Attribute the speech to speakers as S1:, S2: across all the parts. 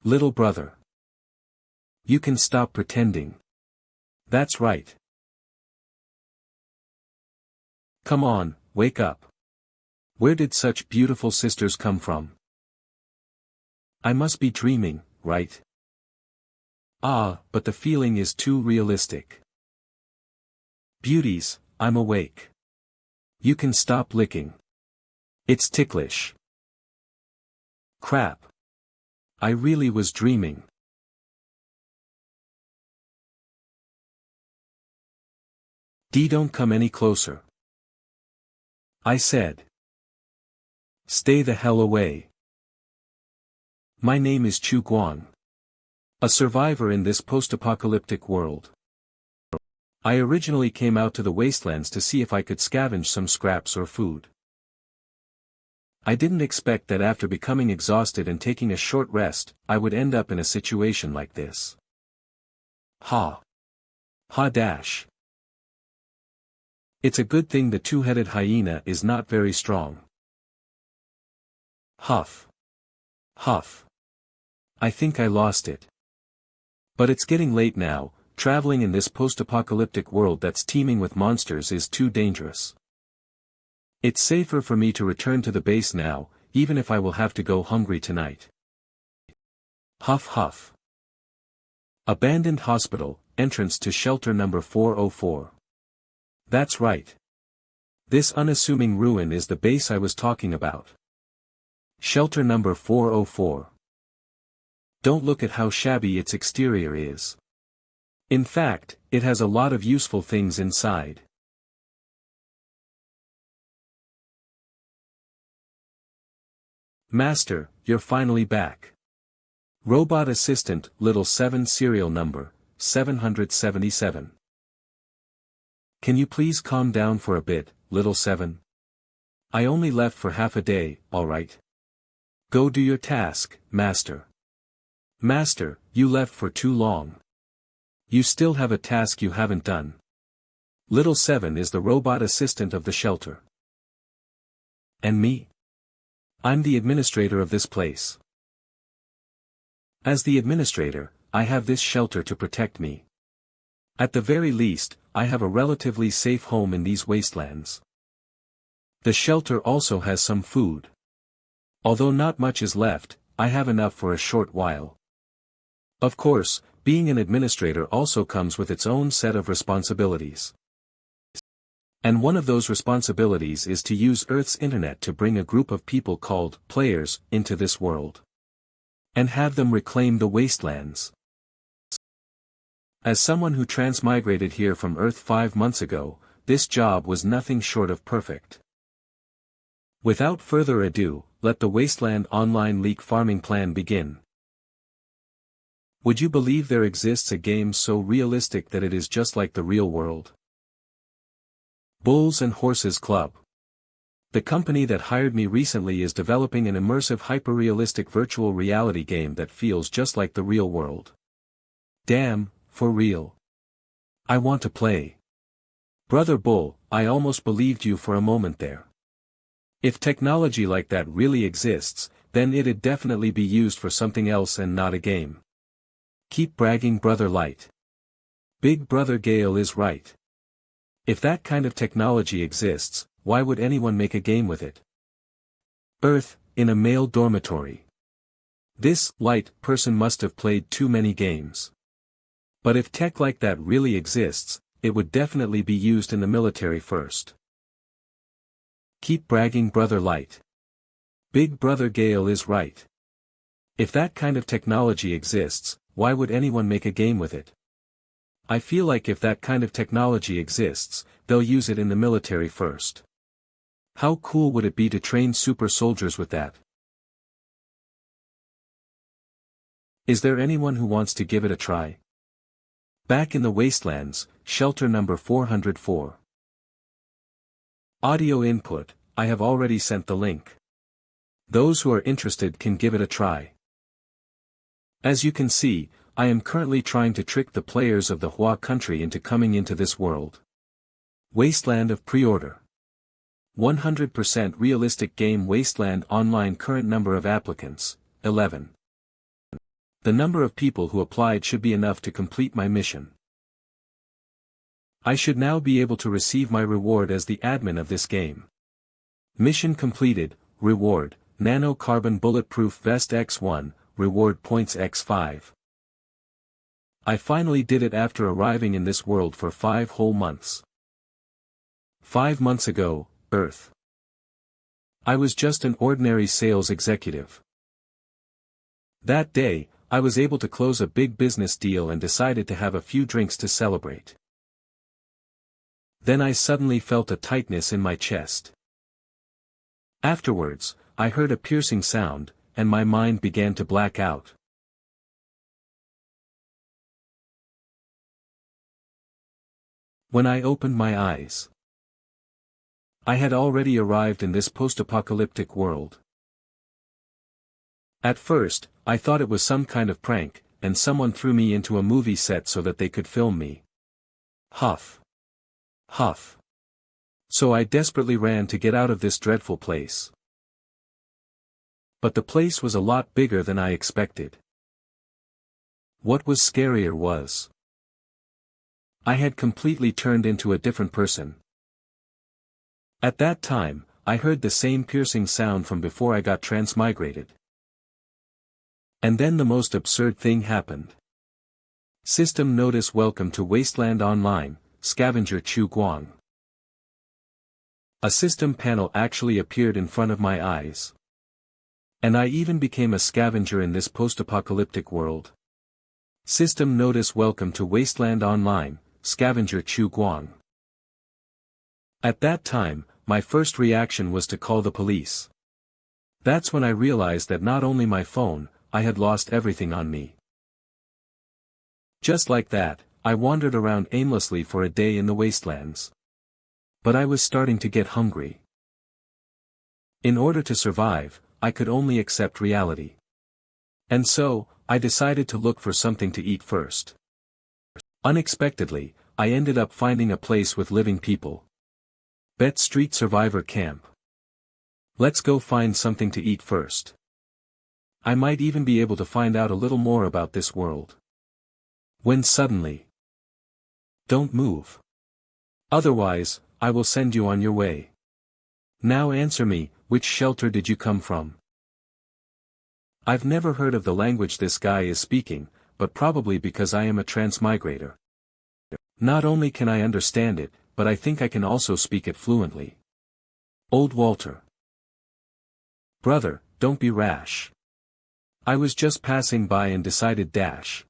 S1: Little brother. You can stop pretending. That's right. Come on, wake up. Where did such beautiful sisters come from? I must be dreaming, right? Ah, but the feeling is too realistic. Beauties, I'm awake. You can stop licking. It's ticklish. Crap. I really was dreaming. Don't come any closer. I said. Stay the hell away. My name is Chu Guang. A survivor in this post-apocalyptic world. I originally came out to the wastelands to see if I could scavenge some scraps or food. I didn't expect that after becoming exhausted and taking a short rest, I would end up in a situation like this. Ha. Ha dash. It's a good thing the two-headed hyena is not very strong. Huff. Huff. I think I lost it. But it's getting late now, traveling in this post-apocalyptic world that's teeming with monsters is too dangerous. It's safer for me to return to the base now, even if I will have to go hungry tonight. Huff huff. Abandoned hospital, entrance to shelter number 404. That's right. This unassuming ruin is the base I was talking about. Shelter number 404. Don't look at how shabby its exterior is. In fact, it has a lot of useful things inside. Master, you're finally back. Robot Assistant, Little 7 serial number, 777. Can you please calm down for a bit, Little 7? I only left for half a day, alright? Go do your task, Master. Master, you left for too long. You still have a task you haven't done. Little 7 is the robot assistant of the shelter. And me? I'm the administrator of this place. As the administrator, I have this shelter to protect me. At the very least, I have a relatively safe home in these wastelands. The shelter also has some food. Although not much is left, I have enough for a short while. Of course, being an administrator also comes with its own set of responsibilities. And one of those responsibilities is to use Earth's internet to bring a group of people called players into this world. And have them reclaim the wastelands. As someone who transmigrated here from Earth 5 months ago, this job was nothing short of perfect. Without further ado, let the Wasteland Online leak farming plan begin. Would you believe there exists a game so realistic that it is just like the real world? Bulls and Horses Club. The company that hired me recently is developing an immersive hyper-realistic virtual reality game that feels just like the real world. Damn, for real. I want to play. Brother Bull, I almost believed you for a moment there. If technology like that really exists, then it'd definitely be used for something else and not a game. Keep bragging, Brother Light. Big Brother Gale is right. If that kind of technology exists, why would anyone make a game with it? Earth, in a male dormitory. This light person must have played too many games. But if tech like that really exists, it would definitely be used in the military first. Keep bragging, Brother Light. Big Brother Gale is right. If that kind of technology exists, why would anyone make a game with it? I feel like if that kind of technology exists, they'll use it in the military first. How cool would it be to train super soldiers with that? Is there anyone who wants to give it a try? Back in the wastelands, shelter number 404. Audio input, I have already sent the link. Those who are interested can give it a try. As you can see, I am currently trying to trick the players of the Hua country into coming into this world. Wasteland of pre-order. 100% realistic game Wasteland Online current number of applicants, 11. The number of people who applied should be enough to complete my mission. I should now be able to receive my reward as the admin of this game. Mission completed, reward, Nano-Carbon Bulletproof Vest X1, reward points X5. I finally did it after arriving in this world for 5 whole months. 5 months ago, Earth. I was just an ordinary sales executive. That day, I was able to close a big business deal and decided to have a few drinks to celebrate. Then I suddenly felt a tightness in my chest. Afterwards, I heard a piercing sound, and my mind began to black out. When I opened my eyes, I had already arrived in this post-apocalyptic world. At first, I thought it was some kind of prank, and someone threw me into a movie set so that they could film me. Huff. Huff. So I desperately ran to get out of this dreadful place. But the place was a lot bigger than I expected. What was scarier was, I had completely turned into a different person. At that time, I heard the same piercing sound from before I got transmigrated. And then the most absurd thing happened. System notice: welcome to Wasteland Online, Scavenger Chu Guang. A system panel actually appeared in front of my eyes. And I even became a scavenger in this post-apocalyptic world. System notice: welcome to Wasteland Online, Scavenger Chu Guang. At that time, my first reaction was to call the police. That's when I realized that not only my phone, I had lost everything on me. Just like that, I wandered around aimlessly for a day in the wastelands. But I was starting to get hungry. In order to survive, I could only accept reality. And so, I decided to look for something to eat first. Unexpectedly, I ended up finding a place with living people. Bet Street Survivor Camp. Let's go find something to eat first. I might even be able to find out a little more about this world. When suddenly, don't move. Otherwise, I will send you on your way. Now answer me, which shelter did you come from? I've never heard of the language this guy is speaking, but probably because I am a transmigrator. Not only can I understand it, but I think I can also speak it fluently. Old Walter. Brother, don't be rash. I was just passing by and decided dash.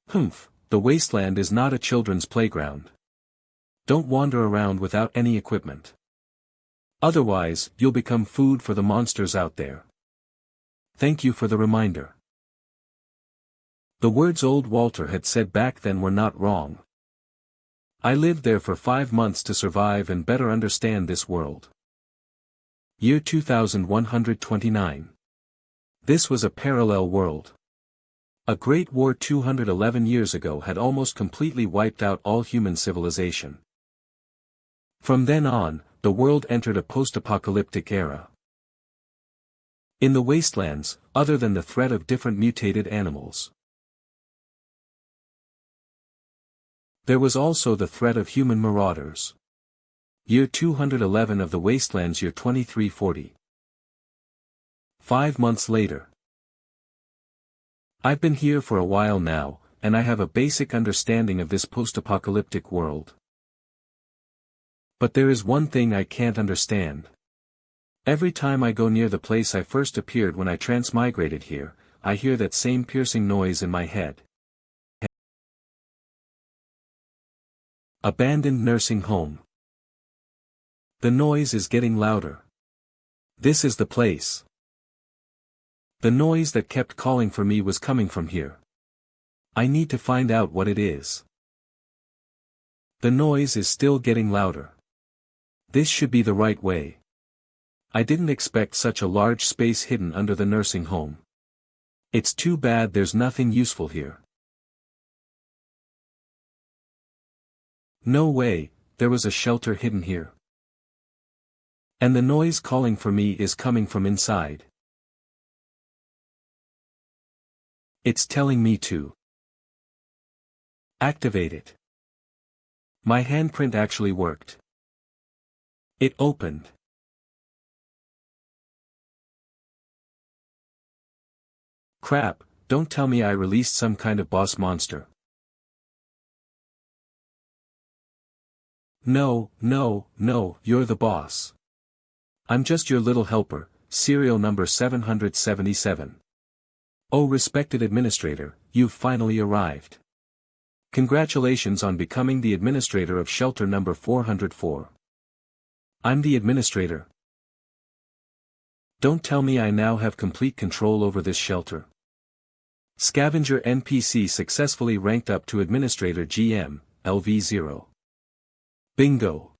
S1: Humph, the wasteland is not a children's playground. Don't wander around without any equipment. Otherwise, you'll become food for the monsters out there. Thank you for the reminder. The words old Walter had said back then were not wrong. I lived there for 5 months to survive and better understand this world. Year 2129. This was a parallel world. A great war 211 years ago had almost completely wiped out all human civilization. From then on, the world entered a post-apocalyptic era. In the wastelands, other than the threat of different mutated animals, there was also the threat of human marauders. Year 211 of the Wastelands, year 2340. 5 months later. I've been here for a while now, and I have a basic understanding of this post-apocalyptic world. But there is one thing I can't understand. Every time I go near the place I first appeared when I transmigrated here, I hear that same piercing noise in my head. Abandoned nursing home. The noise is getting louder. This is the place. The noise that kept calling for me was coming from here. I need to find out what it is. The noise is still getting louder. This should be the right way. I didn't expect such a large space hidden under the nursing home. It's too bad there's nothing useful here. No way, there was a shelter hidden here. And the noise calling for me is coming from inside. It's telling me to activate it. My handprint actually worked. It opened. Crap, don't tell me I released some kind of boss monster. No, no, no, you're the boss. I'm just your little helper, serial number 777. Oh, respected administrator, you've finally arrived. Congratulations on becoming the administrator of shelter number 404. I'm the administrator. Don't tell me I now have complete control over this shelter. Scavenger NPC successfully ranked up to Administrator GM, LV0. Bingo!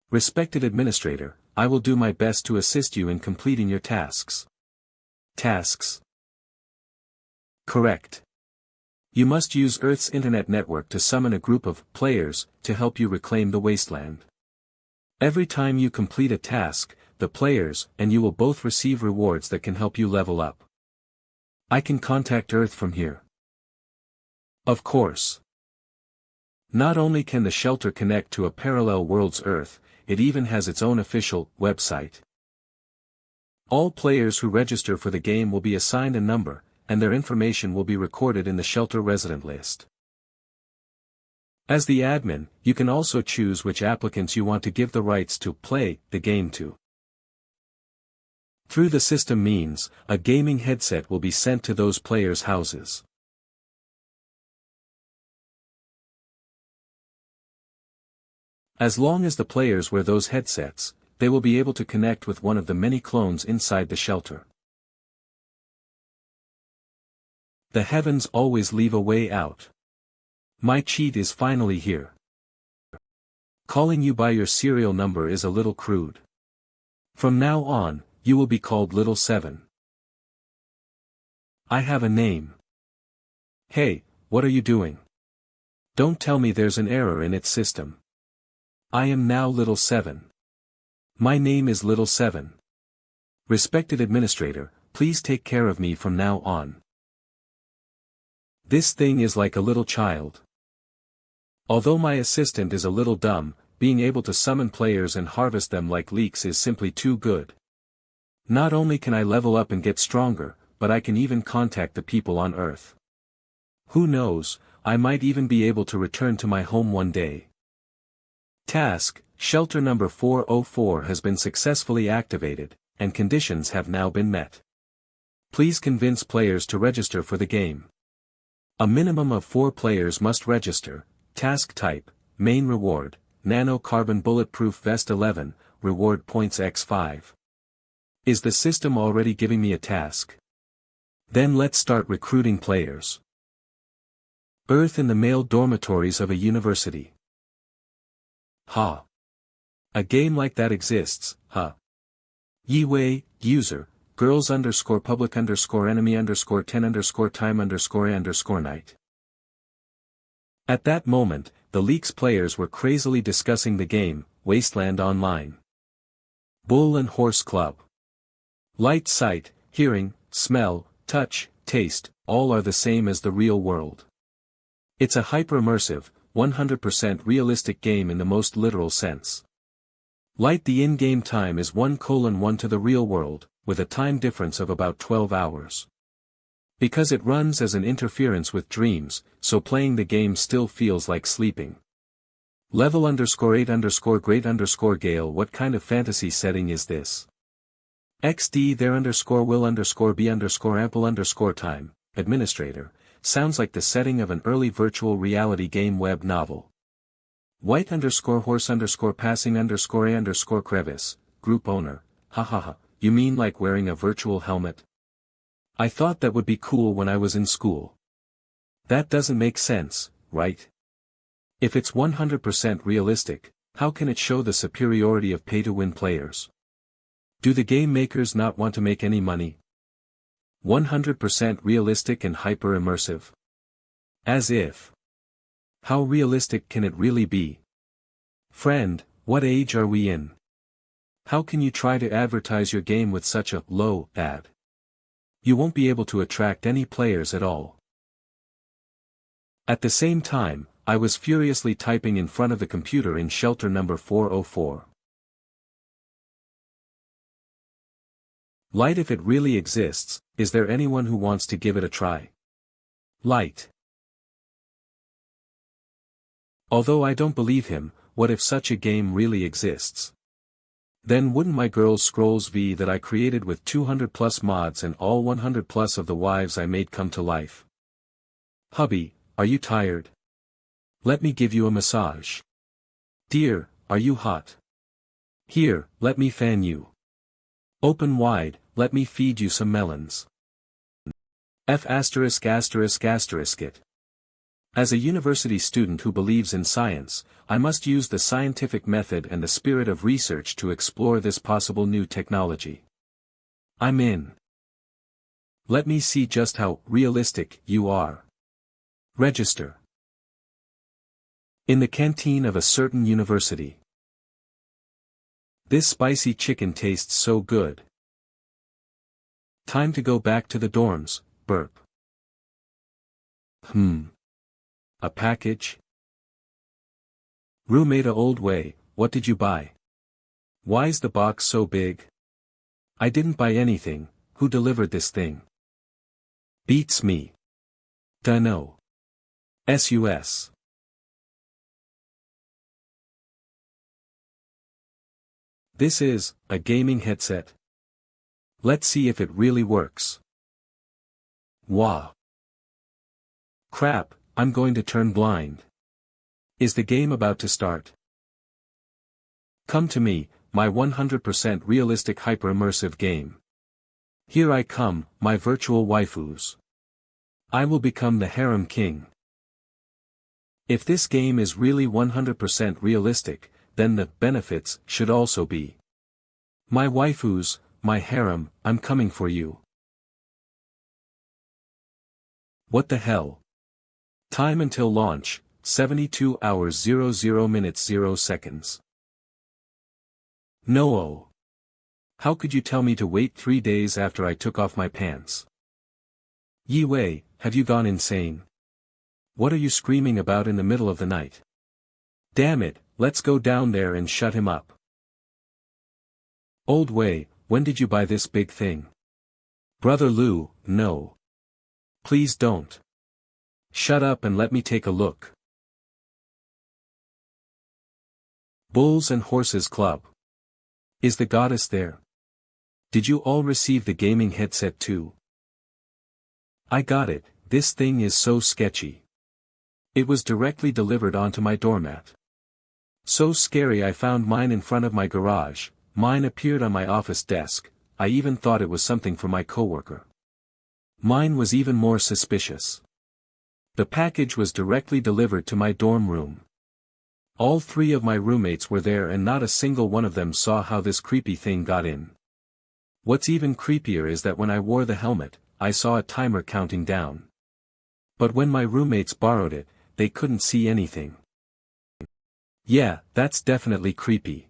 S1: Respected Administrator, I will do my best to assist you in completing your tasks. Tasks? Correct. You must use Earth's internet network to summon a group of players to help you reclaim the wasteland. Every time you complete a task, the players and you will both receive rewards that can help you level up. I can contact Earth from here. Of course. Not only can the shelter connect to a parallel world's Earth, it even has its own official website. All players who register for the game will be assigned a number, and their information will be recorded in the shelter resident list. As the admin, you can also choose which applicants you want to give the rights to play the game to. Through the system means, a gaming headset will be sent to those players' houses. As long as the players wear those headsets, they will be able to connect with one of the many clones inside the shelter. The heavens always leave a way out. My cheat is finally here. Calling you by your serial number is a little crude. From now on, you will be called Little 7. I have a name. Hey, what are you doing? Don't tell me there's an error in its system. I am now Little 7. My name is Little 7. Respected Administrator, please take care of me from now on. This thing is like a little child. Although my assistant is a little dumb, being able to summon players and harvest them like leeks is simply too good. Not only can I level up and get stronger, but I can even contact the people on Earth. Who knows, I might even be able to return to my home one day. Task, Shelter number 404 has been successfully activated, and conditions have now been met. Please convince players to register for the game. A minimum of 4 players must register. Task type, main reward, Nano Carbon Bulletproof Vest 11, reward points x5. Is the system already giving me a task? Then let's start recruiting players. Earth in the male dormitories of a university. Ha. A game like that exists, huh? Yiwei, user, girls _public _enemy _10 time _night. At that moment, the Leaks players were crazily discussing the game, Wasteland Online. Bull and Horse Club. Light, sight, hearing, smell, touch, taste, all are the same as the real world. It's a hyper-immersive, 100% realistic game in the most literal sense. Light, the in-game time is 1:1 to the real world, with a time difference of about 12 hours. Because it runs as an interference with dreams, so playing the game still feels like sleeping. Level _8 great Gale, what kind of fantasy setting is this? XD there will be ample time, administrator, sounds like the setting of an early virtual reality game web novel. White _horse passing a crevice, group owner, hahaha, you mean like wearing a virtual helmet? I thought that would be cool when I was in school. That doesn't make sense, right? If it's 100% realistic, how can it show the superiority of pay-to-win players? Do the game makers not want to make any money? 100% realistic and hyper-immersive. As if. How realistic can it really be? Friend, what age are we in? How can you try to advertise your game with such a low ad? You won't be able to attract any players at all. At the same time, I was furiously typing in front of the computer in shelter number 404. Light, if it really exists, is there anyone who wants to give it a try? Light. Although I don't believe him, what if such a game really exists? Then wouldn't my Girls Scrolls V that I created with 200 plus mods and all 100 plus of the wives I made come to life? Hubby, are you tired? Let me give you a massage. Dear, are you hot? Here, let me fan you. Open wide, let me feed you some melons. F****** it. As a university student who believes in science, I must use the scientific method and the spirit of research to explore this possible new technology. I'm in. Let me see just how realistic you are. Register. In the canteen of a certain university. This spicy chicken tastes so good. Time to go back to the dorms, burp. A package? Roommate old way, what did you buy? Why's the box so big? I didn't buy anything, who delivered this thing? Beats me. Dunno. SUS. This is a gaming headset. Let's see if it really works. Wah. Crap, I'm going to turn blind. Is the game about to start? Come to me, my 100% realistic hyper-immersive game. Here I come, my virtual waifus. I will become the harem king. If this game is really 100% realistic, then the benefits should also be. My waifus, my harem, I'm coming for you. What the hell? Time until launch, 72 hours 00 minutes 0 seconds. No. How could you tell me to wait 3 days after I took off my pants? Yi Wei, have you gone insane? What are you screaming about in the middle of the night? Damn it, let's go down there and shut him up. Old Wei, when did you buy this big thing? Brother Lu, no. Please don't. Shut up and let me take a look. Bulls and Horses Club. Is the goddess there? Did you all receive the gaming headset too? I got it, this thing is so sketchy. It was directly delivered onto my doormat. So scary I found mine in front of my garage, mine appeared on my office desk, I even thought it was something for my coworker. Mine was even more suspicious. The package was directly delivered to my dorm room. All 3 of my roommates were there and not a single one of them saw how this creepy thing got in. What's even creepier is that when I wore the helmet, I saw a timer counting down. But when my roommates borrowed it, they couldn't see anything. Yeah, that's definitely creepy.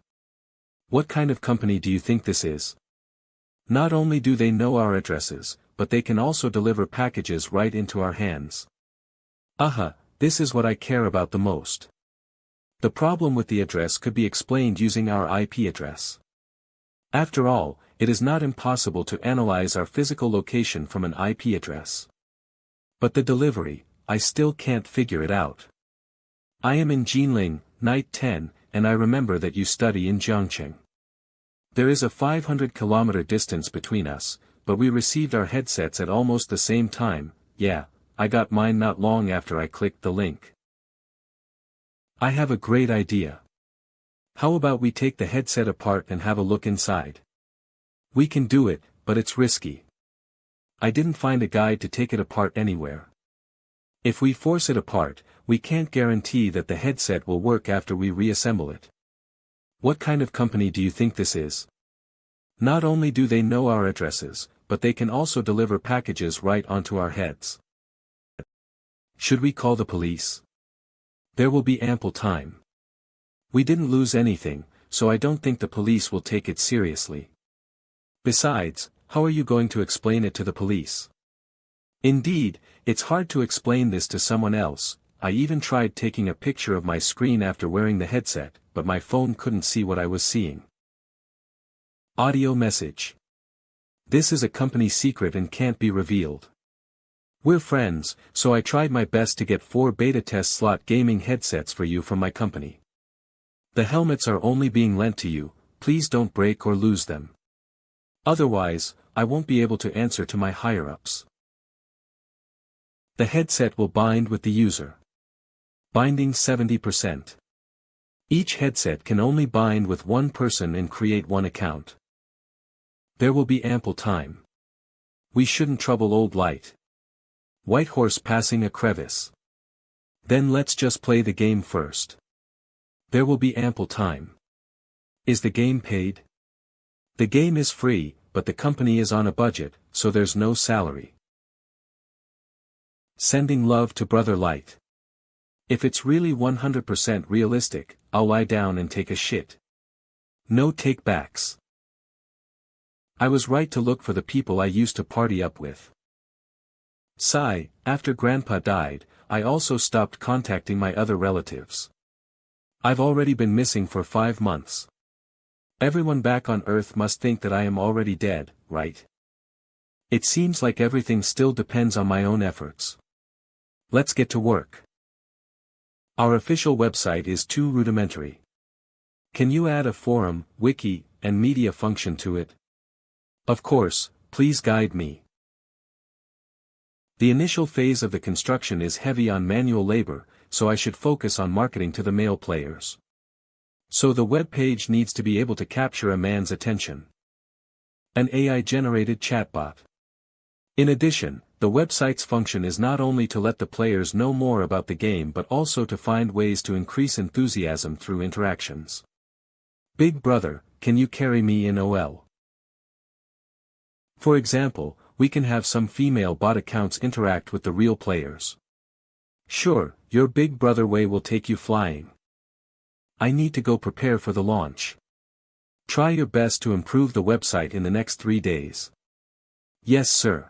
S1: What kind of company do you think this is? Not only do they know our addresses, but they can also deliver packages right into our hands. This is what I care about the most. The problem with the address could be explained using our IP address. After all, it is not impossible to analyze our physical location from an IP address. But the delivery, I still can't figure it out. I am in Jinling, Night 10, and I remember that you study in Jiangcheng. There is a 500-kilometer distance between us, but we received our headsets at almost the same time. Yeah, I got mine not long after I clicked the link. I have a great idea. How about we take the headset apart and have a look inside? We can do it, but it's risky. I didn't find a guide to take it apart anywhere. If we force it apart, we can't guarantee that the headset will work after we reassemble it. What kind of company do you think this is? Not only do they know our addresses, but they can also deliver packages right onto our heads. Should we call the police? There will be ample time. We didn't lose anything, so I don't think the police will take it seriously. Besides, how are you going to explain it to the police? Indeed, it's hard to explain this to someone else. I even tried taking a picture of my screen after wearing the headset, but my phone couldn't see what I was seeing. Audio message. This is a company secret and can't be revealed. We're friends, so I tried my best to get 4 beta test slot gaming headsets for you from my company. The helmets are only being lent to you, please don't break or lose them. Otherwise, I won't be able to answer to my higher-ups. The headset will bind with the user. Binding 70%. Each headset can only bind with one person and create one account. There will be ample time. We shouldn't trouble old light. White horse passing a crevice. Then let's just play the game first. There will be ample time. Is the game paid? The game is free, but the company is on a budget, so there's no salary. Sending love to Brother Light. If it's really 100% realistic, I'll lie down and take a shit. No take-backs. I was right to look for the people I used to party up with. After Grandpa died, I also stopped contacting my other relatives. I've already been missing for 5 months. Everyone back on Earth must think that I am already dead, right? It seems like everything still depends on my own efforts. Let's get to work. Our official website is too rudimentary. Can you add a forum, wiki, and media function to it? Of course, please guide me. The initial phase of the construction is heavy on manual labor, so I should focus on marketing to the male players. So the web page needs to be able to capture a man's attention. An AI-generated chatbot. In addition, the website's function is not only to let the players know more about the game but also to find ways to increase enthusiasm through interactions. Big Brother, can you carry me in OL? For example, we can have some female bot accounts interact with the real players. Sure, your Big Brother way will take you flying. I need to go prepare for the launch. Try your best to improve the website in the next 3 days. Yes, sir.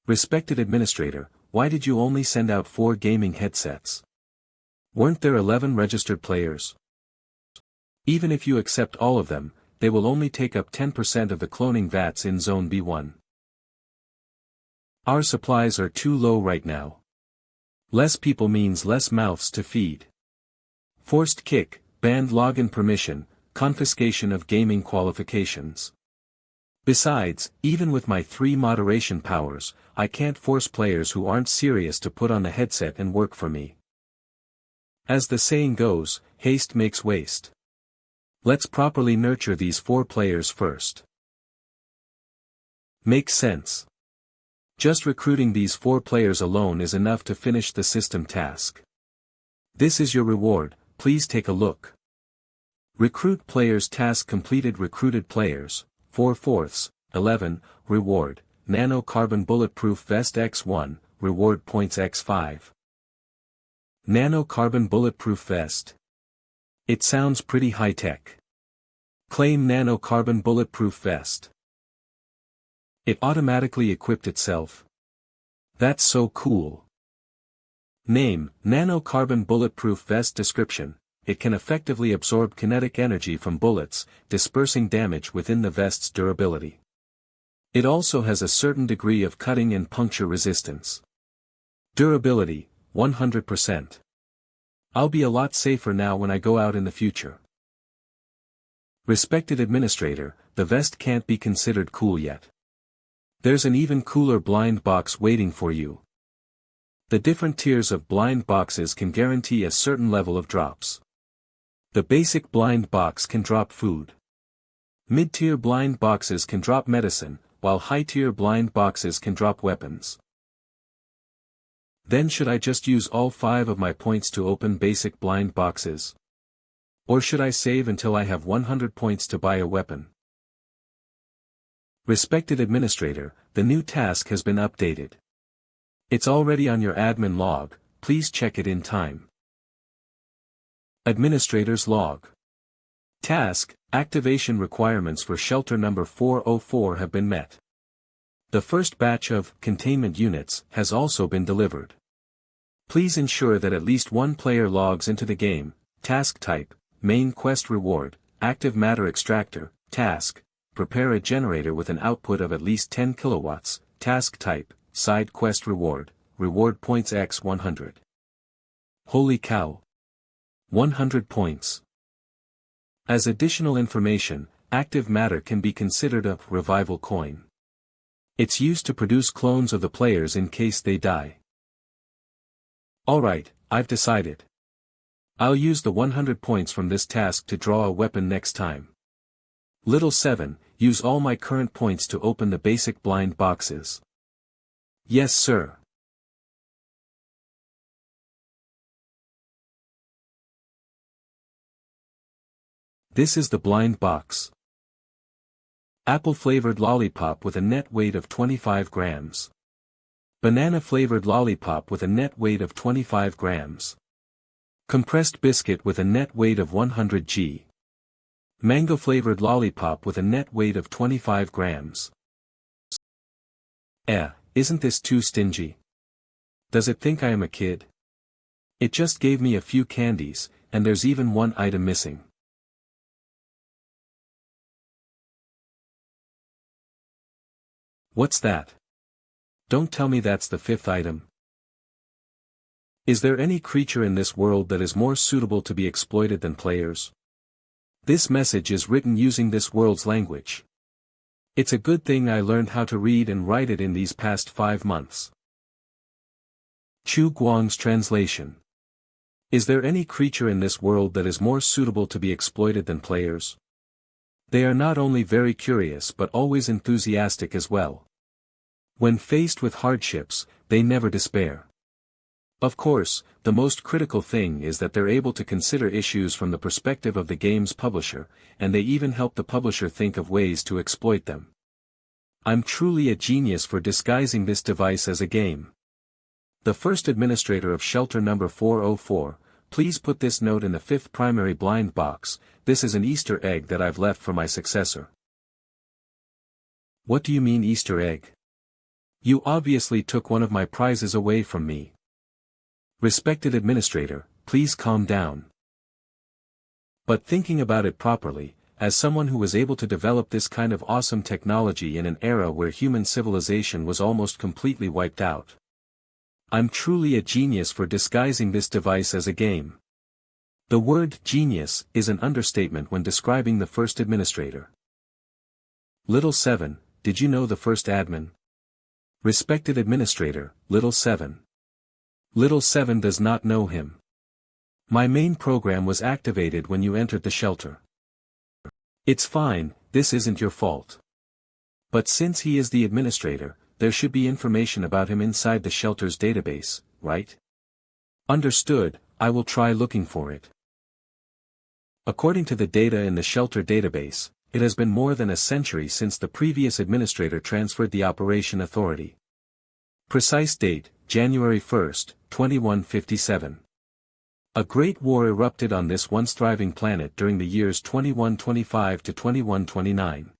S1: Respected administrator, why did you only send out 4 gaming headsets? Weren't there 11 registered players? Even if you accept all of them, they will only take up 10% of the cloning vats in Zone B1. Our supplies are too low right now. Less people means less mouths to feed. Forced kick, banned login permission, confiscation of gaming qualifications. Besides, even with my 3 moderation powers, I can't force players who aren't serious to put on the headset and work for me. As the saying goes, haste makes waste. Let's properly nurture these 4 players first. Makes sense. Just recruiting these 4 players alone is enough to finish the system task. This is your reward, please take a look. Recruit players task completed. Recruited players, 4/4, 11, reward, Nano Carbon Bulletproof Vest X1, reward points X5. Nano Carbon Bulletproof Vest. It sounds pretty high-tech. Claim Nano Carbon Bulletproof Vest. It automatically equipped itself. That's so cool. Name, Nano Carbon Bulletproof Vest. Description, it can effectively absorb kinetic energy from bullets, dispersing damage within the vest's durability. It also has a certain degree of cutting and puncture resistance. Durability, 100%. I'll be a lot safer now when I go out in the future. Respected administrator, the vest can't be considered cool yet. There's an even cooler blind box waiting for you. The different tiers of blind boxes can guarantee a certain level of drops. The basic blind box can drop food. Mid-tier blind boxes can drop medicine, while high-tier blind boxes can drop weapons. Then should I just use all 5 of my points to open basic blind boxes? Or should I save until I have 100 points to buy a weapon? Respected administrator, the new task has been updated. It's already on your admin log, please check it in time. Administrator's log. Task: activation requirements for shelter number 404 have been met. The first batch of containment units has also been delivered. Please ensure that at least one player logs into the game. Task type: main quest reward, active matter extractor. Task: prepare a generator with an output of at least 10 kilowatts. Task type: side quest reward, reward points x 100. Holy cow! 100 points. As additional information, active matter can be considered a revival coin. It's used to produce clones of the players in case they die. Alright, I've decided. I'll use the 100 points from this task to draw a weapon next time. Little 7, use all my current points to open the basic blind boxes. Yes, sir. This is the blind box. Apple-flavored lollipop with a net weight of 25 grams. Banana-flavored lollipop with a net weight of 25 grams. Compressed biscuit with a net weight of 100 g. Mango-flavored lollipop with a net weight of 25 grams. Isn't this too stingy? Does it think I am a kid? It just gave me a few candies, and there's even one item missing. What's that? Don't tell me that's the fifth item. Is there any creature in this world that is more suitable to be exploited than players? This message is written using this world's language. It's a good thing I learned how to read and write it in these past 5 months. Chu Guang's translation. Is there any creature in this world that is more suitable to be exploited than players? They are not only very curious but always enthusiastic as well. When faced with hardships, they never despair. Of course, the most critical thing is that they're able to consider issues from the perspective of the game's publisher, and they even help the publisher think of ways to exploit them. I'm truly a genius for disguising this device as a game. The first administrator of shelter number 404, please put this note in the 5th primary blind box. This is an Easter egg that I've left for my successor. What do you mean Easter egg? You obviously took one of my prizes away from me. Respected administrator, please calm down. But thinking about it properly, as someone who was able to develop this kind of awesome technology in an era where human civilization was almost completely wiped out, I'm truly a genius for disguising this device as a game. The word genius is an understatement when describing the first administrator. Little 7, did you know the first admin? Respected administrator, Little 7. Little 7 does not know him. My main program was activated when you entered the shelter. It's fine, this isn't your fault. But since he is the administrator, there should be information about him inside the shelter's database, right? Understood, I will try looking for it. According to the data in the shelter database, it has been more than a century since the previous administrator transferred the operation authority. Precise date, January 1, 2157. A great war erupted on this once thriving planet during the years 2125 to 2129.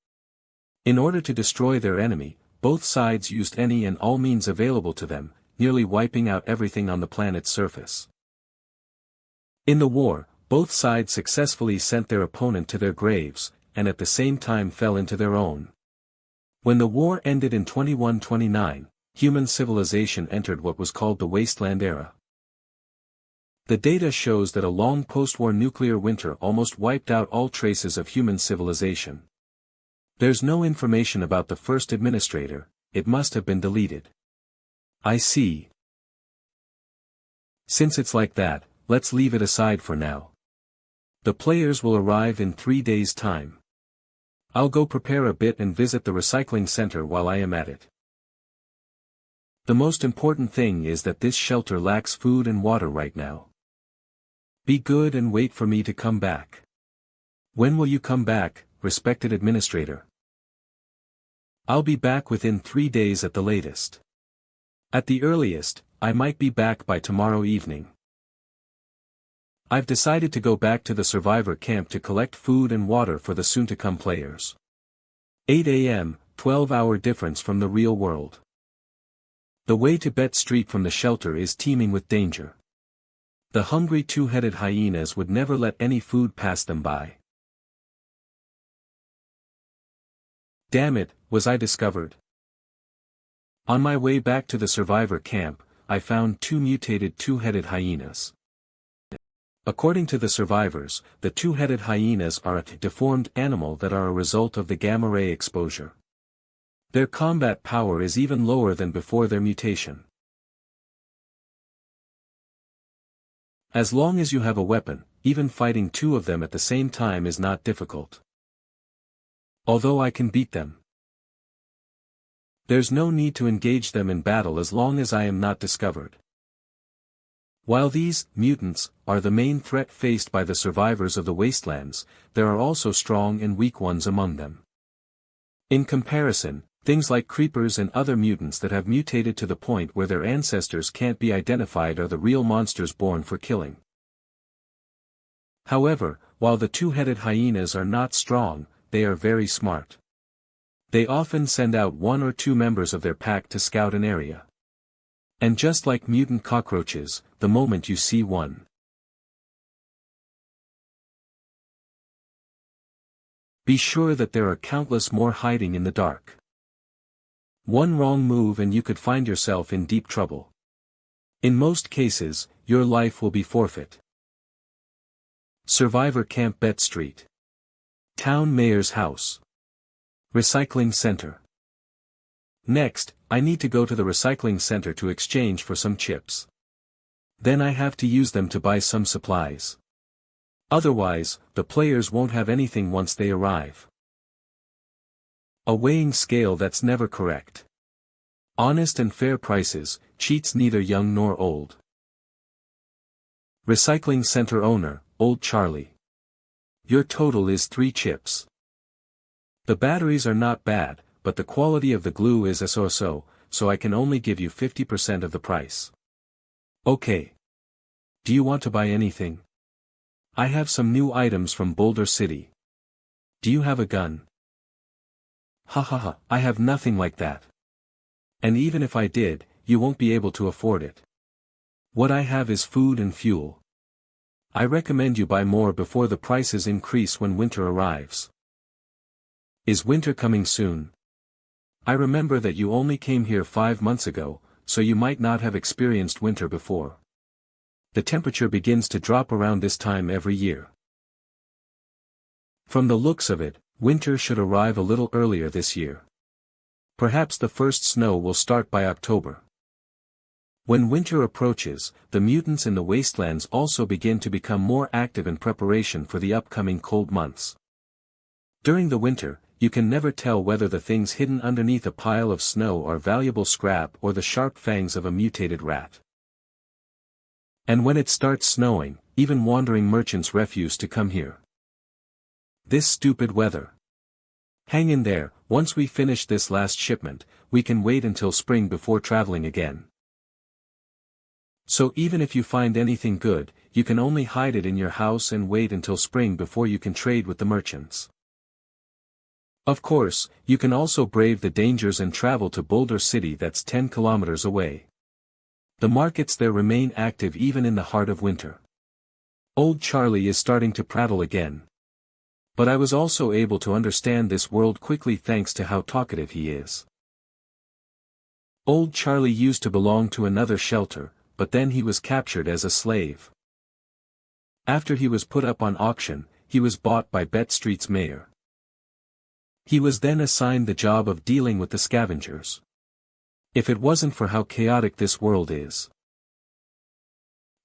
S1: In order to destroy their enemy, both sides used any and all means available to them, nearly wiping out everything on the planet's surface. In the war, both sides successfully sent their opponent to their graves, and at the same time fell into their own. When the war ended in 2129, human civilization entered what was called the Wasteland era. The data shows that a long post-war nuclear winter almost wiped out all traces of human civilization. There's no information about the first administrator, it must have been deleted. I see. Since it's like that, let's leave it aside for now. The players will arrive in 3 days' time. I'll go prepare a bit and visit the recycling center while I am at it. The most important thing is that this shelter lacks food and water right now. Be good and wait for me to come back. When will you come back, respected administrator? I'll be back within 3 days at the latest. At the earliest, I might be back by tomorrow evening. I've decided to go back to the survivor camp to collect food and water for the soon-to-come players. 8 a.m., 12-hour difference from the real world. The way to Bet Street from the shelter is teeming with danger. The hungry two-headed hyenas would never let any food pass them by. Damn it, was I discovered? On my way back to the survivor camp, I found two mutated two-headed hyenas. According to the survivors, the two-headed hyenas are a deformed animal that are a result of the gamma-ray exposure. Their combat power is even lower than before their mutation. As long as you have a weapon, even fighting two of them at the same time is not difficult. Although I can beat them. There's no need to engage them in battle as long as I am not discovered. While these mutants are the main threat faced by the survivors of the wastelands, there are also strong and weak ones among them. In comparison, things like creepers and other mutants that have mutated to the point where their ancestors can't be identified are the real monsters born for killing. However, while the two-headed hyenas are not strong, they are very smart. They often send out one or two members of their pack to scout an area. And just like mutant cockroaches, the moment you see one, be sure that there are countless more hiding in the dark. One wrong move and you could find yourself in deep trouble. In most cases, your life will be forfeit. Survivor Camp Bet Street. Town Mayor's House. Recycling Center. Next, I need to go to the recycling center to exchange for some chips. Then I have to use them to buy some supplies. Otherwise, the players won't have anything once they arrive. A weighing scale that's never correct. Honest and fair prices, cheats neither young nor old. Recycling center owner, Old Charlie. Your total is 3 chips. The batteries are not bad, but the quality of the glue is a so-so, so I can only give you 50% of the price. Okay. Do you want to buy anything? I have some new items from Boulder City. Do you have a gun? Ha ha ha, I have nothing like that. And even if I did, you won't be able to afford it. What I have is food and fuel. I recommend you buy more before the prices increase when winter arrives. Is winter coming soon? I remember that you only came here 5 months ago, so you might not have experienced winter before. The temperature begins to drop around this time every year. From the looks of it, winter should arrive a little earlier this year. Perhaps the first snow will start by October. When winter approaches, the mutants in the wastelands also begin to become more active in preparation for the upcoming cold months. During the winter, you can never tell whether the things hidden underneath a pile of snow are valuable scrap or the sharp fangs of a mutated rat. And when it starts snowing, even wandering merchants refuse to come here. This stupid weather. Hang in there, once we finish this last shipment, we can wait until spring before traveling again. So even if you find anything good, you can only hide it in your house and wait until spring before you can trade with the merchants. Of course, you can also brave the dangers and travel to Boulder City that's 10 kilometers away. The markets there remain active even in the heart of winter. Old Charlie is starting to prattle again. But I was also able to understand this world quickly thanks to how talkative he is. Old Charlie used to belong to another shelter, but then he was captured as a slave. After he was put up on auction, he was bought by Bet Street's mayor. He was then assigned the job of dealing with the scavengers. If it wasn't for how chaotic this world is,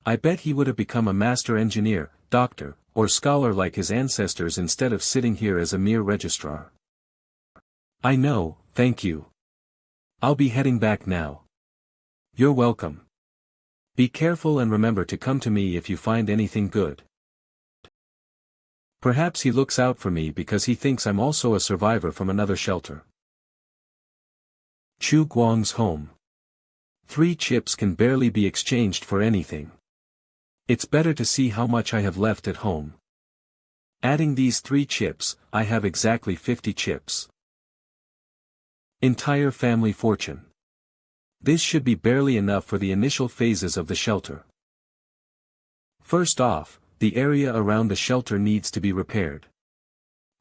S1: I bet he would have become a master engineer, doctor, or scholar like his ancestors instead of sitting here as a mere registrar. I know, thank you. I'll be heading back now. You're welcome. Be careful and remember to come to me if you find anything good. Perhaps he looks out for me because he thinks I'm also a survivor from another shelter. Chu Guang's home. 3 chips can barely be exchanged for anything. It's better to see how much I have left at home. Adding these 3 chips, I have exactly 50 chips. Entire family fortune. This should be barely enough for the initial phases of the shelter. First off, the area around the shelter needs to be repaired.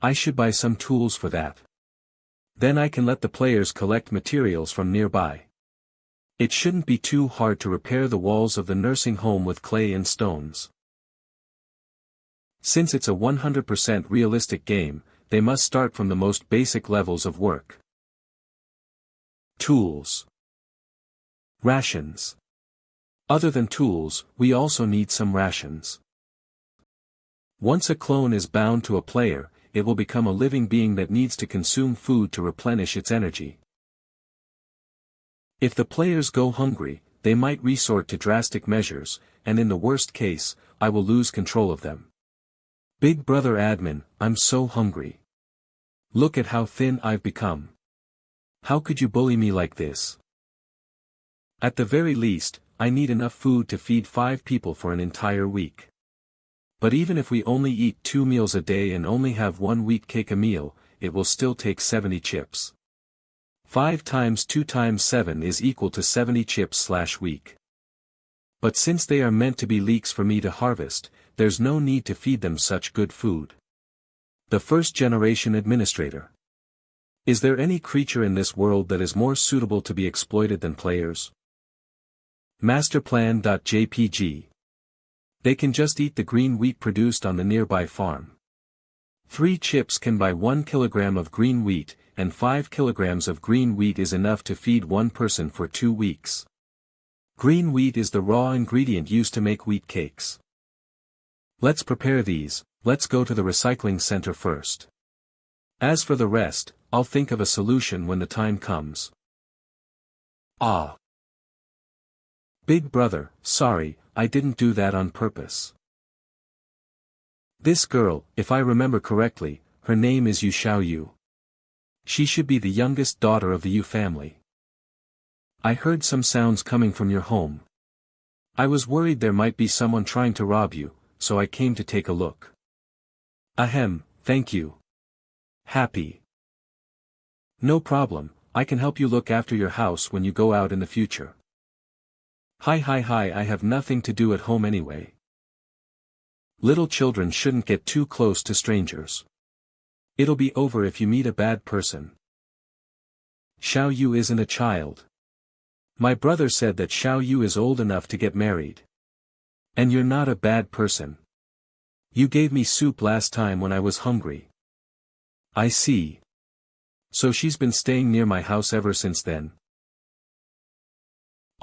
S1: I should buy some tools for that. Then I can let the players collect materials from nearby. It shouldn't be too hard to repair the walls of the nursing home with clay and stones. Since it's a 100% realistic game, they must start from the most basic levels of work. Tools. Rations. Other than tools, we also need some rations. Once a clone is bound to a player, it will become a living being that needs to consume food to replenish its energy. If the players go hungry, they might resort to drastic measures, and in the worst case, I will lose control of them. Big Brother Admin, I'm so hungry. Look at how thin I've become. How could you bully me like this? At the very least, I need enough food to feed 5 people for an entire week. But even if we only eat 2 meals a day and only have 1 wheat cake a meal, it will still take 70 chips. 5 times 2 times 7 is equal to 70 chips/week. But since they are meant to be leeks for me to harvest, there's no need to feed them such good food. The first generation administrator. Is there any creature in this world that is more suitable to be exploited than players? Masterplan.jpg. They can just eat the green wheat produced on the nearby farm. 3 chips can buy 1 kilogram of green wheat, and 5 kilograms of green wheat is enough to feed 1 person for 2 weeks. Green wheat is the raw ingredient used to make wheat cakes. Let's prepare these. Let's go to the recycling center first. As for the rest, I'll think of a solution when the time comes. Ah. Big Brother, sorry, I didn't do that on purpose. This girl, if I remember correctly, her name is Yu Xiaoyu. She should be the youngest daughter of the Yu family. I heard some sounds coming from your home. I was worried there might be someone trying to rob you, so I came to take a look. Ahem, thank you. Happy. No problem, I can help you look after your house when you go out in the future. Hi, I have nothing to do at home anyway. Little children shouldn't get too close to strangers. It'll be over if you meet a bad person. Xiao Yu isn't a child. My brother said that Xiao Yu is old enough to get married. And you're not a bad person. You gave me soup last time when I was hungry. I see. So she's been staying near my house ever since then.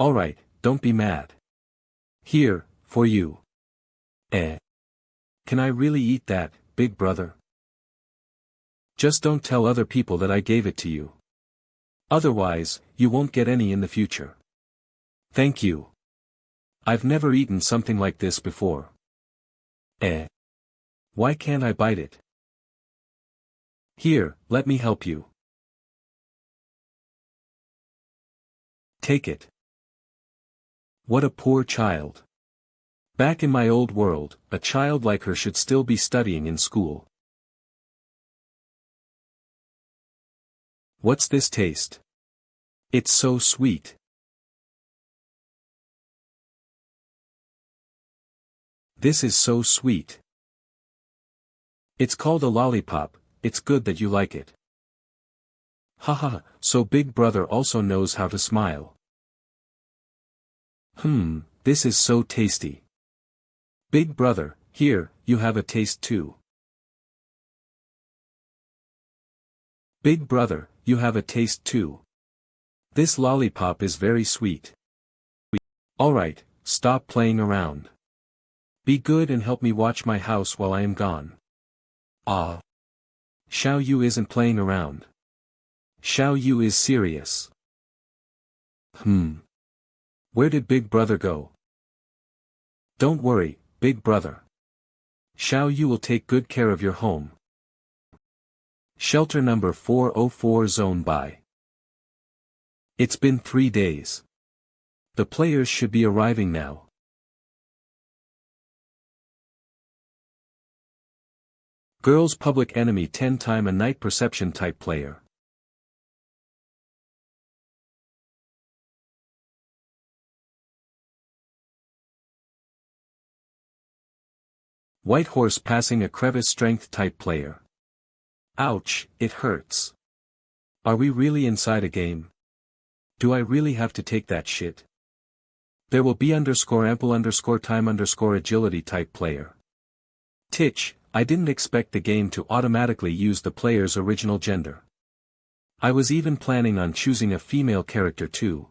S1: Alright, don't be mad. Here, for you. Can I really eat that, Big Brother? Just don't tell other people that I gave it to you. Otherwise, you won't get any in the future. Thank you. I've never eaten something like this before. Why can't I bite it? Here, let me help you. Take it. What a poor child. Back in my old world, a child like her should still be studying in school. What's this taste? It's so sweet. This is so sweet. It's called a lollipop, it's good that you like it. Haha, so Big Brother also knows how to smile. This is so tasty. Big Brother, here, you have a taste too. Big Brother, you have a taste too. This lollipop is very sweet. Alright, stop playing around. Be good and help me watch my house while I am gone. Ah. Xiao Yu isn't playing around. Xiao Yu is serious. Where did Big Brother go? Don't worry, Big Brother. Xiao Yu will take good care of your home. Shelter number 404 zone by. It's been 3 days. The players should be arriving now. Girl's public enemy 10 time a night perception type player. White horse passing a crevice strength type player. Ouch, it hurts. Are we really inside a game? Do I really have to take that shit? There will be ample time agility type player. Titch, I didn't expect the game to automatically use the player's original gender. I was even planning on choosing a female character too.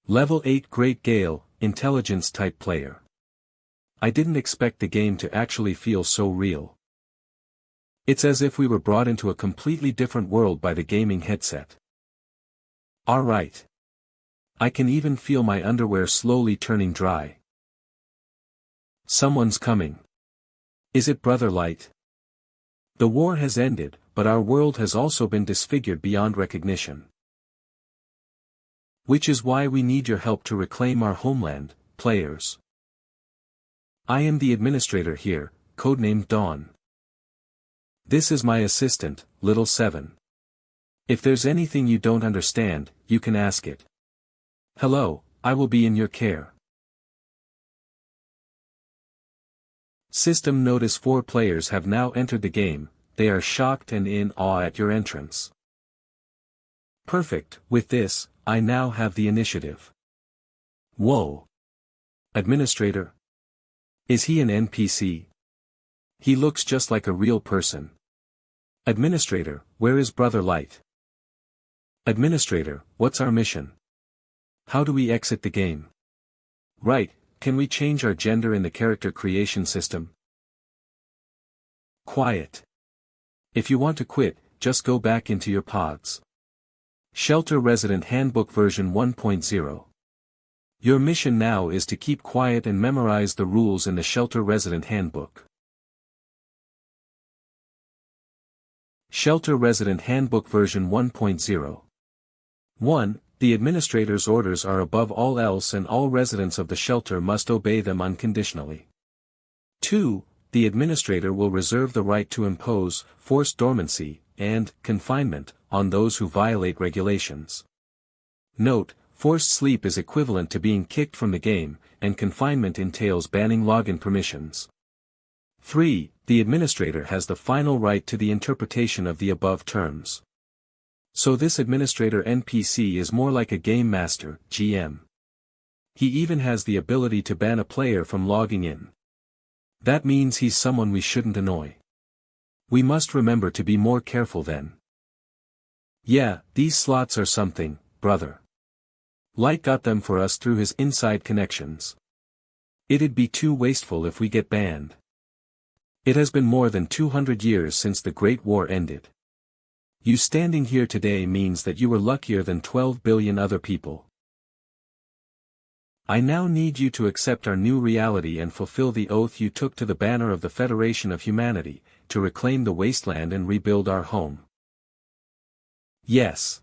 S1: Level 8 Great Gale, intelligence type player. I didn't expect the game to actually feel so real. It's as if we were brought into a completely different world by the gaming headset. Alright. I can even feel my underwear slowly turning dry. Someone's coming. Is it Brother Light? The war has ended, but our world has also been disfigured beyond recognition. Which is why we need your help to reclaim our homeland, players. I am the administrator here, codenamed Dawn. This is my assistant, Little 7. If there's anything you don't understand, you can ask it. Hello, I will be in your care. System notice 4 players have now entered the game, they are shocked and in awe at your entrance. Perfect, with this, I now have the initiative. Whoa. Administrator. Is he an NPC? He looks just like a real person. Administrator, where is Brother Light? Administrator, what's our mission? How do we exit the game? Right, can we change our gender in the character creation system? Quiet. If you want to quit, just go back into your pods. Shelter Resident Handbook version 1.0. Your mission now is to keep quiet and memorize the rules in the Shelter Resident Handbook. Shelter Resident Handbook version 1.0. 1. The administrator's orders are above all else and all residents of the shelter must obey them unconditionally. 2. The administrator will reserve the right to impose forced dormancy and confinement on those who violate regulations. Note, forced sleep is equivalent to being kicked from the game, and confinement entails banning login permissions. 3. The administrator has the final right to the interpretation of the above terms. So this administrator NPC is more like a game master, GM. He even has the ability to ban a player from logging in. That means he's someone we shouldn't annoy. We must remember to be more careful then. Yeah, these slots are something, brother. Light got them for us through his inside connections. It'd be too wasteful if we get banned. It has been more than 200 years since the Great War ended. You standing here today means that you were luckier than 12 billion other people. I now need you to accept our new reality and fulfill the oath you took to the banner of the Federation of Humanity, to reclaim the wasteland and rebuild our home. Yes.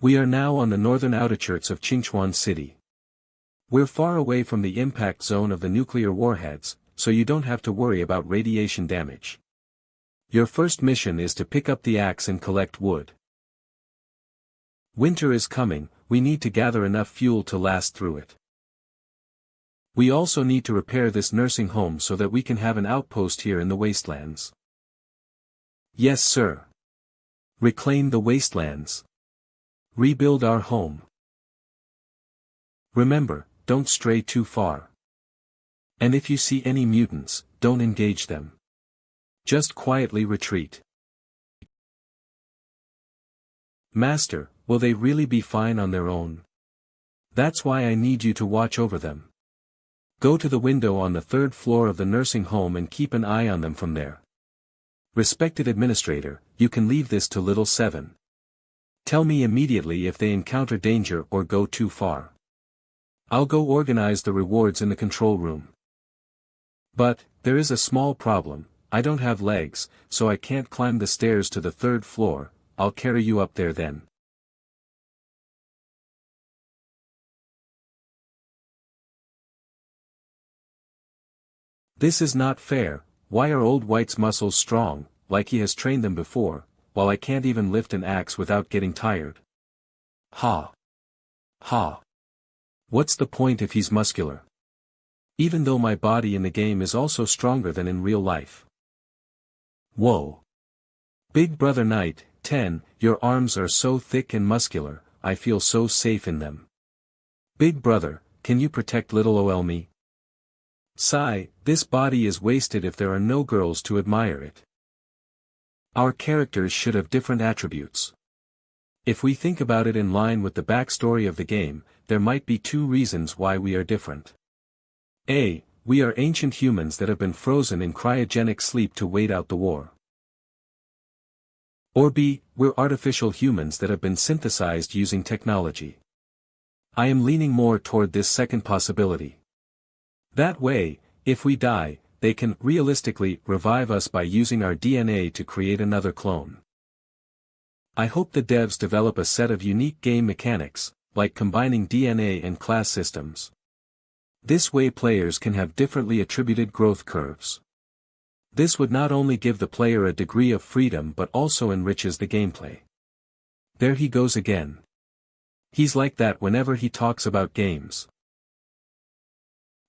S1: We are now on the northern outskirts of Qingchuan City. We're far away from the impact zone of the nuclear warheads, so you don't have to worry about radiation damage. Your first mission is to pick up the axe and collect wood. Winter is coming, we need to gather enough fuel to last through it. We also need to repair this nursing home so that we can have an outpost here in the wastelands. Yes, sir. Reclaim the wastelands. Rebuild our home. Remember, don't stray too far. And if you see any mutants, don't engage them. Just quietly retreat. Master, will they really be fine on their own? That's why I need you to watch over them. Go to the window on the 3rd floor of the nursing home and keep an eye on them from there. Respected administrator, you can leave this to Little 7. Tell me immediately if they encounter danger or go too far. I'll go organize the rewards in the control room. But, there is a small problem. I don't have legs, so I can't climb the stairs to the 3rd floor. I'll carry you up there then. This is not fair. Why are Old White's muscles strong, like he has trained them before, while I can't even lift an axe without getting tired? Ha! Ha! What's the point if he's muscular? Even though my body in the game is also stronger than in real life. Whoa! Big Brother Knight, 10, your arms are so thick and muscular, I feel so safe in them. Big Brother, can you protect little ol me? Sigh, this body is wasted if there are no girls to admire it. Our characters should have different attributes. If we think about it in line with the backstory of the game, there might be two reasons why we are different. A. We are ancient humans that have been frozen in cryogenic sleep to wait out the war. Or B. We're artificial humans that have been synthesized using technology. I am leaning more toward this second possibility. That way, if we die, they can realistically revive us by using our DNA to create another clone. I hope the devs develop a set of unique game mechanics, like combining DNA and class systems. This way players can have differently attributed growth curves. This would not only give the player a degree of freedom but also enriches the gameplay. There he goes again. He's like that whenever he talks about games.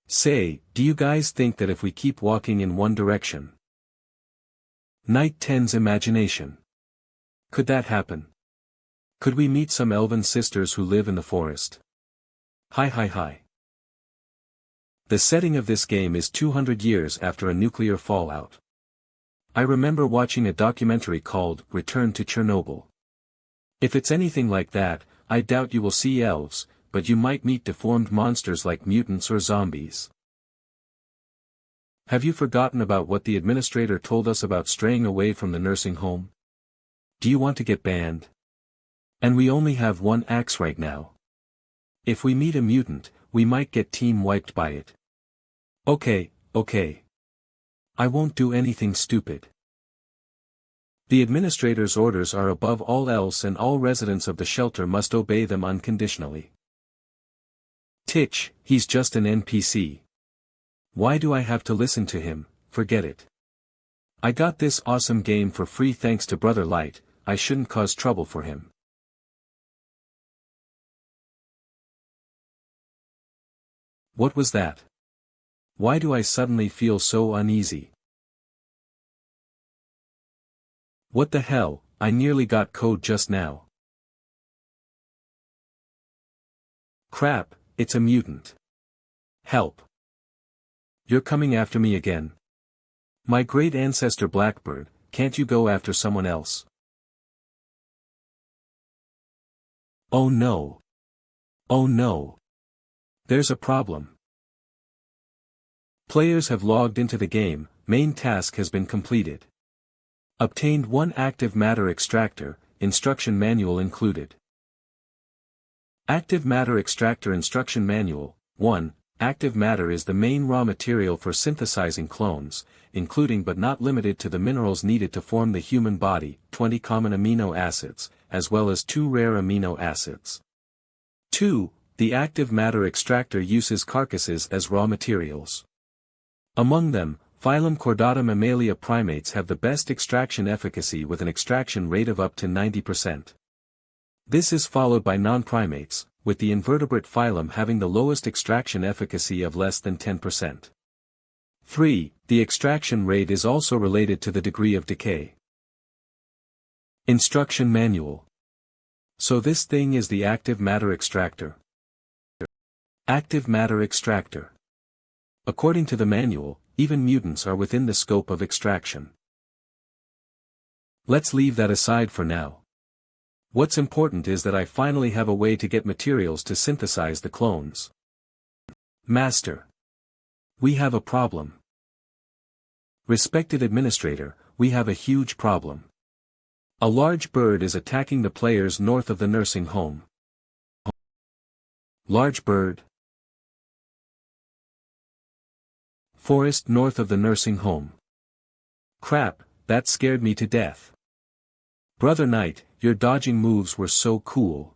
S1: Say, do you guys think that if we keep walking in one direction? Knight 10's imagination. Could that happen? Could we meet some elven sisters who live in the forest? Hi. The setting of this game is 200 years after a nuclear fallout. I remember watching a documentary called Return to Chernobyl. If it's anything like that, I doubt you will see elves, but you might meet deformed monsters like mutants or zombies. Have you forgotten about what the administrator told us about straying away from the nursing home? Do you want to get banned? And we only have one axe right now. If we meet a mutant, we might get team wiped by it. Okay. I won't do anything stupid. The administrator's orders are above all else and all residents of the shelter must obey them unconditionally. Titch, he's just an NPC. Why do I have to listen to him? Forget it. I got this awesome game for free thanks to Brother Light, I shouldn't cause trouble for him. What was that? Why do I suddenly feel so uneasy? What the hell, I nearly got code just now. Crap, it's a mutant. Help. You're coming after me again. My great ancestor Blackbird, can't you go after someone else? Oh no. Oh no. There's a problem. Players have logged into the game, main task has been completed. Obtained one active matter extractor, instruction manual included. Active matter extractor instruction manual. 1. Active matter is the main raw material for synthesizing clones, including but not limited to the minerals needed to form the human body, 20 common amino acids, as well as 2 rare amino acids. 2. The active matter extractor uses carcasses as raw materials. Among them, phylum Chordata mammalia primates have the best extraction efficacy with an extraction rate of up to 90%. This is followed by non-primates, with the invertebrate phylum having the lowest extraction efficacy of less than 10%. 3. The extraction rate is also related to the degree of decay. Instruction manual. So this thing is the active matter extractor. Active matter extractor. According to the manual, even mutants are within the scope of extraction. Let's leave that aside for now. What's important is that I finally have a way to get materials to synthesize the clones. Master. We have a problem. Respected administrator, we have a huge problem. A large bird is attacking the players north of the nursing home. Large bird. Forest north of the nursing home. Crap, that scared me to death. Brother Knight, your dodging moves were so cool.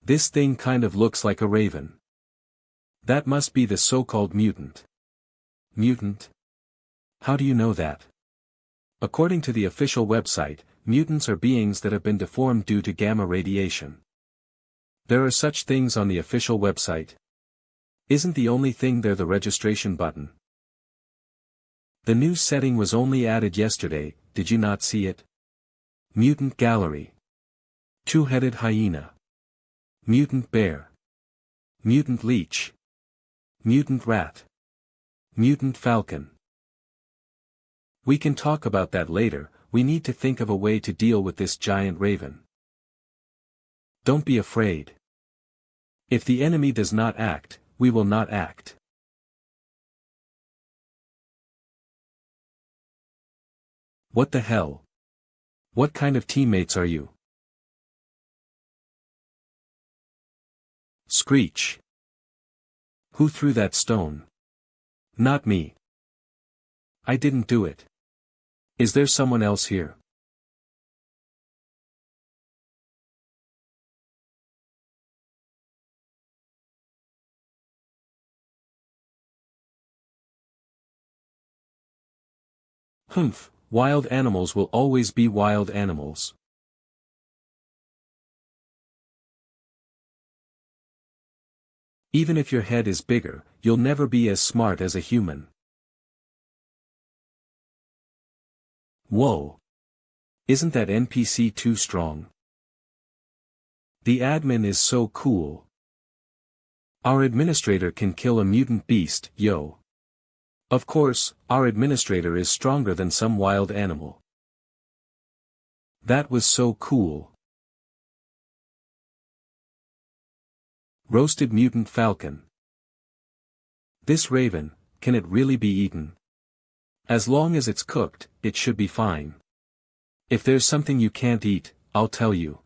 S1: This thing kind of looks like a raven. That must be the so-called mutant. Mutant? How do you know that? According to the official website, mutants are beings that have been deformed due to gamma radiation. There are such things on the official website. Isn't the only thing there the registration button? The new setting was only added yesterday, did you not see it? Mutant Gallery. Two-headed hyena. Mutant bear. Mutant leech. Mutant rat. Mutant falcon. We can talk about that later, we need to think of a way to deal with this giant raven. Don't be afraid. If the enemy does not act, we will not act. What the hell? What kind of teammates are you? Screech. Who threw that stone? Not me. I didn't do it. Is there someone else here? Humph, wild animals will always be wild animals. Even if your head is bigger, you'll never be as smart as a human. Whoa. Isn't that NPC too strong? The admin is so cool. Our administrator can kill a mutant beast, yo. Of course, our administrator is stronger than some wild animal. That was so cool. Roasted mutant falcon. This raven, can it really be eaten? As long as it's cooked, it should be fine. If there's something you can't eat, I'll tell you.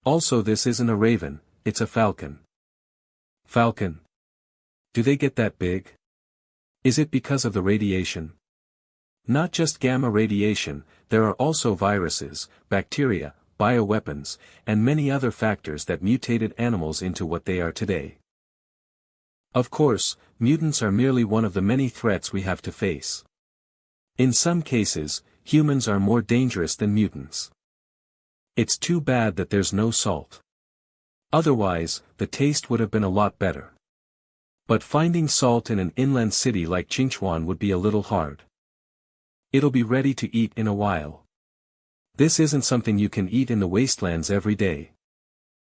S1: Also, this isn't a raven, it's a falcon. Falcon. Do they get that big? Is it because of the radiation? Not just gamma radiation, there are also viruses, bacteria, bioweapons, and many other factors that mutated animals into what they are today. Of course, mutants are merely one of the many threats we have to face. In some cases, humans are more dangerous than mutants. It's too bad that there's no salt. Otherwise, the taste would have been a lot better. But finding salt in an inland city like Qingchuan would be a little hard. It'll be ready to eat in a while. This isn't something you can eat in the wastelands every day.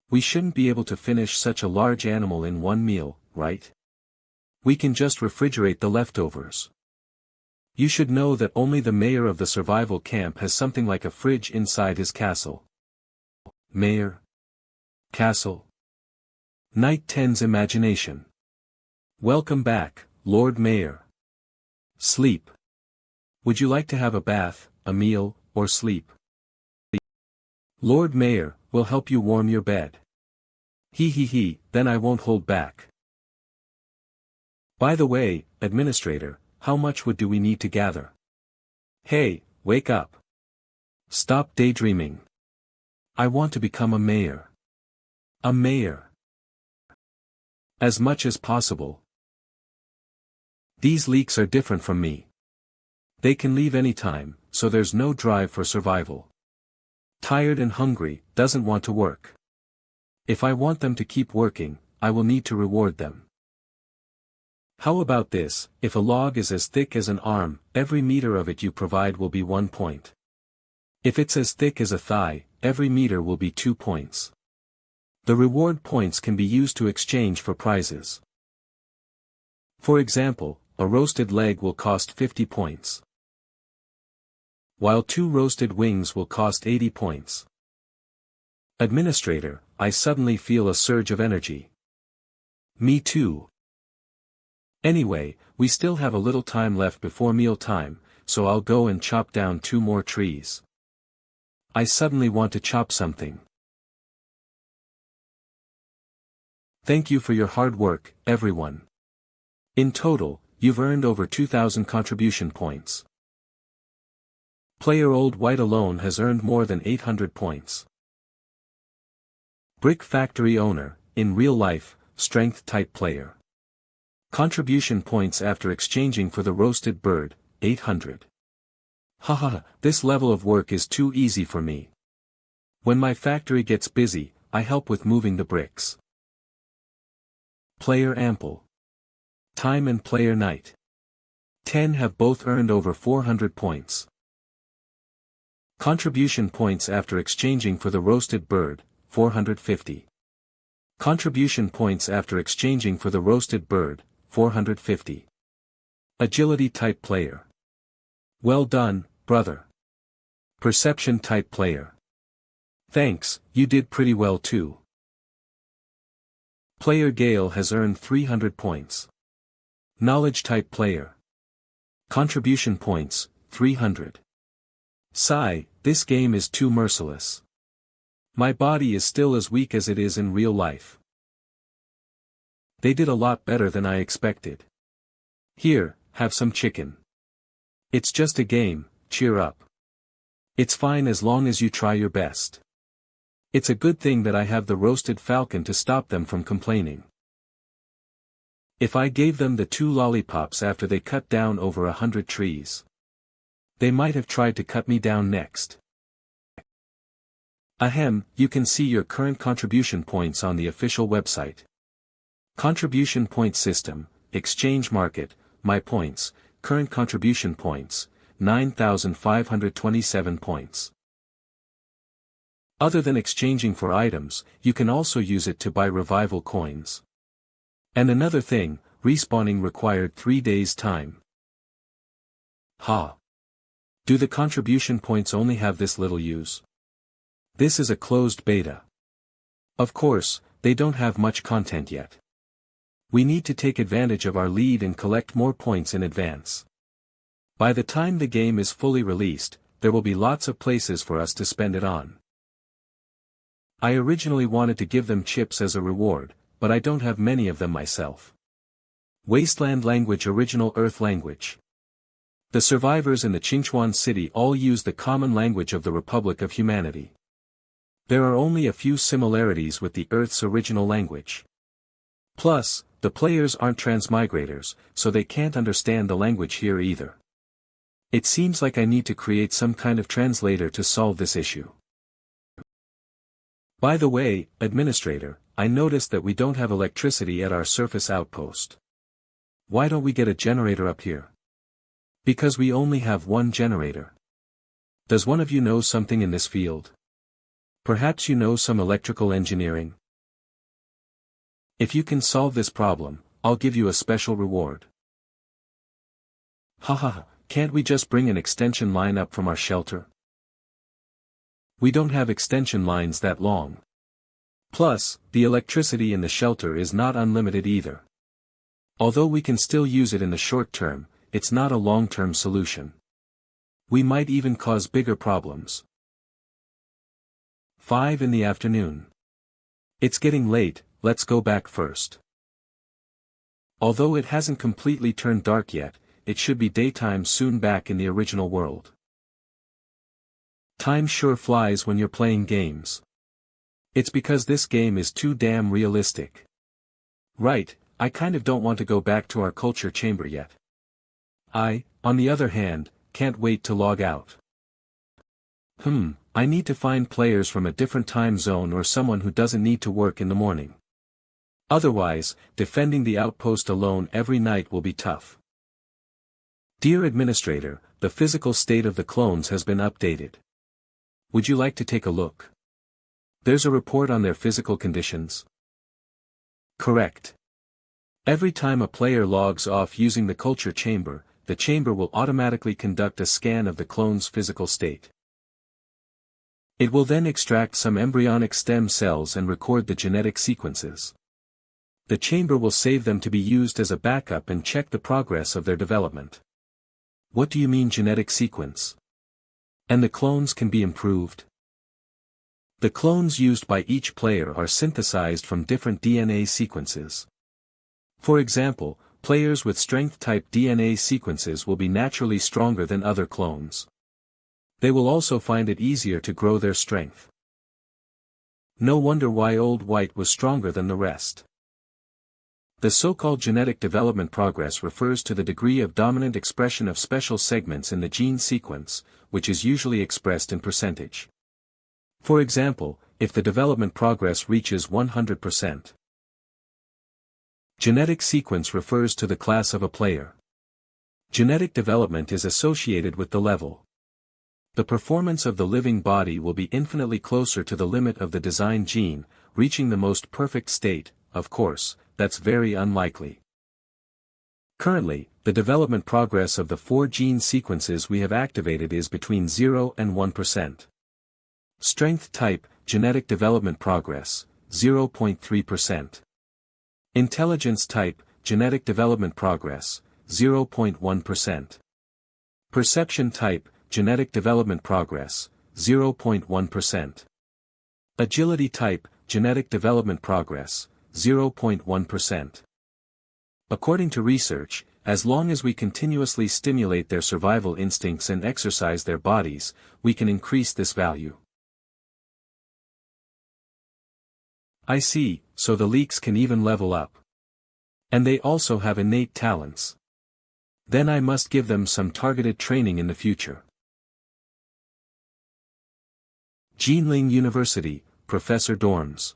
S1: We shouldn't be able to finish such a large animal in one meal, right? We can just refrigerate the leftovers. You should know that only the mayor of the survival camp has something like a fridge inside his castle. Mayor? Castle? Night 10's imagination. Welcome back, Lord Mayor. Sleep. Would you like to have a bath, a meal, or sleep? Lord Mayor, will help you warm your bed. He, then I won't hold back. By the way, Administrator, how much wood do we need to gather? Hey, wake up. Stop daydreaming. I want to become a mayor. A mayor. As much as possible. These leaks are different from me. They can leave anytime, so there's no drive for survival. Tired and hungry, doesn't want to work. If I want them to keep working, I will need to reward them. How about this, if a log is as thick as an arm, every meter of it you provide will be 1 point. If it's as thick as a thigh, every meter will be 2 points. The reward points can be used to exchange for prizes. For example, a roasted leg will cost 50 points. While 2 roasted wings will cost 80 points. Administrator, I suddenly feel a surge of energy. Me too. Anyway, we still have a little time left before meal time, so I'll go and chop down 2 more trees. I suddenly want to chop something. Thank you for your hard work, everyone. In total, you've earned over 2,000 contribution points. Player Old White alone has earned more than 800 points. Brick Factory Owner, in real life, Strength type player. Contribution points after exchanging for the roasted bird, 800. Haha, this level of work is too easy for me. When my factory gets busy, I help with moving the bricks. Player ample. Time and player night. 10 have both earned over 400 points. Contribution points after exchanging for the roasted bird, 450. Contribution points after exchanging for the roasted bird, 450. Agility type player. Well done, brother. Perception type player. Thanks, you did pretty well too. Player Gale has earned 300 points. Knowledge type player. Contribution points, 300. Sigh, this game is too merciless. My body is still as weak as it is in real life. They did a lot better than I expected. Here, have some chicken. It's just a game, cheer up. It's fine as long as you try your best. It's a good thing that I have the roasted falcon to stop them from complaining. If I gave them the 2 lollipops after they cut down over 100 trees, they might have tried to cut me down next. Ahem, you can see your current contribution points on the official website. Contribution point system, exchange market, my points, current contribution points, 9,527 points. Other than exchanging for items, you can also use it to buy revival coins. And another thing, respawning required 3 days' time. Ha! Do the contribution points only have this little use? This is a closed beta. Of course, they don't have much content yet. We need to take advantage of our lead and collect more points in advance. By the time the game is fully released, there will be lots of places for us to spend it on. I originally wanted to give them chips as a reward, but I don't have many of them myself. Wasteland language, original Earth language. The survivors in the Qingchuan city all use the common language of the Republic of Humanity. There are only a few similarities with the Earth's original language. Plus, the players aren't transmigrators, so they can't understand the language here either. It seems like I need to create some kind of translator to solve this issue. By the way, Administrator, I noticed that we don't have electricity at our surface outpost. Why don't we get a generator up here? Because we only have one generator. Does one of you know something in this field? Perhaps you know some electrical engineering? If you can solve this problem, I'll give you a special reward. Haha, can't we just bring an extension line up from our shelter? We don't have extension lines that long. Plus, the electricity in the shelter is not unlimited either. Although we can still use it in the short term, it's not a long-term solution. We might even cause bigger problems. 5 in the afternoon. It's getting late, let's go back first. Although it hasn't completely turned dark yet, it should be daytime soon back in the original world. Time sure flies when you're playing games. It's because this game is too damn realistic. Right, I kind of don't want to go back to our culture chamber yet. I, on the other hand, can't wait to log out. I need to find players from a different time zone or someone who doesn't need to work in the morning. Otherwise, defending the outpost alone every night will be tough. Dear Administrator, the physical state of the clones has been updated. Would you like to take a look? There's a report on their physical conditions. Correct. Every time a player logs off using the culture chamber, the chamber will automatically conduct a scan of the clone's physical state. It will then extract some embryonic stem cells and record the genetic sequences. The chamber will save them to be used as a backup and check the progress of their development. What do you mean genetic sequence? And the clones can be improved? The clones used by each player are synthesized from different DNA sequences. For example, players with strength-type DNA sequences will be naturally stronger than other clones. They will also find it easier to grow their strength. No wonder why Old White was stronger than the rest. The so-called genetic development progress refers to the degree of dominant expression of special segments in the gene sequence, which is usually expressed in percentage. For example, if the development progress reaches 100%. Genetic sequence refers to the class of a player. Genetic development is associated with the level. The performance of the living body will be infinitely closer to the limit of the design gene, reaching the most perfect state. Of course, that's very unlikely. Currently, the development progress of the 4 gene sequences we have activated is between 0 and 1%. Strength type, genetic development progress, 0.3%. Intelligence type, genetic development progress, 0.1%. Perception type, genetic development progress, 0.1%. Agility type, genetic development progress, 0.1%. According to research, as long as we continuously stimulate their survival instincts and exercise their bodies, we can increase this value. I see, so the leaks can even level up. And they also have innate talents. Then I must give them some targeted training in the future. Jianling University, Professor Dorms.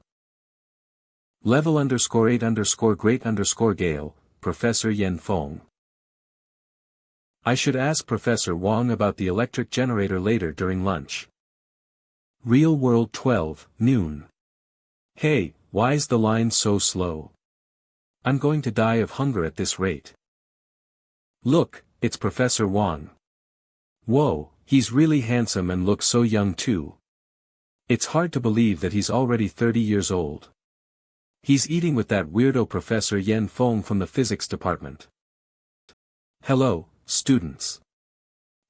S1: Level _8_Great Gale, Professor Yen Feng. I should ask Professor Wang about the electric generator later during lunch. Real World 12, noon. Hey, why's the line so slow? I'm going to die of hunger at this rate. Look, it's Professor Wang. Whoa, he's really handsome and looks so young too. It's hard to believe that he's already 30 years old. He's eating with that weirdo Professor Yen Feng from the physics department. Hello, students.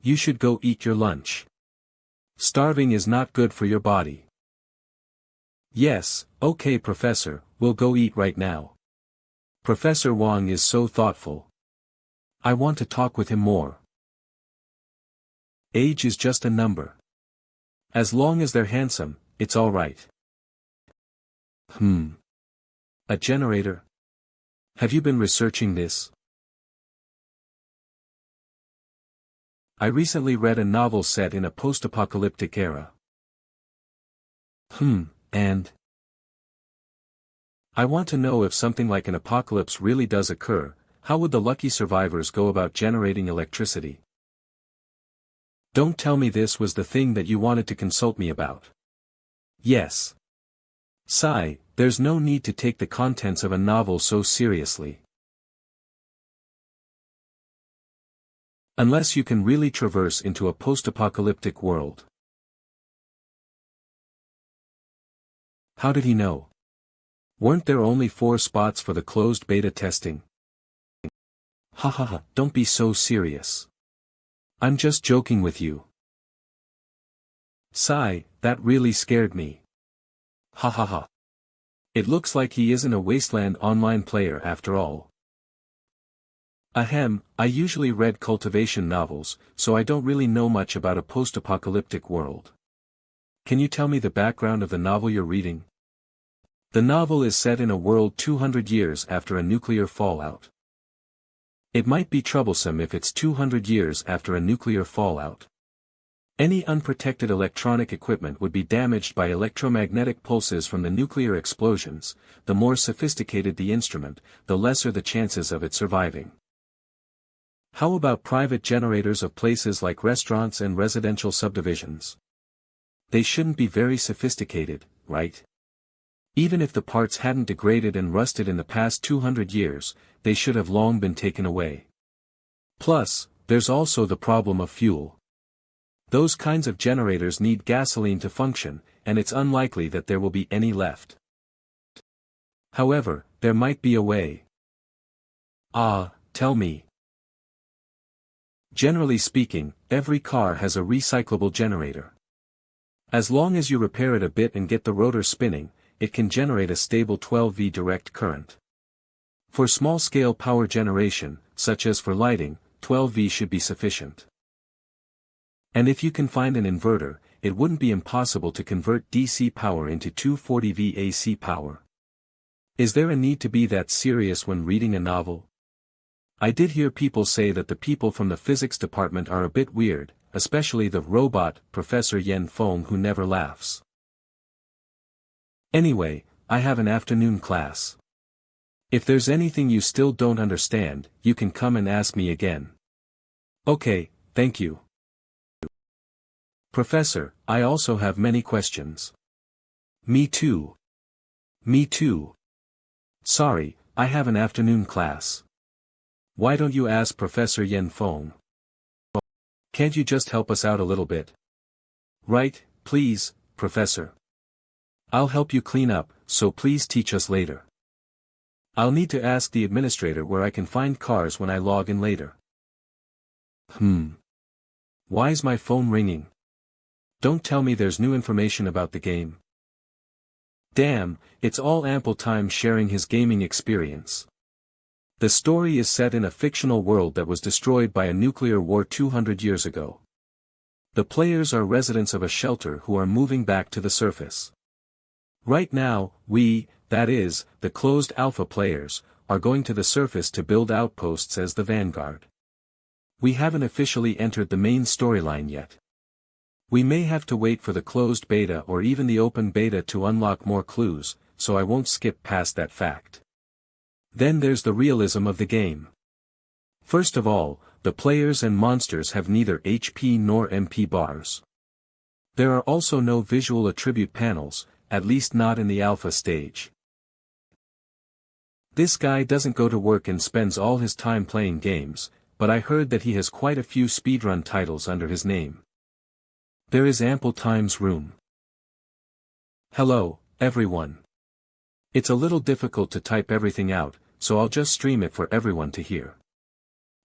S1: You should go eat your lunch. Starving is not good for your body. Yes, okay Professor, we'll go eat right now. Professor Wang is so thoughtful. I want to talk with him more. Age is just a number. As long as they're handsome, it's all right. A generator? Have you been researching this? I recently read a novel set in a post-apocalyptic era. And? I want to know if something like an apocalypse really does occur, how would the lucky survivors go about generating electricity? Don't tell me this was the thing that you wanted to consult me about. Yes. Sigh, there's no need to take the contents of a novel so seriously. Unless you can really traverse into a post-apocalyptic world. How did he know? Weren't there only 4 spots for the closed beta testing? Don't be so serious. I'm just joking with you. Sigh, that really scared me. It looks like he isn't a Wasteland Online player after all. Ahem, I usually read Cultivation novels, so I don't really know much about a post-apocalyptic world. Can you tell me the background of the novel you're reading? The novel is set in a world 200 years after a nuclear fallout. It might be troublesome if it's 200 years after a nuclear fallout. Any unprotected electronic equipment would be damaged by electromagnetic pulses from the nuclear explosions. The more sophisticated the instrument, the lesser the chances of it surviving. How about private generators of places like restaurants and residential subdivisions? They shouldn't be very sophisticated, right? Even if the parts hadn't degraded and rusted in the past 200 years, they should have long been taken away. Plus, there's also the problem of fuel. Those kinds of generators need gasoline to function, and it's unlikely that there will be any left. However, there might be a way. Tell me. Generally speaking, every car has a recyclable generator. As long as you repair it a bit and get the rotor spinning, it can generate a stable 12V direct current. For small-scale power generation, such as for lighting, 12V should be sufficient. And if you can find an inverter, it wouldn't be impossible to convert DC power into 240V AC power. Is there a need to be that serious when reading a novel? I did hear people say that the people from the physics department are a bit weird, especially the robot, Professor Yen Feng, who never laughs. Anyway, I have an afternoon class. If there's anything you still don't understand, you can come and ask me again. Okay, thank you. Professor, I also have many questions. Me too. Me too. Sorry, I have an afternoon class. Why don't you ask Professor Yen Feng? Can't you just help us out a little bit? Right, please, Professor. I'll help you clean up, so please teach us later. I'll need to ask the administrator where I can find cars when I log in later. Why's my phone ringing? Don't tell me there's new information about the game. Damn, it's all ample time sharing his gaming experience. The story is set in a fictional world that was destroyed by a nuclear war 200 years ago. The players are residents of a shelter who are moving back to the surface. Right now, we, that is, the closed alpha players, are going to the surface to build outposts as the vanguard. We haven't officially entered the main storyline yet. We may have to wait for the closed beta or even the open beta to unlock more clues, so I won't skip past that fact. Then there's the realism of the game. First of all, the players and monsters have neither HP nor MP bars. There are also no visual attribute panels, at least not in the alpha stage. This guy doesn't go to work and spends all his time playing games, but I heard that he has quite a few speedrun titles under his name. There is ample time's room. Hello, everyone. It's a little difficult to type everything out, so I'll just stream it for everyone to hear.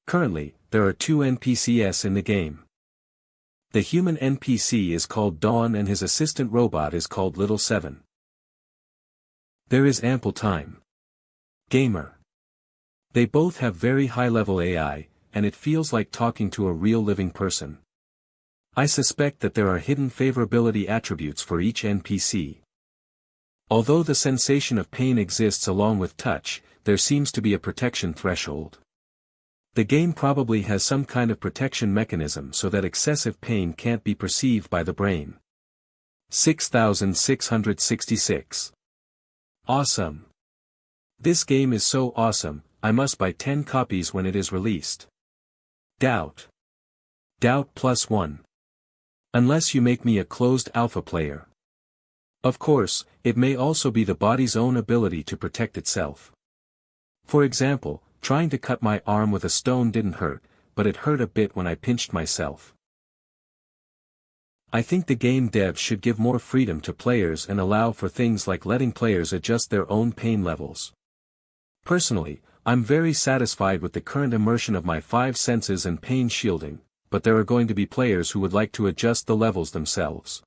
S1: Currently, there are 2 NPCs in the game. The human NPC is called Dawn and his assistant robot is called Little 7. There is ample time. Gamer. They both have very high-level AI, and it feels like talking to a real living person. I suspect that there are hidden favorability attributes for each NPC. Although the sensation of pain exists along with touch, there seems to be a protection threshold. The game probably has some kind of protection mechanism so that excessive pain can't be perceived by the brain. 6666. Awesome. This game is so awesome, I must buy 10 copies when it is released. Doubt. Doubt +1. Unless you make me a closed alpha player. Of course, it may also be the body's own ability to protect itself. For example, trying to cut my arm with a stone didn't hurt, but it hurt a bit when I pinched myself. I think the game devs should give more freedom to players and allow for things like letting players adjust their own pain levels. Personally, I'm very satisfied with the current immersion of my 5 senses and pain shielding, but there are going to be players who would like to adjust the levels themselves.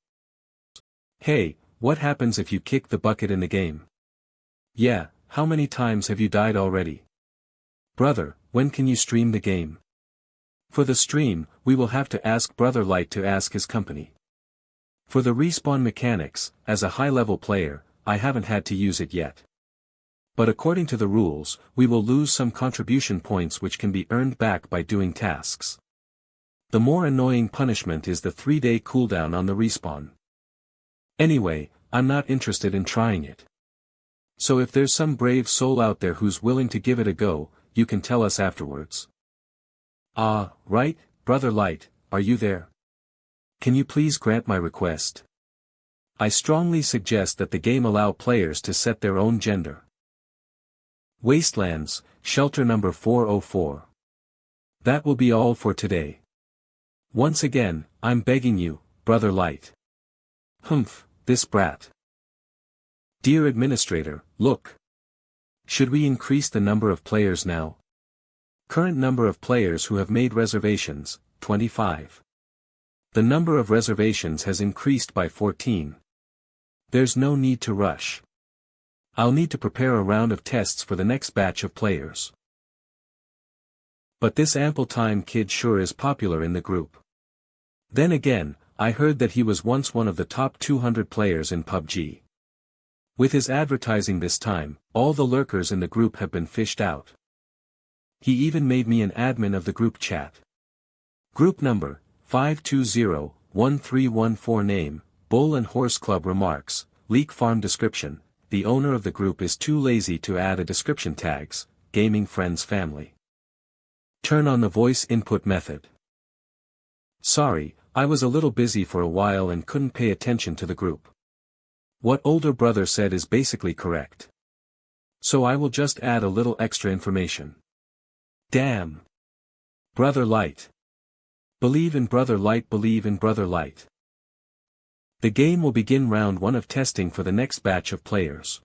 S1: Hey, what happens if you kick the bucket in the game? Yeah, how many times have you died already? Brother, when can you stream the game? For the stream, we will have to ask Brother Light to ask his company. For the respawn mechanics, as a high-level player, I haven't had to use it yet. But according to the rules, we will lose some contribution points which can be earned back by doing tasks. The more annoying punishment is the 3-day cooldown on the respawn. Anyway, I'm not interested in trying it. So if there's some brave soul out there who's willing to give it a go, you can tell us afterwards. Right, Brother Light, are you there? Can you please grant my request? I strongly suggest that the game allow players to set their own gender. Wastelands, Shelter number 404. That will be all for today. Once again, I'm begging you, Brother Light. Humph, this brat. Dear Administrator, look. Should we increase the number of players now? Current number of players who have made reservations, 25. The number of reservations has increased by 14. There's no need to rush. I'll need to prepare a round of tests for the next batch of players. But this ample time kid sure is popular in the group. Then again, I heard that he was once one of the top 200 players in PUBG. With his advertising this time, all the lurkers in the group have been fished out. He even made me an admin of the group chat. Group number, 520-1314 name, Bull and Horse Club remarks, leak farm description, the owner of the group is too lazy to add a description tags, gaming friends family. Turn on the voice input method. Sorry, I was a little busy for a while and couldn't pay attention to the group. What older brother said is basically correct. So I will just add a little extra information. Damn. Brother Light. Believe in Brother Light, believe in Brother Light. The game will begin round 1 of testing for the next batch of players.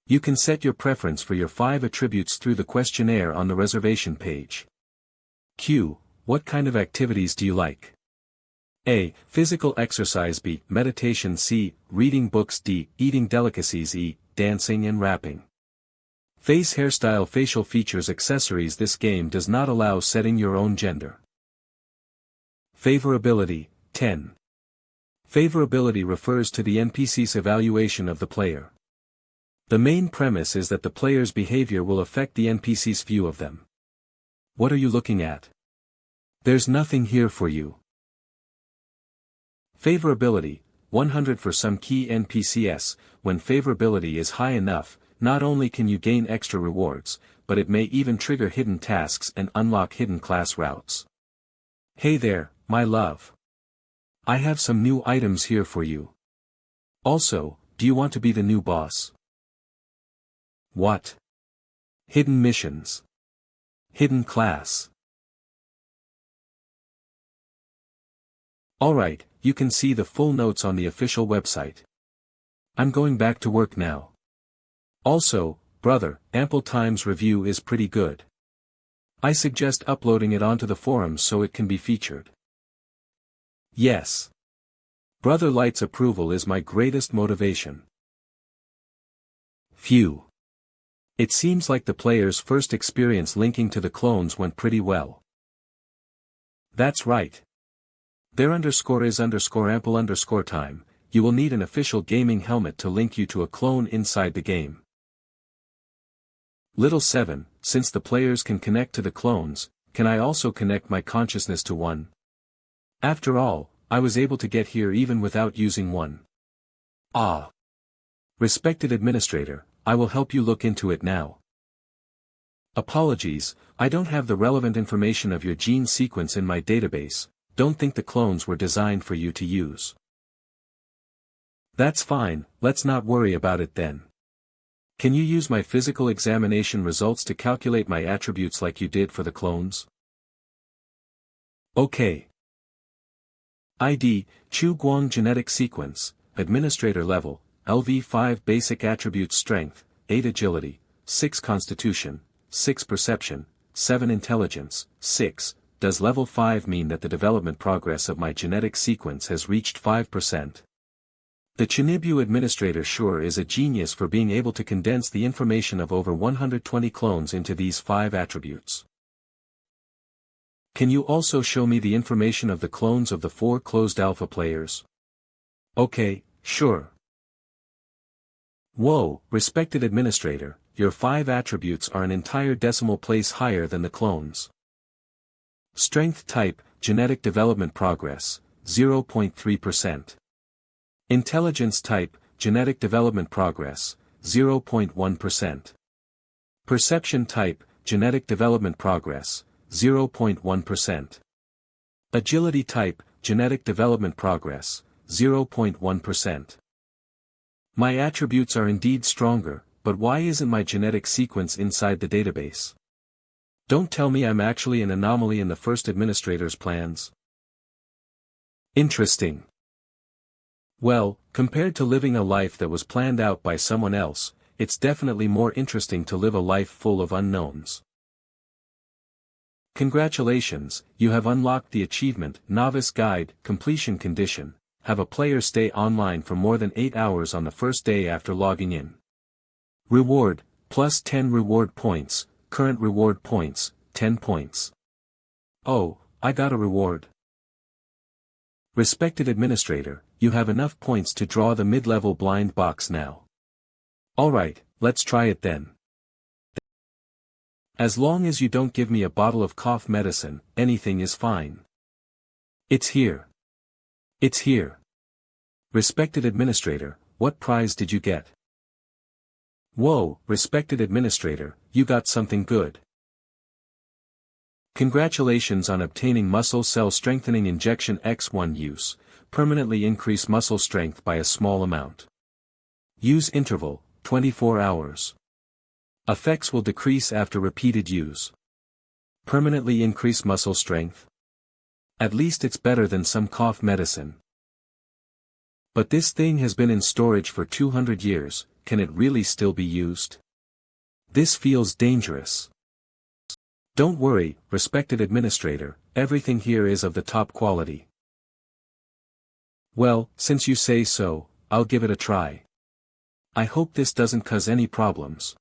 S1: You can set your preference for your 5 attributes through the questionnaire on the reservation page. Q. What kind of activities do you like? A. Physical exercise. B. Meditation. C. Reading books. D. Eating delicacies. E. Dancing and rapping. Face hairstyle, facial features, accessories. This game does not allow setting your own gender. Favorability, 10. Favorability refers to the NPC's evaluation of the player. The main premise is that the player's behavior will affect the NPC's view of them. What are you looking at? There's nothing here for you. Favorability, 100 for some key NPCs. When favorability is high enough, not only can you gain extra rewards, but it may even trigger hidden tasks and unlock hidden class routes. Hey there, my love. I have some new items here for you. Also, do you want to be the new boss? What? Hidden missions. Hidden class. Alright, you can see the full notes on the official website. I'm going back to work now. Also, brother, Ample Time's review is pretty good. I suggest uploading it onto the forums so it can be featured. Yes. Brother Light's approval is my greatest motivation. Phew. It seems like the player's first experience linking to the clones went pretty well. That's right. There is _ample time, you will need an official gaming helmet to link you to a clone inside the game. Little 7, since the players can connect to the clones, can I also connect my consciousness to one? After all, I was able to get here even without using one. Ah. Respected administrator, I will help you look into it now. Apologies, I don't have the relevant information of your gene sequence in my database. Don't think the clones were designed for you to use. That's fine, let's not worry about it then. Can you use my physical examination results to calculate my attributes like you did for the clones? Okay. ID, Chu Guang genetic sequence, administrator level, LV5 basic attributes strength, 8 agility, 6 constitution, 6 perception, 7 intelligence, 6. Does level 5 mean that the development progress of my genetic sequence has reached 5%? The Chinibu administrator sure is a genius for being able to condense the information of over 120 clones into these 5 attributes. Can you also show me the information of the clones of the 4 closed alpha players? Okay, sure. Whoa, respected administrator, your 5 attributes are an entire decimal place higher than the clones. Strength type, genetic development progress, 0.3%. Intelligence type, genetic development progress, 0.1%. Perception type, genetic development progress, 0.1%. Agility type, genetic development progress, 0.1%. My attributes are indeed stronger, but why isn't my genetic sequence inside the database? Don't tell me I'm actually an anomaly in the first administrator's plans. Interesting. Well, compared to living a life that was planned out by someone else, it's definitely more interesting to live a life full of unknowns. Congratulations, you have unlocked the achievement Novice Guide Completion Condition. Have a player stay online for more than 8 hours on the first day after logging in. Reward, plus 10 reward points. Current reward points, 10 points. Oh, I got a reward. Respected administrator, you have enough points to draw the mid-level blind box now. Alright, let's try it then. As long as you don't give me a bottle of cough medicine, anything is fine. It's here. It's here. Respected administrator, what prize did you get? Whoa, respected administrator, you got something good. Congratulations on obtaining muscle cell strengthening injection X1 use, permanently increase muscle strength by a small amount. Use interval, 24 hours. Effects will decrease after repeated use. Permanently increase muscle strength. At least it's better than some cough medicine. But this thing has been in storage for 200 years, can it really still be used? This feels dangerous. Don't worry, respected administrator, everything here is of the top quality. Well, since you say so, I'll give it a try. I hope this doesn't cause any problems.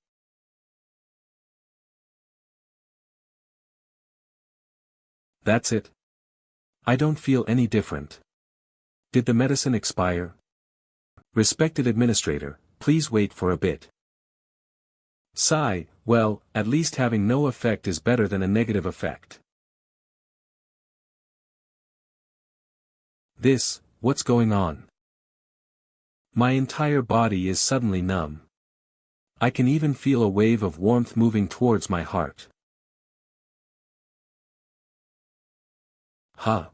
S1: That's it. I don't feel any different. Did the medicine expire? Respected administrator, please wait for a bit. Sigh, well, at least having no effect is better than a negative effect. What's going on? My entire body is suddenly numb. I can even feel a wave of warmth moving towards my heart. Huh?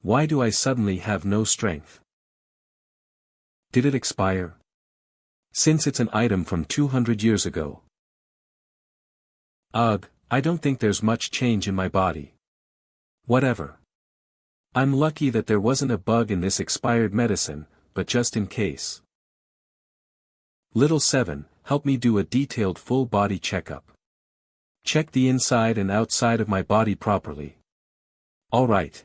S1: Why do I suddenly have no strength? Did it expire? Since it's an item from 200 years ago. Ugh, I don't think there's much change in my body. Whatever. I'm lucky that there wasn't a bug in this expired medicine, but just in case. Little 7, help me do a detailed full body checkup. Check the inside and outside of my body properly. Alright.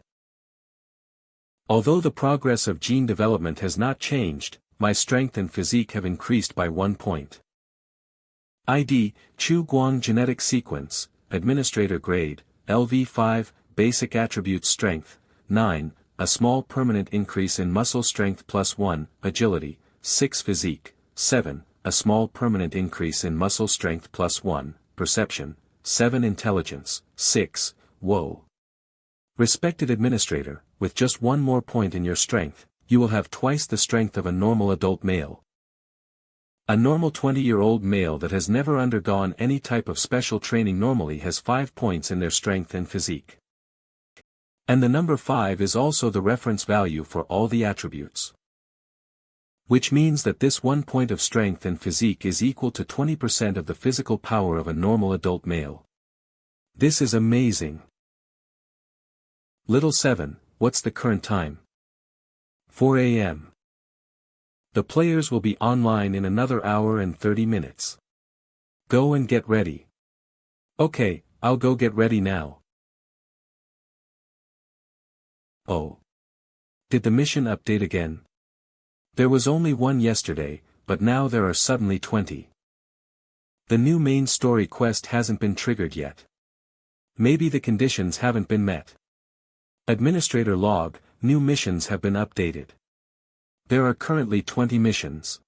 S1: Although the progress of gene development has not changed, my strength and physique have increased by 1 point. ID, Chu Guang genetic sequence, administrator grade, LV5, basic attributes strength, 9, a small permanent increase in muscle strength +1, agility, 6 physique, 7, a small permanent increase in muscle strength +1, perception, 7 intelligence, 6, whoa. Respected administrator, with just 1 more point in your strength, you will have twice the strength of a normal adult male. A normal 20-year-old male that has never undergone any type of special training normally has 5 points in their strength and physique. And the number 5 is also the reference value for all the attributes. Which means that this 1 point of strength and physique is equal to 20% of the physical power of a normal adult male. This is amazing. Little 7, what's the current time? 4 a.m. The players will be online in another hour and 30 minutes. Go and get ready. Okay, I'll go get ready now. Oh. Did the mission update again? There was only 1 yesterday, but now there are suddenly 20. The new main story quest hasn't been triggered yet. Maybe the conditions haven't been met. Administrator log, new missions have been updated. There are currently 20 missions.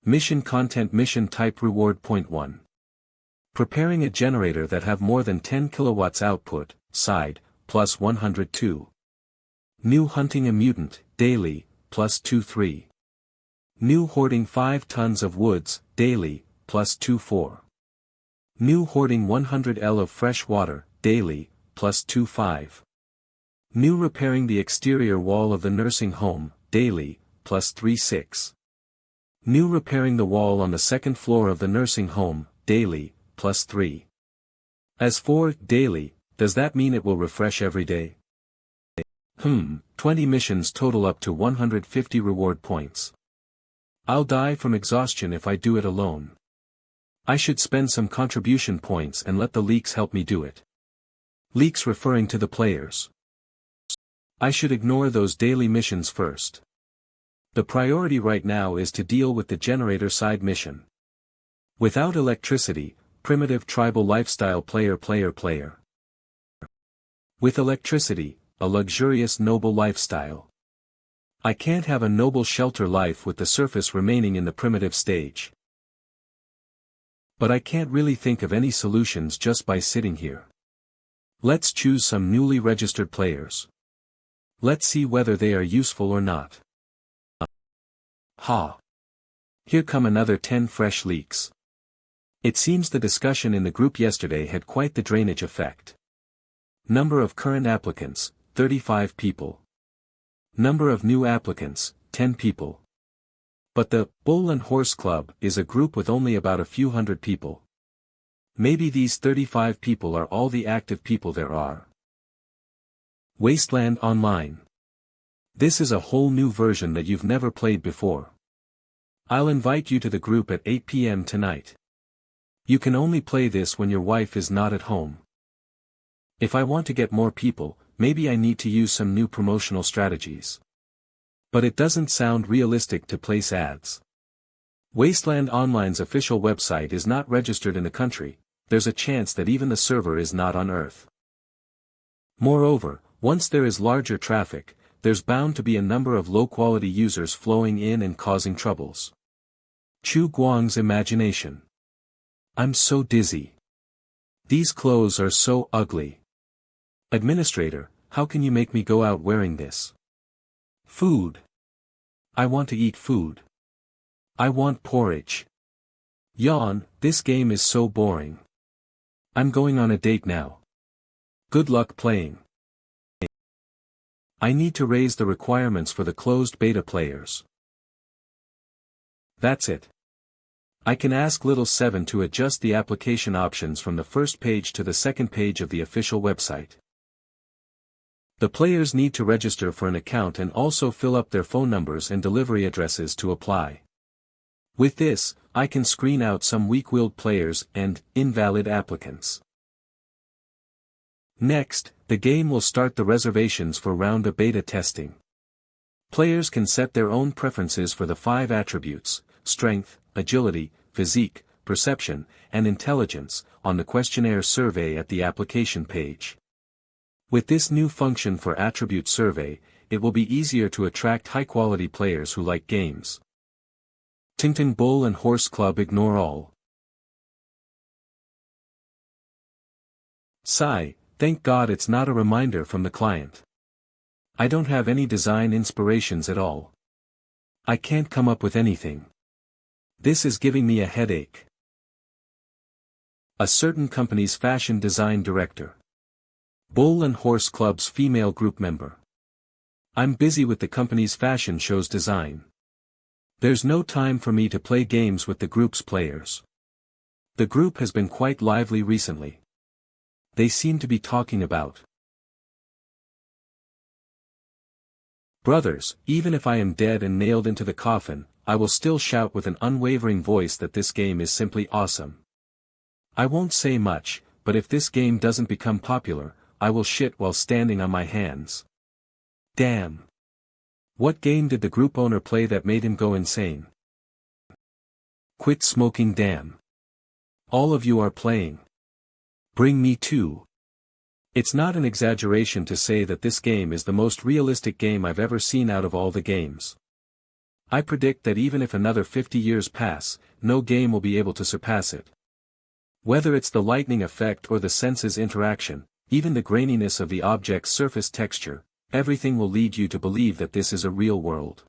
S1: Mission content mission type reward point 1. Preparing a generator that have more than 10 kilowatts output, side, plus 102. New hunting a mutant, daily, plus 23. New hoarding 5 tons of woods, daily, plus 24. New hoarding 100 L of fresh water, daily, plus 25. New repairing the exterior wall of the nursing home, daily, plus 36. New repairing the wall on the 2nd floor of the nursing home, daily, plus 3. As for daily, does that mean it will refresh every day? 20 missions total up to 150 reward points. I'll die from exhaustion if I do it alone. I should spend some contribution points and let the leaks help me do it. Leaks referring to the players. I should ignore those daily missions first. The priority right now is to deal with the generator side mission. Without electricity, primitive tribal lifestyle player. With electricity, a luxurious noble lifestyle. I can't have a noble shelter life with the surface remaining in the primitive stage. But I can't really think of any solutions just by sitting here. Let's choose some newly registered players. Let's see whether they are useful or not. Ha! Here come another 10 fresh leaks. It seems the discussion in the group yesterday had quite the drainage effect. Number of current applicants, 35 people. Number of new applicants, 10 people. But the Bull and Horse Club is a group with only about a few hundred people. Maybe these 35 people are all the active people there are. Wasteland Online. This is a whole new version that you've never played before. I'll invite you to the group at 8 p.m. tonight. You can only play this when your wife is not at home. If I want to get more people, maybe I need to use some new promotional strategies. But it doesn't sound realistic to place ads. Wasteland Online's official website is not registered in the country. There's a chance that even the server is not on Earth. Moreover, once there is larger traffic, there's bound to be a number of low-quality users flowing in and causing troubles. Chu Guang's imagination. I'm so dizzy. These clothes are so ugly. Administrator, how can you make me go out wearing this? Food. I want to eat food. I want porridge. Yawn, this game is so boring. I'm going on a date now. Good luck playing. I need to raise the requirements for the closed beta players. That's it. I can ask Little 7 to adjust the application options from the first page to the second page of the official website. The players need to register for an account and also fill up their phone numbers and delivery addresses to apply. With this, I can screen out some weak-willed players and invalid applicants. Next, the game will start the reservations for round A beta testing. Players can set their own preferences for the 5 attributes, strength, agility, physique, perception, and intelligence, on the questionnaire survey at the application page. With this new function for attribute survey, it will be easier to attract high-quality players who like games. Tintin Bull and Horse Club ignore all. Sigh, thank God it's not a reminder from the client. I don't have any design inspirations at all. I can't come up with anything. This is giving me a headache. A certain company's fashion design director. Bull and Horse Club's female group member. I'm busy with the company's fashion show's design. There's no time for me to play games with the group's players. The group has been quite lively recently. They seem to be talking about. Brothers, even if I am dead and nailed into the coffin, I will still shout with an unwavering voice that this game is simply awesome. I won't say much, but if this game doesn't become popular, I will shit while standing on my hands. Damn. What game did the group owner play that made him go insane? Quit smoking, damn. All of you are playing. Bring me too. It's not an exaggeration to say that this game is the most realistic game I've ever seen out of all the games. I predict that even if another 50 years pass, no game will be able to surpass it. Whether it's the lightning effect or the senses interaction, even the graininess of the object's surface texture, everything will lead you to believe that this is a real world.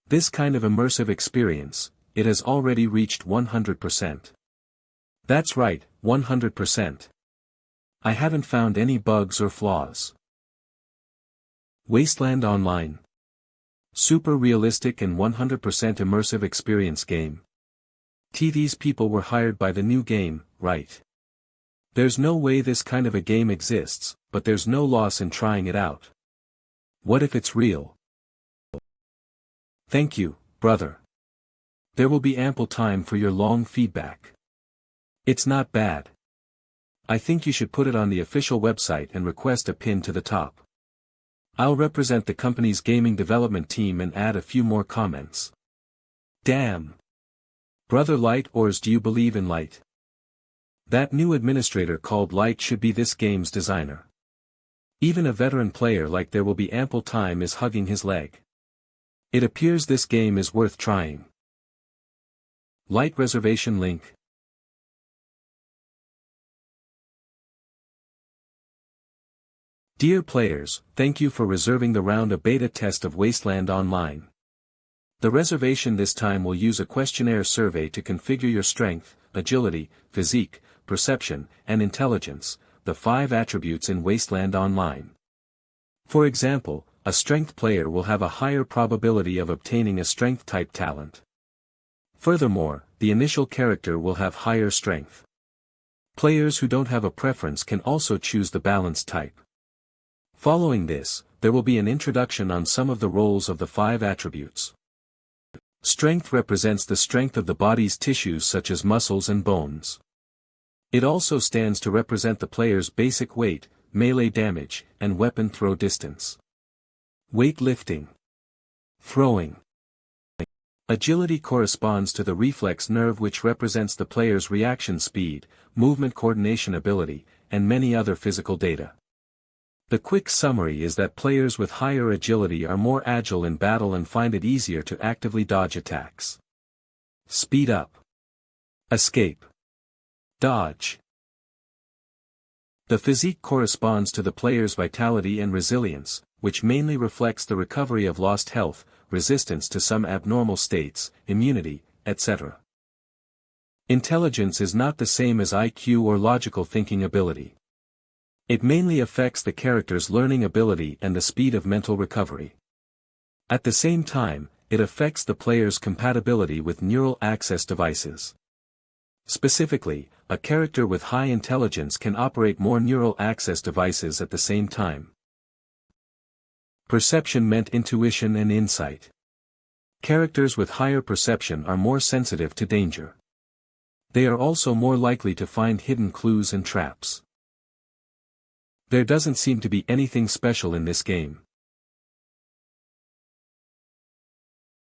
S1: This kind of immersive experience, it has already reached 100%. That's right, 100%. I haven't found any bugs or flaws. Wasteland Online. Super realistic and 100% immersive experience game. These people were hired by the new game, right? There's no way this kind of a game exists, but there's no loss in trying it out. What if it's real? Thank you, brother. There will be ample time for your long feedback. It's not bad. I think you should put it on the official website and request a pin to the top. I'll represent the company's gaming development team and add a few more comments. Damn. Brother Light, or do you believe in Light? That new administrator called Light should be this game's designer. Even a veteran player like There Will Be Ample Time is hugging his leg. It appears this game is worth trying. Light reservation link. Dear players, thank you for reserving the round a beta test of Wasteland Online. The reservation this time will use a questionnaire survey to configure your strength, agility, physique, perception, and intelligence, the 5 attributes in Wasteland Online. For example, a strength player will have a higher probability of obtaining a strength-type talent. Furthermore, the initial character will have higher strength. Players who don't have a preference can also choose the balanced type. Following this, there will be an introduction on some of the roles of the 5 attributes. Strength represents the strength of the body's tissues such as muscles and bones. It also stands to represent the player's basic weight, melee damage, and weapon throw distance. Weightlifting. Throwing. Agility corresponds to the reflex nerve which represents the player's reaction speed, movement coordination ability, and many other physical data. The quick summary is that players with higher agility are more agile in battle and find it easier to actively dodge attacks. Speed up. Escape. Dodge. The physique corresponds to the player's vitality and resilience, which mainly reflects the recovery of lost health, resistance to some abnormal states, immunity, etc. Intelligence is not the same as IQ or logical thinking ability. It mainly affects the character's learning ability and the speed of mental recovery. At the same time, it affects the player's compatibility with neural access devices. Specifically, a character with high intelligence can operate more neural access devices at the same time. Perception meant intuition and insight. Characters with higher perception are more sensitive to danger. They are also more likely to find hidden clues and traps. There doesn't seem to be anything special in this game.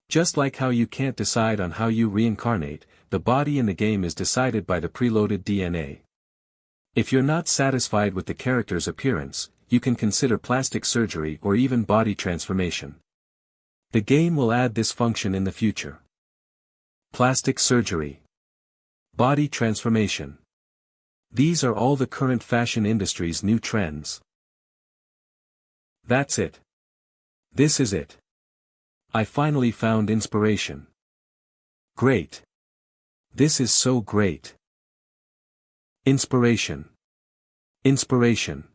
S1: Just like how you can't decide on how you reincarnate, the body in the game is decided by the preloaded DNA. If you're not satisfied with the character's appearance, you can consider plastic surgery or even body transformation. The game will add this function in the future. Plastic surgery. Body transformation. These are all the current fashion industry's new trends. That's it. This is it. I finally found inspiration. Great. This is so great. Inspiration. Inspiration.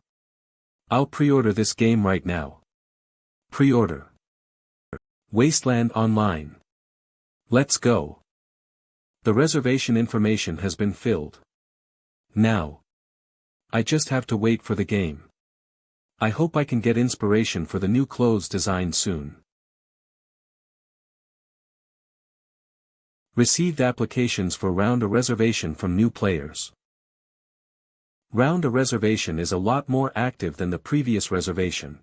S1: I'll pre-order this game right now. Pre-order. Wasteland Online. Let's go. The reservation information has been filled. Now. I just have to wait for the game. I hope I can get inspiration for the new clothes design soon. Received applications for round a reservation from new players. Round a reservation is a lot more active than the previous reservation.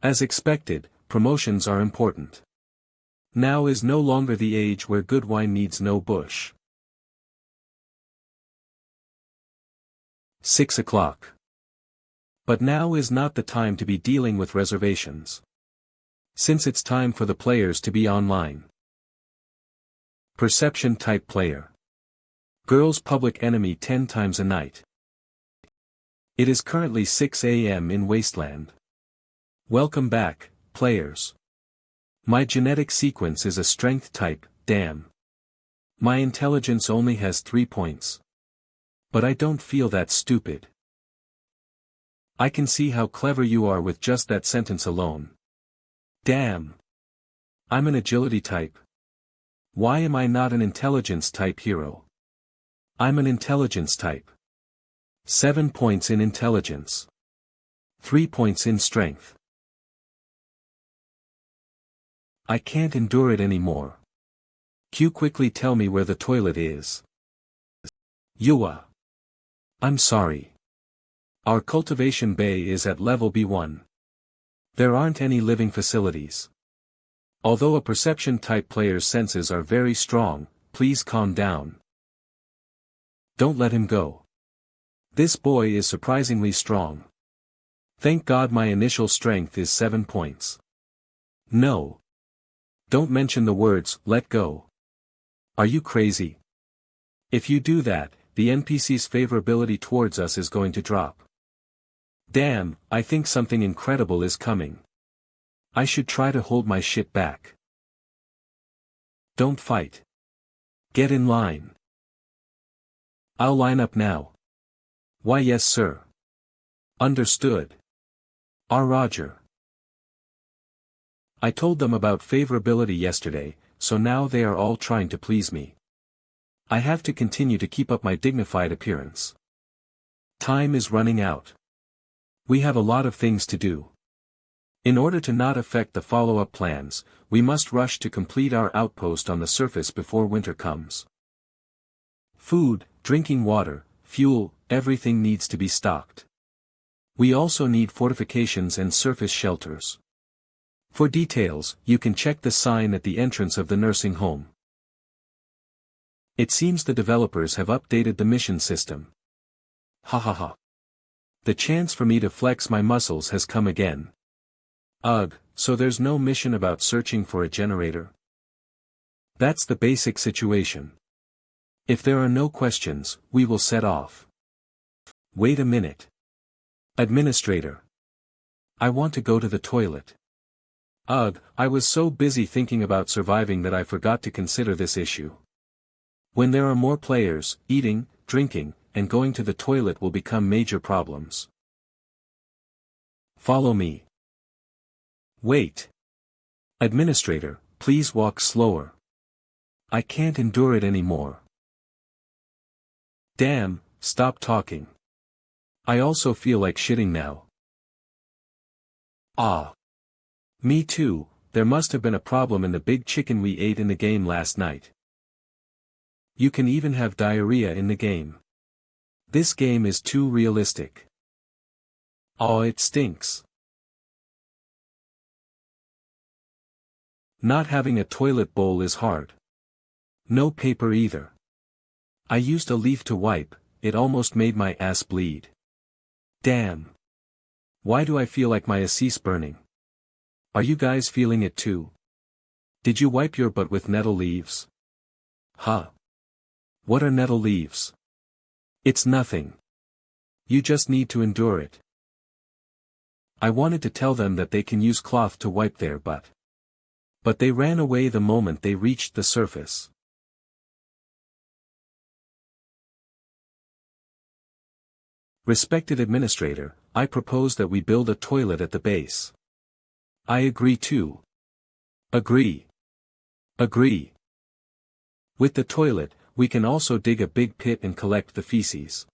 S1: As expected, promotions are important. Now is no longer the age where good wine needs no bush. 6 o'clock. But now is not the time to be dealing with reservations. Since it's time for the players to be online. Perception type player. Girls public enemy 10 times a night. It is currently 6 a.m. in Wasteland. Welcome back, players. My genetic sequence is a strength type, damn. My intelligence only has 3 points. But I don't feel that stupid. I can see how clever you are with just that sentence alone. Damn. I'm an agility type. Why am I not an intelligence type hero? I'm an intelligence type. 7 points in intelligence. 3 points in strength. I can't endure it anymore. Q quickly tell me where the toilet is. Yua. I'm sorry. Our cultivation bay is at level B1. There aren't any living facilities. Although a perception type player's senses are very strong, please calm down. Don't let him go. This boy is surprisingly strong. Thank God my initial strength is 7 points. No. Don't mention the words, let go. Are you crazy? If you do that, the NPC's favorability towards us is going to drop. Damn, I think something incredible is coming. I should try to hold my shit back. Don't fight. Get in line. I'll line up now. Why yes sir. Understood. Roger. I told them about favorability yesterday, so now they are all trying to please me. I have to continue to keep up my dignified appearance. Time is running out. We have a lot of things to do. In order to not affect the follow-up plans, we must rush to complete our outpost on the surface before winter comes. Food, drinking water, fuel, everything needs to be stocked. We also need fortifications and surface shelters. For details, you can check the sign at the entrance of the nursing home. It seems the developers have updated the mission system. Ha ha ha. The chance for me to flex my muscles has come again. Ugh, so there's no mission about searching for a generator? That's the basic situation. If there are no questions, we will set off. Wait a minute. Administrator. I want to go to the toilet. Ugh, I was so busy thinking about surviving that I forgot to consider this issue. When there are more players, eating, drinking, and going to the toilet will become major problems. Follow me. Wait. Administrator, please walk slower. I can't endure it anymore. Damn, stop talking. I also feel like shitting now. Ah. Me too, there must have been a problem in the big chicken we ate in the game last night. You can even have diarrhea in the game. This game is too realistic. Oh, it stinks. Not having a toilet bowl is hard. No paper either. I used a leaf to wipe, it almost made my ass bleed. Damn. Why do I feel like my ass is burning? Are you guys feeling it too? Did you wipe your butt with nettle leaves? Huh. What are nettle leaves? It's nothing. You just need to endure it. I wanted to tell them that they can use cloth to wipe their butt. But they ran away the moment they reached the surface. Respected administrator, I propose that we build a toilet at the base. I agree too. Agree. Agree. With the toilet, we can also dig a big pit and collect the feces.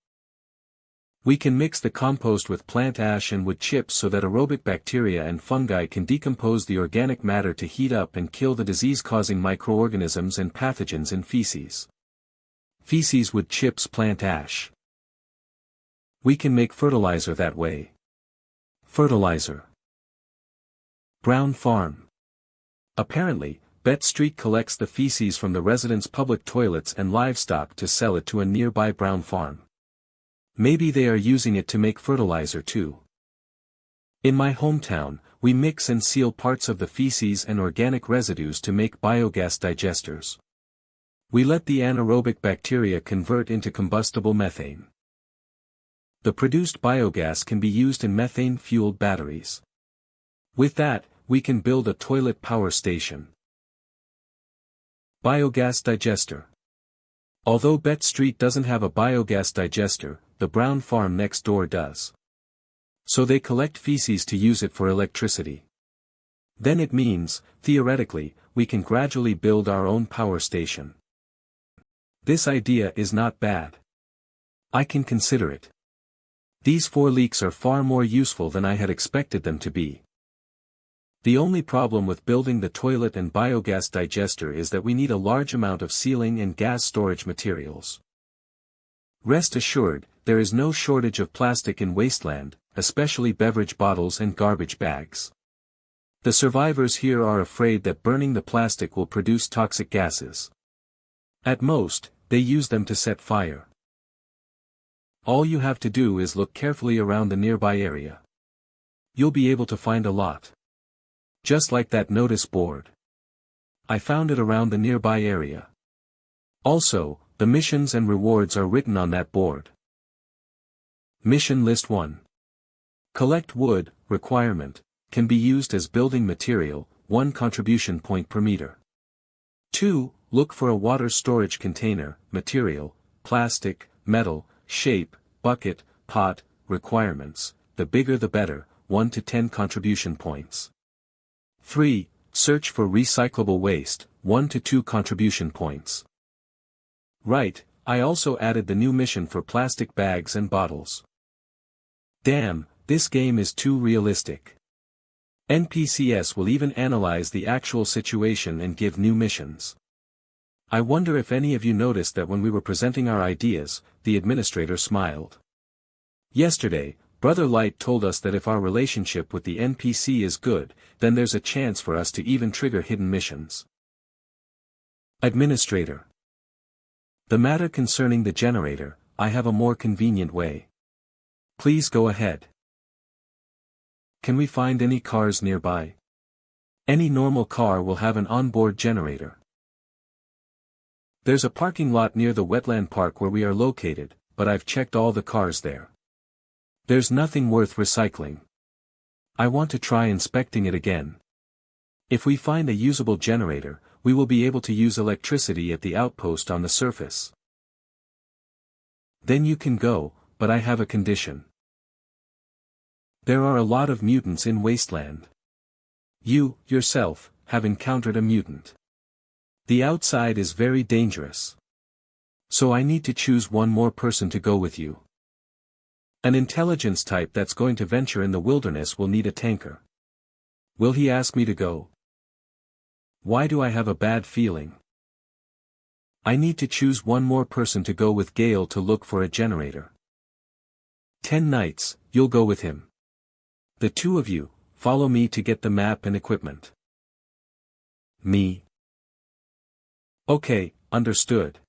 S1: We can mix the compost with plant ash and wood chips so that aerobic bacteria and fungi can decompose the organic matter to heat up and kill the disease-causing microorganisms and pathogens in feces. Feces, wood chips, plant ash. We can make fertilizer that way. Fertilizer. Brown farm. Apparently, Bet Street collects the feces from the residents' public toilets and livestock to sell it to a nearby brown farm. Maybe they are using it to make fertilizer too. In my hometown, we mix and seal parts of the feces and organic residues to make biogas digesters. We let the anaerobic bacteria convert into combustible methane. The produced biogas can be used in methane-fueled batteries. With that, we can build a toilet power station. Biogas digester. Although Bet Street doesn't have a biogas digester, the brown farm next door does. So they collect feces to use it for electricity. Then it means, theoretically, we can gradually build our own power station. This idea is not bad. I can consider it. These 4 leaks are far more useful than I had expected them to be. The only problem with building the toilet and biogas digester is that we need a large amount of sealing and gas storage materials. Rest assured, there is no shortage of plastic in Wasteland, especially beverage bottles and garbage bags. The survivors here are afraid that burning the plastic will produce toxic gases. At most, they use them to set fire. All you have to do is look carefully around the nearby area. You'll be able to find a lot. Just like that notice board. I found it around the nearby area. Also, the missions and rewards are written on that board. Mission List 1. Collect wood, requirement, can be used as building material, 1 contribution point per meter. 2. Look for a water storage container, material, plastic, metal, shape, bucket, pot, requirements, the bigger the better, 1 to 10 contribution points. 3. Search for recyclable waste, 1 to 2 contribution points. Right, I also added the new mission for plastic bags and bottles. Damn, this game is too realistic. NPCs will even analyze the actual situation and give new missions. I wonder if any of you noticed that when we were presenting our ideas, the administrator smiled. Yesterday, Brother Light told us that if our relationship with the NPC is good, then there's a chance for us to even trigger hidden missions. Administrator. The matter concerning the generator, I have a more convenient way. Please go ahead. Can we find any cars nearby? Any normal car will have an onboard generator. There's a parking lot near the wetland park where we are located, but I've checked all the cars there. There's nothing worth recycling. I want to try inspecting it again. If we find a usable generator, we will be able to use electricity at the outpost on the surface. Then you can go, but I have a condition. There are a lot of mutants in Wasteland. You, yourself, have encountered a mutant. The outside is very dangerous. So I need to choose one more person to go with you. An intelligence type that's going to venture in the wilderness will need a tanker. Will he ask me to go? Why do I have a bad feeling? I need to choose one more person to go with Gale to look for a generator. 10 nights, you'll go with him. The 2 of you, follow me to get the map and equipment. Me. Okay, understood.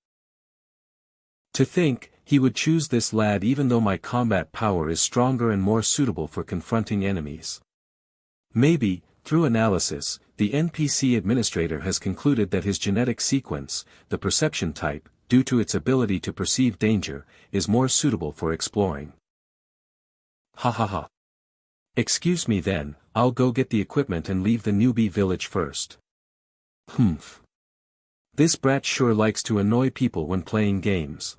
S1: To think, he would choose this lad even though my combat power is stronger and more suitable for confronting enemies. Maybe, through analysis, the NPC administrator has concluded that his genetic sequence, the perception type, due to its ability to perceive danger, is more suitable for exploring. Ha ha ha. Excuse me then, I'll go get the equipment and leave the newbie village first. Humph. This brat sure likes to annoy people when playing games.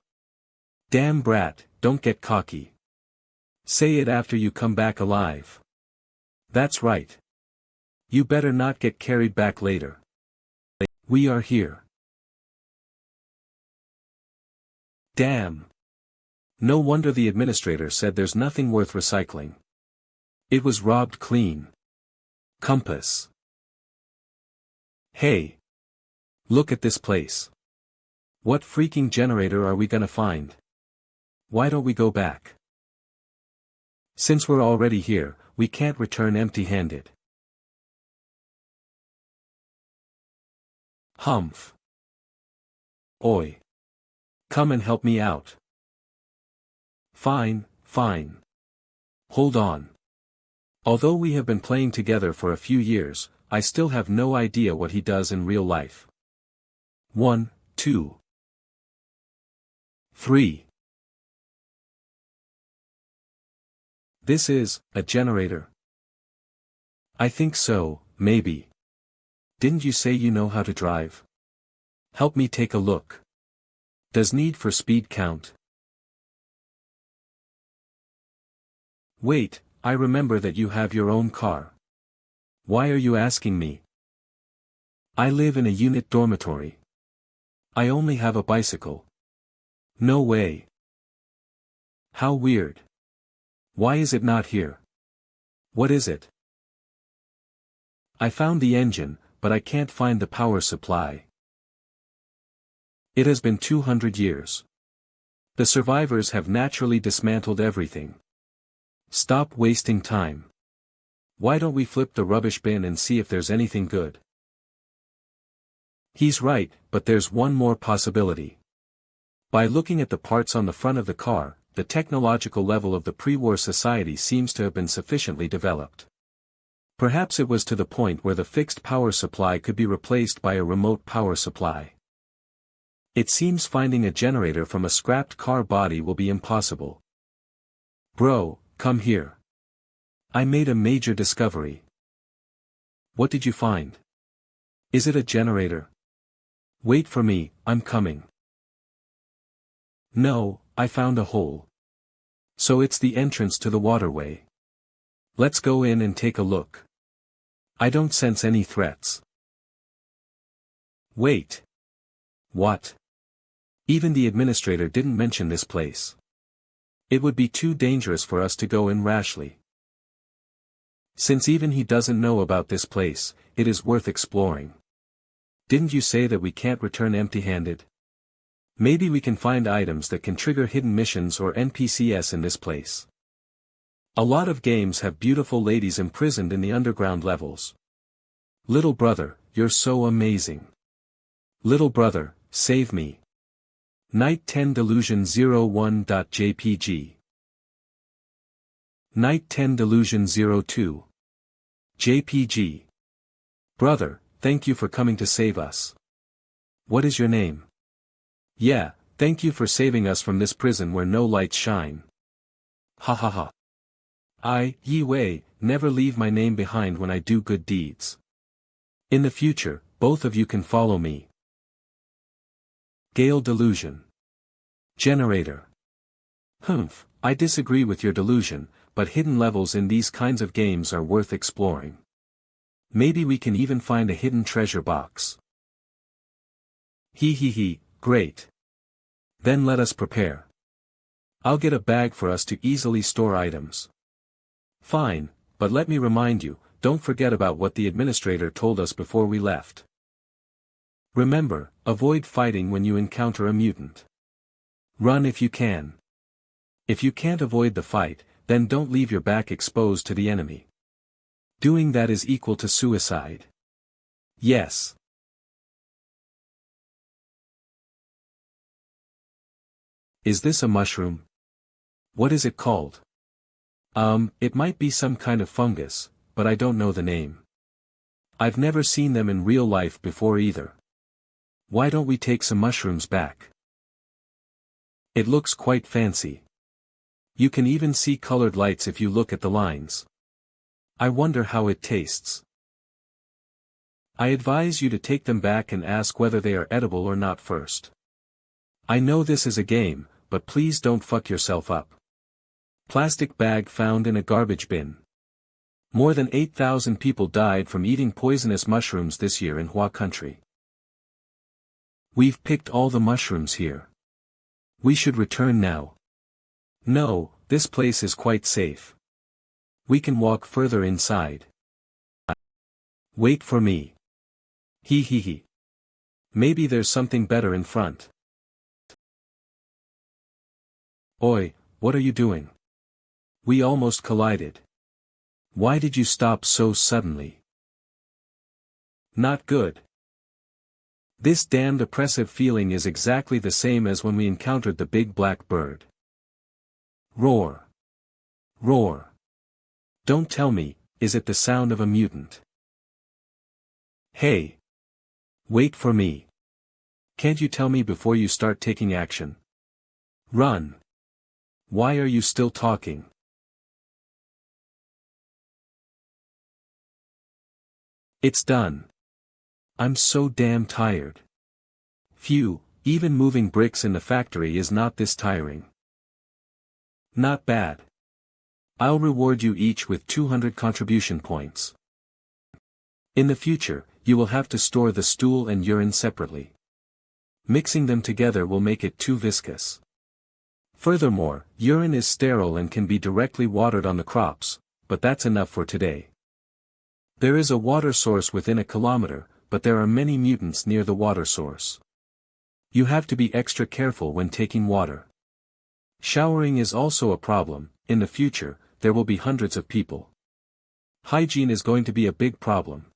S1: Damn brat, don't get cocky. Say it after you come back alive. That's right. You better not get carried back later. We are here. Damn. No wonder the administrator said there's nothing worth recycling. It was robbed clean. Compass. Hey. Look at this place. What freaking generator are we gonna find? Why don't we go back? Since we're already here, we can't return empty-handed. Humph. Oi. Come and help me out. Fine, fine. Hold on. Although we have been playing together for a few years, I still have no idea what he does in real life. 1, 2, 3. This is a generator. I think so, maybe. Didn't you say you know how to drive? Help me take a look. Does need for speed count? Wait, I remember that you have your own car. Why are you asking me? I live in a unit dormitory. I only have a bicycle. No way. How weird. Why is it not here? What is it? I found the engine, but I can't find the power supply. It has been 200 years. The survivors have naturally dismantled everything. Stop wasting time. Why don't we flip the rubbish bin and see if there's anything good? He's right, but there's one more possibility. By looking at the parts on the front of the car, the technological level of the pre-war society seems to have been sufficiently developed. Perhaps it was to the point where the fixed power supply could be replaced by a remote power supply. It seems finding a generator from a scrapped car body will be impossible. Bro, come here. I made a major discovery. What did you find? Is it a generator? Wait for me, I'm coming. No, I found a hole. So it's the entrance to the waterway. Let's go in and take a look. I don't sense any threats. Wait. What? Even the administrator didn't mention this place. It would be too dangerous for us to go in rashly. Since even he doesn't know about this place, it is worth exploring. Didn't you say that we can't return empty-handed? Maybe we can find items that can trigger hidden missions or NPCs in this place. A lot of games have beautiful ladies imprisoned in the underground levels. Little brother, you're so amazing. Little brother, save me. Night 10 Delusion 01.jpg. Night 10 Delusion 02. JPG. Brother, thank you for coming to save us. What is your name? Yeah, thank you for saving us from this prison where no lights shine. Ha ha ha. Yi Wei, never leave my name behind when I do good deeds. In the future, both of you can follow me. Gale Delusion. Generator. Humph, I disagree with your delusion, but hidden levels in these kinds of games are worth exploring. Maybe we can even find a hidden treasure box. He, great. Then let us prepare. I'll get a bag for us to easily store items. Fine, but let me remind you, don't forget about what the administrator told us before we left. Remember, avoid fighting when you encounter a mutant. Run if you can. If you can't avoid the fight, then don't leave your back exposed to the enemy. Doing that is equal to suicide. Yes. Is this a mushroom? What is it called? It might be some kind of fungus, but I don't know the name. I've never seen them in real life before either. Why don't we take some mushrooms back? It looks quite fancy. You can even see colored lights if you look at the lines. I wonder how it tastes. I advise you to take them back and ask whether they are edible or not first. I know this is a game, but please don't fuck yourself up. Plastic bag found in a garbage bin. More than 8,000 people died from eating poisonous mushrooms this year in Hua country. We've picked all the mushrooms here. We should return now. No, this place is quite safe. We can walk further inside. Wait for me. He. Maybe there's something better in front. Oi, what are you doing? We almost collided. Why did you stop so suddenly? Not good. This damned oppressive feeling is exactly the same as when we encountered the big black bird. Roar. Roar. Don't tell me, is it the sound of a mutant? Hey. Wait for me. Can't you tell me before you start taking action? Run. Why are you still talking? It's done. I'm so damn tired. Phew, even moving bricks in the factory is not this tiring. Not bad. I'll reward you each with 200 contribution points. In the future, you will have to store the stool and urine separately. Mixing them together will make it too viscous. Furthermore, urine is sterile and can be directly watered on the crops, but that's enough for today. There is a water source within a kilometer, but there are many mutants near the water source. You have to be extra careful when taking water. Showering is also a problem. In the future, there will be hundreds of people. Hygiene is going to be a big problem.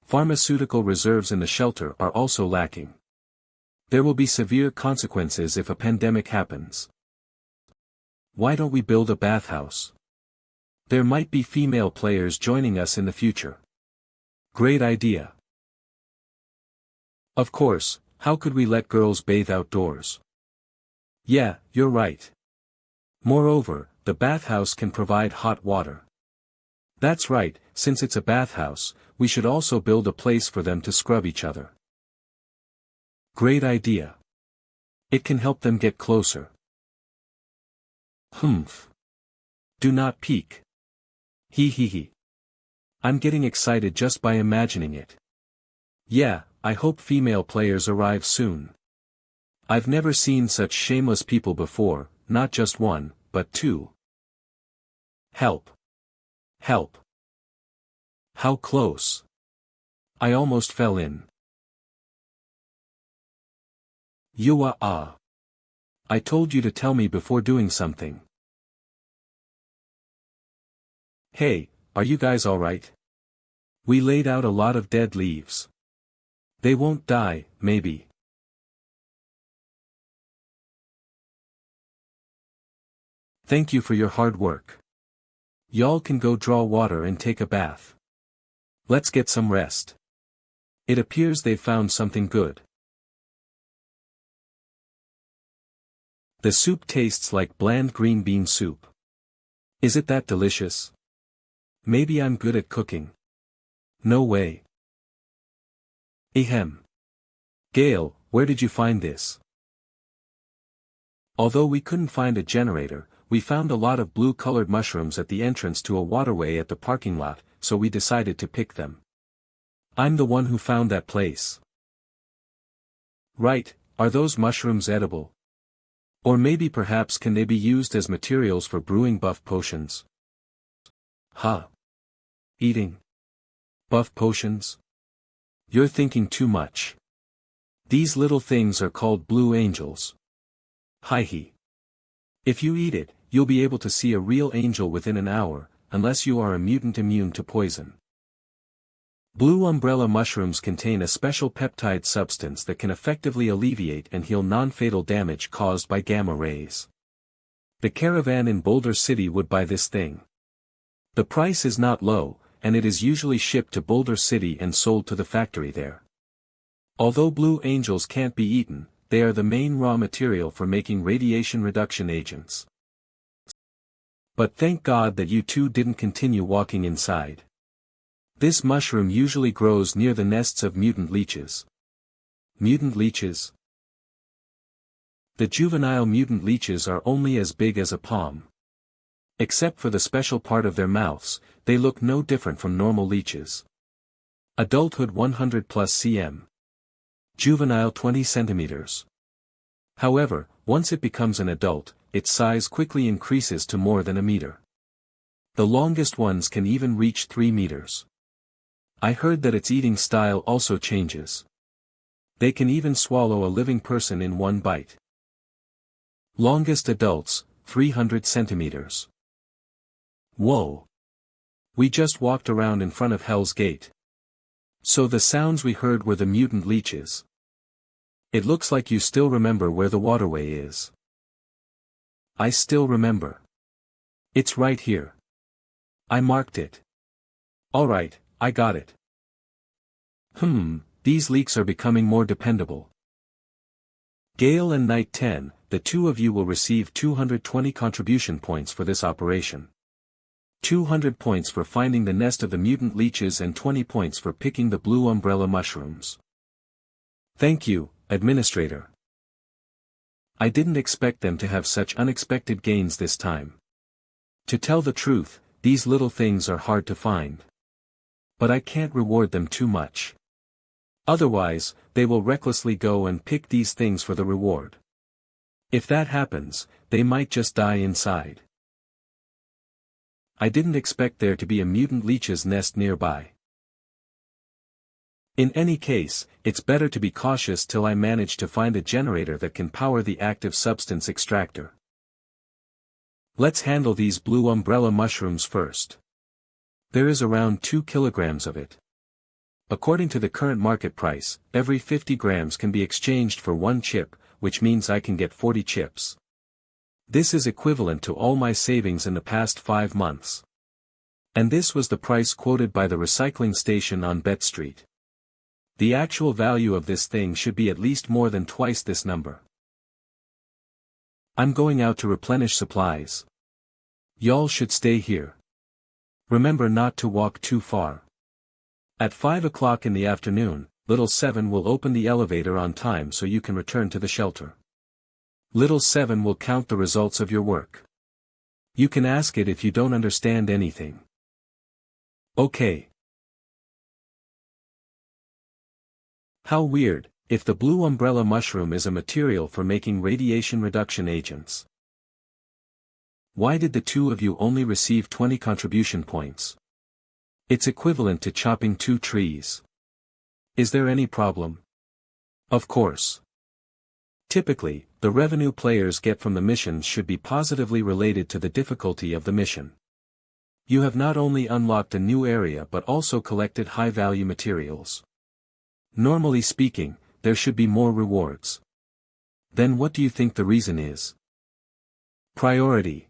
S1: Pharmaceutical reserves in the shelter are also lacking. There will be severe consequences if a pandemic happens. Why don't we build a bathhouse? There might be female players joining us in the future. Great idea. Of course, how could we let girls bathe outdoors? Yeah, you're right. Moreover, the bathhouse can provide hot water. That's right, since it's a bathhouse, we should also build a place for them to scrub each other. Great idea. It can help them get closer. Humph. Do not peek. Hee hee hee. I'm getting excited just by imagining it. Yeah, I hope female players arrive soon. I've never seen such shameless people before, not just one, but two. Help. Help. How close. I almost fell in. I told you to tell me before doing something. Hey, are you guys alright? We laid out a lot of dead leaves. They won't die, maybe. Thank you for your hard work. Y'all can go draw water and take a bath. Let's get some rest. It appears they've found something good. The soup tastes like bland green bean soup. Is it that delicious? Maybe I'm good at cooking. No way. Ahem. Gale, where did you find this? Although we couldn't find a generator, we found a lot of blue-colored mushrooms at the entrance to a waterway at the parking lot, so we decided to pick them. I'm the one who found that place. Right, are those mushrooms edible? Or maybe perhaps can they be used as materials for brewing buff potions? Huh. Eating buff potions? You're thinking too much. These little things are called blue angels. Hi-he. If you eat it, you'll be able to see a real angel within an hour, unless you are a mutant immune to poison. Blue umbrella mushrooms contain a special peptide substance that can effectively alleviate and heal non-fatal damage caused by gamma rays. The caravan in Boulder City would buy this thing. The price is not low, and it is usually shipped to Boulder City and sold to the factory there. Although blue angels can't be eaten, they are the main raw material for making radiation reduction agents. But thank God that you two didn't continue walking inside. This mushroom usually grows near the nests of mutant leeches. Mutant leeches? The juvenile mutant leeches are only as big as a palm. Except for the special part of their mouths, they look no different from normal leeches. Adulthood 100 plus cm. Juvenile 20 centimeters. However, once it becomes an adult, its size quickly increases to more than a meter. The longest ones can even reach 3 meters. I heard that its eating style also changes. They can even swallow a living person in one bite. Longest adults, 300 centimeters. Whoa. We just walked around in front of Hell's Gate. So the sounds we heard were the mutant leeches. It looks like you still remember where the waterway is. I still remember. It's right here. I marked it. Alright, I got it. These leaks are becoming more dependable. Gale and Knight 10, the two of you will receive 220 contribution points for this operation. 200 points for finding the nest of the mutant leeches and 20 points for picking the blue umbrella mushrooms. Thank you, Administrator. I didn't expect them to have such unexpected gains this time. To tell the truth, these little things are hard to find. But I can't reward them too much. Otherwise, they will recklessly go and pick these things for the reward. If that happens, they might just die inside. I didn't expect there to be a mutant leech's nest nearby. In any case, it's better to be cautious till I manage to find a generator that can power the active substance extractor. Let's handle these blue umbrella mushrooms first. There is around 2 kilograms of it. According to the current market price, every 50 grams can be exchanged for 1 chip, which means I can get 40 chips. This is equivalent to all my savings in the past 5 months. And this was the price quoted by the recycling station on Bet Street. The actual value of this thing should be at least more than twice this number. I'm going out to replenish supplies. Y'all should stay here. Remember not to walk too far. At 5 o'clock in the afternoon, Little 7 will open the elevator on time so you can return to the shelter. Little 7 will count the results of your work. You can ask it if you don't understand anything. Okay. How weird, if the blue umbrella mushroom is a material for making radiation reduction agents. Why did the two of you only receive 20 contribution points? It's equivalent to chopping 2 trees. Is there any problem? Of course. Typically, the revenue players get from the missions should be positively related to the difficulty of the mission. You have not only unlocked a new area but also collected high-value materials. Normally speaking, there should be more rewards. Then what do you think the reason is? Priority.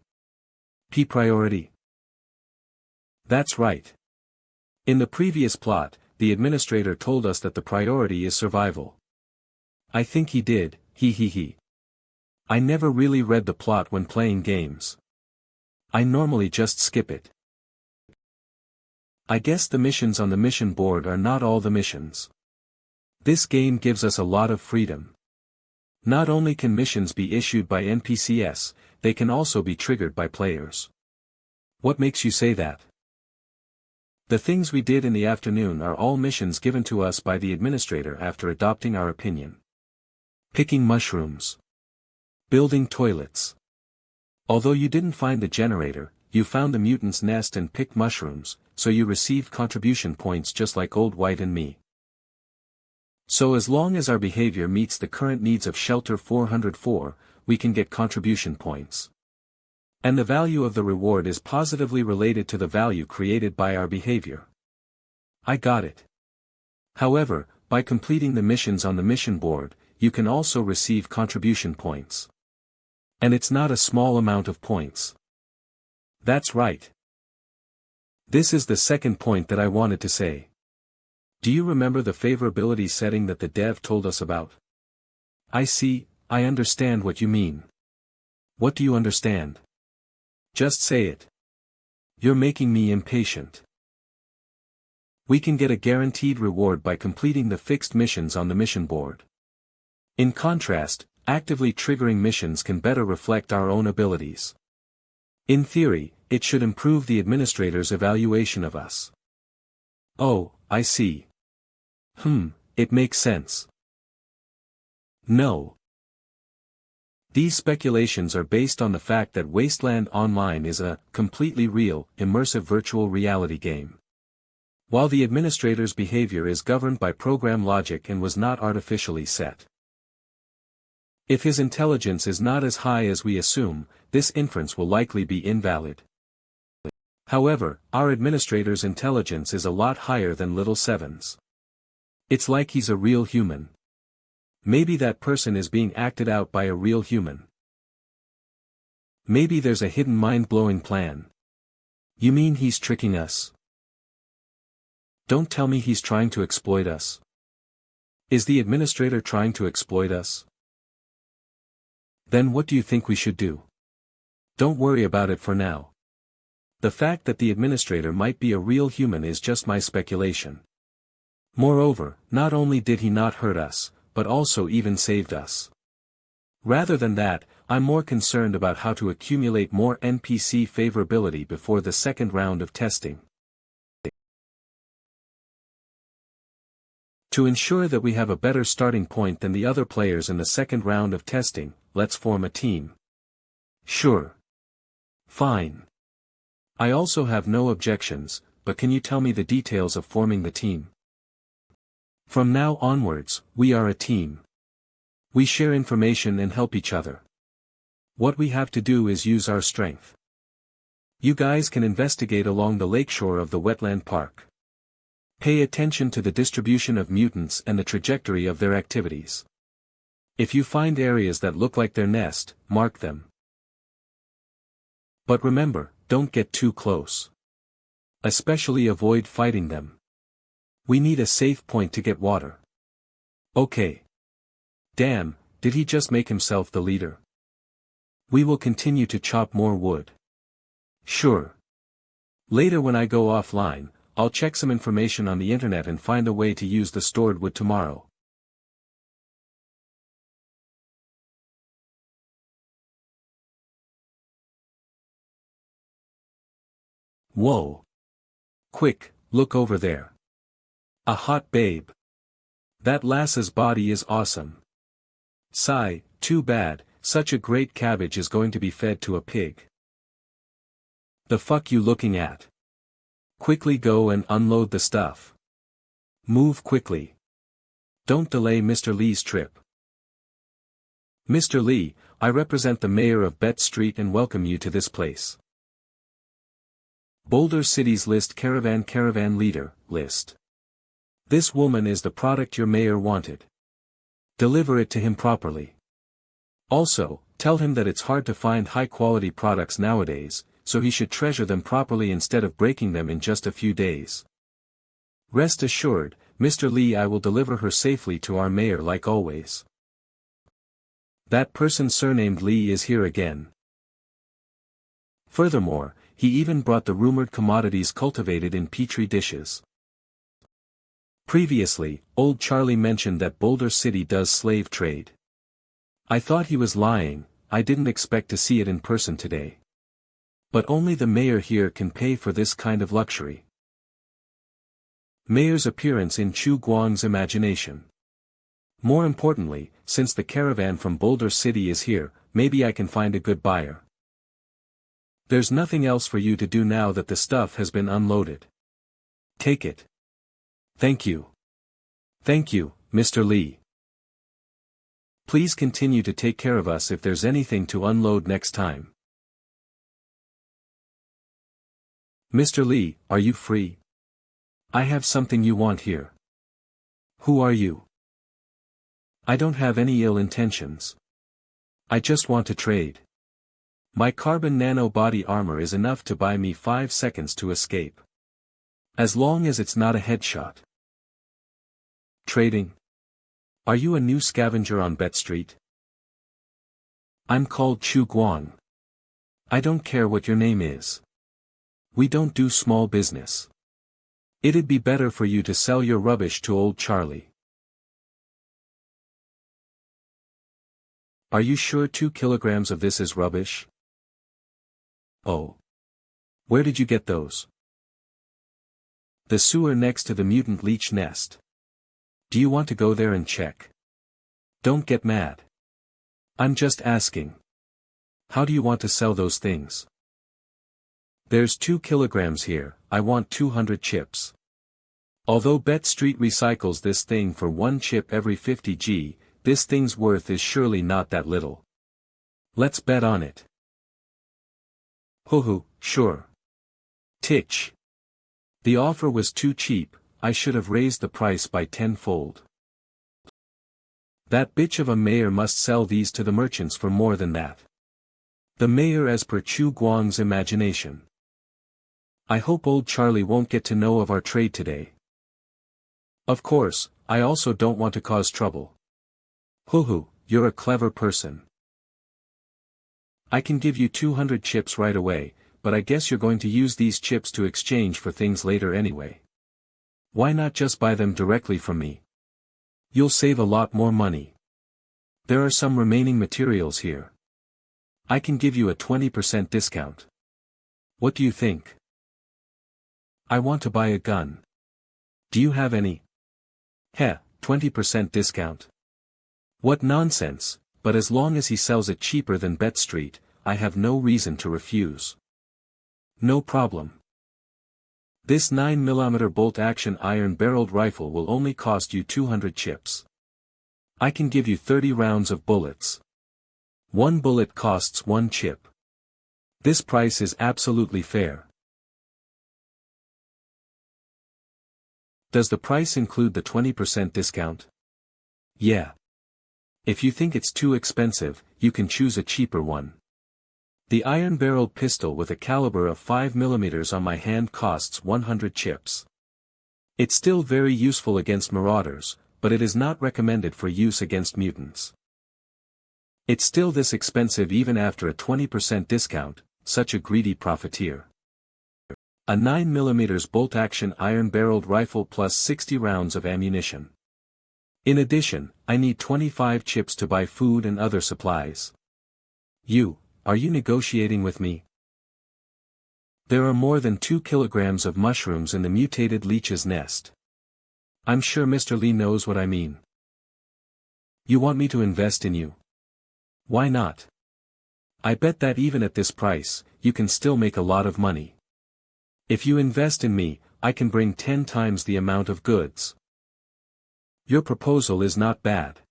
S1: P-priority. That's right. In the previous plot, the administrator told us that the priority is survival. I think he did, he. I never really read the plot when playing games. I normally just skip it. I guess the missions on the mission board are not all the missions. This game gives us a lot of freedom. Not only can missions be issued by NPCs, they can also be triggered by players. What makes you say that? The things we did in the afternoon are all missions given to us by the administrator after adopting our opinion. Picking mushrooms. Building toilets. Although you didn't find the generator, you found the mutant's nest and picked mushrooms, so you received contribution points just like Old White and me. So as long as our behavior meets the current needs of Shelter 404, we can get contribution points. And the value of the reward is positively related to the value created by our behavior. I got it. However, by completing the missions on the mission board, you can also receive contribution points. And it's not a small amount of points. That's right. This is the second point that I wanted to say. Do you remember the favorability setting that the dev told us about? I see, I understand what you mean. What do you understand? Just say it. You're making me impatient. We can get a guaranteed reward by completing the fixed missions on the mission board. In contrast, actively triggering missions can better reflect our own abilities. In theory, it should improve the administrator's evaluation of us. Oh, I see. It makes sense. No. These speculations are based on the fact that Wasteland Online is a completely real, immersive virtual reality game. While the administrator's behavior is governed by program logic and was not artificially set. If his intelligence is not as high as we assume, this inference will likely be invalid. However, our administrator's intelligence is a lot higher than Little 7's. It's like he's a real human. Maybe that person is being acted out by a real human. Maybe there's a hidden mind-blowing plan. You mean he's tricking us? Don't tell me he's trying to exploit us. Is the administrator trying to exploit us? Then what do you think we should do? Don't worry about it for now. The fact that the administrator might be a real human is just my speculation. Moreover, not only did he not hurt us, but also even saved us. Rather than that, I'm more concerned about how to accumulate more NPC favorability before the second round of testing. To ensure that we have a better starting point than the other players in the second round of testing, let's form a team. Sure. Fine. I also have no objections, but can you tell me the details of forming the team? From now onwards, we are a team. We share information and help each other. What we have to do is use our strength. You guys can investigate along the lakeshore of the wetland park. Pay attention to the distribution of mutants and the trajectory of their activities. If you find areas that look like their nest, mark them. But remember, don't get too close. Especially avoid fighting them. We need a safe point to get water. Okay. Damn, did he just make himself the leader? We will continue to chop more wood. Sure. Later when I go offline, I'll check some information on the internet and find a way to use the stored wood tomorrow. Whoa. Quick, look over there. A hot babe. That lass's body is awesome. Sigh, too bad, such a great cabbage is going to be fed to a pig. The fuck you looking at? Quickly go and unload the stuff. Move quickly. Don't delay Mr. Lee's trip. Mr. Lee, I represent the mayor of Bet Street and welcome you to this place. Boulder City's list caravan leader, list. This woman is the product your mayor wanted. Deliver it to him properly. Also, tell him that it's hard to find high-quality products nowadays, so he should treasure them properly instead of breaking them in just a few days. Rest assured, Mr. Lee, I will deliver her safely to our mayor like always. That person surnamed Lee is here again. Furthermore, he even brought the rumored commodities cultivated in petri dishes. Previously, old Charlie mentioned that Boulder City does slave trade. I thought he was lying, I didn't expect to see it in person today. But only the mayor here can pay for this kind of luxury. Mayor's appearance in Chu Guang's imagination. More importantly, since the caravan from Boulder City is here, maybe I can find a good buyer. There's nothing else for you to do now that the stuff has been unloaded. Take it. Thank you. Thank you, Mr. Lee. Please continue to take care of us if there's anything to unload next time. Mr. Lee, are you free? I have something you want here. Who are you? I don't have any ill intentions. I just want to trade. My carbon nano body armor is enough to buy me 5 seconds to escape. As long as it's not a headshot. Trading? Are you a new scavenger on Bet Street? I'm called Chu Guang. I don't care what your name is. We don't do small business. It'd be better for you to sell your rubbish to old Charlie. Are you sure 2 kilograms of this is rubbish? Oh. Where did you get those? The sewer next to the mutant leech nest. Do you want to go there and check? Don't get mad. I'm just asking. How do you want to sell those things? There's 2 kilograms here, I want 200 chips. Although Bet Street recycles this thing for 1 chip every 50 G, this thing's worth is surely not that little. Let's bet on it. Hoo-hoo, sure. Titch. The offer was too cheap, I should have raised the price by 10-fold. That bitch of a mayor must sell these to the merchants for more than that. The mayor as per Chu Guang's imagination. I hope old Charlie won't get to know of our trade today. Of course, I also don't want to cause trouble. Hoo-hoo, you're a clever person. I can give you 200 chips right away, but I guess you're going to use these chips to exchange for things later anyway. Why not just buy them directly from me? You'll save a lot more money. There are some remaining materials here. I can give you a 20% discount. What do you think? I want to buy a gun. Do you have any? Heh, 20% discount. What nonsense, but as long as he sells it cheaper than Bet Street, I have no reason to refuse. No problem. This 9mm bolt-action iron-barreled rifle will only cost you 200 chips. I can give you 30 rounds of bullets. 1 bullet costs 1 chip. This price is absolutely fair. Does the price include the 20% discount? Yeah. If you think it's too expensive, you can choose a cheaper one. The iron-barreled pistol with a caliber of 5mm on my hand costs 100 chips. It's still very useful against marauders, but it is not recommended for use against mutants. It's still this expensive even after a 20% discount, such a greedy profiteer. A 9mm bolt-action iron-barreled rifle plus 60 rounds of ammunition. In addition, I need 25 chips to buy food and other supplies. Are you negotiating with me? There are more than 2 kilograms of mushrooms in the mutated leech's nest. I'm sure Mr. Lee knows what I mean. You want me to invest in you? Why not? I bet that even at this price, you can still make a lot of money. If you invest in me, I can bring 10 times the amount of goods. Your proposal is not bad.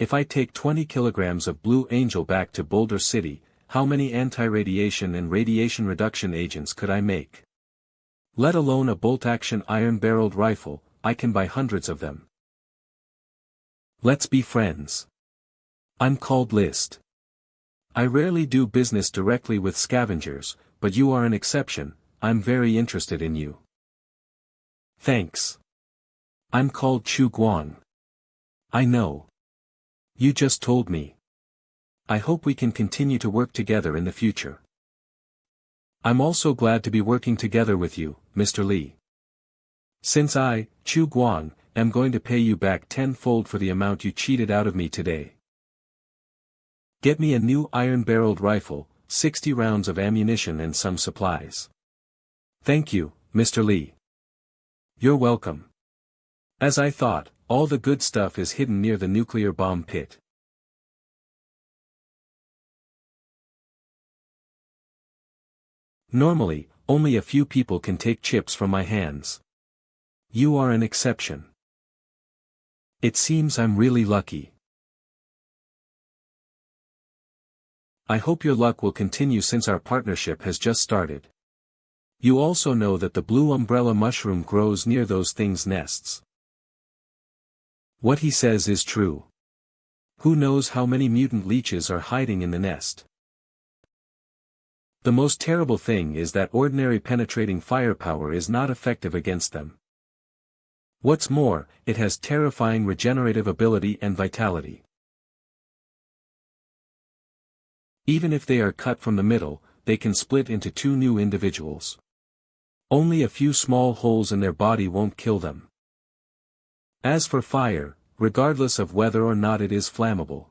S1: If I take 20 kilograms of Blue Angel back to Boulder City, how many anti-radiation and radiation reduction agents could I make? Let alone a bolt-action iron-barreled rifle, I can buy hundreds of them. Let's be friends. I'm called List. I rarely do business directly with scavengers, but you are an exception. I'm very interested in you. Thanks. I'm called Chu Guang. I know. You just told me. I hope we can continue to work together in the future. I'm also glad to be working together with you, Mr. Lee. Since I, Chu Guang, am going to pay you back tenfold for the amount you cheated out of me today. Get me a new iron-barreled rifle, 60 rounds of ammunition and some supplies. Thank you, Mr. Lee. You're welcome. As I thought, all the good stuff is hidden near the nuclear bomb pit. Normally, only a few people can take chips from my hands. You are an exception. It seems I'm really lucky. I hope your luck will continue since our partnership has just started. You also know that the blue umbrella mushroom grows near those things' nests. What he says is true. Who knows how many mutant leeches are hiding in the nest? The most terrible thing is that ordinary penetrating firepower is not effective against them. What's more, it has terrifying regenerative ability and vitality. Even if they are cut from the middle, they can split into 2 new individuals. Only a few small holes in their body won't kill them. As for fire, regardless of whether or not it is flammable.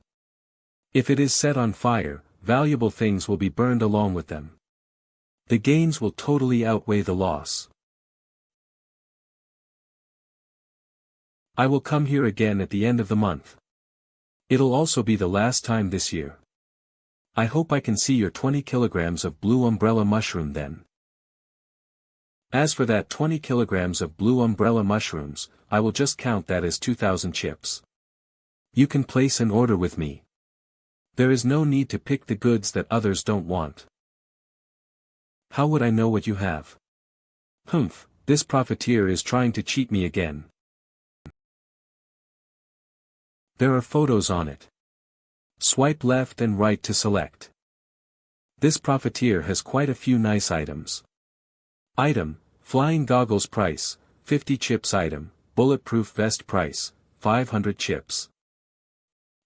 S1: If it is set on fire, valuable things will be burned along with them. The gains will totally outweigh the loss. I will come here again at the end of the month. It'll also be the last time this year. I hope I can see your 20 kilograms of blue umbrella mushroom then. As for that 20 kilograms of blue umbrella mushrooms, I will just count that as 2,000 chips. You can place an order with me. There is no need to pick the goods that others don't want. How would I know what you have? This profiteer is trying to cheat me again. There are photos on it. Swipe left and right to select. This profiteer has quite a few nice items. Item, flying goggles price, 50 chips. Item, bulletproof vest price, 500 chips.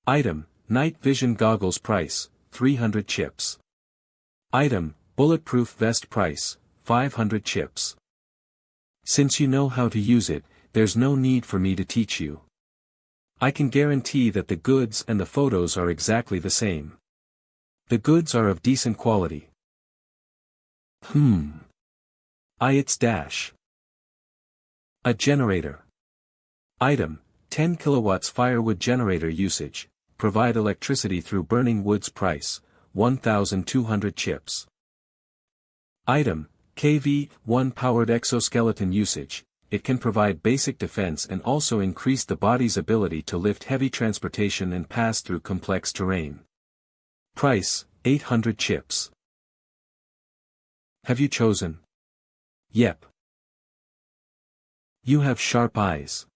S1: Item, night vision goggles price, 300 chips. Item, bulletproof vest price, 500 chips. Since you know how to use it, there's no need for me to teach you. I can guarantee that the goods and the photos are exactly the same. The goods are of decent quality. It's dash. A generator. Item, 10 kilowatts firewood generator usage, provide electricity through burning woods price, 1,200 chips. Item, KV-1 powered exoskeleton usage. It can provide basic defense and also increase the body's ability to lift heavy transportation and pass through complex terrain. Price, 800 chips. Have you chosen? Yep. You have sharp eyes.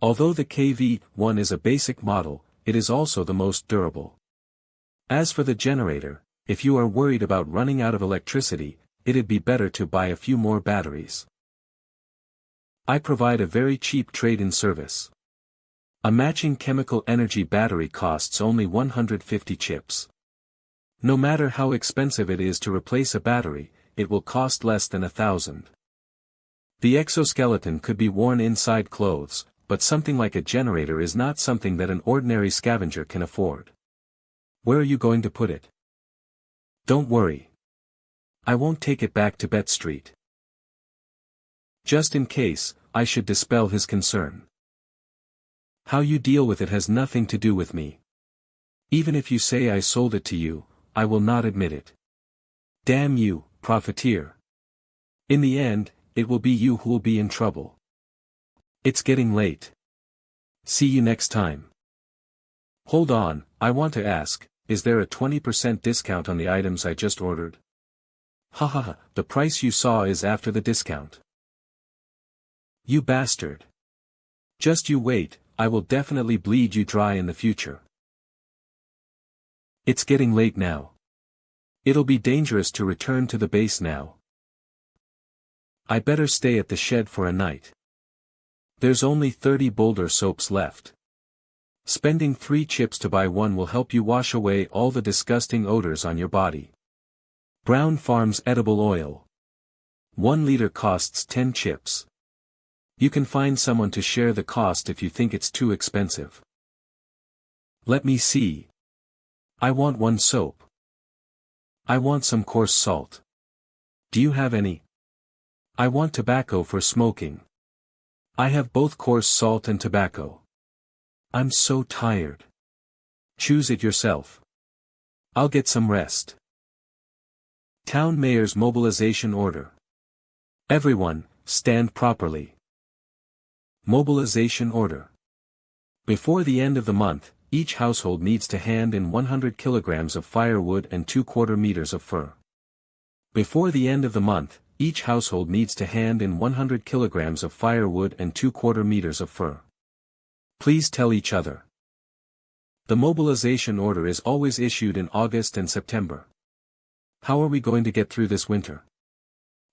S1: Although the KV-1 is a basic model, it is also the most durable. As for the generator, if you are worried about running out of electricity, it'd be better to buy a few more batteries. I provide a very cheap trade-in service. A matching chemical energy battery costs only 150 chips. No matter how expensive it is to replace a battery, it will cost less than 1,000. The exoskeleton could be worn inside clothes, but something like a generator is not something that an ordinary scavenger can afford. Where are you going to put it? Don't worry. I won't take it back to Bet Street. Just in case, I should dispel his concern. How you deal with it has nothing to do with me. Even if you say I sold it to you, I will not admit it. Damn you, profiteer. In the end, it will be you who'll be in trouble. It's getting late. See you next time. Hold on, I want to ask, is there a 20% discount on the items I just ordered? Haha, the price you saw is after the discount. You bastard. Just you wait, I will definitely bleed you dry in the future. It's getting late now. It'll be dangerous to return to the base now. I better stay at the shed for a night. There's only 30 boulder soaps left. Spending 3 chips to buy 1 will help you wash away all the disgusting odors on your body. Brown Farms edible oil. 1 liter costs 10 chips. You can find someone to share the cost if you think it's too expensive. Let me see. I want 1 soap. I want some coarse salt. Do you have any? I want tobacco for smoking. I have both coarse salt and tobacco. I'm so tired. Choose it yourself. I'll get some rest. Town Mayor's Mobilization Order. Everyone, stand properly. Mobilization Order. Before the end of the month, each household needs to hand in 100 kilograms of firewood and 2/4 meters of fur. Before the end of the month, each household needs to hand in 100 kilograms of firewood and 2/4 meters of fur. Please tell each other. The mobilization order is always issued in August and September. How are we going to get through this winter?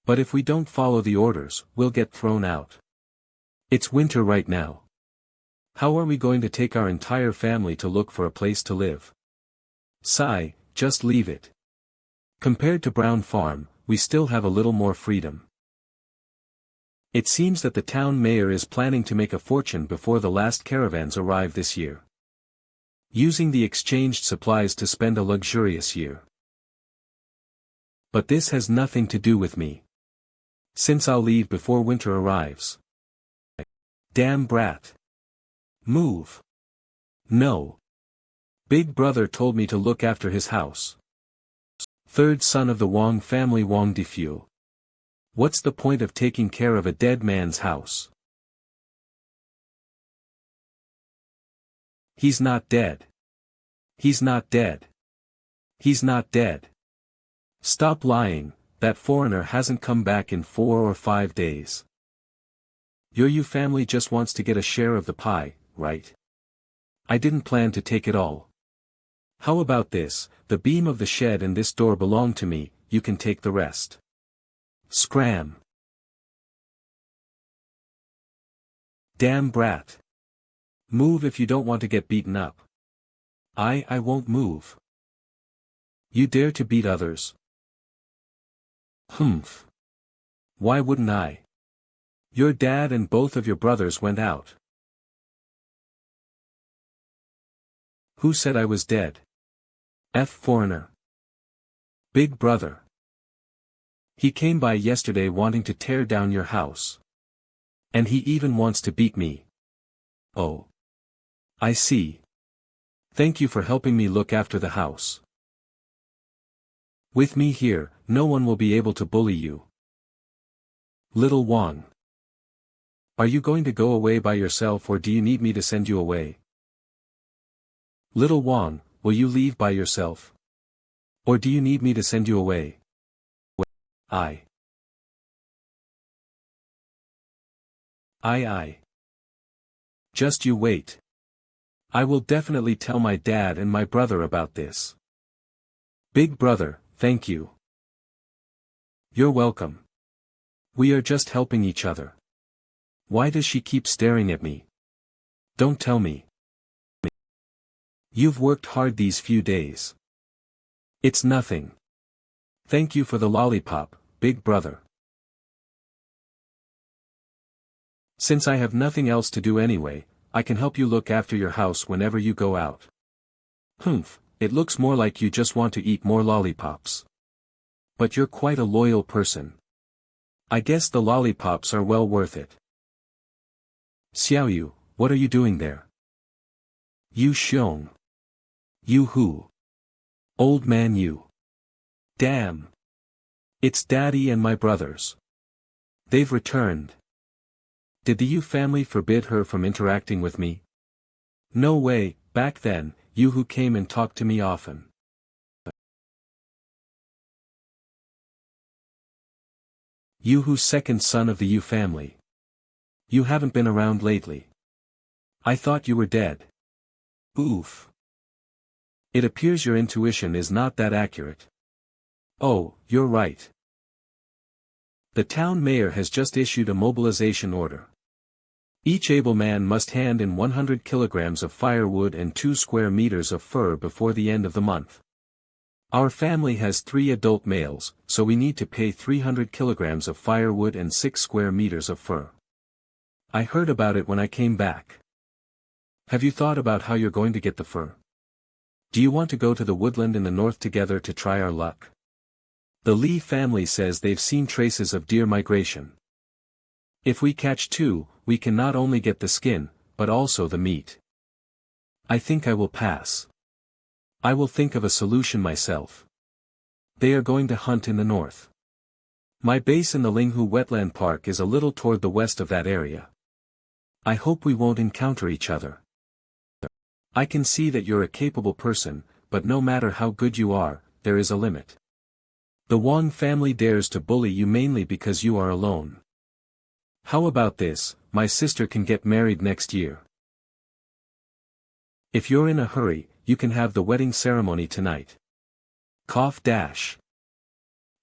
S1: But if we don't follow the orders, we'll get thrown out. It's winter right now. How are we going to take our entire family to look for a place to live? Sigh, just leave it. Compared to Brown Farm, we still have a little more freedom. It seems that the town mayor is planning to make a fortune before the last caravans arrive this year. Using the exchanged supplies to spend a luxurious year. But this has nothing to do with me. Since I'll leave before winter arrives. Damn brat. Move. No. Big brother told me to look after his house. Third son of the Wang family, Wang Defu. What's the point of taking care of a dead man's house? He's not dead. He's not dead. He's not dead. Stop lying, that foreigner hasn't come back in 4 or 5 days. Your Yu family just wants to get a share of the pie, right? I didn't plan to take it all. How about this, the beam of the shed and this door belong to me, you can take the rest. Scram. Damn brat. Move if you don't want to get beaten up. I won't move. You dare to beat others? Humph. Why wouldn't I? Your dad and both of your brothers went out. Who said I was dead? Foreigner. Big brother. He came by yesterday wanting to tear down your house. And he even wants to beat me. Oh. I see. Thank you for helping me look after the house. With me here, no one will be able to bully you. Little Wang. Are you going to go away by yourself or do you need me to send you away? Little Wang, will you leave by yourself? Or do you need me to send you away? I. Just you wait. I will definitely tell my dad and my brother about this. Big brother, thank you. You're welcome. We are just helping each other. Why does she keep staring at me? Don't tell me. You've worked hard these few days. It's nothing. Thank you for the lollipop, big brother. Since I have nothing else to do anyway, I can help you look after your house whenever you go out. Humph, it looks more like you just want to eat more lollipops. But you're quite a loyal person. I guess the lollipops are well worth it. Xiaoyu, what are you doing there? Yu Xiong. You who? Old man you. Damn. It's Daddy and my brothers. They've returned. Did the Yu family forbid her from interacting with me? No way, back then, Yu who came and talked to me often. Yu who's second son of the Yu family. You haven't been around lately. I thought you were dead. Oof. It appears your intuition is not that accurate. Oh, you're right. The town mayor has just issued a mobilization order. Each able man must hand in 100 kilograms of firewood and 2 square meters of fur before the end of the month. Our family has 3 adult males, so we need to pay 300 kilograms of firewood and 6 square meters of fur. I heard about it when I came back. Have you thought about how you're going to get the fur? Do you want to go to the woodland in the north together to try our luck? The Li family says they've seen traces of deer migration. If we catch 2, we can not only get the skin, but also the meat. I think I will pass. I will think of a solution myself. They are going to hunt in the north. My base in the Linghu Wetland Park is a little toward the west of that area. I hope we won't encounter each other. I can see that you're a capable person, but no matter how good you are, there is a limit. The Wang family dares to bully you mainly because you are alone. How about this, my sister can get married next year. If you're in a hurry, you can have the wedding ceremony tonight. Cough dash.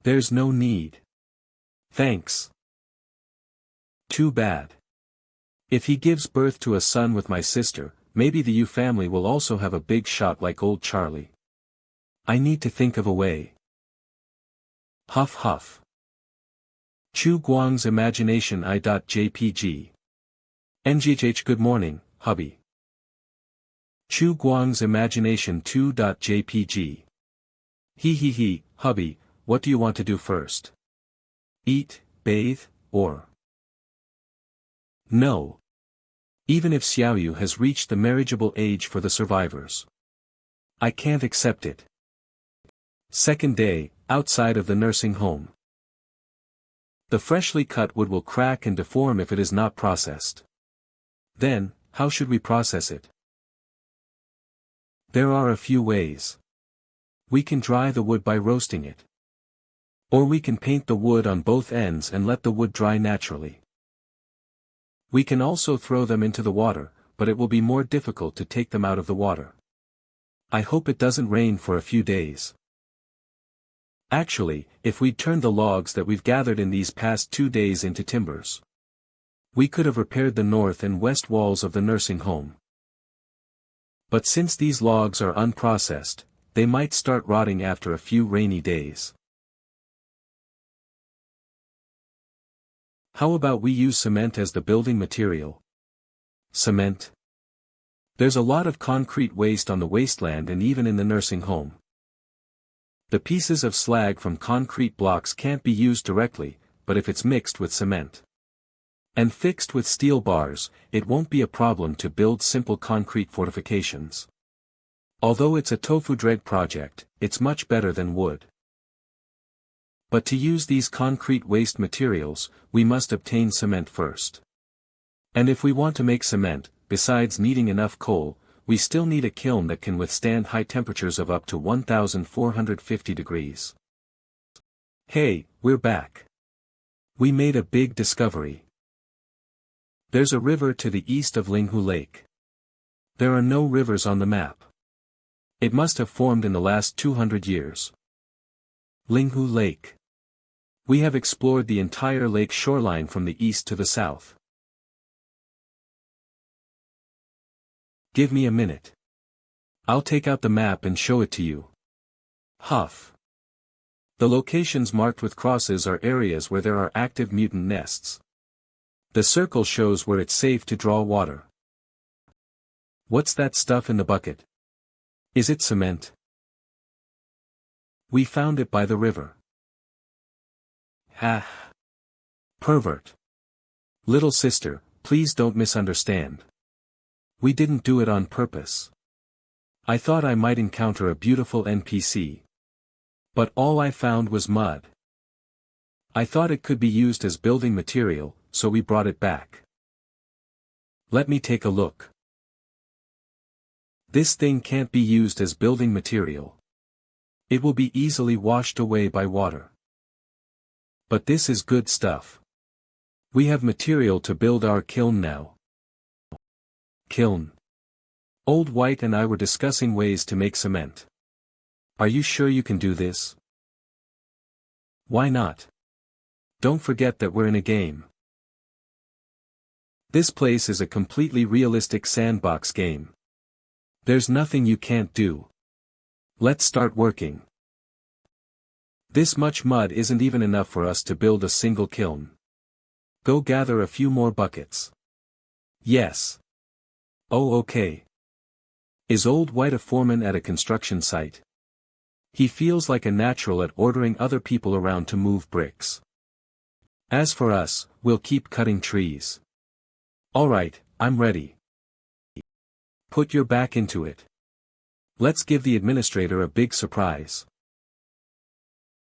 S1: There's no need. Thanks. Too bad. If he gives birth to a son with my sister, maybe the Yu family will also have a big shot like old Charlie. I need to think of a way. Huff huff. Chu Guang's imagination I.jpg. NGHH Good morning, hubby. Chu Guang's imagination 2.jpg. He, hubby, what do you want to do first? Eat, bathe, or? No. Even if Xiaoyu has reached the marriageable age for the survivors. I can't accept it. Second day, outside of the nursing home. The freshly cut wood will crack and deform if it is not processed. Then, how should we process it? There are a few ways. We can dry the wood by roasting it. Or we can paint the wood on both ends and let the wood dry naturally. We can also throw them into the water, but it will be more difficult to take them out of the water. I hope it doesn't rain for a few days. Actually, if we'd turned the logs that we've gathered in these past 2 days into timbers, we could have repaired the north and west walls of the nursing home. But since these logs are unprocessed, they might start rotting after a few rainy days. How about we use cement as the building material? Cement. There's a lot of concrete waste on the wasteland and even in the nursing home. The pieces of slag from concrete blocks can't be used directly, but if it's mixed with cement and fixed with steel bars, it won't be a problem to build simple concrete fortifications. Although it's a tofu dreg project, it's much better than wood. But to use these concrete waste materials, we must obtain cement first. And if we want to make cement, besides needing enough coal, we still need a kiln that can withstand high temperatures of up to 1450 degrees. Hey, we're back. We made a big discovery. There's a river to the east of Linghu Lake. There are no rivers on the map. It must have formed in the last 200 years. Linghu Lake. We have explored the entire lake shoreline from the east to the south. Give me a minute. I'll take out the map and show it to you. Huff. The locations marked with crosses are areas where there are active mutant nests. The circle shows where it's safe to draw water. What's that stuff in the bucket? Is it cement? We found it by the river. Ha! Pervert. Little sister, please don't misunderstand. We didn't do it on purpose. I thought I might encounter a beautiful NPC. But all I found was mud. I thought it could be used as building material, so we brought it back. Let me take a look. This thing can't be used as building material. It will be easily washed away by water. But this is good stuff. We have material to build our kiln now. Kiln. Old White and I were discussing ways to make cement. Are you sure you can do this? Why not? Don't forget that we're in a game. This place is a completely realistic sandbox game. There's nothing you can't do. Let's start working. This much mud isn't even enough for us to build a single kiln. Go gather a few more buckets. Yes. Oh, okay. Is Old White a foreman at a construction site? He feels like a natural at ordering other people around to move bricks. As for us, we'll keep cutting trees. Alright, I'm ready. Put your back into it. Let's give the administrator a big surprise.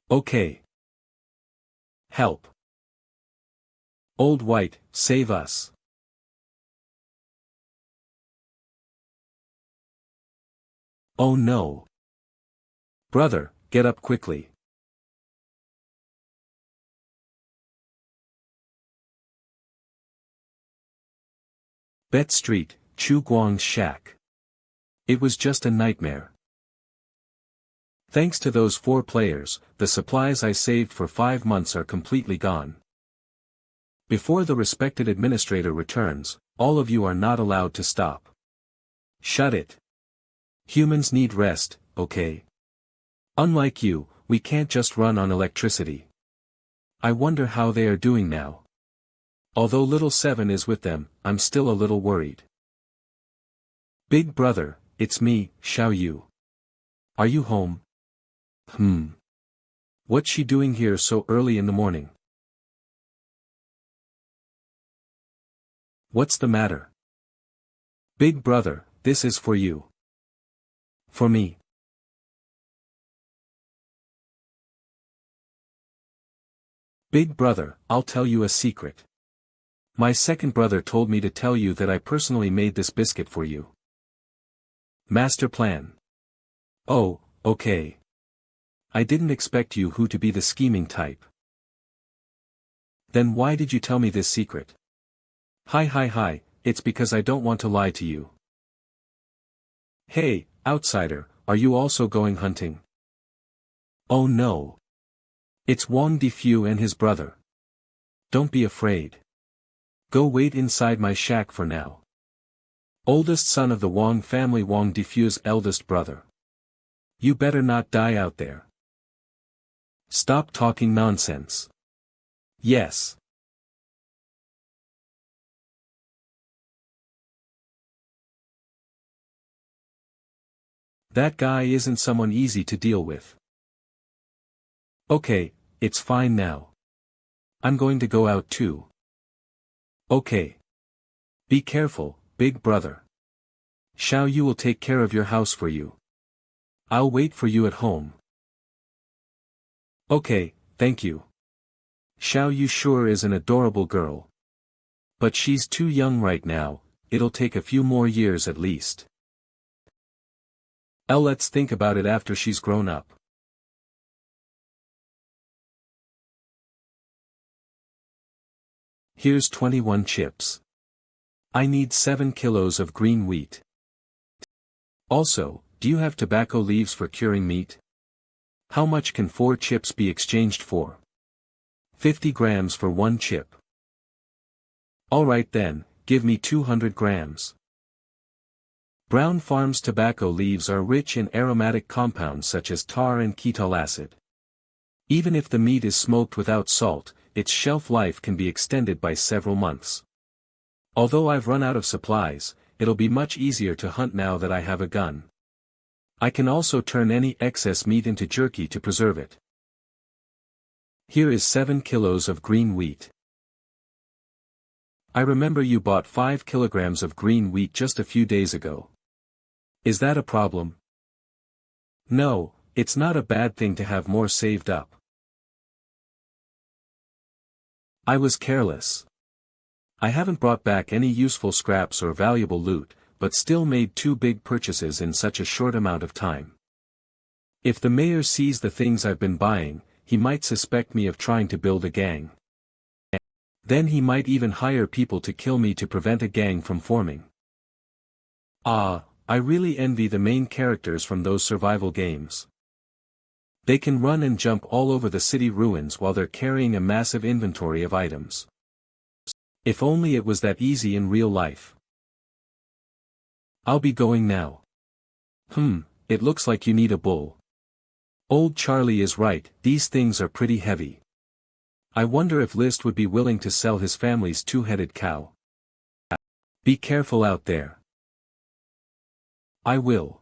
S1: Okay. Help. Old White, save us. Oh no. Brother, get up quickly. Bet Street, Chu Guang's shack. It was just a nightmare. Thanks to those 4 players, the supplies I saved for 5 months are completely gone. Before the respected administrator returns, all of you are not allowed to stop. Shut it. Humans need rest, okay? Unlike you, we can't just run on electricity. I wonder how they are doing now. Although little 7 is with them, I'm still a little worried. Big brother, it's me, Xiao Yu. Are you home? What's she doing here so early in the morning? What's the matter? Big brother, this is for you. For me. Big brother, I'll tell you a secret. My second brother told me to tell you that I personally made this biscuit for you. Master plan. Oh, okay. I didn't expect you who to be the scheming type. Then why did you tell me this secret? Hi, it's because I don't want to lie to you. Hey, outsider, are you also going hunting? Oh no. It's Wang Defu and his brother. Don't be afraid. Go wait inside my shack for now. Oldest son of the Wang family, Wang Defu's eldest brother. You better not die out there. Stop talking nonsense. Yes. That guy isn't someone easy to deal with. Okay, it's fine now. I'm going to go out too. Okay. Be careful, big brother. Xiao Yu will take care of your house for you. I'll wait for you at home. Okay, thank you. Xiao Yu sure is an adorable girl. But she's too young right now, it'll take a few more years at least. Let's think about it after she's grown up. Here's 21 chips. I need 7 kilos of green wheat. Also, do you have tobacco leaves for curing meat? How much can 4 chips be exchanged for? 50 grams for 1 chip. Alright then, give me 200 grams. Brown Farms tobacco leaves are rich in aromatic compounds such as tar and ketol acid. Even if the meat is smoked without salt, its shelf life can be extended by several months. Although I've run out of supplies, it'll be much easier to hunt now that I have a gun. I can also turn any excess meat into jerky to preserve it. Here is 7 kilos of green wheat. I remember you bought 5 kilograms of green wheat just a few days ago. Is that a problem? No, it's not a bad thing to have more saved up. I was careless. I haven't brought back any useful scraps or valuable loot, but still made 2 big purchases in such a short amount of time. If the mayor sees the things I've been buying, he might suspect me of trying to build a gang. Then he might even hire people to kill me to prevent a gang from forming. Ah, I really envy the main characters from those survival games. They can run and jump all over the city ruins while they're carrying a massive inventory of items. If only it was that easy in real life. I'll be going now. It looks like you need a bull. Old Charlie is right, these things are pretty heavy. I wonder if List would be willing to sell his family's 2-headed cow. Be careful out there. I will.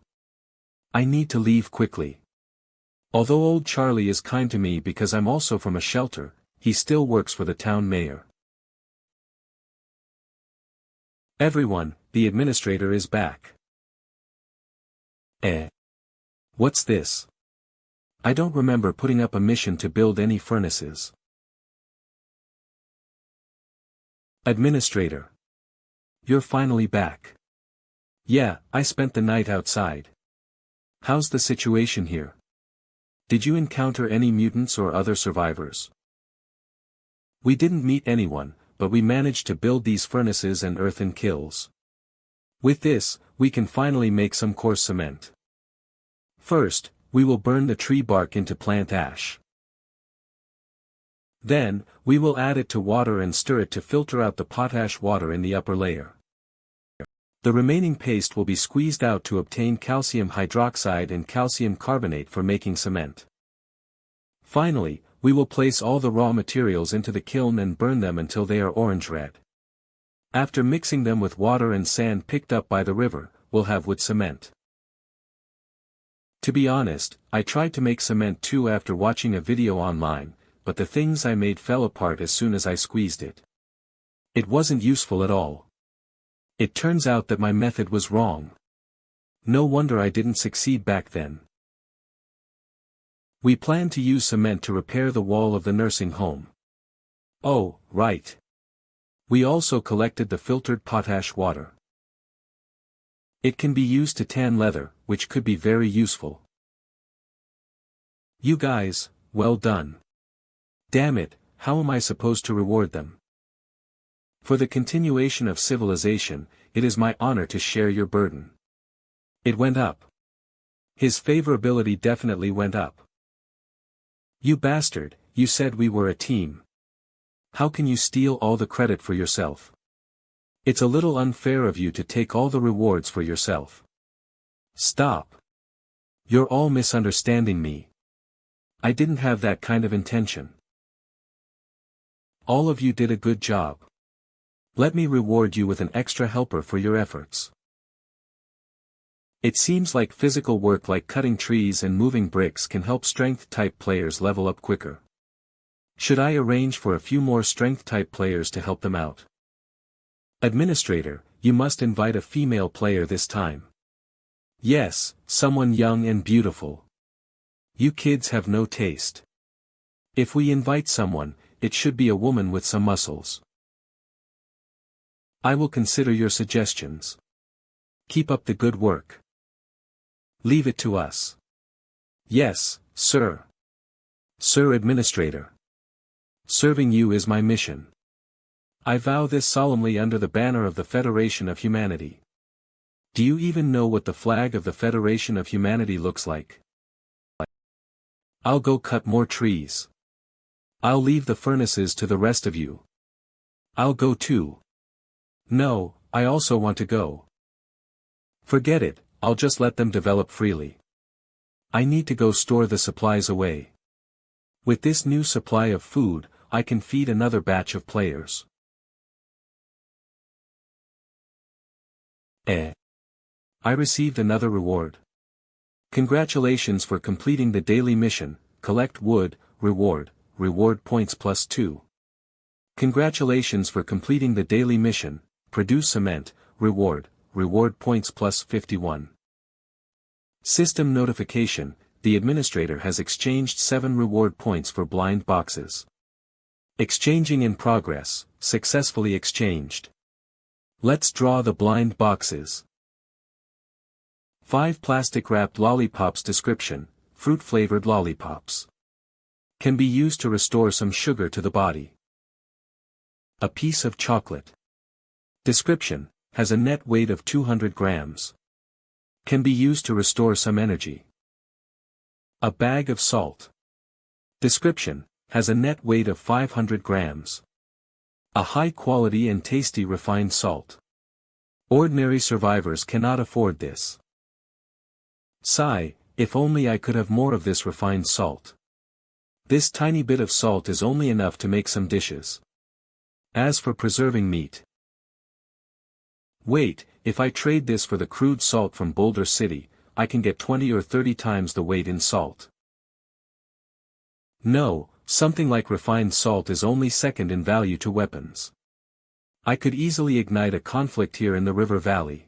S1: I need to leave quickly. Although old Charlie is kind to me because I'm also from a shelter, he still works for the town mayor. Everyone, the administrator is back. What's this? I don't remember putting up a mission to build any furnaces. Administrator. You're finally back. Yeah, I spent the night outside. How's the situation here? Did you encounter any mutants or other survivors? We didn't meet anyone, but we managed to build these furnaces and earthen kilns. With this, we can finally make some coarse cement. First, we will burn the tree bark into plant ash. Then, we will add it to water and stir it to filter out the potash water in the upper layer. The remaining paste will be squeezed out to obtain calcium hydroxide and calcium carbonate for making cement. Finally, we will place all the raw materials into the kiln and burn them until they are orange-red. After mixing them with water and sand picked up by the river, we'll have wood cement. To be honest, I tried to make cement too after watching a video online, but the things I made fell apart as soon as I squeezed it. It wasn't useful at all. It turns out that my method was wrong. No wonder I didn't succeed back then. We plan to use cement to repair the wall of the nursing home. Oh, right. We also collected the filtered potash water. It can be used to tan leather, which could be very useful. You guys, well done. Damn it, how am I supposed to reward them? For the continuation of civilization, it is my honor to share your burden. It went up. His favorability definitely went up. You bastard, you said we were a team. How can you steal all the credit for yourself? It's a little unfair of you to take all the rewards for yourself. Stop. You're all misunderstanding me. I didn't have that kind of intention. All of you did a good job. Let me reward you with an extra helper for your efforts. It seems like physical work like cutting trees and moving bricks can help strength-type players level up quicker. Should I arrange for a few more strength-type players to help them out? Administrator, you must invite a female player this time. Yes, someone young and beautiful. You kids have no taste. If we invite someone, it should be a woman with some muscles. I will consider your suggestions. Keep up the good work. Leave it to us. Yes, sir. Sir Administrator. Serving you is my mission. I vow this solemnly under the banner of the Federation of Humanity. Do you even know what the flag of the Federation of Humanity looks like? I'll go cut more trees. I'll leave the furnaces to the rest of you. I'll go too. No, I also want to go. Forget it, I'll just let them develop freely. I need to go store the supplies away. With this new supply of food, I can feed another batch of players. I received another reward. Congratulations for completing the daily mission, collect wood, reward points +2. Congratulations for completing the daily mission, produce cement, reward points +51. System notification, the administrator has exchanged 7 reward points for blind boxes. Exchanging in progress, successfully exchanged. Let's draw the blind boxes. 5 plastic-wrapped lollipops. Description, fruit-flavored lollipops. Can be used to restore some sugar to the body. A piece of chocolate. Description, has a net weight of 200 grams. Can be used to restore some energy. A bag of salt. Description, has a net weight of 500 grams. A high-quality and tasty refined salt. Ordinary survivors cannot afford this. Sigh, if only I could have more of this refined salt. This tiny bit of salt is only enough to make some dishes. As for preserving meat. Wait, if I trade this for the crude salt from Boulder City, I can get 20 or 30 times the weight in salt. No, something like refined salt is only second in value to weapons. I could easily ignite a conflict here in the river valley.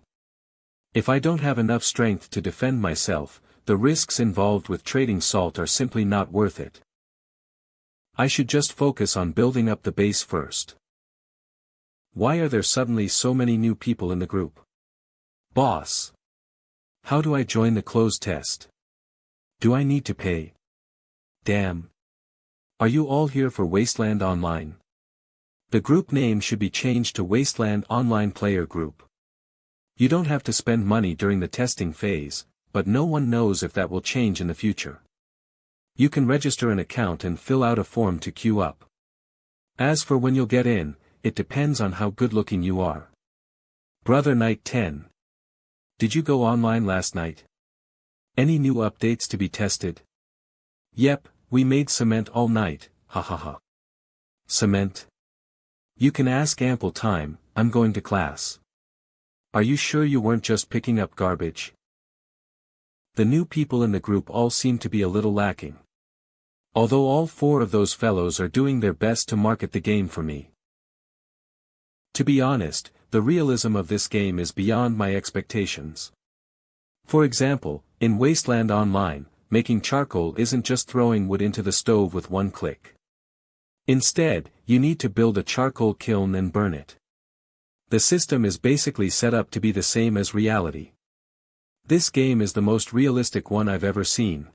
S1: If I don't have enough strength to defend myself, the risks involved with trading salt are simply not worth it. I should just focus on building up the base first. Why are there suddenly so many new people in the group? Boss. How do I join the closed test? Do I need to pay? Damn. Are you all here for Wasteland Online? The group name should be changed to Wasteland Online Player Group. You don't have to spend money during the testing phase, but no one knows if that will change in the future. You can register an account and fill out a form to queue up. As for when you'll get in, it depends on how good-looking you are. Brother Knight 10. Did you go online last night? Any new updates to be tested? Yep, we made cement all night, hahaha. Cement? You can ask ample time, I'm going to class. Are you sure you weren't just picking up garbage? The new people in the group all seem to be a little lacking. Although all 4 of those fellows are doing their best to market the game for me. To be honest, the realism of this game is beyond my expectations. For example, in Wasteland Online, making charcoal isn't just throwing wood into the stove with one click. Instead, you need to build a charcoal kiln and burn it. The system is basically set up to be the same as reality. This game is the most realistic one I've ever seen.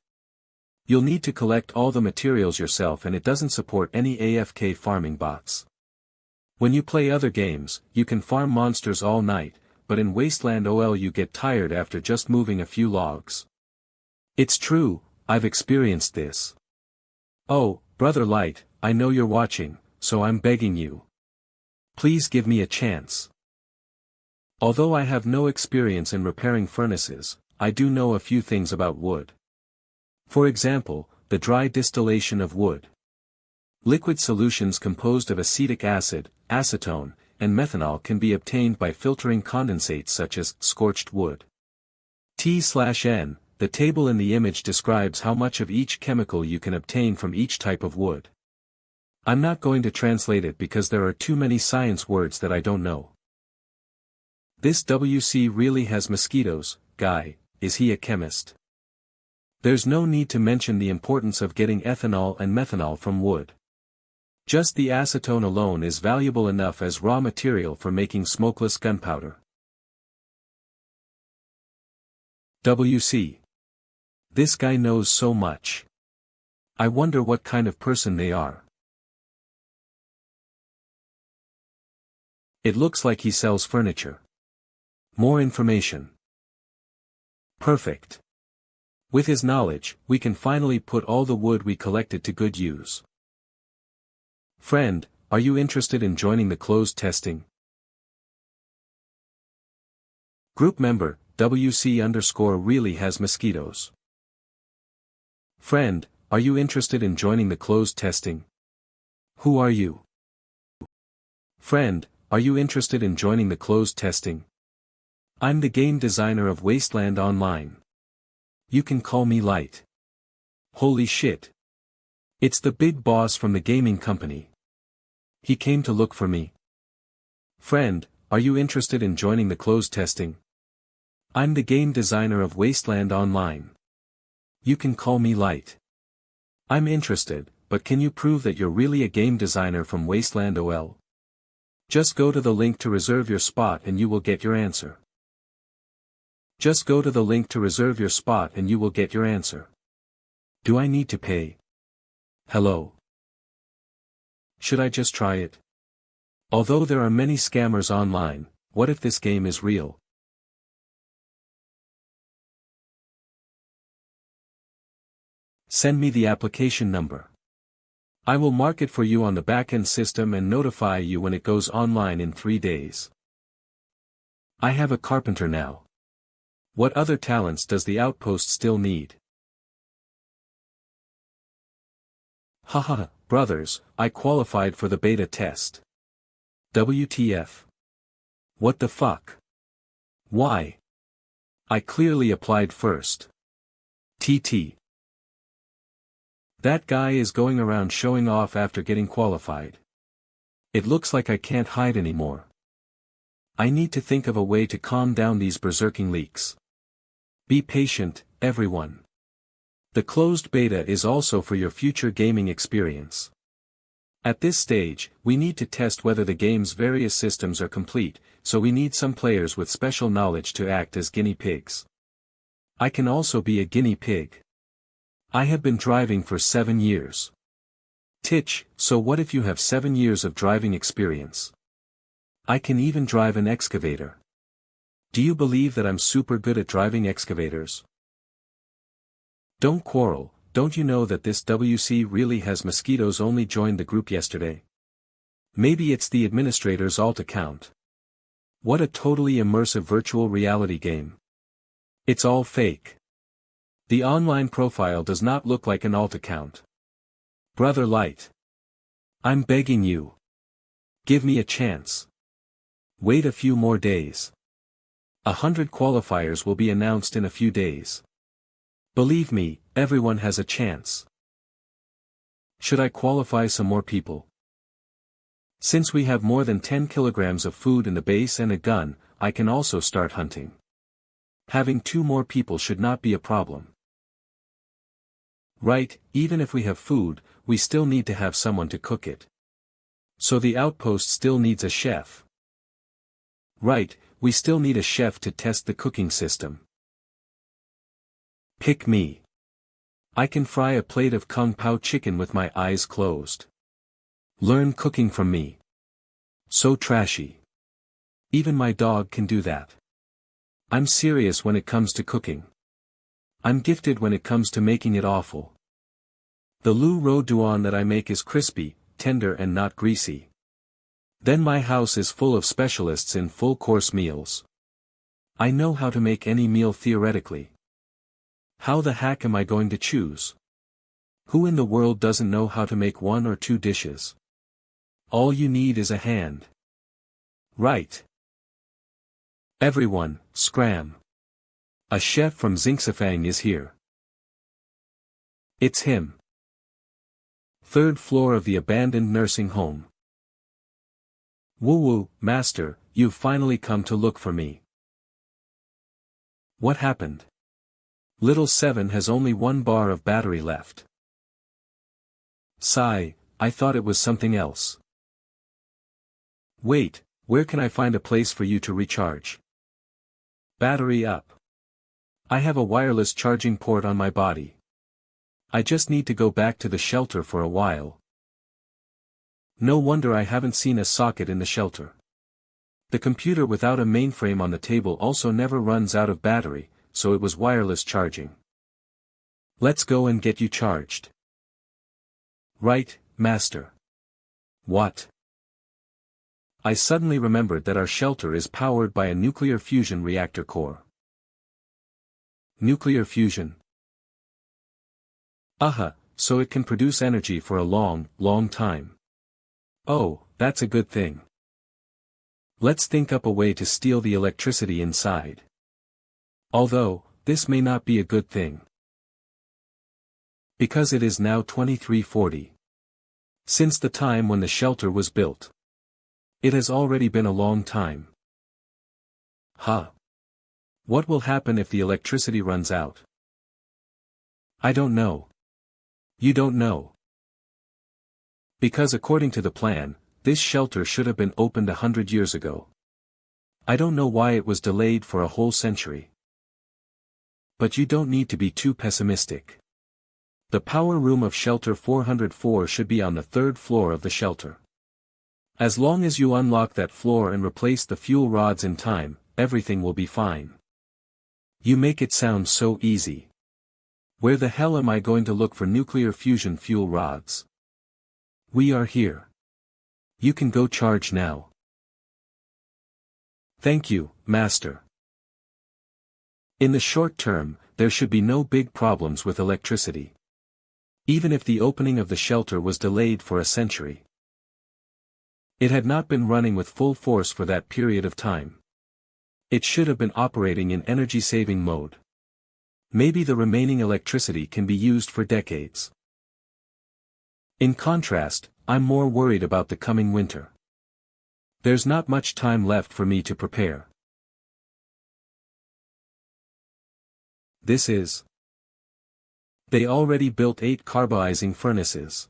S1: You'll need to collect all the materials yourself, and it doesn't support any AFK farming bots. When you play other games, you can farm monsters all night, but in Wasteland OL you get tired after just moving a few logs. It's true, I've experienced this. Oh, Brother Light, I know you're watching, so I'm begging you. Please give me a chance. Although I have no experience in repairing furnaces, I do know a few things about wood. For example, the dry distillation of wood. Liquid solutions composed of acetic acid, acetone, and methanol can be obtained by filtering condensates such as scorched wood. T/N, the table in the image describes how much of each chemical you can obtain from each type of wood. I'm not going to translate it because there are too many science words that I don't know. This WC really has mosquitoes, guy, is he a chemist? There's no need to mention the importance of getting ethanol and methanol from wood. Just the acetone alone is valuable enough as raw material for making smokeless gunpowder. WC. This guy knows so much. I wonder what kind of person they are. It looks like he sells furniture. More information. Perfect. With his knowledge, we can finally put all the wood we collected to good use. Friend, are you interested in joining the closed testing? Group member, WC_really has mosquitoes. Friend, are you interested in joining the closed testing? Who are you? Friend, are you interested in joining the closed testing? I'm the game designer of Wasteland Online. You can call me Light. Holy shit. It's the big boss from the gaming company. He came to look for me. Friend, are you interested in joining the closed testing? I'm the game designer of Wasteland Online. You can call me Light. I'm interested, but can you prove that you're really a game designer from Wasteland OL? Just go to the link to reserve your spot and you will get your answer. Just go to the link to reserve your spot and you will get your answer. Do I need to pay? Hello. Should I just try it? Although there are many scammers online, what if this game is real? Send me the application number. I will mark it for you on the backend system and notify you when it goes online in 3 days. I have a carpenter now. What other talents does the outpost still need? Haha, brothers, I qualified for the beta test. WTF. What the fuck? Why? I clearly applied first. TT. That guy is going around showing off after getting qualified. It looks like I can't hide anymore. I need to think of a way to calm down these berserking leaks. Be patient, everyone. The closed beta is also for your future gaming experience. At this stage, we need to test whether the game's various systems are complete, so we need some players with special knowledge to act as guinea pigs. I can also be a guinea pig. I have been driving for 7 years. Titch, so what if you have 7 years of driving experience? I can even drive an excavator. Do you believe that I'm super good at driving excavators? Don't quarrel, don't you know that this WC really has mosquitoes only joined the group yesterday? Maybe it's the administrator's alt account. What a totally immersive virtual reality game. It's all fake. The online profile does not look like an alt account. Brother Light. I'm begging you. Give me a chance. Wait a few more days. 100 qualifiers will be announced in a few days. Believe me, everyone has a chance. Should I qualify some more people? Since we have more than 10 kilograms of food in the base and a gun, I can also start hunting. Having 2 more people should not be a problem. Right, even if we have food, we still need to have someone to cook it. So the outpost still needs a chef. Right, we still need a chef to test the cooking system. Pick me. I can fry a plate of Kung Pao chicken with my eyes closed. Learn cooking from me. So trashy. Even my dog can do that. I'm serious when it comes to cooking. I'm gifted when it comes to making it awful. The Lu Ro Duan that I make is crispy, tender and not greasy. Then my house is full of specialists in full-course meals. I know how to make any meal theoretically. How the heck am I going to choose? Who in the world doesn't know how to make 1 or 2 dishes? All you need is a hand. Right. Everyone, scram. A chef from Xingxifang is here. It's him. 3rd floor of the abandoned nursing home. Woo-woo, master, you've finally come to look for me. What happened? Little 7 has only 1 bar of battery left. Sigh, I thought it was something else. Wait, where can I find a place for you to recharge? Battery up. I have a wireless charging port on my body. I just need to go back to the shelter for a while. No wonder I haven't seen a socket in the shelter. The computer without a mainframe on the table also never runs out of battery, so it was wireless charging. Let's go and get you charged. Right, master. What? I suddenly remembered that our shelter is powered by a nuclear fusion reactor core. Nuclear fusion. so it can produce energy for a long, long time. Oh, that's a good thing. Let's think up a way to steal the electricity inside. Although, this may not be a good thing. Because it is now 2340. Since the time when the shelter was built. It has already been a long time. Huh. What will happen if the electricity runs out? I don't know. You don't know. Because according to the plan, this shelter should have been opened 100 years ago. I don't know why it was delayed for a whole century. But you don't need to be too pessimistic. The power room of shelter 404 should be on the 3rd floor of the shelter. As long as you unlock that floor and replace the fuel rods in time, everything will be fine. You make it sound so easy. Where the hell am I going to look for nuclear fusion fuel rods? We are here. You can go charge now. Thank you, Master. In the short term, there should be no big problems with electricity. Even if the opening of the shelter was delayed for a century. It had not been running with full force for that period of time. It should have been operating in energy-saving mode. Maybe the remaining electricity can be used for decades. In contrast, I'm more worried about the coming winter. There's not much time left for me to prepare. This is. They already built 8 carboizing furnaces.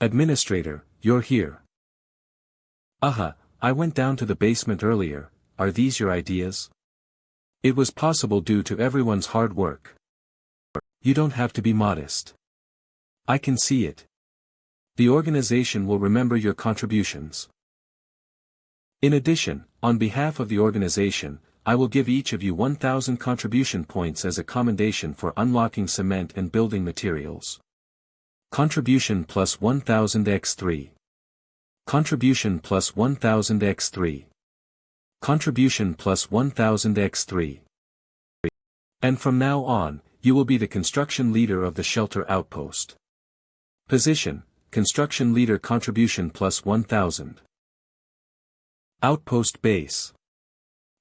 S1: Administrator, you're here. I went down to the basement earlier. Are these your ideas? It was possible due to everyone's hard work. You don't have to be modest. I can see it. The organization will remember your contributions. In addition, on behalf of the organization, I will give each of you 1,000 contribution points as a commendation for unlocking cement and building materials. Contribution plus 1,000 x 3. Contribution plus 1,000 x 3. Contribution plus 1,000 x 3. And from now on, you will be the construction leader of the shelter outpost. Position, construction leader contribution plus 1,000. Outpost base.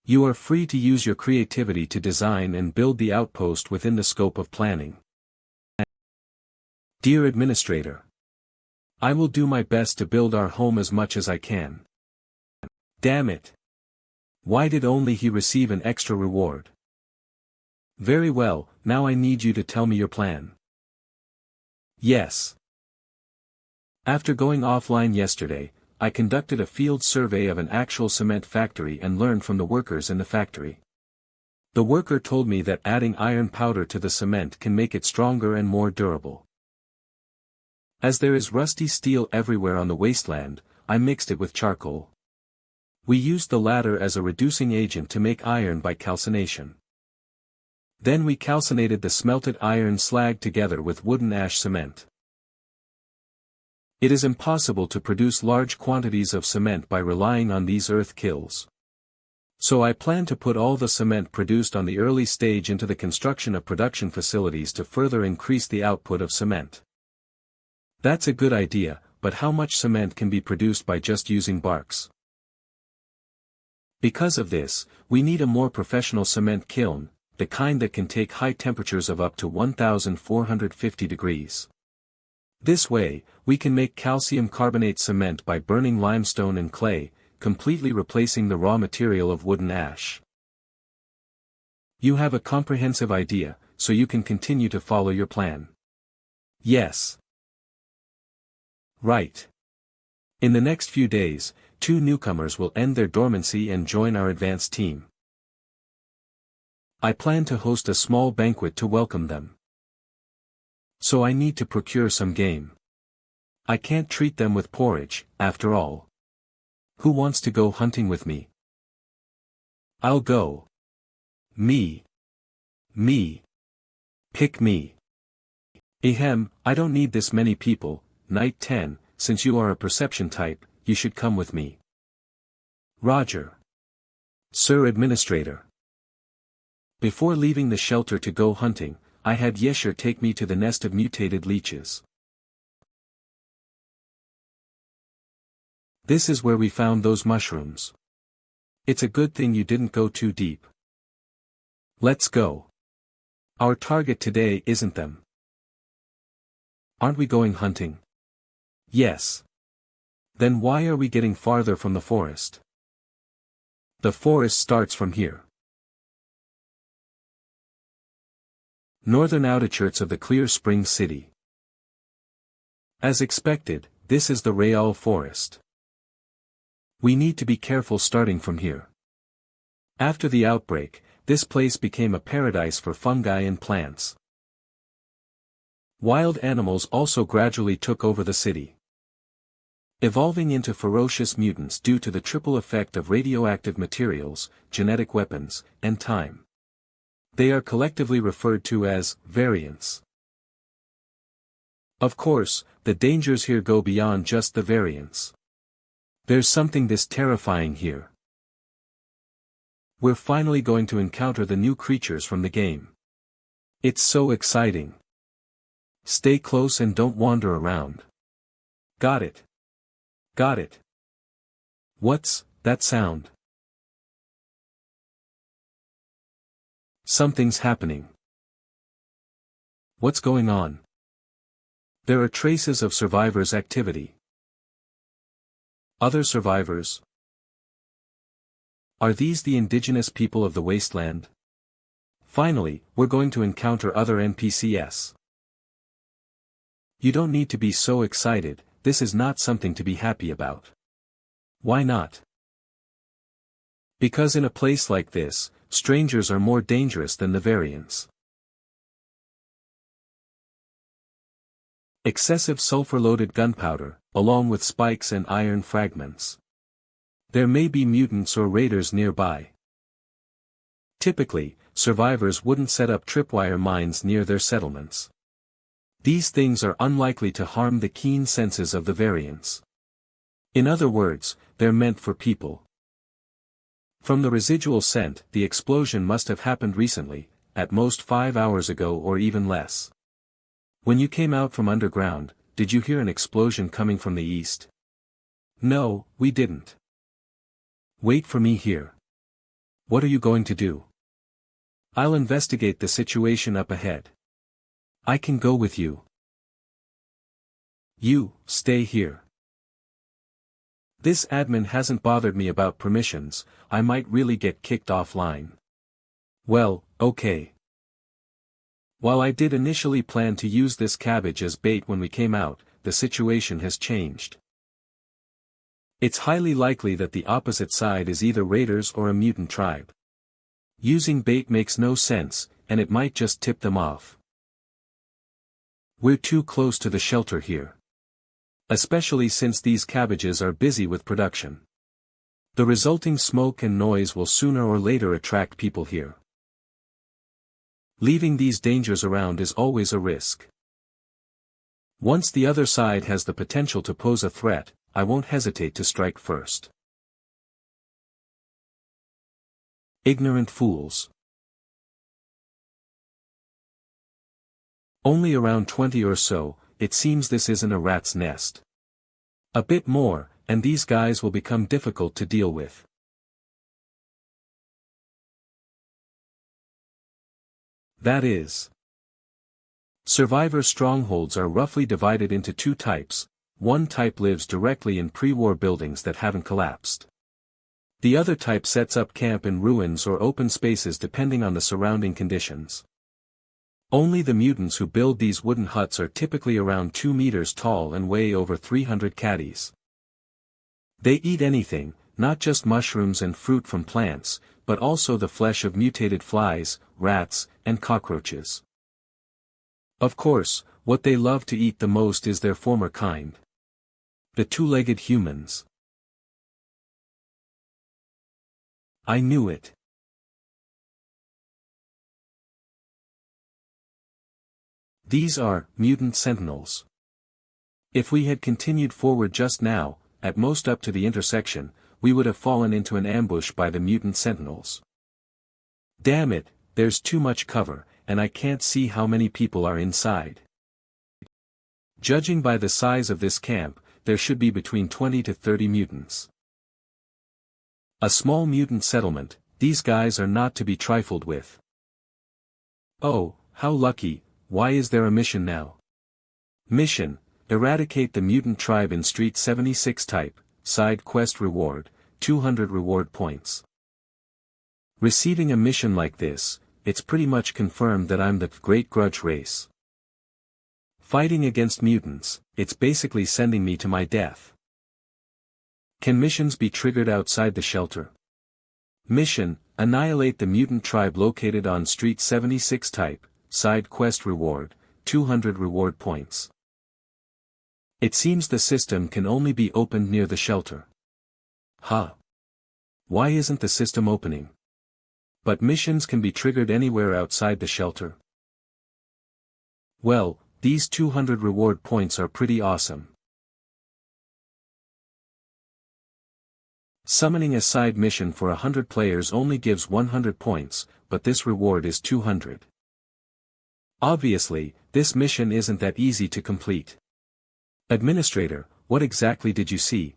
S1: You are free to use your creativity to design and build the outpost within the scope of planning. Dear Administrator, I will do my best to build our home as much as I can. Damn it. Why did only he receive an extra reward? Very well, now I need you to tell me your plan. Yes. After going offline yesterday, I conducted a field survey of an actual cement factory and learned from the workers in the factory. The worker told me that adding iron powder to the cement can make it stronger and more durable. As there is rusty steel everywhere on the wasteland, I mixed it with charcoal. We used the latter as a reducing agent to make iron by calcination. Then we calcinated the smelted iron slag together with wooden ash cement. It is impossible to produce large quantities of cement by relying on these earth kilns. So I plan to put all the cement produced on the early stage into the construction of production facilities to further increase the output of cement. That's a good idea, but how much cement can be produced by just using barks? Because of this, we need a more professional cement kiln, the kind that can take high temperatures of up to 1,450 degrees. This way, we can make calcium carbonate cement by burning limestone and clay, completely replacing the raw material of wooden ash. You have a comprehensive idea, so you can continue to follow your plan. Yes. Right. In the next few days, 2 newcomers will end their dormancy and join our advanced team. I plan to host a small banquet to welcome them. So I need to procure some game. I can't treat them with porridge, after all. Who wants to go hunting with me? I'll go. Me. Me. Pick me. Ahem, I don't need this many people. Night 10, since you are a perception type, you should come with me. Roger. Sir Administrator. Before leaving the shelter to go hunting, I had Yesher take me to the nest of mutated leeches. This is where we found those mushrooms. It's a good thing you didn't go too deep. Let's go. Our target today isn't them. Aren't we going hunting? Yes. Then why are we getting farther from the forest? The forest starts from here. Northern outskirts of the Clear Spring City. As expected, this is the Real Forest. We need to be careful starting from here. After the outbreak, this place became a paradise for fungi and plants. Wild animals also gradually took over the city, evolving into ferocious mutants due to the triple effect of radioactive materials, genetic weapons, and time. They are collectively referred to as variants. Of course, the dangers here go beyond just the variants. There's something this terrifying here. We're finally going to encounter the new creatures from the game. It's so exciting. Stay close and don't wander around. Got it. Got it. What's that sound? Something's happening. What's going on? There are traces of survivors' activity. Other survivors? Are these the indigenous people of the wasteland? Finally, we're going to encounter other NPCs. You don't need to be so excited, this is not something to be happy about. Why not? Because in a place like this, strangers are more dangerous than the variants. Excessive sulfur-loaded gunpowder, along with spikes and iron fragments. There may be mutants or raiders nearby. Typically, survivors wouldn't set up tripwire mines near their settlements. These things are unlikely to harm the keen senses of the variants. In other words, they're meant for people. From the residual scent, the explosion must have happened recently, at most 5 hours ago or even less. When you came out from underground, did you hear an explosion coming from the east? No, we didn't. Wait for me here. What are you going to do? I'll investigate the situation up ahead. I can go with you. You, stay here. This admin hasn't bothered me about permissions, I might really get kicked offline. Well, okay. While I did initially plan to use this cabbage as bait when we came out, the situation has changed. It's highly likely that the opposite side is either raiders or a mutant tribe. Using bait makes no sense, and it might just tip them off. We're too close to the shelter here. Especially since these cabbages are busy with production. The resulting smoke and noise will sooner or later attract people here. Leaving these dangers around is always a risk. Once the other side has the potential to pose a threat, I won't hesitate to strike first. Ignorant fools. Only around 20 or so, it seems this isn't a rat's nest. A bit more, and these guys will become difficult to deal with. That is. Survivor strongholds are roughly divided into two types. One type lives directly in pre-war buildings that haven't collapsed. The other type sets up camp in ruins or open spaces depending on the surrounding conditions. Only the mutants who build these wooden huts are typically around 2 meters tall and weigh over 300 caddies. They eat anything, not just mushrooms and fruit from plants, but also the flesh of mutated flies, rats, and cockroaches. Of course, what they love to eat the most is their former kind. The two-legged humans. I knew it. These are mutant sentinels. If we had continued forward just now, at most up to the intersection, we would have fallen into an ambush by the mutant sentinels. Damn it, there's too much cover, and I can't see how many people are inside. Judging by the size of this camp, there should be between 20 to 30 mutants. A small mutant settlement, these guys are not to be trifled with. Oh, how lucky, why is there a mission now? Mission: eradicate the mutant tribe in Street 76 type, side quest reward, 200 reward points. Receiving a mission like this, it's pretty much confirmed that I'm the Great Grudge Race. Fighting against mutants, it's basically sending me to my death. Can missions be triggered outside the shelter? Mission: annihilate the mutant tribe located on Street 76 type, side quest reward, 200 reward points. It seems the system can only be opened near the shelter. Huh. Why isn't the system opening? But missions can be triggered anywhere outside the shelter. Well, these 200 reward points are pretty awesome. Summoning a side mission for 100 players only gives 100 points, but this reward is 200. Obviously, this mission isn't that easy to complete. Administrator, what exactly did you see?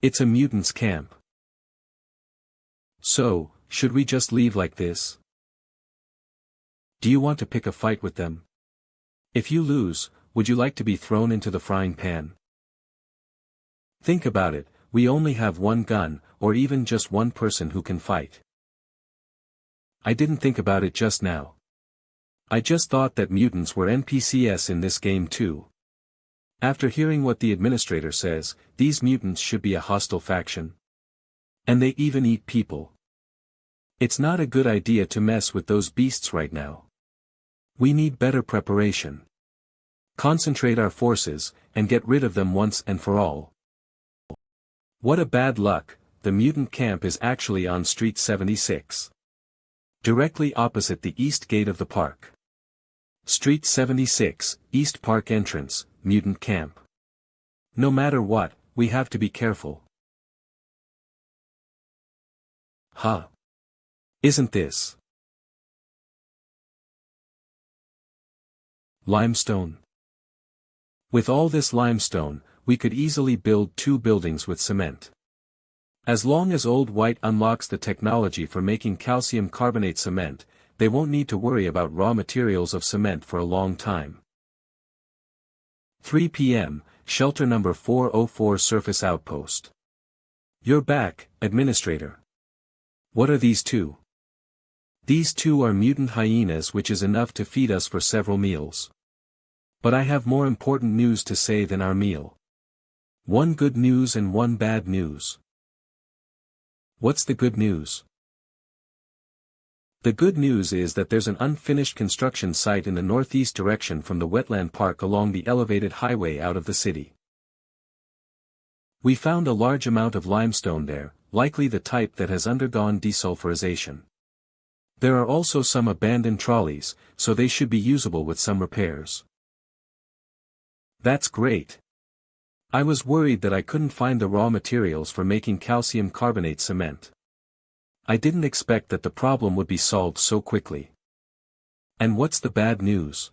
S1: It's a mutants camp. So, should we just leave like this? Do you want to pick a fight with them? If you lose, would you like to be thrown into the frying pan? Think about it, we only have one gun, or even just one person who can fight. I didn't think about it just now. I just thought that mutants were NPCs in this game too. After hearing what the administrator says, these mutants should be a hostile faction. And they even eat people. It's not a good idea to mess with those beasts right now. We need better preparation. Concentrate our forces, and get rid of them once and for all. What a bad luck, the mutant camp is actually on Street 76. Directly opposite the east gate of the park. Street 76, East Park entrance, mutant camp. No matter what, we have to be careful. Huh. Isn't this limestone? With all this limestone, we could easily build 2 buildings with cement. As long as Old White unlocks the technology for making calcium carbonate cement, they won't need to worry about raw materials of cement for a long time. 3 p.m., Shelter number 404 Surface Outpost. You're back, Administrator. What are these 2? These 2 are mutant hyenas, which is enough to feed us for several meals. But I have more important news to say than our meal. 1 good news and 1 bad news. What's the good news? The good news is that there's an unfinished construction site in the northeast direction from the wetland park along the elevated highway out of the city. We found a large amount of limestone there, likely the type that has undergone desulfurization. There are also some abandoned trolleys, so they should be usable with some repairs. That's great. I was worried that I couldn't find the raw materials for making calcium carbonate cement. I didn't expect that the problem would be solved so quickly. And what's the bad news?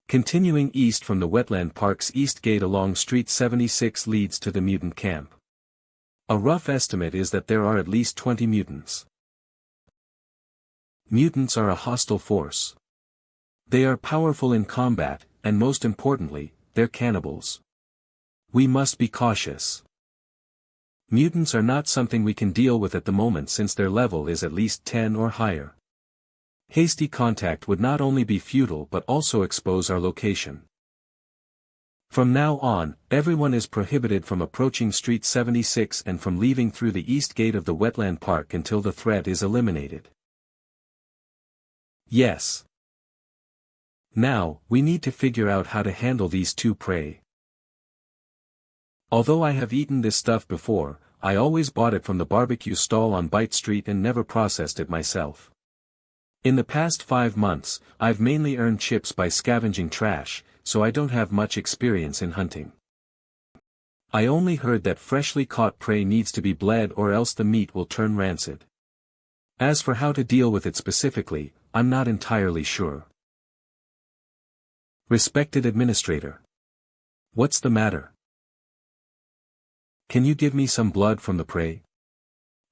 S1: Continuing east from the wetland park's east gate along Street 76 leads to the mutant camp. A rough estimate is that there are at least 20 mutants. Mutants are a hostile force. They are powerful in combat, and most importantly, they're cannibals. We must be cautious. Mutants are not something we can deal with at the moment since their level is at least 10 or higher. Hasty contact would not only be futile but also expose our location. From now on, everyone is prohibited from approaching Street 76 and from leaving through the east gate of the wetland park until the threat is eliminated. Yes. Now, we need to figure out how to handle these 2 prey. Although I have eaten this stuff before, I always bought it from the barbecue stall on Bite Street and never processed it myself. In the past 5 months, I've mainly earned chips by scavenging trash, so I don't have much experience in hunting. I only heard that freshly caught prey needs to be bled or else the meat will turn rancid. As for how to deal with it specifically, I'm not entirely sure. Respected Administrator. What's the matter? Can you give me some blood from the prey?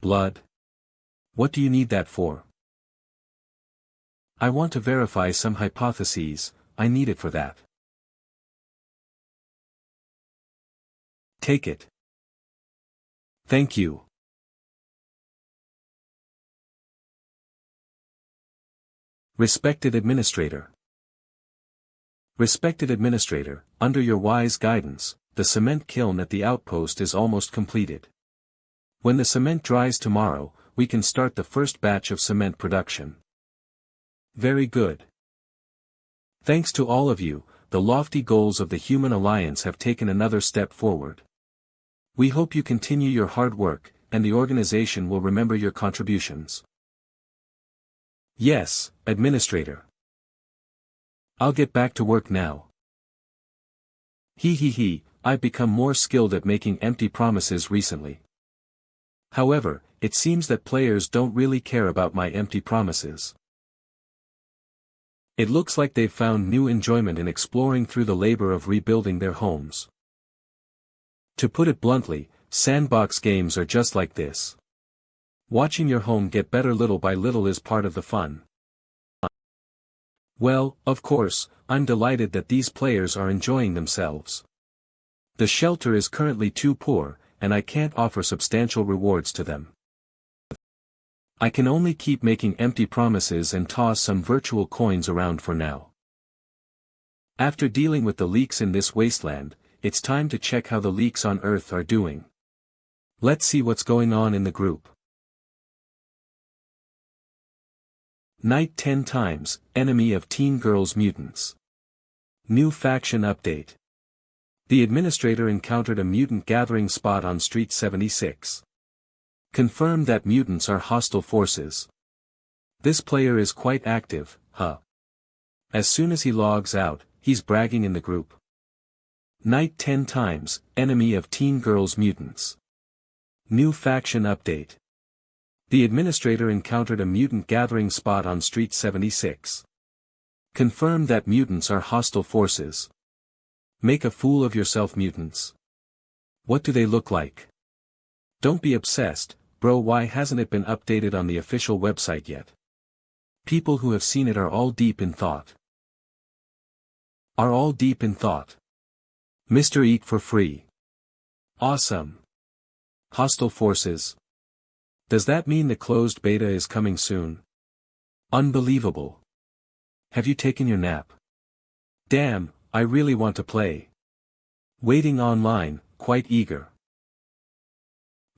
S1: Blood? What do you need that for? I want to verify some hypotheses, I need it for that. Take it. Thank you. Respected Administrator. Respected Administrator, under your wise guidance, the cement kiln at the outpost is almost completed. When the cement dries tomorrow, we can start the first batch of cement production. Very good. Thanks to all of you, the lofty goals of the Human Alliance have taken another step forward. We hope you continue your hard work, and the organization will remember your contributions. Yes, Administrator. I'll get back to work now. I've become more skilled at making empty promises recently. However, it seems that players don't really care about my empty promises. It looks like they've found new enjoyment in exploring through the labor of rebuilding their homes. To put it bluntly, sandbox games are just like this. Watching your home get better little by little is part of the fun. Well, of course, I'm delighted that these players are enjoying themselves. The shelter is currently too poor, and I can't offer substantial rewards to them. I can only keep making empty promises and toss some virtual coins around for now. After dealing with the leaks in this wasteland, it's time to check how the leaks on Earth are doing. Let's see what's going on in the group. Night 10 times, enemy of teen girls mutants. New faction update. The administrator encountered a mutant gathering spot on Street 76. Confirmed that mutants are hostile forces. This player is quite active, huh? As soon as he logs out, he's bragging in the group. Night 10 times, enemy of teen girls mutants. New faction update. The administrator encountered a mutant gathering spot on Street 76. Confirmed that mutants are hostile forces. Make a fool of yourself, mutants. What do they look like? Don't be obsessed, bro. Why hasn't it been updated on the official website yet? People who have seen it are all deep in thought. Mr. Eat for free. Awesome. Hostile forces. Does that mean the closed beta is coming soon? Unbelievable. Have you taken your nap? Damn, I really want to play. Waiting online, quite eager.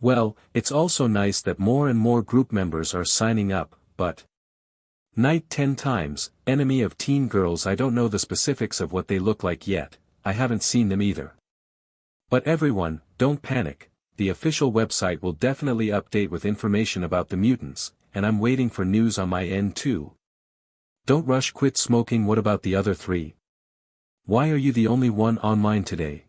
S1: Well, it's also nice that more and more group members are signing up, but... Night 10 times, enemy of teen girls. I don't know the specifics of what they look like yet, I haven't seen them either. But everyone, don't panic, the official website will definitely update with information about the mutants, and I'm waiting for news on my end too. Don't rush. Quit smoking. What about the other three? Why are you the only one online today?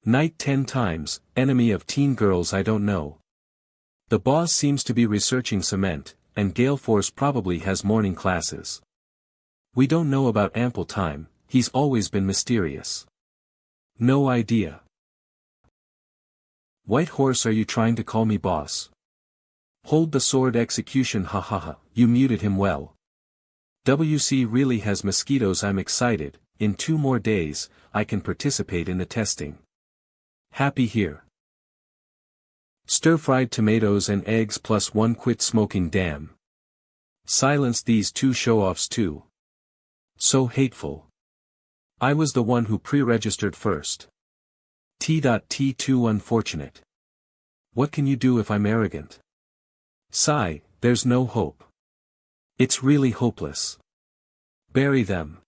S1: Night 10 times, enemy of teen girls. I don't know. The boss seems to be researching cement, and Gale Force probably has morning classes. We don't know about ample time, he's always been mysterious. No idea. White Horse, are you trying to call me boss? Hold the sword. Execution. Hahaha, you muted him well. WC really has mosquitoes. I'm excited, in 2 more days, I can participate in the testing. Happy here. Stir-fried tomatoes and eggs +1. Quit smoking. Damn. Silence these 2 show-offs too. So hateful. I was the one who pre-registered first. T.T2 unfortunate. What can you do if I'm arrogant? Sigh, there's no hope. It's really hopeless. Bury them.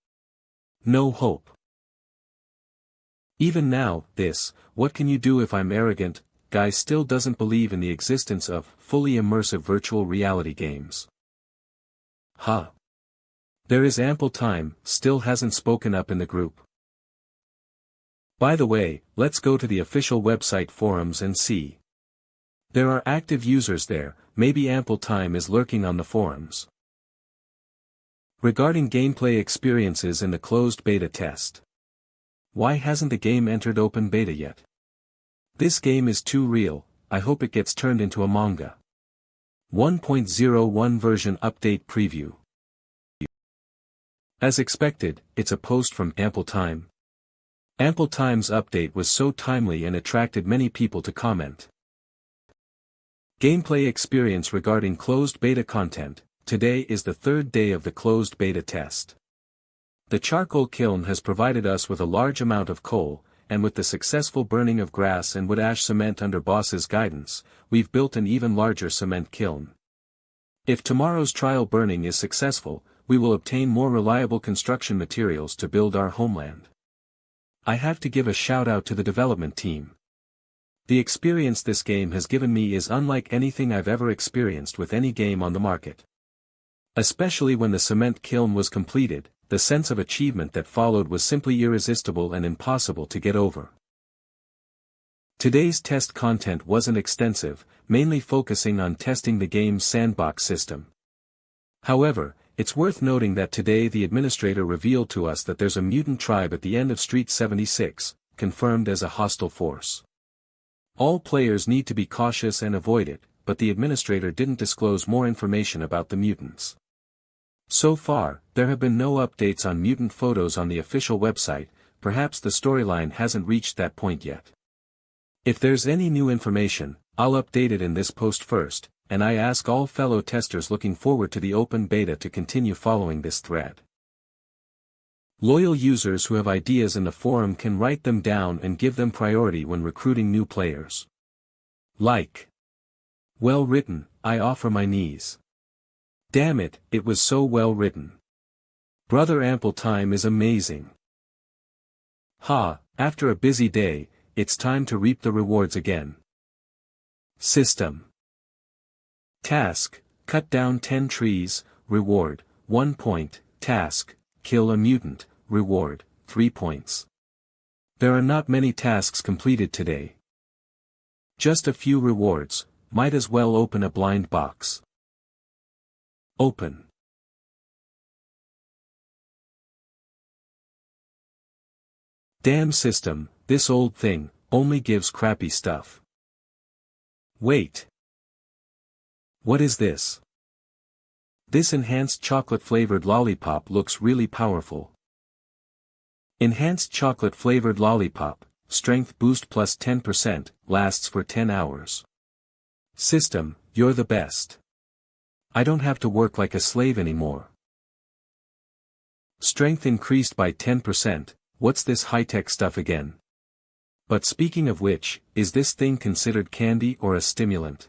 S1: No hope. Even now, what can you do if I'm arrogant, guy still doesn't believe in the existence of fully immersive virtual reality games. Huh. There is ample time, still hasn't spoken up in the group. By the way, let's go to the official website forums and see. There are active users there, maybe ample time is lurking on the forums. Regarding gameplay experiences in the closed beta test. Why hasn't the game entered open beta yet? This game is too real, I hope it gets turned into a manga. 1.01 version update preview. As expected, it's a post from Ample Time. Ample Time's update was so timely and attracted many people to comment. Gameplay experience regarding closed beta content. Today is the third day of the closed beta test. The charcoal kiln has provided us with a large amount of coal, and with the successful burning of grass and wood ash cement under boss's guidance, we've built an even larger cement kiln. If tomorrow's trial burning is successful, we will obtain more reliable construction materials to build our homeland. I have to give a shout out to the development team. The experience this game has given me is unlike anything I've ever experienced with any game on the market. Especially when the cement kiln was completed, the sense of achievement that followed was simply irresistible and impossible to get over. Today's test content wasn't extensive, mainly focusing on testing the game's sandbox system. However, it's worth noting that today the administrator revealed to us that there's a mutant tribe at the end of Street 76, confirmed as a hostile force. All players need to be cautious and avoid it, but the administrator didn't disclose more information about the mutants. So far, there have been no updates on mutant photos on the official website, perhaps the storyline hasn't reached that point yet. If there's any new information, I'll update it in this post first, and I ask all fellow testers looking forward to the open beta to continue following this thread. Loyal users who have ideas in the forum can write them down and give them priority when recruiting new players. Like. Well written, I offer my knees. Damn it, it was so well written. Brother Ample Time is amazing. Ha, after a busy day, it's time to reap the rewards again. System. Task, cut down 10 trees, reward, 1 point, task, kill a mutant, reward, 3 points. There are not many tasks completed today. Just a few rewards, might as well open a blind box. Open. Damn system, this old thing, only gives crappy stuff. Wait. What is this? This enhanced chocolate-flavored lollipop looks really powerful. Enhanced chocolate-flavored lollipop, strength boost plus 10%, lasts for 10 hours. System, you're the best. I don't have to work like a slave anymore. Strength increased by 10%, what's this high-tech stuff again? But speaking of which, is this thing considered candy or a stimulant?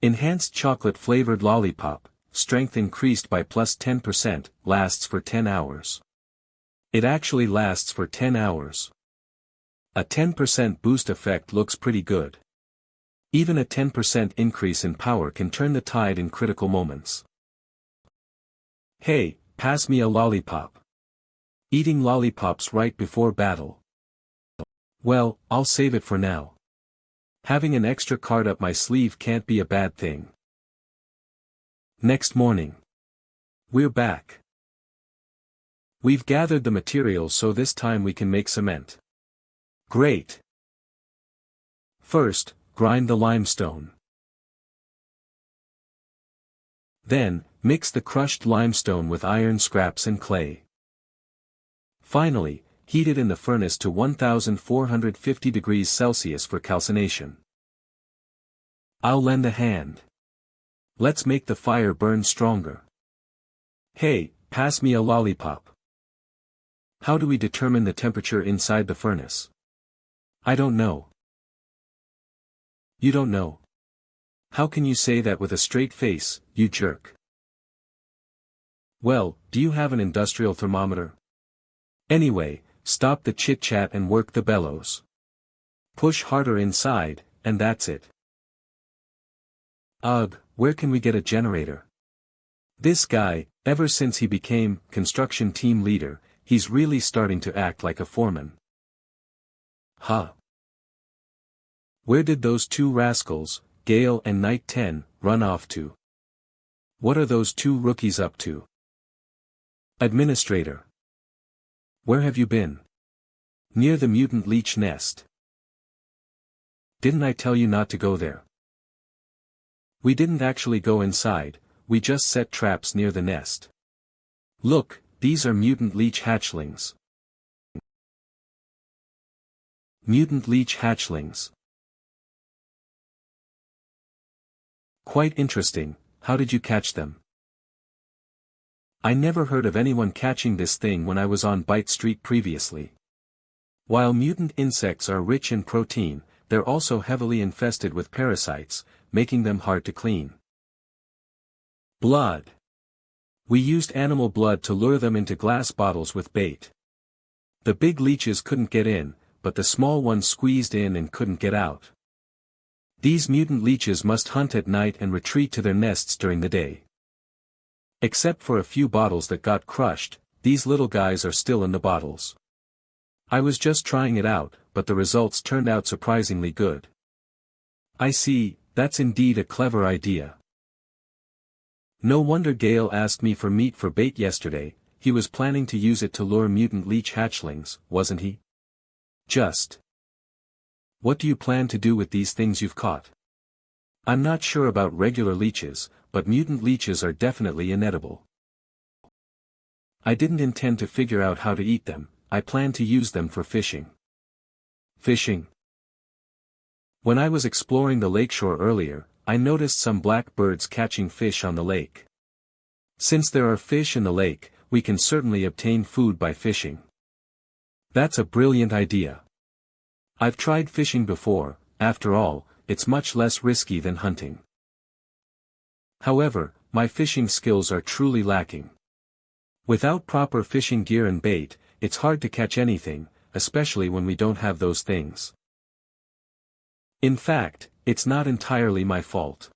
S1: Enhanced chocolate-flavored lollipop, strength increased by plus 10%, lasts for 10 hours. It actually lasts for 10 hours. A 10% boost effect looks pretty good. Even a 10% increase in power can turn the tide in critical moments. Hey, pass me a lollipop. Eating lollipops right before battle. Well, I'll save it for now. Having an extra card up my sleeve can't be a bad thing. Next morning. We're back. We've gathered the materials so this time we can make cement. Great. First, grind the limestone. Then, mix the crushed limestone with iron scraps and clay. Finally, heat it in the furnace to 1450 degrees Celsius for calcination. I'll lend a hand. Let's make the fire burn stronger. Hey, pass me a lollipop. How do we determine the temperature inside the furnace? I don't know. You don't know. How can you say that with a straight face, you jerk? Well, do you have an industrial thermometer? Anyway, stop the chit-chat and work the bellows. Push harder inside, and that's it. Ugh, where can we get a generator? This guy, ever since he became construction team leader, he's really starting to act like a foreman. Huh. Where did those two rascals, Gale and Knight 10, run off to. What are those two rookies up to? Administrator. Where have you been? Near the mutant leech nest. Didn't I tell you not to go there? We didn't actually go inside, we just set traps near the nest. Look, these are mutant leech hatchlings. Mutant leech hatchlings. Quite interesting, how did you catch them? I never heard of anyone catching this thing when I was on Byte Street previously. While mutant insects are rich in protein, they're also heavily infested with parasites, making them hard to clean. Blood. We used animal blood to lure them into glass bottles with bait. The big leeches couldn't get in, but the small ones squeezed in and couldn't get out. These mutant leeches must hunt at night and retreat to their nests during the day. Except for a few bottles that got crushed, these little guys are still in the bottles. I was just trying it out, but the results turned out surprisingly good. I see, that's indeed a clever idea. No wonder Gale asked me for meat for bait yesterday, he was planning to use it to lure mutant leech hatchlings, wasn't he? Just. What do you plan to do with these things you've caught? I'm not sure about regular leeches, but mutant leeches are definitely inedible. I didn't intend to figure out how to eat them, I plan to use them for fishing. Fishing? When I was exploring the lakeshore earlier, I noticed some black birds catching fish on the lake. Since there are fish in the lake, we can certainly obtain food by fishing. That's a brilliant idea. I've tried fishing before, after all, it's much less risky than hunting. However, my fishing skills are truly lacking. Without proper fishing gear and bait, it's hard to catch anything, especially when we don't have those things. In fact, it's not entirely my fault.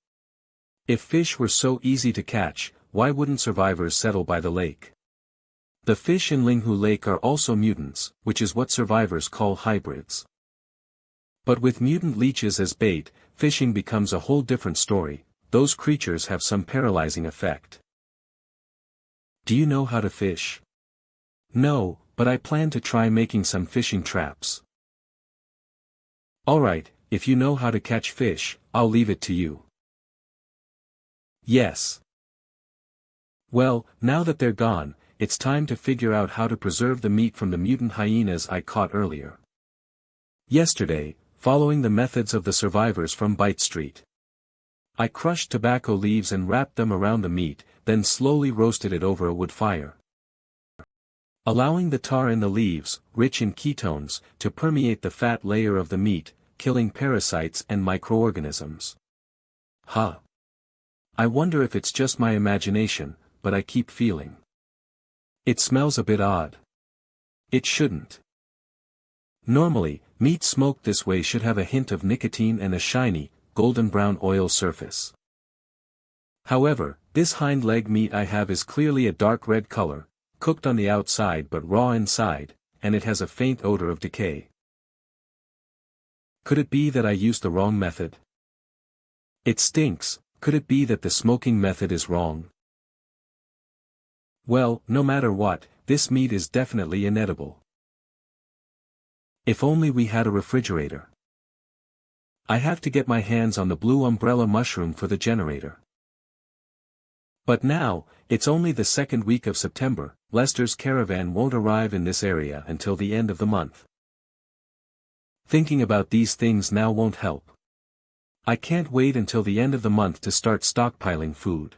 S1: If fish were so easy to catch, why wouldn't survivors settle by the lake? The fish in Linghu Lake are also mutants, which is what survivors call hybrids. But with mutant leeches as bait, fishing becomes a whole different story, those creatures have some paralyzing effect. Do you know how to fish? No, but I plan to try making some fishing traps. Alright, if you know how to catch fish, I'll leave it to you. Yes. Well, now that they're gone, it's time to figure out how to preserve the meat from the mutant hyenas I caught earlier. Yesterday, following the methods of the survivors from Byte Street, I crushed tobacco leaves and wrapped them around the meat, then slowly roasted it over a wood fire. Allowing the tar in the leaves, rich in ketones, to permeate the fat layer of the meat, killing parasites and microorganisms. Huh. I wonder if it's just my imagination, but I keep feeling. It smells a bit odd. It shouldn't. Normally, meat smoked this way should have a hint of nicotine and a shiny, golden brown oil surface. However, this hind leg meat I have is clearly a dark red color, cooked on the outside but raw inside, and it has a faint odor of decay. Could it be that I used the wrong method? It stinks, could it be that the smoking method is wrong? Well, no matter what, this meat is definitely inedible. If only we had a refrigerator. I have to get my hands on the blue umbrella mushroom for the generator. But now, it's only the second week of September, Lester's caravan won't arrive in this area until the end of the month. Thinking about these things now won't help. I can't wait until the end of the month to start stockpiling food.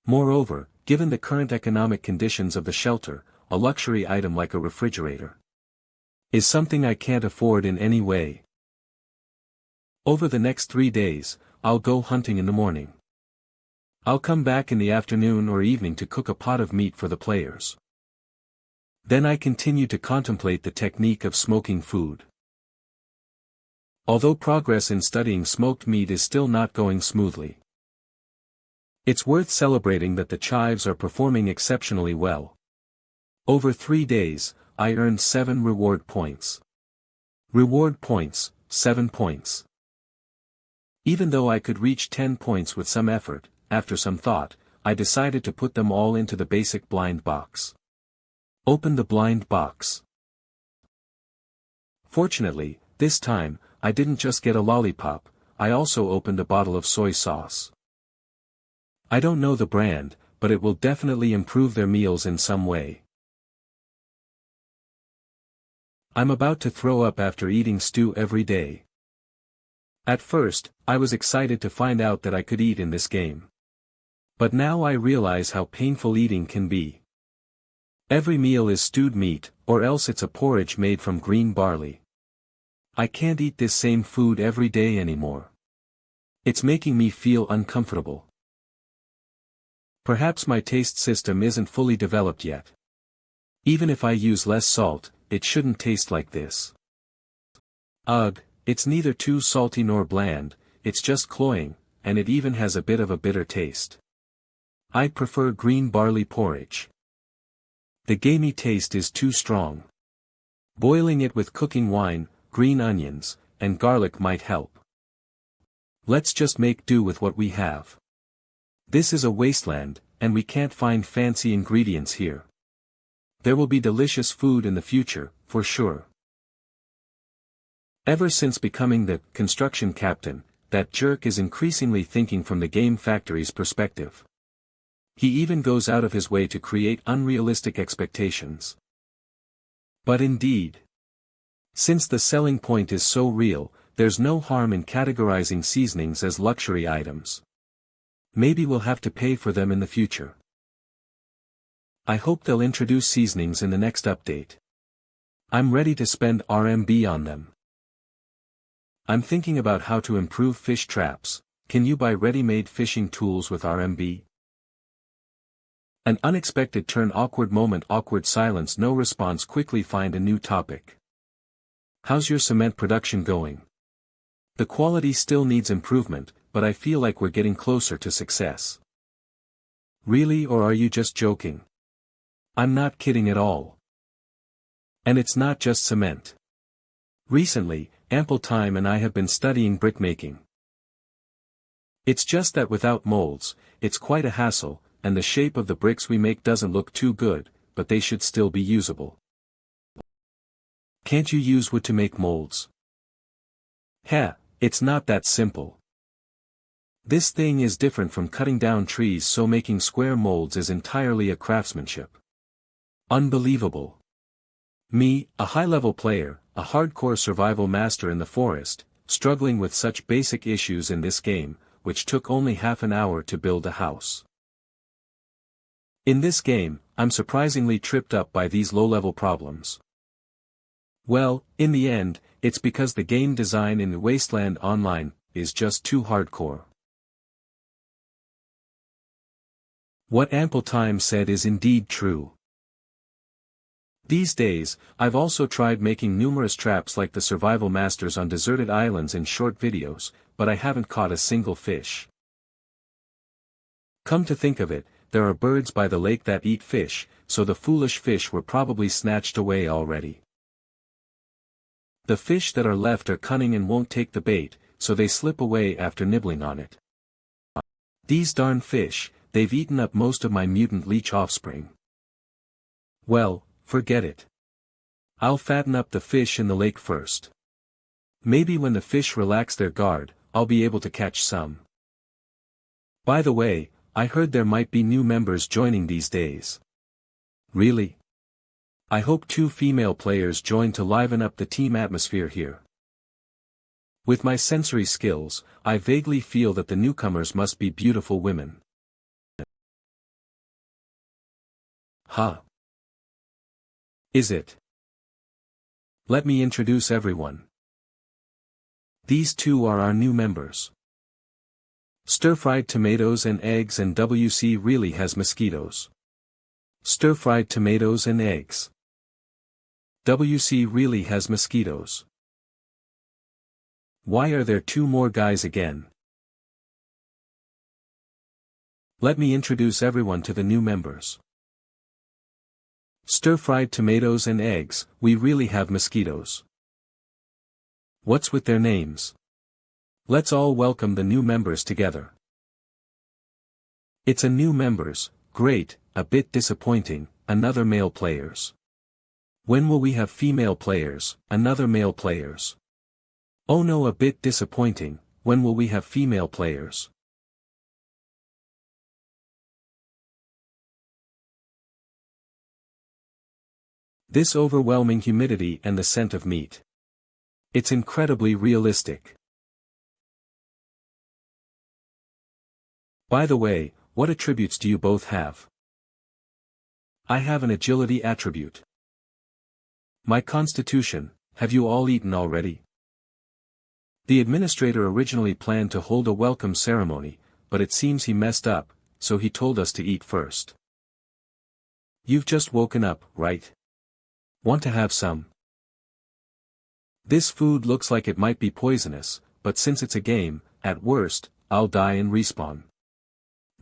S1: Moreover, given the current economic conditions of the shelter, a luxury item like a refrigerator is something I can't afford in any way. Over the next 3 days, I'll go hunting in the morning. I'll come back in the afternoon or evening to cook a pot of meat for the players. Then I continue to contemplate the technique of smoking food. Although progress in studying smoked meat is still not going smoothly, it's worth celebrating that the chives are performing exceptionally well. Over 3 days, I earned 7 reward points. Reward points, 7 points. Even though I could reach 10 points with some effort, after some thought, I decided to put them all into the basic blind box. Open the blind box. Fortunately, this time, I didn't just get a lollipop, I also opened a bottle of soy sauce. I don't know the brand, but it will definitely improve their meals in some way. I'm about to throw up after eating stew every day. At first, I was excited to find out that I could eat in this game. But now I realize how painful eating can be. Every meal is stewed meat, or else it's a porridge made from green barley. I can't eat this same food every day anymore. It's making me feel uncomfortable. Perhaps my taste system isn't fully developed yet. Even if I use less salt, it shouldn't taste like this. Ugh, it's neither too salty nor bland, it's just cloying, and it even has a bit of a bitter taste. I prefer green barley porridge. The gamey taste is too strong. Boiling it with cooking wine, green onions, and garlic might help. Let's just make do with what we have. This is a wasteland, and we can't find fancy ingredients here. There will be delicious food in the future, for sure. Ever since becoming the construction captain, that jerk is increasingly thinking from the game factory's perspective. He even goes out of his way to create unrealistic expectations. But indeed, since the selling point is so real, there's no harm in categorizing seasonings as luxury items. Maybe we'll have to pay for them in the future. I hope they'll introduce seasonings in the next update. I'm ready to spend RMB on them. I'm thinking about how to improve fish traps. Can you buy ready-made fishing tools with RMB? An unexpected turn, awkward moment, awkward silence, no response, quickly find a new topic. How's your cement production going? The quality still needs improvement, but I feel like we're getting closer to success. Really, or are you just joking? I'm not kidding at all. And it's not just cement. Recently, Ample Time and I have been studying brickmaking. It's just that without molds, it's quite a hassle, and the shape of the bricks we make doesn't look too good, but they should still be usable. Can't you use wood to make molds? Heh, it's not that simple. This thing is different from cutting down trees, so making square molds is entirely a craftsmanship. Unbelievable. Me, a high-level player, a hardcore survival master in the forest, struggling with such basic issues in this game, which took only half an hour to build a house. In this game, I'm surprisingly tripped up by these low-level problems. Well, in the end, it's because the game design in Wasteland Online is just too hardcore. What Ample Time said is indeed true. These days, I've also tried making numerous traps like the survival masters on deserted islands in short videos, but I haven't caught a single fish. Come to think of it, there are birds by the lake that eat fish, so the foolish fish were probably snatched away already. The fish that are left are cunning and won't take the bait, so they slip away after nibbling on it. These darn fish, they've eaten up most of my mutant leech offspring. Well, forget it. I'll fatten up the fish in the lake first. Maybe when the fish relax their guard, I'll be able to catch some. By the way, I heard there might be new members joining these days. Really? I hope 2 female players join to liven up the team atmosphere here. With my sensory skills, I vaguely feel that the newcomers must be beautiful women. Huh? Is it? Let me introduce everyone. These 2 are our new members. Stir-fried tomatoes and eggs, and WC really has mosquitoes. Stir-fried tomatoes and eggs. WC really has mosquitoes. Why are there 2 more guys again? Let me introduce everyone to the new members. Stir-fried tomatoes and eggs, we really have mosquitoes. What's with their names? Let's all welcome the new members together. It's a new members, great, a bit disappointing, another male players. When will we have female players, another male players? Oh no, a bit disappointing, when will we have female players? This overwhelming humidity and the scent of meat. It's incredibly realistic. By the way, what attributes do you both have? I have an agility attribute. My constitution, have you all eaten already? The administrator originally planned to hold a welcome ceremony, but it seems he messed up, so he told us to eat first. You've just woken up, right? Want to have some? This food looks like it might be poisonous, but since it's a game, at worst, I'll die and respawn.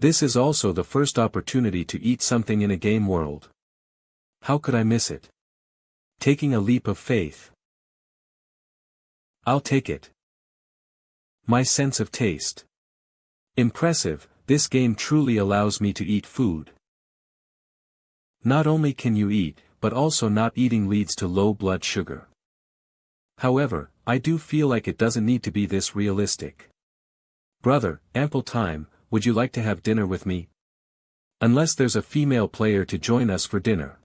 S1: This is also the first opportunity to eat something in a game world. How could I miss it? Taking a leap of faith. I'll take it. My sense of taste. Impressive, this game truly allows me to eat food. Not only can you eat, but also not eating leads to low blood sugar. However, I do feel like it doesn't need to be this realistic. Brother, ample time, would you like to have dinner with me? Unless there's a female player to join us for dinner.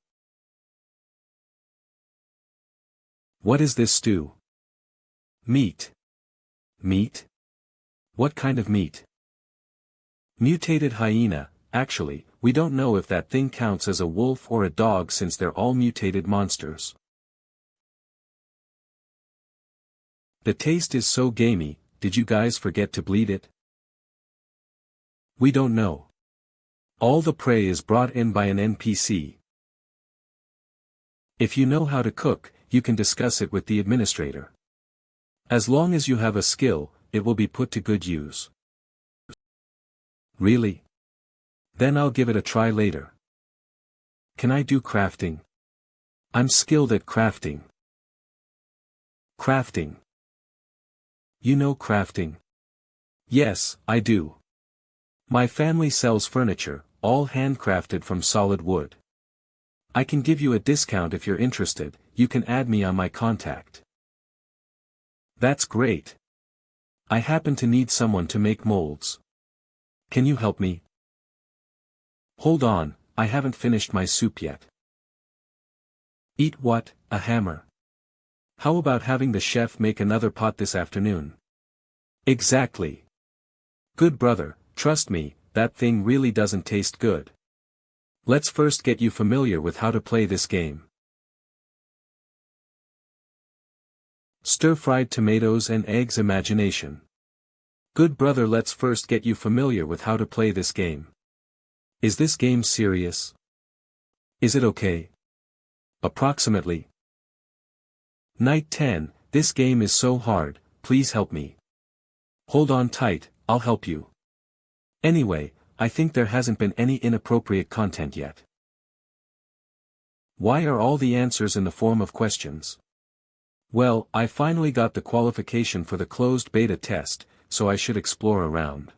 S1: What is this stew? Meat. Meat? What kind of meat? Mutated hyena. Actually, we don't know if that thing counts as a wolf or a dog since they're all mutated monsters. The taste is so gamey, did you guys forget to bleed it? We don't know. All the prey is brought in by an NPC. If you know how to cook, you can discuss it with the administrator. As long as you have a skill, it will be put to good use. Really? Then I'll give it a try later. Can I do crafting? I'm skilled at crafting. Crafting. You know crafting? Yes, I do. My family sells furniture, all handcrafted from solid wood. I can give you a discount if you're interested, you can add me on my contact. That's great. I happen to need someone to make molds. Can you help me? Hold on, I haven't finished my soup yet. Eat what, a hammer? How about having the chef make another pot this afternoon? Exactly. Good brother, trust me, that thing really doesn't taste good. Let's first get you familiar with how to play this game. Stir-fried tomatoes and eggs imagination. Good brother, let's first get you familiar with how to play this game. Is this game serious? Is it okay? Approximately. Night 10, this game is so hard, please help me. Hold on tight, I'll help you. Anyway, I think there hasn't been any inappropriate content yet. Why are all the answers in the form of questions? Well, I finally got the qualification for the closed beta test, so I should explore around.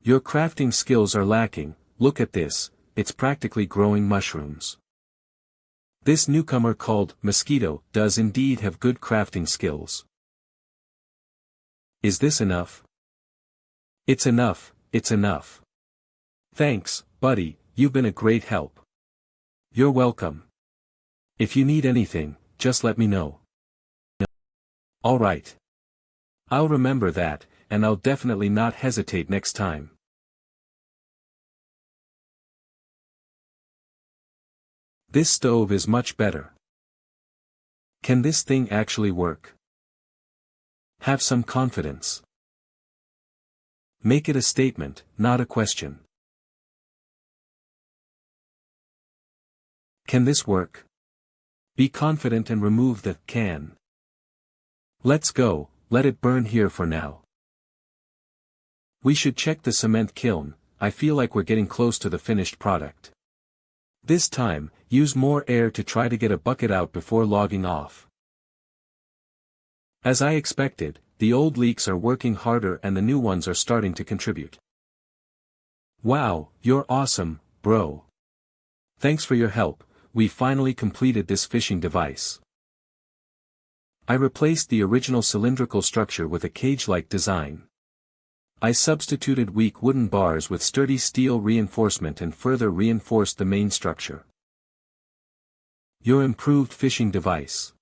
S1: Your crafting skills are lacking, look at this, it's practically growing mushrooms. This newcomer called Mosquito does indeed have good crafting skills. Is this enough? It's enough, it's enough. Thanks, buddy, you've been a great help. You're welcome. If you need anything, just let me know. Alright. I'll remember that, and I'll definitely not hesitate next time. This stove is much better. Can this thing actually work? Have some confidence. Make it a statement, not a question. Can this work? Be confident and remove the can. Let's go, let it burn here for now. We should check the cement kiln, I feel like we're getting close to the finished product. This time, use more air to try to get a bucket out before logging off. As I expected, the old leaks are working harder and the new ones are starting to contribute. Wow, you're awesome, bro. Thanks for your help, we finally completed this fishing device. I replaced the original cylindrical structure with a cage-like design. I substituted weak wooden bars with sturdy steel reinforcement and further reinforced the main structure. Your improved fishing device.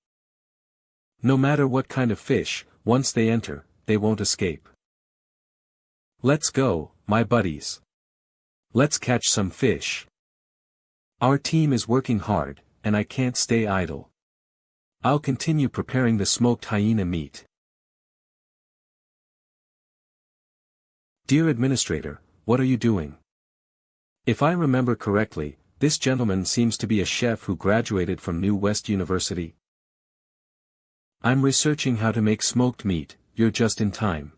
S1: No matter what kind of fish, once they enter, they won't escape. Let's go, my buddies. Let's catch some fish. Our team is working hard, and I can't stay idle. I'll continue preparing the smoked hyena meat. Dear Administrator, what are you doing? If I remember correctly, this gentleman seems to be a chef who graduated from New West University. I'm researching how to make smoked meat, you're just in time.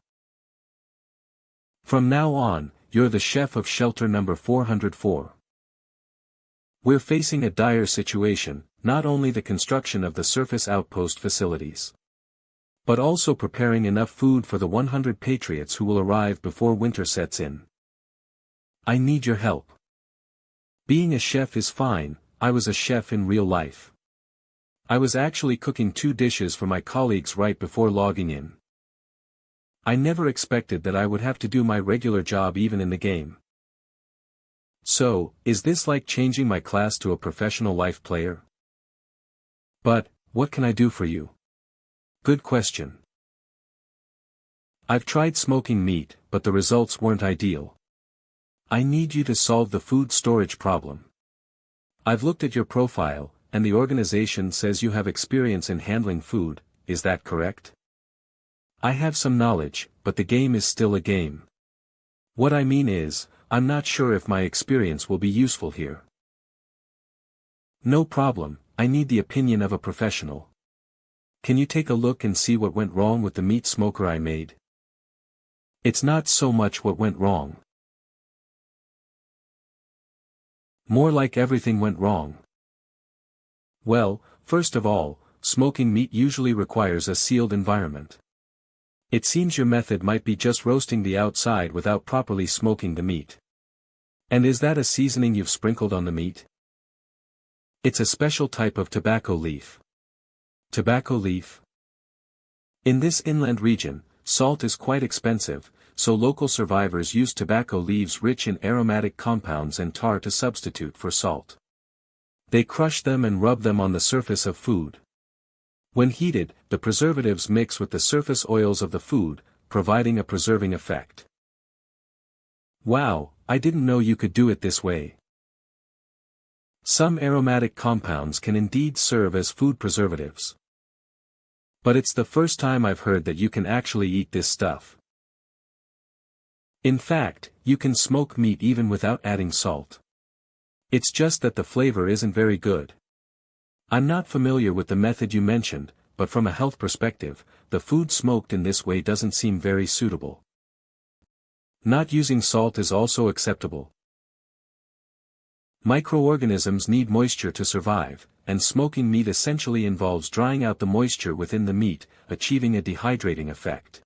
S1: From now on, you're the chef of shelter number 404. We're facing a dire situation, not only the construction of the surface outpost facilities, but also preparing enough food for the 100 patriots who will arrive before winter sets in. I need your help. Being a chef is fine, I was a chef in real life. I was actually cooking 2 dishes for my colleagues right before logging in. I never expected that I would have to do my regular job even in the game. So, is this like changing my class to a professional life player? But, what can I do for you? Good question. I've tried smoking meat, but the results weren't ideal. I need you to solve the food storage problem. I've looked at your profile, and the organization says you have experience in handling food, is that correct? I have some knowledge, but the game is still a game. What I mean is, I'm not sure if my experience will be useful here. No problem, I need the opinion of a professional. Can you take a look and see what went wrong with the meat smoker I made? It's not so much what went wrong. More like everything went wrong. Well, first of all, smoking meat usually requires a sealed environment. It seems your method might be just roasting the outside without properly smoking the meat. And is that a seasoning you've sprinkled on the meat? It's a special type of tobacco leaf. Tobacco leaf? In this inland region, salt is quite expensive, so local survivors use tobacco leaves rich in aromatic compounds and tar to substitute for salt. They crush them and rub them on the surface of food. When heated, the preservatives mix with the surface oils of the food, providing a preserving effect. Wow, I didn't know you could do it this way. Some aromatic compounds can indeed serve as food preservatives. But it's the first time I've heard that you can actually eat this stuff. In fact, you can smoke meat even without adding salt. It's just that the flavor isn't very good. I'm not familiar with the method you mentioned, but from a health perspective, the food smoked in this way doesn't seem very suitable. Not using salt is also acceptable. Microorganisms need moisture to survive, and smoking meat essentially involves drying out the moisture within the meat, achieving a dehydrating effect.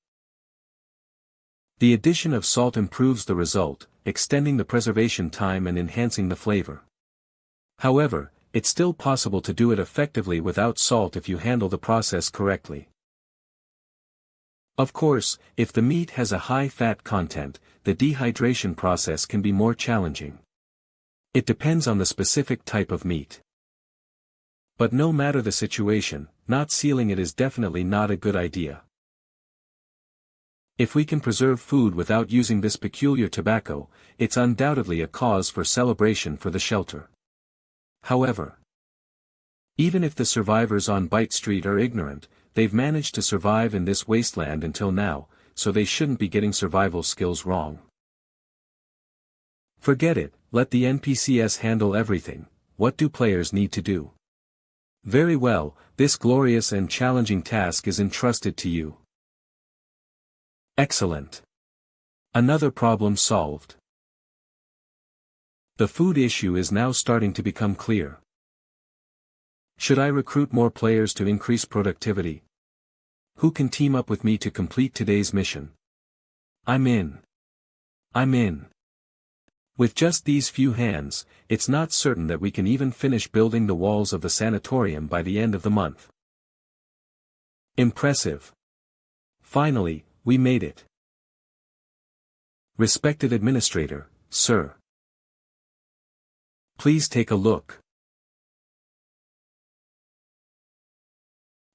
S1: The addition of salt improves the result, extending the preservation time and enhancing the flavor. However, it's still possible to do it effectively without salt if you handle the process correctly. Of course, if the meat has a high fat content, the dehydration process can be more challenging. It depends on the specific type of meat. But no matter the situation, not sealing it is definitely not a good idea. If we can preserve food without using this peculiar tobacco, it's undoubtedly a cause for celebration for the shelter. However, even if the survivors on Bite Street are ignorant, they've managed to survive in this wasteland until now, so they shouldn't be getting survival skills wrong. Forget it, let the NPCs handle everything. What do players need to do? Very well, this glorious and challenging task is entrusted to you. Excellent. Another problem solved. The food issue is now starting to become clear. Should I recruit more players to increase productivity? Who can team up with me to complete today's mission? I'm in. I'm in. With just these few hands, it's not certain that we can even finish building the walls of the sanatorium by the end of the month. Impressive. Finally, we made it. Respected Administrator, sir. Please take a look.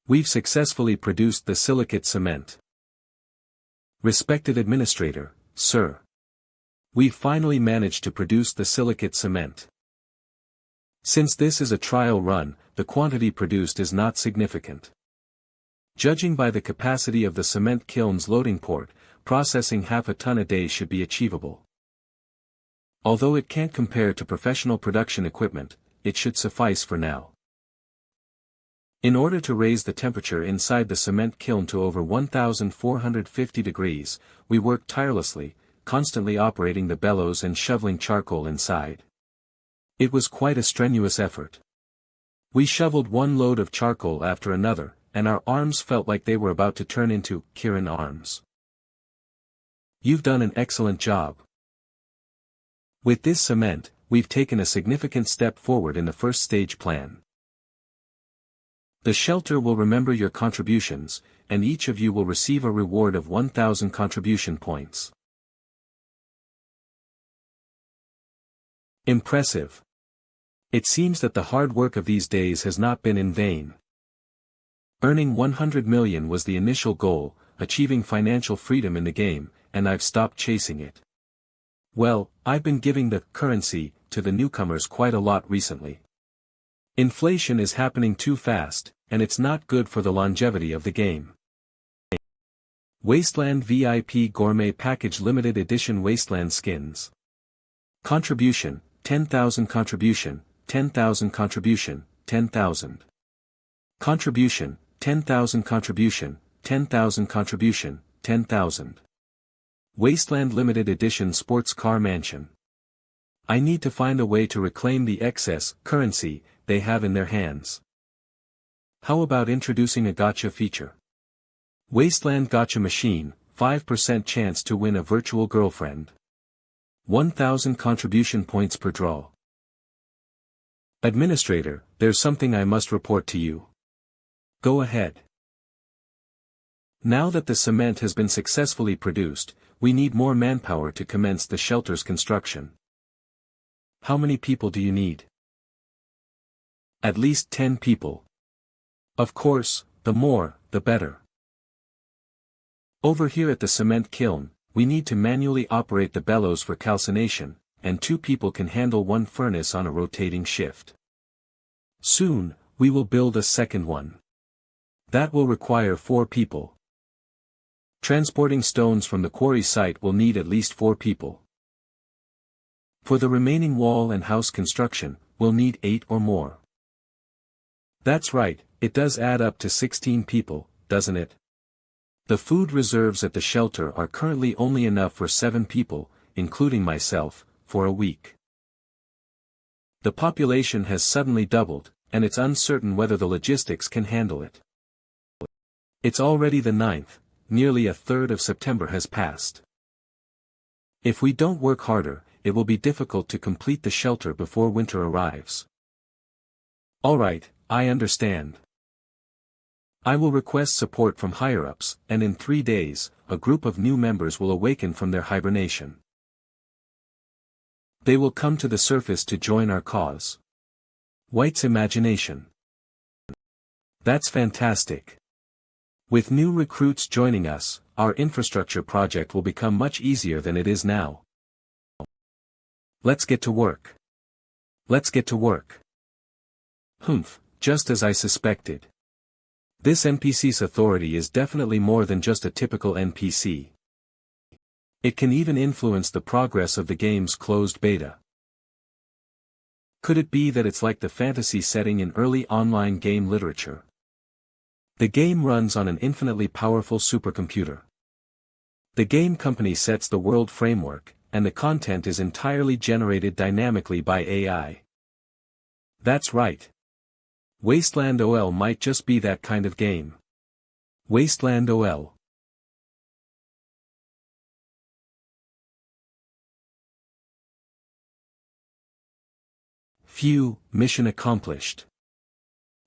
S1: We've successfully produced the silicate cement. Respected Administrator, sir. We've finally managed to produce the silicate cement. Since this is a trial run, the quantity produced is not significant. Judging by the capacity of the cement kiln's loading port, processing half a ton a day should be achievable. Although it can't compare to professional production equipment, it should suffice for now. In order to raise the temperature inside the cement kiln to over 1450 degrees, we worked tirelessly, constantly operating the bellows and shoveling charcoal inside. It was quite a strenuous effort. We shoveled one load of charcoal after another, and our arms felt like they were about to turn into Kirin arms. You've done an excellent job. With this cement, we've taken a significant step forward in the first stage plan. The shelter will remember your contributions, and each of you will receive a reward of 1,000 contribution points. Impressive. It seems that the hard work of these days has not been in vain. Earning 100 million was the initial goal, achieving financial freedom in the game, and I've stopped chasing it. Well, I've been giving the currency to the newcomers quite a lot recently. Inflation is happening too fast, and it's not good for the longevity of the game. Wasteland VIP Gourmet Package Limited Edition Wasteland Skins. Contribution, 10,000 contribution, 10,000 contribution, 10,000. Contribution, 10,000 contribution, 10,000 contribution, 10,000. Wasteland Limited Edition Sports Car Mansion. I need to find a way to reclaim the excess currency they have in their hands. How about introducing a gacha feature? Wasteland Gacha Machine, 5% chance to win a virtual girlfriend. 1,000 contribution points per draw. Administrator, there's something I must report to you. Go ahead. Now that the cement has been successfully produced, we need more manpower to commence the shelter's construction. How many people do you need? At least 10 people. Of course, the more, the better. Over here at the cement kiln, we need to manually operate the bellows for calcination, and 2 people can handle one furnace on a rotating shift. Soon, we will build a second one. That will require 4 people. Transporting stones from the quarry site will need at least 4 people. For the remaining wall and house construction, we'll need 8 or more. That's right, it does add up to 16 people, doesn't it? The food reserves at the shelter are currently only enough for 7 people, including myself, for a week. The population has suddenly doubled, and it's uncertain whether the logistics can handle it. It's already the 9th, nearly a third of September has passed. If we don't work harder, it will be difficult to complete the shelter before winter arrives. Alright, I understand. I will request support from higher-ups, and in 3 days, a group of new members will awaken from their hibernation. They will come to the surface to join our cause. White's imagination. That's fantastic. With new recruits joining us, our infrastructure project will become much easier than it is now. Let's get to work. Let's get to work. Humph, just as I suspected. This NPC's authority is definitely more than just a typical NPC. It can even influence the progress of the game's closed beta. Could it be that it's like the fantasy setting in early online game literature? The game runs on an infinitely powerful supercomputer. The game company sets the world framework, and the content is entirely generated dynamically by AI. That's right. Wasteland OL might just be that kind of game. Wasteland OL. Phew, mission accomplished.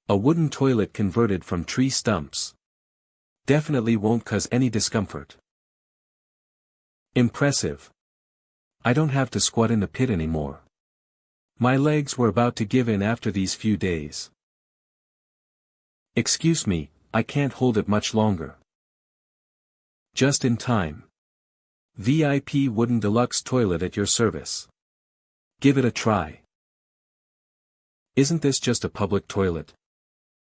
S1: A wooden toilet converted from tree stumps. Definitely won't cause any discomfort. Impressive. I don't have to squat in the pit anymore. My legs were about to give in after these few days. Excuse me, I can't hold it much longer. Just in time. VIP wooden deluxe toilet at your service. Give it a try. Isn't this just a public toilet?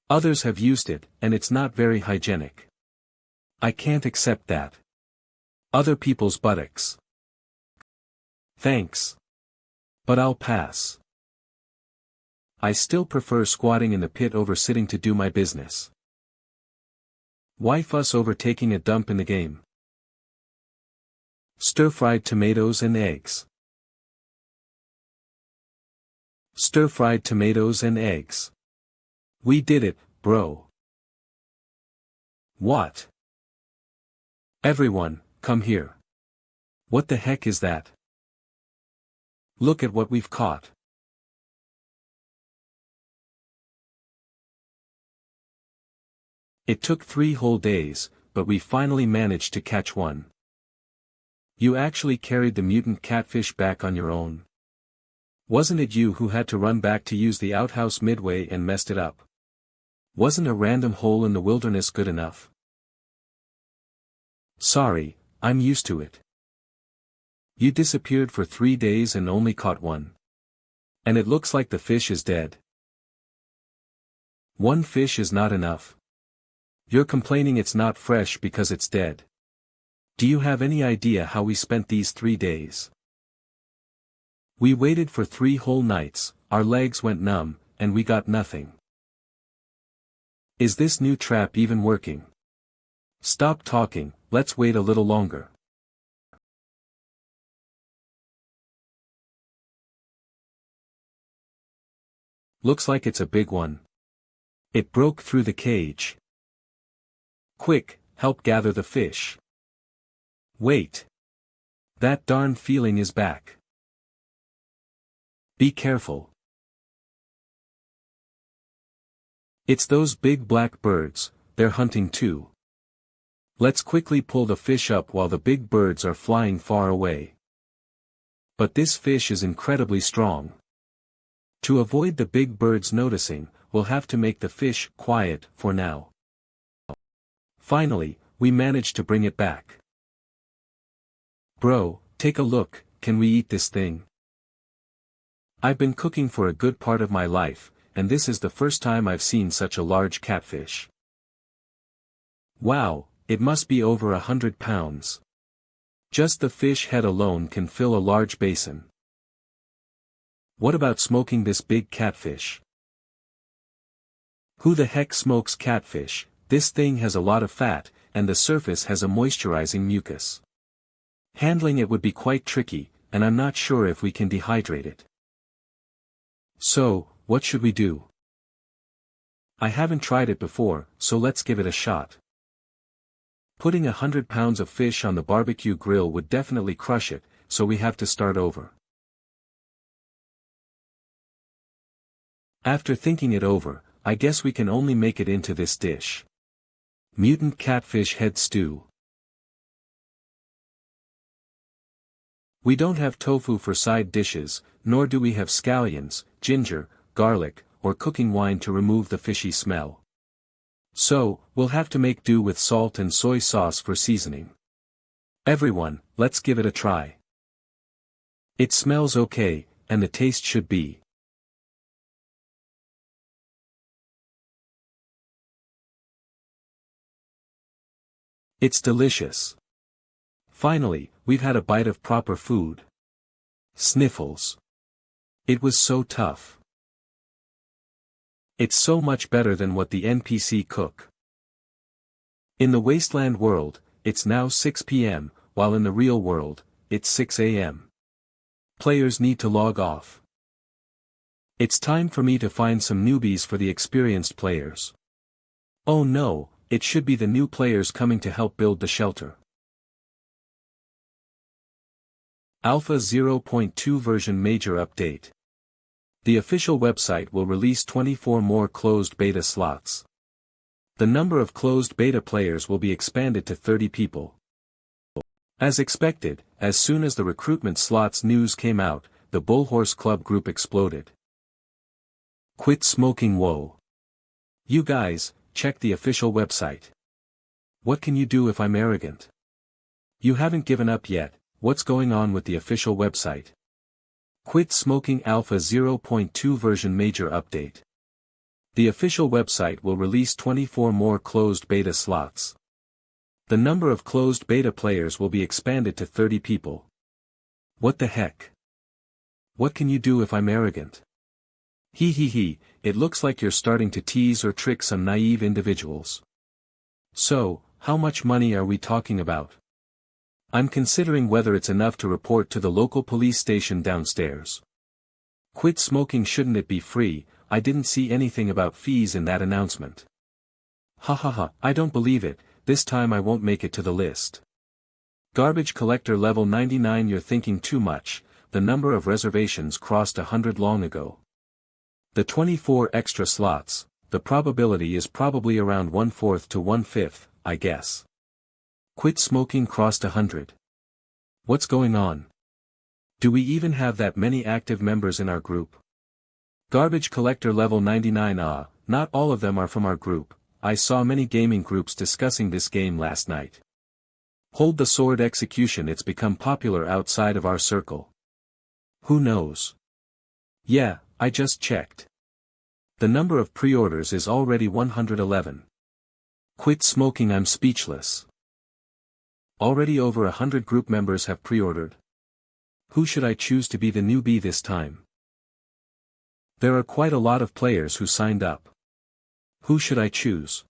S1: Others have used it, and it's not very hygienic. I can't accept that. Other people's buttocks. Thanks. But I'll pass. I still prefer squatting in the pit over sitting to do my business. Why fuss over taking a dump in the game? Stir-fried tomatoes and eggs. Stir-fried tomatoes and eggs. We did it, bro. What? Everyone, come here. What the heck is that? Look at what we've caught. It took 3 whole days, but we finally managed to catch one. You actually carried the mutant catfish back on your own. Wasn't it you who had to run back to use the outhouse midway and messed it up? Wasn't a random hole in the wilderness good enough? Sorry, I'm used to it. You disappeared for 3 days and only caught one. And it looks like the fish is dead. One fish is not enough. You're complaining it's not fresh because it's dead. Do you have any idea how we spent these 3 days? We waited for 3 whole nights, our legs went numb, and we got nothing. Is this new trap even working? Stop talking, let's wait a little longer. Looks like it's a big one. It broke through the cage. Quick, help gather the fish. Wait. That darn feeling is back. Be careful. It's those big black birds, they're hunting too. Let's quickly pull the fish up while the big birds are flying far away. But this fish is incredibly strong. To avoid the big birds noticing, we'll have to make the fish quiet for now. Finally, we managed to bring it back. Bro, take a look, can we eat this thing? I've been cooking for a good part of my life, and this is the first time I've seen such a large catfish. Wow, it must be over 100 pounds. Just the fish head alone can fill a large basin. What about smoking this big catfish? Who the heck smokes catfish? This thing has a lot of fat, and the surface has a moisturizing mucus. Handling it would be quite tricky, and I'm not sure if we can dehydrate it. So, what should we do? I haven't tried it before, so let's give it a shot. Putting 100 pounds of fish on the barbecue grill would definitely crush it, so we have to start over. After thinking it over, I guess we can only make it into this dish. Mutant catfish head stew. We don't have tofu for side dishes, nor do we have scallions, ginger, garlic, or cooking wine to remove the fishy smell. So, we'll have to make do with salt and soy sauce for seasoning. Everyone, let's give it a try. It smells okay, and the taste should be. It's delicious. Finally, we've had a bite of proper food. Sniffles. It was so tough. It's so much better than what the NPC cook. In the Wasteland world, it's now 6 p.m., while in the real world, it's 6 a.m. Players need to log off. It's time for me to find some newbies for the experienced players. Oh no, It should be the new players coming to help build the shelter. Alpha 0.2 version major update. The official website will release 24 more closed beta slots. The number of closed beta players will be expanded to 30 people. As expected, as soon as the recruitment slots news came out, the Bullhorse Club group exploded. Quit smoking, whoa. You guys, check the official website. What can you do if I'm arrogant? You haven't given up yet. What's going on with the official website? Quit smoking. Alpha 0.2 version major update. The official website will release 24 more closed beta slots. The number of closed beta players will be expanded to 30 people. What the heck? What can you do if I'm arrogant? He, it looks like you're starting to tease or trick some naive individuals. So, how much money are we talking about? I'm considering whether it's enough to report to the local police station downstairs. Quit smoking. Shouldn't it be free? I didn't see anything about fees in that announcement. Ha, I don't believe it, this time I won't make it to the list. Garbage collector level 99. You're thinking too much, the number of reservations crossed 100 long ago. The 24 extra slots, the probability is probably around 1/4 to 1/5, I guess. Quit smoking crossed 100. What's going on? Do we even have that many active members in our group? Garbage collector level 99. Not all of them are from our group. I saw many gaming groups discussing this game last night. Hold the sword execution. It's become popular outside of our circle. Who knows? Yeah, I just checked. The number of pre-orders is already 111. Quit smoking. I'm speechless. Already over 100 group members have pre-ordered. Who should I choose to be the newbie this time? There are quite a lot of players who signed up. Who should I choose?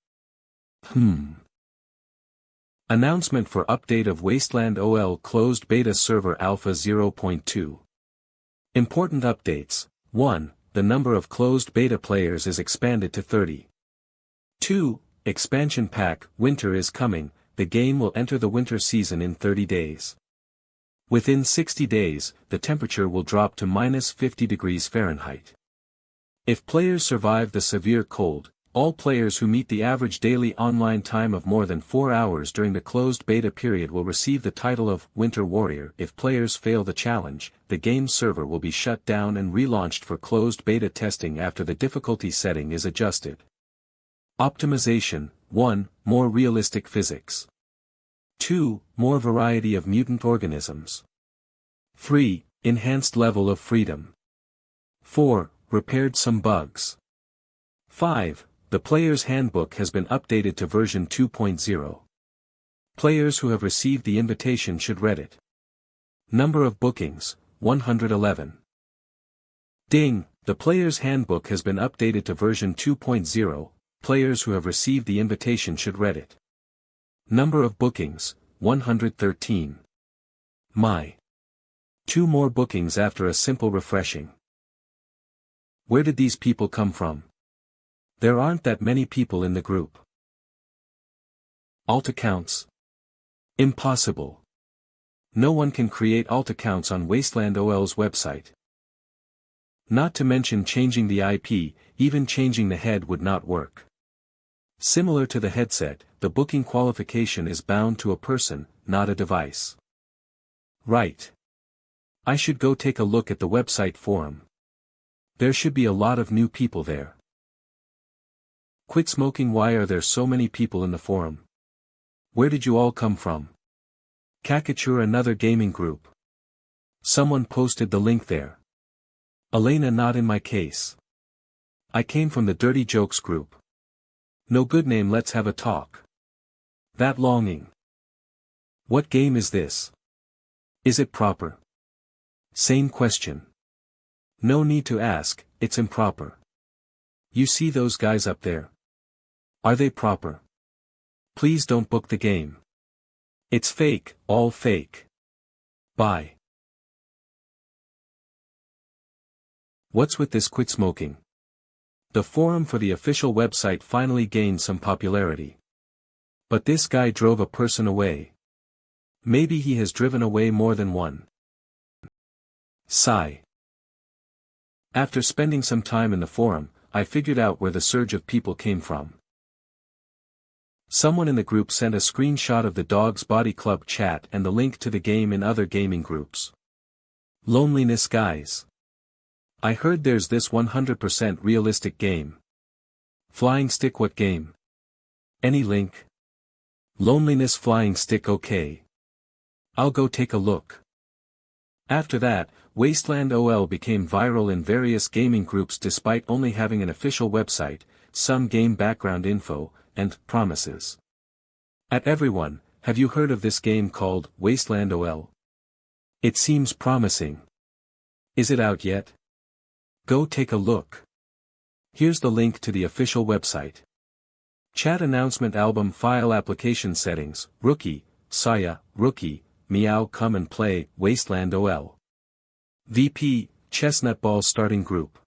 S1: Announcement for update of Wasteland OL closed beta server Alpha 0.2. Important updates. 1. The number of closed beta players is expanded to 30. 2. Expansion pack, winter is coming. The game will enter the winter season in 30 days. Within 60 days, the temperature will drop to -50 degrees Fahrenheit. If players survive the severe cold, all players who meet the average daily online time of more than 4 hours during the closed beta period will receive the title of Winter Warrior. If players fail the challenge, the game server will be shut down and relaunched for closed beta testing after the difficulty setting is adjusted. Optimization. 1. More realistic physics. 2. More variety of mutant organisms. 3. Enhanced level of freedom. 4. Repaired some bugs. 5. The player's handbook has been updated to version 2.0. Players who have received the invitation should read it. Number of bookings, 111. Ding! The player's handbook has been updated to version 2.0. Players who have received the invitation should read it. Number of bookings, 113. My. 2 more bookings after a simple refreshing. Where did these people come from? There aren't that many people in the group. Alt accounts. Impossible. No one can create alt accounts on Wasteland OL's website. Not to mention changing the IP, even changing the head would not work. Similar to the headset, the booking qualification is bound to a person, not a device. Right. I should go take a look at the website forum. There should be a lot of new people there. Quit smoking. Why are there so many people in the forum? Where did you all come from? Caricature another gaming group. Someone posted the link there. Elena, not in my case. I came from the Dirty Jokes group. No good name. Let's have a talk. That longing. What game is this? Is it proper? Sane question. No need to ask, it's improper. You see those guys up there? Are they proper? Please don't book the game. It's fake, all fake. Bye. What's with this quit smoking? The forum for the official website finally gained some popularity. But this guy drove a person away. Maybe he has driven away more than one. Sigh. After spending some time in the forum, I figured out where the surge of people came from. Someone in the group sent a screenshot of the Dog's Body Club chat and the link to the game in other gaming groups. Loneliness guys. I heard there's this 100% realistic game. Flying stick, what game? Any link? Loneliness flying stick, okay. I'll go take a look. After that, Wasteland OL became viral in various gaming groups despite only having an official website, some game background info, and promises. At everyone, have you heard of this game called Wasteland OL? It seems promising. Is it out yet? Go take a look. Here's the link to the official website. Chat announcement album file application settings, Rookie, Saya, Rookie, Meow come and play, Wasteland OL. VP, Chestnut Ball starting group.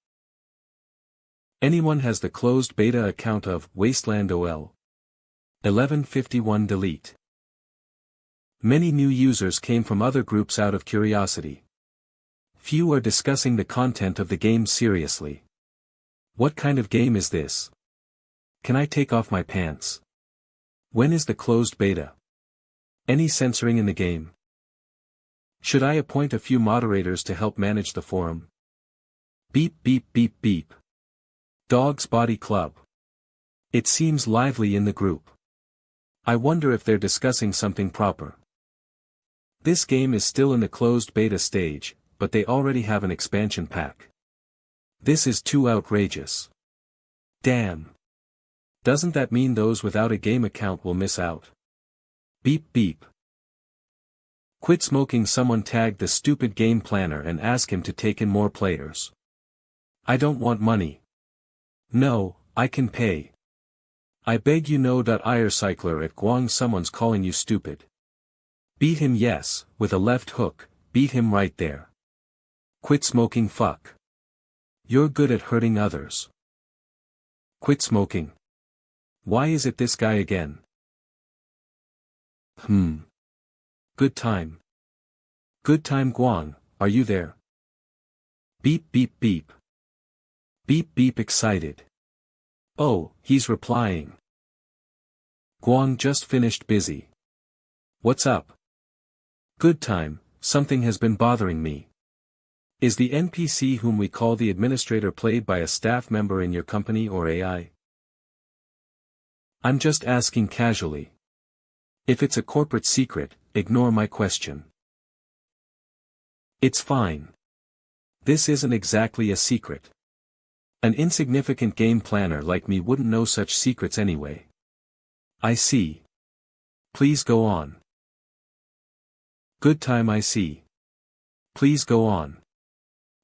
S1: Anyone has the closed beta account of Wasteland OL? 1151 delete. Many new users came from other groups out of curiosity. Few are discussing the content of the game seriously. What kind of game is this? Can I take off my pants? When is the closed beta? Any censoring in the game? Should I appoint a few moderators to help manage the forum? Beep beep beep beep. Dog's Body Club. It seems lively in the group. I wonder if they're discussing something proper. This game is still in the closed beta stage, but they already have an expansion pack. This is too outrageous. Damn. Doesn't that mean those without a game account will miss out? Beep beep. Quit smoking. Someone tagged the stupid game planner and ask him to take in more players. I don't want money. No, I can pay. I beg you no. Cycler at Guang, someone's calling you stupid. Beat him, yes, with a left hook, beat him right there. Quit smoking, fuck. You're good at hurting others. Quit smoking. Why is it this guy again? Good time. Good time Guang, are you there? Beep beep beep. Beep beep excited. Oh, he's replying. Guang just finished busy. What's up? Good time, something has been bothering me. Is the NPC whom we call the administrator played by a staff member in your company or AI? I'm just asking casually. If it's a corporate secret, ignore my question. It's fine. This isn't exactly a secret. An insignificant game planner like me wouldn't know such secrets anyway. I see. Please go on. Good time, I see. Please go on.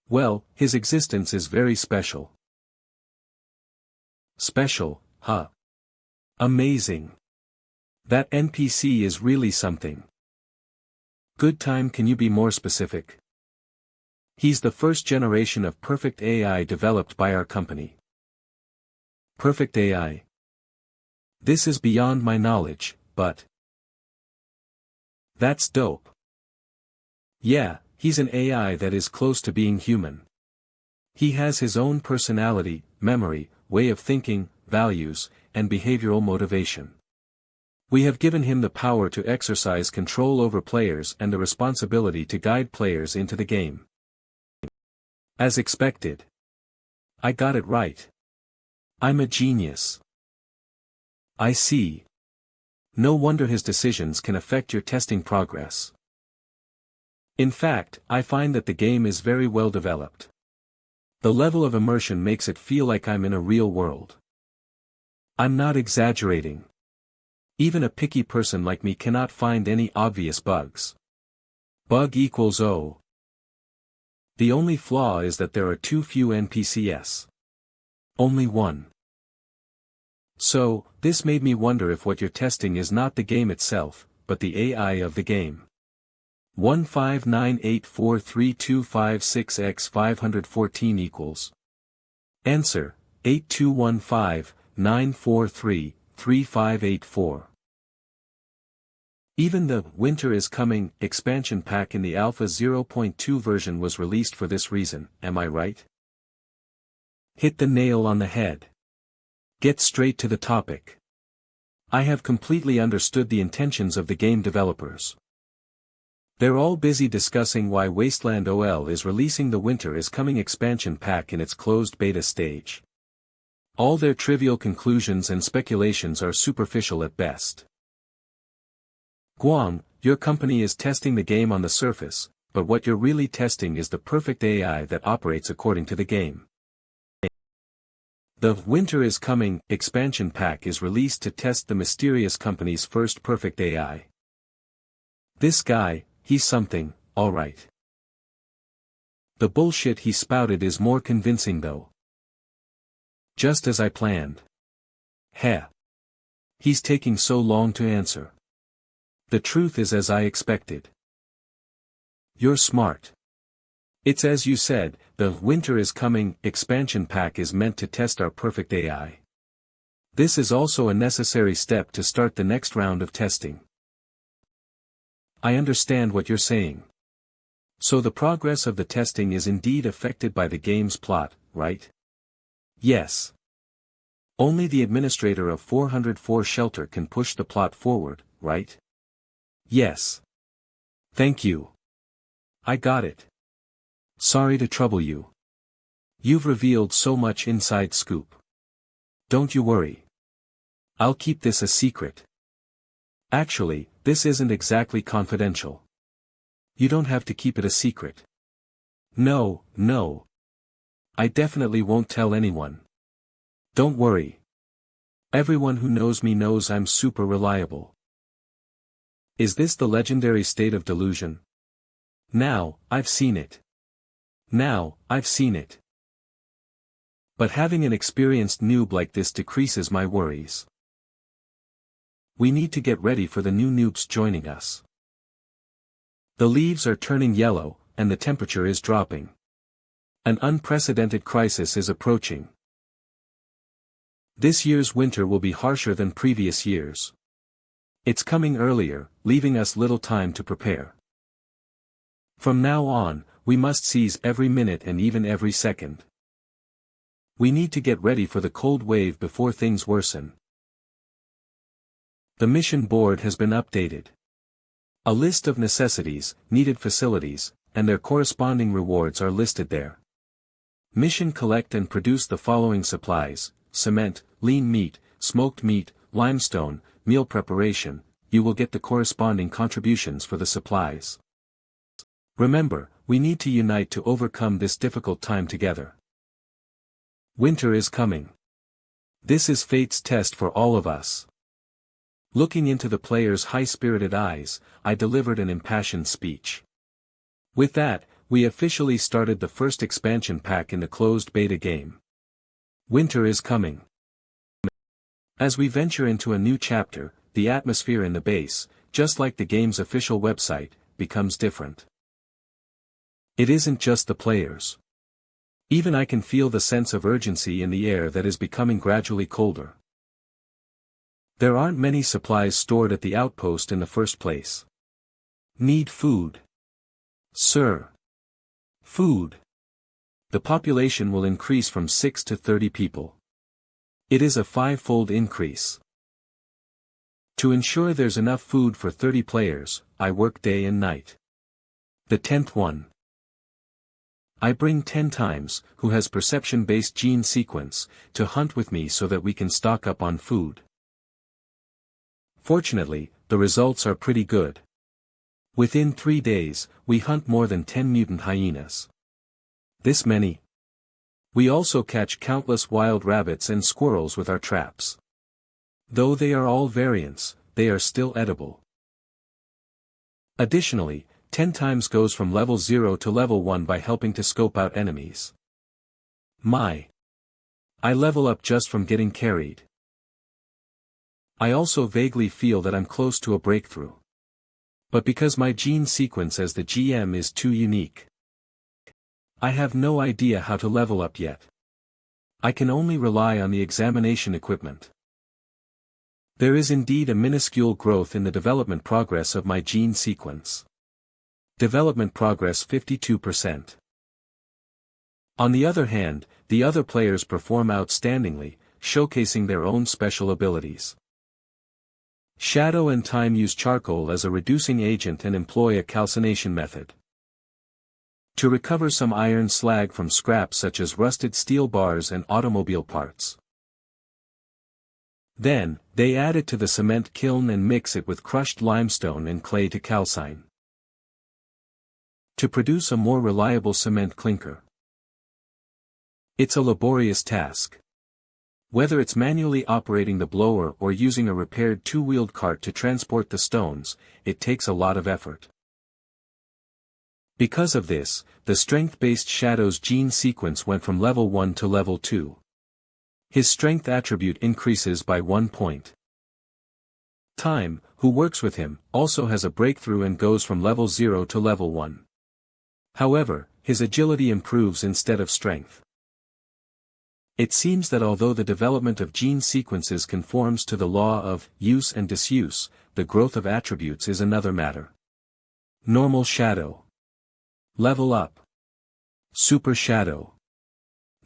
S1: Well, his existence is very special. Special, huh? Amazing. That NPC is really something. Good time, can you be more specific? He's the first generation of perfect AI developed by our company. Perfect AI. This is beyond my knowledge, but... That's dope. Yeah, he's an AI that is close to being human. He has his own personality, memory, way of thinking, values, and behavioral motivation. We have given him the power to exercise control over players and the responsibility to guide players into the game. As expected. I got it right. I'm a genius. I see. No wonder his decisions can affect your testing progress. In fact, I find that the game is very well developed. The level of immersion makes it feel like I'm in a real world. I'm not exaggerating. Even a picky person like me cannot find any obvious bugs. Bug equals O. The only flaw is that there are too few NPCs. Only one. So, this made me wonder if what you're testing is not the game itself, but the AI of the game. 159843256x514 equals. Answer, 8215-943-3584. Even the Winter is Coming expansion pack in the Alpha 0.2 version was released for this reason, am I right? Hit the nail on the head. Get straight to the topic. I have completely understood the intentions of the game developers. They're all busy discussing why Wasteland OL is releasing the Winter is Coming expansion pack in its closed beta stage. All their trivial conclusions and speculations are superficial at best. Guang, your company is testing the game on the surface, but what you're really testing is the perfect AI that operates according to the game. The Winter is Coming expansion pack is released to test the mysterious company's first perfect AI. This guy, he's something, alright. The bullshit he spouted is more convincing though. Just as I planned. Heh. He's taking so long to answer. The truth is as I expected. You're smart. It's as you said, the Winter is Coming expansion pack is meant to test our perfect AI. This is also a necessary step to start the next round of testing. I understand what you're saying. So the progress of the testing is indeed affected by the game's plot, right? Yes. Only the administrator of 404 Shelter can push the plot forward, right? Yes. Thank you. I got it. Sorry to trouble you. You've revealed so much inside scoop. Don't you worry. I'll keep this a secret. Actually, this isn't exactly confidential. You don't have to keep it a secret. No. I definitely won't tell anyone. Don't worry. Everyone who knows me knows I'm super reliable. Is this the legendary state of delusion? Now, I've seen it. But having an experienced noob like this decreases my worries. We need to get ready for the new noobs joining us. The leaves are turning yellow, and the temperature is dropping. An unprecedented crisis is approaching. This year's winter will be harsher than previous years. It's coming earlier, leaving us little time to prepare. From now on, we must seize every minute and even every second. We need to get ready for the cold wave before things worsen. The mission board has been updated. A list of necessities, needed facilities, and their corresponding rewards are listed there. Mission: collect and produce the following supplies: cement, lean meat, smoked meat, limestone, meal preparation. You will get the corresponding contributions for the supplies. Remember, we need to unite to overcome this difficult time together. Winter is coming. This is fate's test for all of us. Looking into the player's high-spirited eyes, I delivered an impassioned speech. With that, we officially started the first expansion pack in the closed beta game. Winter is coming. As we venture into a new chapter, the atmosphere in the base, just like the game's official website, becomes different. It isn't just the players. Even I can feel the sense of urgency in the air that is becoming gradually colder. There aren't many supplies stored at the outpost in the first place. Need food. Sir. Food. The population will increase from 6 to 30 people. It is a 5-fold increase. To ensure there's enough food for 30 players, I work day and night. The 10th one. I bring 10 times, who has perception-based gene sequence, to hunt with me so that we can stock up on food. Fortunately, the results are pretty good. Within 3 days, we hunt more than 10 mutant hyenas. This many? We also catch countless wild rabbits and squirrels with our traps. Though they are all variants, they are still edible. Additionally, 10 times goes from level 0 to level 1 by helping to scope out enemies. I level up just from getting carried. I also vaguely feel that I'm close to a breakthrough. But because my gene sequence as the GM is too unique, I have no idea how to level up yet. I can only rely on the examination equipment. There is indeed a minuscule growth in the development progress of my gene sequence. Development progress 52%. On the other hand, the other players perform outstandingly, showcasing their own special abilities. Shadow and Time use charcoal as a reducing agent and employ a calcination method to recover some iron slag from scraps such as rusted steel bars and automobile parts. Then, they add it to the cement kiln and mix it with crushed limestone and clay to calcine, to produce a more reliable cement clinker. It's a laborious task. Whether it's manually operating the blower or using a repaired two-wheeled cart to transport the stones, it takes a lot of effort. Because of this, the strength-based Shadow's gene sequence went from level 1 to level 2. His strength attribute increases by 1 point. Time, who works with him, also has a breakthrough and goes from level 0 to level 1. However, his agility improves instead of strength. It seems that although the development of gene sequences conforms to the law of use and disuse, the growth of attributes is another matter. Normal Shadow. Level up. Super Shadow.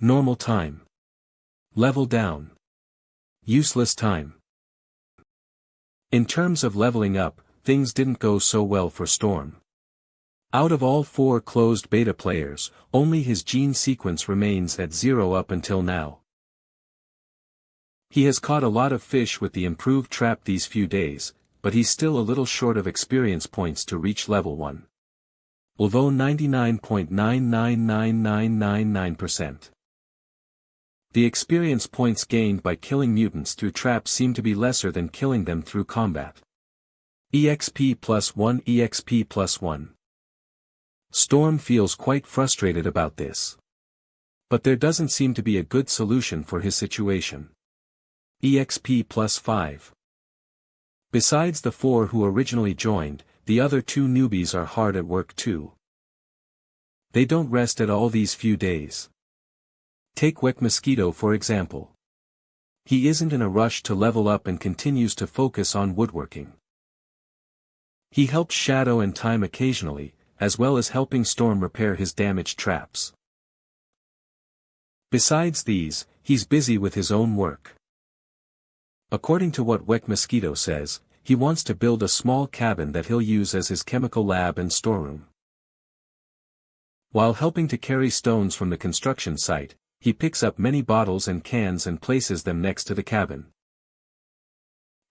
S1: Normal Time. Level down. Useless Time. In terms of leveling up, things didn't go so well for Storm. Out of all 4 closed beta players, only his gene sequence remains at 0 up until now. He has caught a lot of fish with the improved trap these few days, but he's still a little short of experience points to reach level 1. Although 99.999999%. The experience points gained by killing mutants through traps seem to be lesser than killing them through combat. EXP +1 EXP +1. Storm feels quite frustrated about this. But there doesn't seem to be a good solution for his situation. EXP +5. Besides the 4 who originally joined, the other 2 newbies are hard at work too. They don't rest at all these few days. Take Wek Mosquito for example. He isn't in a rush to level up and continues to focus on woodworking. He helps Shadow and Time occasionally, as well as helping Storm repair his damaged traps. Besides these, he's busy with his own work. According to what Wek Mosquito says, he wants to build a small cabin that he'll use as his chemical lab and storeroom. While helping to carry stones from the construction site, he picks up many bottles and cans and places them next to the cabin.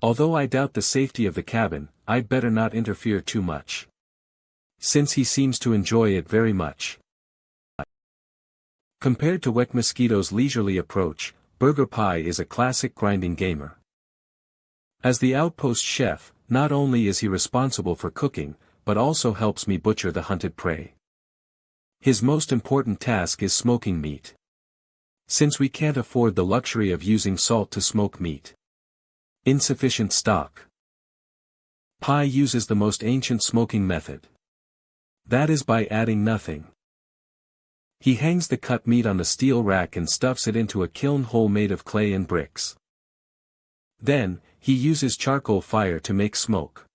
S1: Although I doubt the safety of the cabin, I'd better not interfere too much, since he seems to enjoy it very much. Compared to Wek Mosquito's leisurely approach, Burger Pie is a classic grinding gamer. As the outpost chef, not only is he responsible for cooking, but also helps me butcher the hunted prey. His most important task is smoking meat, since we can't afford the luxury of using salt to smoke meat. Insufficient stock. Pie uses the most ancient smoking method. That is by adding nothing. He hangs the cut meat on the steel rack and stuffs it into a kiln hole made of clay and bricks. Then, he uses charcoal fire to make smoke.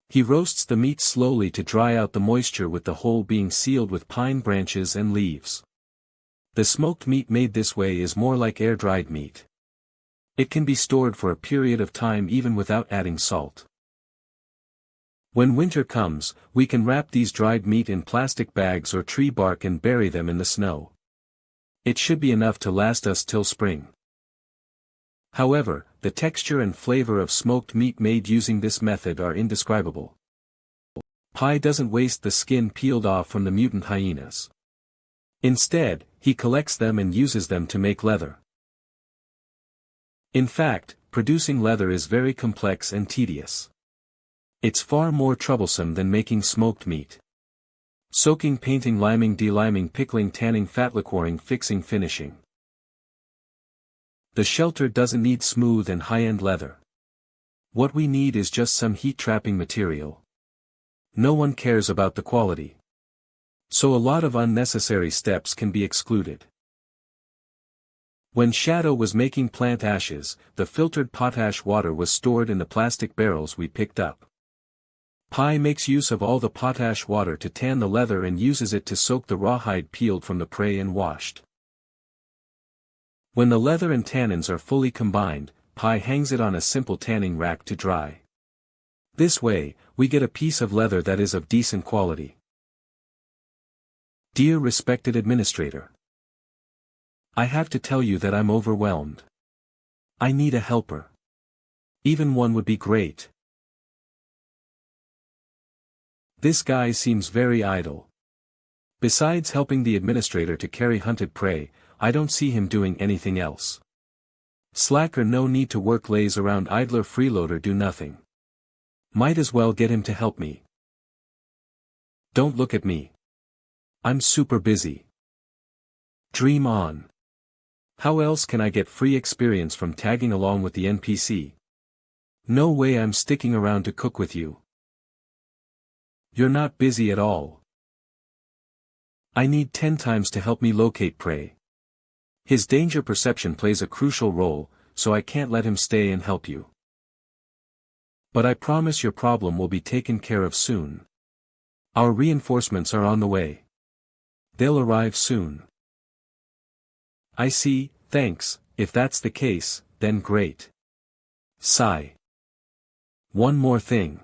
S1: He roasts the meat slowly to dry out the moisture, with the hole being sealed with pine branches and leaves. The smoked meat made this way is more like air-dried meat. It can be stored for a period of time even without adding salt. When winter comes, we can wrap these dried meat in plastic bags or tree bark and bury them in the snow. It should be enough to last us till spring. However, the texture and flavor of smoked meat made using this method are indescribable. Pie doesn't waste the skin peeled off from the mutant hyenas. Instead, he collects them and uses them to make leather. In fact, producing leather is very complex and tedious. It's far more troublesome than making smoked meat. Soaking, painting, liming, deliming, pickling, tanning, fat liquoring, fixing, finishing. The shelter doesn't need smooth and high-end leather. What we need is just some heat-trapping material. No one cares about the quality. So a lot of unnecessary steps can be excluded. When Shadow was making plant ashes, the filtered potash water was stored in the plastic barrels we picked up. Pi makes use of all the potash water to tan the leather and uses it to soak the rawhide peeled from the prey and washed. When the leather and tannins are fully combined, Pi hangs it on a simple tanning rack to dry. This way, we get a piece of leather that is of decent quality. Dear respected administrator, I have to tell you that I'm overwhelmed. I need a helper. Even one would be great. This guy seems very idle. Besides helping the administrator to carry hunted prey, I don't see him doing anything else. Slacker no need to work, lays around, idler freeloader do nothing. Might as well get him to help me. Don't look at me. I'm super busy. Dream on. How else can I get free experience from tagging along with the NPC? No way I'm sticking around to cook with you. You're not busy at all. I need 10 times to help me locate prey. His danger perception plays a crucial role, so I can't let him stay and help you. But I promise your problem will be taken care of soon. Our reinforcements are on the way. They'll arrive soon. I see, thanks, if that's the case, then great. Sigh. One more thing.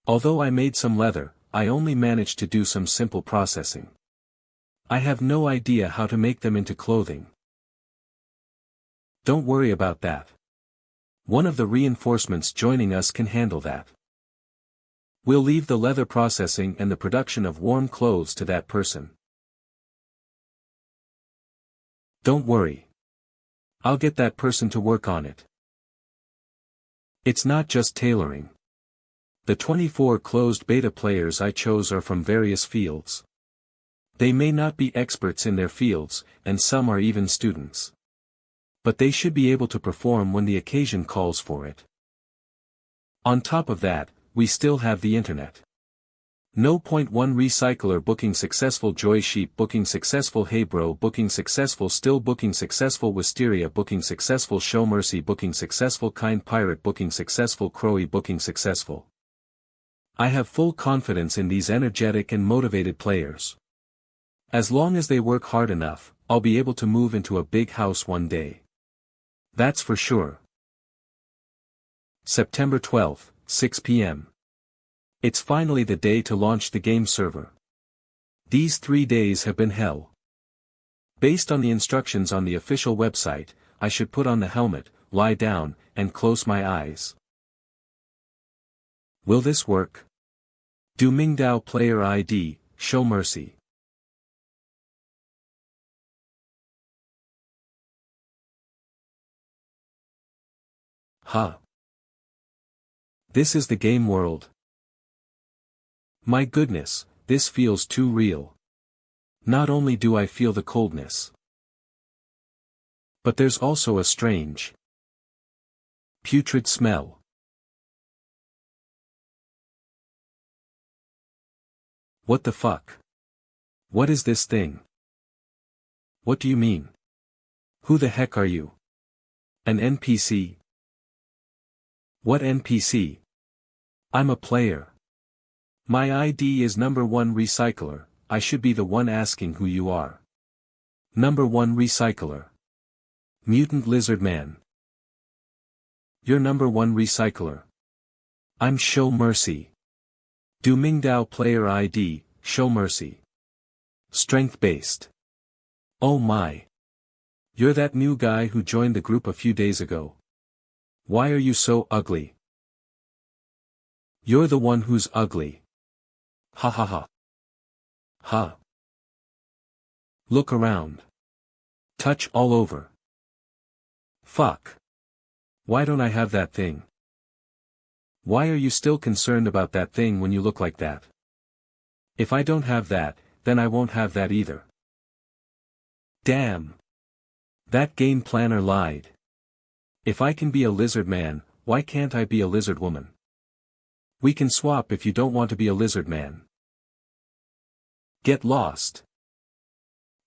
S1: Although I made some leather, I only managed to do some simple processing. I have no idea how to make them into clothing. Don't worry about that. One of the reinforcements joining us can handle that. We'll leave the leather processing and the production of warm clothes to that person. Don't worry. I'll get that person to work on it. It's not just tailoring. The 24 closed beta players I chose are from various fields. They may not be experts in their fields, and some are even students. But they should be able to perform when the occasion calls for it. On top of that, we still have the internet. No. 1 Recycler booking successful, Joy Sheep booking successful, Hey Bro booking successful, Still booking successful, Wisteria booking successful, Show Mercy booking successful, Kind Pirate booking successful, Crowy booking successful. I have full confidence in these energetic and motivated players. As long as they work hard enough, I'll be able to move into a big house one day. That's for sure. September 12th, 6 p.m. It's finally the day to launch the game server. These 3 days have been hell. Based on the instructions on the official website, I should put on the helmet, lie down, and close my eyes. Will this work? Do Mingdao player ID, Show Mercy. Huh. This is the game world. My goodness, this feels too real. Not only do I feel the coldness, but there's also a strange, putrid smell. What the fuck? What is this thing? What do you mean? Who the heck are you? An NPC? What NPC? I'm a player. My ID is number 1 Recycler, I should be the one asking who you are. Number 1 Recycler. Mutant Lizard Man. You're number 1 Recycler. I'm Show Mercy. Do Mingdao player ID, Show Mercy. Strength-based. Oh my. You're that new guy who joined the group a few days ago. Why are you so ugly? You're the one who's ugly. Ha ha ha. Ha. Look around. Touch all over. Fuck. Why don't I have that thing? Why are you still concerned about that thing when you look like that? If I don't have that, then I won't have that either. Damn. That game planner lied. If I can be a lizard man, why can't I be a lizard woman? We can swap if you don't want to be a lizard man. Get lost.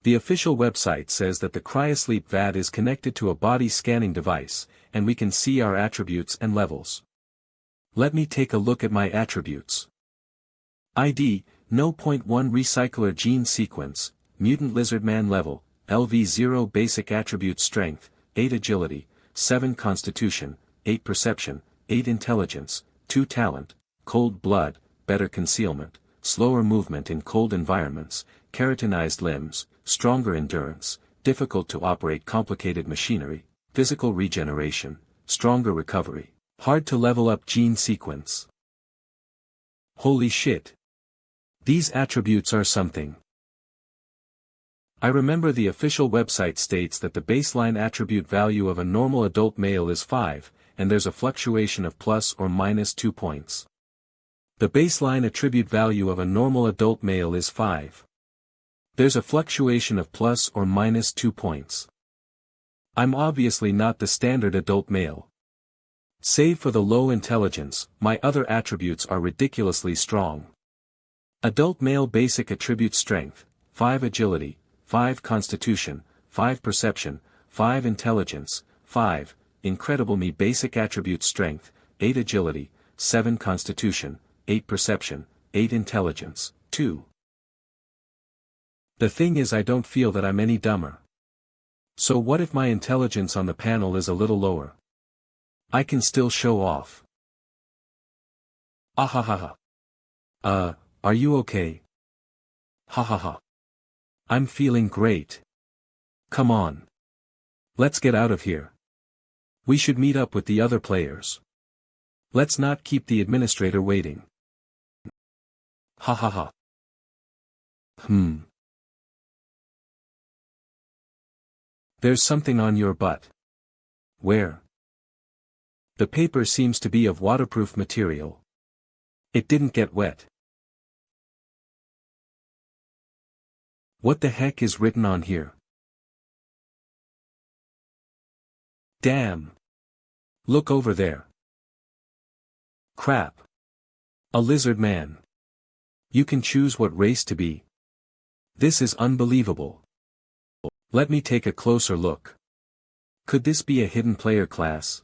S1: The official website says that the cryosleep VAD is connected to a body scanning device, and we can see our attributes and levels. Let me take a look at my attributes. ID, No.1 Recycler Gene Sequence, Mutant Lizardman Level, LV0 Basic Attribute Strength, 8 Agility, 7 Constitution, 8 Perception, 8 Intelligence, 2 Talent, Cold Blood, Better Concealment, Slower Movement in Cold Environments, Keratinized Limbs, Stronger Endurance, Difficult to Operate Complicated Machinery, Physical Regeneration, Stronger Recovery, Hard to Level Up Gene Sequence. Holy shit! These attributes are something. I remember the official website states that the baseline attribute value of a normal adult male is 5, and there's a fluctuation of plus or minus 2 points. The baseline attribute value of a normal adult male is 5. There's a fluctuation of plus or minus 2 points. I'm obviously not the standard adult male. Save for the low intelligence, my other attributes are ridiculously strong. Adult male basic attribute strength, 5 agility, 5 constitution, 5 perception, 5 intelligence, 5, incredible me basic attribute strength, 8 agility, 7 constitution, 8 perception, 8 intelligence, 2. The thing is I don't feel that I'm any dumber. So what if my intelligence on the panel is a little lower? I can still show off. Ahahaha. Are you okay? Hahaha. I'm feeling great. Come on. Let's get out of here. We should meet up with the other players. Let's not keep the administrator waiting. Hahaha. There's something on your butt. Where? The paper seems to be of waterproof material. It didn't get wet. What the heck is written on here? Damn. Look over there. Crap. A lizard man. You can choose what race to be. This is unbelievable. Let me take a closer look. Could this be a hidden player class?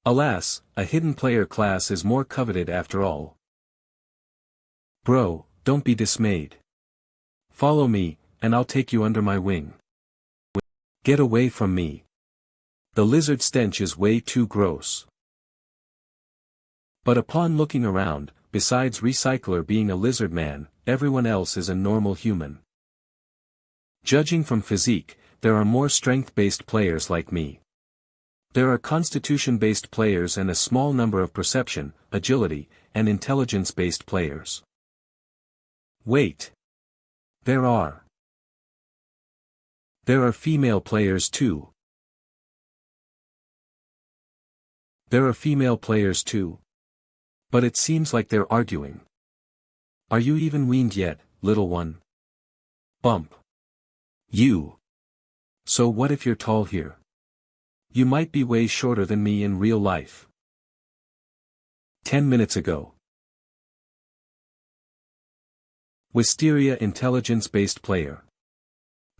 S1: Alas, a hidden player class is more coveted after all. Bro, don't be dismayed. Follow me, and I'll take you under my wing. Get away from me. The lizard stench is way too gross. But upon looking around, besides Recycler being a lizard man, everyone else is a normal human. Judging from physique, there are more strength-based players like me. There are constitution-based players and a small number of perception, agility, and intelligence-based players. Wait. There are female players too. But it seems like they're arguing. Are you even weaned yet, little one? Bump. You. So what if you're tall here? You might be way shorter than me in real life. 10 minutes ago. Wisteria intelligence-based player.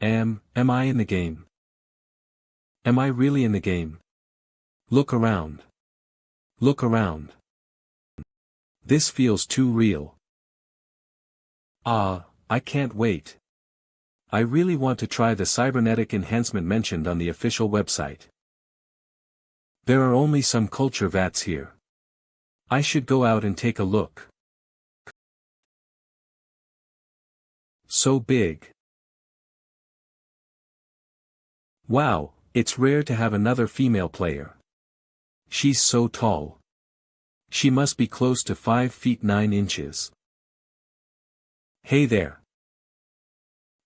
S1: Am I in the game? Am I really in the game? Look around. Look around. This feels too real. I can't wait. I really want to try the cybernetic enhancement mentioned on the official website. There are only some culture vats here. I should go out and take a look. So big. Wow, it's rare to have another female player. She's so tall. She must be close to 5 feet 9 inches. Hey there.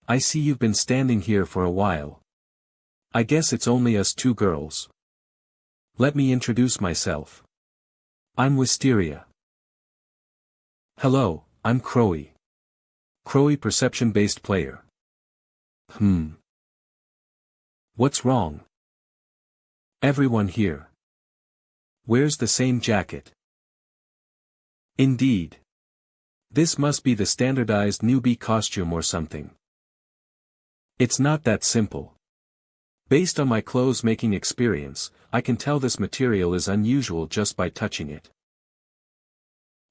S1: I see you've been standing here for a while. I guess it's only us two girls. Let me introduce myself. I'm Wisteria. Hello, I'm Crowy. Crowy perception-based player. What's wrong? Everyone here wears the same jacket. Indeed. This must be the standardized newbie costume or something. It's not that simple. Based on my clothes making experience, I can tell this material is unusual just by touching it.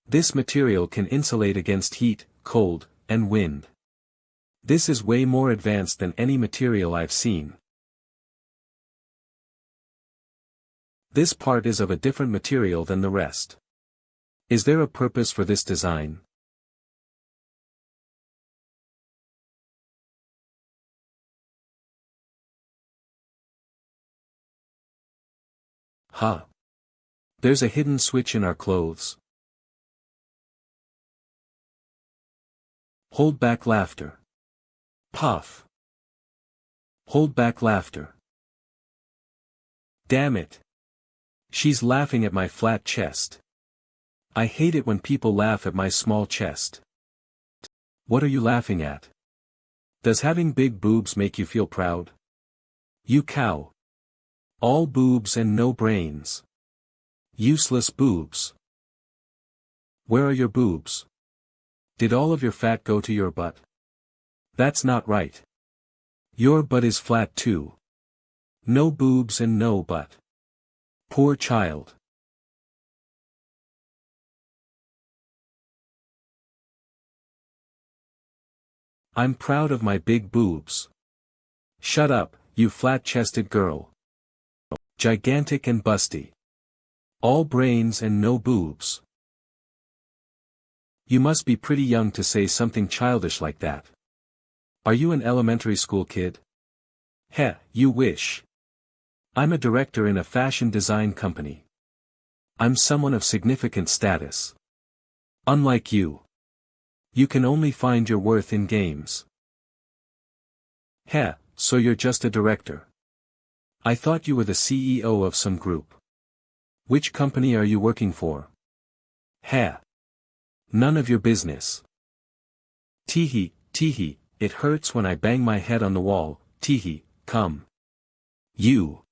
S1: This material can insulate against heat, cold, and wind. This is way more advanced than any material I've seen. This part is of a different material than the rest. Is there a purpose for this design? Huh. There's a hidden switch in our clothes. Hold back laughter. Puff. Hold back laughter. Damn it. She's laughing at my flat chest. I hate it when people laugh at my small chest. What are you laughing at? Does having big boobs make you feel proud? You cow. All boobs and no brains. Useless boobs. Where are your boobs? Did all of your fat go to your butt? That's not right. Your butt is flat too. No boobs and no butt. Poor child. I'm proud of my big boobs. Shut up, you flat-chested girl. Gigantic and busty. All brains and no boobs. You must be pretty young to say something childish like that. Are you an elementary school kid? Heh, you wish. I'm a director in a fashion design company. I'm someone of significant status. Unlike you. You can only find your worth in games. Heh, so you're just a director. I thought you were the CEO of some group. Which company are you working for? Heh. None of your business. Teehee, teehee, it hurts when I bang my head on the wall, teehee, come. You.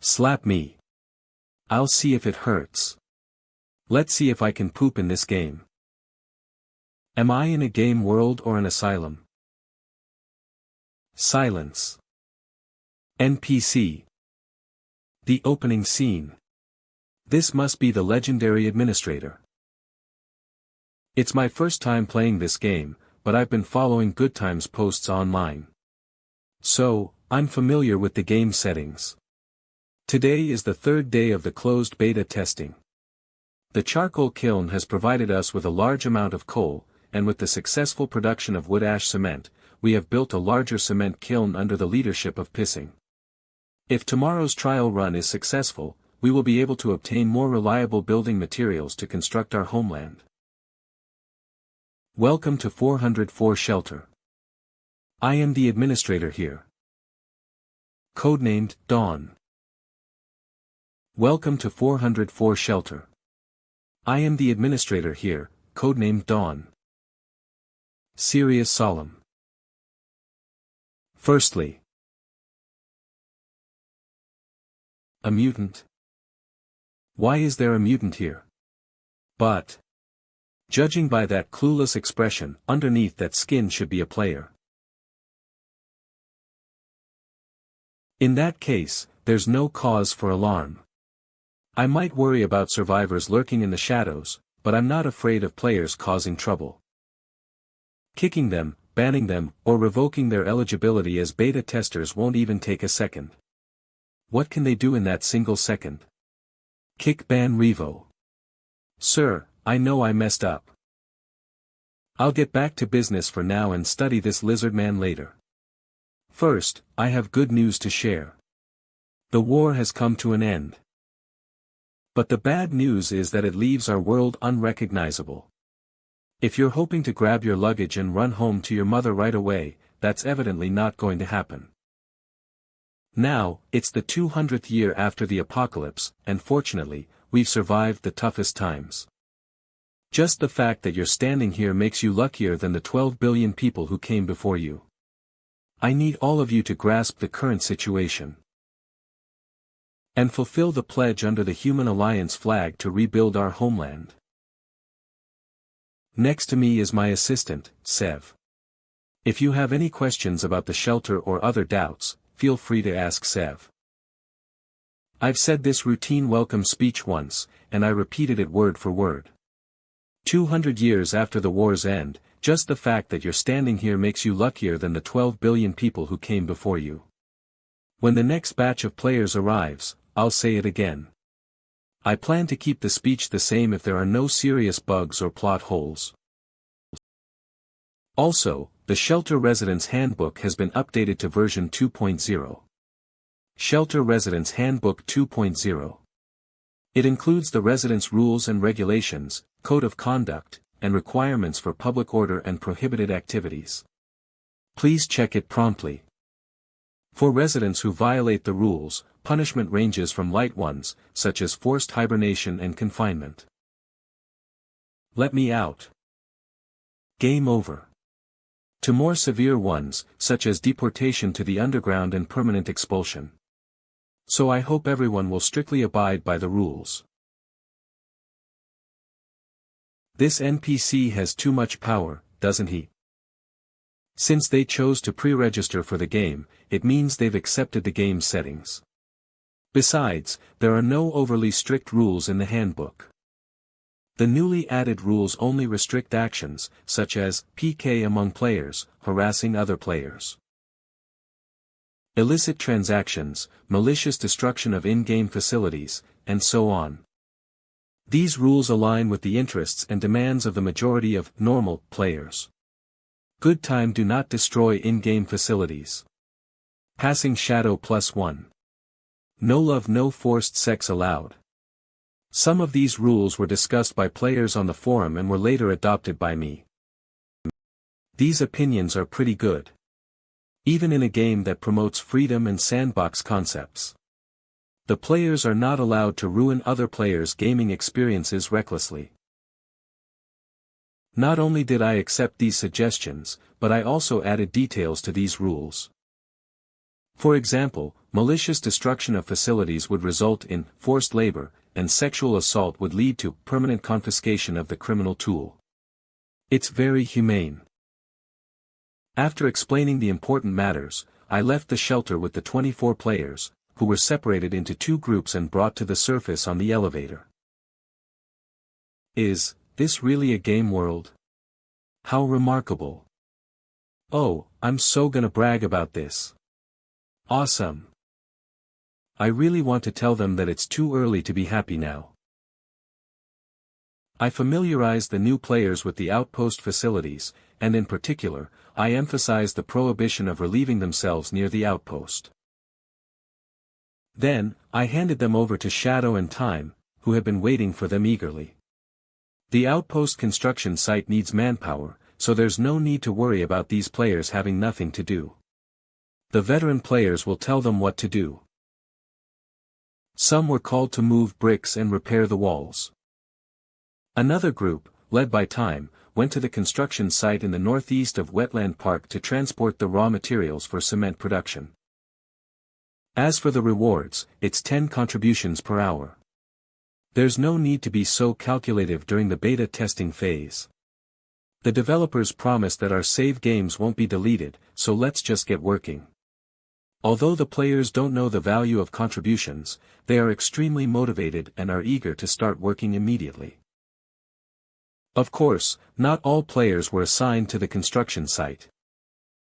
S1: Slap me. I'll see if it hurts. Let's see if I can poop in this game. Am I in a game world or an asylum? Silence. NPC. The opening scene. This must be the legendary administrator. It's my first time playing this game, but I've been following Good Times posts online. So, I'm familiar with the game settings. Today is the third day of the closed beta testing. The charcoal kiln has provided us with a large amount of coal, and with the successful production of wood ash cement, we have built a larger cement kiln under the leadership of Pissing. If tomorrow's trial run is successful, we will be able to obtain more reliable building materials to construct our homeland. Welcome to 404 Shelter. I am the administrator here. Codenamed Dawn. Welcome to 404 Shelter. I am the administrator here, codenamed Dawn. Serious Solemn. Firstly. A mutant. Why is there a mutant here? But. Judging by that clueless expression, underneath that skin should be a player. In that case, there's no cause for alarm. I might worry about survivors lurking in the shadows, but I'm not afraid of players causing trouble. Kicking them, banning them, or revoking their eligibility as beta testers won't even take a second. What can they do in that single second? Kick ban revo. Sir, I know I messed up. I'll get back to business for now and study this lizard man later. First, I have good news to share. The war has come to an end. But the bad news is that it leaves our world unrecognizable. If you're hoping to grab your luggage and run home to your mother right away, that's evidently not going to happen. Now, it's the 200th year after the apocalypse, and fortunately, we've survived the toughest times. Just the fact that you're standing here makes you luckier than the 12 billion people who came before you. I need all of you to grasp the current situation. And fulfill the pledge under the Human Alliance flag to rebuild our homeland. Next to me is my assistant, Sev. If you have any questions about the shelter or other doubts, feel free to ask Sev. I've said this routine welcome speech once, and I repeated it word for word. 200 years after the war's end, just the fact that you're standing here makes you luckier than the 12 billion people who came before you. When the next batch of players arrives, I'll say it again. I plan to keep the speech the same if there are no serious bugs or plot holes. Also, the Shelter Residence Handbook has been updated to version 2.0. Shelter Residence Handbook 2.0. It includes the residence rules and regulations, code of conduct, and requirements for public order and prohibited activities. Please check it promptly. For residents who violate the rules, punishment ranges from light ones, such as forced hibernation and confinement. Let me out. Game over. To more severe ones, such as deportation to the underground and permanent expulsion. So I hope everyone will strictly abide by the rules. This NPC has too much power, doesn't he? Since they chose to pre-register for the game, it means they've accepted the game's settings. Besides, there are no overly strict rules in the handbook. The newly added rules only restrict actions, such as PK among players, harassing other players, illicit transactions, malicious destruction of in-game facilities, and so on. These rules align with the interests and demands of the majority of normal players. Good time: do not destroy in-game facilities. Passing shadow +1. No love, no forced sex allowed. Some of these rules were discussed by players on the forum and were later adopted by me. These opinions are pretty good. Even in a game that promotes freedom and sandbox concepts. The players are not allowed to ruin other players' gaming experiences recklessly. Not only did I accept these suggestions, but I also added details to these rules. For example, malicious destruction of facilities would result in forced labor, and sexual assault would lead to permanent confiscation of the criminal tool. It's very humane. After explaining the important matters, I left the shelter with the 24 players, who were separated into two groups and brought to the surface on the elevator. Is this really a game world? How remarkable. Oh, I'm so gonna brag about this. Awesome. I really want to tell them that it's too early to be happy now. I familiarized the new players with the outpost facilities, and in particular, I emphasized the prohibition of relieving themselves near the outpost. Then, I handed them over to Shadow and Time, who had been waiting for them eagerly. The outpost construction site needs manpower, so there's no need to worry about these players having nothing to do. The veteran players will tell them what to do. Some were called to move bricks and repair the walls. Another group, led by Time, went to the construction site in the northeast of Wetland Park to transport the raw materials for cement production. As for the rewards, it's 10 contributions per hour. There's no need to be so calculative during the beta testing phase. The developers promise that our save games won't be deleted, so let's just get working. Although the players don't know the value of contributions, they are extremely motivated and are eager to start working immediately. Of course, not all players were assigned to the construction site.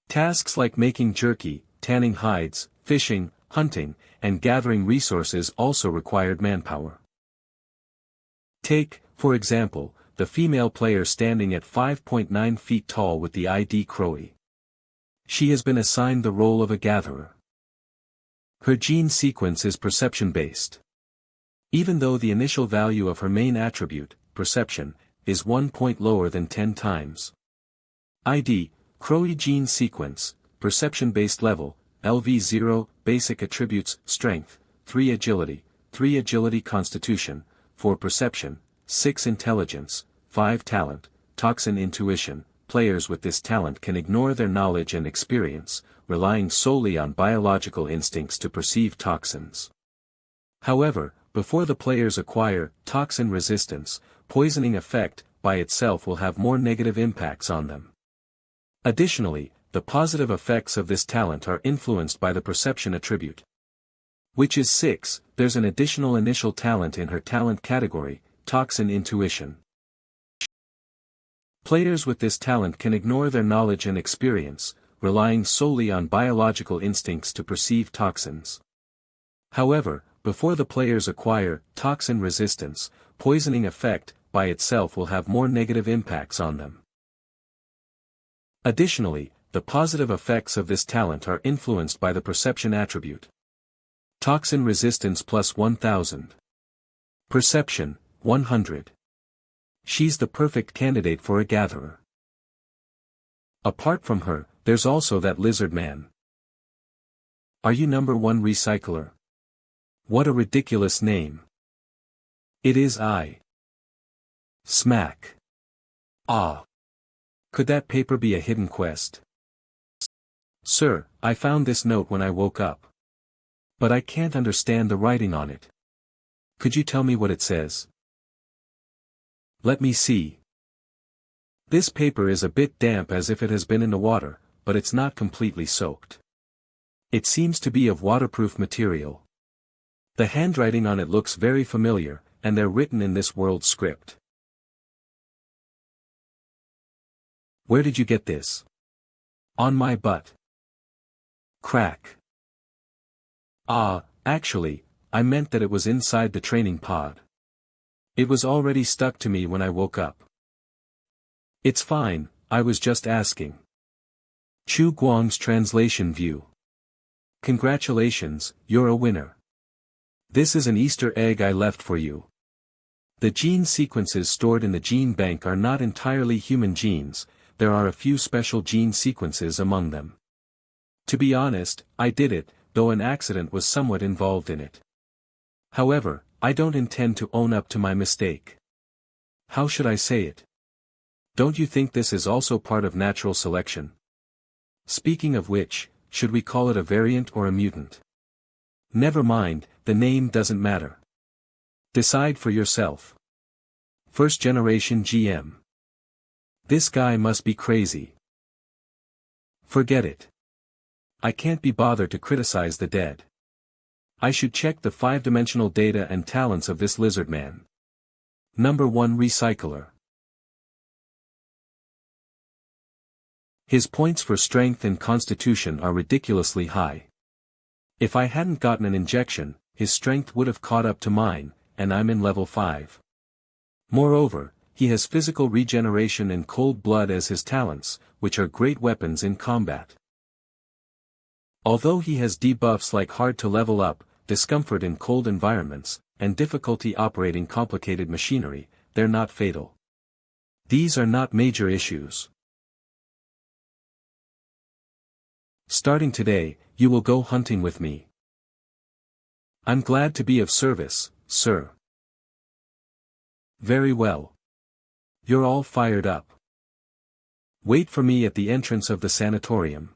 S1: Tasks like making jerky, tanning hides, fishing, hunting, and gathering resources also required manpower. Take, for example, the female player standing at 5.9 feet tall with the ID Crowy. She has been assigned the role of a gatherer. Her gene sequence is perception-based. Even though the initial value of her main attribute, perception, is 1 point lower than 10 times. ID, Crowy gene sequence, perception-based level, LV0, basic attributes, strength, 3 agility constitution, 4 perception, 6 intelligence, 5 talent, toxin intuition. Players with this talent can ignore their knowledge and experience, relying solely on biological instincts to perceive toxins. However, before the players acquire toxin resistance, poisoning effect by itself will have more negative impacts on them. Additionally, the positive effects of this talent are influenced by the perception attribute. Which is 6, there's an additional initial talent in her talent category, toxin intuition. Players with this talent can ignore their knowledge and experience, relying solely on biological instincts to perceive toxins. However, before the players acquire toxin resistance, poisoning effect, by itself will have more negative impacts on them. Additionally, the positive effects of this talent are influenced by the perception attribute. Toxin resistance plus 1000. Perception, 100. She's the perfect candidate for a gatherer. Apart from her, there's also that lizard man. Are you number 1 recycler? What a ridiculous name. It is I. Smack. Ah. Could that paper be a hidden quest? Sir, I found this note when I woke up. But I can't understand the writing on it. Could you tell me what it says? Let me see. This paper is a bit damp as if it has been in the water, but it's not completely soaked. It seems to be of waterproof material. The handwriting on it looks very familiar, and they're written in this world script. Where did you get this? On my butt. Crack. Ah, actually, I meant that it was inside the training pod. It was already stuck to me when I woke up. It's fine, I was just asking. Chu Guang's translation view. Congratulations, you're a winner. This is an Easter egg I left for you. The gene sequences stored in the gene bank are not entirely human genes, there are a few special gene sequences among them. To be honest, I did it, though an accident was somewhat involved in it. However, I don't intend to own up to my mistake. How should I say it? Don't you think this is also part of natural selection? Speaking of which, should we call it a variant or a mutant? Never mind, the name doesn't matter. Decide for yourself. First generation GM. This guy must be crazy. Forget it. I can't be bothered to criticize the dead. I should check the 5-dimensional data and talents of this lizard man. Number 1 recycler. His points for strength and constitution are ridiculously high. If I hadn't gotten an injection, his strength would have caught up to mine, and I'm in level 5. Moreover, he has physical regeneration and cold blood as his talents, which are great weapons in combat. Although he has debuffs like hard to level up, discomfort in cold environments, and difficulty operating complicated machinery, they're not fatal. These are not major issues. Starting today, you will go hunting with me. I'm glad to be of service, sir. Very well. You're all fired up. Wait for me at the entrance of the sanatorium.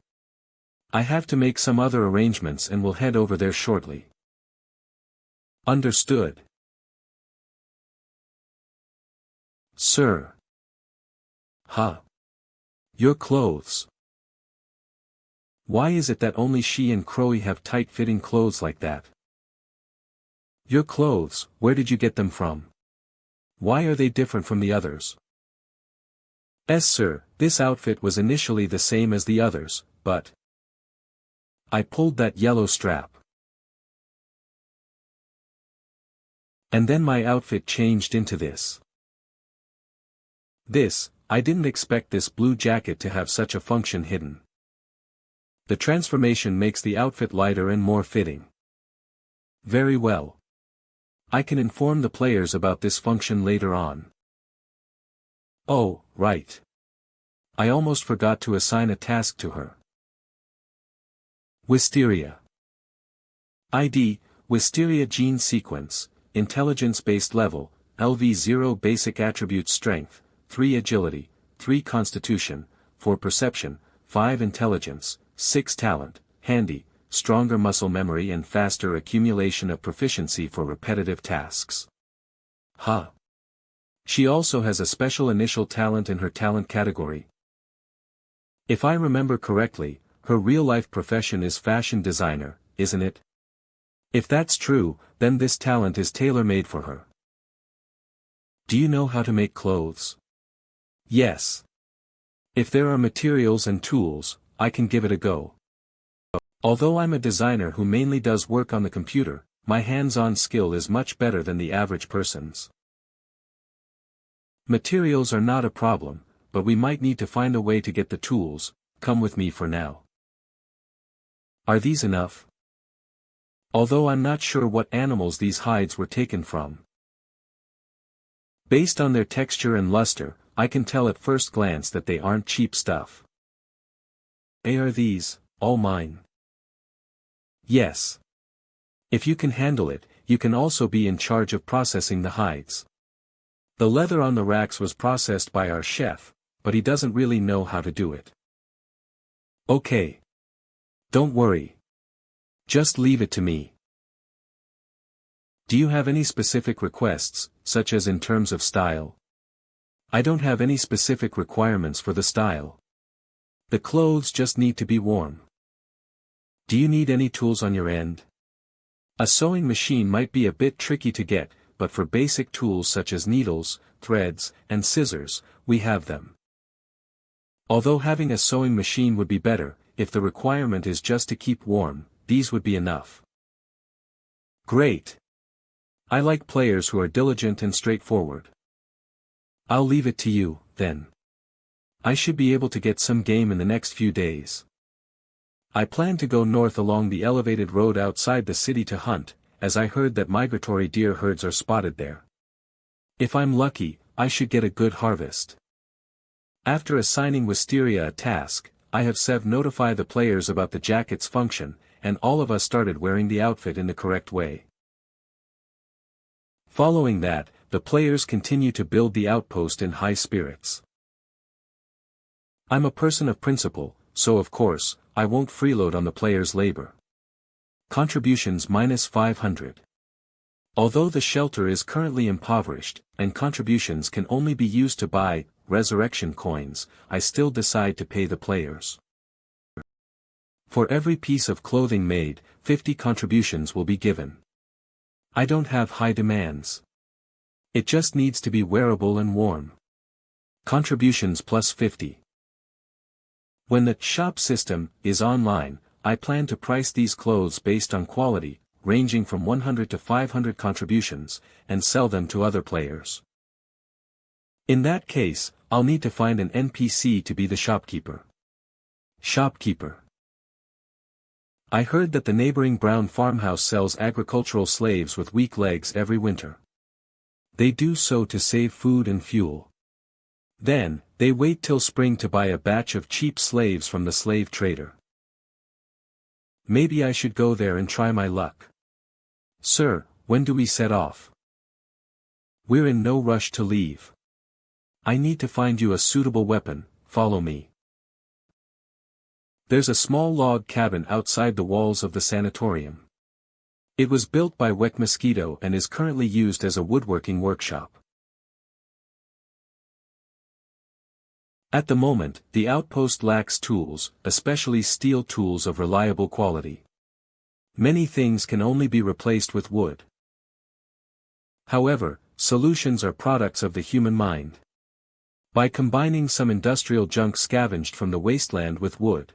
S1: I have to make some other arrangements and will head over there shortly. Understood. Sir. Huh. Your clothes. Why is it that only she and Crowy have tight-fitting clothes like that? Your clothes, where did you get them from? Why are they different from the others? Yes, sir, this outfit was initially the same as the others, but I pulled that yellow strap. And then my outfit changed into this. I didn't expect this blue jacket to have such a function hidden. The transformation makes the outfit lighter and more fitting. Very well. I can inform the players about this function later on. Oh, right. I almost forgot to assign a task to her. Wisteria. ID, Wisteria gene sequence, intelligence-based level, LV0 basic attribute strength, 3 agility, 3 constitution, 4 perception, 5 intelligence, 6 talent, handy, stronger muscle memory and faster accumulation of proficiency for repetitive tasks. Huh. She also has a special initial talent in her talent category. If I remember correctly, her real-life profession is fashion designer, isn't it? If that's true, then this talent is tailor-made for her. Do you know how to make clothes? Yes. If there are materials and tools, I can give it a go. Although I'm a designer who mainly does work on the computer, my hands-on skill is much better than the average person's. Materials are not a problem, but we might need to find a way to get the tools. Come with me for now. Are these enough? Although I'm not sure what animals these hides were taken from. Based on their texture and luster, I can tell at first glance that they aren't cheap stuff. Are these all mine? Yes. If you can handle it, you can also be in charge of processing the hides. The leather on the racks was processed by our chef, but he doesn't really know how to do it. Okay. Don't worry. Just leave it to me. Do you have any specific requests, such as in terms of style? I don't have any specific requirements for the style. The clothes just need to be warm. Do you need any tools on your end? A sewing machine might be a bit tricky to get, but for basic tools such as needles, threads, and scissors, we have them. Although having a sewing machine would be better, if the requirement is just to keep warm, these would be enough. Great. I like players who are diligent and straightforward. I'll leave it to you, then. I should be able to get some game in the next few days. I plan to go north along the elevated road outside the city to hunt, as I heard that migratory deer herds are spotted there. If I'm lucky, I should get a good harvest. After assigning Wisteria a task, I have Sev notify the players about the jacket's function, and all of us started wearing the outfit in the correct way. Following that, the players continue to build the outpost in high spirits. I'm a person of principle, so of course, I won't freeload on the players' labor. Contributions -500. Although the shelter is currently impoverished, and contributions can only be used to buy resurrection coins, I still decide to pay the players. For every piece of clothing made, 50 contributions will be given. I don't have high demands. It just needs to be wearable and warm. Contributions +50. When the shop system is online, I plan to price these clothes based on quality, ranging from 100 to 500 contributions, and sell them to other players. In that case, I'll need to find an NPC to be the shopkeeper. Shopkeeper. I heard that the neighboring brown farmhouse sells agricultural slaves with weak legs every winter. They do so to save food and fuel. Then, they wait till spring to buy a batch of cheap slaves from the slave trader. Maybe I should go there and try my luck. Sir, when do we set off? We're in no rush to leave. I need to find you a suitable weapon, follow me. There's a small log cabin outside the walls of the sanatorium. It was built by Wek Mosquito and is currently used as a woodworking workshop. At the moment, the outpost lacks tools, especially steel tools of reliable quality. Many things can only be replaced with wood. However, solutions are products of the human mind. By combining some industrial junk scavenged from the wasteland with wood.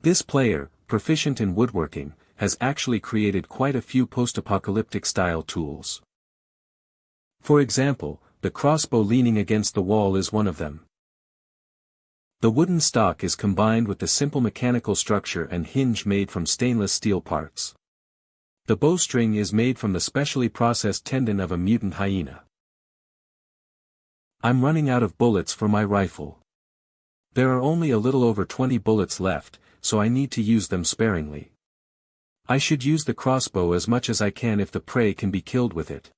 S1: This player, proficient in woodworking, has actually created quite a few post-apocalyptic style tools. For example, the crossbow leaning against the wall is one of them. The wooden stock is combined with the simple mechanical structure and hinge made from stainless steel parts. The bowstring is made from the specially processed tendon of a mutant hyena. I'm running out of bullets for my rifle. There are only a little over 20 bullets left, so I need to use them sparingly. I should use the crossbow as much as I can if the prey can be killed with it.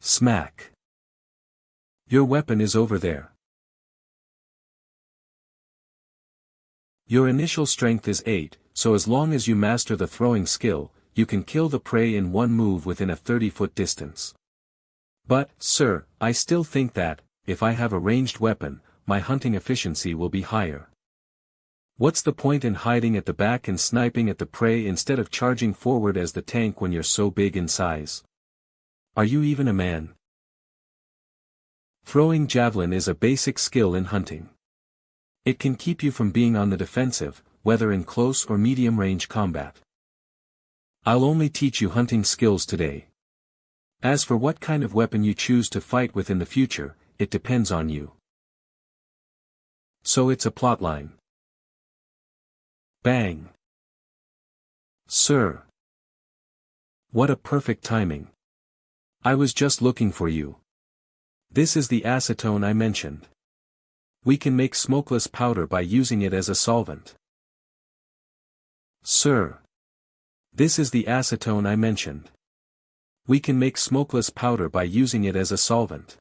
S1: Smack. Your weapon is over there. Your initial strength is 8, so as long as you master the throwing skill, you can kill the prey in one move within a 30-foot distance. But, sir, I still think that, if I have a ranged weapon, my hunting efficiency will be higher. What's the point in hiding at the back and sniping at the prey instead of charging forward as the tank when you're so big in size? Are you even a man? Throwing javelin is a basic skill in hunting. It can keep you from being on the defensive, whether in close or medium-range combat. I'll only teach you hunting skills today. As for what kind of weapon you choose to fight with in the future, it depends on you. So it's a plotline. Bang. Sir. What a perfect timing. I was just looking for you. This is the acetone I mentioned. We can make smokeless powder by using it as a solvent. Sir. This is the acetone I mentioned. We can make smokeless powder by using it as a solvent.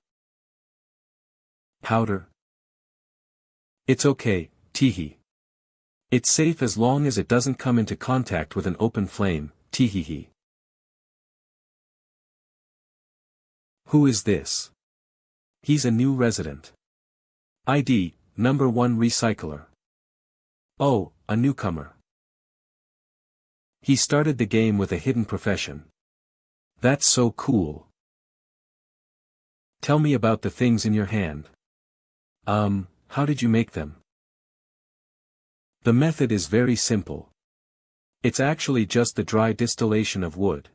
S1: Powder? It's okay, teehee. It's safe as long as it doesn't come into contact with an open flame, teehee. Who is this? He's a new resident. ID, number 1 recycler. Oh, a newcomer. He started the game with a hidden profession. That's so cool. Tell me about the things in your hand. How did you make them? The method is very simple. It's actually just the dry distillation of wood.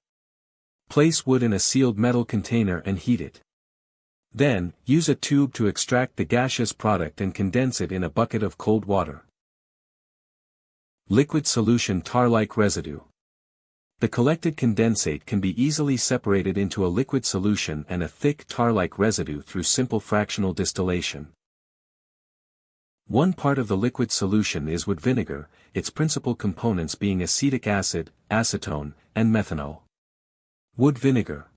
S1: Place wood in a sealed metal container and heat it. Then, use a tube to extract the gaseous product and condense it in a bucket of cold water. Liquid solution tar-like residue. The collected condensate can be easily separated into a liquid solution and a thick tar-like residue through simple fractional distillation. One part of the liquid solution is wood vinegar, its principal components being acetic acid, acetone, and methanol. Wood vinegar.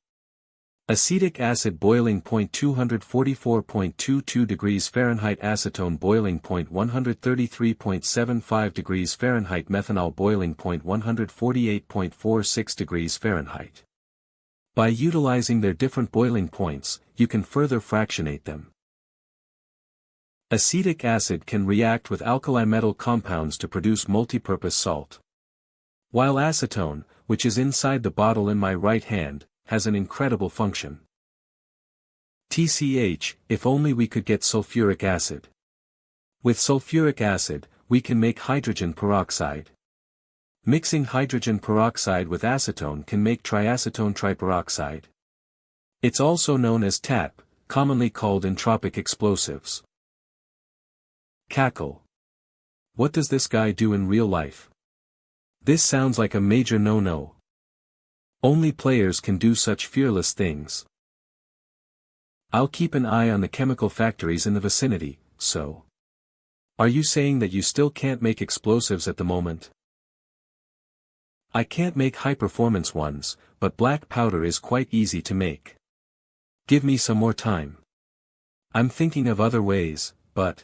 S1: Acetic acid boiling point 244.22 degrees Fahrenheit, acetone boiling point 133.75 degrees Fahrenheit, methanol boiling point 148.46 degrees Fahrenheit. By utilizing their different boiling points, you can further fractionate them. Acetic acid can react with alkali metal compounds to produce multipurpose salt. While acetone, which is inside the bottle in my right hand, has an incredible function. TCH, if only we could get sulfuric acid. With sulfuric acid, we can make hydrogen peroxide. Mixing hydrogen peroxide with acetone can make triacetone triperoxide. It's also known as TAP, commonly called entropic explosives. Cackle. What does this guy do in real life? This sounds like a major no-no. Only players can do such fearless things. I'll keep an eye on the chemical factories in the vicinity, so. Are you saying that you still can't make explosives at the moment? I can't make high-performance ones, but black powder is quite easy to make. Give me some more time. I'm thinking of other ways, but.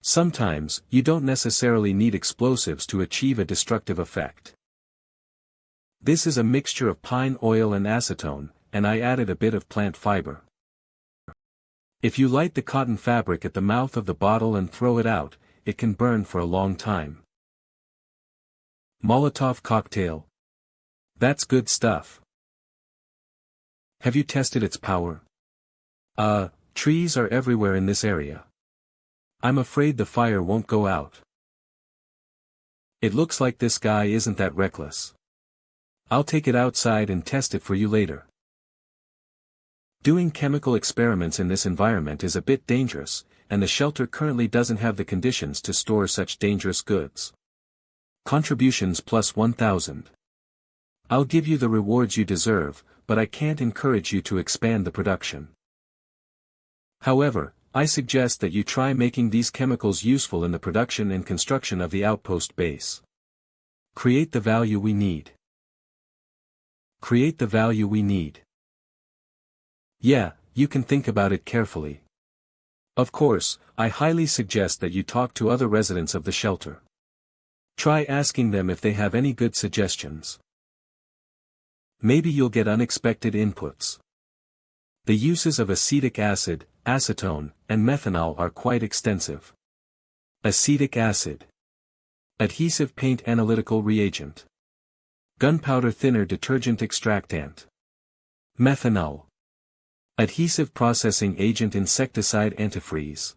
S1: Sometimes, you don't necessarily need explosives to achieve a destructive effect. This is a mixture of pine oil and acetone, and I added a bit of plant fiber. If you light the cotton fabric at the mouth of the bottle and throw it out, it can burn for a long time. Molotov cocktail. That's good stuff. Have you tested its power? Trees are everywhere in this area. I'm afraid the fire won't go out. It looks like this guy isn't that reckless. I'll take it outside and test it for you later. Doing chemical experiments in this environment is a bit dangerous, and the shelter currently doesn't have the conditions to store such dangerous goods. Contributions plus 1,000. I'll give you the rewards you deserve, but I can't encourage you to expand the production. However, I suggest that you try making these chemicals useful in the production and construction of the outpost base. Create the value we need. Create the value we need. Yeah, you can think about it carefully. Of course, I highly suggest that you talk to other residents of the shelter. Try asking them if they have any good suggestions. Maybe you'll get unexpected inputs. The uses of acetic acid, acetone, and methanol are quite extensive. Acetic acid. Adhesive paint analytical reagent. Gunpowder thinner detergent extractant. Methanol. Adhesive processing agent insecticide antifreeze.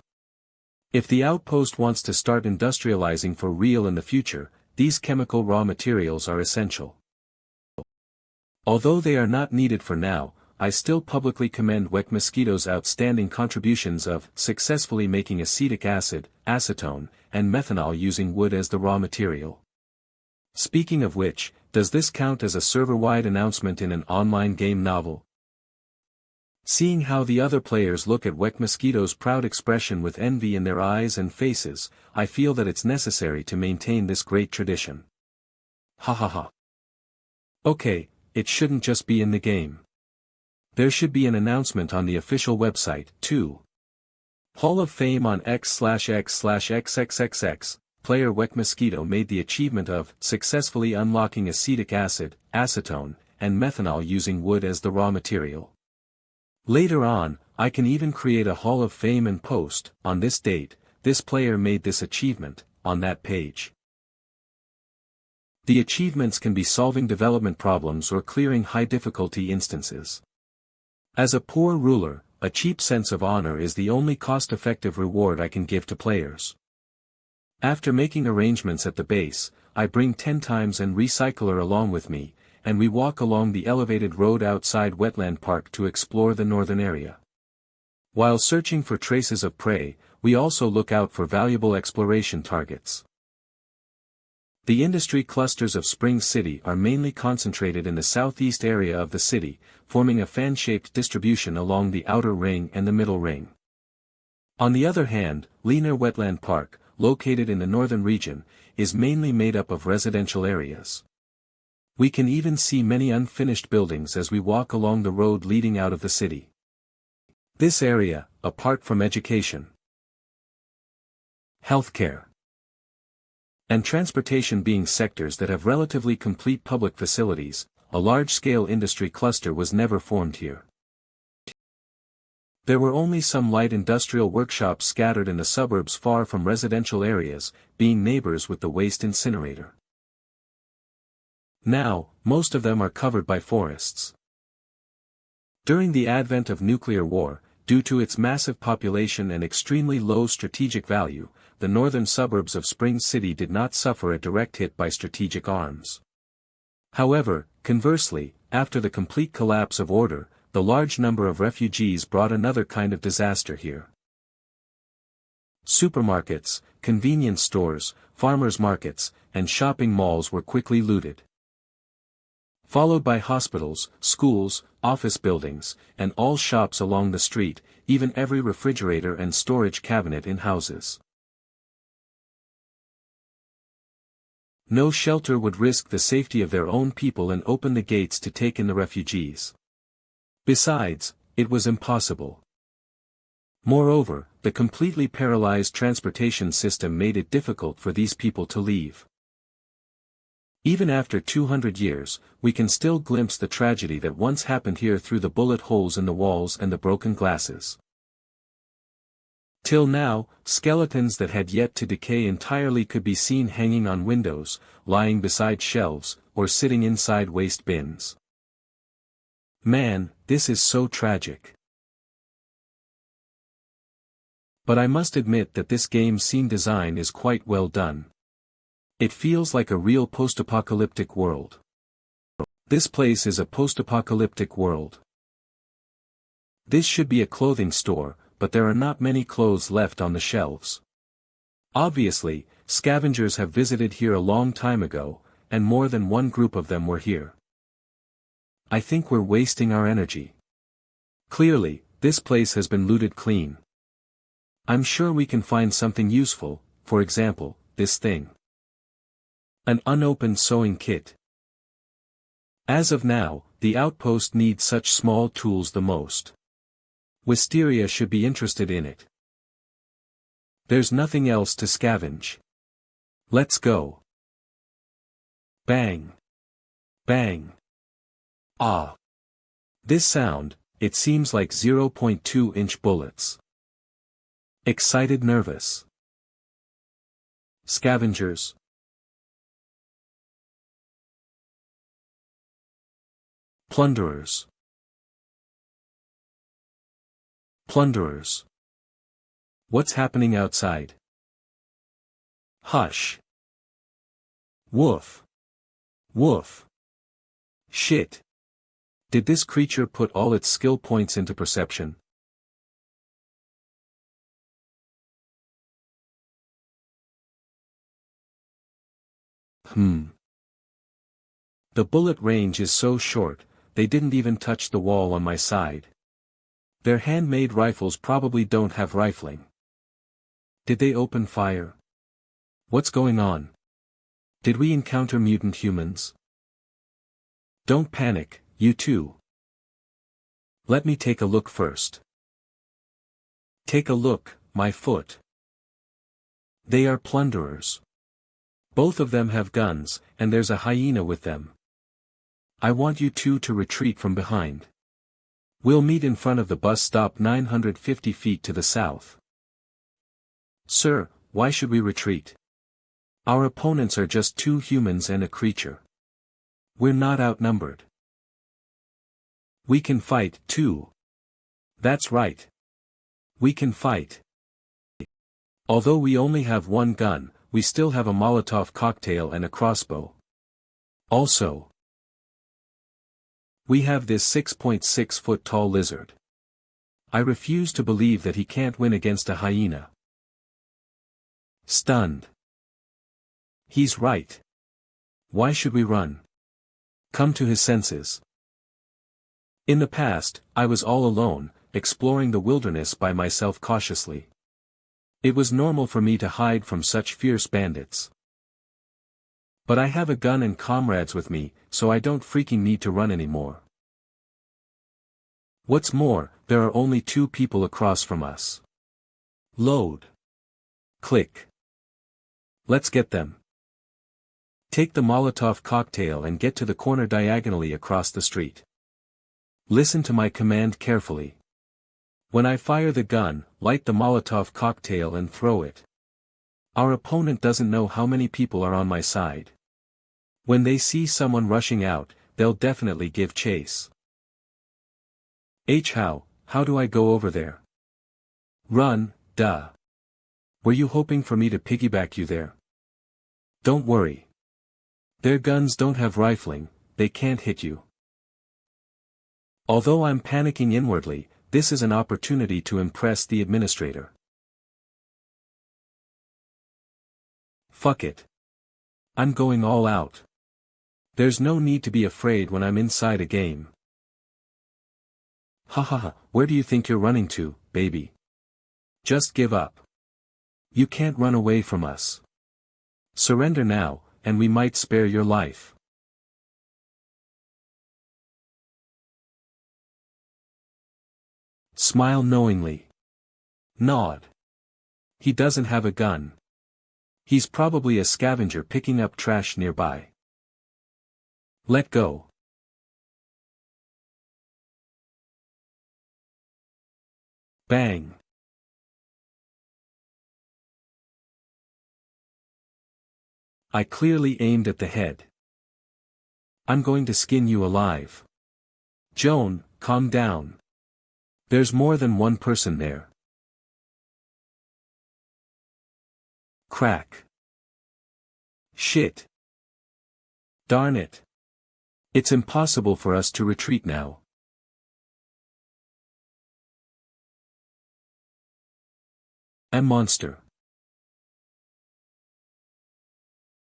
S1: If the outpost wants to start industrializing for real in the future, these chemical raw materials are essential. Although they are not needed for now, I still publicly commend WEC Mosquito's outstanding contributions of successfully making acetic acid, acetone, and methanol using wood as the raw material. Speaking of which, does this count as a server-wide announcement in an online game novel? Seeing how the other players look at WEC Mosquito's proud expression with envy in their eyes and faces, I feel that it's necessary to maintain this great tradition. Ha ha ha. Okay, it shouldn't just be in the game. There should be an announcement on the official website, too. Hall of Fame on x/x/xxxx, player WEC Mosquito made the achievement of successfully unlocking acetic acid, acetone, and methanol using wood as the raw material. Later on, I can even create a Hall of Fame and post, on this date, this player made this achievement, on that page. The achievements can be solving development problems or clearing high-difficulty instances. As a poor ruler, a cheap sense of honor is the only cost-effective reward I can give to players. After making arrangements at the base, I bring 10 times and recycler along with me, and we walk along the elevated road outside Wetland Park to explore the northern area. While searching for traces of prey, we also look out for valuable exploration targets. The industry clusters of Spring City are mainly concentrated in the southeast area of the city, forming a fan-shaped distribution along the outer ring and the middle ring. On the other hand, Leaner Wetland Park, located in the northern region, is mainly made up of residential areas. We can even see many unfinished buildings as we walk along the road leading out of the city. This area, apart from education, healthcare, and transportation being sectors that have relatively complete public facilities, a large-scale industry cluster was never formed here. There were only some light industrial workshops scattered in the suburbs far from residential areas, being neighbors with the waste incinerator. Now, most of them are covered by forests. During the advent of nuclear war, due to its massive population and extremely low strategic value, the northern suburbs of Spring City did not suffer a direct hit by strategic arms. However, conversely, after the complete collapse of order, the large number of refugees brought another kind of disaster here. Supermarkets, convenience stores, farmers' markets, and shopping malls were quickly looted. Followed by hospitals, schools, office buildings, and all shops along the street, even every refrigerator and storage cabinet in houses. No shelter would risk the safety of their own people and open the gates to take in the refugees. Besides, it was impossible. Moreover, the completely paralyzed transportation system made it difficult for these people to leave. Even after 200 years, we can still glimpse the tragedy that once happened here through the bullet holes in the walls and the broken glasses. Till now, skeletons that had yet to decay entirely could be seen hanging on windows, lying beside shelves, or sitting inside waste bins. Man, this is so tragic. But I must admit that this game's scene design is quite well done. It feels like a real post-apocalyptic world. This place is a post-apocalyptic world. This should be a clothing store, but there are not many clothes left on the shelves. Obviously, scavengers have visited here a long time ago, and more than one group of them were here. I think we're wasting our energy. Clearly, this place has been looted clean. I'm sure we can find something useful, for example, this thing. An unopened sewing kit. As of now, the outpost needs such small tools the most. Wisteria should be interested in it. There's nothing else to scavenge. Let's go. Bang. Bang. Ah. This sound, it seems like 0.2-inch bullets. Excited nervous. Scavengers. Plunderers. Plunderers. What's happening outside? Hush. Woof. Woof. Shit. Did this creature put all its skill points into perception? The bullet range is so short, they didn't even touch the wall on my side. Their handmade rifles probably don't have rifling. Did they open fire? What's going on? Did we encounter mutant humans? Don't panic, you two. Let me take a look first. Take a look, my foot. They are plunderers. Both of them have guns, and there's a hyena with them. I want you two to retreat from behind. We'll meet in front of the bus stop 950 feet to the south. Sir, why should we retreat? Our opponents are just 2 humans and a creature. We're not outnumbered. We can fight, too. That's right. We can fight. Although we only have 1 gun, we still have a Molotov cocktail and a crossbow. Also, we have this 6.6-foot tall lizard. I refuse to believe that he can't win against a hyena. Stunned. He's right. Why should we run? Come to his senses. In the past, I was all alone, exploring the wilderness by myself cautiously. It was normal for me to hide from such fierce bandits. But I have a gun and comrades with me, so I don't freaking need to run anymore. What's more, there are only 2 people across from us. Load. Click. Let's get them. Take the Molotov cocktail and get to the corner diagonally across the street. Listen to my command carefully. When I fire the gun, light the Molotov cocktail and throw it. Our opponent doesn't know how many people are on my side. When they see someone rushing out, they'll definitely give chase. How do I go over there? Run, duh. Were you hoping for me to piggyback you there? Don't worry. Their guns don't have rifling, they can't hit you. Although I'm panicking inwardly, this is an opportunity to impress the administrator. Fuck it. I'm going all out. There's no need to be afraid when I'm inside a game. Hahaha, where do you think you're running to, baby? Just give up. You can't run away from us. Surrender now, and we might spare your life. Smile knowingly. Nod. He doesn't have a gun. He's probably a scavenger picking up trash nearby. Let go. Bang. I clearly aimed at the head. I'm going to skin you alive. Joan, calm down. There's more than 1 person there. Crack. Shit. Darn it. It's impossible for us to retreat now. A monster.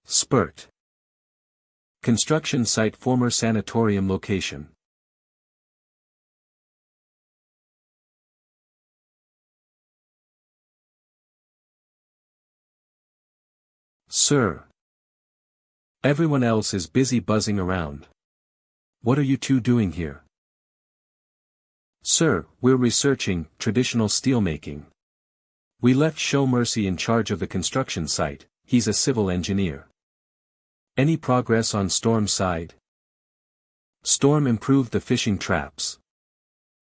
S1: Spurt. Construction site, former sanatorium location. Sir. Everyone else is busy buzzing around. What are you two doing here? Sir, we're researching traditional steelmaking. We left Show Mercy in charge of the construction site, he's a civil engineer. Any progress on Storm's side? Storm improved the fishing traps.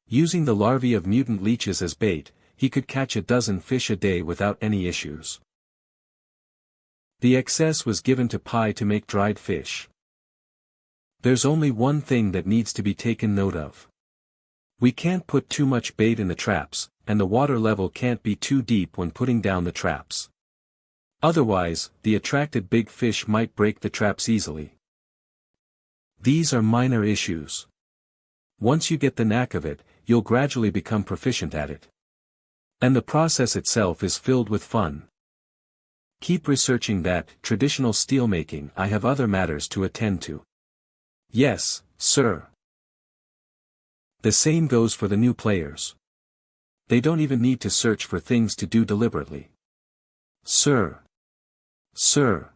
S1: Using the larvae of mutant leeches as bait, he could catch 12 fish a day without any issues. The excess was given to Pi to make dried fish. There's only one thing that needs to be taken note of. We can't put too much bait in the traps, and the water level can't be too deep when putting down the traps. Otherwise, the attracted big fish might break the traps easily. These are minor issues. Once you get the knack of it, you'll gradually become proficient at it. And the process itself is filled with fun. Keep researching that. Traditional steelmaking. I have other matters to attend to. Yes, sir. The same goes for the new players. They don't even need to search for things to do deliberately. Sir. Sir.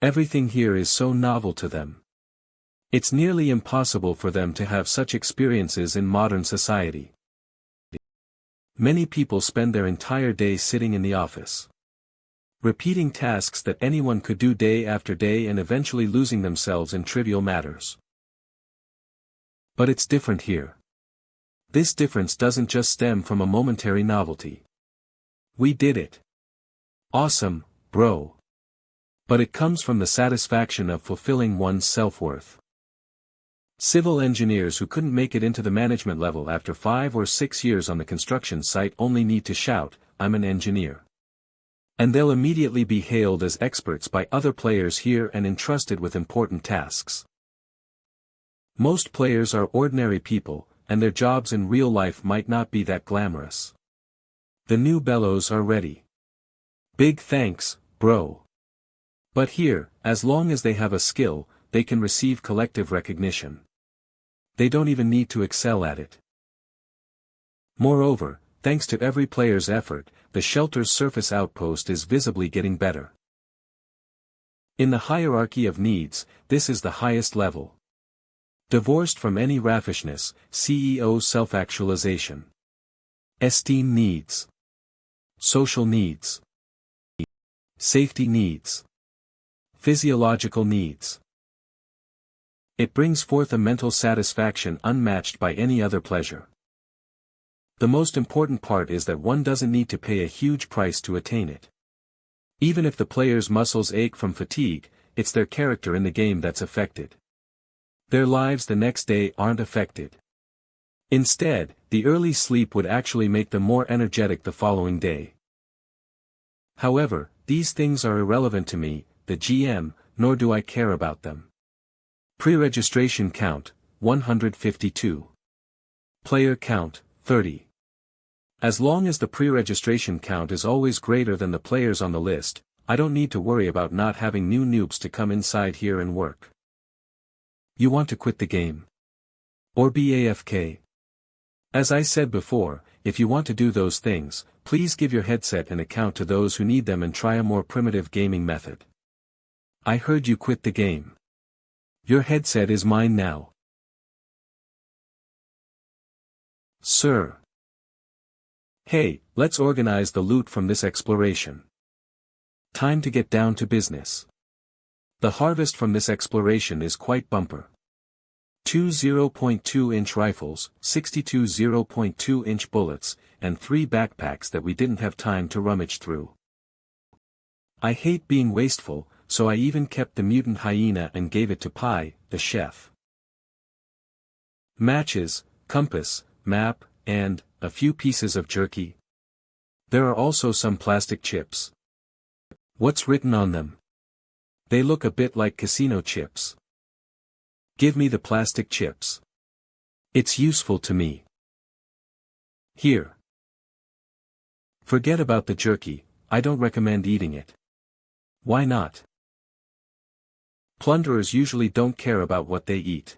S1: Everything here is so novel to them. It's nearly impossible for them to have such experiences in modern society. Many people spend their entire day sitting in the office, repeating tasks that anyone could do day after day and eventually losing themselves in trivial matters. But it's different here. This difference doesn't just stem from a momentary novelty. We did it. Awesome, bro. But it comes from the satisfaction of fulfilling one's self-worth. Civil engineers who couldn't make it into the management level after 5 or 6 years on the construction site only need to shout, "I'm an engineer." And they'll immediately be hailed as experts by other players here and entrusted with important tasks. Most players are ordinary people, and their jobs in real life might not be that glamorous. The new bellows are ready. Big thanks, bro. But here, as long as they have a skill, they can receive collective recognition. They don't even need to excel at it. Moreover, thanks to every player's effort, the shelter's surface outpost is visibly getting better. In the hierarchy of needs, this is the highest level. Divorced from any raffishness, CEO self-actualization. Esteem needs. Social needs. Safety needs. Physiological needs. It brings forth a mental satisfaction unmatched by any other pleasure. The most important part is that one doesn't need to pay a huge price to attain it. Even if the player's muscles ache from fatigue, it's their character in the game that's affected. Their lives the next day aren't affected. Instead, the early sleep would actually make them more energetic the following day. However, these things are irrelevant to me, the GM, nor do I care about them. Pre-registration count, 152. Player count, 30. As long as the pre-registration count is always greater than the players on the list, I don't need to worry about not having new noobs to come inside here and work. You want to quit the game? Or be AFK? As I said before, if you want to do those things, please give your headset and account to those who need them and try a more primitive gaming method. I heard you quit the game. Your headset is mine now. Sir. Hey, let's organize the loot from this exploration. Time to get down to business. The harvest from this exploration is quite bumper. 2 0.2-inch rifles, 62 0.2-inch bullets, and 3 backpacks that we didn't have time to rummage through. I hate being wasteful, so I even kept the mutant hyena and gave it to Pi, the chef. Matches, compass, map, and a few pieces of jerky. There are also some plastic chips. What's written on them? They look a bit like casino chips. Give me the plastic chips. It's useful to me. Here. Forget about the jerky, I don't recommend eating it. Why not? Plunderers usually don't care about what they eat.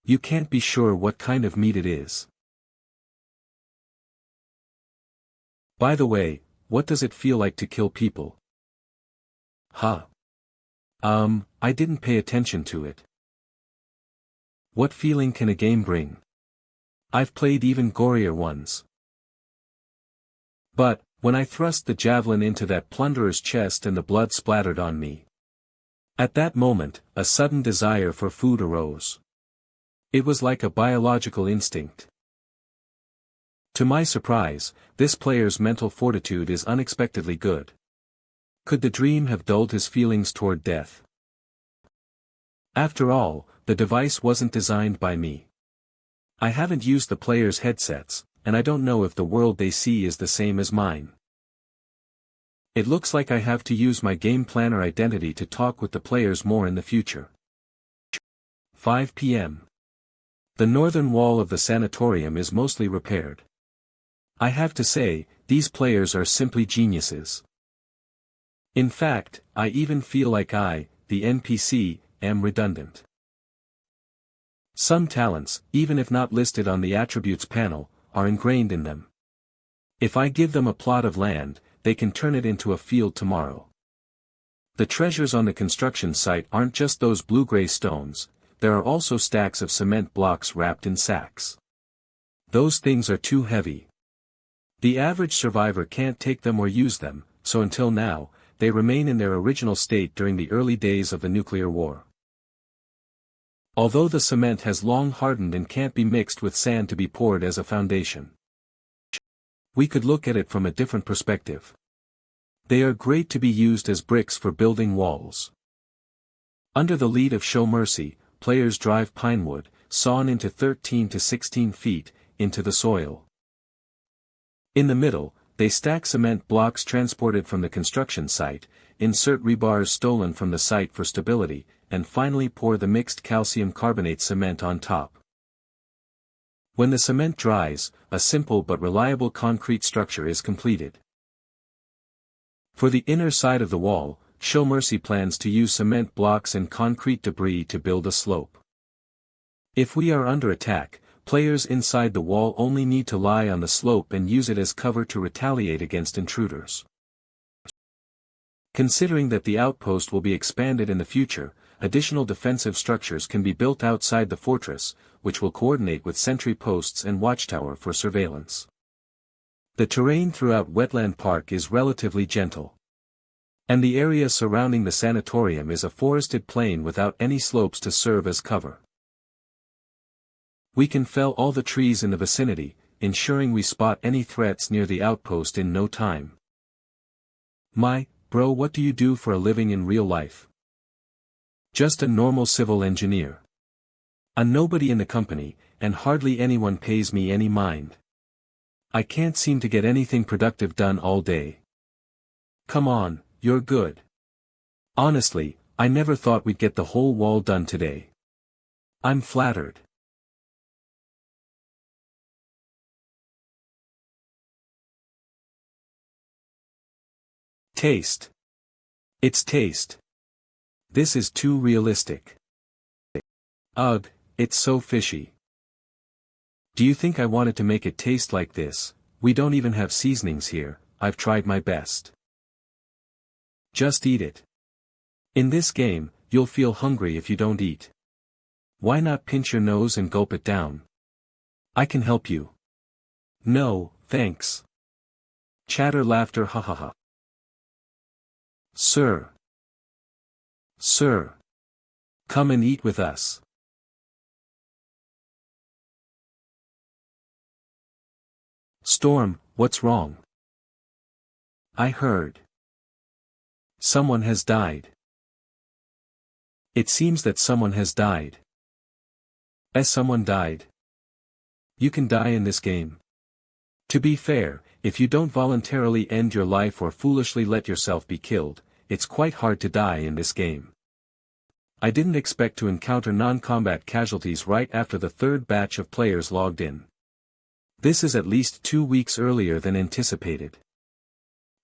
S1: You can't be sure what kind of meat it is. By the way, what does it feel like to kill people? Huh. I didn't pay attention to it. What feeling can a game bring? I've played even gorier ones. But, when I thrust the javelin into that plunderer's chest and the blood splattered on me. At that moment, a sudden desire for food arose. It was like a biological instinct. To my surprise, this player's mental fortitude is unexpectedly good. Could the dream have dulled his feelings toward death? After all, the device wasn't designed by me. I haven't used the players' headsets, and I don't know if the world they see is the same as mine. It looks like I have to use my game planner identity to talk with the players more in the future. 5 p.m. The northern wall of the sanatorium is mostly repaired. I have to say, these players are simply geniuses. In fact, I even feel like I, the NPC, am redundant. Some talents, even if not listed on the attributes panel, are ingrained in them. If I give them a plot of land, they can turn it into a field tomorrow. The treasures on the construction site aren't just those blue-gray stones, there are also stacks of cement blocks wrapped in sacks. Those things are too heavy. The average survivor can't take them or use them, so until now, they remain in their original state during the early days of the nuclear war. Although the cement has long hardened and can't be mixed with sand to be poured as a foundation. We could look at it from a different perspective. They are great to be used as bricks for building walls. Under the lead of Show Mercy, players drive pine wood, sawn into 13 to 16 feet, into the soil. In the middle, they stack cement blocks transported from the construction site, insert rebars stolen from the site for stability, and finally pour the mixed calcium carbonate cement on top. When the cement dries, a simple but reliable concrete structure is completed. For the inner side of the wall, Show Mercy plans to use cement blocks and concrete debris to build a slope. If we are under attack, players inside the wall only need to lie on the slope and use it as cover to retaliate against intruders. Considering that the outpost will be expanded in the future, additional defensive structures can be built outside the fortress, which will coordinate with sentry posts and watchtower for surveillance. The terrain throughout Wetland Park is relatively gentle. And the area surrounding the sanatorium is a forested plain without any slopes to serve as cover. We can fell all the trees in the vicinity, ensuring we spot any threats near the outpost in no time. Bro, what do you do for a living in real life? Just a normal civil engineer. A nobody in the company, and hardly anyone pays me any mind. I can't seem to get anything productive done all day. Come on, you're good. Honestly, I never thought we'd get the whole wall done today. I'm flattered. Taste. It's taste. This is too realistic. Ugh, it's so fishy. Do you think I wanted to make it taste like this? We don't even have seasonings here. I've tried my best. Just eat it. In this game, you'll feel hungry if you don't eat. Why not pinch your nose and gulp it down? I can help you. No, thanks. Chatter, laughter, ha ha ha. Sir. Sir. Come and eat with us. Storm, what's wrong? I heard. Someone has died. It seems that someone has died. Someone died. You can die in this game. To be fair, if you don't voluntarily end your life or foolishly let yourself be killed, it's quite hard to die in this game. I didn't expect to encounter non-combat casualties right after the third batch of players logged in. This is at least 2 weeks earlier than anticipated.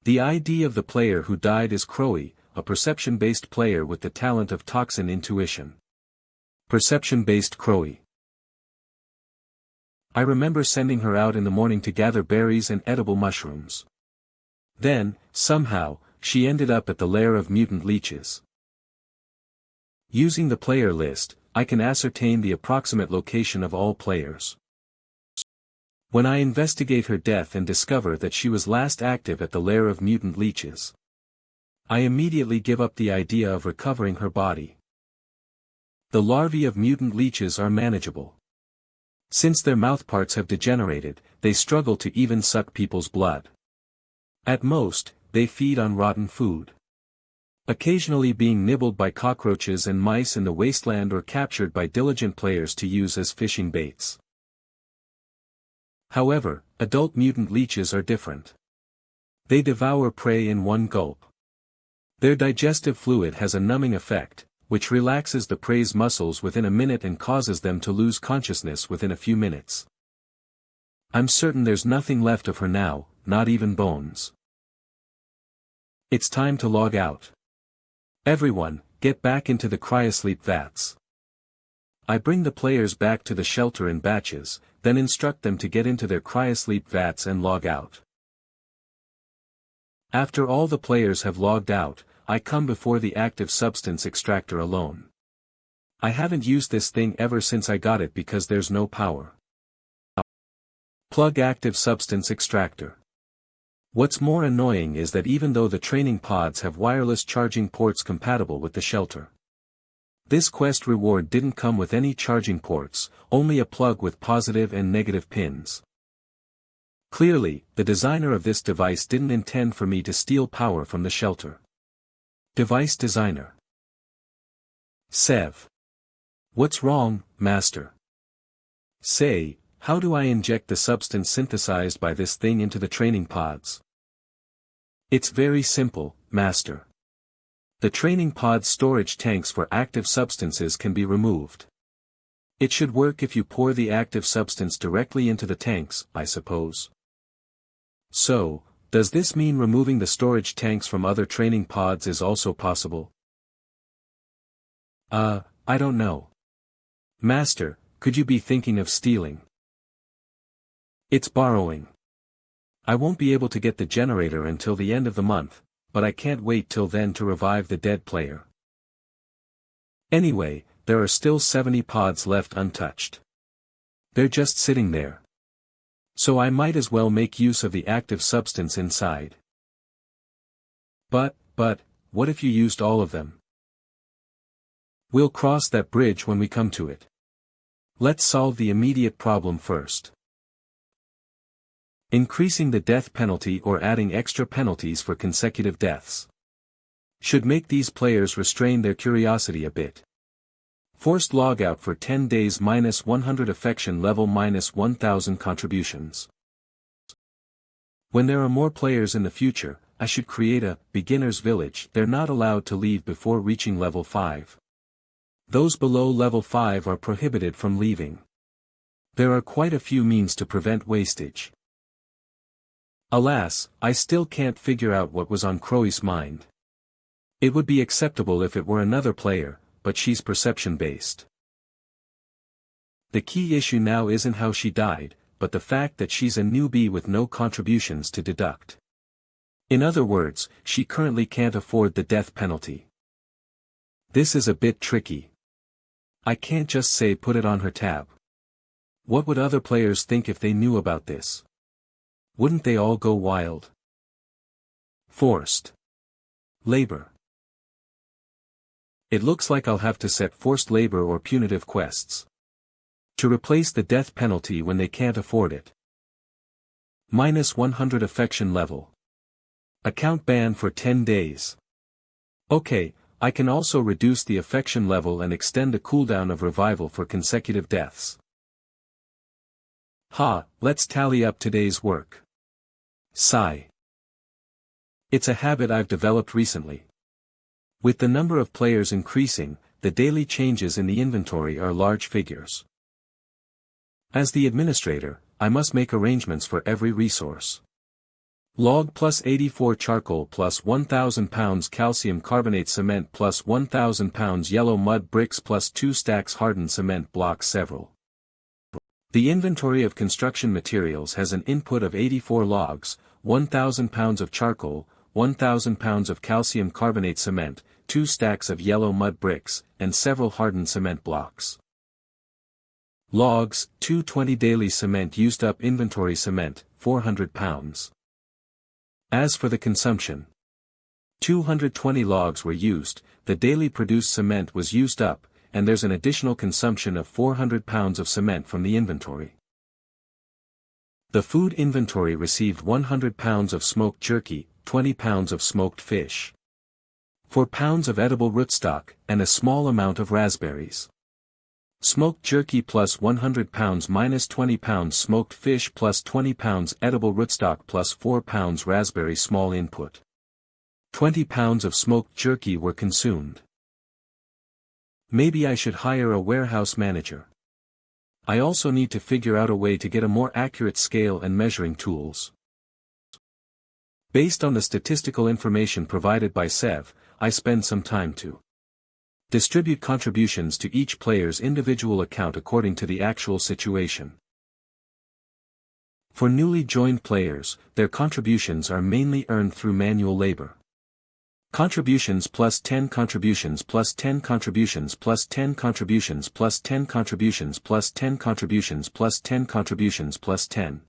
S1: The ID of the player who died is Crowy, a perception-based player with the talent of toxin intuition. Perception-based Crowy. I remember sending her out in the morning to gather berries and edible mushrooms. Then, somehow, she ended up at the lair of mutant leeches. Using the player list, I can ascertain the approximate location of all players. When I investigate her death and discover that she was last active at the lair of mutant leeches, I immediately give up the idea of recovering her body. The larvae of mutant leeches are manageable. Since their mouthparts have degenerated, they struggle to even suck people's blood. At most, they feed on rotten food. Occasionally being nibbled by cockroaches and mice in the wasteland or captured by diligent players to use as fishing baits. However, adult mutant leeches are different. They devour prey in one gulp. Their digestive fluid has a numbing effect, which relaxes the prey's muscles within a minute and causes them to lose consciousness within a few minutes. I'm certain there's nothing left of her now, not even bones. It's time to log out. Everyone, get back into the cryosleep vats. I bring the players back to the shelter in batches, then instruct them to get into their cryosleep vats and log out. After all the players have logged out, I come before the active substance extractor alone. I haven't used this thing ever since I got it because there's no power. Plug active substance extractor. What's more annoying is that even though the training pods have wireless charging ports compatible with the shelter, this quest reward didn't come with any charging ports, only a plug with positive and negative pins. Clearly, the designer of this device didn't intend for me to steal power from the shelter. Device designer. Sev. What's wrong, master? Say, how do I inject the substance synthesized by this thing into the training pods? It's very simple, master. The training pod storage tanks for active substances can be removed. It should work if you pour the active substance directly into the tanks, I suppose. So, does this mean removing the storage tanks from other training pods is also possible? I don't know. Master, could you be thinking of stealing? It's borrowing. I won't be able to get the generator until the end of the month, but I can't wait till then to revive the dead player. Anyway, there are still 70 pods left untouched. They're just sitting there. So I might as well make use of the active substance inside. But, what if you used all of them? We'll cross that bridge when we come to it. Let's solve the immediate problem first. Increasing the death penalty or adding extra penalties for consecutive deaths should make these players restrain their curiosity a bit. Forced logout for 10 days -100 affection level -1000 contributions. When there are more players in the future, I should create a beginner's village. They're not allowed to leave before reaching level 5. Those below level 5 are prohibited from leaving. There are quite a few means to prevent wastage. Alas, I still can't figure out what was on Crowy's mind. It would be acceptable if it were another player, but she's perception-based. The key issue now isn't how she died, but the fact that she's a newbie with no contributions to deduct. In other words, she currently can't afford the death penalty. This is a bit tricky. I can't just say put it on her tab. What would other players think if they knew about this? Wouldn't they all go wild? Forced labor. It looks like I'll have to set forced labor or punitive quests to replace the death penalty when they can't afford it. -100 affection level. Account ban for 10 days. Okay, I can also reduce the affection level and extend the cooldown of revival for consecutive deaths. Let's tally up today's work. Sigh. It's a habit I've developed recently. With the number of players increasing, the daily changes in the inventory are large figures. As the administrator, I must make arrangements for every resource. Log plus 84 charcoal plus 1,000 pounds calcium carbonate cement plus 1,000 pounds yellow mud bricks plus 2 stacks hardened cement blocks several. The inventory of construction materials has an input of 84 logs, 1,000 pounds of charcoal, 1,000 pounds of calcium carbonate cement, 2 stacks of yellow mud bricks, and several hardened cement blocks. Logs, 220 daily cement used up inventory cement, 400 pounds. As for the consumption, 220 logs were used, the daily produced cement was used up, and there's an additional consumption of 400 pounds of cement from the inventory. The food inventory received 100 pounds of smoked jerky, 20 pounds of smoked fish, 4 pounds of edible rootstock, and a small amount of raspberries. Smoked jerky plus 100 pounds minus 20 pounds smoked fish plus 20 pounds edible rootstock plus 4 pounds raspberry small input. 20 pounds of smoked jerky were consumed. Maybe I should hire a warehouse manager. I also need to figure out a way to get a more accurate scale and measuring tools. Based on the statistical information provided by Sev, I spend some time to distribute contributions to each player's individual account according to the actual situation. For newly joined players, their contributions are mainly earned through manual labor. Contributions plus 10 contributions plus 10 contributions plus 10 contributions plus 10 contributions plus 10 contributions plus 10 contributions plus 10.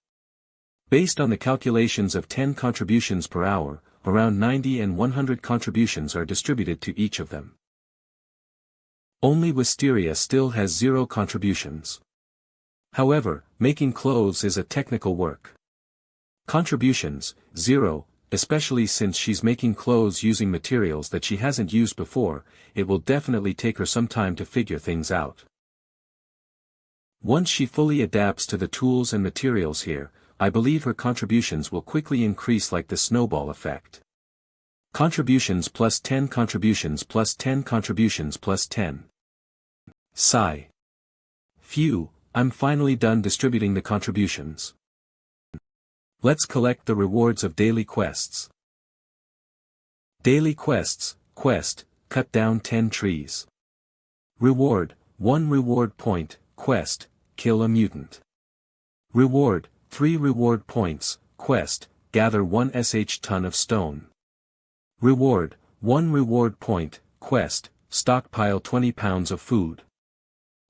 S1: Based on the calculations of 10 contributions per hour, around 90 and 100 contributions are distributed to each of them. Only Wisteria still has 0 contributions. However, making clothes is a technical work. Contributions, 0, especially since she's making clothes using materials that she hasn't used before, it will definitely take her some time to figure things out. Once she fully adapts to the tools and materials here, I believe her contributions will quickly increase like the snowball effect. Contributions plus 10 contributions plus 10 contributions plus 10. Sigh. Phew, I'm finally done distributing the contributions. Let's collect the rewards of daily quests. Daily quests, quest, cut down 10 trees. Reward, 1 reward point, quest, kill a mutant. Reward, 3 reward points, quest, gather 1 ton of stone. Reward, 1 reward point, quest, stockpile 20 pounds of food.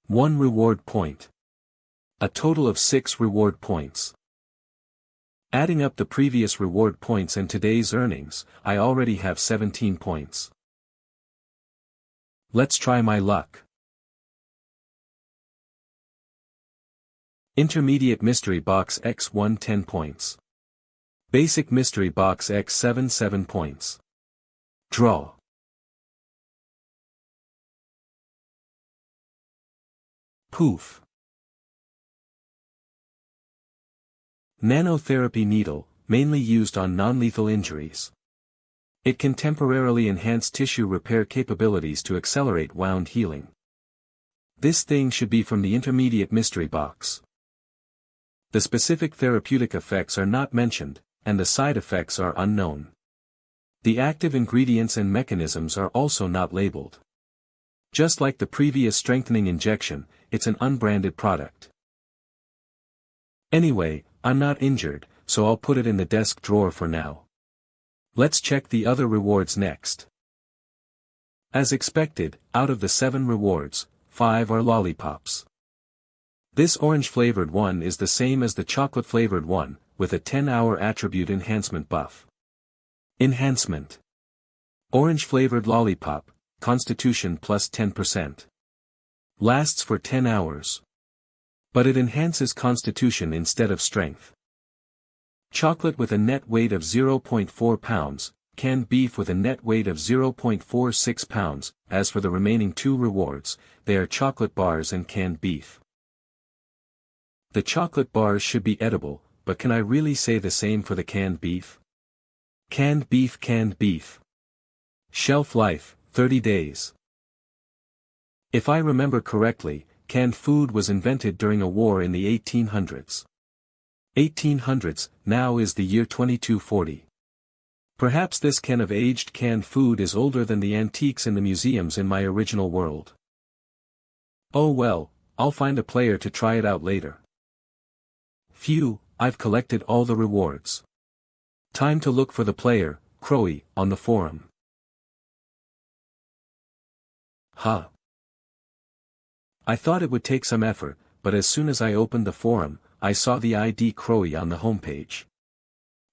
S1: 1 reward point. A total of 6 reward points. Adding up the previous reward points and today's earnings, I already have 17 points. Let's try my luck. Intermediate Mystery Box X1 10 points. Basic Mystery Box X7 7 points. Draw. Poof. Nanotherapy needle, mainly used on non-lethal injuries. It can temporarily enhance tissue repair capabilities to accelerate wound healing. This thing should be from the intermediate mystery box. The specific therapeutic effects are not mentioned, and the side effects are unknown. The active ingredients and mechanisms are also not labeled. Just like the previous strengthening injection, it's an unbranded product. Anyway, I'm not injured, so I'll put it in the desk drawer for now. Let's check the other rewards next. As expected, out of the 7 rewards, 5 are lollipops. This orange-flavored one is the same as the chocolate-flavored one, with a 10-hour attribute enhancement buff. Enhancement. Orange-flavored lollipop, Constitution plus 10%. Lasts for 10 hours. But it enhances Constitution instead of Strength. Chocolate with a net weight of 0.4 pounds, canned beef with a net weight of 0.46 pounds, as for the remaining 2 rewards, they are chocolate bars and canned beef. The chocolate bars should be edible, but can I really say the same for the canned beef? Canned beef, canned beef. Shelf life, 30 days. If I remember correctly, canned food was invented during a war in the 1800s. 1800s, now is the year 2240. Perhaps this can of aged canned food is older than the antiques in the museums in my original world. Oh well, I'll find a player to try it out later. Phew, I've collected all the rewards. Time to look for the player, Crowy, on the forum. Huh. I thought it would take some effort, but as soon as I opened the forum, I saw the ID Crowy on the homepage.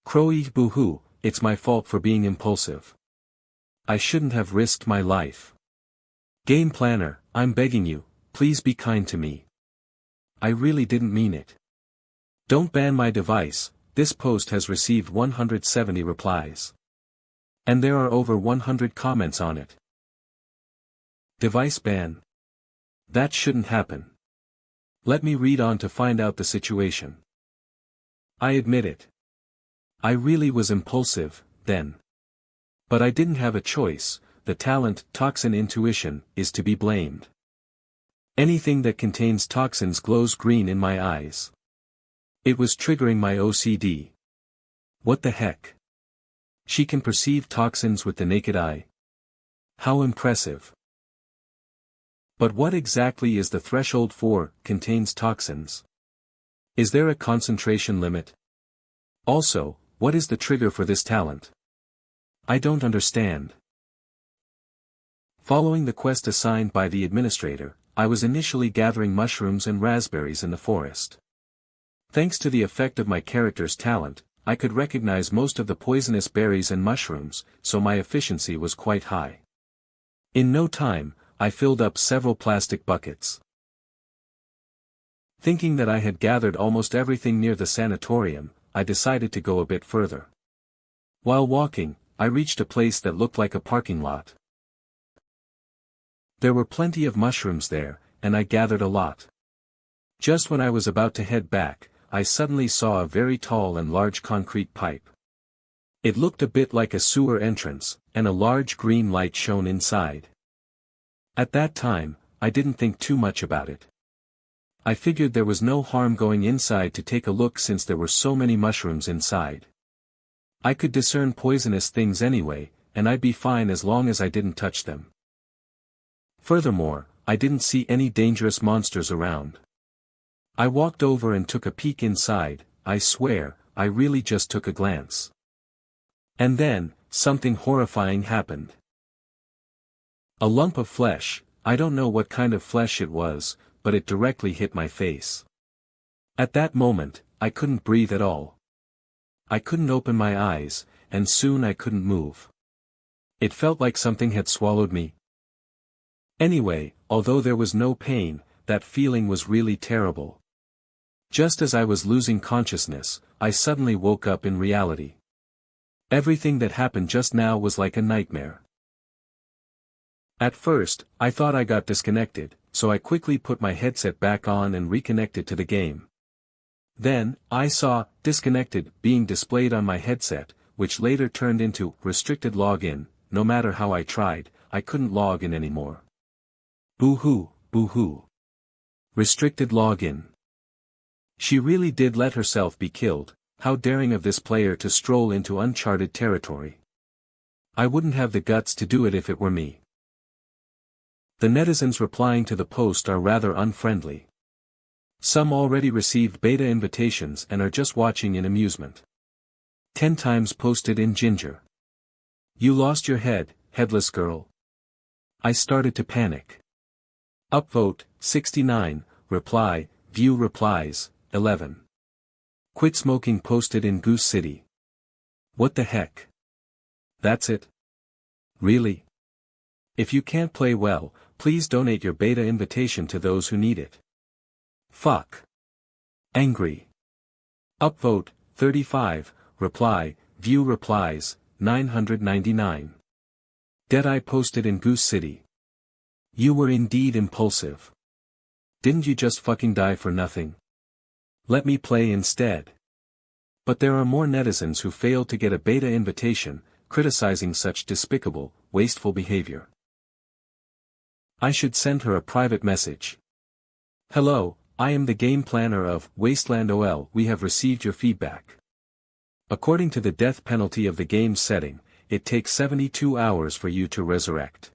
S1: Crowy, boo-hoo, it's my fault for being impulsive. I shouldn't have risked my life. Game planner, I'm begging you, please be kind to me. I really didn't mean it. Don't ban my device, this post has received 170 replies. And there are over 100 comments on it. Device ban. That shouldn't happen. Let me read on to find out the situation. I admit it. I really was impulsive, then. But I didn't have a choice. The talent, toxin intuition, is to be blamed. Anything that contains toxins glows green in my eyes. It was triggering my OCD. What the heck? She can perceive toxins with the naked eye. How impressive. But what exactly is the threshold for contains toxins? Is there a concentration limit? Also, what is the trigger for this talent? I don't understand. Following the quest assigned by the administrator, I was initially gathering mushrooms and raspberries in the forest. Thanks to the effect of my character's talent, I could recognize most of the poisonous berries and mushrooms, so my efficiency was quite high. In no time, I filled up several plastic buckets. Thinking that I had gathered almost everything near the sanatorium, I decided to go a bit further. While walking, I reached a place that looked like a parking lot. There were plenty of mushrooms there, and I gathered a lot. Just when I was about to head back, I suddenly saw a very tall and large concrete pipe. It looked a bit like a sewer entrance, and a large green light shone inside. At that time, I didn't think too much about it. I figured there was no harm going inside to take a look since there were so many mushrooms inside. I could discern poisonous things anyway, and I'd be fine as long as I didn't touch them. Furthermore, I didn't see any dangerous monsters around. I walked over and took a peek inside. I swear, I really just took a glance. And then, something horrifying happened. A lump of flesh, I don't know what kind of flesh it was, but it directly hit my face. At that moment, I couldn't breathe at all. I couldn't open my eyes, and soon I couldn't move. It felt like something had swallowed me. Anyway, although there was no pain, that feeling was really terrible. Just as I was losing consciousness, I suddenly woke up in reality. Everything that happened just now was like a nightmare. At first, I thought I got disconnected, so I quickly put my headset back on and reconnected to the game. Then, I saw disconnected being displayed on my headset, which later turned into restricted login. No matter how I tried, I couldn't log in anymore. Boo-hoo, boo-hoo. Restricted login. She really did let herself be killed. How daring of this player to stroll into uncharted territory. I wouldn't have the guts to do it if it were me. The netizens replying to the post are rather unfriendly. Some already received beta invitations and are just watching in amusement. 10 times posted in ginger. You lost your head, headless girl. I started to panic. Upvote, 69, reply, view replies, 11. Quit smoking posted in Goose City. What the heck? That's it? Really? If you can't play well, please donate your beta invitation to those who need it. Fuck. Angry. Upvote, 35, reply, view replies, 999. Deadeye posted in Goose City. You were indeed impulsive. Didn't you just fucking die for nothing? Let me play instead. But there are more netizens who failed to get a beta invitation, criticizing such despicable, wasteful behavior. I should send her a private message. Hello, I am the game planner of Wasteland OL. We have received your feedback. According to the death penalty of the game's setting, it takes 72 hours for you to resurrect.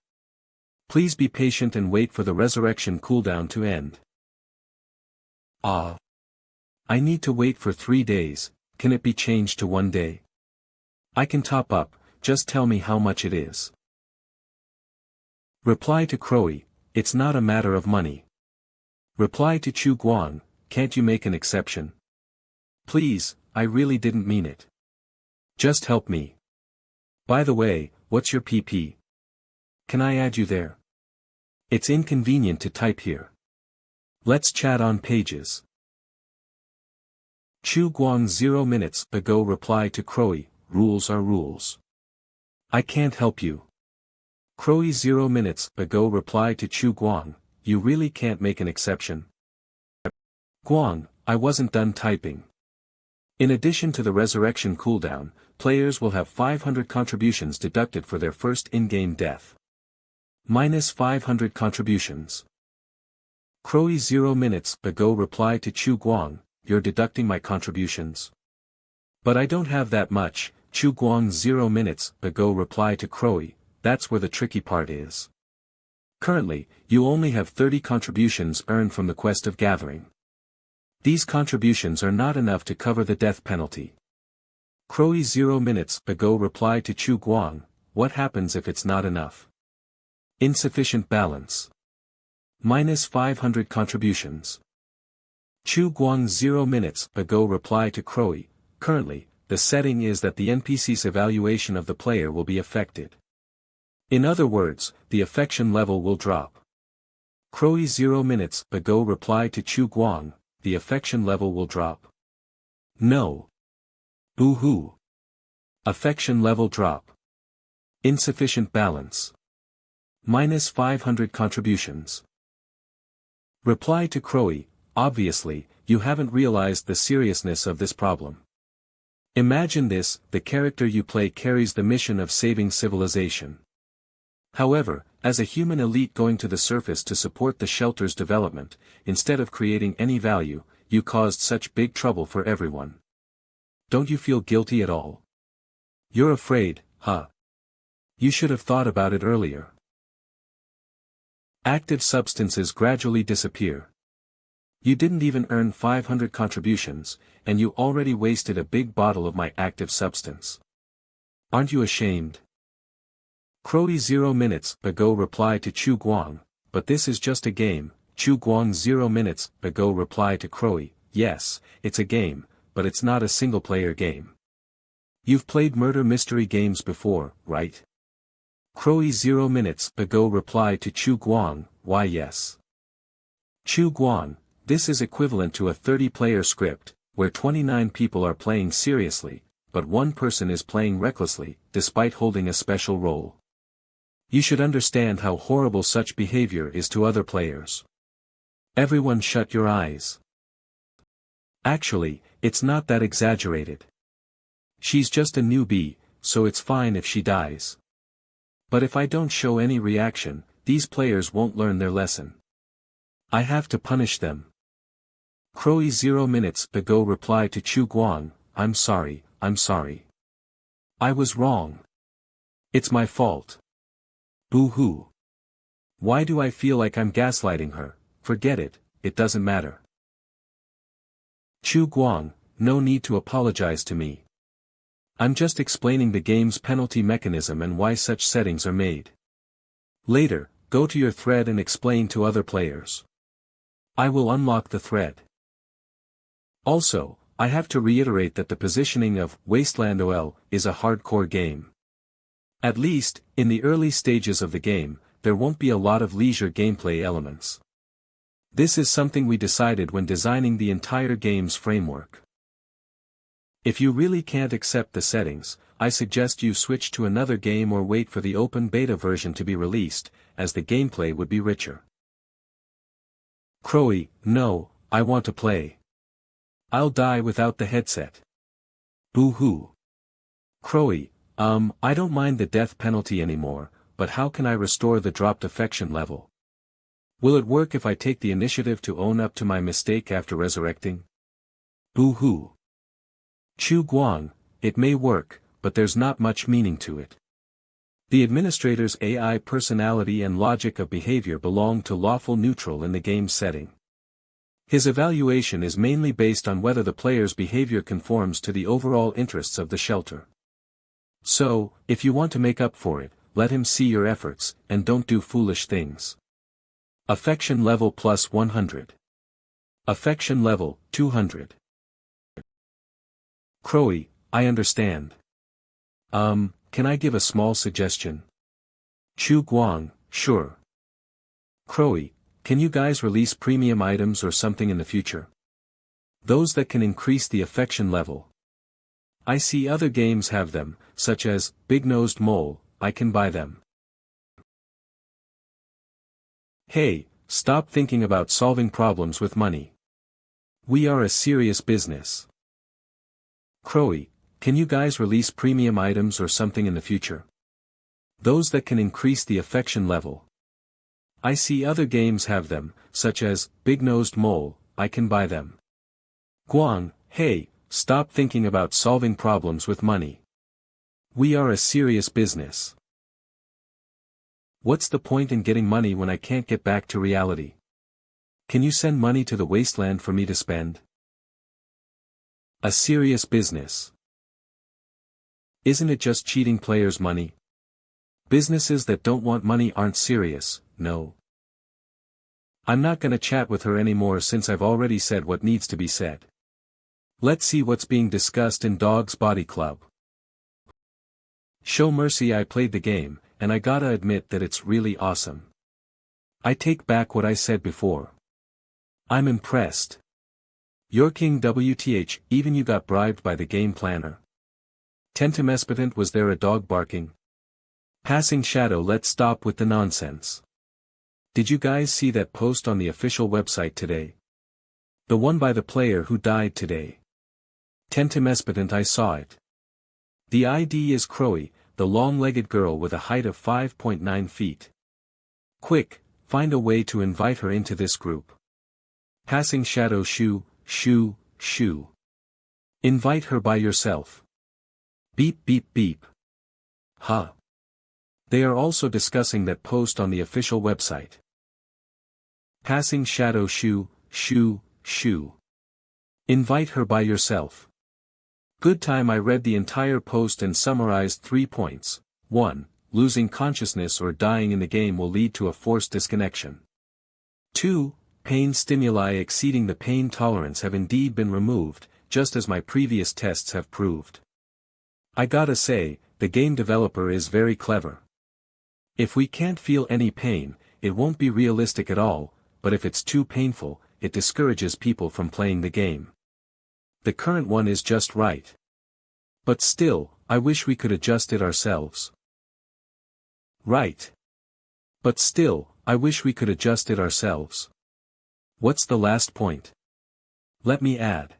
S1: Please be patient and wait for the resurrection cooldown to end. I need to wait for 3 days. Can it be changed to 1 day? I can top up, just tell me how much it is. Reply to Crowy, it's not a matter of money. Reply to Chu Guang, can't you make an exception? Please, I really didn't mean it. Just help me. By the way, what's your PP? Can I add you there? It's inconvenient to type here. Let's chat on Pages. Chu Guang 0 minutes ago reply to Crowy, rules are rules. I can't help you. Crowy 0 minutes ago replied to Chu Guang, you really can't make an exception. Guang, I wasn't done typing. In addition to the resurrection cooldown, players will have 500 contributions deducted for their first in-game death. Minus 500 contributions. Crowy 0 minutes ago replied to Chu Guang, you're deducting my contributions. But I don't have that much. Chu Guang 0 minutes ago replied to Crowy, that's where the tricky part is. Currently, you only have 30 contributions earned from the quest of gathering. These contributions are not enough to cover the death penalty. Crowy 0 minutes ago replied to Chu Guang, what happens if it's not enough? Insufficient balance. Minus 500 contributions. Chu Guang 0 minutes ago replied to Crowy, currently, the setting is that the NPC's evaluation of the player will be affected. In other words, the affection level will drop. Crowy 0 minutes ago replied to Chu Guang, the affection level will drop. No. Boo-hoo. Affection level drop. Insufficient balance. Minus 500 contributions. Reply to Crowy, obviously, you haven't realized the seriousness of this problem. Imagine this, the character you play carries the mission of saving civilization. However, as a human elite going to the surface to support the shelter's development, instead of creating any value, you caused such big trouble for everyone. Don't you feel guilty at all? You're afraid, huh? You should have thought about it earlier. Active substances gradually disappear. You didn't even earn 500 contributions, and you already wasted a big bottle of my active substance. Aren't you ashamed? Crowy 0 minutes ago replied to Chu Guang, but this is just a game. Chu Guang 0 minutes ago replied to Crowy, yes, it's a game, but it's not a single-player game. You've played murder mystery games before, right? Crowy 0 minutes ago replied to Chu Guang, why yes. Chu Guang, this is equivalent to a 30-player script, where 29 people are playing seriously, but one person is playing recklessly, despite holding a special role. You should understand how horrible such behavior is to other players. Everyone shut your eyes. Actually, it's not that exaggerated. She's just a newbie, so it's fine if she dies. But if I don't show any reaction, these players won't learn their lesson. I have to punish them. Crowy 0 minutes ago replied to Chu Guang, I'm sorry. I was wrong. It's my fault. Boo-hoo. Why do I feel like I'm gaslighting her? Forget it, it doesn't matter. Chu Guang, no need to apologize to me. I'm just explaining the game's penalty mechanism and why such settings are made. Later, go to your thread and explain to other players. I will unlock the thread. Also, I have to reiterate that the positioning of Wasteland OL is a hardcore game. At least, in the early stages of the game, there won't be a lot of leisure gameplay elements. This is something we decided when designing the entire game's framework. If you really can't accept the settings, I suggest you switch to another game or wait for the open beta version to be released, as the gameplay would be richer. Crowy, no, I want to play. I'll die without the headset. Boo-hoo. Crowy, I don't mind the death penalty anymore, but how can I restore the dropped affection level? Will it work if I take the initiative to own up to my mistake after resurrecting? Boo-hoo. Chu Guang, it may work, but there's not much meaning to it. The administrator's AI personality and logic of behavior belong to lawful neutral in the game setting. His evaluation is mainly based on whether the player's behavior conforms to the overall interests of the shelter. So, if you want to make up for it, let him see your efforts, and don't do foolish things. Affection level plus 100. Affection level, 200. Crowy, I understand. Can I give a small suggestion? Chu Guang, sure. Crowy, can you guys release premium items or something in the future? Those that can increase the affection level. I see other games have them, such as Big-Nosed Mole, I can buy them. Hey, stop thinking about solving problems with money. We are a serious business. Crowy, can you guys release premium items or something in the future? Those that can increase the affection level. I see other games have them, such as Big-Nosed Mole, I can buy them. Guang, hey, stop thinking about solving problems with money. We are a serious business. What's the point in getting money when I can't get back to reality? Can you send money to the wasteland for me to spend? A serious business. Isn't it just cheating players' money? Businesses that don't want money aren't serious, no. I'm not gonna chat with her anymore since I've already said what needs to be said. Let's see what's being discussed in Dog's Body Club. Show mercy, I played the game, and I gotta admit that it's really awesome. I take back what I said before. I'm impressed. You're king WTH, even you got bribed by the game planner. Tentemespotent, was there a dog barking? Passing Shadow, let's stop with the nonsense. Did you guys see that post on the official website today? The one by the player who died today. Tentemespotent, I saw it. The ID is Crowy, the long-legged girl with a height of 5.9 feet. Quick, find a way to invite her into this group. Passing Shadow, shoo. Invite her by yourself. Beep beep beep. Huh. They are also discussing that post on the official website. Passing Shadow, shoo. Invite her by yourself. Good time, I read the entire post and summarized 3 points. 1. Losing consciousness or dying in the game will lead to a forced disconnection. 2. Pain stimuli exceeding the pain tolerance have indeed been removed, just as my previous tests have proved. I gotta say, the game developer is very clever. If we can't feel any pain, it won't be realistic at all, but if it's too painful, it discourages people from playing the game. The current one is just right. But still, I wish we could adjust it ourselves. Right. But still, I wish we could adjust it ourselves. What's the last point? Let me add.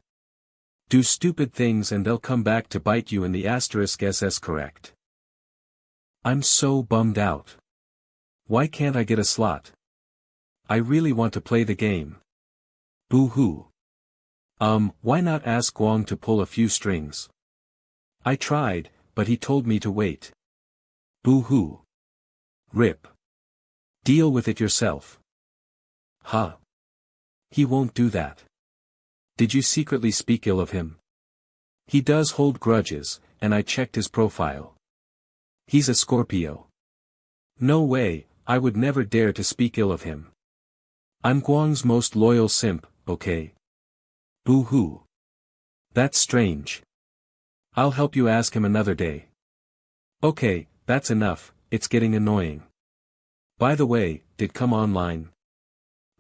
S1: Do stupid things and they'll come back to bite you in the *SS correct. I'm so bummed out. Why can't I get a slot? I really want to play the game. Boo-hoo. Why not ask Guang to pull a few strings? I tried, but he told me to wait. Boo-hoo. Rip. Deal with it yourself. Huh. He won't do that. Did you secretly speak ill of him? He does hold grudges, and I checked his profile. He's a Scorpio. No way, I would never dare to speak ill of him. I'm Guang's most loyal simp, okay? Boo-hoo. That's strange. I'll help you ask him another day. Okay, that's enough, it's getting annoying. By the way, did Come Online?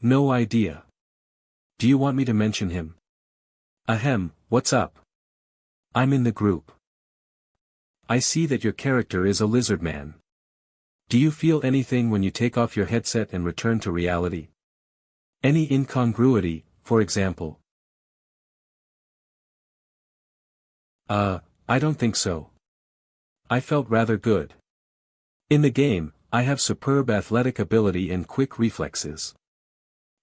S1: No idea. Do you want me to mention him? Ahem, what's up? I'm in the group. I see that your character is a lizard man. Do you feel anything when you take off your headset and return to reality? Any incongruity, for example? I don't think so. I felt rather good. In the game, I have superb athletic ability and quick reflexes.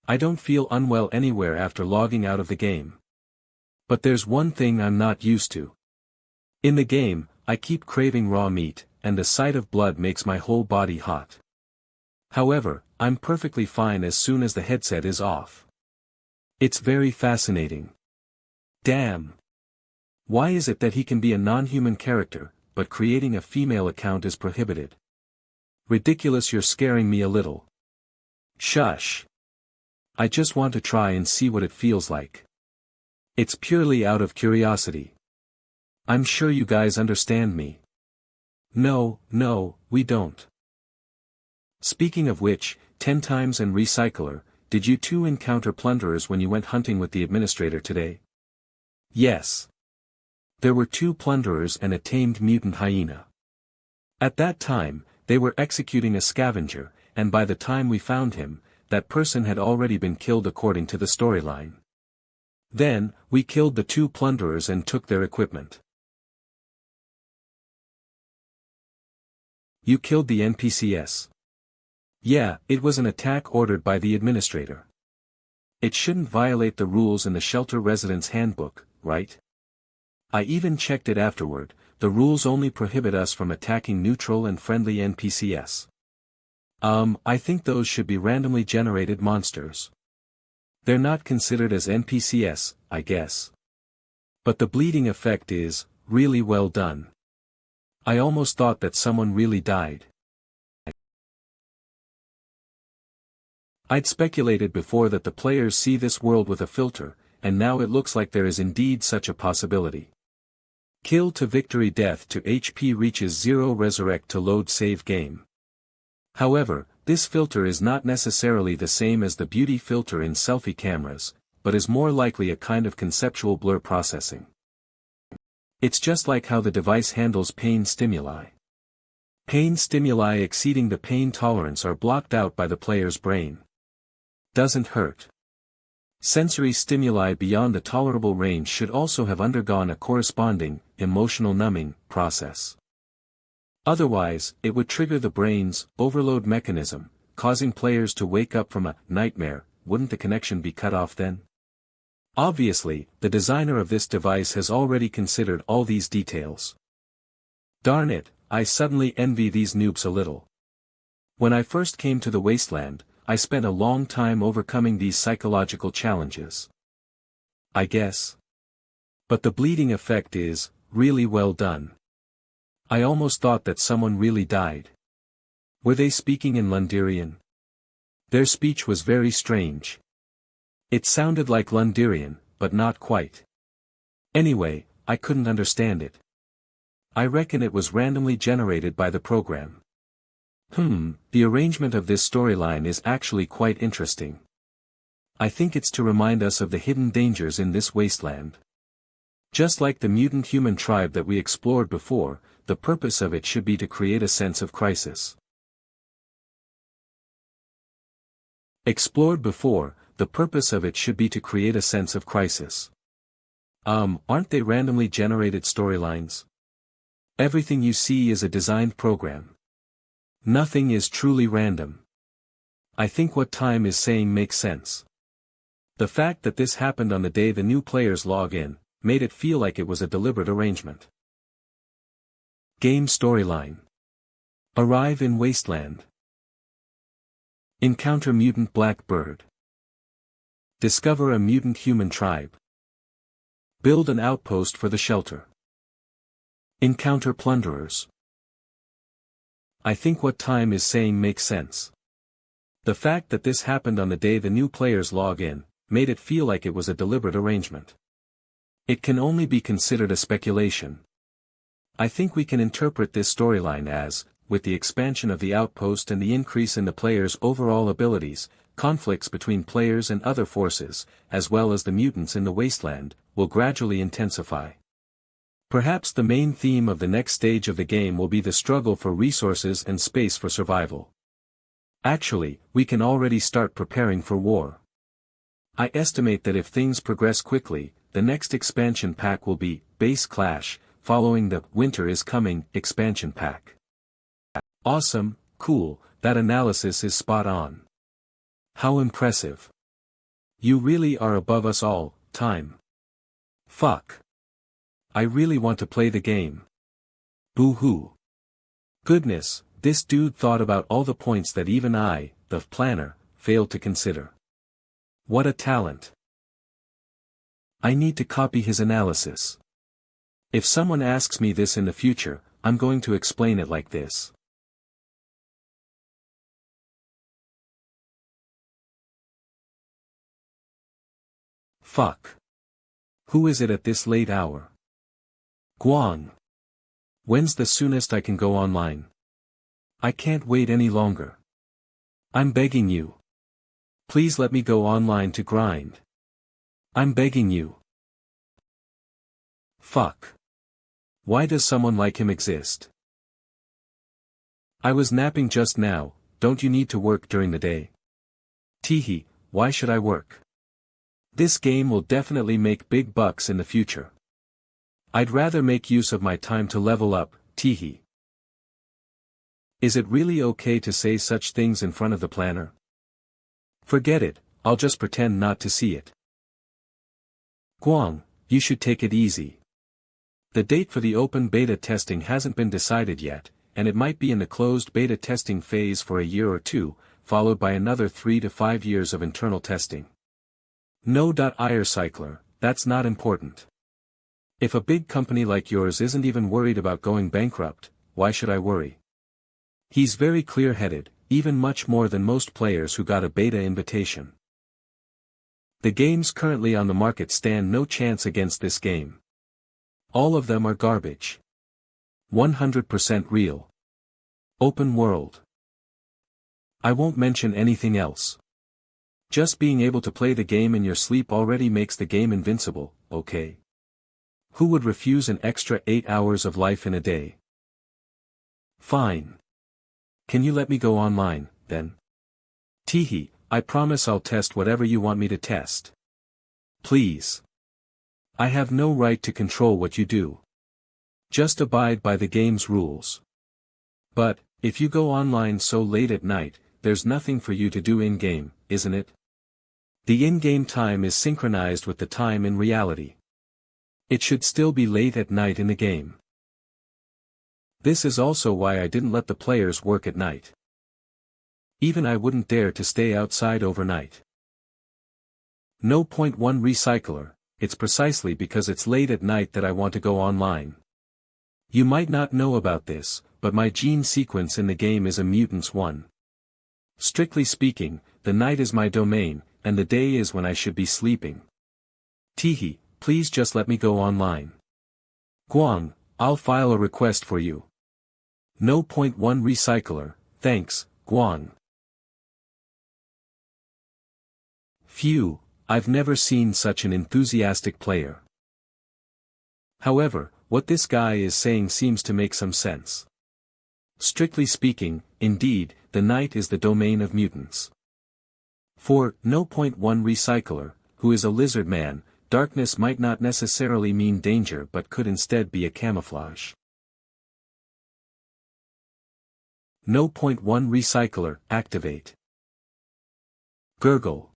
S1: I don't feel unwell anywhere after logging out of the game. But there's one thing I'm not used to. In the game, I keep craving raw meat, and the sight of blood makes my whole body hot. However, I'm perfectly fine as soon as the headset is off. It's very fascinating. Damn. Why is it that he can be a non-human character, but creating a female account is prohibited? Ridiculous, you're scaring me a little. Shush. I just want to try and see what it feels like. It's purely out of curiosity. I'm sure you guys understand me. No, we don't. Speaking of which, 10 times and Recycler, did you two encounter plunderers when you went hunting with the administrator today? Yes. There were 2 plunderers and a tamed mutant hyena. At that time, they were executing a scavenger, and by the time we found him, that person had already been killed according to the storyline. Then, we killed the 2 plunderers and took their equipment. You killed the NPCs. Yeah, it was an attack ordered by the administrator. It shouldn't violate the rules in the shelter residence handbook, right? I even checked it afterward. The rules only prohibit us from attacking neutral and friendly NPCs. I think those should be randomly generated monsters. They're not considered as NPCs, I guess. But the bleeding effect is really well done. I almost thought that someone really died. I'd speculated before that the players see this world with a filter, and now it looks like there is indeed such a possibility. Kill to victory, death to HP reaches 0, resurrect to load save game. However, this filter is not necessarily the same as the beauty filter in selfie cameras, but is more likely a kind of conceptual blur processing. It's just like how the device handles pain stimuli. Pain stimuli exceeding the pain tolerance are blocked out by the player's brain. Doesn't hurt. Sensory stimuli beyond the tolerable range should also have undergone a corresponding, emotional numbing, process. Otherwise, it would trigger the brain's overload mechanism, causing players to wake up from a nightmare. Wouldn't the connection be cut off then? Obviously, the designer of this device has already considered all these details. Darn it, I suddenly envy these noobs a little. When I first came to the Wasteland, I spent a long time overcoming these psychological challenges. I guess. But the bleeding effect is really well done. I almost thought that someone really died. Were they speaking in Lundarian? Their speech was very strange. It sounded like Lundarian, but not quite. Anyway, I couldn't understand it. I reckon it was randomly generated by the program. The arrangement of this storyline is actually quite interesting. I think it's to remind us of the hidden dangers in this wasteland. Just like the mutant human tribe that we explored before, the purpose of it should be to create a sense of crisis. Explored before, the purpose of it should be to create a sense of crisis. Aren't they randomly generated storylines? Everything you see is a designed program. Nothing is truly random. I think what Time is saying makes sense. The fact that this happened on the day the new players log in, made it feel like it was a deliberate arrangement. Game storyline. Arrive in Wasteland. Encounter mutant black bird. Discover a mutant human tribe. Build an outpost for the shelter. Encounter plunderers. I think what Time is saying makes sense. The fact that this happened on the day the new players log in, made it feel like it was a deliberate arrangement. It can only be considered a speculation. I think we can interpret this storyline as, with the expansion of the outpost and the increase in the players' overall abilities, conflicts between players and other forces, as well as the mutants in the wasteland, will gradually intensify. Perhaps the main theme of the next stage of the game will be the struggle for resources and space for survival. Actually, we can already start preparing for war. I estimate that if things progress quickly, the next expansion pack will be Base Clash, following the Winter is Coming expansion pack. Awesome, cool, that analysis is spot on. How impressive. You really are above us all, Time. Fuck. I really want to play the game. Boo-hoo. Goodness, this dude thought about all the points that even I, the planner, failed to consider. What a talent. I need to copy his analysis. If someone asks me this in the future, I'm going to explain it like this. Fuck. Who is it at this late hour? Guang. When's the soonest I can go online? I can't wait any longer. I'm begging you. Please let me go online to grind. I'm begging you. Fuck. Why does someone like him exist? I was napping just now, don't you need to work during the day? Teehee, why should I work? This game will definitely make big bucks in the future. I'd rather make use of my time to level up, teehee. Is it really okay to say such things in front of the planner? Forget it, I'll just pretend not to see it. Guang, you should take it easy. The date for the open beta testing hasn't been decided yet, and it might be in the closed beta testing phase for a year or two, followed by another 3 to 5 years of internal testing. No. Cycler, that's not important. If a big company like yours isn't even worried about going bankrupt, why should I worry? He's very clear-headed, even much more than most players who got a beta invitation. The games currently on the market stand no chance against this game. All of them are garbage. 100% real. Open world. I won't mention anything else. Just being able to play the game in your sleep already makes the game invincible, okay? Who would refuse an extra 8 hours of life in a day? Fine. Can you let me go online, then? Teehee, I promise I'll test whatever you want me to test. Please. I have no right to control what you do. Just abide by the game's rules. But, if you go online so late at night, there's nothing for you to do in-game, isn't it? The in-game time is synchronized with the time in reality. It should still be late at night in the game. This is also why I didn't let the players work at night. Even I wouldn't dare to stay outside overnight. No. 1 Recycler, it's precisely because it's late at night that I want to go online. You might not know about this, but my gene sequence in the game is a mutant's one. Strictly speaking, the night is my domain, and the day is when I should be sleeping. Teehee, please just let me go online. Guang, I'll file a request for you. No. 1 Recycler, thanks, Guang. Phew, I've never seen such an enthusiastic player. However, what this guy is saying seems to make some sense. Strictly speaking, indeed, the night is the domain of mutants. For No. 1 Recycler, who is a lizard man, darkness might not necessarily mean danger but could instead be a camouflage. No. 1 Recycler, activate. Gurgle.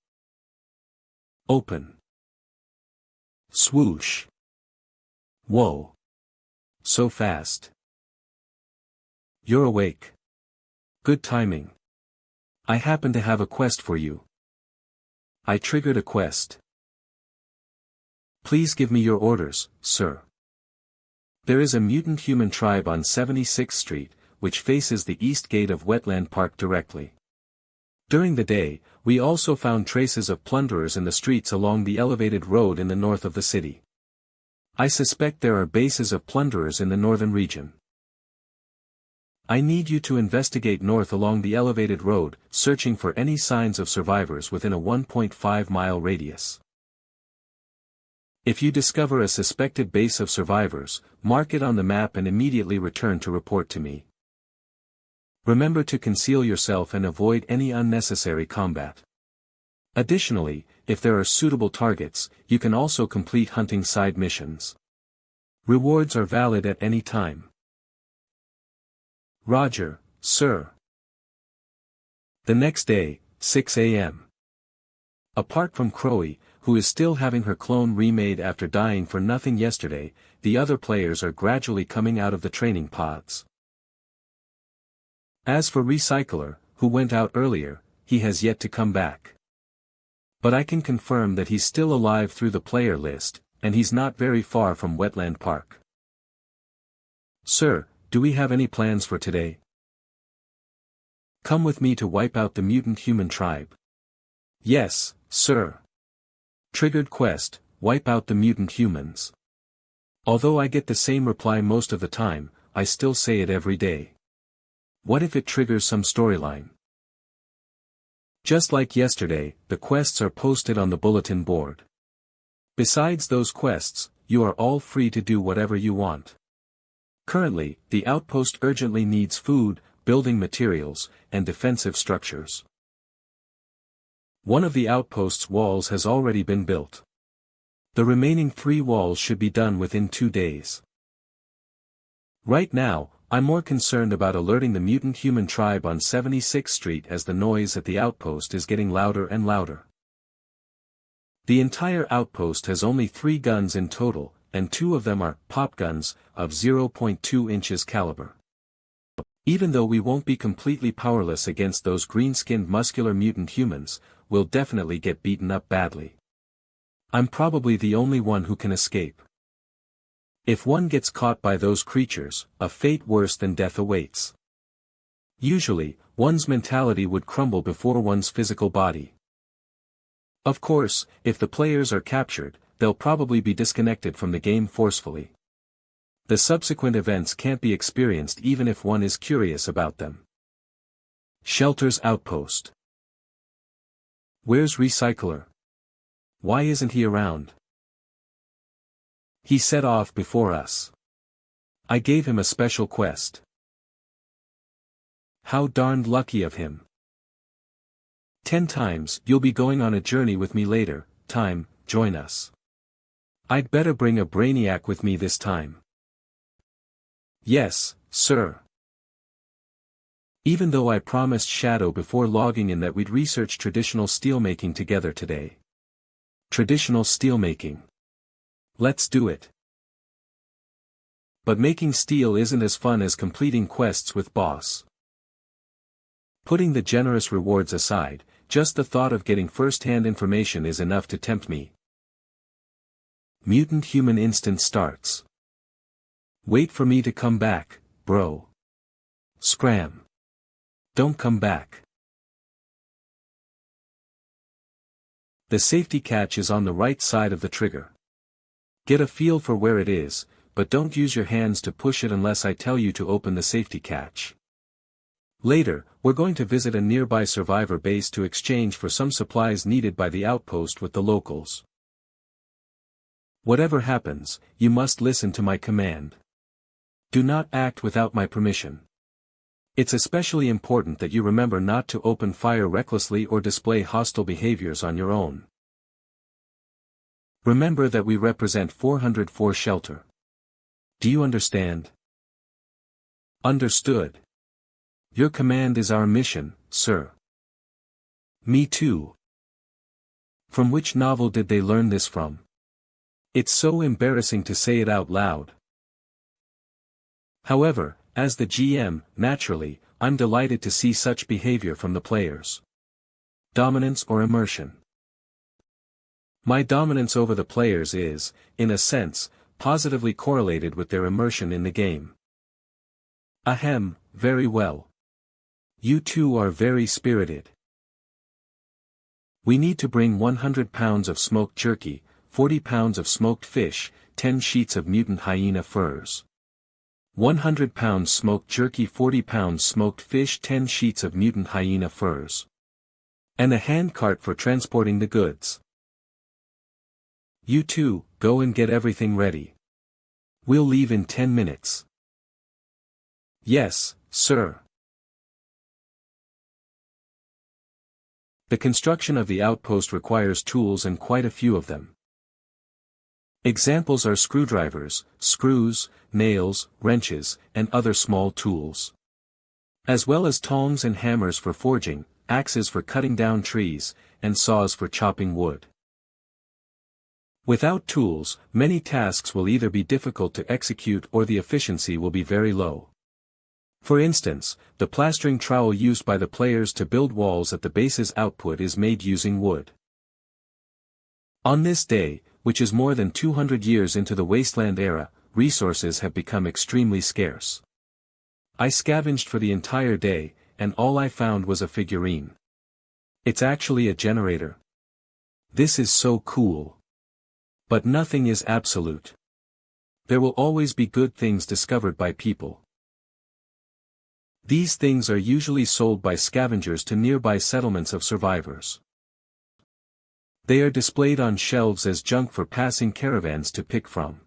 S1: Open. Swoosh. Whoa. So fast. You're awake. Good timing. I happen to have a quest for you. I triggered a quest. Please give me your orders, sir. There is a mutant human tribe on 76th Street, which faces the east gate of Wetland Park directly. During the day, we also found traces of plunderers in the streets along the elevated road in the north of the city. I suspect there are bases of plunderers in the northern region. I need you to investigate north along the elevated road, searching for any signs of survivors within a 1.5-mile radius. If you discover a suspected base of survivors, mark it on the map and immediately return to report to me. Remember to conceal yourself and avoid any unnecessary combat. Additionally, if there are suitable targets, you can also complete hunting side missions. Rewards are valid at any time. Roger, sir. The next day, 6 a.m. Apart from Crowy, who is still having her clone remade after dying for nothing yesterday, the other players are gradually coming out of the training pods. As for Recycler, who went out earlier, he has yet to come back. But I can confirm that he's still alive through the player list, and he's not very far from Wetland Park. Sir, do we have any plans for today? Come with me to wipe out the mutant human tribe. Yes, sir. Triggered quest, wipe out the mutant humans. Although I get the same reply most of the time, I still say it every day. What if it triggers some storyline? Just like yesterday, the quests are posted on the bulletin board. Besides those quests, you are all free to do whatever you want. Currently, the outpost urgently needs food, building materials, and defensive structures. One of the outpost's walls has already been built. The remaining 3 walls should be done within 2 days. Right now, I'm more concerned about alerting the mutant human tribe on 76th Street as the noise at the outpost is getting louder and louder. The entire outpost has only 3 guns in total, and 2 of them are pop guns of 0.2 inches caliber. Even though we won't be completely powerless against those green-skinned muscular mutant humans, we'll definitely get beaten up badly. I'm probably the only one who can escape. If one gets caught by those creatures, a fate worse than death awaits. Usually, one's mentality would crumble before one's physical body. Of course, if the players are captured, they'll probably be disconnected from the game forcefully. The subsequent events can't be experienced even if one is curious about them. Shelter's outpost. Where's Recycler? Why isn't he around? He set off before us. I gave him a special quest. How darned lucky of him. 10 times, you'll be going on a journey with me later, time, join us. I'd better bring a brainiac with me this time. Yes, sir. Even though I promised Shadow before logging in that we'd research traditional steelmaking together today. Traditional steelmaking. Let's do it. But making steel isn't as fun as completing quests with boss. Putting the generous rewards aside, just the thought of getting first-hand information is enough to tempt me. Mutant human instant starts. Wait for me to come back, bro. Scram. Don't come back. The safety catch is on the right side of the trigger. Get a feel for where it is, but don't use your hands to push it unless I tell you to open the safety catch. Later, we're going to visit a nearby survivor base to exchange for some supplies needed by the outpost with the locals. Whatever happens, you must listen to my command. Do not act without my permission. It's especially important that you remember not to open fire recklessly or display hostile behaviors on your own. Remember that we represent 404 Shelter. Do you understand? Understood. Your command is our mission, sir. Me too. From which novel did they learn this from? It's so embarrassing to say it out loud. However, as the GM, naturally, I'm delighted to see such behavior from the players. Dominance or immersion? My dominance over the players is, in a sense, positively correlated with their immersion in the game. Ahem, very well. You two are very spirited. We need to bring 100 pounds of smoked jerky, 40 pounds of smoked fish, 10 sheets of mutant hyena furs. 100 pounds smoked jerky, 40 pounds smoked fish, 10 sheets of mutant hyena furs. And a handcart for transporting the goods. You two, go and get everything ready. We'll leave in 10 minutes. Yes, sir. The construction of the outpost requires tools and quite a few of them. Examples are screwdrivers, screws, nails, wrenches, and other small tools. As well as tongs and hammers for forging, axes for cutting down trees, and saws for chopping wood. Without tools, many tasks will either be difficult to execute or the efficiency will be very low. For instance, the plastering trowel used by the players to build walls at the base's output is made using wood. On this day, which is more than 200 years into the Wasteland era, resources have become extremely scarce. I scavenged for the entire day, and all I found was a figurine. It's actually a generator. This is so cool. But nothing is absolute. There will always be good things discovered by people. These things are usually sold by scavengers to nearby settlements of survivors. They are displayed on shelves as junk for passing caravans to pick from.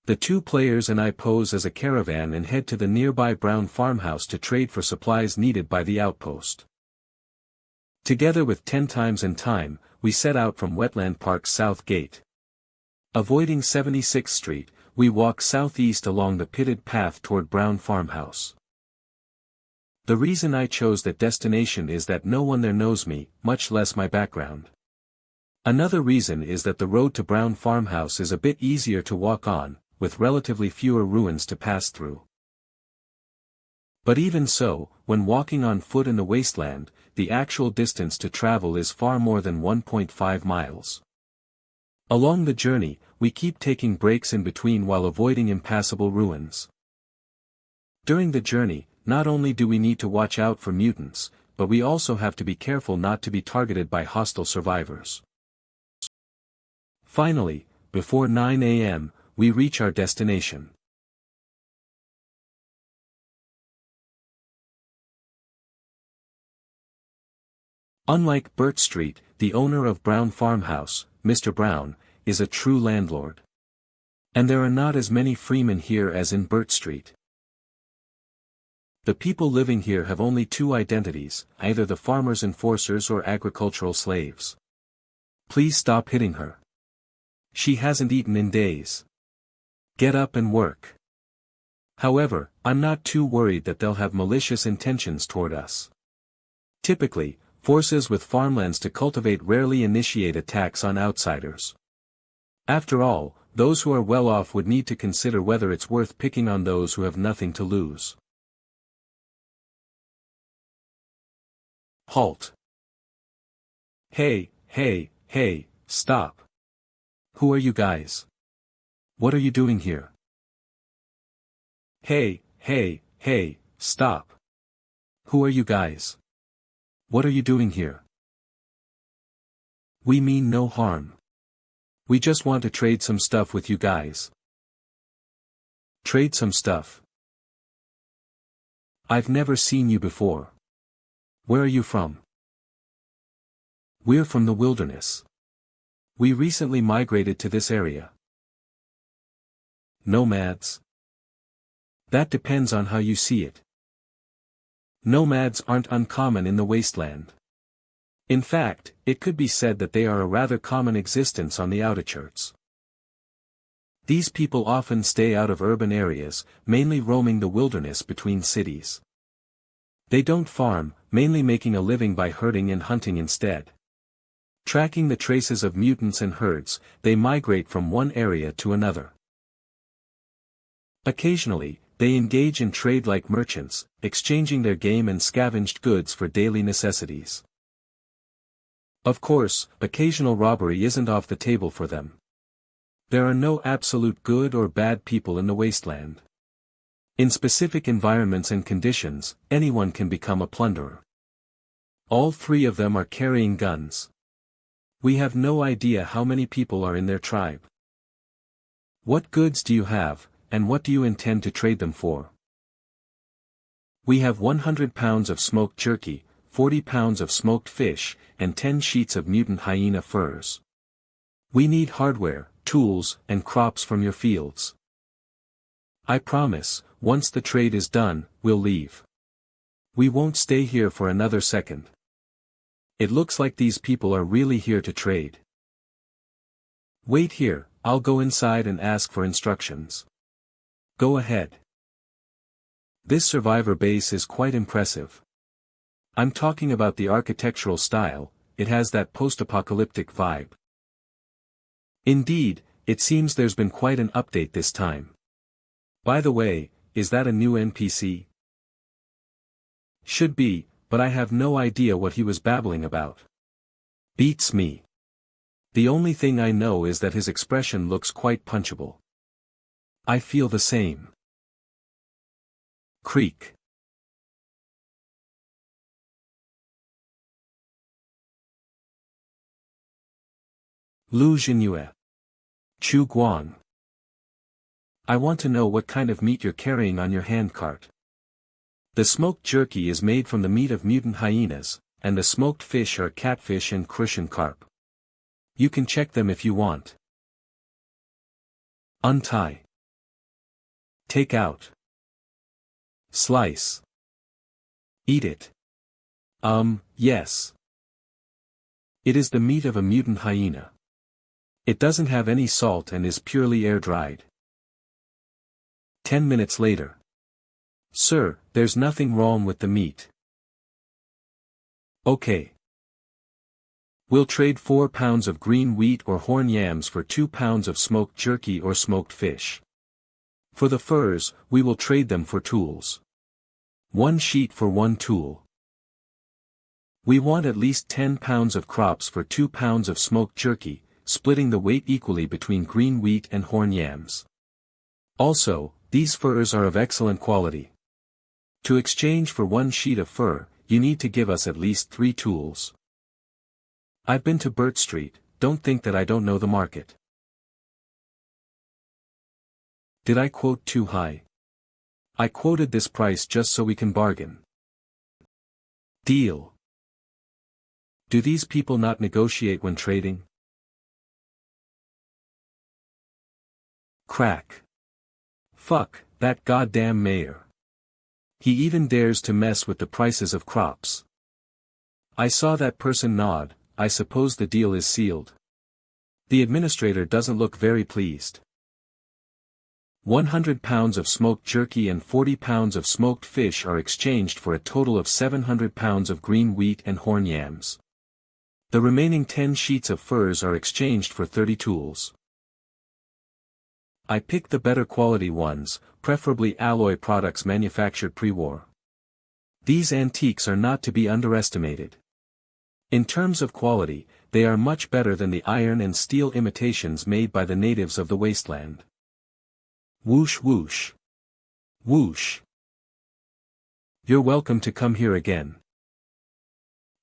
S1: The two players and I pose as a caravan and head to the nearby brown farmhouse to trade for supplies needed by the outpost. Together with 10 times and time, we set out from Wetland Park's south gate. Avoiding 76th Street, we walk southeast along the pitted path toward Brown Farmhouse. The reason I chose that destination is that no one there knows me, much less my background. Another reason is that the road to Brown Farmhouse is a bit easier to walk on, with relatively fewer ruins to pass through. But even so, when walking on foot in the wasteland, the actual distance to travel is far more than 1.5 miles. Along the journey, we keep taking breaks in between while avoiding impassable ruins. During the journey, not only do we need to watch out for mutants, but we also have to be careful not to be targeted by hostile survivors. Finally, before 9 a.m., we reach our destination. Unlike Burt Street, the owner of Brown Farmhouse, Mr. Brown, is a true landlord. And there are not as many freemen here as in Burt Street. The people living here have only two identities, either the farmers' enforcers or agricultural slaves. Please stop hitting her. She hasn't eaten in days. Get up and work. However, I'm not too worried that they'll have malicious intentions toward us. Typically, forces with farmlands to cultivate rarely initiate attacks on outsiders. After all, those who are well off would need to consider whether it's worth picking on those who have nothing to lose. Halt. Hey, stop. Who are you guys? What are you doing here? Hey, stop. Who are you guys? What are you doing here? We mean no harm. We just want to trade some stuff with you guys. Trade some stuff? I've never seen you before. Where are you from? We're from the wilderness. We recently migrated to this area. Nomads? That depends on how you see it. Nomads aren't uncommon in the wasteland. In fact, it could be said that they are a rather common existence on the outskirts. These people often stay out of urban areas, mainly roaming the wilderness between cities. They don't farm, mainly making a living by herding and hunting instead. Tracking the traces of mutants and herds, they migrate from one area to another. Occasionally, they engage in trade like merchants, exchanging their game and scavenged goods for daily necessities. Of course, occasional robbery isn't off the table for them. There are no absolute good or bad people in the wasteland. In specific environments and conditions, anyone can become a plunderer. All three of them are carrying guns. We have no idea how many people are in their tribe. What goods do you have, and what do you intend to trade them for? We have 100 pounds of smoked jerky, 40 pounds of smoked fish, and 10 sheets of mutant hyena furs. We need hardware, tools, and crops from your fields. I promise, once the trade is done, we'll leave. We won't stay here for another second. It looks like these people are really here to trade. Wait here, I'll go inside and ask for instructions. Go ahead. This survivor base is quite impressive. I'm talking about the architectural style, it has that post-apocalyptic vibe. Indeed, it seems there's been quite an update this time. By the way, is that a new NPC? Should be, but I have no idea what he was babbling about. Beats me. The only thing I know is that his expression looks quite punchable. I feel the same. Creek. Lu Jinyue. Chu Guang. I want to know what kind of meat you're carrying on your handcart. The smoked jerky is made from the meat of mutant hyenas, and the smoked fish are catfish and crucian carp. You can check them if you want. Untie. Take out. Slice. Eat it. Yes. It is the meat of a mutant hyena. It doesn't have any salt and is purely air-dried. 10 minutes later. Sir, there's nothing wrong with the meat. Okay. We'll trade 4 pounds of green wheat or horn yams for 2 pounds of smoked jerky or smoked fish. For the furs, we will trade them for tools. 1 sheet for 1 tool. We want at least 10 pounds of crops for 2 pounds of smoked jerky, splitting the weight equally between green wheat and horn yams. Also, these furs are of excellent quality. To exchange for 1 sheet of fur, you need to give us at least 3 tools. I've been to Burt Street, don't think that I don't know the market. Did I quote too high? I quoted this price just so we can bargain. Deal. Do these people not negotiate when trading? Crack. Fuck, that goddamn mayor. He even dares to mess with the prices of crops. I saw that person nod, I suppose the deal is sealed. The administrator doesn't look very pleased. 100 pounds of smoked jerky and 40 pounds of smoked fish are exchanged for a total of 700 pounds of green wheat and horn yams. The remaining 10 sheets of furs are exchanged for 30 tools. I picked the better quality ones, preferably alloy products manufactured pre-war. These antiques are not to be underestimated. In terms of quality, they are much better than the iron and steel imitations made by the natives of the wasteland. Whoosh whoosh. Whoosh. You're welcome to come here again.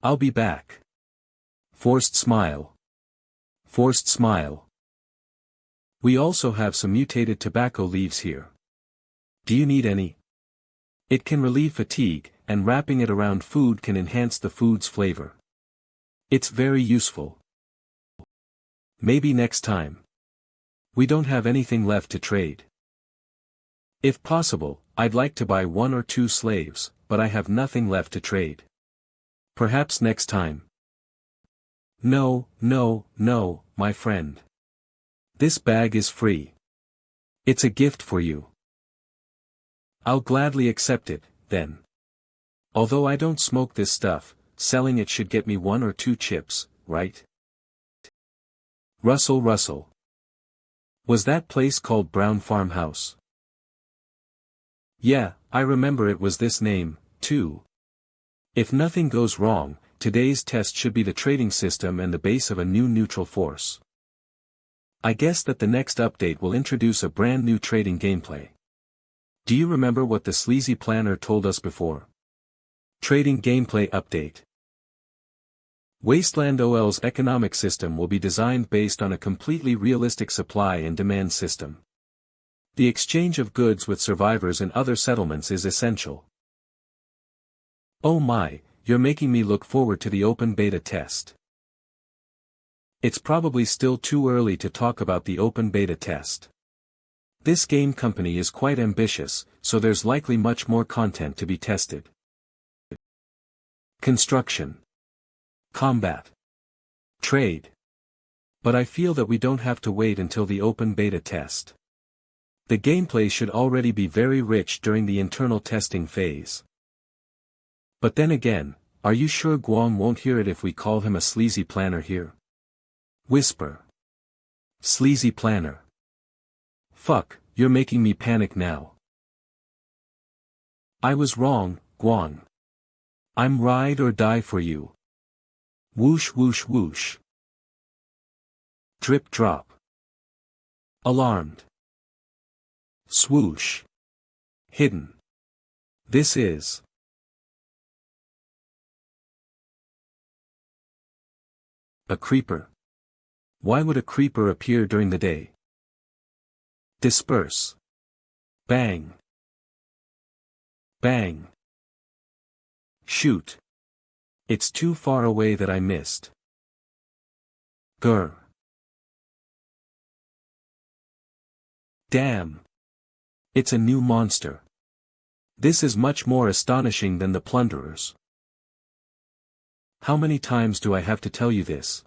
S1: I'll be back. Forced smile. Forced smile. We also have some mutated tobacco leaves here. Do you need any? It can relieve fatigue, and wrapping it around food can enhance the food's flavor. It's very useful. Maybe next time. We don't have anything left to trade. If possible, I'd like to buy 1 or 2 slaves, but I have nothing left to trade. Perhaps next time. No, my friend. This bag is free. It's a gift for you. I'll gladly accept it, then. Although I don't smoke this stuff, selling it should get me 1 or 2 chips, right? Russell. Was that place called Brown Farmhouse? Yeah, I remember it was this name, too. If nothing goes wrong, today's test should be the trading system and the base of a new neutral force. I guess that the next update will introduce a brand new trading gameplay. Do you remember what the sleazy planner told us before? Trading gameplay update. Wasteland OL's economic system will be designed based on a completely realistic supply and demand system. The exchange of goods with survivors in other settlements is essential. Oh my, you're making me look forward to the open beta test. It's probably still too early to talk about the open beta test. This game company is quite ambitious, so there's likely much more content to be tested. Construction. Combat. Trade. But I feel that we don't have to wait until the open beta test. The gameplay should already be very rich during the internal testing phase. But then again, are you sure Guang won't hear it if we call him a sleazy planner here? Whisper. Sleazy planner. Fuck, you're making me panic now. I was wrong, Guang. I'm ride or die for you. Whoosh whoosh whoosh. Drip drop. Alarmed. Swoosh. Hidden. This is a creeper. Why would a creeper appear during the day? Disperse. Bang. Bang. Shoot. It's too far away that I missed. Grr. Damn. It's a new monster. This is much more astonishing than the plunderers. How many times do I have to tell you this?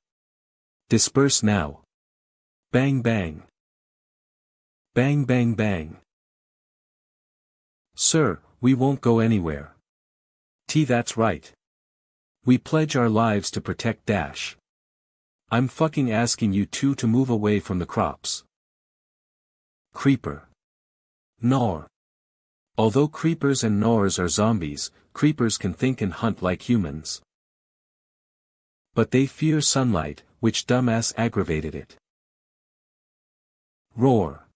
S1: Disperse now. Bang bang. Bang bang bang. Sir, we won't go anywhere. That's right. We pledge our lives to protect Dash. I'm fucking asking you two to move away from the crops. Creeper. Gnawer. Although creepers and gnawers are zombies, creepers can think and hunt like humans. But they fear sunlight, which dumbass aggravated it. Roar.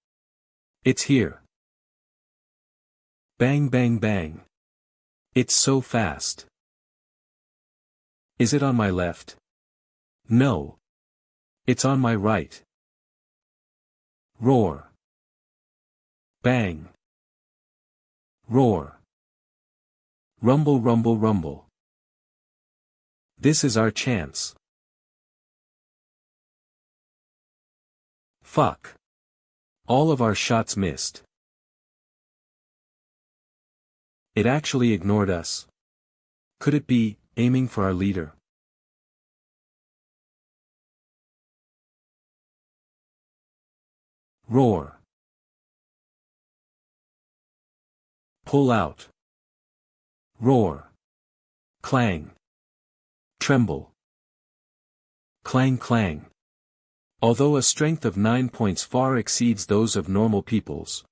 S1: It's here. Bang bang bang. It's so fast. Is it on my left? No. It's on my right. Roar. Bang. Roar. Rumble rumble rumble. This is our chance. Fuck. All of our shots missed. It actually ignored us. Could it be, aiming for our leader? Roar. Pull out. Roar. Clang. Tremble. Clang clang. Although a strength of 9 points far exceeds those of normal peoples.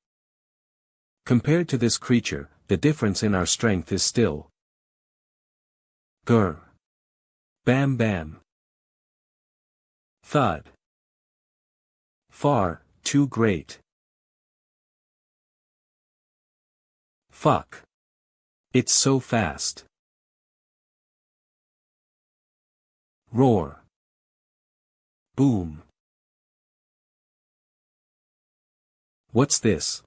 S1: Compared to this creature, the difference in our strength is still. Grr. Bam bam. Thud. Far, too great. Fuck. It's so fast. Roar. Boom. What's this?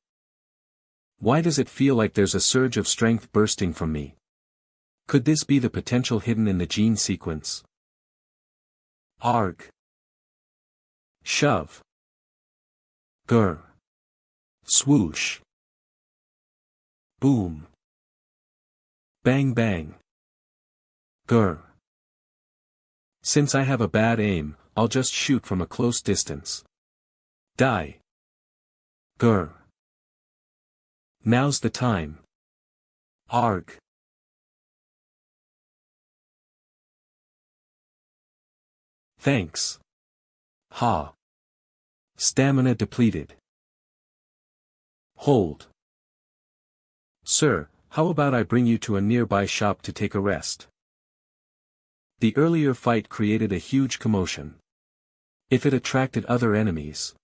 S1: Why does it feel like there's a surge of strength bursting from me? Could this be the potential hidden in the gene sequence? Arg. Shove. Grr. Swoosh. Boom. Bang bang. Grr. Since I have a bad aim, I'll just shoot from a close distance. Die. Grr. Now's the time. Arg. Thanks. Ha. Stamina depleted. Hold. Sir, how about I bring you to a nearby shop to take a rest? The earlier fight created a huge commotion. If it attracted other enemies.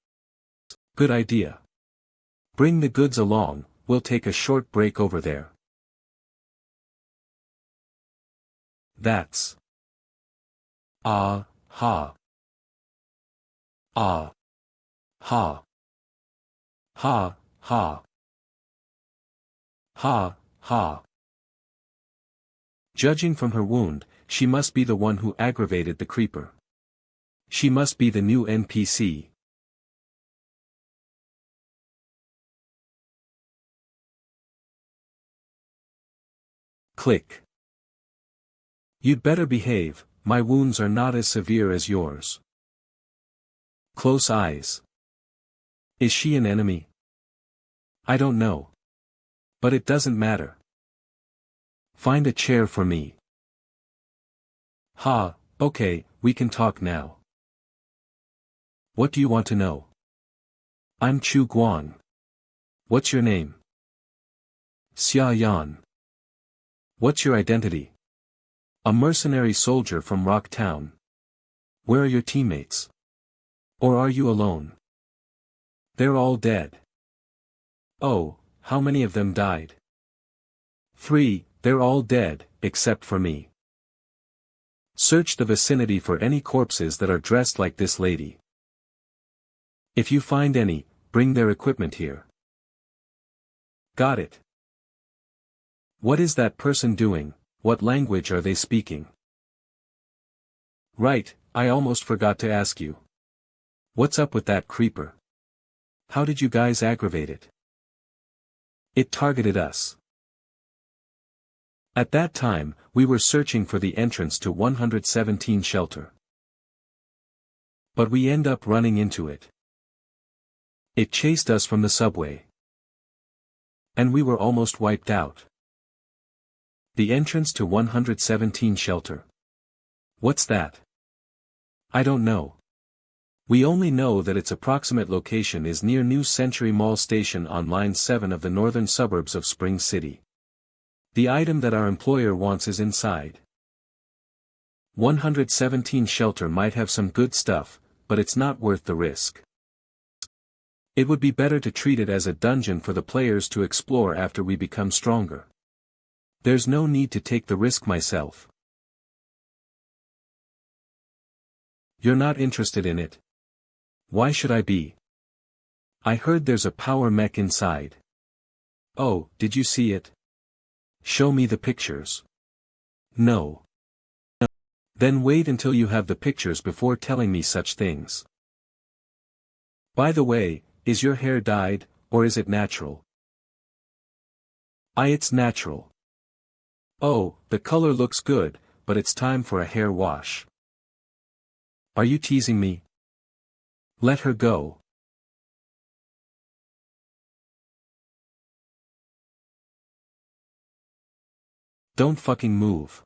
S1: Good idea. Bring the goods along, we'll take a short break over there. That's. Ah, ha. Ah. Ha. Ha, ha. Ha, ha. Judging from her wound, she must be the one who aggravated the creeper. She must be the new NPC. Click. You'd better behave, my wounds are not as severe as yours. Close eyes. Is she an enemy? I don't know. But it doesn't matter. Find a chair for me. Ha, okay, we can talk now. What do you want to know? I'm Chu Guang. What's your name? Xia Yan. What's your identity? A mercenary soldier from Rock Town. Where are your teammates? Or are you alone? They're all dead. Oh, how many of them died? 3, they're all dead, except for me. Search the vicinity for any corpses that are dressed like this lady. If you find any, bring their equipment here. Got it. What is that person doing? What language are they speaking? Right, I almost forgot to ask you. What's up with that creeper? How did you guys aggravate it? It targeted us. At that time, we were searching for the entrance to 117 shelter. But we end up running into it. It chased us from the subway. And we were almost wiped out. The entrance to 117 shelter. What's that? I don't know. We only know that its approximate location is near New Century Mall Station on Line 7 of the northern suburbs of Spring City. The item that our employer wants is inside. 117 shelter might have some good stuff, but it's not worth the risk. It would be better to treat it as a dungeon for the players to explore after we become stronger. There's no need to take the risk myself. You're not interested in it. Why should I be? I heard there's a power mech inside. Oh, did you see it? Show me the pictures. No. Then wait until you have the pictures before telling me such things. By the way, is your hair dyed, or is it natural? It's natural. Oh, the color looks good, but it's time for a hair wash. Are you teasing me? Let her go. Don't fucking move.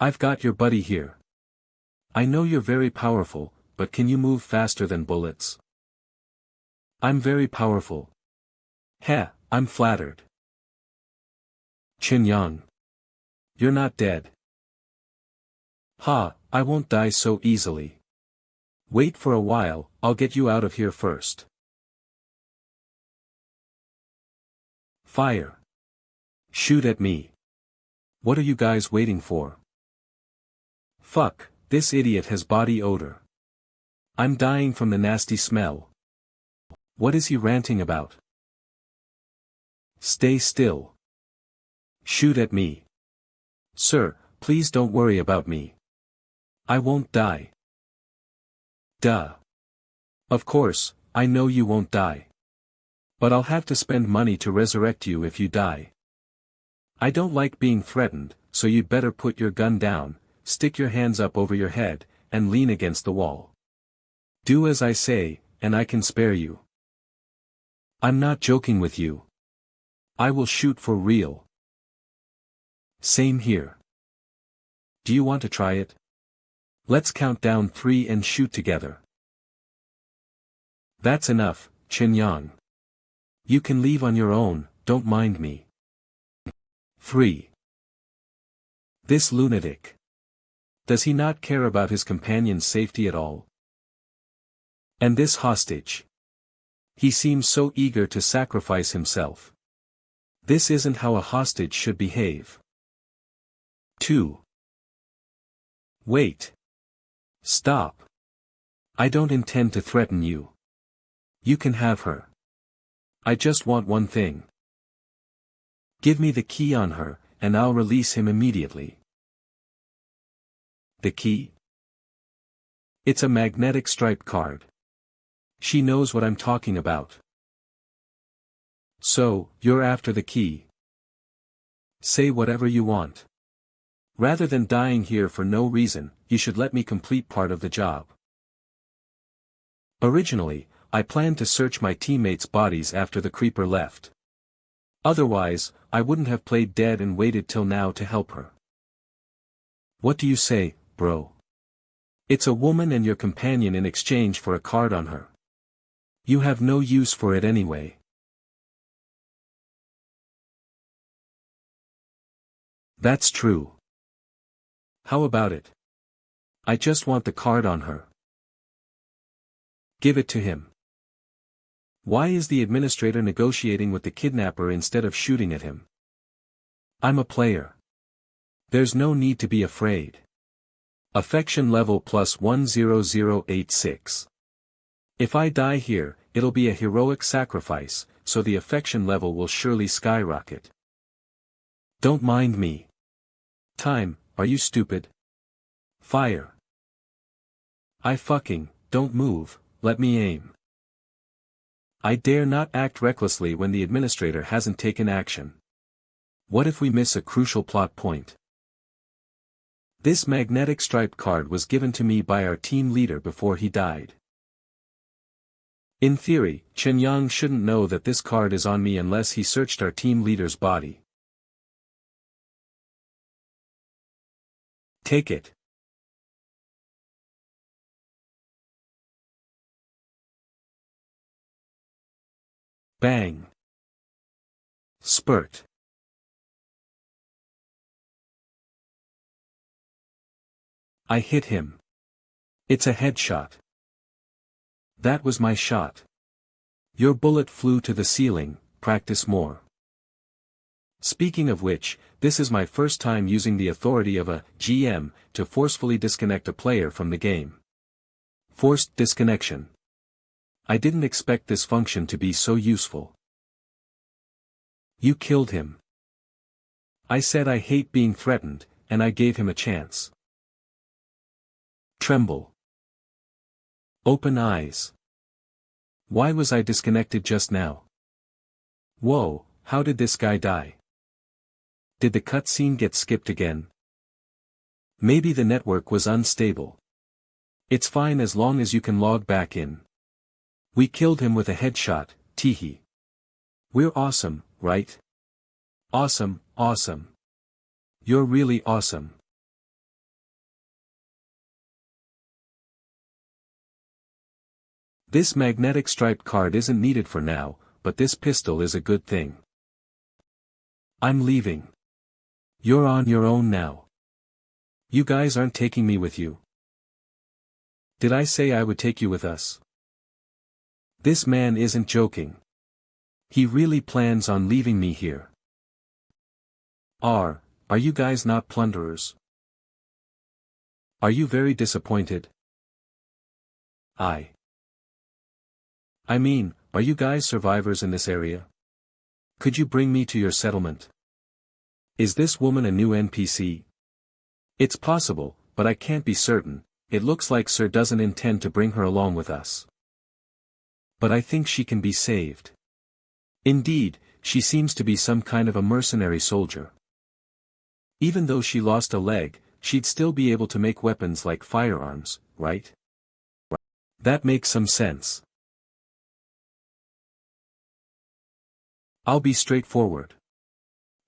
S1: I've got your buddy here. I know you're very powerful, but can you move faster than bullets? I'm very powerful. Heh, I'm flattered. Yang. You're not dead. Ha, I won't die so easily. Wait for a while, I'll get you out of here first. Fire. Shoot at me. What are you guys waiting for? Fuck, this idiot has body odor. I'm dying from the nasty smell. What is he ranting about? Stay still. Shoot at me. Sir, please don't worry about me. I won't die. Duh. Of course, I know you won't die. But I'll have to spend money to resurrect you if you die. I don't like being threatened, so you'd better put your gun down, stick your hands up over your head, and lean against the wall. Do as I say, and I can spare you. I'm not joking with you. I will shoot for real. Same here. Do you want to try it? Let's count down 3 and shoot together. That's enough, Yang. You can leave on your own, don't mind me. 3. This lunatic. Does he not care about his companion's safety at all? And this hostage. He seems so eager to sacrifice himself. This isn't how a hostage should behave. 2. Wait. Stop. I don't intend to threaten you. You can have her. I just want one thing. Give me the key on her, and I'll release him immediately. The key? It's a magnetic stripe card. She knows what I'm talking about. So, you're after the key. Say whatever you want. Rather than dying here for no reason, you should let me complete part of the job. Originally, I planned to search my teammates' bodies after the creeper left. Otherwise, I wouldn't have played dead and waited till now to help her. What do you say, bro? It's a woman and your companion in exchange for a card on her. You have no use for it anyway. That's true. How about it? I just want the card on her. Give it to him. Why is the administrator negotiating with the kidnapper instead of shooting at him? I'm a player. There's no need to be afraid. Affection level plus 10086. If I die here, it'll be a heroic sacrifice, so the affection level will surely skyrocket. Don't mind me. Time, are you stupid? Fire. Don't move, let me aim. I dare not act recklessly when the administrator hasn't taken action. What if we miss a crucial plot point? This magnetic striped card was given to me by our team leader before he died. In theory, Chen Yang shouldn't know that this card is on me unless he searched our team leader's body. Take it. Bang. Spurt. I hit him. It's a headshot. That was my shot. Your bullet flew to the ceiling, practice more. Speaking of which, this is my first time using the authority of a GM to forcefully disconnect a player from the game. Forced disconnection. I didn't expect this function to be so useful. You killed him. I said I hate being threatened, and I gave him a chance. Tremble. Open eyes. Why was I disconnected just now? Whoa, how did this guy die? Did the cutscene get skipped again? Maybe the network was unstable. It's fine as long as you can log back in. We killed him with a headshot, teehee. We're awesome, right? Awesome, awesome. You're really awesome. This magnetic striped card isn't needed for now, but this pistol is a good thing. I'm leaving. You're on your own now. You guys aren't taking me with you. Did I say I would take you with us? This man isn't joking. He really plans on leaving me here. Are you guys not plunderers? Are you very disappointed? I mean, are you guys survivors in this area? Could you bring me to your settlement? Is this woman a new NPC? It's possible, but I can't be certain. It looks like Sir doesn't intend to bring her along with us. But I think she can be saved. Indeed, she seems to be some kind of a mercenary soldier. Even though she lost a leg, she'd still be able to make weapons like firearms, right? That makes some sense. I'll be straightforward.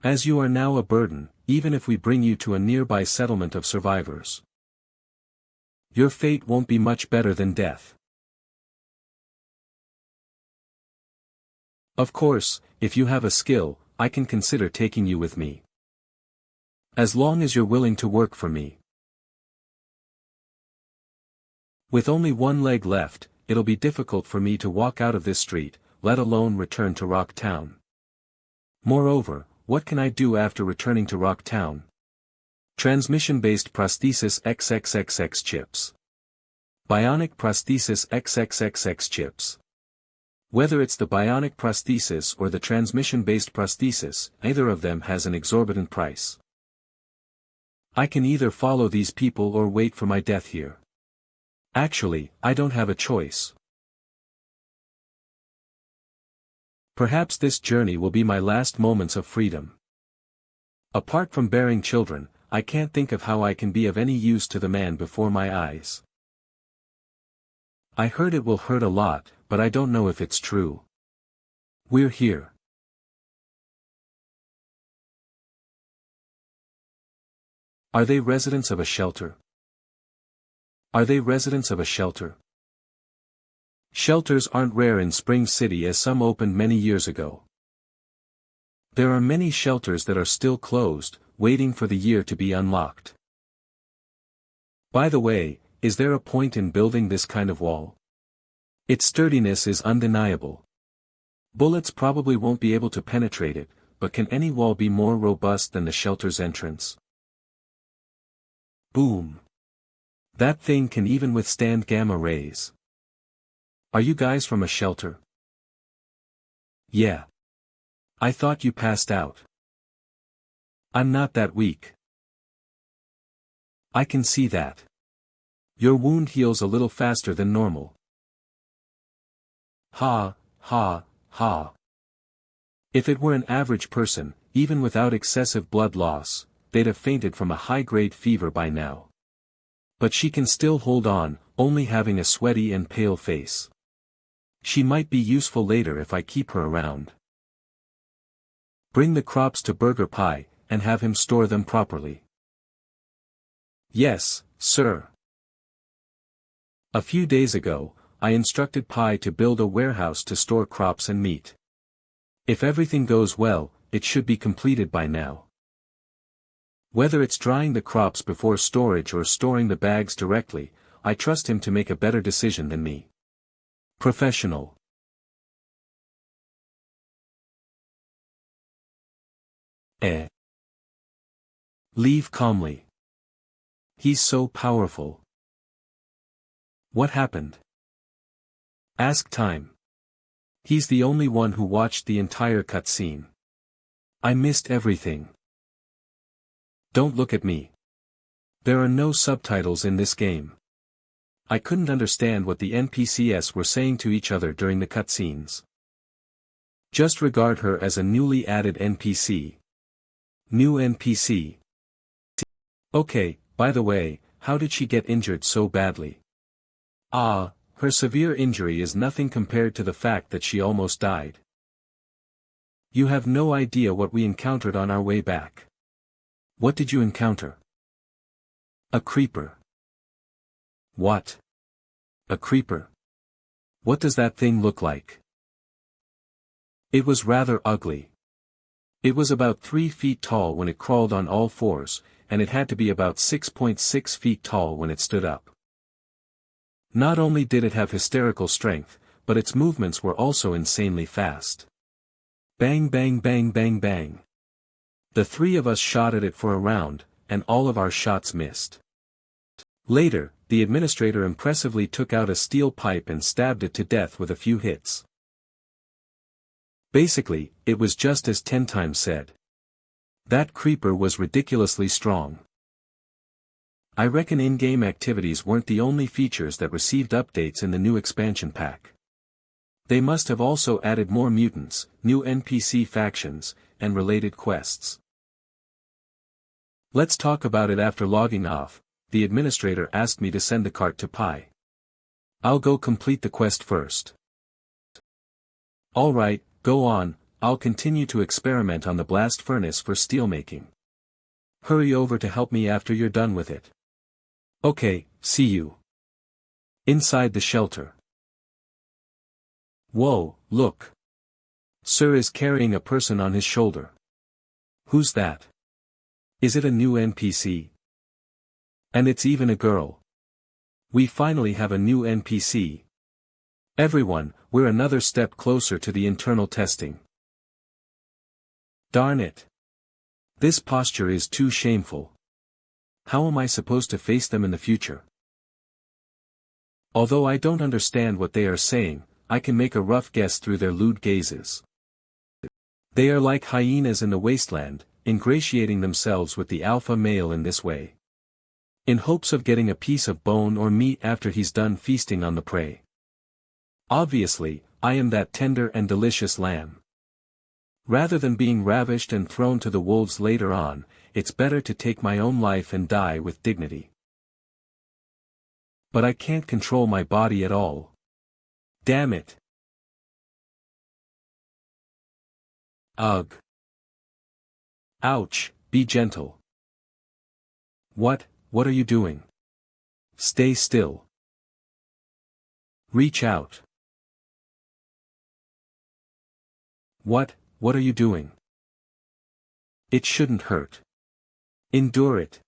S1: As you are now a burden, even if we bring you to a nearby settlement of survivors, your fate won't be much better than death. Of course, if you have a skill, I can consider taking you with me. As long as you're willing to work for me. With only one leg left, it'll be difficult for me to walk out of this street, let alone return to Rock Town. Moreover, what can I do after returning to Rock Town? Transmission-based prosthesis XXXX chips. Bionic prosthesis XXXX chips. Whether it's the bionic prosthesis or the transmission-based prosthesis, either of them has an exorbitant price. I can either follow these people or wait for my death here. Actually, I don't have a choice. Perhaps this journey will be my last moments of freedom. Apart from bearing children, I can't think of how I can be of any use to the man before my eyes. I heard it will hurt a lot, but I don't know if it's true. We're here. Are they residents of a shelter? Are they residents of a shelter? Shelters aren't rare in Spring City as some opened many years ago. There are many shelters that are still closed, waiting for the year to be unlocked. By the way, is there a point in building this kind of wall? Its sturdiness is undeniable. Bullets probably won't be able to penetrate it, but can any wall be more robust than the shelter's entrance? Boom. That thing can even withstand gamma rays. Are you guys from a shelter? Yeah. I thought you passed out. I'm not that weak. I can see that. Your wound heals a little faster than normal. Ha, ha, ha. If it were an average person, even without excessive blood loss, they'd have fainted from a high-grade fever by now. But she can still hold on, only having a sweaty and pale face. She might be useful later if I keep her around. Bring the crops to Burger Pie, and have him store them properly. Yes, sir. A few days ago, I instructed Pie to build a warehouse to store crops and meat. If everything goes well, it should be completed by now. Whether it's drying the crops before storage or storing the bags directly, I trust him to make a better decision than me. Professional. Leave calmly. He's so powerful. What happened? Ask Time. He's the only one who watched the entire cutscene. I missed everything. Don't look at me. There are no subtitles in this game. I couldn't understand what the NPCs were saying to each other during the cutscenes. Just regard her as a newly added NPC. New NPC. Okay, by the way, how did she get injured so badly? Her severe injury is nothing compared to the fact that she almost died. You have no idea what we encountered on our way back. What did you encounter? A creeper. What? A creeper? What does that thing look like? It was rather ugly. It was about 3 feet tall when it crawled on all fours, and it had to be about 6.6 feet tall when it stood up. Not only did it have hysterical strength, but its movements were also insanely fast. Bang bang bang bang bang. The 3 of us shot at it for a round, and all of our shots missed. Later, the administrator impressively took out a steel pipe and stabbed it to death with a few hits. Basically, it was just as 10 times said. That creeper was ridiculously strong. I reckon in-game activities weren't the only features that received updates in the new expansion pack. They must have also added more mutants, new NPC factions, and related quests. Let's talk about it after logging off. The administrator asked me to send the cart to Pi. I'll go complete the quest first. Alright, go on, I'll continue to experiment on the blast furnace for steelmaking. Hurry over to help me after you're done with it. Okay, see you. Inside the shelter. Whoa, look. Sir is carrying a person on his shoulder. Who's that? Is it a new NPC? And it's even a girl. We finally have a new NPC. Everyone, we're another step closer to the internal testing. Darn it. This posture is too shameful. How am I supposed to face them in the future? Although I don't understand what they are saying, I can make a rough guess through their lewd gazes. They are like hyenas in the wasteland, ingratiating themselves with the alpha male in this way. In hopes of getting a piece of bone or meat after he's done feasting on the prey. Obviously, I am that tender and delicious lamb. Rather than being ravished and thrown to the wolves later on, it's better to take my own life and die with dignity. But I can't control my body at all. Damn it. Ugh. Ouch, be gentle. What are you doing? Stay still. Reach out. What are you doing? It shouldn't hurt. Endure it.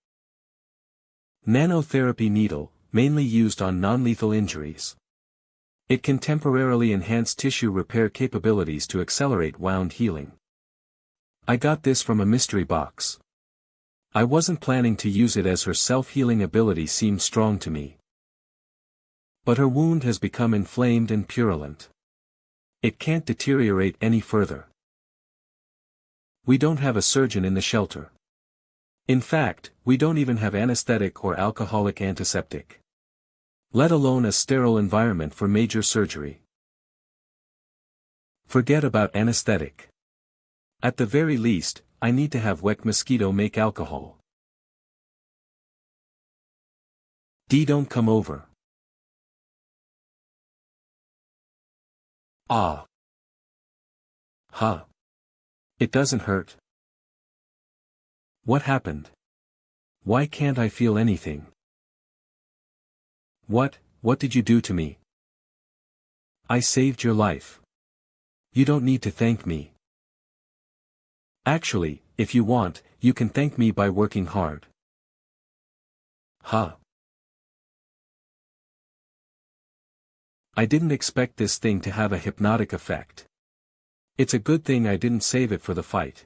S1: Nanotherapy needle, mainly used on non-lethal injuries. It can temporarily enhance tissue repair capabilities to accelerate wound healing. I got this from a mystery box. I wasn't planning to use it as her self-healing ability seemed strong to me. But her wound has become inflamed and purulent. It can't deteriorate any further. We don't have a surgeon in the shelter. In fact, we don't even have anesthetic or alcoholic antiseptic. Let alone a sterile environment for major surgery. Forget about anesthetic. At the very least, I need to have wet mosquito make alcohol. Don't come over. Ah. Huh. It doesn't hurt. What happened? Why can't I feel anything? What did you do to me? I saved your life. You don't need to thank me. Actually, if you want, you can thank me by working hard. Huh. I didn't expect this thing to have a hypnotic effect. It's a good thing I didn't save it for the fight.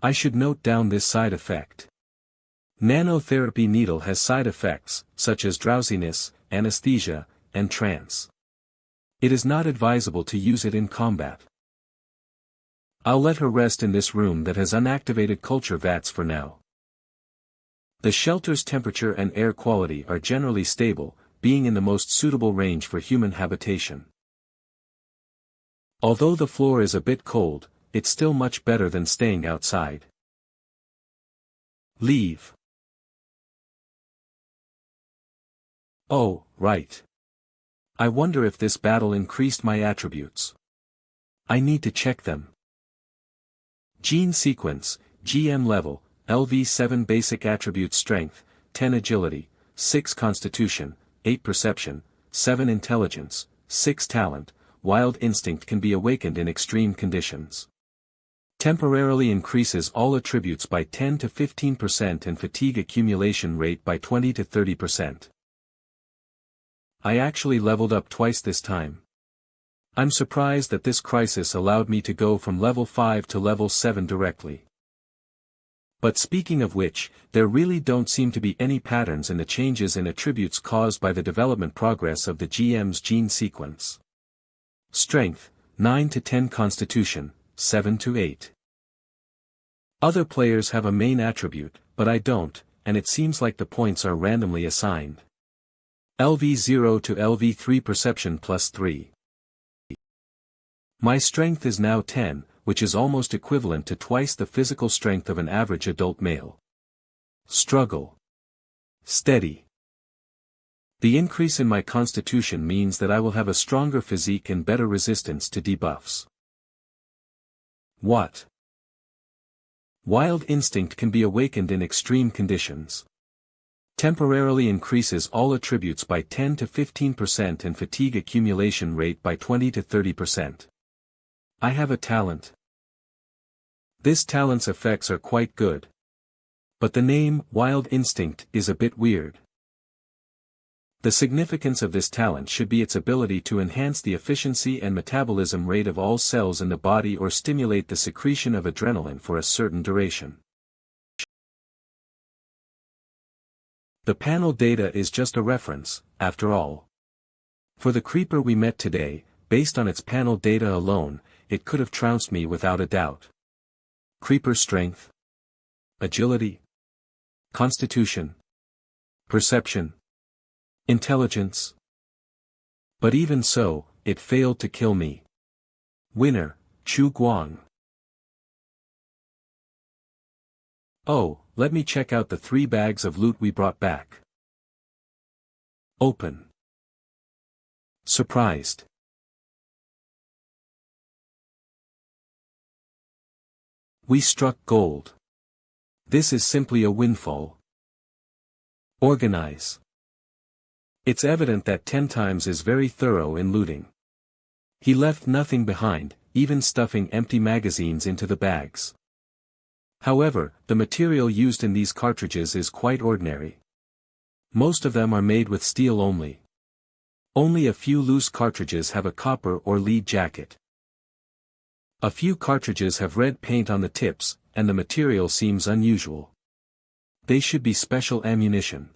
S1: I should note down this side effect. Nanotherapy needle has side effects, such as drowsiness, anesthesia, and trance. It is not advisable to use it in combat. I'll let her rest in this room that has unactivated culture vats for now. The shelter's temperature and air quality are generally stable, being in the most suitable range for human habitation. Although the floor is a bit cold, it's still much better than staying outside. Leave. Oh, right. I wonder if this battle increased my attributes. I need to check them. Gene sequence, GM level, LV7 basic attribute strength, 10 agility, 6 constitution, 8 perception, 7 intelligence, 6 talent, wild instinct can be awakened in extreme conditions. Temporarily increases all attributes by 10 to 15% and fatigue accumulation rate by 20 to 30%. I actually leveled up twice this time. I'm surprised that this crisis allowed me to go from level 5 to level 7 directly. But speaking of which, there really don't seem to be any patterns in the changes in attributes caused by the development progress of the GM's gene sequence. Strength, 9 to 10 constitution, 7 to 8. Other players have a main attribute, but I don't, and it seems like the points are randomly assigned. LV0 to LV3 perception plus 3. My strength is now 10, which is almost equivalent to twice the physical strength of an average adult male. Struggle. Steady. The increase in my constitution means that I will have a stronger physique and better resistance to debuffs. What? Wild instinct can be awakened in extreme conditions. Temporarily increases all attributes by 10 to 15% and fatigue accumulation rate by 20 to 30%. I have a talent. This talent's effects are quite good. But the name, Wild Instinct, is a bit weird. The significance of this talent should be its ability to enhance the efficiency and metabolism rate of all cells in the body or stimulate the secretion of adrenaline for a certain duration. The panel data is just a reference, after all. For the creeper we met today, based on its panel data alone, it could have trounced me without a doubt. Creeper strength, agility, constitution, perception, intelligence. But even so, it failed to kill me. Winner, Chu Guang. Oh, let me check out the 3 bags of loot we brought back. Open. Surprised. We struck gold. This is simply a windfall. Organize. It's evident that 10 times is very thorough in looting. He left nothing behind, even stuffing empty magazines into the bags. However, the material used in these cartridges is quite ordinary. Most of them are made with steel only. Only a few loose cartridges have a copper or lead jacket. A few cartridges have red paint on the tips, and the material seems unusual. They should be special ammunition.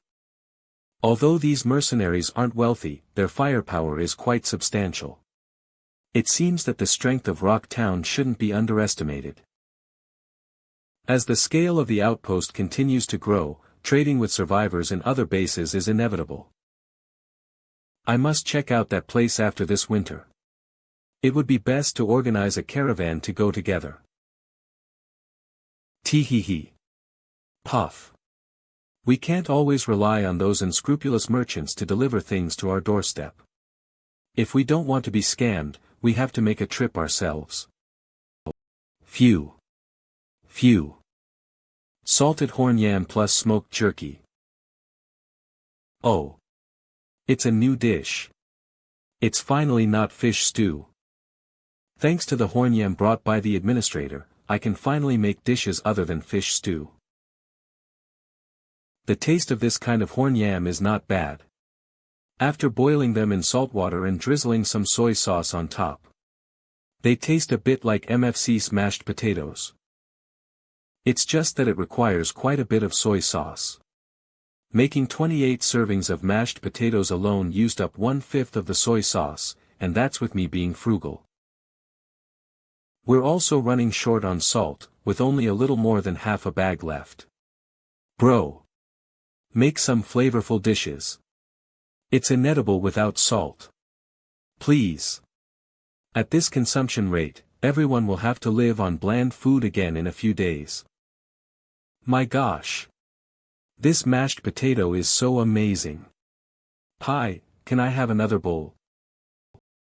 S1: Although these mercenaries aren't wealthy, their firepower is quite substantial. It seems that the strength of Rock Town shouldn't be underestimated. As the scale of the outpost continues to grow, trading with survivors in other bases is inevitable. I must check out that place after this winter. It would be best to organize a caravan to go together. Tee-hee-hee. Puff. We can't always rely on those unscrupulous merchants to deliver things to our doorstep. If we don't want to be scammed, we have to make a trip ourselves. Phew. Phew. Salted horn yam plus smoked jerky. Oh. It's a new dish. It's finally not fish stew. Thanks to the horn yam brought by the administrator, I can finally make dishes other than fish stew. The taste of this kind of horn yam is not bad. After boiling them in salt water and drizzling some soy sauce on top, they taste a bit like MFC smashed potatoes. It's just that it requires quite a bit of soy sauce. Making 28 servings of mashed potatoes alone used up 1/5 of the soy sauce, and that's with me being frugal. We're also running short on salt, with only a little more than half a bag left. Bro. Make some flavorful dishes. It's inedible without salt. Please. At this consumption rate, everyone will have to live on bland food again in a few days. My gosh. This mashed potato is so amazing. Hi, can I have another bowl?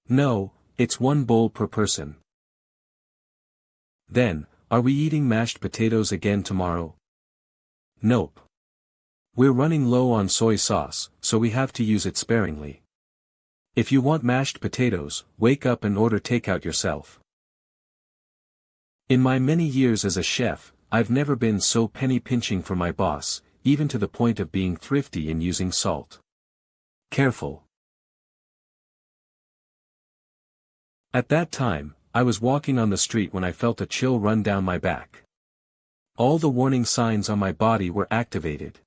S1: No, it's 1 bowl per person. Then, are we eating mashed potatoes again tomorrow? Nope. We're running low on soy sauce, so we have to use it sparingly. If you want mashed potatoes, wake up and order takeout yourself. In my many years as a chef, I've never been so penny pinching for my boss, even to the point of being thrifty in using salt. Careful. At that time, I was walking on the street when I felt a chill run down my back. All the warning signs on my body were activated.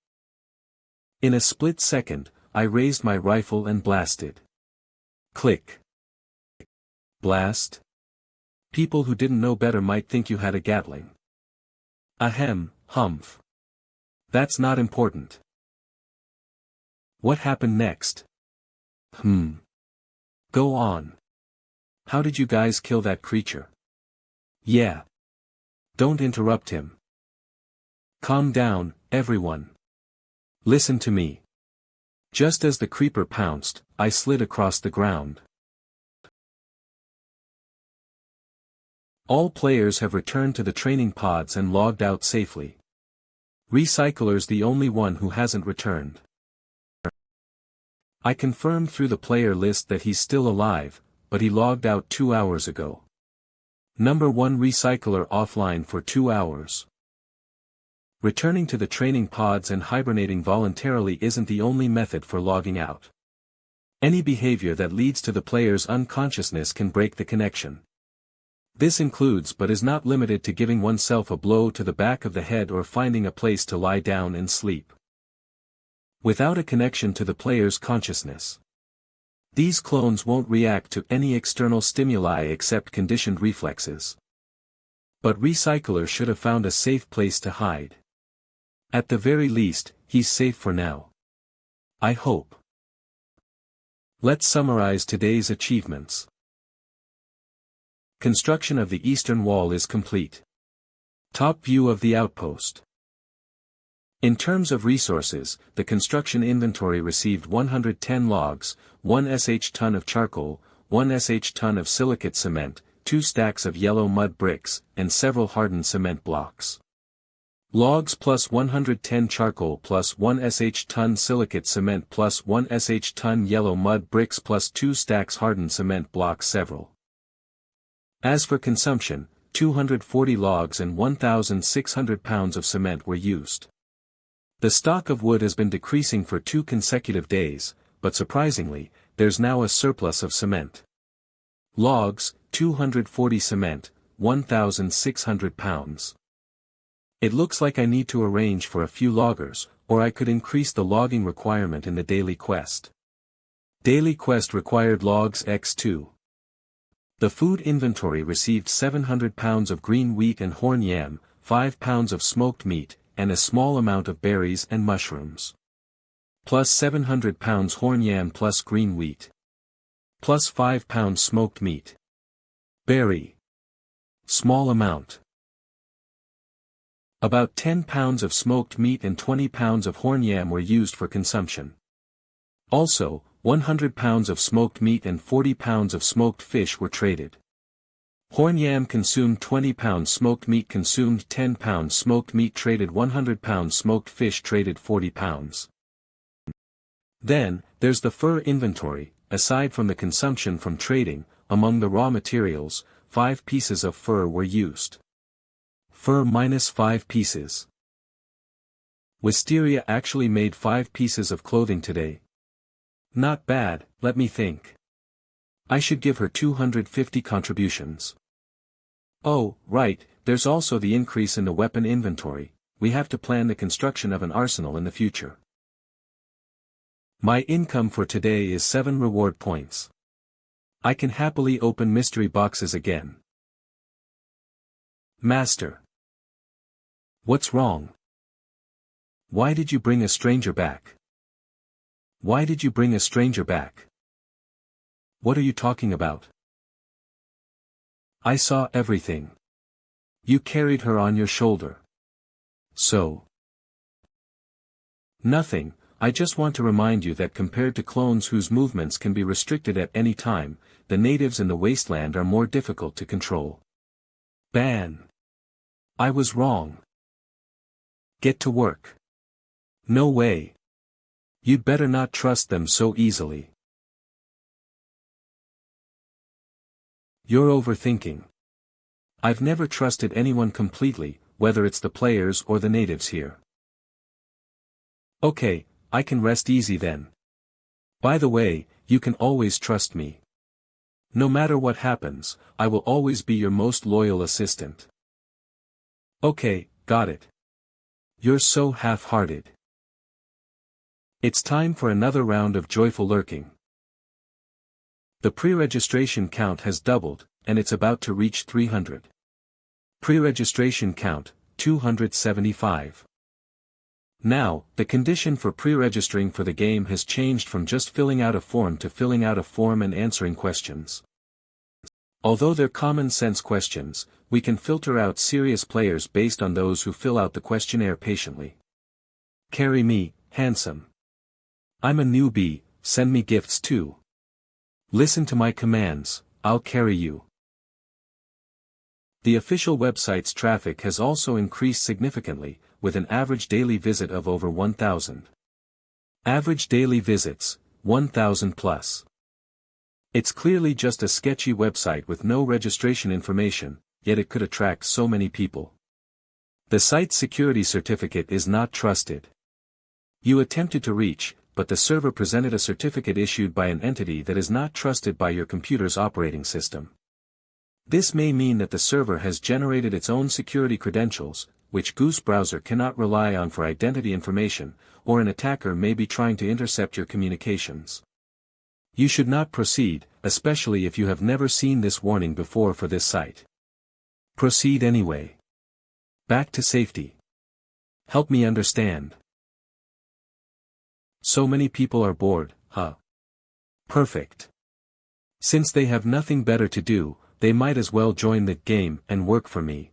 S1: In a split second, I raised my rifle and blasted. Click. Blast? People who didn't know better might think you had a Gatling. Ahem, humph. That's not important. What happened next? Go on. How did you guys kill that creature? Yeah. Don't interrupt him. Calm down, everyone. Listen to me. Just as the creeper pounced, I slid across the ground. All players have returned to the training pods and logged out safely. Recycler's the only one who hasn't returned. I confirmed through the player list that he's still alive, but he logged out 2 hours ago. Number 1 Recycler offline for 2 hours. Returning to the training pods and hibernating voluntarily isn't the only method for logging out. Any behavior that leads to the player's unconsciousness can break the connection. This includes but is not limited to giving oneself a blow to the back of the head or finding a place to lie down and sleep. Without a connection to the player's consciousness, these clones won't react to any external stimuli except conditioned reflexes. But Recycler should have found a safe place to hide. At the very least, he's safe for now. I hope. Let's summarize today's achievements. Construction of the eastern wall is complete. Top view of the outpost. In terms of resources, the construction inventory received 110 logs, 1 ton of charcoal, 1 ton of silicate cement, 2 stacks of yellow mud bricks, and several hardened cement blocks. Logs plus 110 charcoal plus 1 ton silicate cement plus 1 ton yellow mud bricks plus 2 stacks hardened cement blocks several. As for consumption, 240 logs and 1,600 pounds of cement were used. The stock of wood has been decreasing for 2 consecutive days, but surprisingly, there's now a surplus of cement. Logs, 240 cement, 1,600 pounds. It looks like I need to arrange for a few loggers, or I could increase the logging requirement in the daily quest. Daily quest required logs x2. The food inventory received 700 pounds of green wheat and horn yam, 5 pounds of smoked meat, and a small amount of berries and mushrooms. Plus 700 pounds horn yam plus green wheat. Plus 5 pounds smoked meat. Berry. Small amount. About 10 pounds of smoked meat and 20 pounds of horn yam were used for consumption. Also, 100 pounds of smoked meat and 40 pounds of smoked fish were traded. Horn yam consumed 20 pounds, smoked meat consumed 10 pounds, smoked meat traded 100 pounds, smoked fish traded 40 pounds. Then, there's the fur inventory. Aside from the consumption from trading, among the raw materials, 5 pieces of fur were used. Fur minus 5 pieces. Wisteria actually made 5 pieces of clothing today. Not bad, let me think. I should give her 250 contributions. Oh, right, there's also the increase in the weapon inventory. We have to plan the construction of an arsenal in the future. My income for today is 7 reward points. I can happily open mystery boxes again. Master. What's wrong? Why did you bring a stranger back? Why did you bring a stranger back? What are you talking about? I saw everything. You carried her on your shoulder. So? Nothing, I just want to remind you that compared to clones whose movements can be restricted at any time, the natives in the wasteland are more difficult to control. Ban. I was wrong. Get to work. No way. You'd better not trust them so easily. You're overthinking. I've never trusted anyone completely, whether it's the players or the natives here. Okay, I can rest easy then. By the way, you can always trust me. No matter what happens, I will always be your most loyal assistant. Okay, got it. You're so half-hearted. It's time for another round of joyful lurking. The pre-registration count has doubled, and it's about to reach 300. Pre-registration count, 275. Now, the condition for pre-registering for the game has changed from just filling out a form to filling out a form and answering questions. Although they're common sense questions, we can filter out serious players based on those who fill out the questionnaire patiently. Carry me, handsome. I'm a newbie, send me gifts too. Listen to my commands, I'll carry you. The official website's traffic has also increased significantly, with an average daily visit of over 1,000. Average daily visits, 1,000 plus. It's clearly just a sketchy website with no registration information, yet it could attract so many people. The site's security certificate is not trusted. You attempted to reach, but the server presented a certificate issued by an entity that is not trusted by your computer's operating system. This may mean that the server has generated its own security credentials, which Goose Browser cannot rely on for identity information, or an attacker may be trying to intercept your communications. You should not proceed, especially if you have never seen this warning before for this site. Proceed anyway. Back to safety. Help me understand. So many people are bored, huh? Perfect. Since they have nothing better to do, they might as well join the game and work for me.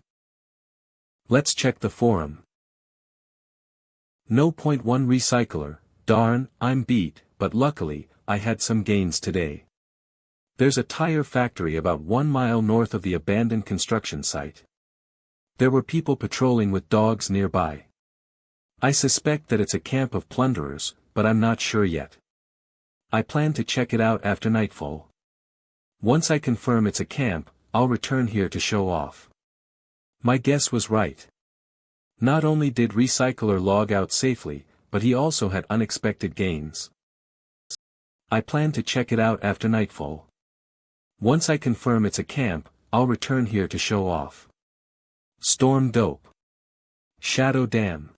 S1: Let's check the forum. No point one recycler, darn, I'm beat, but luckily, I had some gains today. There's a tire factory about 1 mile north of the abandoned construction site. There were people patrolling with dogs nearby. I suspect that it's a camp of plunderers, but I'm not sure yet. I plan to check it out after nightfall. Once I confirm it's a camp, I'll return here to show off. My guess was right. Not only did Recycler log out safely, but he also had unexpected gains. I plan to check it out after nightfall. Once I confirm it's a camp, I'll return here to show off. Storm dope. Shadow Dam.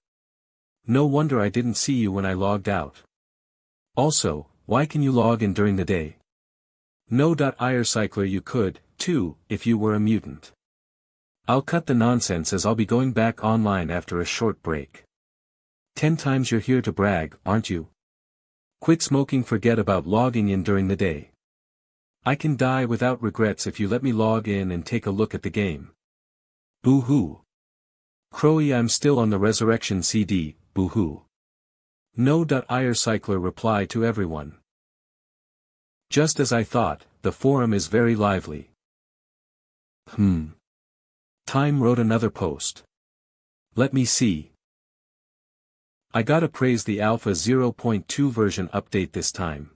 S1: No wonder I didn't see you when I logged out. Also, why can you log in during the day? No. Recycler, you could, too, if you were a mutant. I'll cut the nonsense as I'll be going back online after a short break. 10 times you're here to brag, aren't you? Quit smoking, forget about logging in during the day. I can die without regrets if you let me log in and take a look at the game. Boo-hoo. Crowy, I'm still on the Resurrection CD, boo-hoo. No. Cycler reply to everyone. Just as I thought, the forum is very lively. Time wrote another post. Let me see. I gotta praise the Alpha 0.2 version update this time.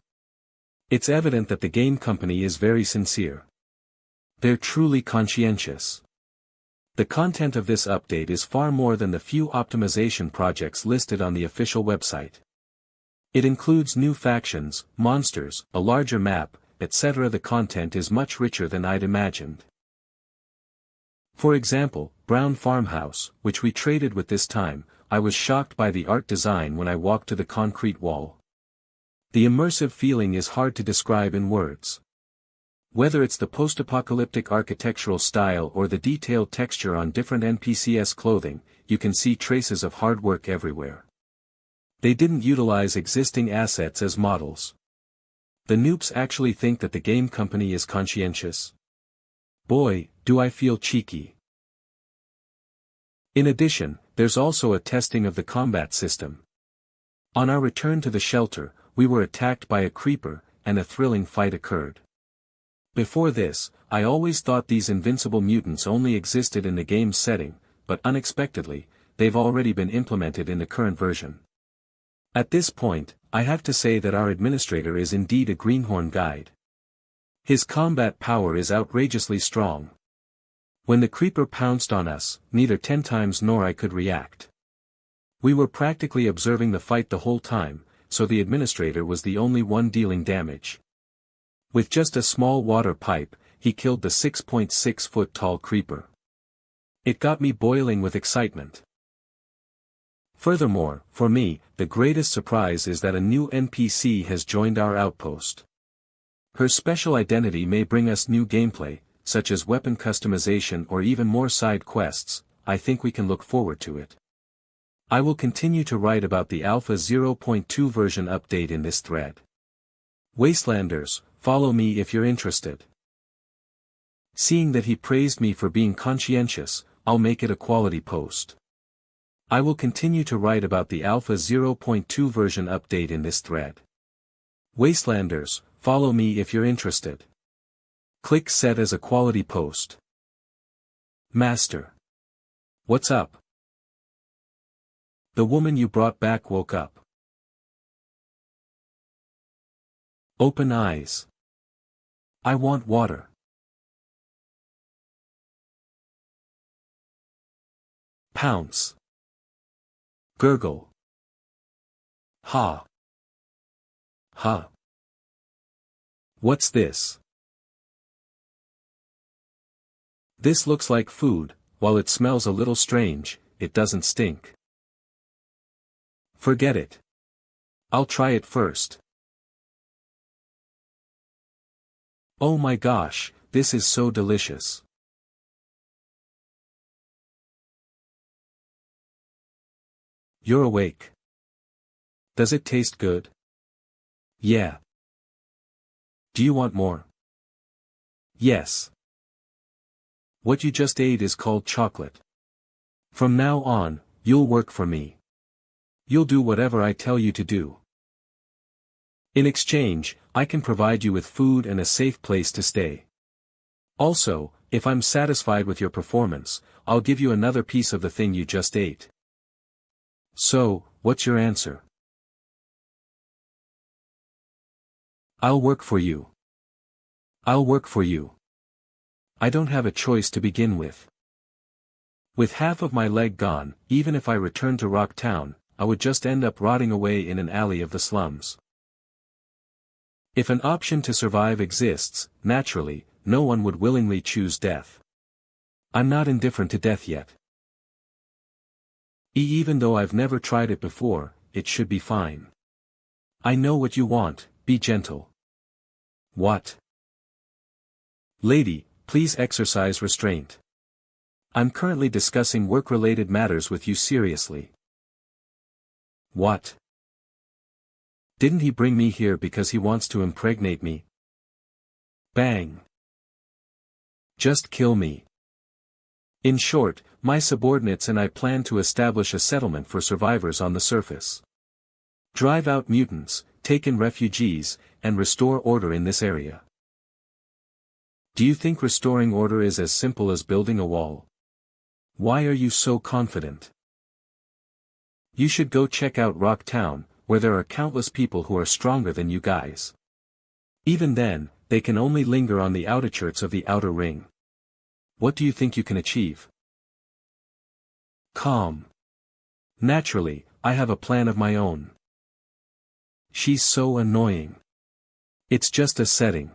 S1: It's evident that the game company is very sincere. They're truly conscientious. The content of this update is far more than the few optimization projects listed on the official website. It includes new factions, monsters, a larger map, etc. The content is much richer than I'd imagined. For example, Brown Farmhouse, which we traded with this time, I was shocked by the art design when I walked to the concrete wall. The immersive feeling is hard to describe in words. Whether it's the post-apocalyptic architectural style or the detailed texture on different NPCs' clothing, you can see traces of hard work everywhere. They didn't utilize existing assets as models. The noobs actually think that the game company is conscientious. Boy, do I feel cheeky. In addition, there's also a testing of the combat system. On our return to the shelter, we were attacked by a creeper, and a thrilling fight occurred. Before this, I always thought these invincible mutants only existed in the game's setting, but unexpectedly, they've already been implemented in the current version. At this point, I have to say that our administrator is indeed a greenhorn guide. His combat power is outrageously strong. When the creeper pounced on us, neither 10 times nor I could react. We were practically observing the fight the whole time, so the administrator was the only one dealing damage. With just a small water pipe, he killed the 6.6-foot tall creeper. It got me boiling with excitement. Furthermore, for me, the greatest surprise is that a new NPC has joined our outpost. Her special identity may bring us new gameplay, such as weapon customization or even more side quests. I think we can look forward to it. I will continue to write about the Alpha 0.2 version update in this thread. Wastelanders, follow me if you're interested. Seeing that he praised me for being conscientious, I'll make it a quality post. I will continue to write about the Alpha 0.2 version update in this thread. Wastelanders, follow me if you're interested. Click set as a quality post. Master. What's up? The woman you brought back woke up. Open eyes. I want water. Pounce. Gurgle. Ha. Ha. What's this? This looks like food. While it smells a little strange, it doesn't stink. Forget it. I'll try it first. Oh my gosh, this is so delicious. You're awake. Does it taste good? Yeah. Do you want more? Yes. What you just ate is called chocolate. From now on, you'll work for me. You'll do whatever I tell you to do. In exchange, I can provide you with food and a safe place to stay. Also, if I'm satisfied with your performance, I'll give you another piece of the thing you just ate. So, what's your answer? I'll work for you. I'll work for you. I don't have a choice to begin with. With half of my leg gone, even if I returned to Rock Town, I would just end up rotting away in an alley of the slums. If an option to survive exists, naturally, no one would willingly choose death. I'm not indifferent to death yet. Even though I've never tried it before, it should be fine. I know what you want, be gentle. What? Lady, please exercise restraint. I'm currently discussing work-related matters with you seriously. What? Didn't he bring me here because he wants to impregnate me? Bang. Just kill me. In short, my subordinates and I plan to establish a settlement for survivors on the surface. Drive out mutants, take in refugees, and restore order in this area. Do you think restoring order is as simple as building a wall? Why are you so confident? You should go check out Rock Town, where there are countless people who are stronger than you guys. Even then, they can only linger on the outskirts of the outer ring. What do you think you can achieve? Calm. Naturally, I have a plan of my own. She's so annoying. It's just a setting.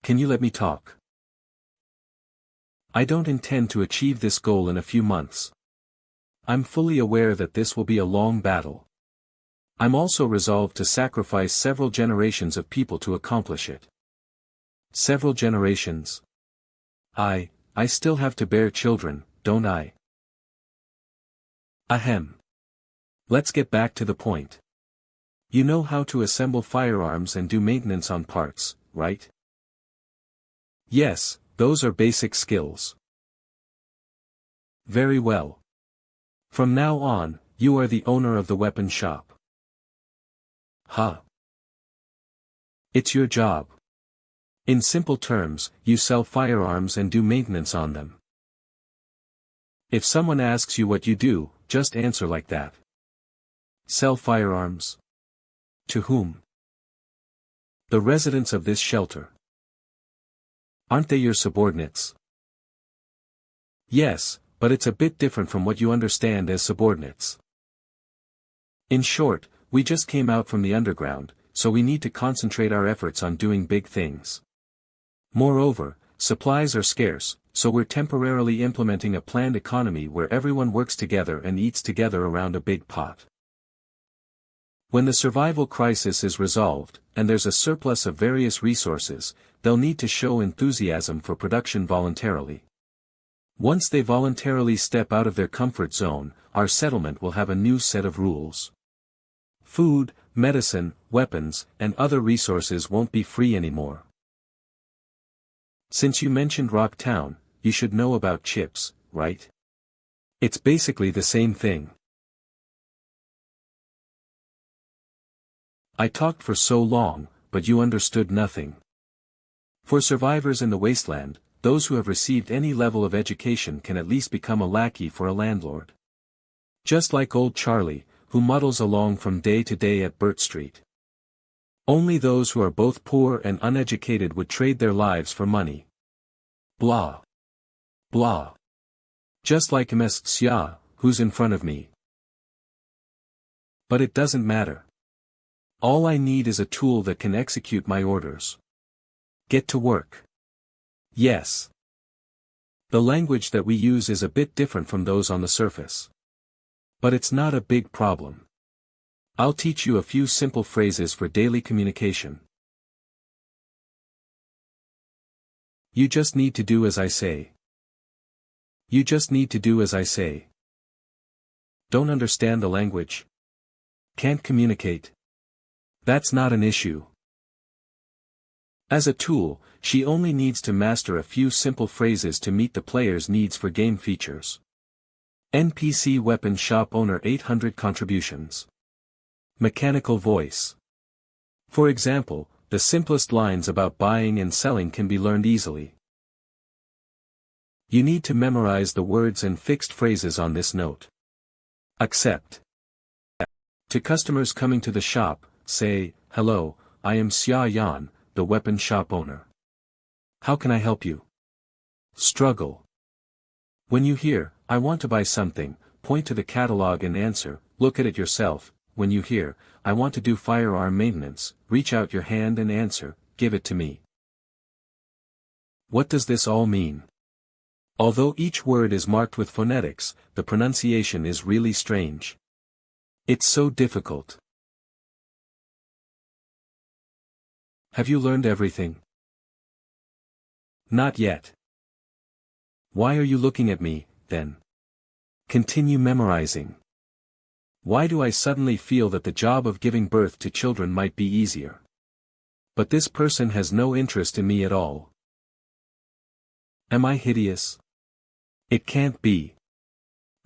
S1: Can you let me talk? I don't intend to achieve this goal in a few months. I'm fully aware that this will be a long battle. I'm also resolved to sacrifice several generations of people to accomplish it. Several generations? I still have to bear children, don't I? Ahem. Let's get back to the point. You know how to assemble firearms and do maintenance on parts, right? Yes, those are basic skills. Very well. From now on, you are the owner of the weapon shop. Huh. It's your job. In simple terms, you sell firearms and do maintenance on them. If someone asks you what you do, just answer like that. Sell firearms. To whom? The residents of this shelter. Aren't they your subordinates? Yes, but it's a bit different from what you understand as subordinates. In short, we just came out from the underground, so we need to concentrate our efforts on doing big things. Moreover, supplies are scarce, so we're temporarily implementing a planned economy where everyone works together and eats together around a big pot. When the survival crisis is resolved, and there's a surplus of various resources, they'll need to show enthusiasm for production voluntarily. Once they voluntarily step out of their comfort zone, our settlement will have a new set of rules. Food, medicine, weapons, and other resources won't be free anymore. Since you mentioned Rock Town, you should know about chips, right? It's basically the same thing. I talked for so long, but you understood nothing. For survivors in the wasteland, those who have received any level of education can at least become a lackey for a landlord. Just like old Charlie, who muddles along from day to day at Burt Street. Only those who are both poor and uneducated would trade their lives for money. Blah. Blah. Just like Ms. Xia, who's in front of me. But it doesn't matter. All I need is a tool that can execute my orders. Get to work. Yes. The language that we use is a bit different from those on the surface. But it's not a big problem. I'll teach you a few simple phrases for daily communication. You just need to do as I say. You just need to do as I say. Don't understand the language? Can't communicate? That's not an issue. As a tool, she only needs to master a few simple phrases to meet the player's needs for game features. NPC Weapon Shop Owner 800 Contributions. Mechanical voice. For example, the simplest lines about buying and selling can be learned easily. You need to memorize the words and fixed phrases on this note. Accept. To customers coming to the shop, say, "Hello, I am Xia Yan, the weapon shop owner. How can I help you?" Struggle. When you hear, "I want to buy something," point to the catalog and answer, "Look at it yourself." When you hear, "I want to do firearm maintenance," reach out your hand and answer, "Give it to me." What does this all mean? Although each word is marked with phonetics, the pronunciation is really strange. It's so difficult. Have you learned everything? Not yet. Why are you looking at me, then? Continue memorizing. Why do I suddenly feel that the job of giving birth to children might be easier? But this person has no interest in me at all. Am I hideous? It can't be.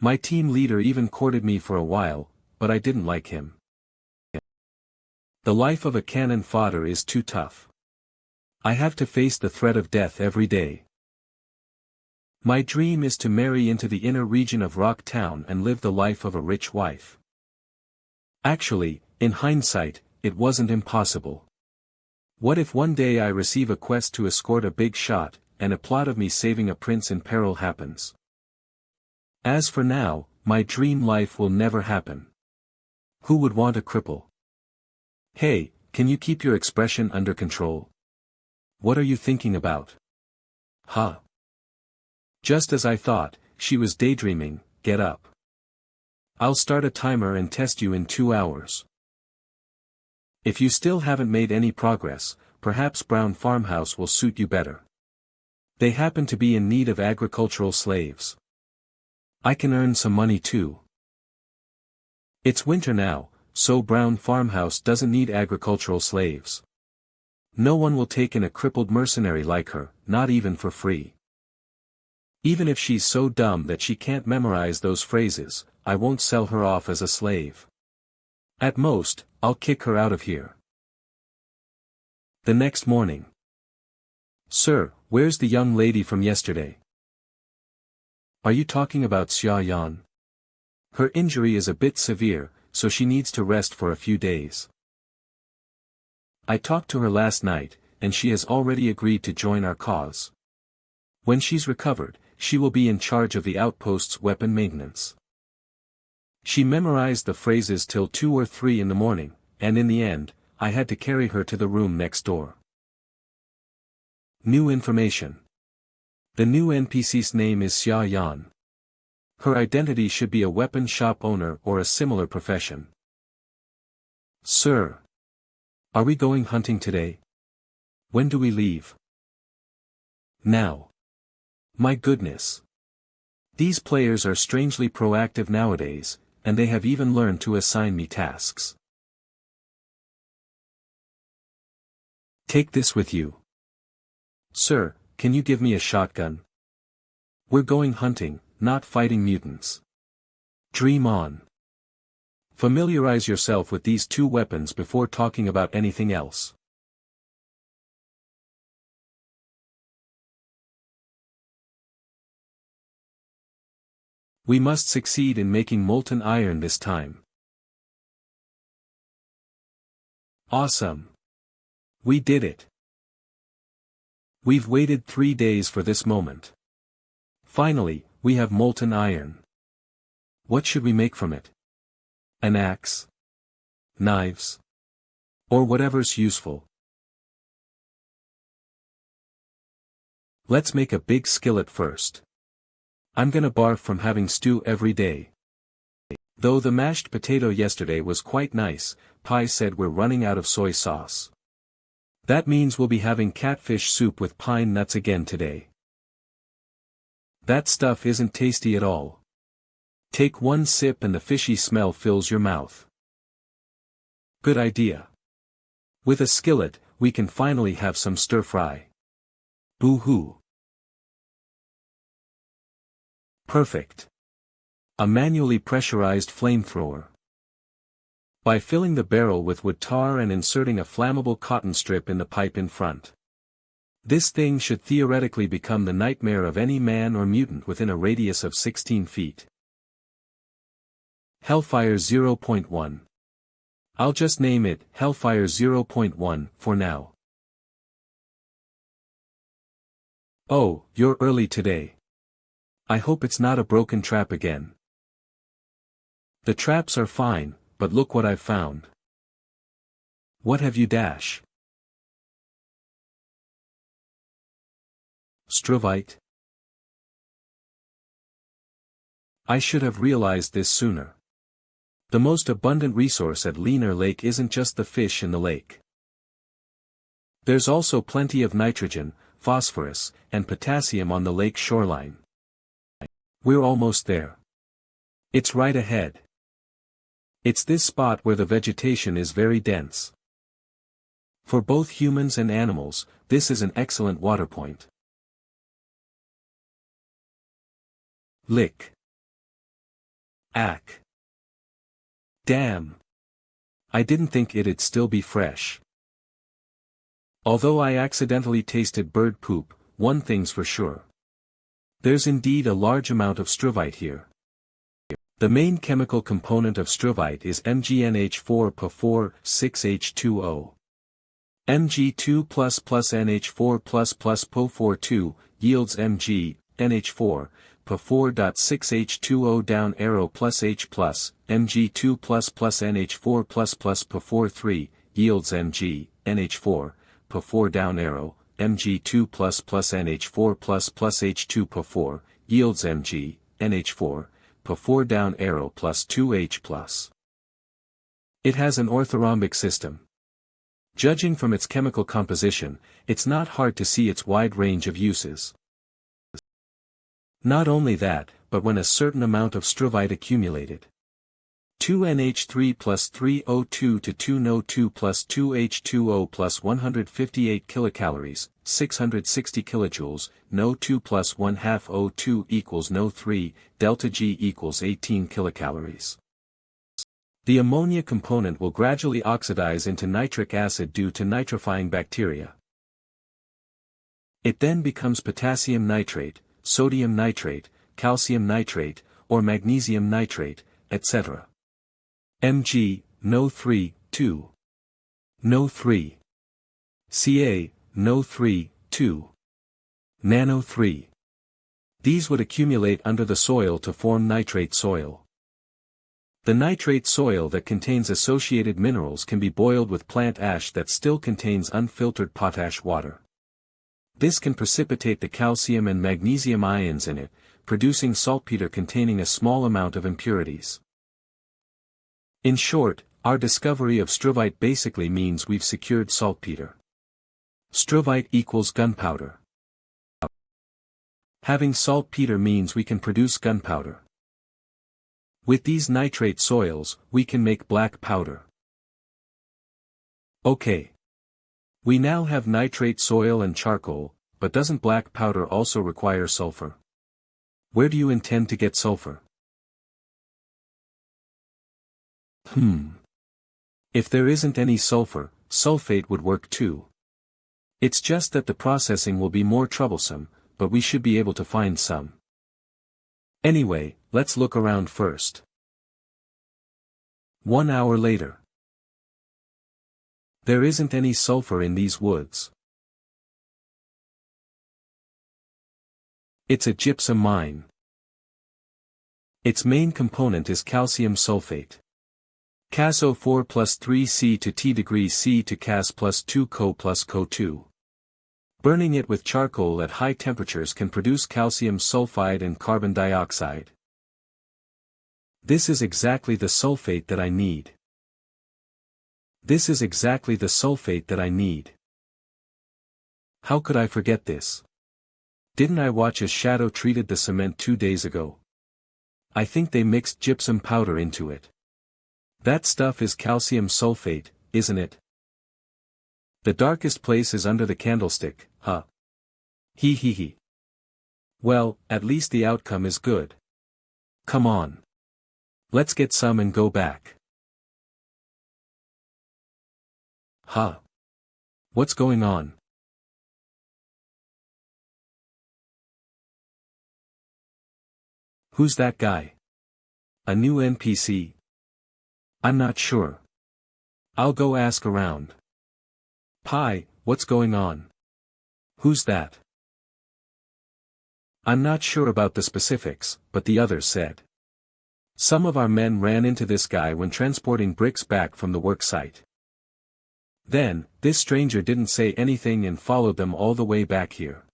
S1: My team leader even courted me for a while, but I didn't like him. The life of a cannon fodder is too tough. I have to face the threat of death every day. My dream is to marry into the inner region of Rock Town and live the life of a rich wife. Actually, in hindsight, it wasn't impossible. What if one day I receive a quest to escort a big shot, and a plot of me saving a prince in peril happens? As for now, my dream life will never happen. Who would want a cripple? Hey, can you keep your expression under control? What are you thinking about? Huh? Just as I thought, she was daydreaming. Get up. I'll start a timer and test you in 2 hours. If you still haven't made any progress, perhaps Brown Farmhouse will suit you better. They happen to be in need of agricultural slaves. I can earn some money too. It's winter now, so Brown Farmhouse doesn't need agricultural slaves. No one will take in a crippled mercenary like her, not even for free. Even if she's so dumb that she can't memorize those phrases, I won't sell her off as a slave. At most, I'll kick her out of here. The next morning. Sir, where's the young lady from yesterday? Are you talking about Xia Yan? Her injury is a bit severe, so she needs to rest for a few days. I talked to her last night, and she has already agreed to join our cause. When she's recovered, she will be in charge of the outpost's weapon maintenance. She memorized the phrases till 2 or 3 in the morning, and in the end, I had to carry her to the room next door. New information. The new NPC's name is Xia Yan. Her identity should be a weapon shop owner or a similar profession. Sir. Are we going hunting today? When do we leave? Now. My goodness. These players are strangely proactive nowadays, and they have even learned to assign me tasks. Take this with you. Sir, can you give me a shotgun? We're going hunting, not fighting mutants. Dream on. Familiarize yourself with these 2 weapons before talking about anything else. We must succeed in making molten iron this time. Awesome. We did it. We've waited 3 days for this moment. Finally, we have molten iron. What should we make from it? An axe? Knives? Or whatever's useful. Let's make a big skillet first. I'm gonna barf from having stew every day. Though the mashed potato yesterday was quite nice, Pi said we're running out of soy sauce. That means we'll be having catfish soup with pine nuts again today. That stuff isn't tasty at all. Take 1 sip and the fishy smell fills your mouth. Good idea. With a skillet, we can finally have some stir-fry. Boo-hoo. Perfect. A manually pressurized flamethrower. By filling the barrel with wood tar and inserting a flammable cotton strip in the pipe in front. This thing should theoretically become the nightmare of any man or mutant within a radius of 16 feet. Hellfire 0.1. I'll just name it Hellfire 0.1 for now. Oh, you're early today. I hope it's not a broken trap again. The traps are fine, but look what I've found. What have you dash? Strovite? I should have realized this sooner. The most abundant resource at Leaner Lake isn't just the fish in the lake. There's also plenty of nitrogen, phosphorus, and potassium on the lake shoreline. We're almost there. It's right ahead. It's this spot where the vegetation is very dense. For both humans and animals, this is an excellent water point. Lick. Ack. Damn. I didn't think it'd still be fresh. Although I accidentally tasted bird poop, one thing's for sure. There's indeed a large amount of struvite here. The main chemical component of struvite is MgNH4 6H2O. Mg2 NH4 Po42 yields MgNH4 Po4.6H2O down arrow plus H plus, Mg2 NH4 Po43 yields MgNH4 Po4 down arrow, Mg2 NH4 H2 Po4 yields MgNH4 Po4 down arrow plus 2H plus. It has an orthorhombic system. Judging from its chemical composition, it's not hard to see its wide range of uses. Not only that, but when a certain amount of struvite accumulated, 2NH3 plus 3O2 to 2NO2 plus 2H2O plus 158 kilocalories, 660 kilojoules, NO2 plus 1 half O2 equals NO3, delta G equals 18 kilocalories. The ammonia component will gradually oxidize into nitric acid due to nitrifying bacteria. It then becomes potassium nitrate, sodium nitrate, calcium nitrate, or magnesium nitrate, etc. Mg, NO3, 2. NO3. Ca, NO3, 2. NaNO3. These would accumulate under the soil to form nitrate soil. The nitrate soil that contains associated minerals can be boiled with plant ash that still contains unfiltered potash water. This can precipitate the calcium and magnesium ions in it, producing saltpeter containing a small amount of impurities. In short, our discovery of struvite basically means we've secured saltpeter. Struvite equals gunpowder. Having saltpeter means we can produce gunpowder. With these nitrate soils, we can make black powder. Okay. We now have nitrate soil and charcoal, but doesn't black powder also require sulfur? Where do you intend to get sulfur? If there isn't any sulfur, sulfate would work too. It's just that the processing will be more troublesome, but we should be able to find some. Anyway, let's look around first. 1 hour later. There isn't any sulfur in these woods. It's a gypsum mine. Its main component is calcium sulfate. CaSO4 plus 3C to T degree C to Cas plus 2 Co plus Co2. Burning it with charcoal at high temperatures can produce calcium sulfide and carbon dioxide. This is exactly the sulfate that I need. This is exactly the sulfate that I need. How could I forget this? Didn't I watch as Shadow treated the cement 2 days ago? I think they mixed gypsum powder into it. That stuff is calcium sulfate, isn't it? The darkest place is under the candlestick, huh? Hee hee hee. Well, at least the outcome is good. Come on. Let's get some and go back. Huh? What's going on? Who's that guy? A new NPC? I'm not sure. I'll go ask around. Pi, what's going on? Who's that? I'm not sure about the specifics, but the others said. Some of our men ran into this guy when transporting bricks back from the work site. Then, this stranger didn't say anything and followed them all the way back here.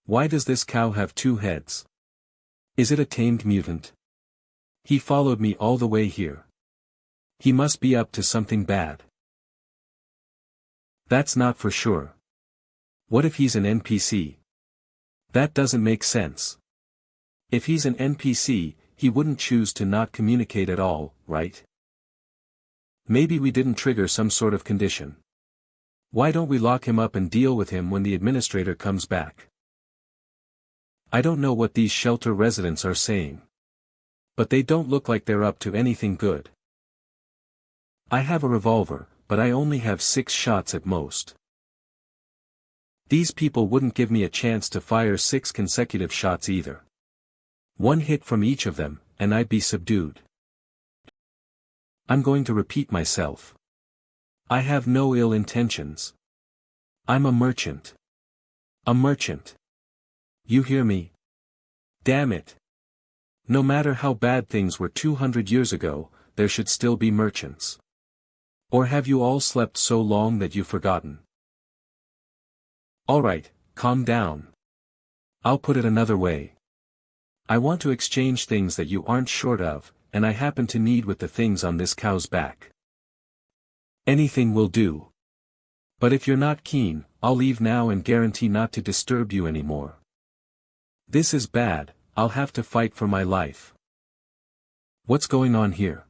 S1: Why does this cow have 2 heads? Is it a tamed mutant? He followed me all the way here. He must be up to something bad. That's not for sure. What if he's an NPC? That doesn't make sense. If he's an NPC, he wouldn't choose to not communicate at all, right? Maybe we didn't trigger some sort of condition. Why don't we lock him up and deal with him when the administrator comes back? I don't know what these shelter residents are saying. But they don't look like they're up to anything good. I have a revolver, but I only have 6 shots at most. These people wouldn't give me a chance to fire 6 consecutive shots either. 1 hit from each of them, and I'd be subdued. I'm going to repeat myself. I have no ill intentions. I'm a merchant. A merchant. You hear me? Damn it. No matter how bad things were 200 years ago, there should still be merchants. Or have you all slept so long that you've forgotten? Alright, calm down. I'll put it another way. I want to exchange things that you aren't short of, and I happen to need with the things on this cow's back. Anything will do. But if you're not keen, I'll leave now and guarantee not to disturb you anymore. This is bad, I'll have to fight for my life. What's going on here?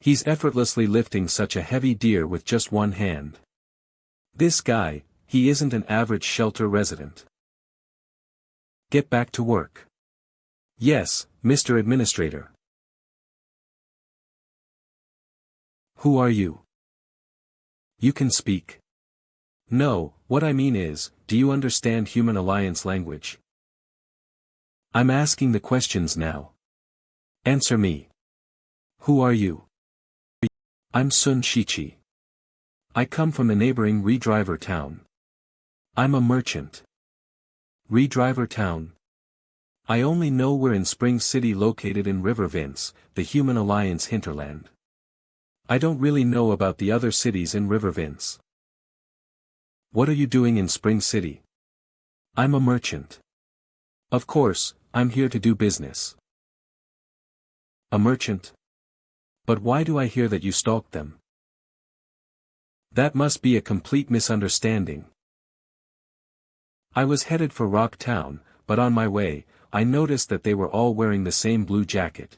S1: He's effortlessly lifting such a heavy deer with just one hand. This guy, he isn't an average shelter resident. Get back to work. Yes, Mr. Administrator. Who are you? You can speak. No, what I mean is, do you understand Human Alliance language? I'm asking the questions now. Answer me. Who are you? I'm Sun Shichi. I come from the neighboring Redriver town. I'm a merchant. Redriver town. I only know we're in Spring City located in River Vince, the Human Alliance hinterland. I don't really know about the other cities in River Vince. What are you doing in Spring City? I'm a merchant. Of course, I'm here to do business. A merchant? But why do I hear that you stalked them? That must be a complete misunderstanding. I was headed for Rock Town, but on my way, I noticed that they were all wearing the same blue jacket.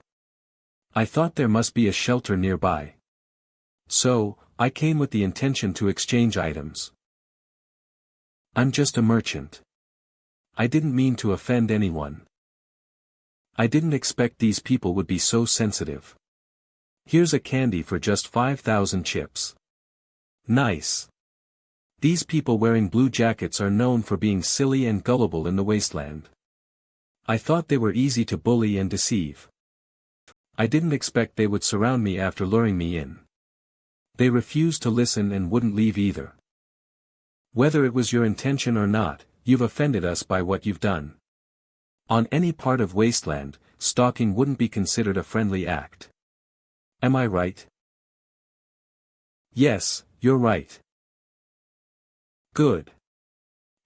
S1: I thought there must be a shelter nearby. So, I came with the intention to exchange items. I'm just a merchant. I didn't mean to offend anyone. I didn't expect these people would be so sensitive. Here's a candy for just 5,000 chips. Nice. These people wearing blue jackets are known for being silly and gullible in the wasteland. I thought they were easy to bully and deceive. I didn't expect they would surround me after luring me in. They refused to listen and wouldn't leave either. Whether it was your intention or not, you've offended us by what you've done. On any part of Wasteland, stalking wouldn't be considered a friendly act. Am I right? Yes, you're right. Good.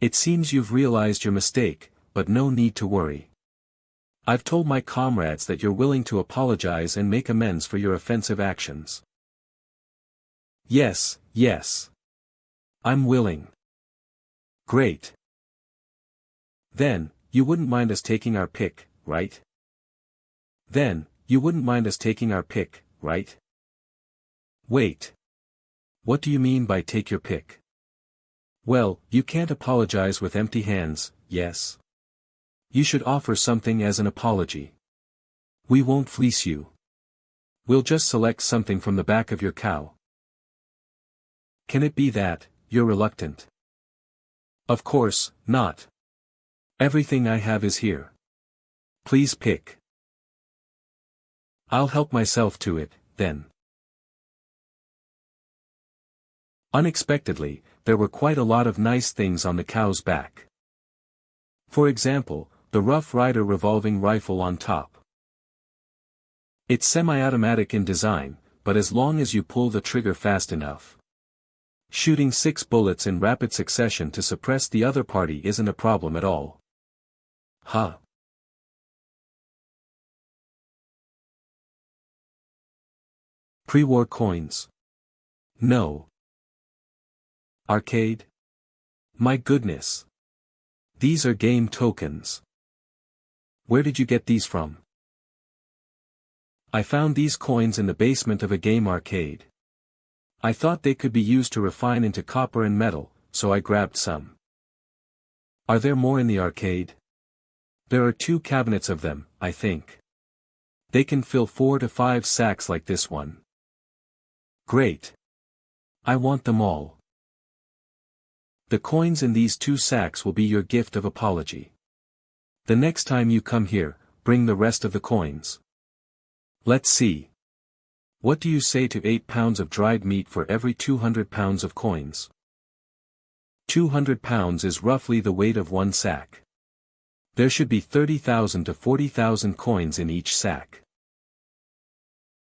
S1: It seems you've realized your mistake, but no need to worry. I've told my comrades that you're willing to apologize and make amends for your offensive actions. Yes, yes. I'm willing. Great. Then, you wouldn't mind us taking our pick, right? Right? Wait. What do you mean by take your pick? Well, you can't apologize with empty hands, yes? You should offer something as an apology. We won't fleece you. We'll just select something from the back of your cow. Can it be that you're reluctant? Of course, not. Everything I have is here. Please pick. I'll help myself to it, then. Unexpectedly, there were quite a lot of nice things on the cow's back. For example, the Rough Rider revolving rifle on top. It's semi-automatic in design, but as long as you pull the trigger fast enough. Shooting 6 bullets in rapid succession to suppress the other party isn't a problem at all. Huh. Pre-war coins. No. Arcade? My goodness. These are game tokens. Where did you get these from? I found these coins in the basement of a game arcade. I thought they could be used to refine into copper and metal, so I grabbed some. Are there more in the arcade? There are 2 cabinets of them, I think. They can fill 4 to 5 sacks like this one. Great. I want them all. The coins in these 2 sacks will be your gift of apology. The next time you come here, bring the rest of the coins. Let's see. What do you say to 8 pounds of dried meat for every 200 pounds of coins? 200 pounds is roughly the weight of 1 sack. There should be 30,000 to 40,000 coins in each sack.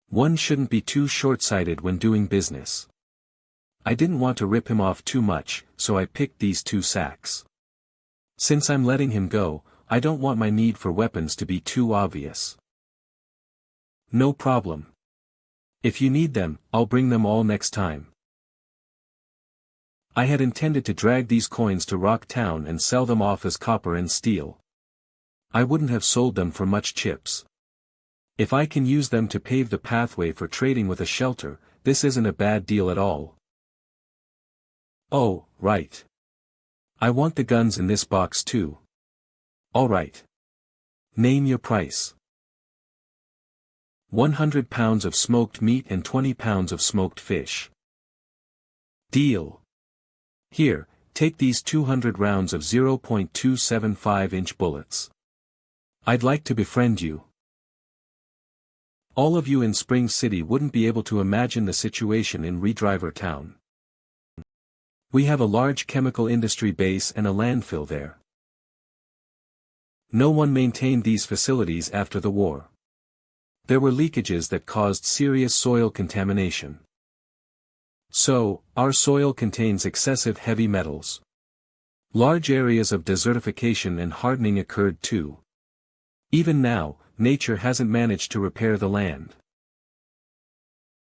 S1: One shouldn't be too short-sighted when doing business. I didn't want to rip him off too much, so I picked these 2 sacks. Since I'm letting him go, I don't want my need for weapons to be too obvious. No problem. If you need them, I'll bring them all next time. I had intended to drag these coins to Rock Town and sell them off as copper and steel. I wouldn't have sold them for much chips. If I can use them to pave the pathway for trading with a shelter, this isn't a bad deal at all. Oh, right. I want the guns in this box too. All right. Name your price. 100 pounds of smoked meat and 20 pounds of smoked fish. Deal. Here, take these 200 rounds of 0.275-inch bullets. I'd like to befriend you. All of you in Spring City wouldn't be able to imagine the situation in Redriver Town. We have a large chemical industry base and a landfill there. No one maintained these facilities after the war. There were leakages that caused serious soil contamination. So, our soil contains excessive heavy metals. Large areas of desertification and hardening occurred too. Even now, nature hasn't managed to repair the land.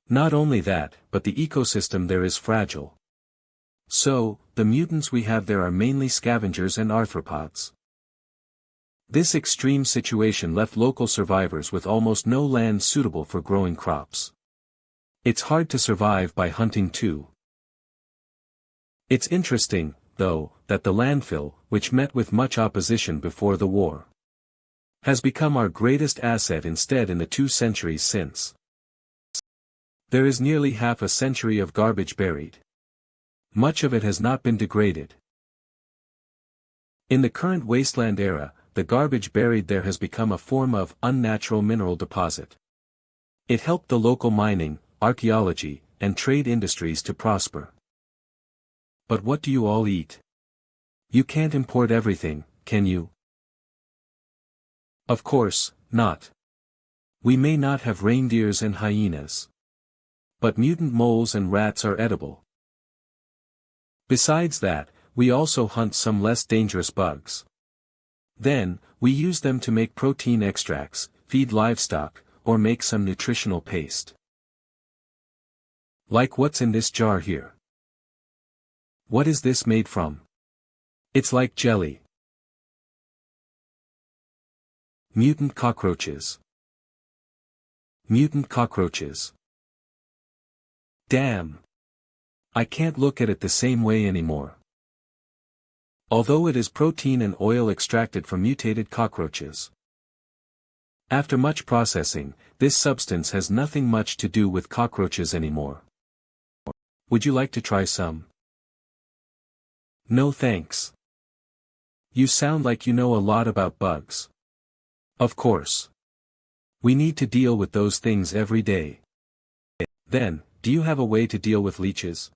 S1: Not only that, but the ecosystem there is fragile. So, the mutants we have there are mainly scavengers and arthropods. This extreme situation left local survivors with almost no land suitable for growing crops. It's hard to survive by hunting too. It's interesting, though, that the landfill, which met with much opposition before the war, has become our greatest asset instead in the 2 centuries since. There is nearly half a century of garbage buried. Much of it has not been degraded. In the current wasteland era, the garbage buried there has become a form of unnatural mineral deposit. It helped the local mining, archaeology, and trade industries to prosper. But what do you all eat? You can't import everything, can you? Of course, not. We may not have reindeers and hyenas. But mutant moles and rats are edible. Besides that, we also hunt some less dangerous bugs. Then, we use them to make protein extracts, feed livestock, or make some nutritional paste. Like what's in this jar here. What is this made from? It's like jelly. Mutant cockroaches. Mutant cockroaches. Damn. I can't look at it the same way anymore. Although it is protein and oil extracted from mutated cockroaches. After much processing, this substance has nothing much to do with cockroaches anymore. Would you like to try some? No thanks. You sound like you know a lot about bugs. Of course. We need to deal with those things every day. Then, do you have a way to deal with leeches?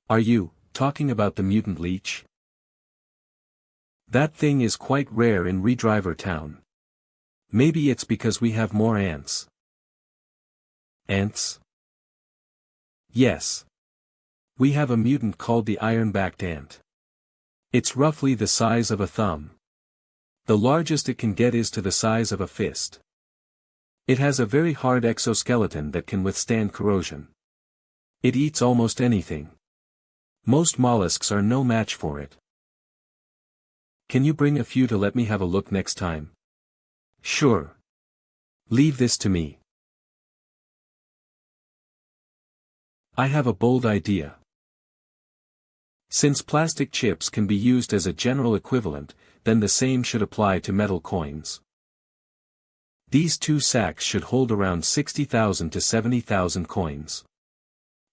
S1: Are you talking about the mutant leech? That thing is quite rare in Redriver Town. Maybe it's because we have more ants. Ants? Yes. We have a mutant called the iron-backed ant. It's roughly the size of a thumb. The largest it can get is to the size of a fist. It has a very hard exoskeleton that can withstand corrosion. It eats almost anything. Most mollusks are no match for it. Can you bring a few to let me have a look next time? Sure. Leave this to me. I have a bold idea. Since plastic chips can be used as a general equivalent, then the same should apply to metal coins. These 2 sacks should hold around 60,000 to 70,000 coins.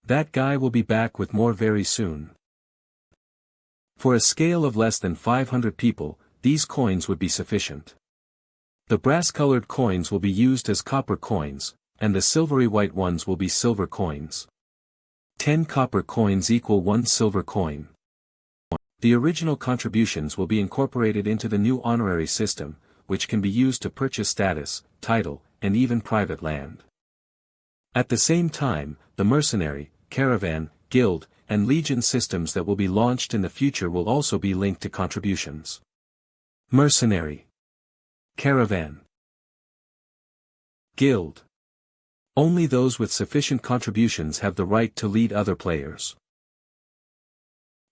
S1: That guy will be back with more very soon. For a scale of less than 500 people, these coins would be sufficient. The brass-colored coins will be used as copper coins, and the silvery white ones will be silver coins. 10 copper coins equal 1 silver coin. The original contributions will be incorporated into the new honorary system, which can be used to purchase status, title, and even private land. At the same time, the mercenary, caravan, guild, and legion systems that will be launched in the future will also be linked to contributions. Mercenary, caravan, guild. Only those with sufficient contributions have the right to lead other players.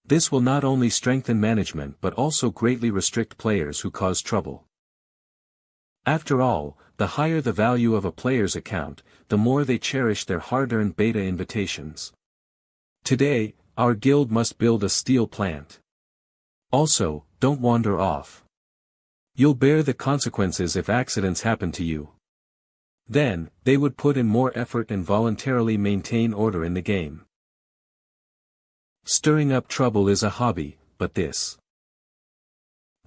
S1: This will not only strengthen management but also greatly restrict players who cause trouble. After all, the higher the value of a player's account, the more they cherish their hard-earned beta invitations. Today, our guild must build a steel plant. Also, don't wander off. You'll bear the consequences if accidents happen to you. Then, they would put in more effort and voluntarily maintain order in the game. Stirring up trouble is a hobby, but this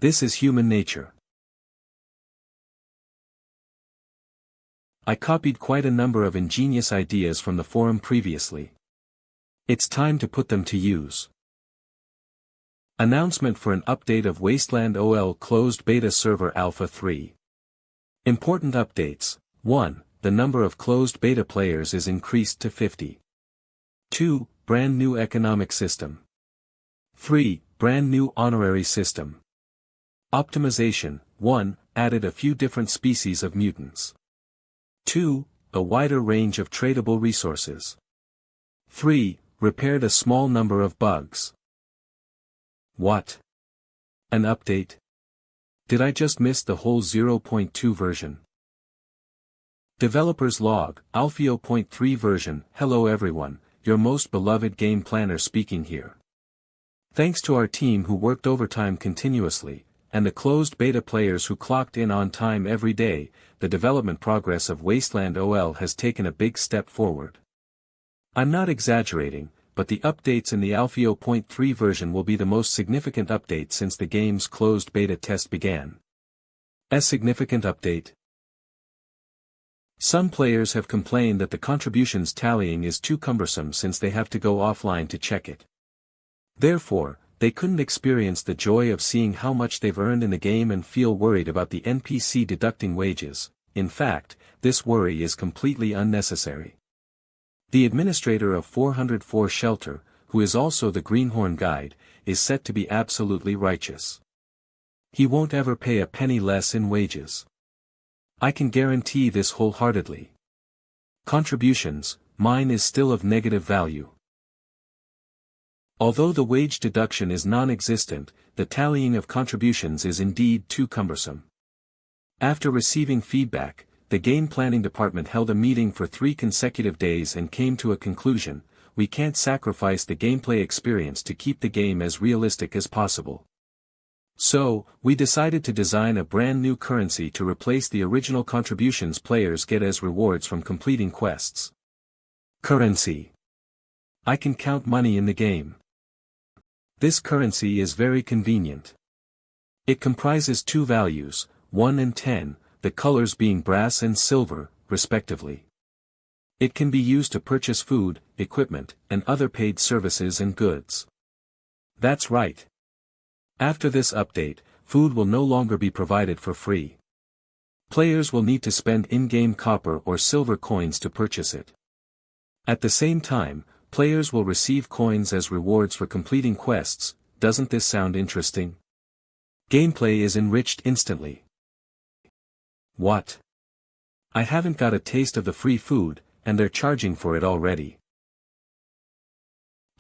S1: is human nature. I copied quite a number of ingenious ideas from the forum previously. It's time to put them to use. Announcement for an update of Wasteland OL Closed Beta Server Alpha 3. Important updates. 1. The number of closed beta players is increased to 50. 2. Brand new economic system. 3. Brand new honorary system. Optimization. 1. Added a few different species of mutants. 2. A wider range of tradable resources. 3. Repaired a small number of bugs. What? An update? Did I just miss the whole 0.2 version? Developers log, Alfio.3 version. Hello everyone, your most beloved game planner speaking here. Thanks to our team who worked overtime continuously, and the closed beta players who clocked in on time every day, the development progress of Wasteland OL has taken a big step forward. I'm not exaggerating, but the updates in the Alfio.3 version will be the most significant update since the game's closed beta test began. A significant update. Some players have complained that the contributions tallying is too cumbersome since they have to go offline to check it. Therefore, they couldn't experience the joy of seeing how much they've earned in the game and feel worried about the NPC deducting wages. In fact, this worry is completely unnecessary. The administrator of 404 Shelter, who is also the Greenhorn Guide, is set to be absolutely righteous. He won't ever pay a penny less in wages. I can guarantee this wholeheartedly. Contributions, mine is still of negative value. Although the wage deduction is non-existent, the tallying of contributions is indeed too cumbersome. After receiving feedback, the game planning department held a meeting for 3 consecutive days and came to a conclusion: we can't sacrifice the gameplay experience to keep the game as realistic as possible. So, we decided to design a brand new currency to replace the original contributions players get as rewards from completing quests. Currency. I can count money in the game. This currency is very convenient. It comprises 2 values, 1 and 10, the colors being brass and silver, respectively. It can be used to purchase food, equipment, and other paid services and goods. That's right. After this update, food will no longer be provided for free. Players will need to spend in-game copper or silver coins to purchase it. At the same time, players will receive coins as rewards for completing quests. Doesn't this sound interesting? Gameplay is enriched instantly. What? I haven't got a taste of the free food, and they're charging for it already.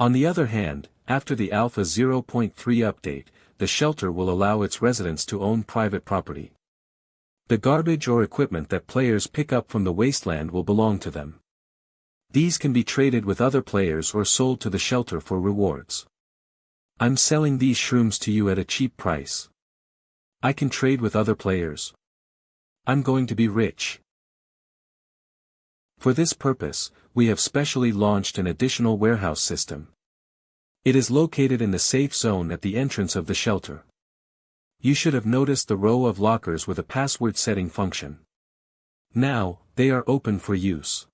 S1: On the other hand, after the Alpha 0.3 update, the shelter will allow its residents to own private property. The garbage or equipment that players pick up from the wasteland will belong to them. These can be traded with other players or sold to the shelter for rewards. I'm selling these shrooms to you at a cheap price. I can trade with other players. I'm going to be rich. For this purpose, we have specially launched an additional warehouse system. It is located in the safe zone at the entrance of the shelter. You should have noticed the row of lockers with a password setting function. Now, they are open for use.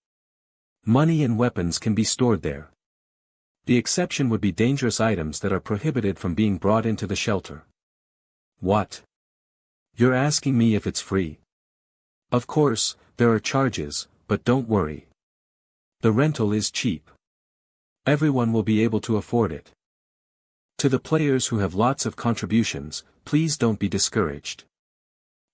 S1: Money and weapons can be stored there. The exception would be dangerous items that are prohibited from being brought into the shelter. What? You're asking me if it's free? Of course, there are charges, but don't worry. The rental is cheap. Everyone will be able to afford it. To the players who have lots of contributions, please don't be discouraged.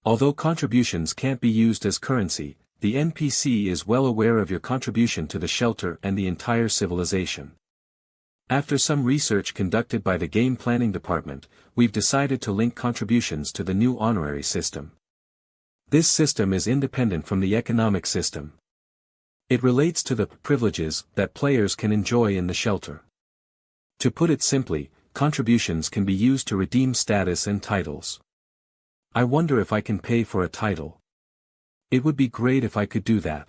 S1: Although contributions can't be used as currency, the NPC is well aware of your contribution to the shelter and the entire civilization. After some research conducted by the game planning department, we've decided to link contributions to the new honorary system. This system is independent from the economic system. It relates to the privileges that players can enjoy in the shelter. To put it simply, contributions can be used to redeem status and titles. I wonder if I can pay for a title. It would be great if I could do that.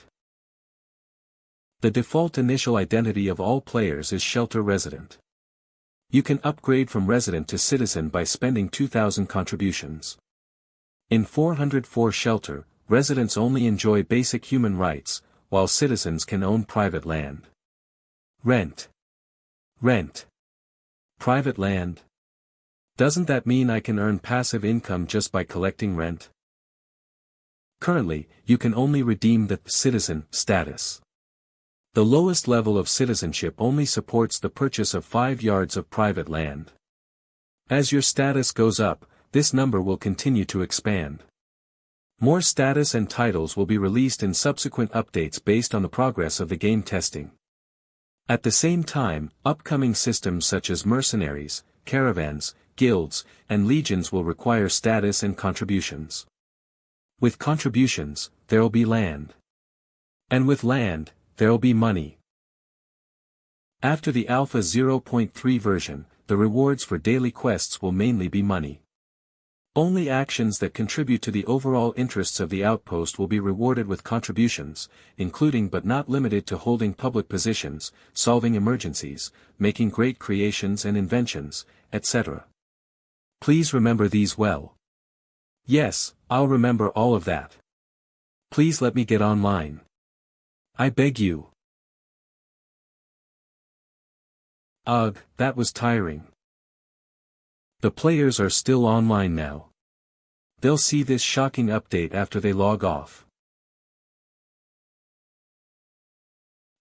S1: The default initial identity of all players is Shelter Resident. You can upgrade from Resident to Citizen by spending 2,000 contributions. In 404 Shelter, residents only enjoy basic human rights, while citizens can own private land. Rent. Rent. Private land. Doesn't that mean I can earn passive income just by collecting rent? Currently, you can only redeem the citizen status. The lowest level of citizenship only supports the purchase of 5 yards of private land. As your status goes up, this number will continue to expand. More status and titles will be released in subsequent updates based on the progress of the game testing. At the same time, upcoming systems such as mercenaries, caravans, guilds, and legions will require status and contributions. With contributions, there'll be land. And with land, there'll be money. After the Alpha 0.3 version, the rewards for daily quests will mainly be money. Only actions that contribute to the overall interests of the outpost will be rewarded with contributions, including but not limited to holding public positions, solving emergencies, making great creations and inventions, etc. Please remember these well. Yes, I'll remember all of that. Please let me get online. I beg you. Ugh, that was tiring. The players are still online now. They'll see this shocking update after they log off.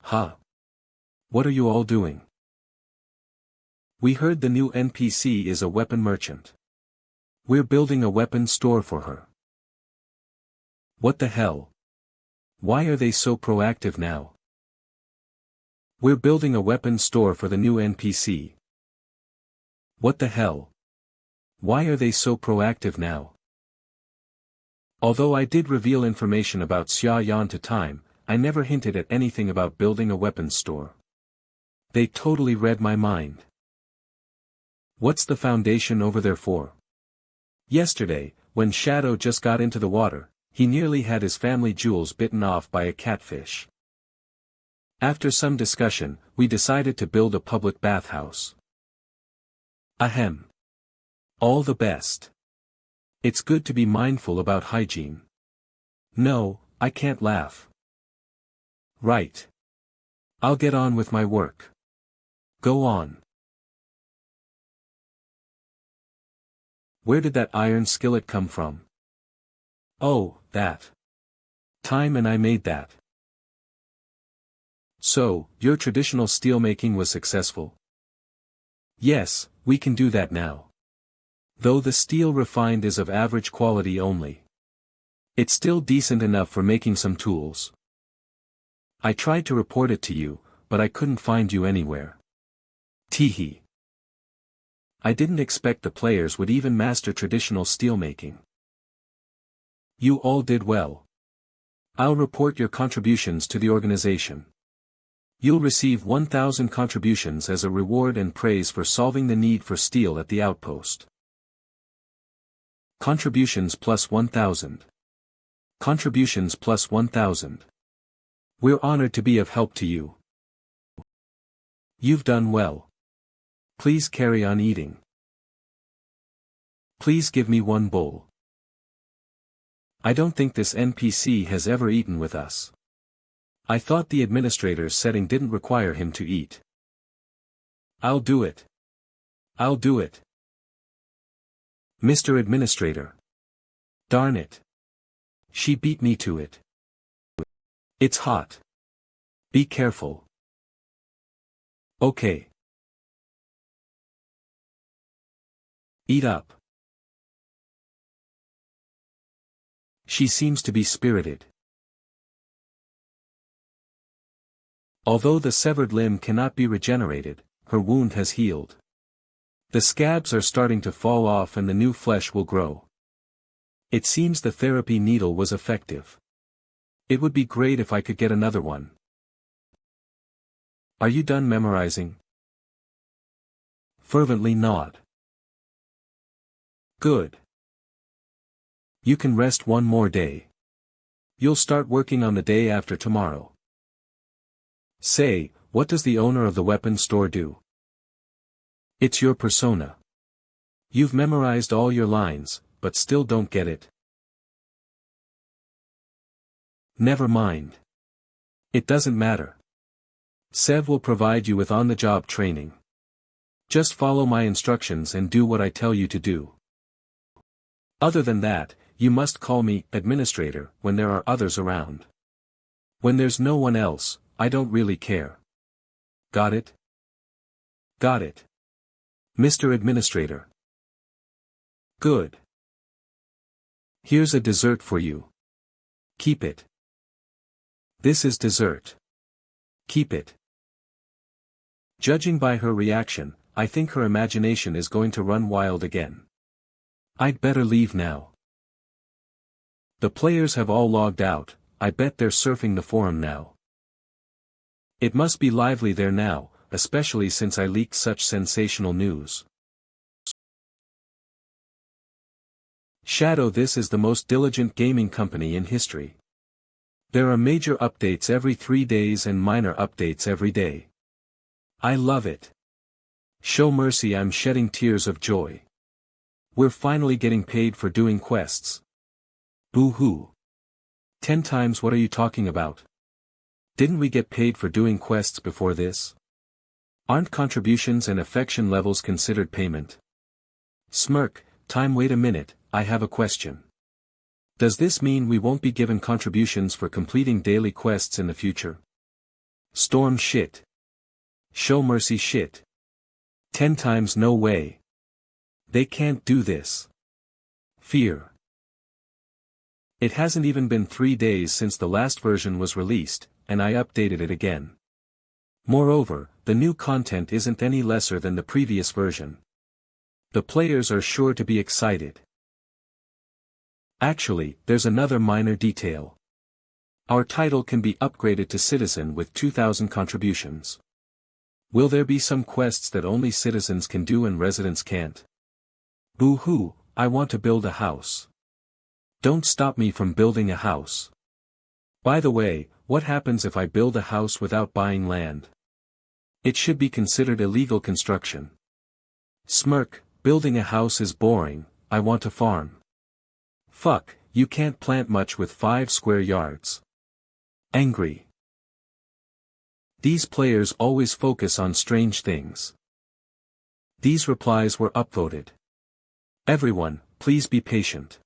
S1: Huh? What are you all doing? We heard the new NPC is a weapon merchant. We're building a weapon store for her. What the hell? Why are they so proactive now? We're building a weapon store for the new NPC. What the hell? Why are they so proactive now? Although I did reveal information about Xia Yan to Time, I never hinted at anything about building a weapons store. They totally read my mind. What's the foundation over there for? Yesterday, when Shadow just got into the water, he nearly had his family jewels bitten off by a catfish. After some discussion, we decided to build a public bathhouse. Ahem. All the best. It's good to be mindful about hygiene. No, I can't laugh. Right. I'll get on with my work. Go on. Where did that iron skillet come from? Oh, that. Time and I made that. So, your traditional steelmaking was successful? Yes, we can do that now. Though the steel refined is of average quality only. It's still decent enough for making some tools. I tried to report it to you, but I couldn't find you anywhere. Teehee. I didn't expect the players would even master traditional steelmaking. You all did well. I'll report your contributions to the organization. You'll receive 1,000 contributions as a reward and praise for solving the need for steel at the outpost. Contributions plus 1,000. Contributions plus 1,000. We're honored to be of help to you. You've done well. Please carry on eating. Please give me one bowl. I don't think this NPC has ever eaten with us. I thought the administrator's setting didn't require him to eat. I'll do it. I'll do it. Mr. Administrator. Darn it. She beat me to it. It's hot. Be careful. Okay. Eat up. She seems to be spirited. Although the severed limb cannot be regenerated, her wound has healed. The scabs are starting to fall off and the new flesh will grow. It seems the therapy needle was effective. It would be great if I could get another one. Are you done memorizing? Fervently nod. Good. You can rest one more day. You'll start working on the day after tomorrow. Say, what does the owner of the weapon store do? It's your persona. You've memorized all your lines, but still don't get it. Never mind. It doesn't matter. Sev will provide you with on-the-job training. Just follow my instructions and do what I tell you to do. Other than that, you must call me administrator when there are others around. When there's no one else, I don't really care. Got it? Got it. Mr. Administrator. Good. Here's a dessert for you. Keep it. This is dessert. Keep it. Judging by her reaction, I think her imagination is going to run wild again. I'd better leave now. The players have all logged out, I bet they're surfing the forum now. It must be lively there now, especially since I leaked such sensational news. Shadow, this is the most diligent gaming company in history. There are major updates every 3 days and minor updates every day. I love it. Show mercy, I'm shedding tears of joy. We're finally getting paid for doing quests. Boo-hoo. 10 times, what are you talking about? Didn't we get paid for doing quests before this? Aren't contributions and affection levels considered payment? Smirk, time, wait a minute, I have a question. Does this mean we won't be given contributions for completing daily quests in the future? Storm, shit. Show mercy, shit. 10 times, no way. They can't do this. Fear. It hasn't even been 3 days since the last version was released, and I updated it again. Moreover, the new content isn't any lesser than the previous version. The players are sure to be excited. Actually, there's another minor detail. Our title can be upgraded to Citizen with 2,000 contributions. Will there be some quests that only citizens can do and residents can't? Boo-hoo, I want to build a house. Don't stop me from building a house. By the way, what happens if I build a house without buying land? It should be considered illegal construction. Smirk, building a house is boring, I want to farm. Fuck, you can't plant much with 5 square yards. Angry. These players always focus on strange things. These replies were upvoted. Everyone, please be patient.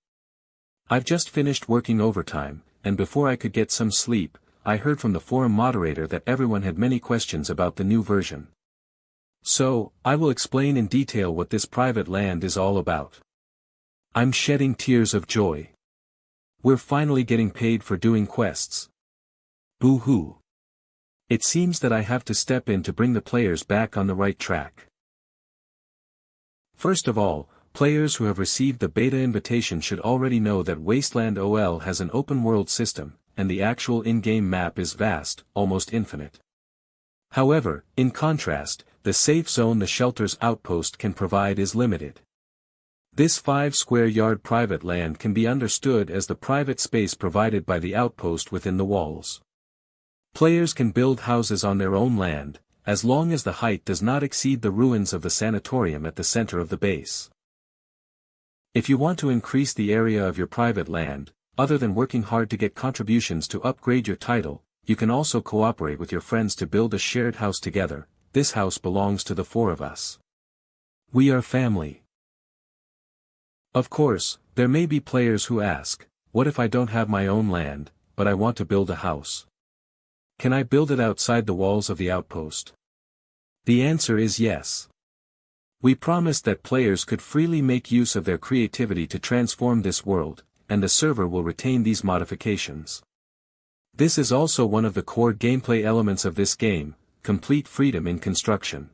S1: I've just finished working overtime, and before I could get some sleep, I heard from the forum moderator that everyone had many questions about the new version. So, I will explain in detail what this private land is all about. I'm shedding tears of joy. We're finally getting paid for doing quests. Boo-hoo. It seems that I have to step in to bring the players back on the right track. First of all, players who have received the beta invitation should already know that Wasteland OL has an open-world system, and the actual in-game map is vast, almost infinite. However, in contrast, the safe zone the shelter's outpost can provide is limited. This 5-square-yard private land can be understood as the private space provided by the outpost within the walls. Players can build houses on their own land, as long as the height does not exceed the ruins of the sanatorium at the center of the base. If you want to increase the area of your private land, other than working hard to get contributions to upgrade your title, you can also cooperate with your friends to build a shared house together. This house belongs to the 4 of us. We are family. Of course, there may be players who ask, what if I don't have my own land, but I want to build a house? Can I build it outside the walls of the outpost? The answer is yes. We promised that players could freely make use of their creativity to transform this world, and the server will retain these modifications. This is also one of the core gameplay elements of this game, complete freedom in construction.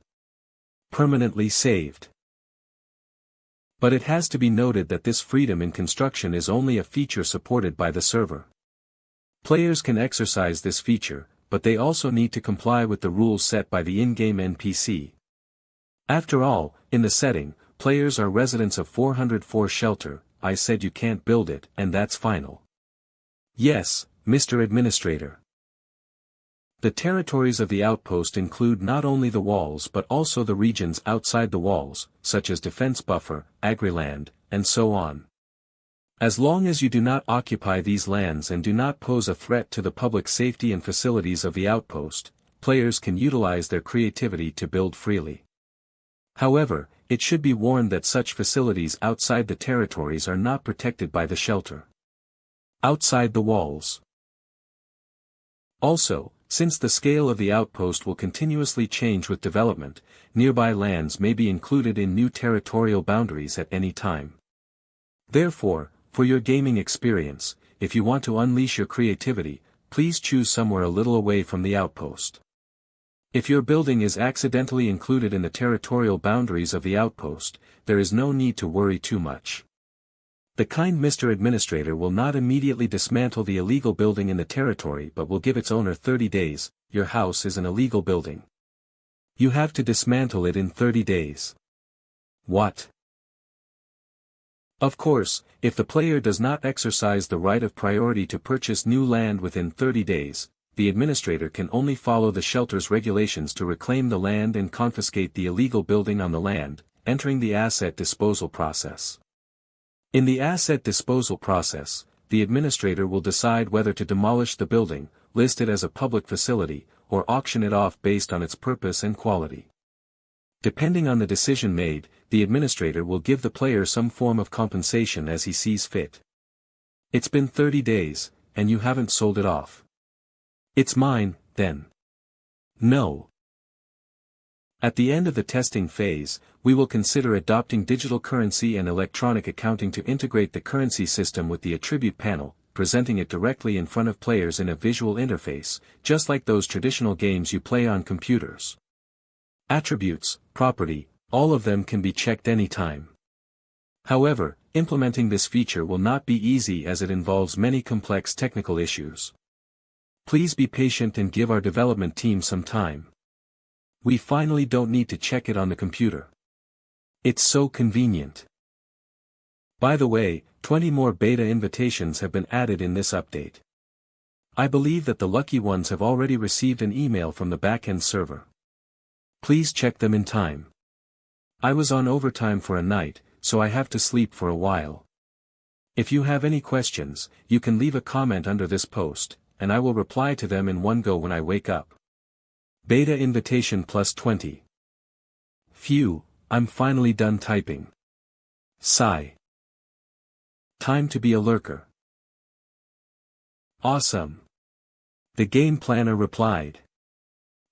S1: Permanently saved. But it has to be noted that this freedom in construction is only a feature supported by the server. Players can exercise this feature, but they also need to comply with the rules set by the in-game NPC. After all, in the setting, players are residents of 404 Shelter. I said you can't build it, and that's final. Yes, Mr. Administrator. The territories of the outpost include not only the walls but also the regions outside the walls, such as defense buffer, agriland, and so on. As long as you do not occupy these lands and do not pose a threat to the public safety and facilities of the outpost, players can utilize their creativity to build freely. However, it should be warned that such facilities outside the territories are not protected by the shelter. Outside the walls. Also, since the scale of the outpost will continuously change with development, nearby lands may be included in new territorial boundaries at any time. Therefore, for your gaming experience, if you want to unleash your creativity, please choose somewhere a little away from the outpost. If your building is accidentally included in the territorial boundaries of the outpost, there is no need to worry too much. The kind Mr. Administrator will not immediately dismantle the illegal building in the territory but will give its owner 30 days. Your house is an illegal building. You have to dismantle it in 30 days. What? Of course, if the player does not exercise the right of priority to purchase new land within 30 days, the administrator can only follow the shelter's regulations to reclaim the land and confiscate the illegal building on the land, entering the asset disposal process. In the asset disposal process, the administrator will decide whether to demolish the building, list it as a public facility, or auction it off based on its purpose and quality. Depending on the decision made, the administrator will give the player some form of compensation as he sees fit. It's been 30 days, and you haven't sold it off. It's mine, then. No. At the end of the testing phase, we will consider adopting digital currency and electronic accounting to integrate the currency system with the attribute panel, presenting it directly in front of players in a visual interface, just like those traditional games you play on computers. Attributes, property, all of them can be checked anytime. However, implementing this feature will not be easy as it involves many complex technical issues. Please be patient and give our development team some time. We finally don't need to check it on the computer. It's so convenient. By the way, 20 more beta invitations have been added in this update. I believe that the lucky ones have already received an email from the backend server. Please check them in time. I was on overtime for a night, so I have to sleep for a while. If you have any questions, you can leave a comment under this post, and I will reply to them in one go when I wake up. Beta invitation plus 20. Phew, I'm finally done typing. Sigh. Time to be a lurker. Awesome. The game planner replied.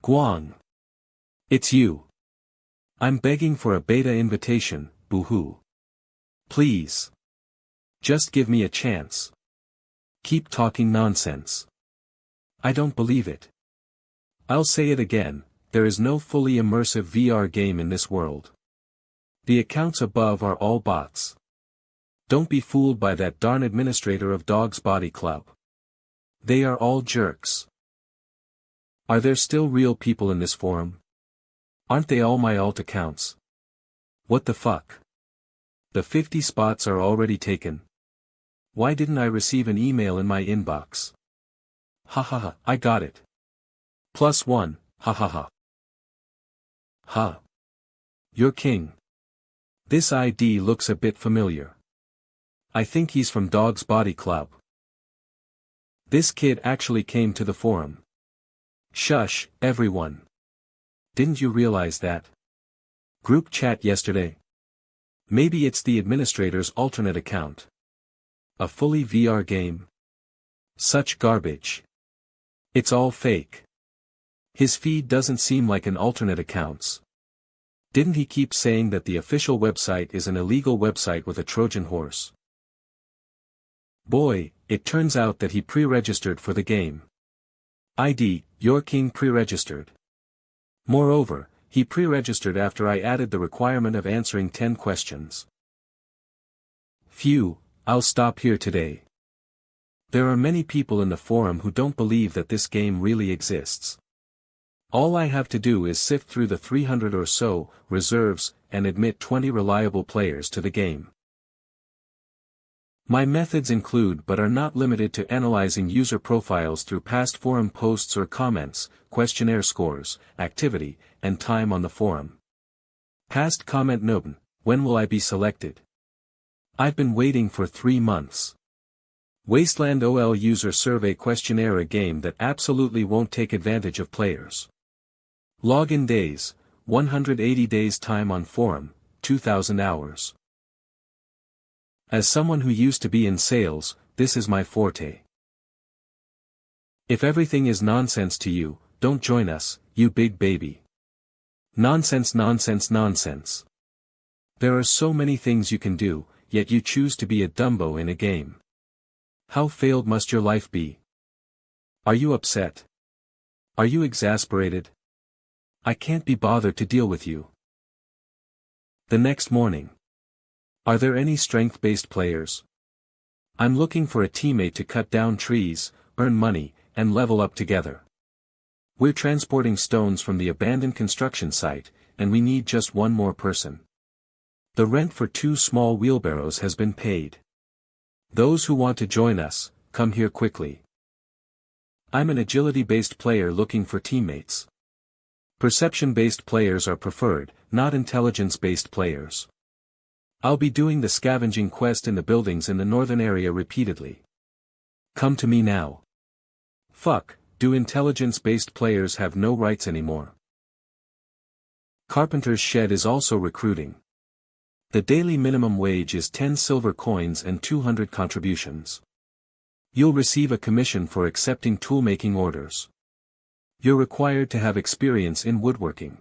S1: Guang. It's you. I'm begging for a beta invitation, boo-hoo. Please. Just give me a chance. Keep talking nonsense. I don't believe it. I'll say it again, there is no fully immersive VR game in this world. The accounts above are all bots. Don't be fooled by that darn administrator of Dog's Body Club. They are all jerks. Are there still real people in this forum? Aren't they all my alt accounts? What the fuck? The 50 spots are already taken. Why didn't I receive an email in my inbox? Hahaha, I got it. +1, hahaha. Ha. You're king. This ID looks a bit familiar. I think he's from Dog's Body Club. This kid actually came to the forum. Shush, everyone. Didn't you realize that? Group chat yesterday. Maybe it's the administrator's alternate account. A fully VR game. Such garbage. It's all fake. His feed doesn't seem like an alternate account's. Didn't he keep saying that the official website is an illegal website with a Trojan horse? Boy, it turns out that he pre-registered for the game. ID, your king pre-registered. Moreover, he pre-registered after I added the requirement of answering 10 questions. Phew, I'll stop here today. There are many people in the forum who don't believe that this game really exists. All I have to do is sift through the 300 or so reserves and admit 20 reliable players to the game. My methods include but are not limited to analyzing user profiles through past forum posts or comments, questionnaire scores, activity, and time on the forum. Past comment note, when will I be selected? I've been waiting for 3 months. Wasteland OL user survey questionnaire, a game that absolutely won't take advantage of players. Login days, 180 days time on forum, 2,000 hours. As someone who used to be in sales, this is my forte. If everything is nonsense to you, don't join us, you big baby. Nonsense, nonsense, nonsense. There are so many things you can do, yet you choose to be a Dumbo in a game. How failed must your life be? Are you upset? Are you exasperated? I can't be bothered to deal with you. The next morning. Are there any strength-based players? I'm looking for a teammate to cut down trees, earn money, and level up together. We're transporting stones from the abandoned construction site, and we need just one more person. The rent for 2 small wheelbarrows has been paid. Those who want to join us, come here quickly. I'm an agility-based player looking for teammates. Perception-based players are preferred, not intelligence-based players. I'll be doing the scavenging quest in the buildings in the northern area repeatedly. Come to me now. Fuck, do intelligence-based players have no rights anymore? Carpenter's Shed is also recruiting. The daily minimum wage is 10 silver coins and 200 contributions. You'll receive a commission for accepting toolmaking orders. You're required to have experience in woodworking.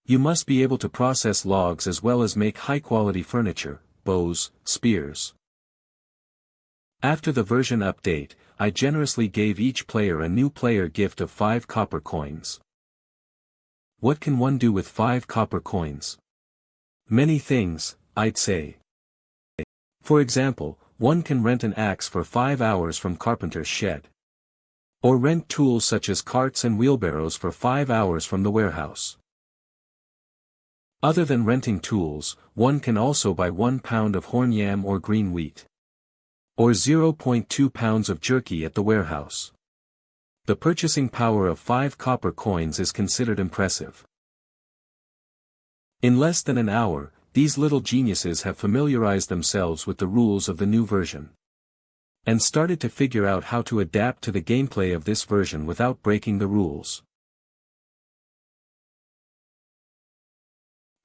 S1: You must be able to process logs as well as make high-quality furniture, bows, spears. After the version update, I generously gave each player a new player gift of 5 copper coins. What can one do with 5 copper coins? Many things, I'd say. For example, one can rent an axe for 5 hours from Carpenter's Shed. Or rent tools such as carts and wheelbarrows for 5 hours from the warehouse. Other than renting tools, one can also buy 1 pound of horn yam or green wheat. Or 0.2 pounds of jerky at the warehouse. The purchasing power of 5 copper coins is considered impressive. In less than an hour, these little geniuses have familiarized themselves with the rules of the new version. And started to figure out how to adapt to the gameplay of this version without breaking the rules.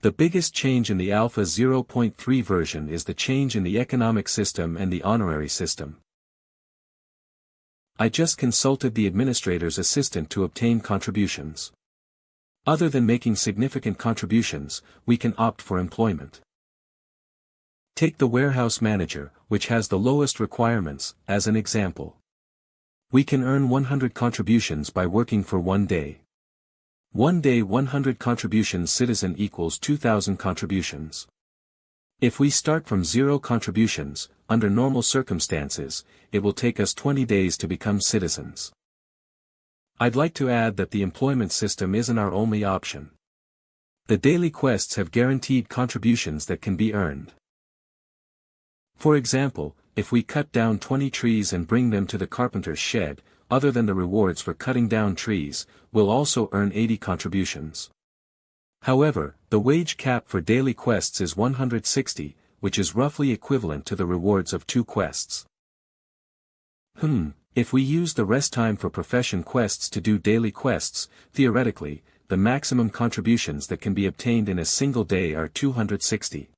S1: The biggest change in the Alpha 0.3 version is the change in the economic system and the honorary system. I just consulted the administrator's assistant to obtain contributions. Other than making significant contributions, we can opt for employment. Take the warehouse manager, which has the lowest requirements, as an example. We can earn 100 contributions by working for 1 day. 1 day 100 contributions citizen equals 2000 contributions. If we start from 0 contributions, under normal circumstances, it will take us 20 days to become citizens. I'd like to add that the employment system isn't our only option. The daily quests have guaranteed contributions that can be earned. For example, if we cut down 20 trees and bring them to the carpenter's shed, other than the rewards for cutting down trees, we'll also earn 80 contributions. However, the wage cap for daily quests is 160, which is roughly equivalent to the rewards of 2 quests. If we use the rest time for profession quests to do daily quests, theoretically, the maximum contributions that can be obtained in a single day are 260.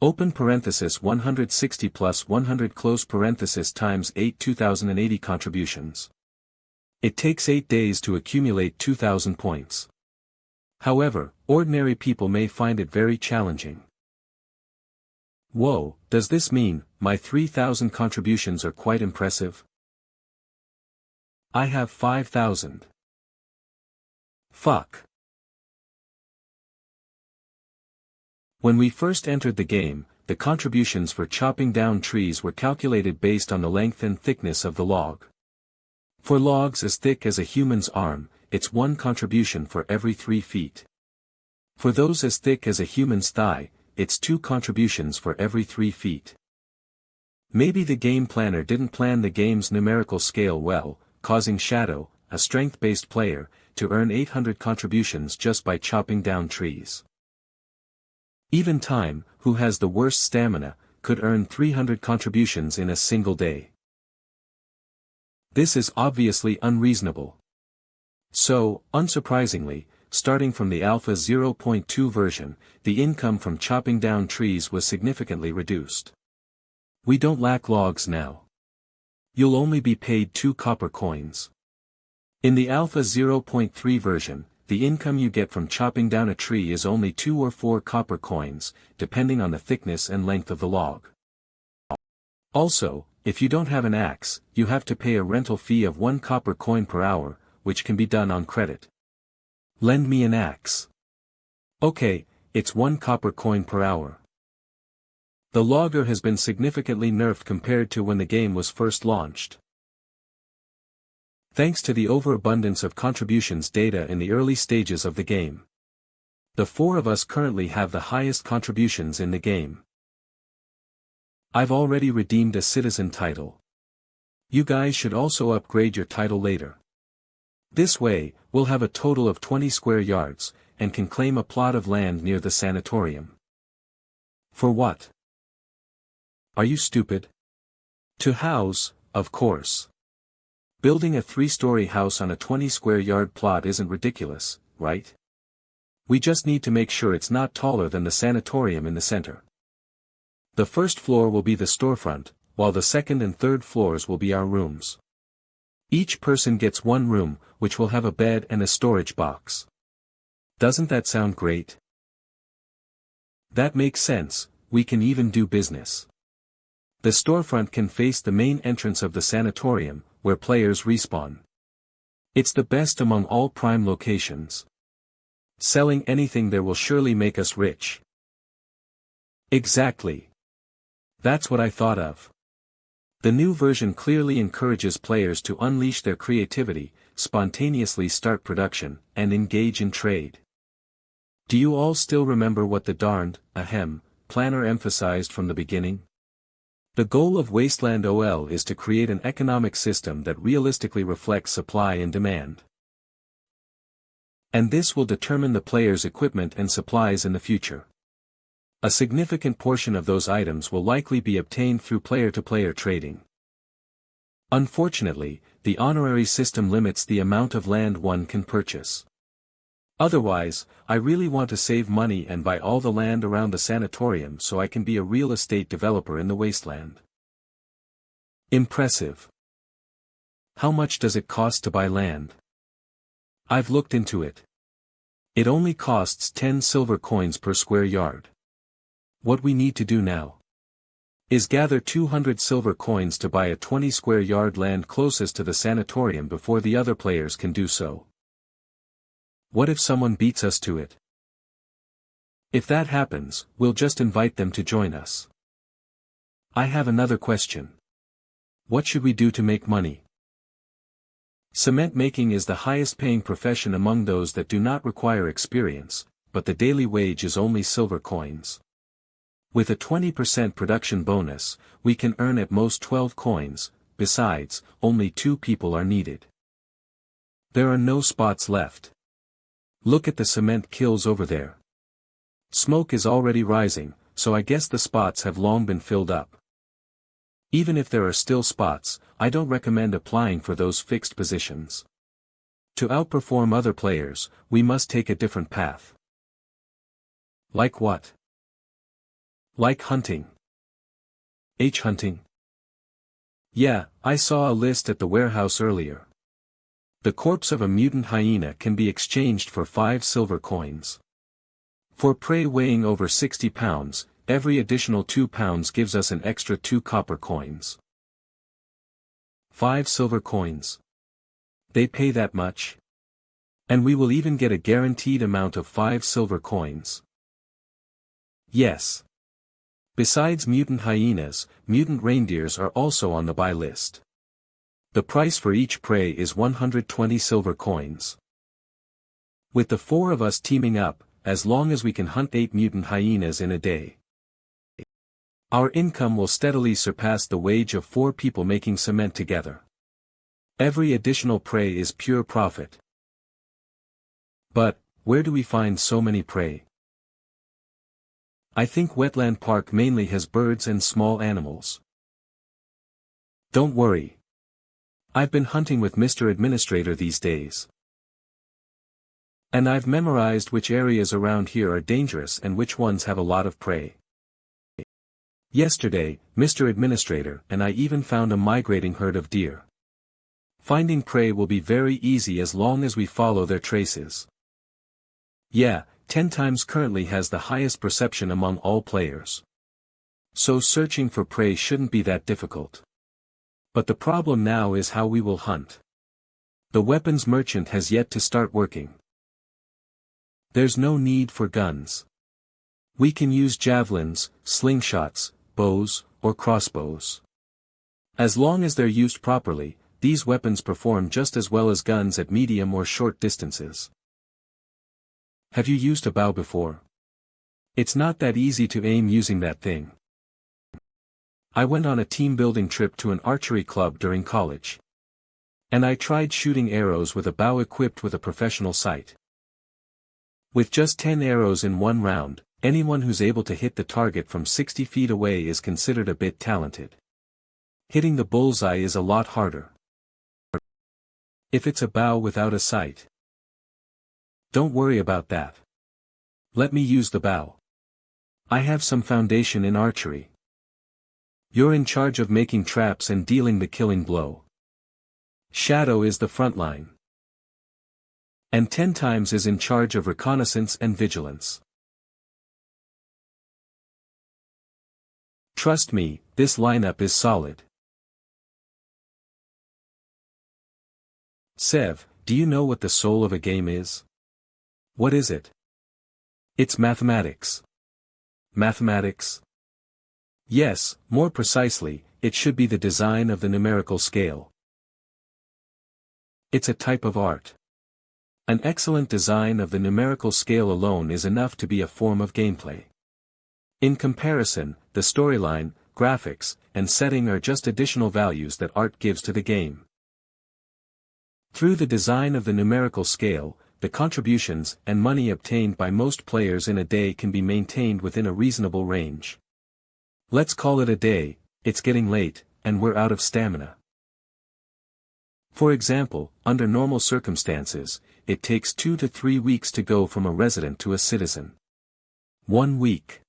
S1: Open parenthesis 160 plus 100 close parenthesis times 8 2080 contributions. It takes 8 days to accumulate 2000 points. However, ordinary people may find it very challenging. Whoa, does this mean my 3000 contributions are quite impressive? I have 5000. Fuck. When we first entered the game, the contributions for chopping down trees were calculated based on the length and thickness of the log. For logs as thick as a human's arm, it's 1 contribution for every 3 feet. For those as thick as a human's thigh, it's 2 contributions for every 3 feet. Maybe the game planner didn't plan the game's numerical scale well, causing Shadow, a strength-based player, to earn 800 contributions just by chopping down trees. Even Time, who has the worst stamina, could earn 300 contributions in a single day. This is obviously unreasonable. So, unsurprisingly, starting from the Alpha 0.2 version, the income from chopping down trees was significantly reduced. We don't lack logs now. You'll only be paid 2 copper coins. In the Alpha 0.3 version, the income you get from chopping down a tree is only 2 or 4 copper coins, depending on the thickness and length of the log. Also, if you don't have an axe, you have to pay a rental fee of 1 copper coin per hour, which can be done on credit. Lend me an axe. Okay, it's 1 copper coin per hour. The logger has been significantly nerfed compared to when the game was first launched. Thanks to the overabundance of contributions data in the early stages of the game. The 4 of us currently have the highest contributions in the game. I've already redeemed a citizen title. You guys should also upgrade your title later. This way, we'll have a total of 20 square yards, and can claim a plot of land near the sanatorium. For what? Are you stupid? To house, of course. Building a 3-story house on a 20 square yard plot isn't ridiculous, right? We just need to make sure it's not taller than the sanatorium in the center. The first floor will be the storefront, while the second and third floors will be our rooms. Each person gets 1 room, which will have a bed and a storage box. Doesn't that sound great? That makes sense, we can even do business. The storefront can face the main entrance of the sanatorium, where players respawn. It's the best among all prime locations. Selling anything there will surely make us rich. Exactly. That's what I thought of. The new version clearly encourages players to unleash their creativity, spontaneously start production, and engage in trade. Do you all still remember what the darned, planner emphasized from the beginning? The goal of Wasteland OL is to create an economic system that realistically reflects supply and demand. And this will determine the player's equipment and supplies in the future. A significant portion of those items will likely be obtained through player-to-player trading. Unfortunately, the honorary system limits the amount of land one can purchase. Otherwise, I really want to save money and buy all the land around the sanatorium so I can be a real estate developer in the wasteland. Impressive. How much does it cost to buy land? I've looked into it. It only costs 10 silver coins per square yard. What we need to do now is gather 200 silver coins to buy a 20 square yard land closest to the sanatorium before the other players can do so. What if someone beats us to it? If that happens, we'll just invite them to join us. I have another question. What should we do to make money? Cement making is the highest paying profession among those that do not require experience, but the daily wage is only silver coins. With a 20% production bonus, we can earn at most 12 coins, besides, only 2 people are needed. There are no spots left. Look at the cement kilns over there. Smoke is already rising, so I guess the spots have long been filled up. Even if there are still spots, I don't recommend applying for those fixed positions. To outperform other players, we must take a different path. Like what? Like hunting. Hunting? Yeah, I saw a list at the warehouse earlier. The corpse of a mutant hyena can be exchanged for 5 silver coins. For prey weighing over 60 pounds, every additional 2 pounds gives us an extra 2 copper coins. 5 silver coins. They pay that much? And we will even get a guaranteed amount of 5 silver coins. Yes. Besides mutant hyenas, mutant reindeers are also on the buy list. The price for each prey is 120 silver coins. With the 4 of us teaming up, as long as we can hunt 8 mutant hyenas in a day, our income will steadily surpass the wage of 4 people making cement together. Every additional prey is pure profit. But, where do we find so many prey? I think Wetland Park mainly has birds and small animals. Don't worry. I've been hunting with Mr. Administrator these days. And I've memorized which areas around here are dangerous and which ones have a lot of prey. Yesterday, Mr. Administrator and I even found a migrating herd of deer. Finding prey will be very easy as long as we follow their traces. Yeah, 10 times currently has the highest perception among all players. So searching for prey shouldn't be that difficult. But the problem now is how we will hunt. The weapons merchant has yet to start working. There's no need for guns. We can use javelins, slingshots, bows, or crossbows. As long as they're used properly, these weapons perform just as well as guns at medium or short distances. Have you used a bow before? It's not that easy to aim using that thing. I went on a team-building trip to an archery club during college. And I tried shooting arrows with a bow equipped with a professional sight. With just 10 arrows in one round, anyone who's able to hit the target from 60 feet away is considered a bit talented. Hitting the bullseye is a lot harder. If it's a bow without a sight. Don't worry about that. Let me use the bow. I have some foundation in archery. You're in charge of making traps and dealing the killing blow. Shadow is the front line. And 10 times is in charge of reconnaissance and vigilance. Trust me, this lineup is solid. Sev, do you know what the soul of a game is? What is it? It's mathematics. Mathematics? Yes, more precisely, it should be the design of the numerical scale. It's a type of art. An excellent design of the numerical scale alone is enough to be a form of gameplay. In comparison, the storyline, graphics, and setting are just additional values that art gives to the game. Through the design of the numerical scale, the contributions and money obtained by most players in a day can be maintained within a reasonable range. Let's call it a day, it's getting late, and we're out of stamina. For example, under normal circumstances, it takes 2 to 3 weeks to go from a resident to a citizen. 1 week.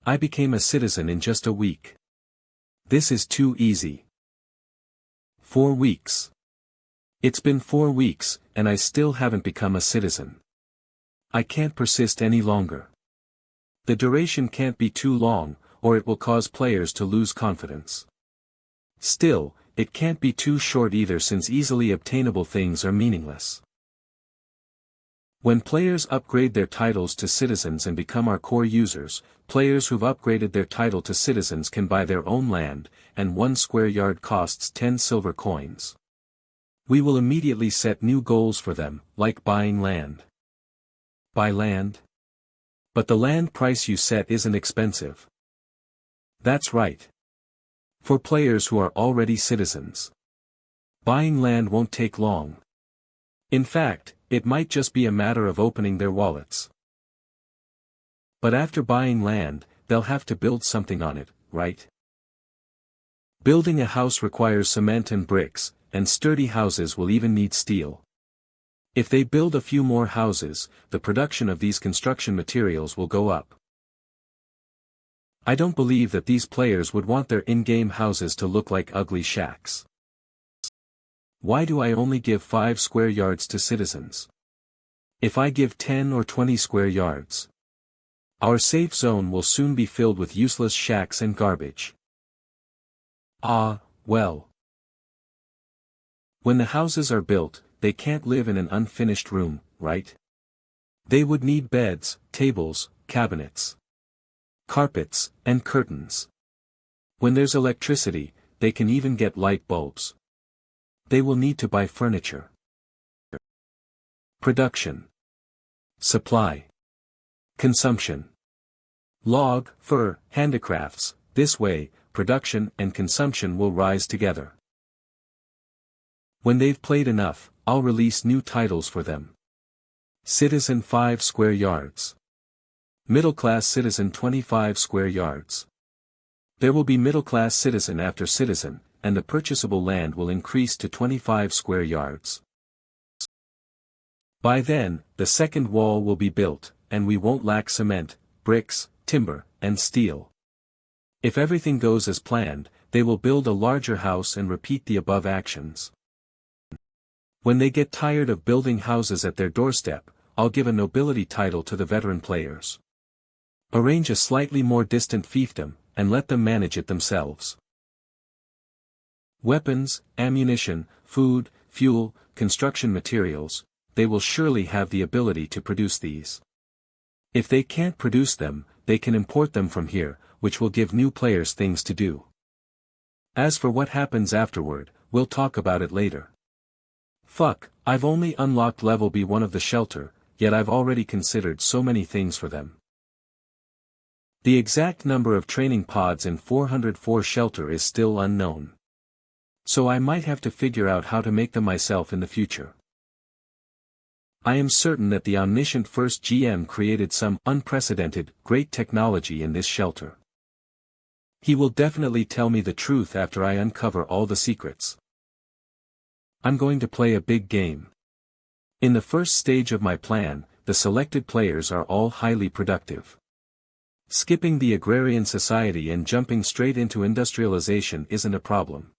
S1: I became a citizen in just a week. This is too easy. 4 weeks. It's been 4 weeks, and I still haven't become a citizen. I can't persist any longer. The duration can't be too long, or it will cause players to lose confidence. Still, it can't be too short either since easily obtainable things are meaningless. When players upgrade their titles to citizens and become our core users, players who've upgraded their title to citizens can buy their own land, and 1 square yard costs 10 silver coins. We will immediately set new goals for them, like buying land. Buy land? But the land price you set isn't expensive. That's right. For players who are already citizens. Buying land won't take long. In fact, it might just be a matter of opening their wallets. But after buying land, they'll have to build something on it, right? Building a house requires cement and bricks, and sturdy houses will even need steel. If they build a few more houses, the production of these construction materials will go up. I don't believe that these players would want their in-game houses to look like ugly shacks. Why do I only give 5 square yards to citizens? If I give 10 or 20 square yards, our safe zone will soon be filled with useless shacks and garbage. Ah, well. When the houses are built, they can't live in an unfinished room, right? They would need beds, tables, cabinets, carpets, and curtains. When there's electricity, they can even get light bulbs. They will need to buy furniture. Production. Supply. Consumption. Log, fur, handicrafts. This way, production and consumption will rise together. When they've played enough, I'll release new titles for them. Citizen 5 square yards. Middle-class citizen 25 square yards. There will be middle-class citizen after citizen, and the purchasable land will increase to 25 square yards. By then, the second wall will be built, and we won't lack cement, bricks, timber, and steel. If everything goes as planned, they will build a larger house and repeat the above actions. When they get tired of building houses at their doorstep, I'll give a nobility title to the veteran players. Arrange a slightly more distant fiefdom, and let them manage it themselves. Weapons, ammunition, food, fuel, construction materials, they will surely have the ability to produce these. If they can't produce them, they can import them from here, which will give new players things to do. As for what happens afterward, we'll talk about it later. Fuck, I've only unlocked level B1 of the shelter, yet I've already considered so many things for them. The exact number of training pods in 404 shelter is still unknown. So I might have to figure out how to make them myself in the future. I am certain that the omniscient first GM created some unprecedented, great technology in this shelter. He will definitely tell me the truth after I uncover all the secrets. I'm going to play a big game. In the first stage of my plan, the selected players are all highly productive. Skipping the agrarian society and jumping straight into industrialization isn't a problem.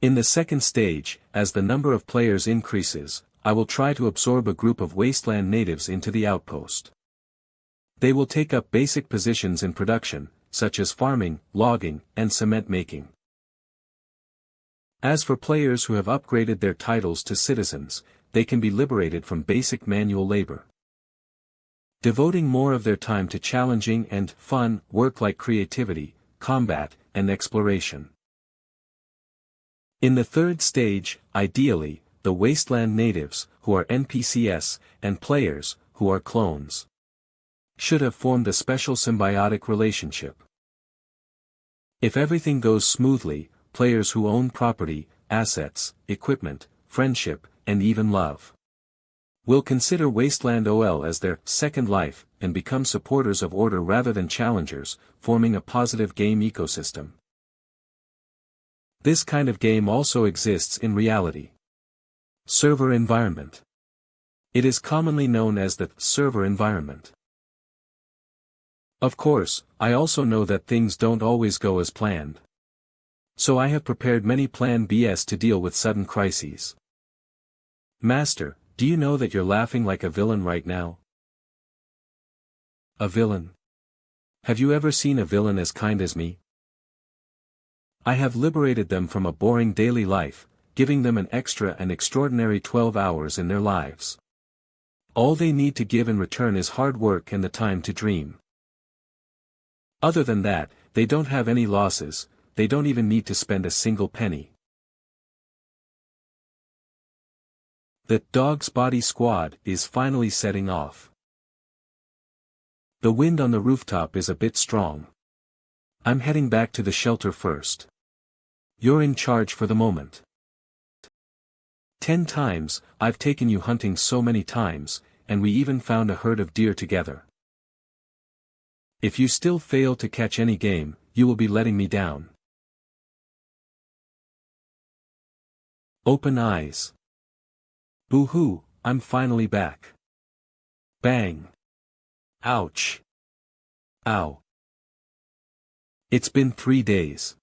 S1: In the second stage, as the number of players increases, I will try to absorb a group of wasteland natives into the outpost. They will take up basic positions in production, such as farming, logging, and cement making. As for players who have upgraded their titles to citizens, they can be liberated from basic manual labor, devoting more of their time to challenging and fun work like creativity, combat, and exploration. In the third stage, ideally, the wasteland natives, who are NPCs, and players, who are clones, should have formed a special symbiotic relationship. If everything goes smoothly, players who own property, assets, equipment, friendship, and even love will consider Wasteland OL as their second life, and become supporters of order rather than challengers, forming a positive game ecosystem. This kind of game also exists in reality. Server environment. It is commonly known as the server environment. Of course, I also know that things don't always go as planned. So I have prepared many plan Bs to deal with sudden crises. Master, do you know that you're laughing like a villain right now? A villain? Have you ever seen a villain as kind as me? I have liberated them from a boring daily life, giving them an extra and extraordinary 12 hours in their lives. All they need to give in return is hard work and the time to dream. Other than that, they don't have any losses, they don't even need to spend a single penny. The Dog's Body Squad is finally setting off. The wind on the rooftop is a bit strong. I'm heading back to the shelter first. You're in charge for the moment. 10 times, I've taken you hunting so many times, and we even found a herd of deer together. If you still fail to catch any game, you will be letting me down. Open eyes. Boo-hoo, I'm finally back. Bang. Ouch. Ow. It's been 3 days.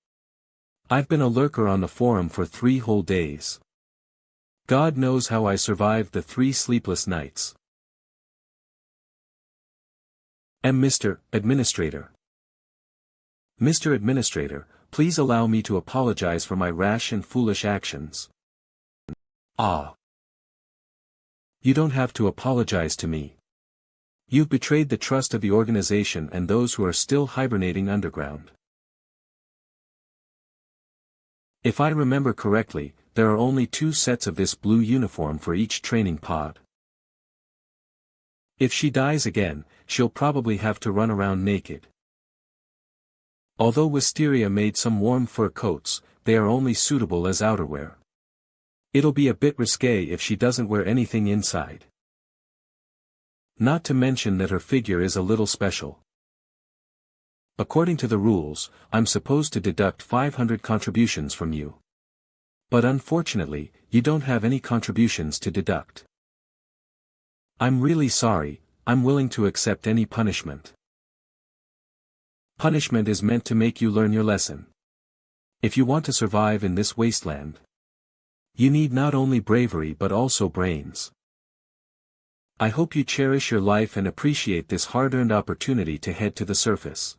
S1: I've been a lurker on the forum for 3 whole days. God knows how I survived the 3 sleepless nights. Mr. Administrator. Mr. Administrator, please allow me to apologize for my rash and foolish actions. Ah. You don't have to apologize to me. You've betrayed the trust of the organization and those who are still hibernating underground. If I remember correctly, there are only 2 sets of this blue uniform for each training pod. If she dies again, she'll probably have to run around naked. Although Wisteria made some warm fur coats, they are only suitable as outerwear. It'll be a bit risque if she doesn't wear anything inside. Not to mention that her figure is a little special. According to the rules, I'm supposed to deduct 500 contributions from you. But unfortunately, you don't have any contributions to deduct. I'm really sorry, I'm willing to accept any punishment. Punishment is meant to make you learn your lesson. If you want to survive in this wasteland, you need not only bravery but also brains. I hope you cherish your life and appreciate this hard-earned opportunity to head to the surface.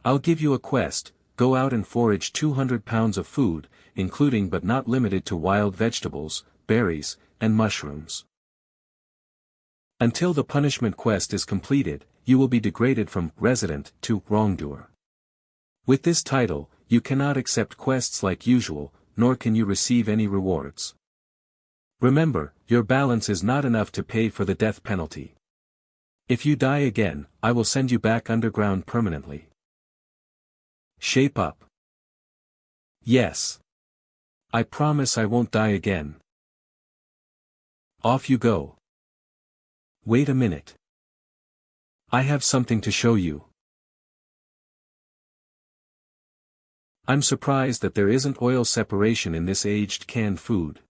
S1: I'll give you a quest: go out and forage 200 pounds of food, including but not limited to wild vegetables, berries, and mushrooms. Until the punishment quest is completed, you will be degraded from resident to wrongdoer. With this title, you cannot accept quests like usual, nor can you receive any rewards. Remember, your balance is not enough to pay for the death penalty. If you die again, I will send you back underground permanently. Shape up. Yes. I promise I won't die again. Off you go. Wait a minute. I have something to show you. I'm surprised that there isn't oil separation in this aged canned food.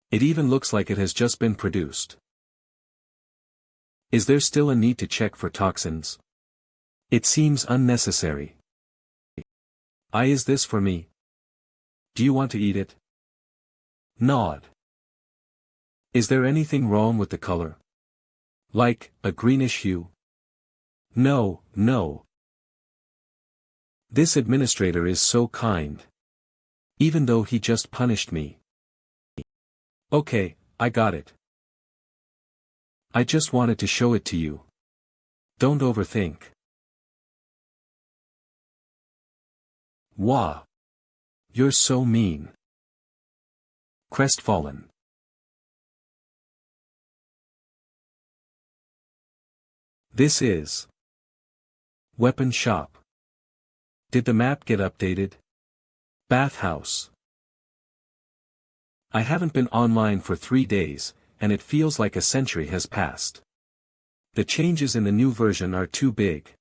S1: It even looks like it has just been produced. Is there still a need to check for toxins? It seems unnecessary. Is this for me? Do you want to eat it? Nod. Is there anything wrong with the color? Like, a greenish hue? No, no. This administrator is so kind. Even though he just punished me. Okay, I got it. I just wanted to show it to you. Don't overthink. Wah. You're so mean. Crestfallen. This is Weapon Shop. Did the map get updated? Bathhouse. I haven't been online for 3 days, and it feels like a century has passed. The changes in the new version are too big.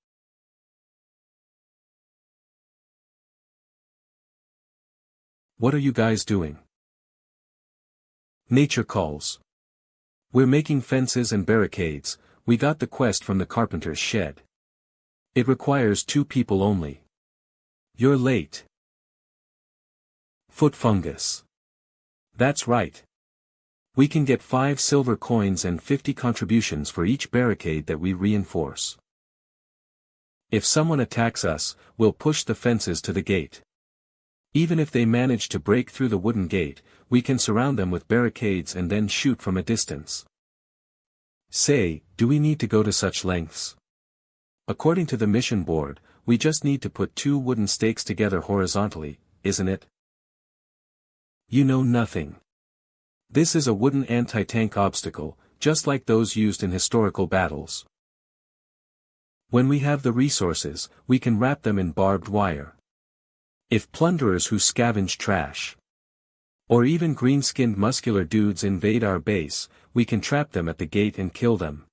S1: What are you guys doing? Nature calls. We're making fences and barricades. We got the quest from the carpenter's shed. It requires 2 people only. You're late. Foot fungus. That's right. We can get 5 silver coins and 50 contributions for each barricade that we reinforce. If someone attacks us, we'll push the fences to the gate. Even if they manage to break through the wooden gate, we can surround them with barricades and then shoot from a distance. Say, do we need to go to such lengths? According to the mission board, we just need to put 2 wooden stakes together horizontally, isn't it? You know nothing. This is a wooden anti-tank obstacle, just like those used in historical battles. When we have the resources, we can wrap them in barbed wire. If plunderers who scavenge trash, or even green-skinned muscular dudes invade our base, we can trap them at the gate and kill them.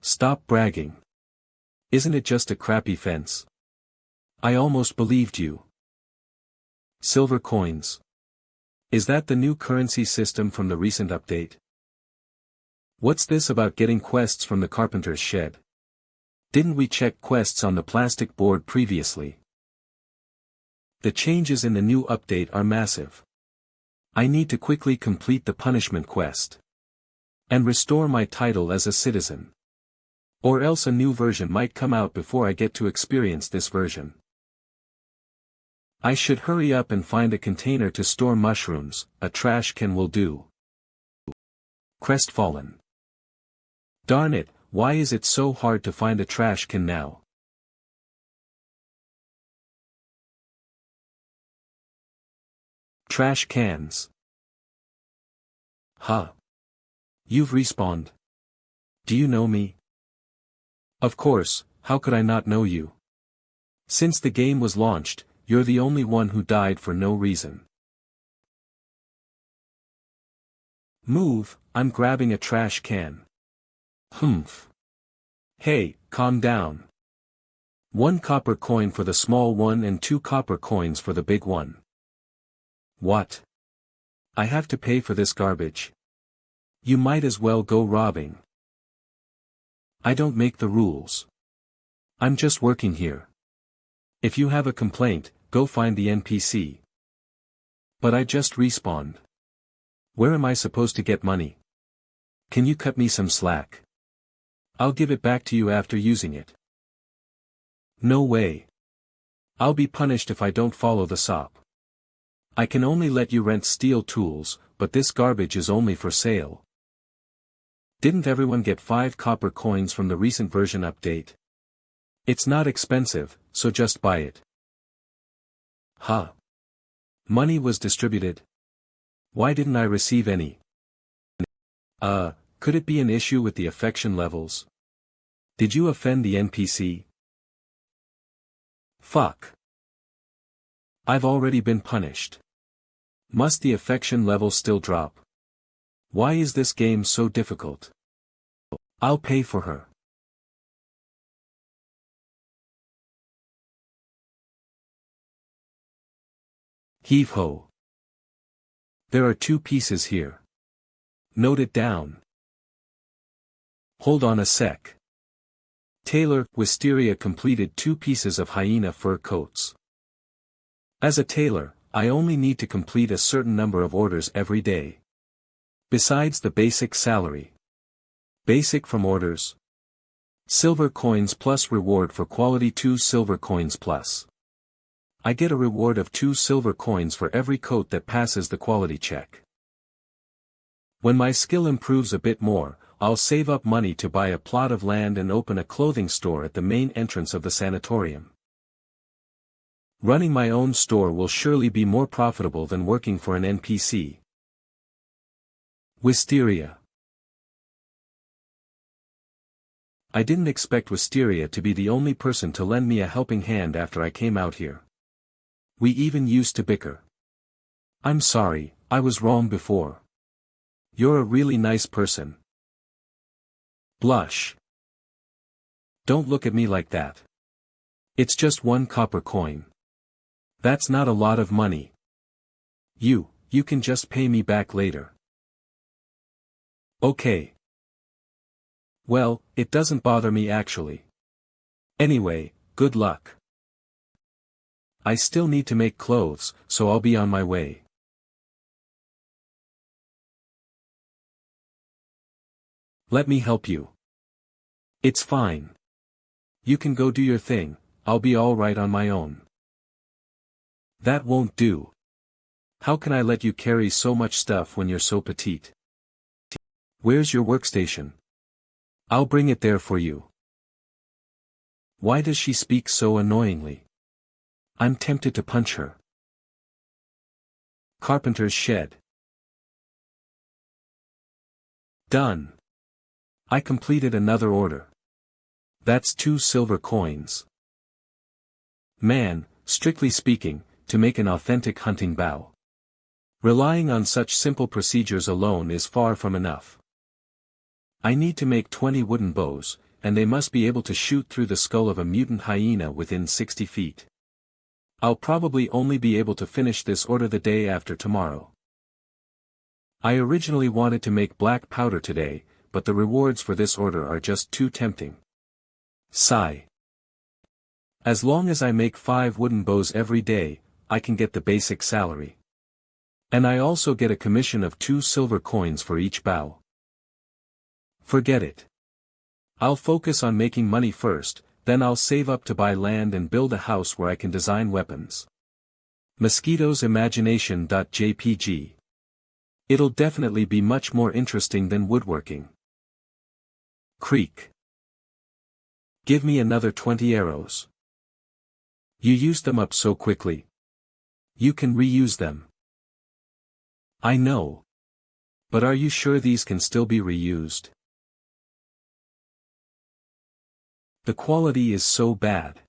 S1: Stop bragging. Isn't it just a crappy fence? I almost believed you. Silver coins. Is that the new currency system from the recent update? What's this about getting quests from the carpenter's shed? Didn't we check quests on the plastic board previously? The changes in the new update are massive. I need to quickly complete the punishment quest. And restore my title as a citizen. Or else a new version might come out before I get to experience this version. I should hurry up and find a container to store mushrooms, a trash can will do. Crestfallen. Darn it, why is it so hard to find a trash can now? Trash cans. Huh. You've respawned. Do you know me? Of course, how could I not know you? Since the game was launched, you're the only one who died for no reason. Move, I'm grabbing a trash can. Humph. Hey, calm down. 1 copper coin for the small one and 2 copper coins for the big one. What? I have to pay for this garbage. You might as well go robbing. I don't make the rules. I'm just working here. If you have a complaint, go find the NPC. But I just respawned. Where am I supposed to get money? Can you cut me some slack? I'll give it back to you after using it. No way. I'll be punished if I don't follow the SOP. I can only let you rent steel tools, but this garbage is only for sale. Didn't everyone get 5 copper coins from the recent version update? It's not expensive, so just buy it. Huh. Money was distributed. Why didn't I receive any? Could it be an issue with the affection levels? Did you offend the NPC? Fuck. I've already been punished. Must the affection level still drop? Why is this game so difficult? I'll pay for her. Heave-ho. There are 2 pieces here. Note it down. Hold on a sec. Tailor, Wisteria completed 2 pieces of hyena fur coats. As a tailor, I only need to complete a certain number of orders every day. Besides the basic salary. Basic from orders. Silver coins plus reward for quality 2 silver coins plus. I get a reward of 2 silver coins for every coat that passes the quality check. When my skill improves a bit more, I'll save up money to buy a plot of land and open a clothing store at the main entrance of the sanatorium. Running my own store will surely be more profitable than working for an NPC. Wisteria. I didn't expect Wisteria to be the only person to lend me a helping hand after I came out here. We even used to bicker. I'm sorry, I was wrong before. You're a really nice person. Blush. Don't look at me like that. It's just 1 copper coin. That's not a lot of money. You can just pay me back later. Okay. Well, it doesn't bother me actually. Anyway, good luck. I still need to make clothes, so I'll be on my way. Let me help you. It's fine. You can go do your thing, I'll be all right on my own. That won't do. How can I let you carry so much stuff when you're so petite? Where's your workstation? I'll bring it there for you. Why does she speak so annoyingly? I'm tempted to punch her. Carpenter's shed. Done. I completed another order. That's 2 silver coins. Man, strictly speaking, to make an authentic hunting bow. Relying on such simple procedures alone is far from enough. I need to make 20 wooden bows, and they must be able to shoot through the skull of a mutant hyena within 60 feet. I'll probably only be able to finish this order the day after tomorrow. I originally wanted to make black powder today, but the rewards for this order are just too tempting. Sigh. As long as I make 5 wooden bows every day, I can get the basic salary. And I also get a commission of 2 silver coins for each bow. Forget it. I'll focus on making money first, then I'll save up to buy land and build a house where I can design weapons. Mosquitoes Imagination.jpg. It'll definitely be much more interesting than woodworking. Creek. Give me another 20 arrows. You used them up so quickly. You can reuse them. I know. But are you sure these can still be reused? The quality is so bad.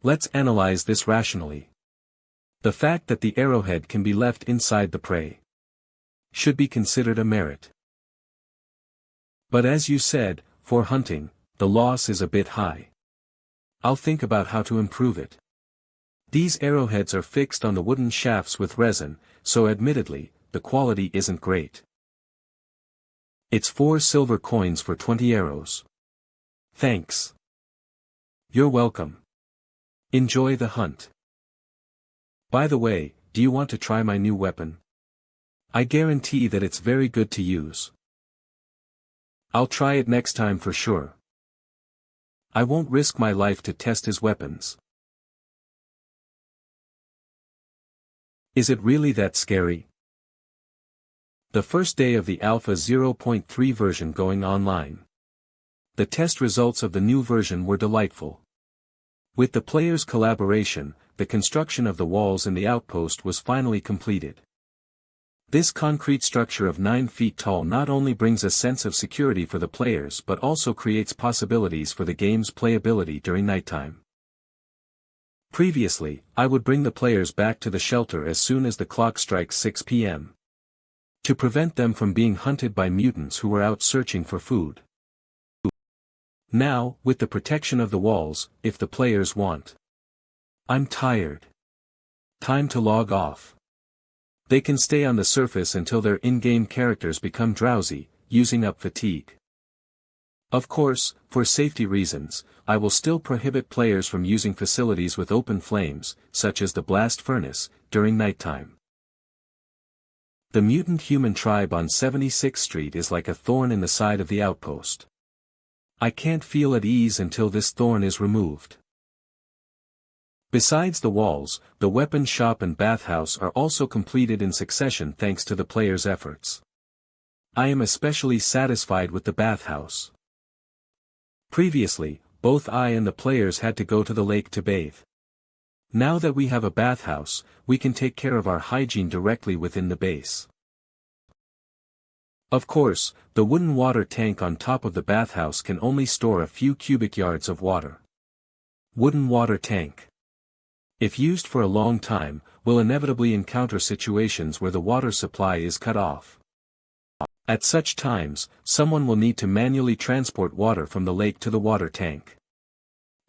S1: Let's analyze this rationally. The fact that the arrowhead can be left inside the prey should be considered a merit. But as you said, for hunting, the loss is a bit high. I'll think about how to improve it. These arrowheads are fixed on the wooden shafts with resin, so admittedly, the quality isn't great. It's 4 silver coins for 20 arrows. Thanks. You're welcome. Enjoy the hunt. By the way, do you want to try my new weapon? I guarantee that it's very good to use. I'll try it next time for sure. I won't risk my life to test his weapons. Is it really that scary? The first day of the Alpha 0.3 version going online. The test results of the new version were delightful. With the players' collaboration, the construction of the walls in the outpost was finally completed. This concrete structure of 9 feet tall not only brings a sense of security for the players but also creates possibilities for the game's playability during nighttime. Previously, I would bring the players back to the shelter as soon as the clock strikes 6 p.m. to prevent them from being hunted by mutants who were out searching for food. Now, with the protection of the walls, if the players want. I'm tired. Time to log off. They can stay on the surface until their in-game characters become drowsy, using up fatigue. Of course, for safety reasons, I will still prohibit players from using facilities with open flames, such as the blast furnace, during nighttime. The mutant human tribe on 76th Street is like a thorn in the side of the outpost. I can't feel at ease until this thorn is removed. Besides the walls, the weapon shop and bathhouse are also completed in succession thanks to the players' efforts. I am especially satisfied with the bathhouse. Previously, both I and the players had to go to the lake to bathe. Now that we have a bathhouse, we can take care of our hygiene directly within the base. Of course, the wooden water tank on top of the bathhouse can only store a few cubic yards of water. Wooden water tank, if used for a long time, will inevitably encounter situations where the water supply is cut off. At such times, someone will need to manually transport water from the lake to the water tank,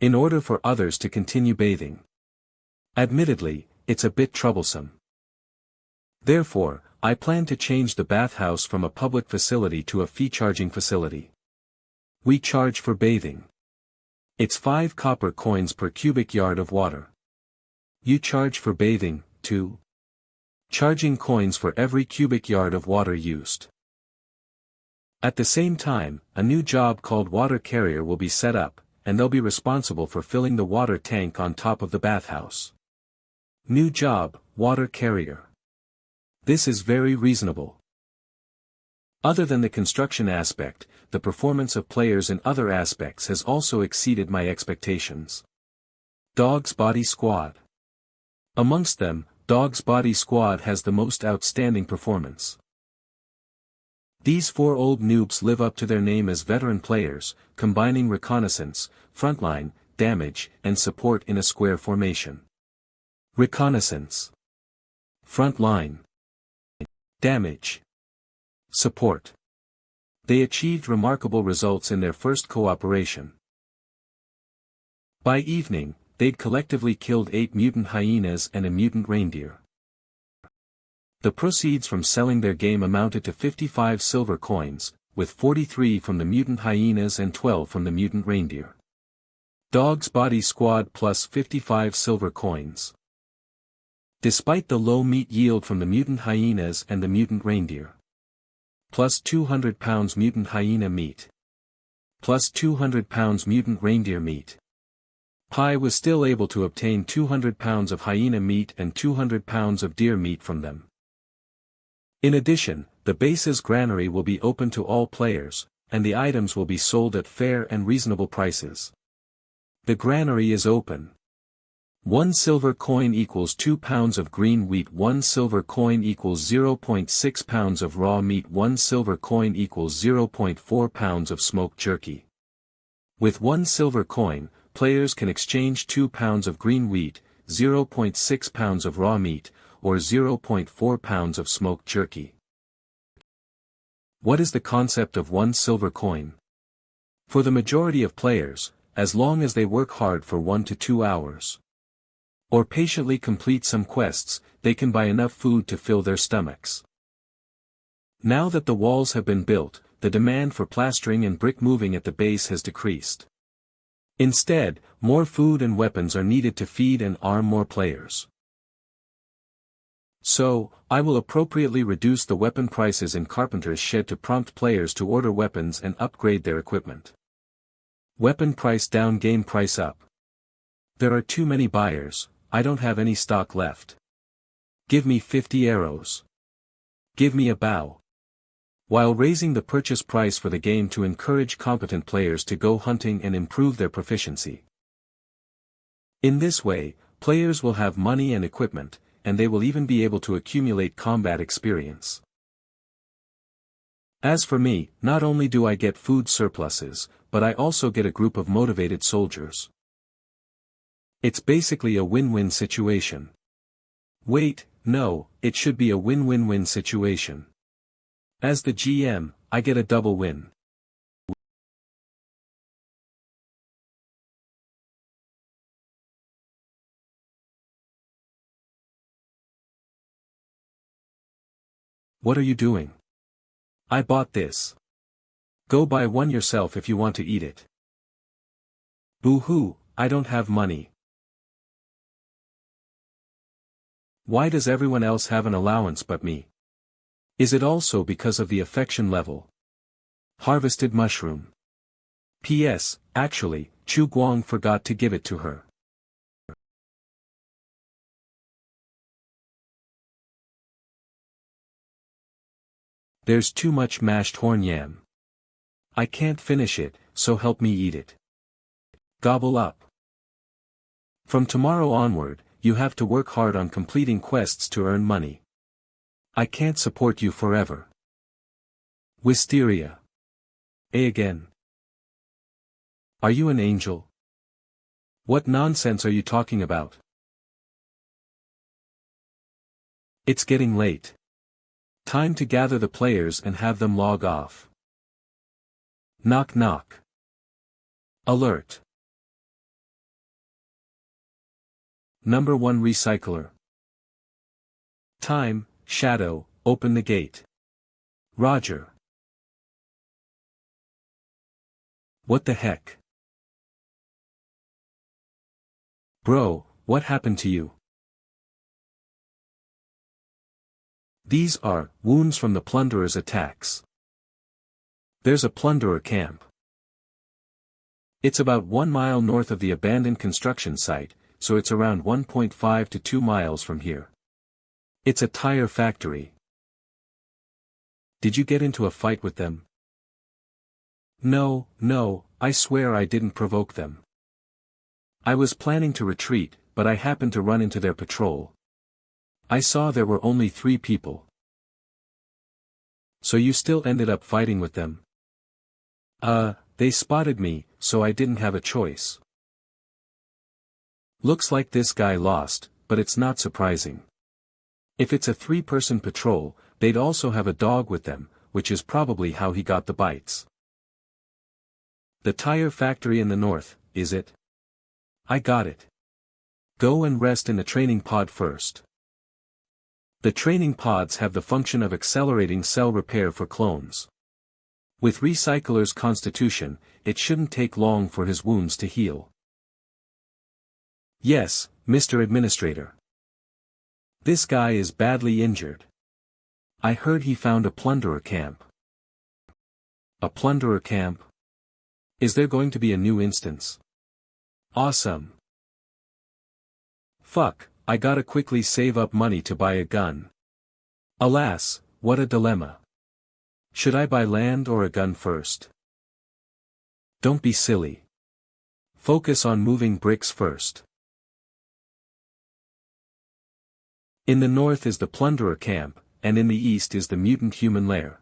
S1: in order for others to continue bathing. Admittedly, it's a bit troublesome. Therefore, I plan to change the bathhouse from a public facility to a fee-charging facility. We charge for bathing. It's 5 copper coins per cubic yard of water. You charge for bathing, too. Charging coins for every cubic yard of water used. At the same time, a new job called water carrier will be set up, and they'll be responsible for filling the water tank on top of the bathhouse. New job, water carrier. This is very reasonable. Other than the construction aspect, the performance of players in other aspects has also exceeded my expectations. Dog's Body Squad. Amongst them, Dog's Body Squad has the most outstanding performance. These 4 old noobs live up to their name as veteran players, combining reconnaissance, frontline, damage, and support in a square formation. Reconnaissance. Frontline. Damage. Support. They achieved remarkable results in their first cooperation. By evening, they'd collectively killed 8 mutant hyenas and a mutant reindeer. The proceeds from selling their game amounted to 55 silver coins, with 43 from the mutant hyenas and 12 from the mutant reindeer. Dog's Body Squad plus 55 silver coins. Despite the low meat yield from the mutant hyenas and the mutant reindeer. Plus 200 pounds mutant hyena meat. Plus 200 pounds mutant reindeer meat. Pi was still able to obtain 200 pounds of hyena meat and 200 pounds of deer meat from them. In addition, the base's granary will be open to all players, and the items will be sold at fair and reasonable prices. The granary is open. 1 silver coin equals 2 pounds of green wheat. 1 silver coin equals 0.6 pounds of raw meat. 1 silver coin equals 0.4 pounds of smoked jerky. With 1 silver coin, players can exchange 2 pounds of green wheat, 0.6 pounds of raw meat, or 0.4 pounds of smoked jerky. What is the concept of 1 silver coin? For the majority of players, as long as they work hard for 1 to 2 hours, or patiently complete some quests, they can buy enough food to fill their stomachs. Now that the walls have been built, the demand for plastering and brick moving at the base has decreased. Instead, more food and weapons are needed to feed and arm more players. So, I will appropriately reduce the weapon prices in Carpenter's Shed to prompt players to order weapons and upgrade their equipment. Weapon price down, game price up. There are too many buyers, I don't have any stock left. Give me 50 arrows. Give me a bow. While raising the purchase price for the game to encourage competent players to go hunting and improve their proficiency. In this way, players will have money and equipment, and they will even be able to accumulate combat experience. As for me, not only do I get food surpluses, but I also get a group of motivated soldiers. It's basically a win-win situation. Wait, no, it should be a win-win-win situation. As the GM, I get a double win. What are you doing? I bought this. Go buy one yourself if you want to eat it. Boo-hoo, I don't have money. Why does everyone else have an allowance but me? Is it also because of the affection level? Harvested mushroom. P.S. Actually, Chu Guang forgot to give it to her. There's too much mashed horn yam. I can't finish it, so help me eat it. Gobble up. From tomorrow onward, you have to work hard on completing quests to earn money. I can't support you forever. Wisteria. Again. Are you an angel? What nonsense are you talking about? It's getting late. Time to gather the players and have them log off. Knock knock. Alert. Number 1 recycler. Time, Shadow, open the gate. Roger. What the heck? Bro, what happened to you? These are wounds from the plunderer's attacks. There's a plunderer camp. It's about 1 mile north of the abandoned construction site, so it's around 1.5 to 2 miles from here. It's a tire factory. Did you get into a fight with them? No, no, I swear I didn't provoke them. I was planning to retreat, but I happened to run into their patrol. I saw there were only 3 people. So you still ended up fighting with them? They spotted me, so I didn't have a choice. Looks like this guy lost, but it's not surprising. If it's a 3-person patrol, they'd also have a dog with them, which is probably how he got the bites. The tire factory in the north, is it? I got it. Go and rest in the training pod first. The training pods have the function of accelerating cell repair for clones. With Recycler's constitution, it shouldn't take long for his wounds to heal. Yes, Mr. Administrator. This guy is badly injured. I heard he found a plunderer camp. A plunderer camp? Is there going to be a new instance? Awesome. Fuck, I gotta quickly save up money to buy a gun. Alas, what a dilemma. Should I buy land or a gun first? Don't be silly. Focus on moving bricks first. In the north is the plunderer camp, and in the east is the mutant human lair.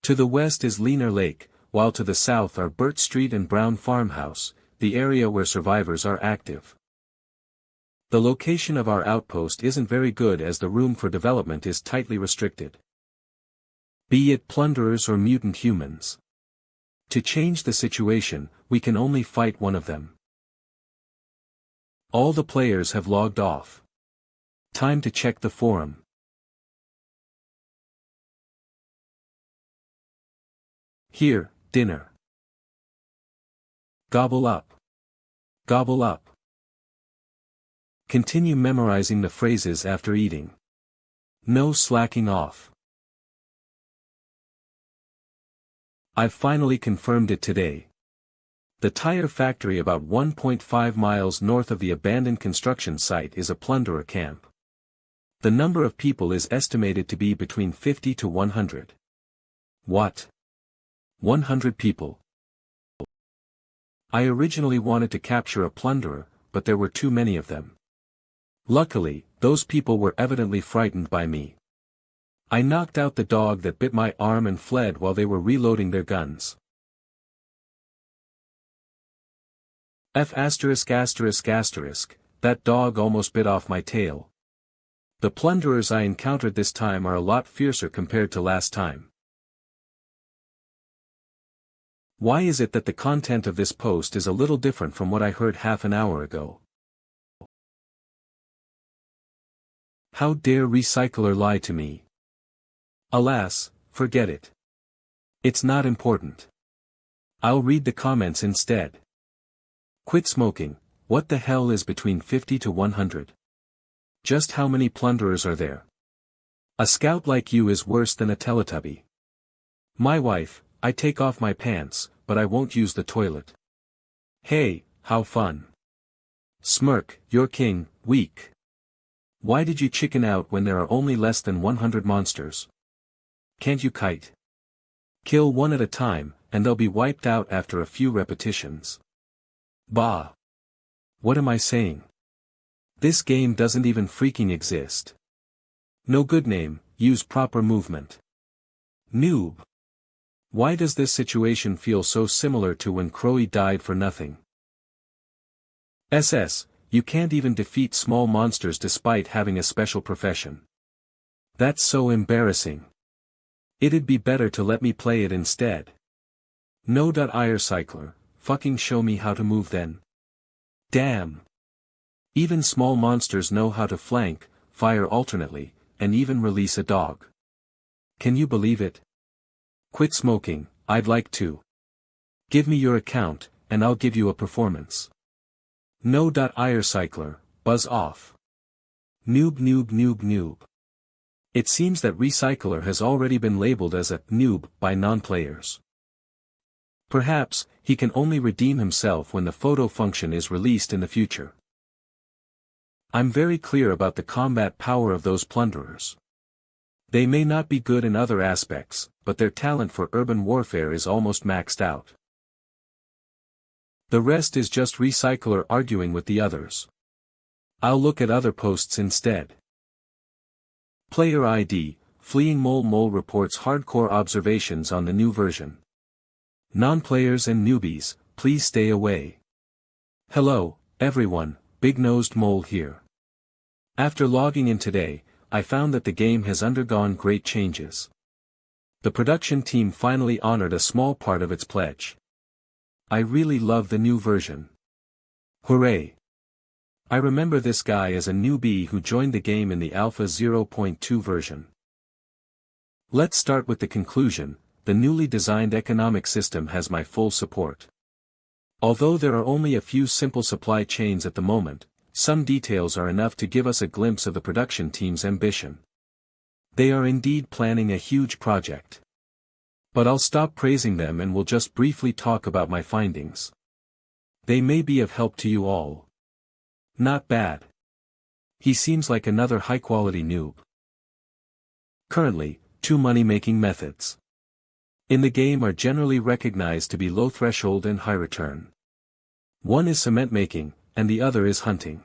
S1: To the west is Leaner Lake, while to the south are Burt Street and Brown Farmhouse, the area where survivors are active. The location of our outpost isn't very good as the room for development is tightly restricted. Be it plunderers or mutant humans. To change the situation, we can only fight one of them. All the players have logged off. Time to check the forum. Here, dinner. Gobble up. Gobble up. Continue memorizing the phrases after eating. No slacking off. I've finally confirmed it today. The tire factory about 1.5 miles north of the abandoned construction site is a plunderer camp. The number of people is estimated to be between 50 to 100. What? 100 people. I originally wanted to capture a plunderer, but there were too many of them. Luckily, those people were evidently frightened by me. I knocked out the dog that bit my arm and fled while they were reloading their guns. That dog almost bit off my tail. The plunderers I encountered this time are a lot fiercer compared to last time. Why is it that the content of this post is a little different from what I heard half an hour ago? How dare Recycler lie to me? Alas, forget it. It's not important. I'll read the comments instead. Quit smoking. What the hell is between 50 to 100? Just how many plunderers are there? A scout like you is worse than a Teletubby. My wife, I take off my pants, but I won't use the toilet. Hey, how fun. Smirk, you're king, weak. Why did you chicken out when there are only less than 100 monsters? Can't you kite? Kill one at a time, and they'll be wiped out after a few repetitions. Bah. What am I saying? This game doesn't even freaking exist. No good name, use proper movement. Noob. Why does this situation feel so similar to when Crowy died for nothing? You can't even defeat small monsters despite having a special profession. That's so embarrassing. It'd be better to let me play it instead. No.IRcycler, fucking show me how to move then. Damn. Even small monsters know how to flank, fire alternately, and even release a dog. Can you believe it? Quit smoking, I'd like to. Give me your account, and I'll give you a performance. No.IRcycler, buzz off. Noob. It seems that Recycler has already been labeled as a noob by non-players. Perhaps, he can only redeem himself when the photo function is released in the future. I'm very clear about the combat power of those plunderers. They may not be good in other aspects, but their talent for urban warfare is almost maxed out. The rest is just recycler arguing with the others. I'll look at other posts instead. Player ID, Fleeing Mole reports hardcore observations on the new version. Non-players and newbies, please stay away. Hello, everyone, Big-Nosed Mole here. After logging in today, I found that the game has undergone great changes. The production team finally honored a small part of its pledge. I really love the new version. Hooray! I remember this guy as a newbie who joined the game in the Alpha 0.2 version. Let's start with the conclusion. The newly designed economic system has my full support. Although there are only a few simple supply chains at the moment, some details are enough to give us a glimpse of the production team's ambition. They are indeed planning a huge project. But I'll stop praising them and will just briefly talk about my findings. They may be of help to you all. Not bad. He seems like another high-quality noob. Currently, 2 money-making methods in the game are generally recognized to be low threshold and high return. One is cement making, and the other is hunting.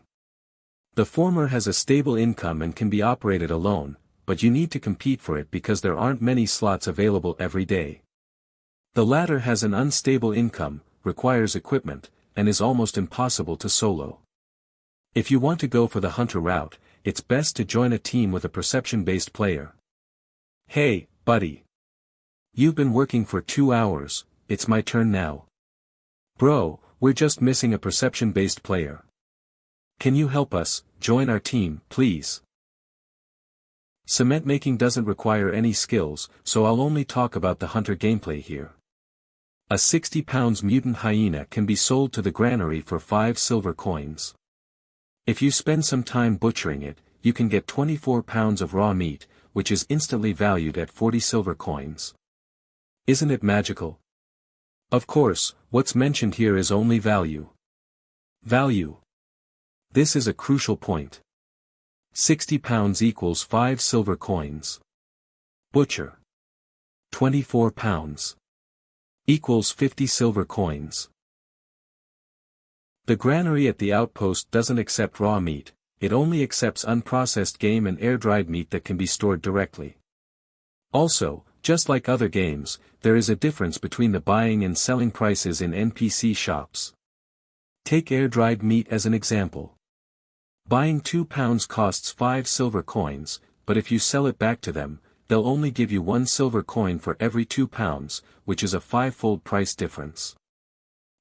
S1: The former has a stable income and can be operated alone, but you need to compete for it because there aren't many slots available every day. The latter has an unstable income, requires equipment, and is almost impossible to solo. If you want to go for the hunter route, it's best to join a team with a perception-based player. Hey, buddy. You've been working for 2 hours, it's my turn now. Bro, we're just missing a perception-based player. Can you help us, join our team, please? Cement making doesn't require any skills, so I'll only talk about the hunter gameplay here. A 60 pounds mutant hyena can be sold to the granary for 5 silver coins. If you spend some time butchering it, you can get 24 pounds of raw meat, which is instantly valued at 40 silver coins. Isn't it magical? Of course, what's mentioned here is only value. Value. This is a crucial point. 60 pounds equals 5 silver coins. Butcher. 24 pounds. Equals 50 silver coins. The granary at the outpost doesn't accept raw meat, it only accepts unprocessed game and air-dried meat that can be stored directly. Also, just like other games, there is a difference between the buying and selling prices in NPC shops. Take air-dried meat as an example. Buying 2 pounds costs 5 silver coins, but if you sell it back to them, they'll only give you 1 silver coin for every 2 pounds, which is a 5-fold price difference.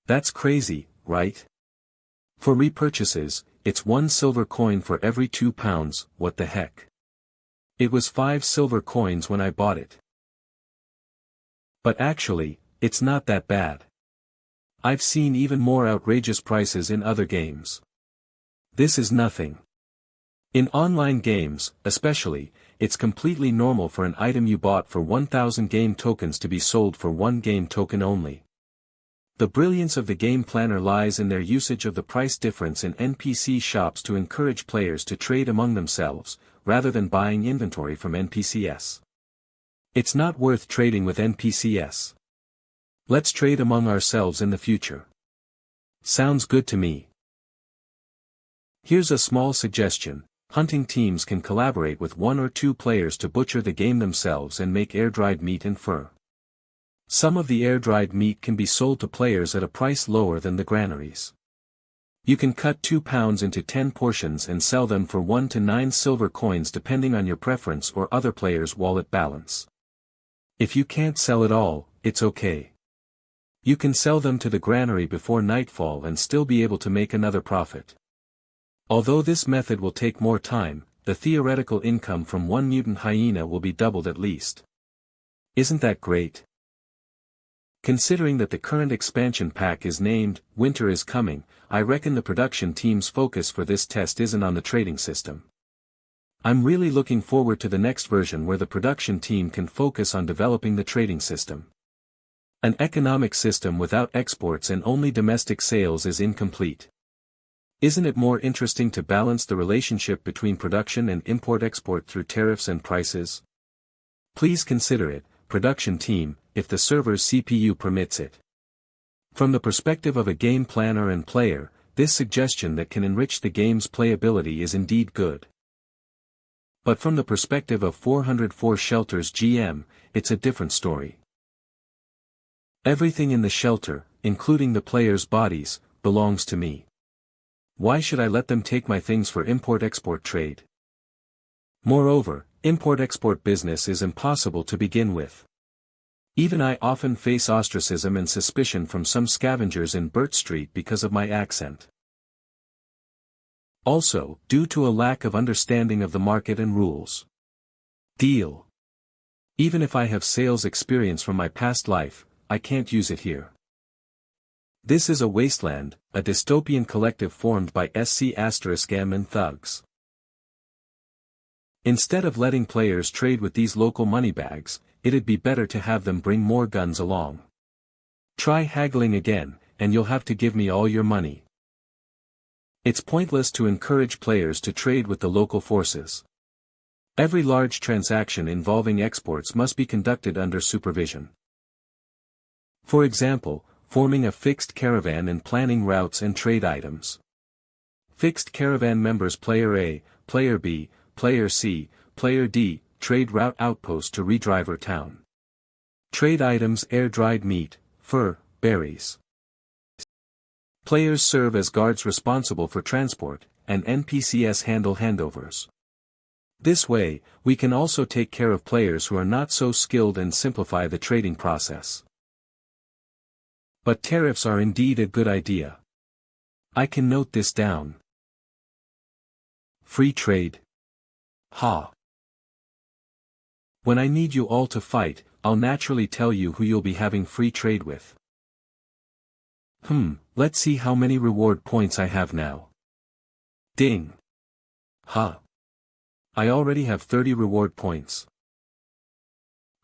S1: That's crazy, right? For repurchases, it's 1 silver coin for every 2 pounds, what the heck? It was 5 silver coins when I bought it. But actually, it's not that bad. I've seen even more outrageous prices in other games. This is nothing. In online games, especially, it's completely normal for an item you bought for 1,000 game tokens to be sold for 1 game token only. The brilliance of the game planner lies in their usage of the price difference in NPC shops to encourage players to trade among themselves, rather than buying inventory from NPCs. It's not worth trading with NPCs. Let's trade among ourselves in the future. Sounds good to me. Here's a small suggestion. Hunting teams can collaborate with 1 or 2 players to butcher the game themselves and make air-dried meat and fur. Some of the air-dried meat can be sold to players at a price lower than the granaries. You can cut 2 pounds into 10 portions and sell them for 1 to 9 silver coins depending on your preference or other players' wallet balance. If you can't sell it all, it's okay. You can sell them to the granary before nightfall and still be able to make another profit. Although this method will take more time, the theoretical income from 1 mutant hyena will be doubled at least. Isn't that great? Considering that the current expansion pack is named, Winter is Coming, I reckon the production team's focus for this test isn't on the trading system. I'm really looking forward to the next version where the production team can focus on developing the trading system. An economic system without exports and only domestic sales is incomplete. Isn't it more interesting to balance the relationship between production and import-export through tariffs and prices? Please consider it, production team, if the server's CPU permits it. From the perspective of a game planner and player, this suggestion that can enrich the game's playability is indeed good. But from the perspective of 404 Shelter's GM, it's a different story. Everything in the shelter, including the players' bodies, belongs to me. Why should I let them take my things for import-export trade? Moreover, import-export business is impossible to begin with. Even I often face ostracism and suspicion from some scavengers in Burt Street because of my accent. Also, due to a lack of understanding of the market and rules. Deal. Even if I have sales experience from my past life, I can't use it here. This is a wasteland, a dystopian collective formed by SC*M and thugs. Instead of letting players trade with these local moneybags, it'd be better to have them bring more guns along. Try haggling again, and you'll have to give me all your money. It's pointless to encourage players to trade with the local forces. Every large transaction involving exports must be conducted under supervision. For example, forming a fixed caravan and planning routes and trade items. Fixed caravan members Player A, Player B, Player C, Player D, trade route outpost to Redriver Town. Trade items air-dried meat, fur, berries. Players serve as guards responsible for transport, and NPCs handle handovers. This way, we can also take care of players who are not so skilled and simplify the trading process. But tariffs are indeed a good idea. I can note this down. Free trade. Ha. When I need you all to fight, I'll naturally tell you who you'll be having free trade with. Let's see how many reward points I have now. Ding. Ha. I already have 30 reward points.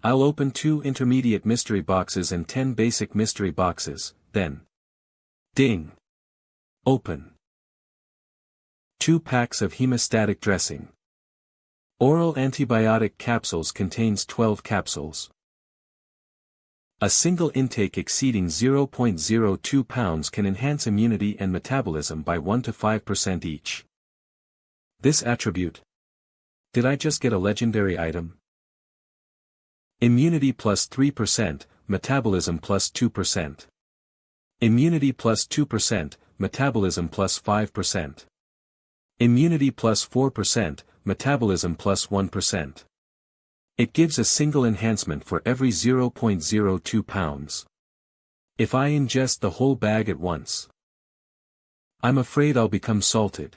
S1: I'll open 2 intermediate mystery boxes and 10 basic mystery boxes, then. Ding. Open. 2 packs of hemostatic dressing. Oral antibiotic capsules contains 12 capsules. A single intake exceeding 0.02 pounds can enhance immunity and metabolism by 1 to 5% each. This attribute. Did I just get a legendary item? Immunity plus 3%, metabolism plus 2%. Immunity plus 2%, metabolism plus 5%. Immunity plus 4%, metabolism plus 1%. It gives a single enhancement for every 0.02 pounds. If I ingest the whole bag at once, I'm afraid I'll become salted.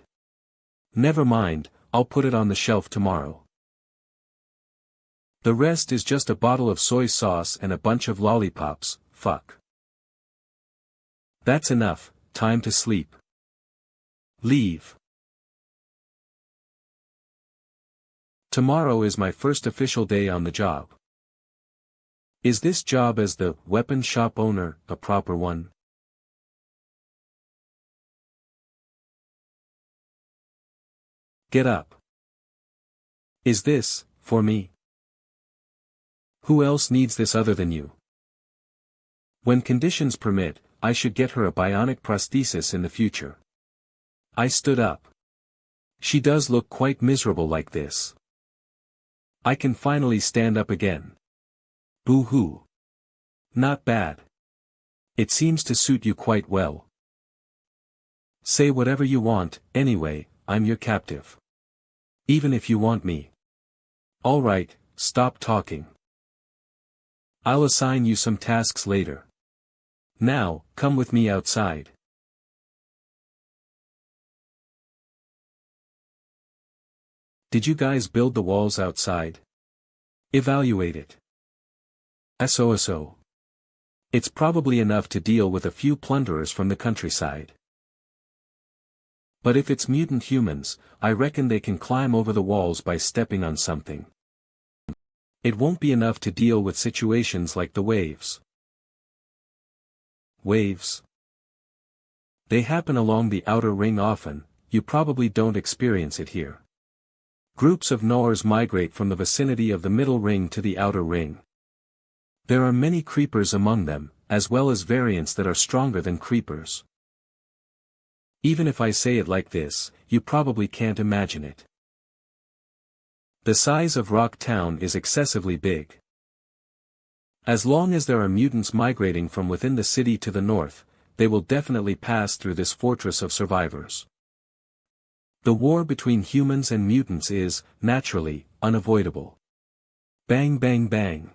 S1: Never mind, I'll put it on the shelf tomorrow. The rest is just a bottle of soy sauce and a bunch of lollipops, fuck. That's enough, time to sleep. Leave. Tomorrow is my first official day on the job. Is this job as the weapon shop owner a proper one? Get up. Is this, for me? Who else needs this other than you? When conditions permit, I should get her a bionic prosthesis in the future. I stood up. She does look quite miserable like this. I can finally stand up again. Boo-hoo. Not bad. It seems to suit you quite well. Say whatever you want, anyway, I'm your captive. Even if you want me. All right, stop talking. I'll assign you some tasks later. Now, come with me outside. Did you guys build the walls outside? Evaluate it. SOSO. It's probably enough to deal with a few plunderers from the countryside. But if it's mutant humans, I reckon they can climb over the walls by stepping on something. It won't be enough to deal with situations like the waves. Waves? They happen along the outer ring often, you probably don't experience it here. Groups of Noors migrate from the vicinity of the middle ring to the outer ring. There are many creepers among them, as well as variants that are stronger than creepers. Even if I say it like this, you probably can't imagine it. The size of Rock Town is excessively big. As long as there are mutants migrating from within the city to the north, they will definitely pass through this fortress of survivors. The war between humans and mutants is, naturally, unavoidable. Bang bang bang.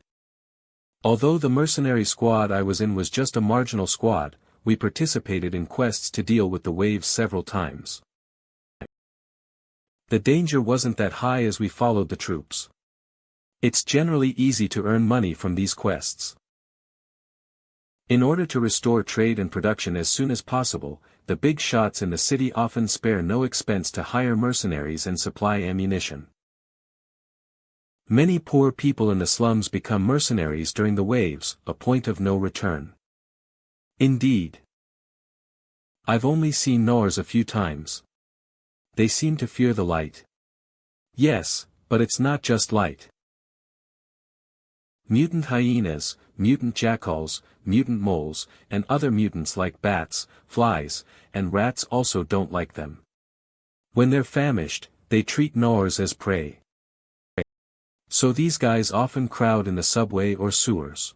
S1: Although the mercenary squad I was in was just a marginal squad, we participated in quests to deal with the waves several times. The danger wasn't that high as we followed the troops. It's generally easy to earn money from these quests. In order to restore trade and production as soon as possible, the big shots in the city often spare no expense to hire mercenaries and supply ammunition. Many poor people in the slums become mercenaries during the waves, a point of no return. Indeed. I've only seen Noors a few times. They seem to fear the light. Yes, but it's not just light. Mutant hyenas, mutant jackals, mutant moles, and other mutants like bats, flies, and rats also don't like them. When they're famished, they treat Noors as prey. So these guys often crowd in the subway or sewers.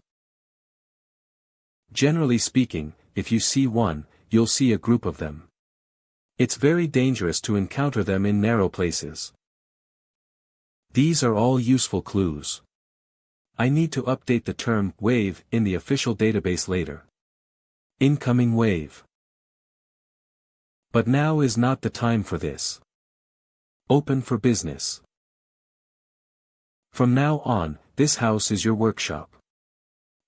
S1: Generally speaking, if you see one, you'll see a group of them. It's very dangerous to encounter them in narrow places. These are all useful clues. I need to update the term wave in the official database later. Incoming wave. But now is not the time for this. Open for business. From now on, this house is your workshop.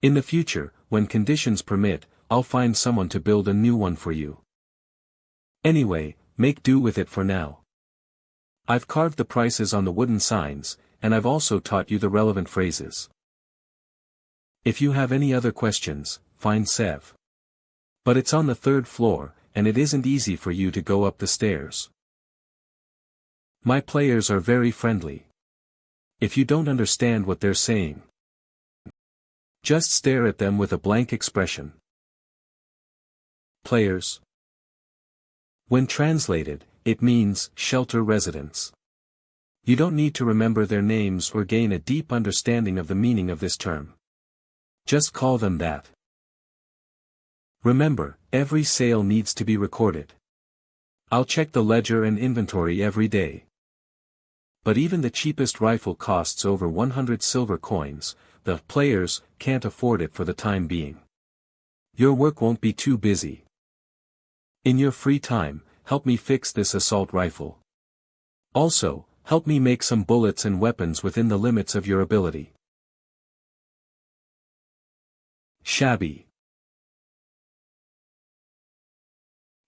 S1: In the future, when conditions permit, I'll find someone to build a new one for you. Anyway, make do with it for now. I've carved the prices on the wooden signs, and I've also taught you the relevant phrases. If you have any other questions, find Sev. But it's on the 3rd floor, and it isn't easy for you to go up the stairs. My players are very friendly. If you don't understand what they're saying, just stare at them with a blank expression. Players. When translated, it means shelter residents. You don't need to remember their names or gain a deep understanding of the meaning of this term. Just call them that. Remember, every sale needs to be recorded. I'll check the ledger and inventory every day. But even the cheapest rifle costs over 100 silver coins, the players can't afford it for the time being. Your work won't be too busy. In your free time, help me fix this assault rifle. Also, help me make some bullets and weapons within the limits of your ability. Shabby.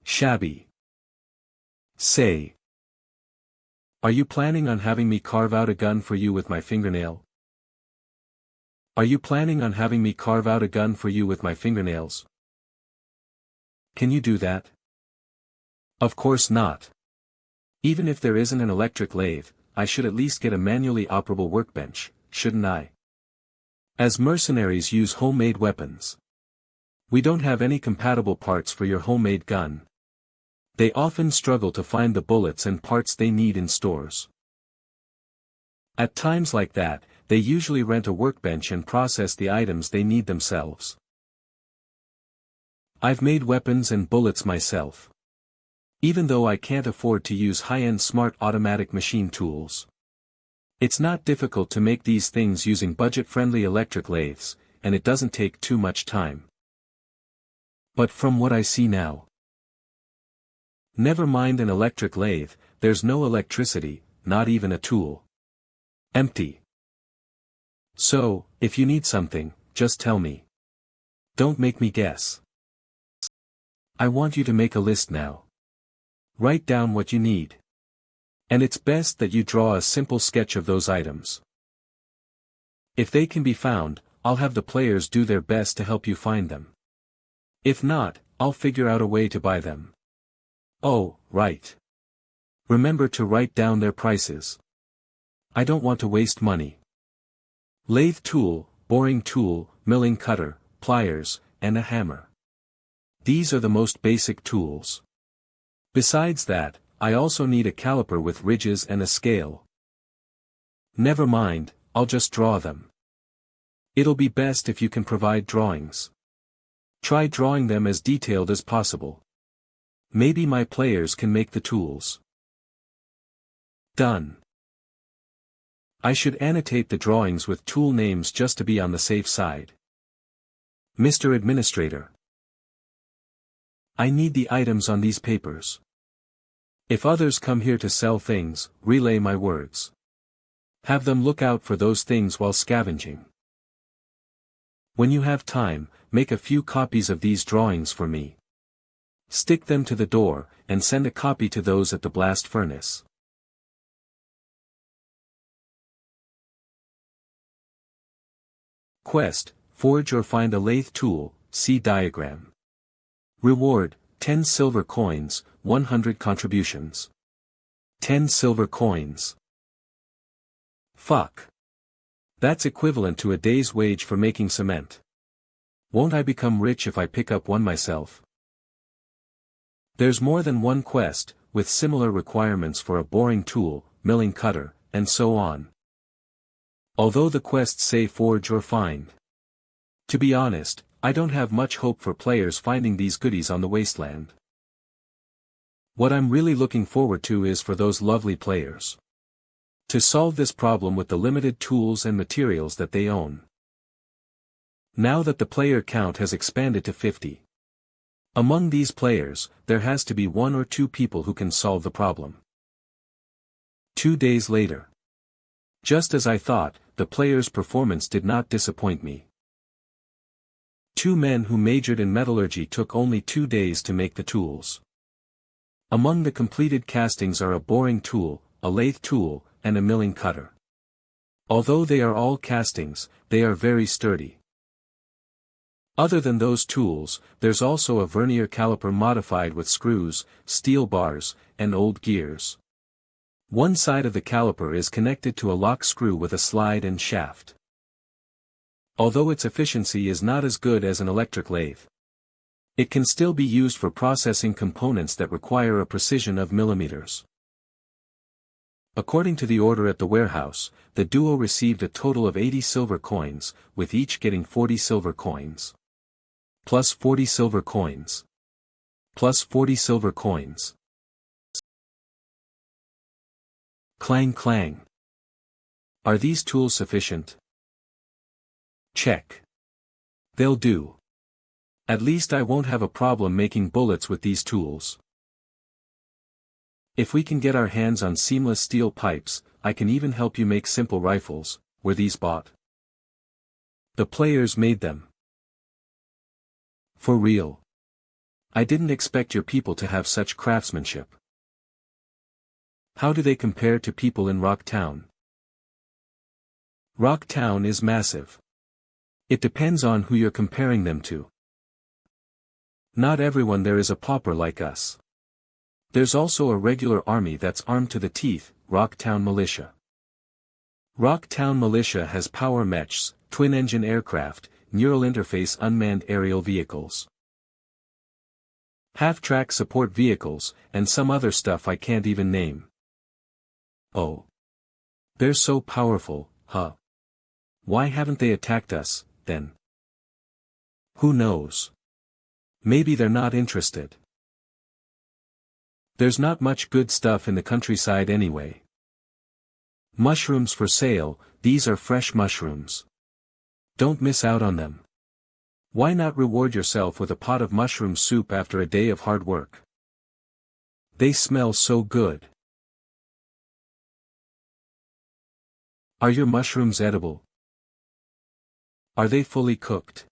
S1: Shabby. Say. Are you planning on having me carve out a gun for you with my fingernail? Are you planning on having me carve out a gun for you with my fingernails? Can you do that? Of course not. Even if there isn't an electric lathe, I should at least get a manually operable workbench, shouldn't I? As mercenaries use homemade weapons. We don't have any compatible parts for your homemade gun. They often struggle to find the bullets and parts they need in stores. At times like that, they usually rent a workbench and process the items they need themselves. I've made weapons and bullets myself. Even though I can't afford to use high-end smart automatic machine tools. It's not difficult to make these things using budget-friendly electric lathes, and it doesn't take too much time. But from what I see now, never mind an electric lathe, there's no electricity, not even a tool. Empty. So, if you need something, just tell me. Don't make me guess. I want you to make a list now. Write down what you need. And it's best that you draw a simple sketch of those items. If they can be found, I'll have the players do their best to help you find them. If not, I'll figure out a way to buy them. Oh, right. Remember to write down their prices. I don't want to waste money. Lathe tool, boring tool, milling cutter, pliers, and a hammer. These are the most basic tools. Besides that, I also need a caliper with ridges and a scale. Never mind, I'll just draw them. It'll be best if you can provide drawings. Try drawing them as detailed as possible. Maybe my players can make the tools. Done. I should annotate the drawings with tool names just to be on the safe side. Mr. Administrator. I need the items on these papers. If others come here to sell things, relay my words. Have them look out for those things while scavenging. When you have time, make a few copies of these drawings for me. Stick them to the door, and send a copy to those at the blast furnace. Quest: forge or find a lathe tool, see diagram. Reward: 10 silver coins, 100 contributions. 10 silver coins. Fuck. That's equivalent to a day's wage for making cement. Won't I become rich if I pick up one myself? There's more than one quest, with similar requirements for a boring tool, milling cutter, and so on. Although the quests say forge or find. To be honest, I don't have much hope for players finding these goodies on the wasteland. What I'm really looking forward to is for those lovely players to solve this problem with the limited tools and materials that they own. Now that the player count has expanded to 50. Among these players, there has to be 1 or 2 people who can solve the problem. 2 days later. Just as I thought, the player's performance did not disappoint me. 2 men who majored in metallurgy took only 2 days to make the tools. Among the completed castings are a boring tool, a lathe tool, and a milling cutter. Although they are all castings, they are very sturdy. Other than those tools, there's also a vernier caliper modified with screws, steel bars, and old gears. One side of the caliper is connected to a lock screw with a slide and shaft. Although its efficiency is not as good as an electric lathe, it can still be used for processing components that require a precision of millimeters. According to the order at the warehouse, the duo received a total of 80 silver coins, with each getting 40 silver coins. Plus 40 silver coins. Plus 40 silver coins. Clang clang. Are these tools sufficient? Check. They'll do. At least I won't have a problem making bullets with these tools. If we can get our hands on seamless steel pipes, I can even help you make simple rifles. Were these bought? The players made them. For real. I didn't expect your people to have such craftsmanship. How do they compare to people in Rocktown? Rocktown is massive. It depends on who you're comparing them to. Not everyone there is a pauper like us. There's also a regular army that's armed to the teeth, Rocktown Militia. Rocktown Militia has power mechs, twin-engine aircraft, neural interface unmanned aerial vehicles, half-track support vehicles, and some other stuff I can't even name. Oh. They're so powerful, huh? Why haven't they attacked us, then? Who knows? Maybe they're not interested. There's not much good stuff in the countryside anyway. Mushrooms for sale, these are fresh mushrooms. Don't miss out on them. Why not reward yourself with a pot of mushroom soup after a day of hard work? They smell so good. Are your mushrooms edible? Are they fully cooked?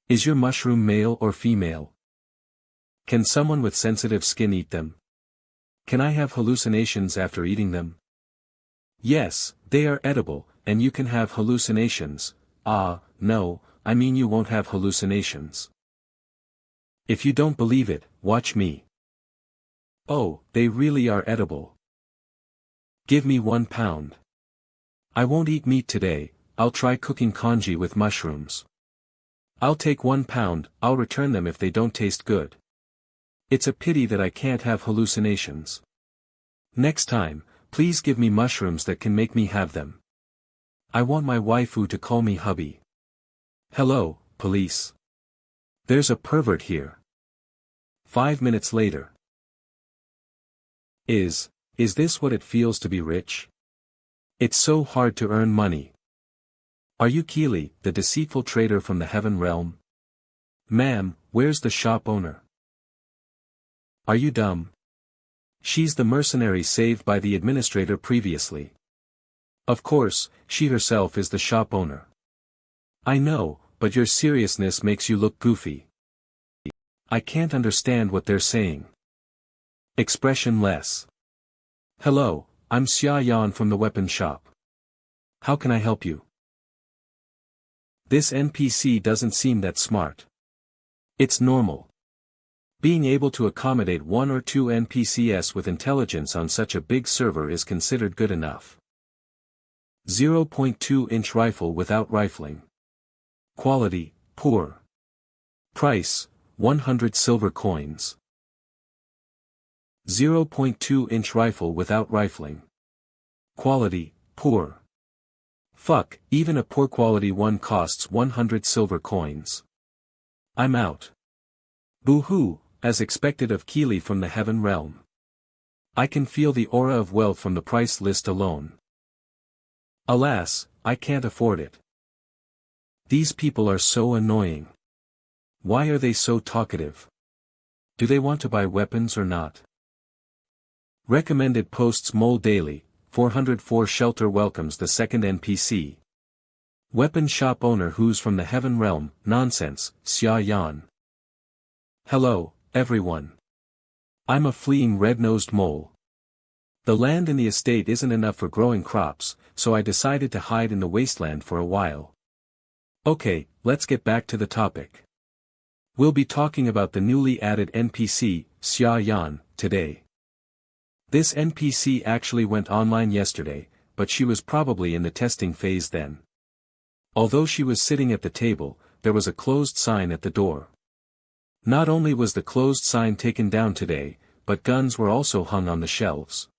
S1: Is your mushroom male or female? Can someone with sensitive skin eat them? Can I have hallucinations after eating them? Yes, they are edible, and you can have hallucinations. No, I mean you won't have hallucinations. If you don't believe it, watch me. Oh, they really are edible. Give me £1. I won't eat meat today, I'll try cooking congee with mushrooms. I'll take 1 pound, I'll return them if they don't taste good. It's a pity that I can't have hallucinations. Next time, please give me mushrooms that can make me have them. I want my waifu to call me hubby. Hello, police. There's a pervert here. 5 minutes later. Is this what it feels to be rich? It's so hard to earn money. Are you Keely, the deceitful trader from the heaven realm? Ma'am, where's the shop owner? Are you dumb? She's the mercenary saved by the administrator previously. Of course, she herself is the shop owner. I know, but your seriousness makes you look goofy. I can't understand what they're saying. Expressionless. Hello, I'm Xia Yan from the weapon shop. How can I help you? This NPC doesn't seem that smart. It's normal. Being able to accommodate 1 or 2 NPCs with intelligence on such a big server is considered good enough. 0.2-inch rifle without rifling. Quality, poor. Price, 100 silver coins. 0.2-inch rifle without rifling. Quality, poor. Fuck, even a poor quality one costs 100 silver coins. I'm out. Boo-hoo, as expected of Keely from the heaven realm. I can feel the aura of wealth from the price list alone. Alas, I can't afford it. These people are so annoying. Why are they so talkative? Do they want to buy weapons or not? Recommended posts Mole Daily, 404 Shelter welcomes the second NPC. Weapon shop owner who's from the heaven realm, nonsense, Xia Yan. Hello, everyone. I'm a fleeing red-nosed mole. The land in the estate isn't enough for growing crops, so I decided to hide in the wasteland for a while. Okay, let's get back to the topic. We'll be talking about the newly added NPC, Xia Yan, today. This NPC actually went online yesterday, but she was probably in the testing phase then. Although she was sitting at the table, there was a closed sign at the door. Not only was the closed sign taken down today, but guns were also hung on the shelves.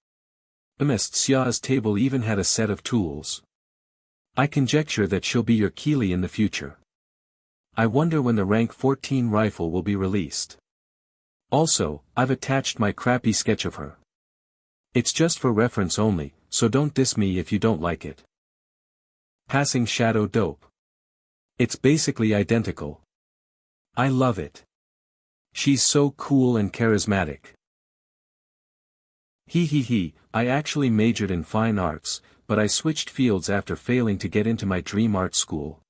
S1: Ms. Xia's table even had a set of tools. I conjecture that she'll be your Keely in the future. I wonder when the rank 14 rifle will be released. Also, I've attached my crappy sketch of her. It's just for reference only, so don't diss me if you don't like it. Passing shadow dope. It's basically identical. I love it. She's so cool and charismatic. I actually majored in fine arts, but I switched fields after failing to get into my dream art school.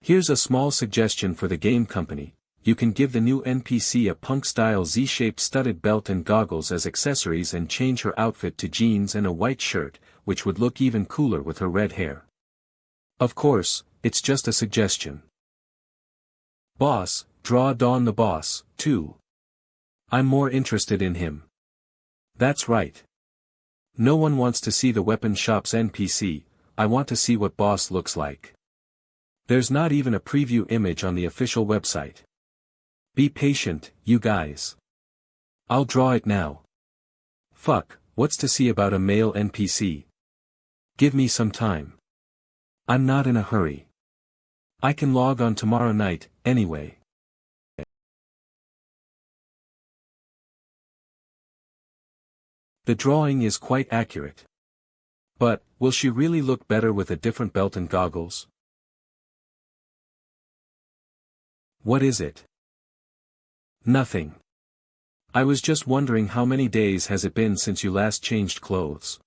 S1: Here's a small suggestion for the game company. You can give the new NPC a punk-style Z-shaped studded belt and goggles as accessories and change her outfit to jeans and a white shirt, which would look even cooler with her red hair. Of course, it's just a suggestion. Boss, draw Dawn the boss, too. I'm more interested in him. That's right. No one wants to see the weapon shop's NPC, I want to see what boss looks like. There's not even a preview image on the official website. Be patient, you guys. I'll draw it now. Fuck, what's to see about a male NPC? Give me some time. I'm not in a hurry. I can log on tomorrow night, anyway. The drawing is quite accurate. But, will she really look better with a different belt and goggles? What is it? Nothing. I was just wondering how many days has it been since you last changed clothes.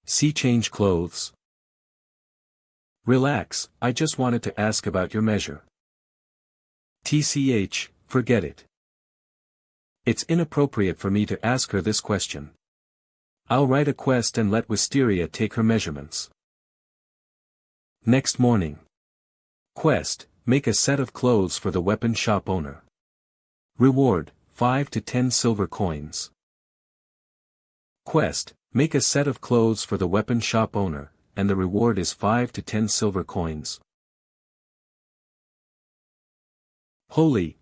S1: See, change clothes? Relax, I just wanted to ask about your measure. TCH, forget it. It's inappropriate for me to ask her this question. I'll write a quest and let Wisteria take her measurements. Next morning. Quest, make a set of clothes for the weapon shop owner. Reward, 5 to 10 silver coins. Quest, make a set of clothes for the weapon shop owner, and the reward is 5 to 10 silver coins. Holy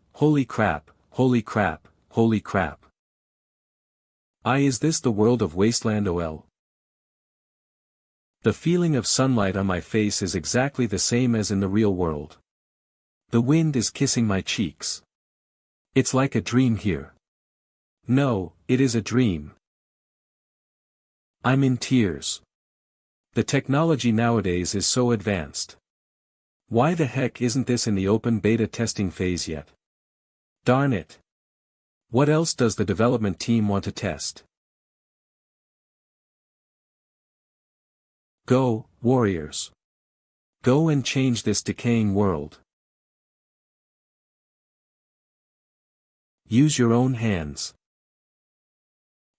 S1: crap, holy crap, holy crap. Is this the world of Wasteland OL? The feeling of sunlight on my face is exactly the same as in the real world. The wind is kissing my cheeks. It's like a dream here. No, it is a dream. I'm in tears. The technology nowadays is so advanced. Why the heck isn't this in the open beta testing phase yet? Darn it. What else does the development team want to test? Go, warriors. Go and change this decaying world. Use your own hands.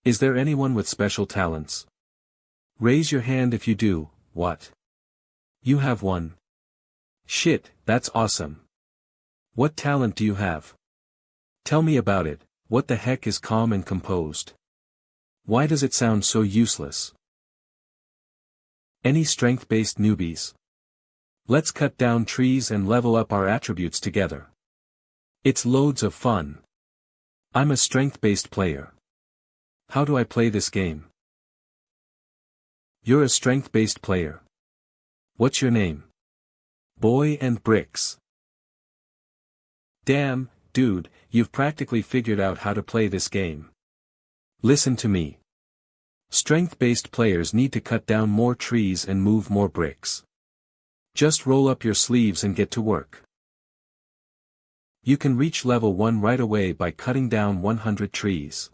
S1: Is there anyone with special talents? Raise your hand if you do. What? You have one. Shit, that's awesome. What talent do you have? Tell me about it. What the heck is calm and composed? Why does it sound so useless? Any strength-based newbies? Let's cut down trees and level up our attributes together. It's loads of fun. I'm a strength-based player. How do I play this game? You're a strength-based player. What's your name? Boy and Bricks. Damn, dude, you've practically figured out how to play this game. Listen to me. Strength-based players need to cut down more trees and move more bricks. Just roll up your sleeves and get to work. You can reach level 1 right away by cutting down 100 trees.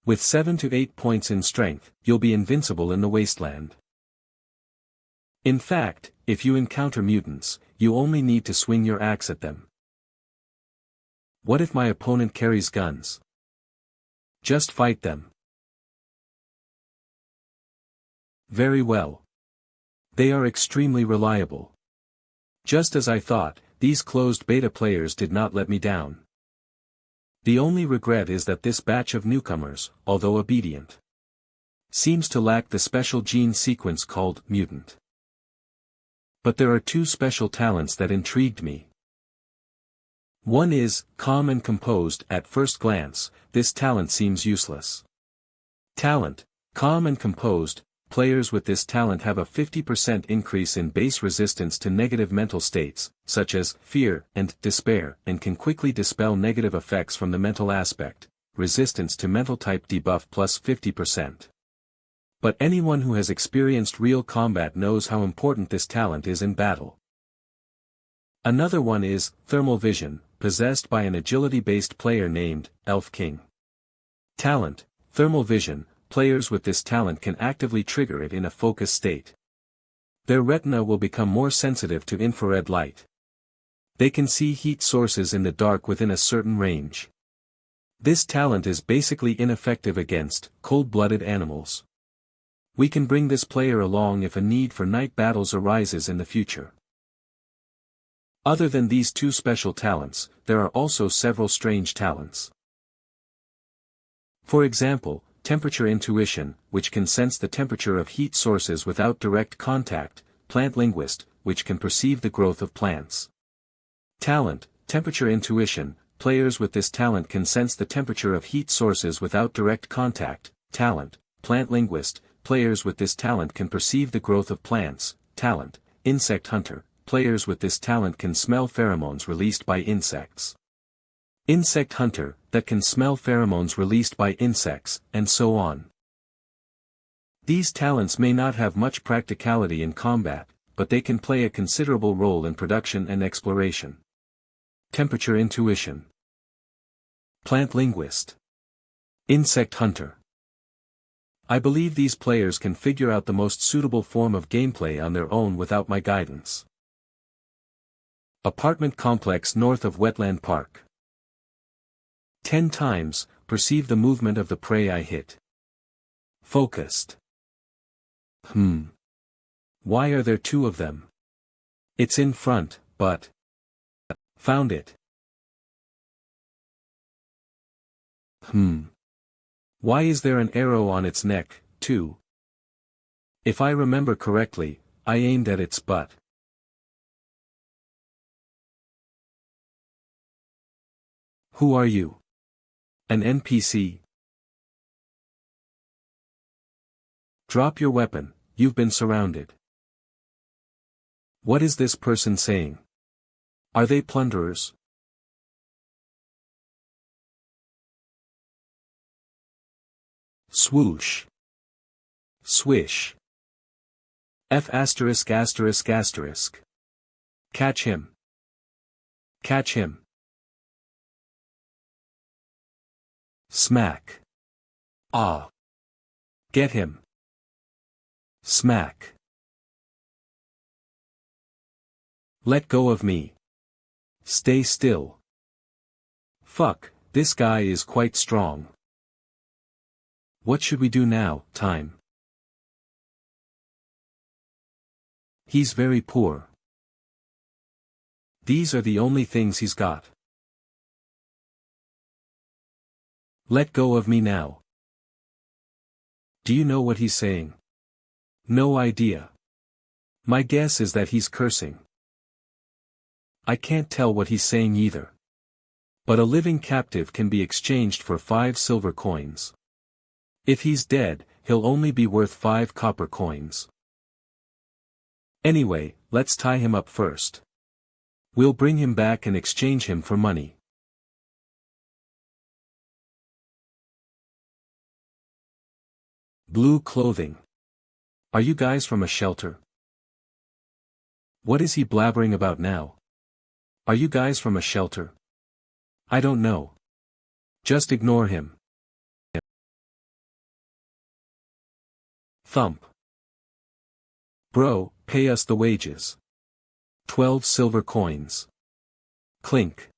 S1: With 7 to 8 points in strength, you'll be invincible in the wasteland. In fact, if you encounter mutants, you only need to swing your axe at them. What if my opponent carries guns? Just fight them. Very well. They are extremely reliable. Just as I thought, these closed beta players did not let me down. The only regret is that this batch of newcomers, although obedient, seems to lack the special gene sequence called mutant. But there are two special talents that intrigued me. One is, calm and composed. At first glance, this talent seems useless. Talent, calm and composed. Players with this talent have a 50% increase in base resistance to negative mental states, such as fear and despair, and can quickly dispel negative effects from the mental aspect. Resistance to mental type debuff plus 50%. But anyone who has experienced real combat knows how important this talent is in battle. Another one is thermal vision, possessed by an agility-based player named Elf King. Talent, thermal vision. Players with this talent can actively trigger it in a focus state. Their retina will become more sensitive to infrared light. They can see heat sources in the dark within a certain range. This talent is basically ineffective against cold-blooded animals. We can bring this player along if a need for night battles arises in the future. Other than these two special talents, there are also several strange talents. For example, temperature intuition, which can sense the temperature of heat sources without direct contact. Plant linguist, which can perceive the growth of plants. Talent, temperature intuition. Players with this talent can sense the temperature of heat sources without direct contact. Talent, plant linguist. Players with this talent can perceive the growth of plants. Talent, insect hunter. Players with this talent can smell pheromones released by insects. Insect hunter, that can smell pheromones released by insects, and so on. These talents may not have much practicality in combat, but they can play a considerable role in production and exploration. Temperature intuition. Plant linguist. Insect hunter. I believe these players can figure out the most suitable form of gameplay on their own without my guidance. Apartment complex north of Wetland Park. 10 times, perceive the movement of the prey I hit. Focused. Why are there two of them? It's in front, but... Found it. Why is there an arrow on its neck, too? If I remember correctly, I aimed at its butt. Who are you? An NPC? Drop your weapon, you've been surrounded. What is this person saying? Are they plunderers? Swoosh. Swish. F asterisk asterisk asterisk. Catch him. Catch him. Smack. Ah. Get him. Smack. Let go of me. Stay still. Fuck, this guy is quite strong. What should we do now, time? He's very poor. These are the only things he's got. Let go of me now. Do you know what he's saying? No idea. My guess is that he's cursing. I can't tell what he's saying either. But a living captive can be exchanged for 5 silver coins. If he's dead, he'll only be worth 5 copper coins. Anyway, let's tie him up first. We'll bring him back and exchange him for money. Blue clothing. Are you guys from a shelter? What is he blabbering about now? Are you guys from a shelter? I don't know. Just ignore him. Thump. Bro, pay us the wages. 12 silver coins. Clink.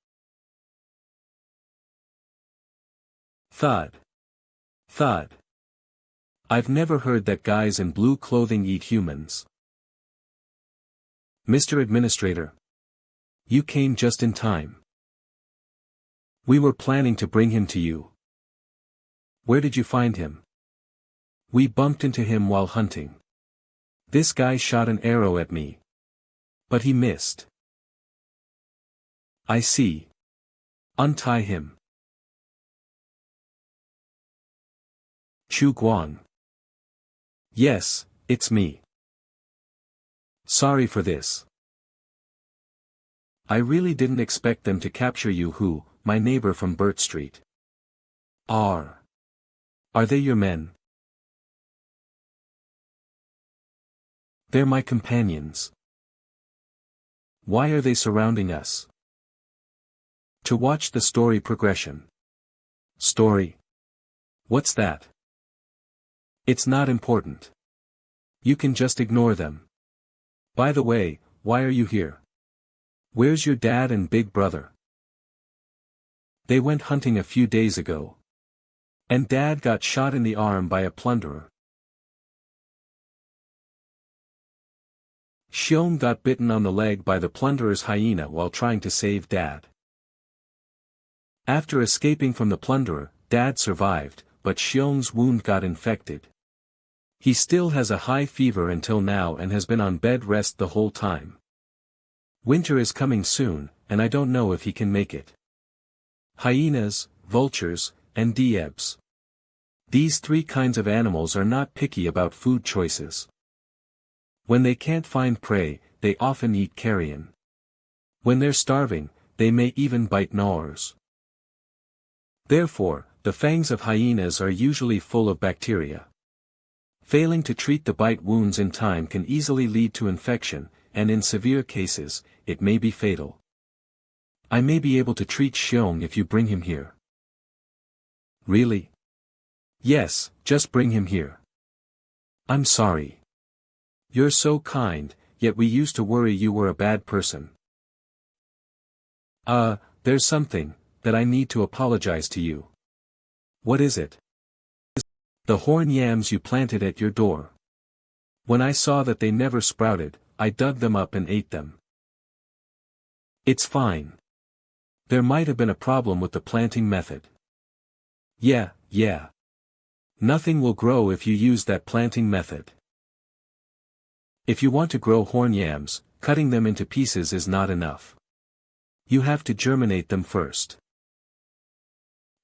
S1: Thud. Thud. I've never heard that guys in blue clothing eat humans. Mr. Administrator. You came just in time. We were planning to bring him to you. Where did you find him? We bumped into him while hunting. This guy shot an arrow at me. But he missed. I see. Untie him. Chu Guang. Yes, it's me. Sorry for this. I really didn't expect them to capture you, my neighbor from Burt Street. Are they your men? They're my companions. Why are they surrounding us? To watch the story progression. Story? What's that? It's not important. You can just ignore them. By the way, why are you here? Where's your dad and big brother? They went hunting a few days ago. And Dad got shot in the arm by a plunderer. Xiong got bitten on the leg by the plunderer's hyena while trying to save Dad. After escaping from the plunderer, Dad survived, but Xiong's wound got infected. He still has a high fever until now and has been on bed rest the whole time. Winter is coming soon, and I don't know if he can make it. Hyenas, vultures, and diebs. These 3 kinds of animals are not picky about food choices. When they can't find prey, they often eat carrion. When they're starving, they may even bite gnawers. Therefore, the fangs of hyenas are usually full of bacteria. Failing to treat the bite wounds in time can easily lead to infection, and in severe cases, it may be fatal. I may be able to treat Xiong if you bring him here. Really? Yes, just bring him here. I'm sorry. You're so kind, yet we used to worry you were a bad person. There's something, that I need to apologize to you. What is it? The horn yams you planted at your door. When I saw that they never sprouted, I dug them up and ate them. It's fine. There might have been a problem with the planting method. Yeah. Nothing will grow if you use that planting method. If you want to grow horn yams, cutting them into pieces is not enough. You have to germinate them first.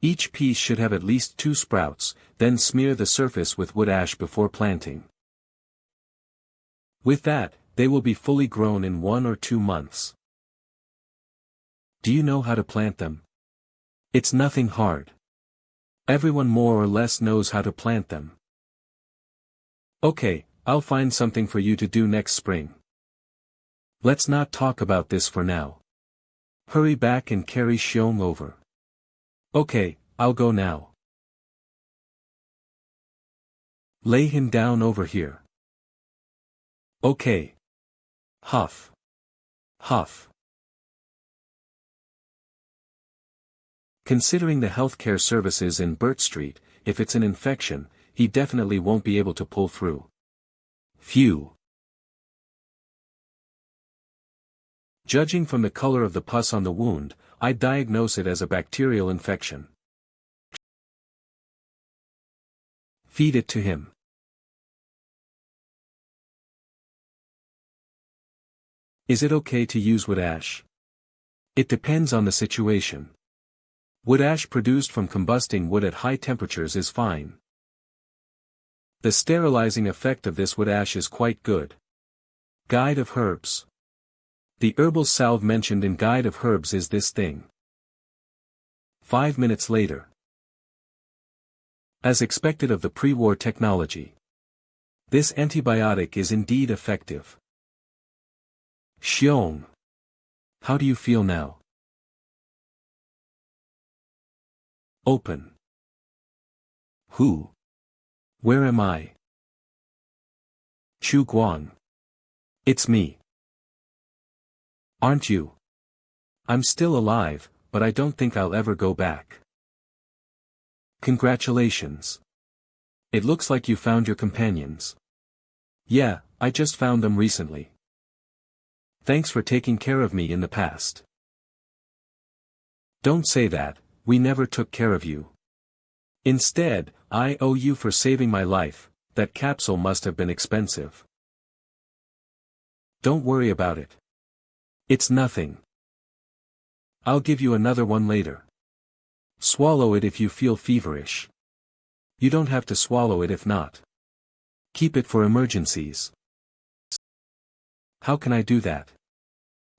S1: Each piece should have at least 2 sprouts, then smear the surface with wood ash before planting. With that, they will be fully grown in 1 or 2 months. Do you know how to plant them? It's nothing hard. Everyone more or less knows how to plant them. Okay, I'll find something for you to do next spring. Let's not talk about this for now. Hurry back and carry Xiong over. Okay, I'll go now. Lay him down over here. Okay. Huff. Huff. Considering the healthcare services in Burt Street, if it's an infection, he definitely won't be able to pull through. Phew. Judging from the color of the pus on the wound, I'd diagnose it as a bacterial infection. Feed it to him. Is it okay to use wood ash? It depends on the situation. Wood ash produced from combusting wood at high temperatures is fine. The sterilizing effect of this wood ash is quite good. Guide of Herbs. The herbal salve mentioned in Guide of Herbs is this thing. 5 minutes later. As expected of the pre-war technology. This antibiotic is indeed effective. Xiong. How do you feel now? Open. Who? Where am I? Chu Guang. It's me. Aren't you? I'm still alive, but I don't think I'll ever go back. Congratulations. It looks like you found your companions. Yeah, I just found them recently. Thanks for taking care of me in the past. Don't say that, we never took care of you. Instead, I owe you for saving my life. That capsule must have been expensive. Don't worry about it. It's nothing. I'll give you another one later. Swallow it if you feel feverish. You don't have to swallow it if not. Keep it for emergencies. How can I do that?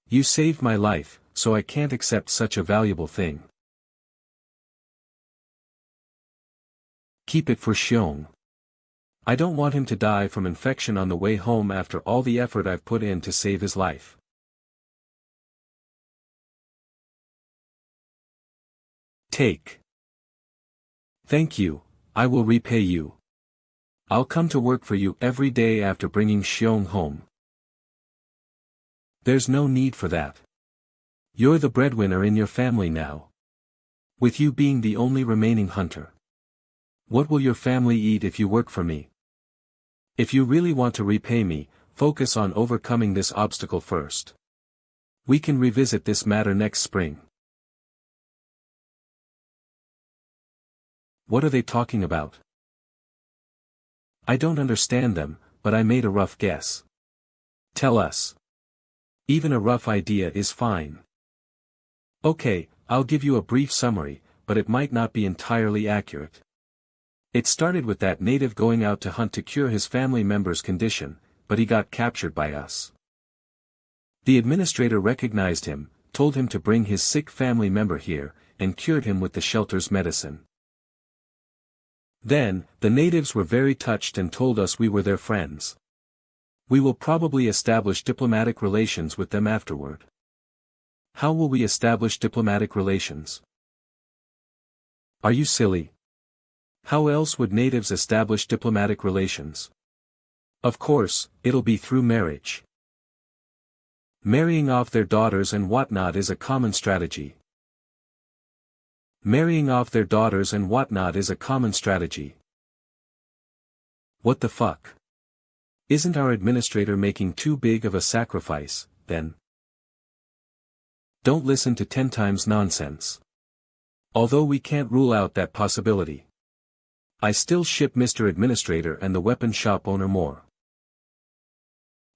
S1: You saved my life, so I can't accept such a valuable thing. Keep it for Xiong. I don't want him to die from infection on the way home after all the effort I've put in to save his life. Take. Thank you, I will repay you. I'll come to work for you every day after bringing Xiong home. There's no need for that. You're the breadwinner in your family now. With you being the only remaining hunter. What will your family eat if you work for me? If you really want to repay me, focus on overcoming this obstacle first. We can revisit this matter next spring. What are they talking about? I don't understand them, but I made a rough guess. Tell us. Even a rough idea is fine. Okay, I'll give you a brief summary, but it might not be entirely accurate. It started with that native going out to hunt to cure his family member's condition, but he got captured by us. The administrator recognized him, told him to bring his sick family member here, and cured him with the shelter's medicine. Then, the natives were very touched and told us we were their friends. We will probably establish diplomatic relations with them afterward. How will we establish diplomatic relations? Are you silly? How else would natives establish diplomatic relations? Of course, it'll be through marriage. Marrying off their daughters and whatnot is a common strategy. Marrying off their daughters and whatnot is a common strategy. What the fuck? Isn't our administrator making too big of a sacrifice, then? Don't listen to 10 times nonsense. Although we can't rule out that possibility. I still ship Mr. Administrator and the weapon shop owner more.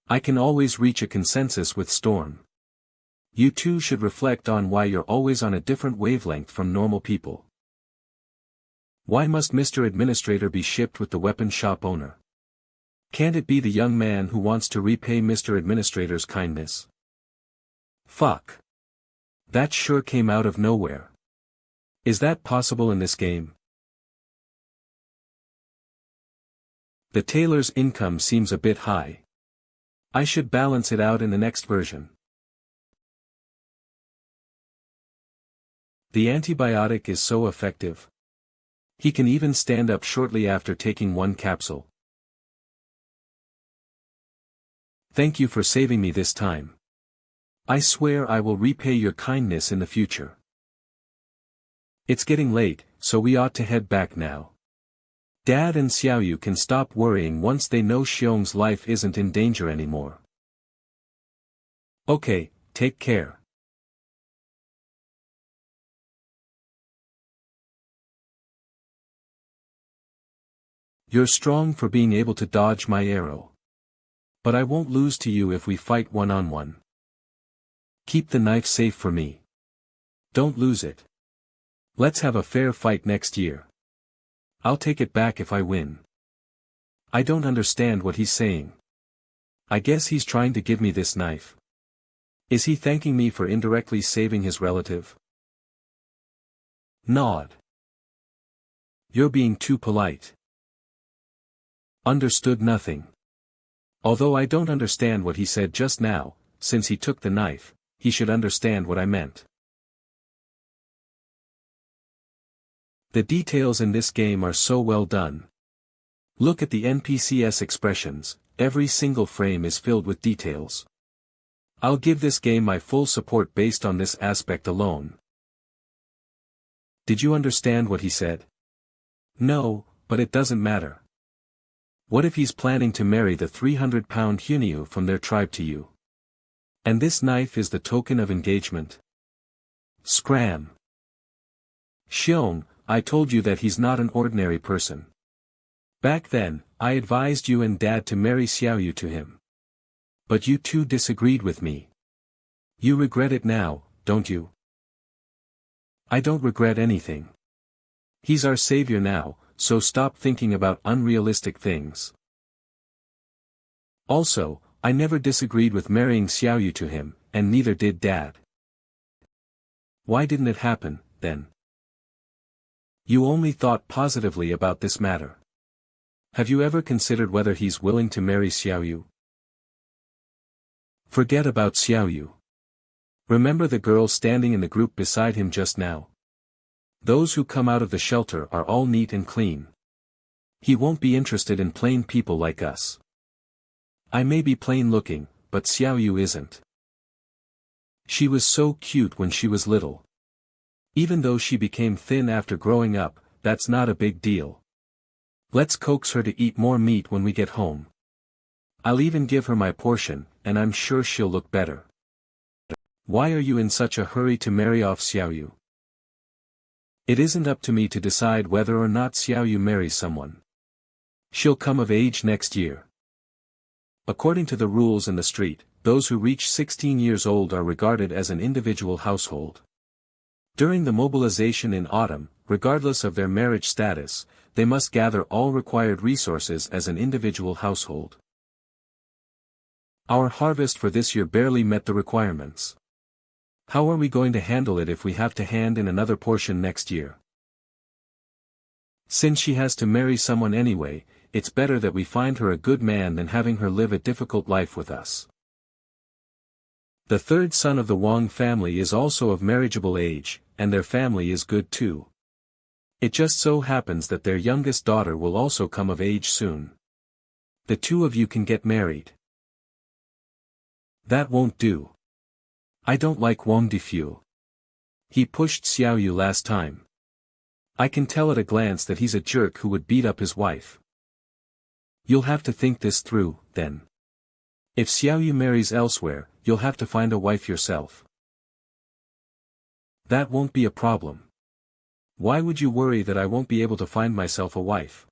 S1: I can always reach a consensus with Storm. You two should reflect on why you're always on a different wavelength from normal people. Why must Mr. Administrator be shipped with the weapon shop owner? Can't it be the young man who wants to repay Mr. Administrator's kindness? Fuck. That sure came out of nowhere. Is that possible in this game? The tailor's income seems a bit high. I should balance it out in the next version. The antibiotic is so effective. He can even stand up shortly after taking one capsule. Thank you for saving me this time. I swear I will repay your kindness in the future. It's getting late, so we ought to head back now. Dad and Xiaoyu can stop worrying once they know Xiong's life isn't in danger anymore. Okay, take care. You're strong for being able to dodge my arrow. But I won't lose to you if we fight one-on-one. Keep the knife safe for me. Don't lose it. Let's have a fair fight next year. I'll take it back if I win. I don't understand what he's saying. I guess he's trying to give me this knife. Is he thanking me for indirectly saving his relative? Nod. You're being too polite. Understood nothing. Although I don't understand what he said just now, since he took the knife, he should understand what I meant. The details in this game are so well done. Look at the NPCs expressions, every single frame is filled with details. I'll give this game my full support based on this aspect alone. Did you understand what he said? No, but it doesn't matter. What if he's planning to marry the 300-pound Hunyu from their tribe to you? And this knife is the token of engagement? Scram. Xiong, I told you that he's not an ordinary person. Back then, I advised you and Dad to marry Xiaoyu to him. But you two disagreed with me. You regret it now, don't you? I don't regret anything. He's our savior now, so stop thinking about unrealistic things. Also, I never disagreed with marrying Xiaoyu to him, and neither did Dad. Why didn't it happen, then? You only thought positively about this matter. Have you ever considered whether he's willing to marry Xiaoyu? Forget about Xiaoyu. Remember the girl standing in the group beside him just now? Those who come out of the shelter are all neat and clean. He won't be interested in plain people like us. I may be plain looking, but Xiaoyu isn't. She was so cute when she was little. Even though she became thin after growing up, that's not a big deal. Let's coax her to eat more meat when we get home. I'll even give her my portion, and I'm sure she'll look better. Why are you in such a hurry to marry off Xiaoyu? It isn't up to me to decide whether or not Xiaoyu marries someone. She'll come of age next year. According to the rules in the street, those who reach 16 years old are regarded as an individual household. During the mobilization in autumn, regardless of their marriage status, they must gather all required resources as an individual household. Our harvest for this year barely met the requirements. How are we going to handle it if we have to hand in another portion next year? Since she has to marry someone anyway, it's better that we find her a good man than having her live a difficult life with us. The third son of the Wang family is also of marriageable age, and their family is good too. It just so happens that their youngest daughter will also come of age soon. The two of you can get married. That won't do. I don't like Wang Difu. He pushed Xiaoyu last time. I can tell at a glance that he's a jerk who would beat up his wife. You'll have to think this through, then. If Xiaoyu marries elsewhere, you'll have to find a wife yourself. That won't be a problem. Why would you worry that I won't be able to find myself a wife?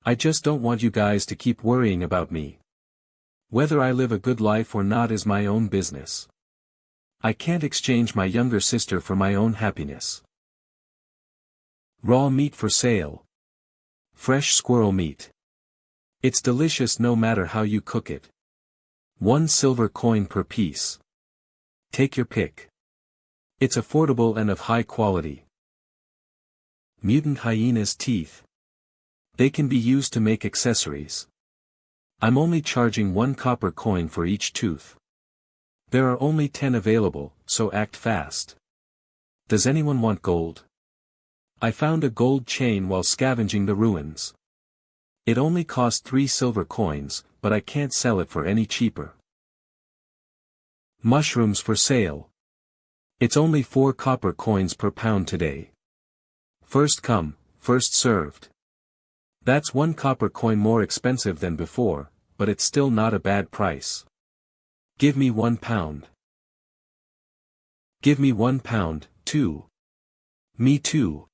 S1: I just don't want you guys to keep worrying about me. Whether I live a good life or not is my own business. I can't exchange my younger sister for my own happiness. Raw meat for sale. Fresh squirrel meat. It's delicious no matter how you cook it. 1 silver coin per piece. Take your pick. It's affordable and of high quality. Mutant hyena's teeth. They can be used to make accessories. I'm only charging 1 copper coin for each tooth. There are only 10 available, so act fast. Does anyone want gold? I found a gold chain while scavenging the ruins. It only cost 3 silver coins, but I can't sell it for any cheaper. Mushrooms for sale. It's only 4 copper coins per pound today. First come, first served. That's 1 copper coin more expensive than before, but it's still not a bad price. Give me 1 pound. Give me 1 pound, too. Me too.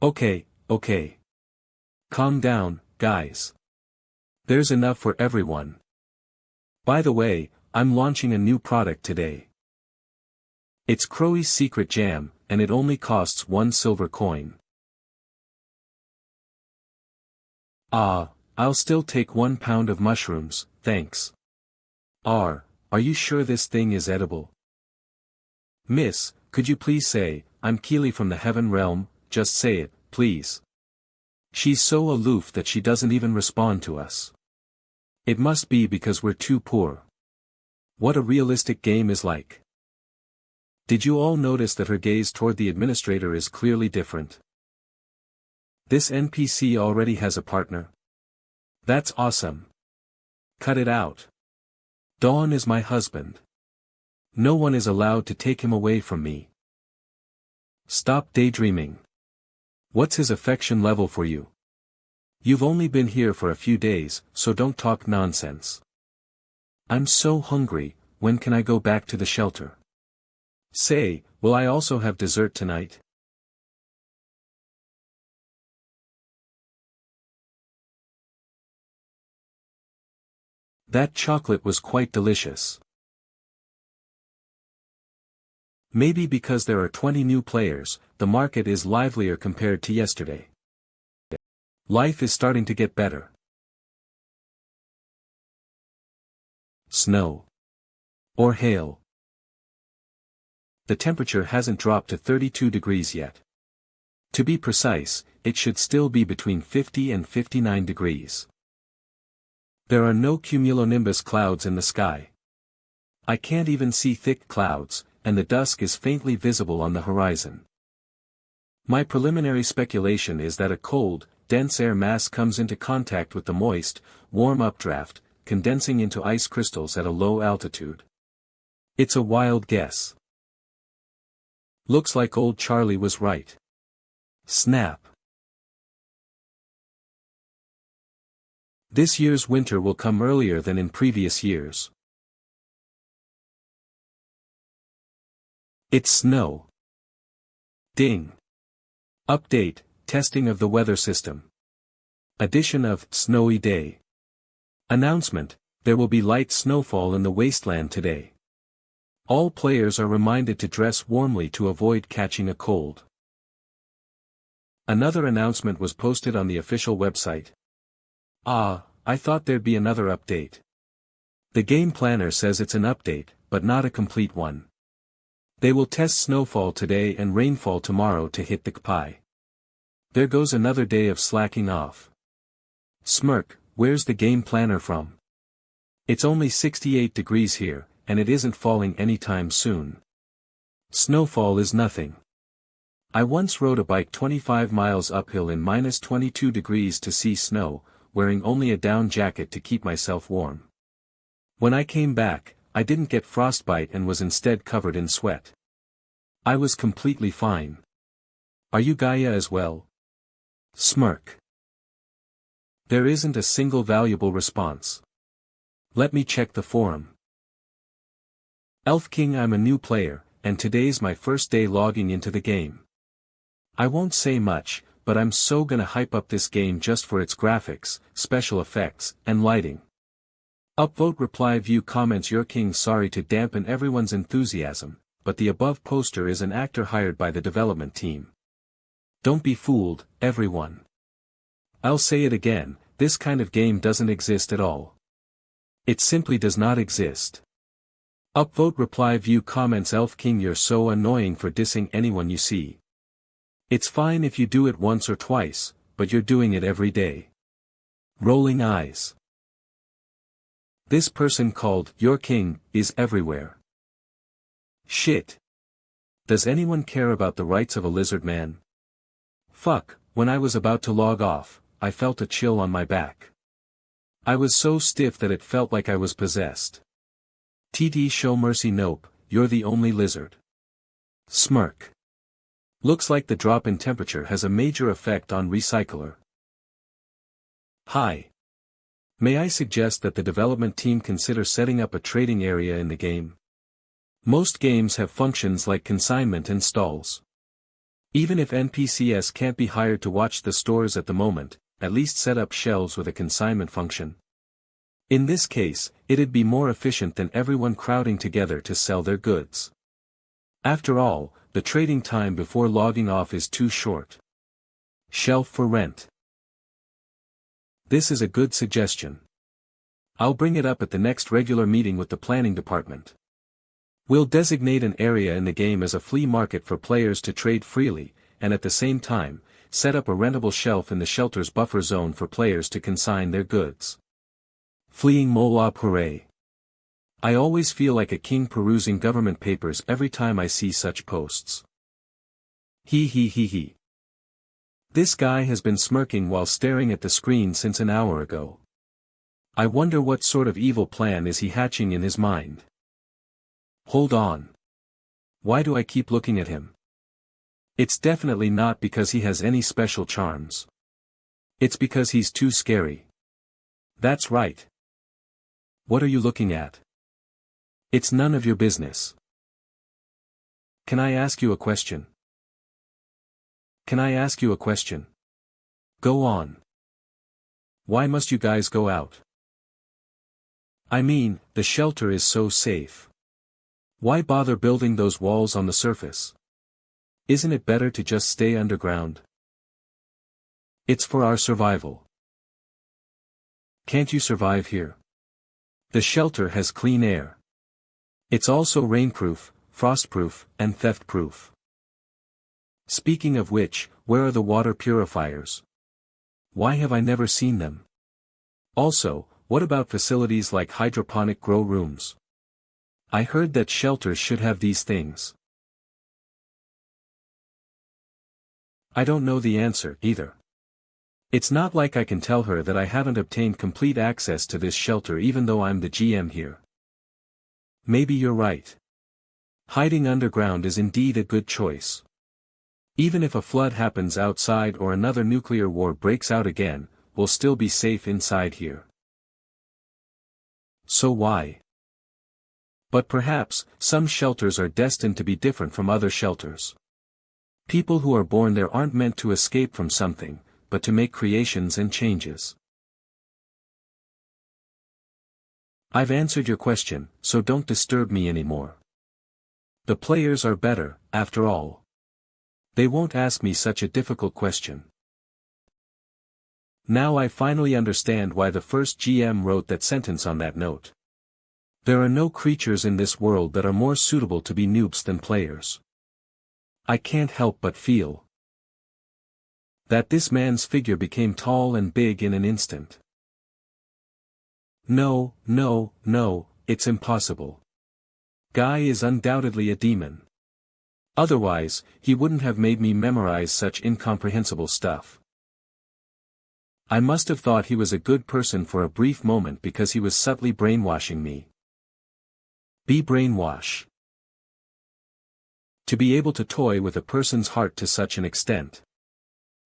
S1: Okay. Calm down, guys. There's enough for everyone. By the way, I'm launching a new product today. It's Crowie's Secret Jam, and it only costs 1 silver coin. I'll still take 1 pound of mushrooms, thanks. Are you sure this thing is edible? Miss, could you please say, I'm Keely from the Heaven Realm, just say it, please. She's so aloof that she doesn't even respond to us. It must be because we're too poor. What a realistic game is like. Did you all notice that her gaze toward the administrator is clearly different? This NPC already has a partner. That's awesome. Cut it out. Dawn is my husband. No one is allowed to take him away from me. Stop daydreaming. What's his affection level for you? You've only been here for a few days, so don't talk nonsense. I'm so hungry, when can I go back to the shelter? Say, will I also have dessert tonight? That chocolate was quite delicious. Maybe because there are 20 new players, the market is livelier compared to yesterday. Life is starting to get better. Snow. Or hail. The temperature hasn't dropped to 32 degrees yet. To be precise, it should still be between 50 and 59 degrees. There are no cumulonimbus clouds in the sky. I can't even see thick clouds, and the dusk is faintly visible on the horizon. My preliminary speculation is that a cold, dense air mass comes into contact with the moist, warm updraft, condensing into ice crystals at a low altitude. It's a wild guess. Looks like old Charlie was right. Snap. This year's winter will come earlier than in previous years. It's snow. Ding. Update, testing of the weather system. Edition of Snowy Day. Announcement, there will be light snowfall in the wasteland today. All players are reminded to dress warmly to avoid catching a cold. Another announcement was posted on the official website. I thought there'd be another update. The game planner says it's an update, but not a complete one. They will test snowfall today and rainfall tomorrow to hit the KPI. There goes another day of slacking off. Smirk, where's the game planner from? It's only 68 degrees here, and it isn't falling anytime soon. Snowfall is nothing. I once rode a bike 25 miles uphill in minus 22 degrees to see snow, wearing only a down jacket to keep myself warm. When I came back, I didn't get frostbite and was instead covered in sweat. I was completely fine. Are you Gaia as well? Smirk. There isn't a single valuable response. Let me check the forum. Elf King, I'm a new player, and today's my first day logging into the game. I won't say much, but I'm so gonna hype up this game just for its graphics, special effects, and lighting. Upvote reply view comments Your King sorry to dampen everyone's enthusiasm, but the above poster is an actor hired by the development team. Don't be fooled, everyone. I'll say it again, this kind of game doesn't exist at all. It simply does not exist. Upvote reply view comments Elf King you're so annoying for dissing anyone you see. It's fine if you do it once or twice, but you're doing it every day. Rolling eyes. This person called Your King is everywhere. Shit. Does anyone care about the rights of a lizard man? Fuck, when I was about to log off, I felt a chill on my back. I was so stiff that it felt like I was possessed. TD show mercy nope, you're the only lizard. Smirk. Looks like the drop in temperature has a major effect on Recycler. Hi. May I suggest that the development team consider setting up a trading area in the game? Most games have functions like consignment and stalls. Even if NPCs can't be hired to watch the stores at the moment, at least set up shelves with a consignment function. In this case, it'd be more efficient than everyone crowding together to sell their goods. After all, the trading time before logging off is too short. Shelf for rent. This is a good suggestion. I'll bring it up at the next regular meeting with the planning department. We'll designate an area in the game as a flea market for players to trade freely, and at the same time, set up a rentable shelf in the shelter's buffer zone for players to consign their goods. Fleeing Moab hooray. I always feel like a king perusing government papers every time I see such posts. He. This guy has been smirking while staring at the screen since an hour ago. I wonder what sort of evil plan is he hatching in his mind. Hold on. Why do I keep looking at him? It's definitely not because he has any special charms. It's because he's too scary. That's right. What are you looking at? It's none of your business. Can I ask you a question? Can I ask you a question? Go on. Why must you guys go out? I mean, the shelter is so safe. Why bother building those walls on the surface? Isn't it better to just stay underground? It's for our survival. Can't you survive here? The shelter has clean air. It's also rainproof, frostproof, and theftproof. Speaking of which, where are the water purifiers? Why have I never seen them? Also, what about facilities like hydroponic grow rooms? I heard that shelters should have these things. I don't know the answer, either. It's not like I can tell her that I haven't obtained complete access to this shelter even though I'm the GM here. Maybe you're right. Hiding underground is indeed a good choice. Even if a flood happens outside or another nuclear war breaks out again, we'll still be safe inside here. So why? But perhaps, some shelters are destined to be different from other shelters. People who are born there aren't meant to escape from something, but to make creations and changes. I've answered your question, so don't disturb me anymore. The players are better, after all. They won't ask me such a difficult question. Now I finally understand why the first GM wrote that sentence on that note. There are no creatures in this world that are more suitable to be noobs than players. I can't help but feel that this man's figure became tall and big in an instant. No, it's impossible. Guy is undoubtedly a demon. Otherwise, he wouldn't have made me memorize such incomprehensible stuff. I must have thought he was a good person for a brief moment because he was subtly brainwashing me. Be brainwash. To be able to toy with a person's heart to such an extent.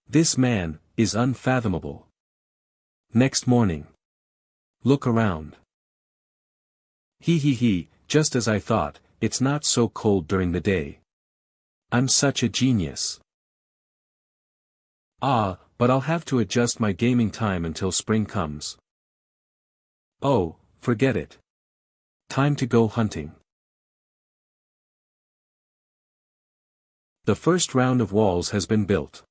S1: This man is unfathomable. Next morning. Look around. Just as I thought, it's not so cold during the day. I'm such a genius. But I'll have to adjust my gaming time until spring comes. Oh, forget it. Time to go hunting. The first round of walls has been built.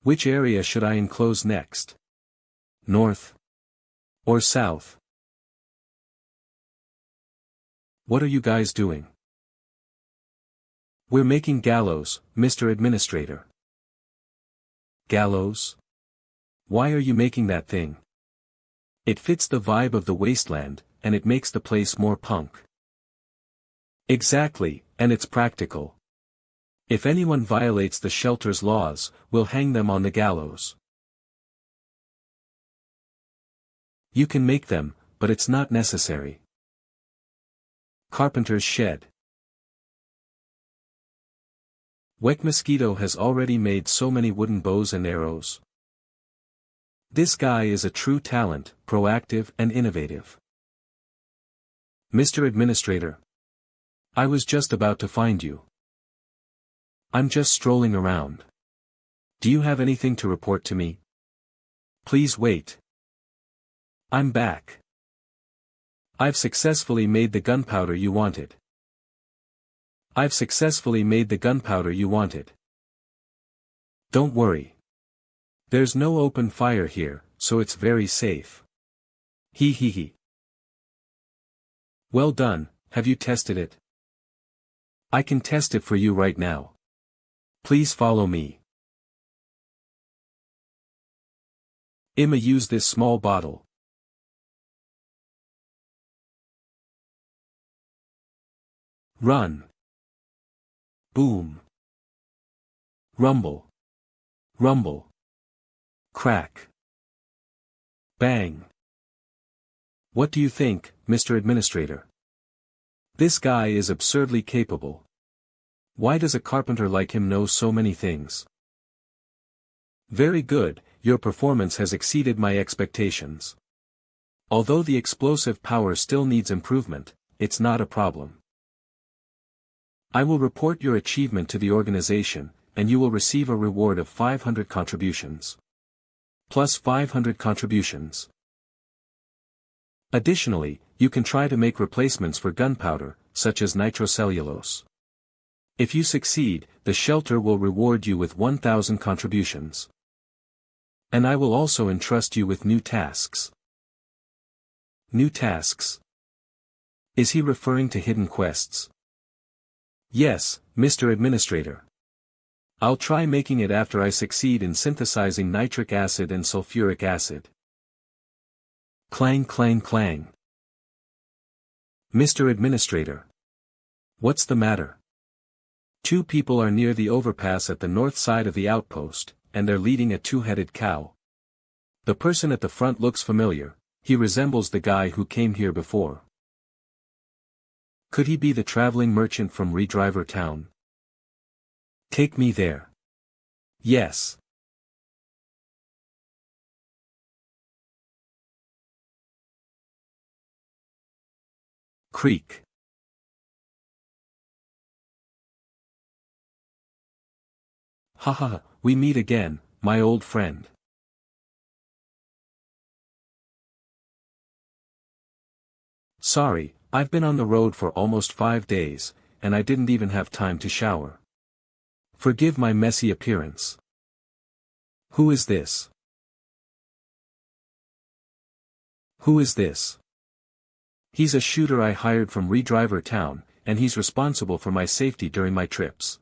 S1: Which area should I enclose next? North? Or south? What are you guys doing? We're making gallows, Mr. Administrator. Gallows? Why are you making that thing? It fits the vibe of the wasteland, and it makes the place more punk. Exactly, and it's practical. If anyone violates the shelter's laws, we'll hang them on the gallows. You can make them, but it's not necessary. Carpenter's shed. Wek Mosquito has already made so many wooden bows and arrows. This guy is a true talent, proactive and innovative. Mr. Administrator. I was just about to find you. I'm just strolling around. Do you have anything to report to me? Please wait. I'm back. I've successfully made the gunpowder you wanted. I've successfully made the gunpowder you wanted. Don't worry. There's no open fire here, so it's very safe. Hee hee hee. Well done, have you tested it? I can test it for you right now. Please follow me. I'ma use this small bottle. Run. Boom. Rumble. Rumble. Crack. Bang. What do you think, Mr. Administrator? This guy is absurdly capable. Why does a carpenter like him know so many things? Very good, your performance has exceeded my expectations. Although the explosive power still needs improvement, it's not a problem. I will report your achievement to the organization, and you will receive a reward of 500 contributions. Plus 500 contributions. Additionally, you can try to make replacements for gunpowder, such as nitrocellulose. If you succeed, the shelter will reward you with 1,000 contributions. And I will also entrust you with new tasks. New tasks? Is he referring to hidden quests? Yes, Mr. Administrator. I'll try making it after I succeed in synthesizing nitric acid and sulfuric acid. Clang clang clang. Mr. Administrator. What's the matter? Two people are near the overpass at the north side of the outpost, and they're leading a two-headed cow. The person at the front looks familiar, he resembles the guy who came here before. Could he be the traveling merchant from Redriver Town? Take me there. Yes. Creek. Haha, we meet again, my old friend. Sorry, I've been on the road for almost 5 days, and I didn't even have time to shower. Forgive my messy appearance. Who is this? Who is this? He's a shooter I hired from Redriver Town, and he's responsible for my safety during my trips.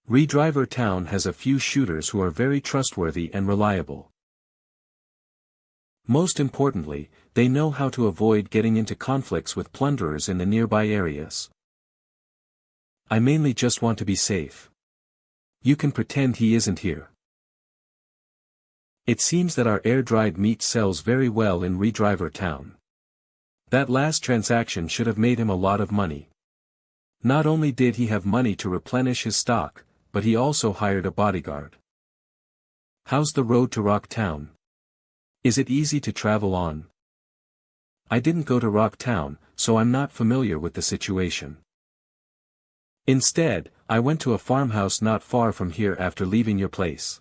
S1: Redriver Town has a few shooters who are very trustworthy and reliable. Most importantly, they know how to avoid getting into conflicts with plunderers in the nearby areas. I mainly just want to be safe. You can pretend he isn't here. It seems that our air-dried meat sells very well in Redriver Town. That last transaction should have made him a lot of money. Not only did he have money to replenish his stock, but he also hired a bodyguard. How's the road to Rock Town? Is it easy to travel on? I didn't go to Rock Town, so I'm not familiar with the situation. Instead, I went to a farmhouse not far from here after leaving your place.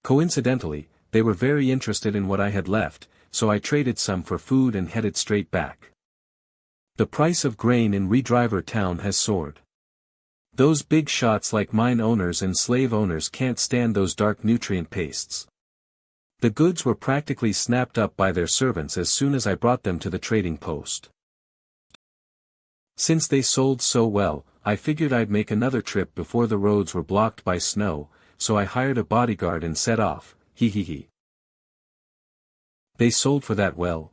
S1: Coincidentally, they were very interested in what I had left, so I traded some for food and headed straight back. The price of grain in Redriver Town has soared. Those big shots like mine owners and slave owners can't stand those dark nutrient pastes. The goods were practically snapped up by their servants as soon as I brought them to the trading post. Since they sold so well, I figured I'd make another trip before the roads were blocked by snow, so I hired a bodyguard and set off, hee. They sold for that well?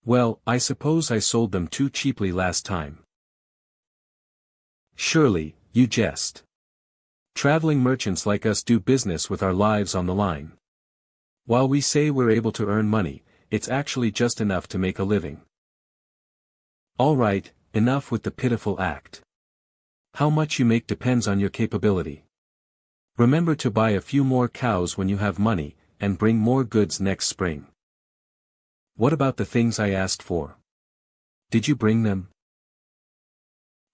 S1: Well, I suppose I sold them too cheaply last time. Surely, you jest. Traveling merchants like us do business with our lives on the line. While we say we're able to earn money, it's actually just enough to make a living. All right, enough with the pitiful act. How much you make depends on your capability. Remember to buy a few more cows when you have money, and bring more goods next spring. What about the things I asked for? Did you bring them?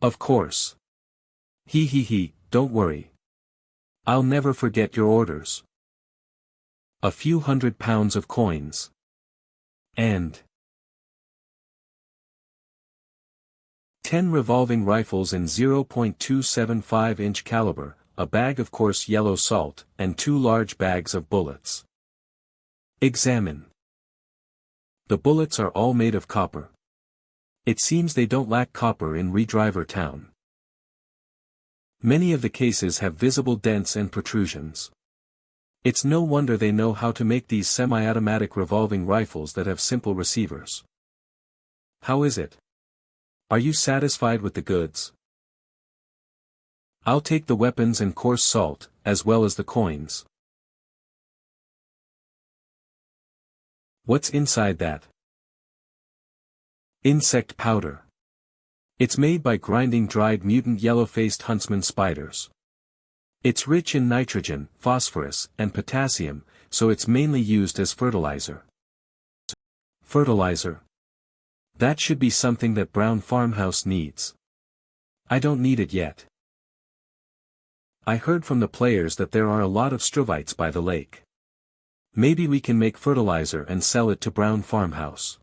S1: Of course. Hee, don't worry. I'll never forget your orders. A few £100 of coins. And 10 revolving rifles in 0.275-inch caliber, a bag of coarse yellow salt, and 2 large bags of bullets. Examine. The bullets are all made of copper. It seems they don't lack copper in Redriver Town. Many of the cases have visible dents and protrusions. It's no wonder they know how to make these semi-automatic revolving rifles that have simple receivers. How is it? Are you satisfied with the goods? I'll take the weapons and coarse salt, as well as the coins. What's inside that? Insect powder. It's made by grinding dried mutant yellow-faced huntsman spiders. It's rich in nitrogen, phosphorus, and potassium, so it's mainly used as fertilizer. Fertilizer. That should be something that Brown Farmhouse needs. I don't need it yet. I heard from the players that there are a lot of Strovites by the lake. Maybe we can make fertilizer and sell it to Brown Farmhouse.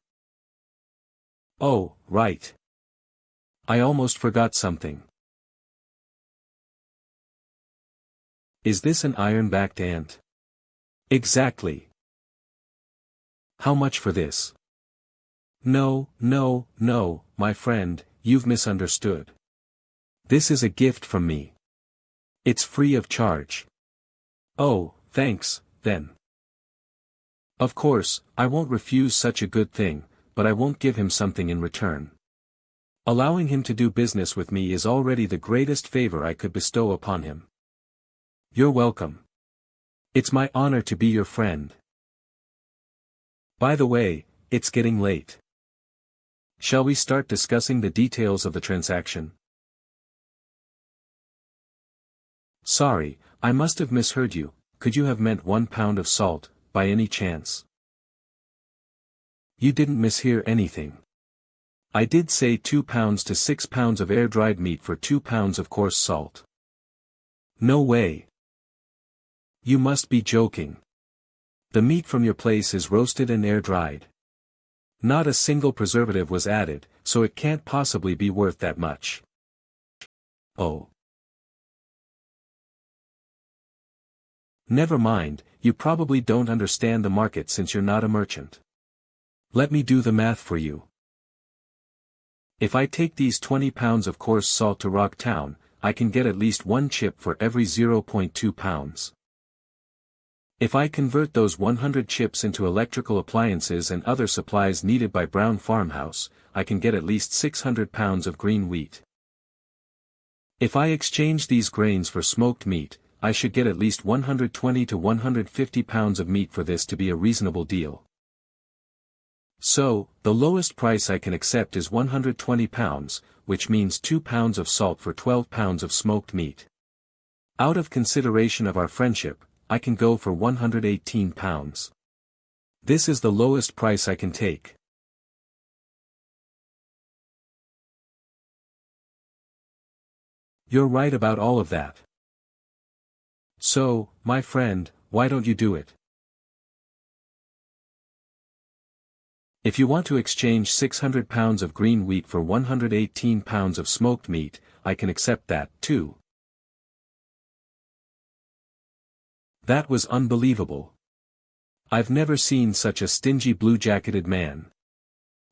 S1: Oh, right. I almost forgot something. Is this an iron-backed ant? Exactly. How much for this? No, my friend, you've misunderstood. This is a gift from me. It's free of charge. Oh, thanks, then. Of course, I won't refuse such a good thing, but I won't give him something in return. Allowing him to do business with me is already the greatest favor I could bestow upon him. You're welcome. It's my honor to be your friend. By the way, it's getting late. Shall we start discussing the details of the transaction? Sorry, I must have misheard you. Could you have meant 1 pound of salt, by any chance? You didn't mishear anything. I did say 2 pounds to 6 pounds of air-dried meat for 2 pounds of coarse salt. No way. You must be joking. The meat from your place is roasted and air-dried. Not a single preservative was added, so it can't possibly be worth that much. Oh. Never mind, you probably don't understand the market since you're not a merchant. Let me do the math for you. If I take these 20 pounds of coarse salt to Rock Town, I can get at least 1 chip for every 0.2 pounds. If I convert those 100 chips into electrical appliances and other supplies needed by Brown Farmhouse, I can get at least 600 pounds of green wheat. If I exchange these grains for smoked meat, I should get at least 120 to 150 pounds of meat for this to be a reasonable deal. So, the lowest price I can accept is 120 pounds, which means 2 pounds of salt for 12 pounds of smoked meat. Out of consideration of our friendship, I can go for 118 pounds. This is the lowest price I can take. You're right about all of that. So, my friend, why don't you do it? If you want to exchange 600 pounds of green wheat for 118 pounds of smoked meat, I can accept that, too. That was unbelievable. I've never seen such a stingy blue-jacketed man.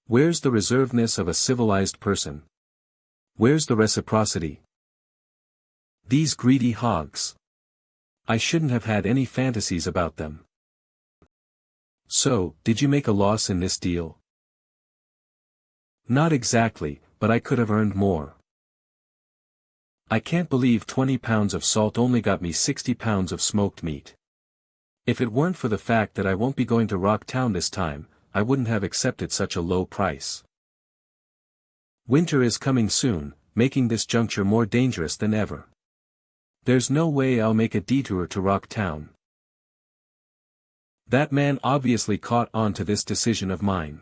S1: Where's the reservedness of a civilized person? Where's the reciprocity? These greedy hogs. I shouldn't have had any fantasies about them. So, did you make a loss in this deal? Not exactly, but I could have earned more. I can't believe 20 pounds of salt only got me 60 pounds of smoked meat. If it weren't for the fact that I won't be going to Rock Town this time, I wouldn't have accepted such a low price. Winter is coming soon, making this juncture more dangerous than ever. There's no way I'll make a detour to Rock Town. That man obviously caught on to this decision of mine.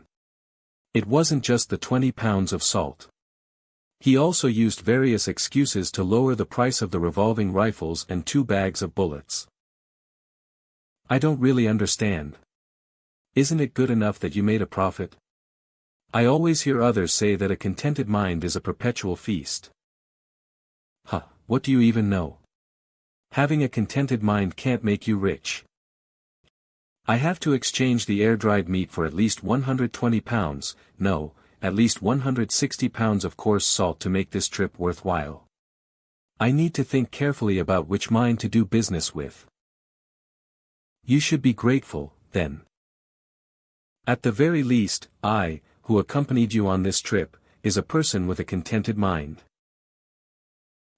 S1: It wasn't just the 20 pounds of salt. He also used various excuses to lower the price of the revolving rifles and 2 bags of bullets. I don't really understand. Isn't it good enough that you made a profit? I always hear others say that a contented mind is a perpetual feast. Huh, what do you even know? Having a contented mind can't make you rich. I have to exchange the air-dried meat for at least 120 pounds, no, at least 160 pounds of coarse salt to make this trip worthwhile. I need to think carefully about which mine to do business with. You should be grateful, then. At the very least, I, who accompanied you on this trip, is a person with a contented mind.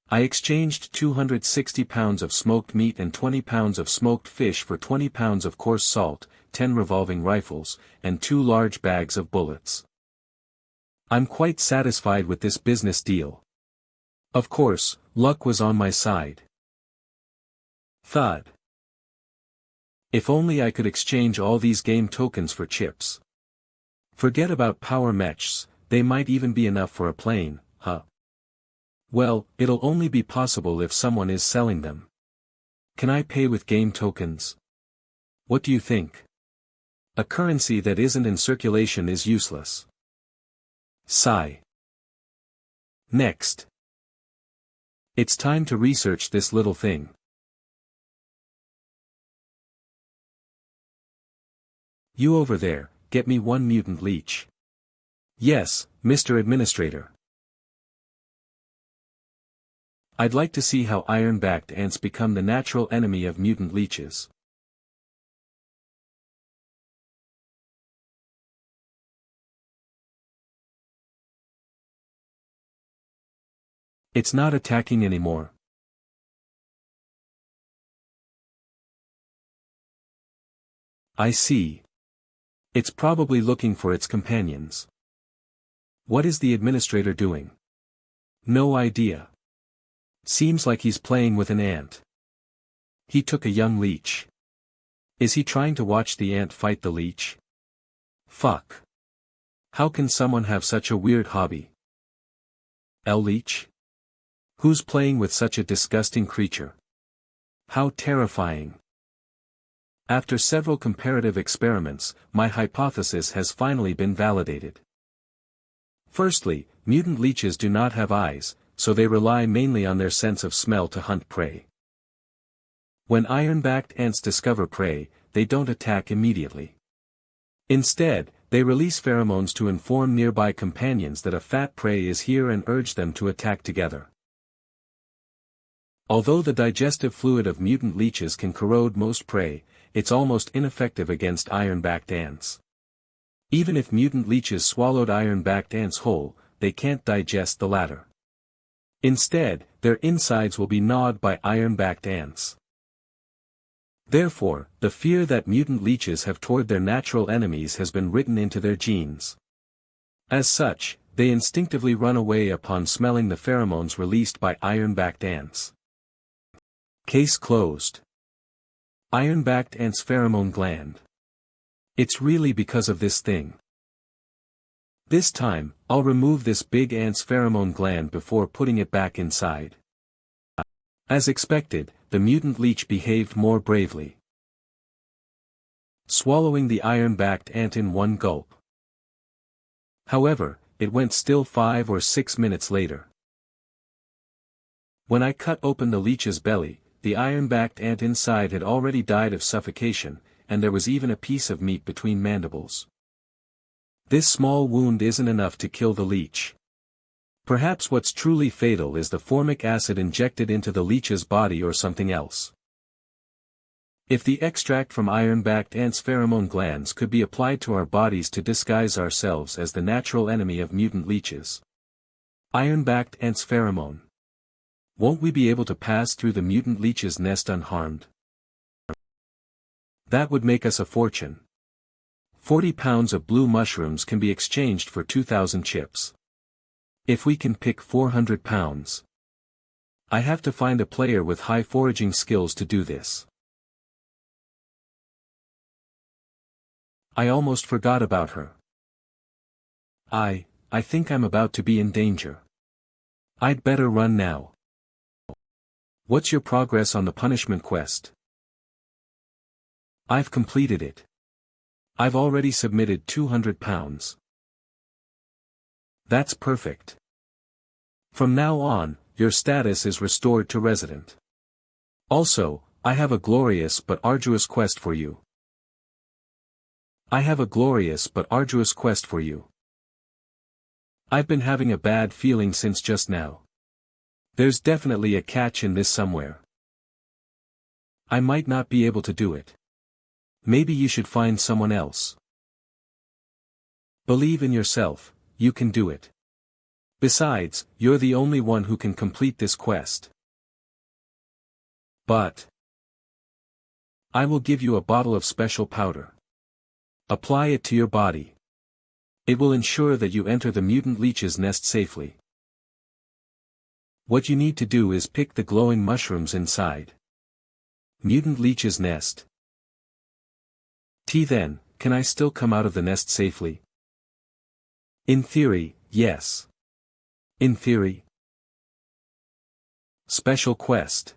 S1: I exchanged 260 pounds of smoked meat and 20 pounds of smoked fish for 20 pounds of coarse salt, 10 revolving rifles, and 2 large bags of bullets. I'm quite satisfied with this business deal. Of course, luck was on my side. Thud. If only I could exchange all these game tokens for chips. Forget about power mechs, they might even be enough for a plane, huh? Well, it'll only be possible if someone is selling them. Can I pay with game tokens? What do you think? A currency that isn't in circulation is useless. Sigh. Next. It's time to research this little thing. You over there, get me 1 mutant leech. Yes, Mr. Administrator. I'd like to see how iron-backed ants become the natural enemy of mutant leeches. It's not attacking anymore. I see. It's probably looking for its companions. What is the administrator doing? No idea. Seems like he's playing with an ant. He took a young leech. Is he trying to watch the ant fight the leech? Fuck. How can someone have such a weird hobby? Leech? Who's playing with such a disgusting creature? How terrifying. After several comparative experiments, my hypothesis has finally been validated. Firstly, mutant leeches do not have eyes, so they rely mainly on their sense of smell to hunt prey. When iron-backed ants discover prey, they don't attack immediately. Instead, they release pheromones to inform nearby companions that a fat prey is here and urge them to attack together. Although the digestive fluid of mutant leeches can corrode most prey, it's almost ineffective against iron-backed ants. Even if mutant leeches swallowed iron-backed ants whole, they can't digest the latter. Instead, their insides will be gnawed by iron-backed ants. Therefore, the fear that mutant leeches have toward their natural enemies has been written into their genes. As such, they instinctively run away upon smelling the pheromones released by iron-backed ants. Case closed. Iron-backed ants' pheromone gland. It's really because of this thing. This time, I'll remove this big ant's pheromone gland before putting it back inside. As expected, the mutant leech behaved more bravely, swallowing the iron-backed ant in one gulp. However, it went still 5 or 6 minutes later. When I cut open the leech's belly, the iron-backed ant inside had already died of suffocation, and there was even a piece of meat between mandibles. This small wound isn't enough to kill the leech. Perhaps what's truly fatal is the formic acid injected into the leech's body or something else. If the extract from iron-backed ants' pheromone glands could be applied to our bodies to disguise ourselves as the natural enemy of mutant leeches. Iron-backed ants' pheromone. Won't we be able to pass through the mutant leech's nest unharmed? That would make us a fortune. 40 pounds of blue mushrooms can be exchanged for 2,000 chips. If we can pick 400 pounds. I have to find a player with high foraging skills to do this. I almost forgot about her. I think I'm about to be in danger. I'd better run now. What's your progress on the punishment quest? I've completed it. I've already submitted 200 pounds. That's perfect. From now on, your status is restored to resident. Also, I have a glorious but arduous quest for you. I've been having a bad feeling since just now. There's definitely a catch in this somewhere. I might not be able to do it. Maybe you should find someone else. Believe in yourself, you can do it. Besides, you're the only one who can complete this quest. But I will give you a bottle of special powder. Apply it to your body. It will ensure that you enter the mutant leech's nest safely. What you need to do is pick the glowing mushrooms inside. Mutant leech's nest. Then, can I still come out of the nest safely? In theory, yes. In theory. Special quest.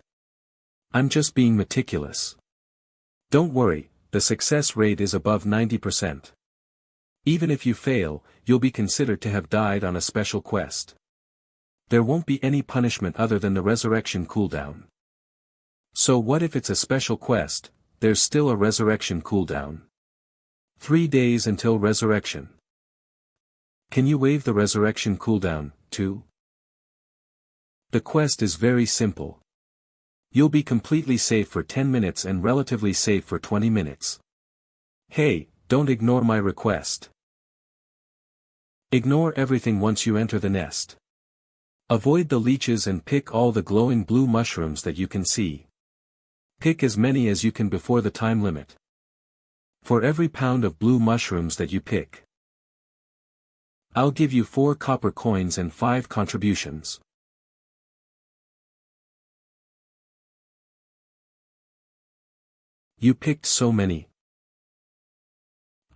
S1: I'm just being meticulous. Don't worry, the success rate is above 90%. Even if you fail, you'll be considered to have died on a special quest. There won't be any punishment other than the resurrection cooldown. So what if it's a special quest? There's still a resurrection cooldown. 3 days until resurrection. Can you waive the resurrection cooldown, too? The quest is very simple. You'll be completely safe for 10 minutes and relatively safe for 20 minutes. Hey, don't ignore my request. Ignore everything once you enter the nest. Avoid the leeches and pick all the glowing blue mushrooms that you can see. Pick as many as you can before the time limit. For every pound of blue mushrooms that you pick, I'll give you 4 copper coins and 5 contributions. You picked so many.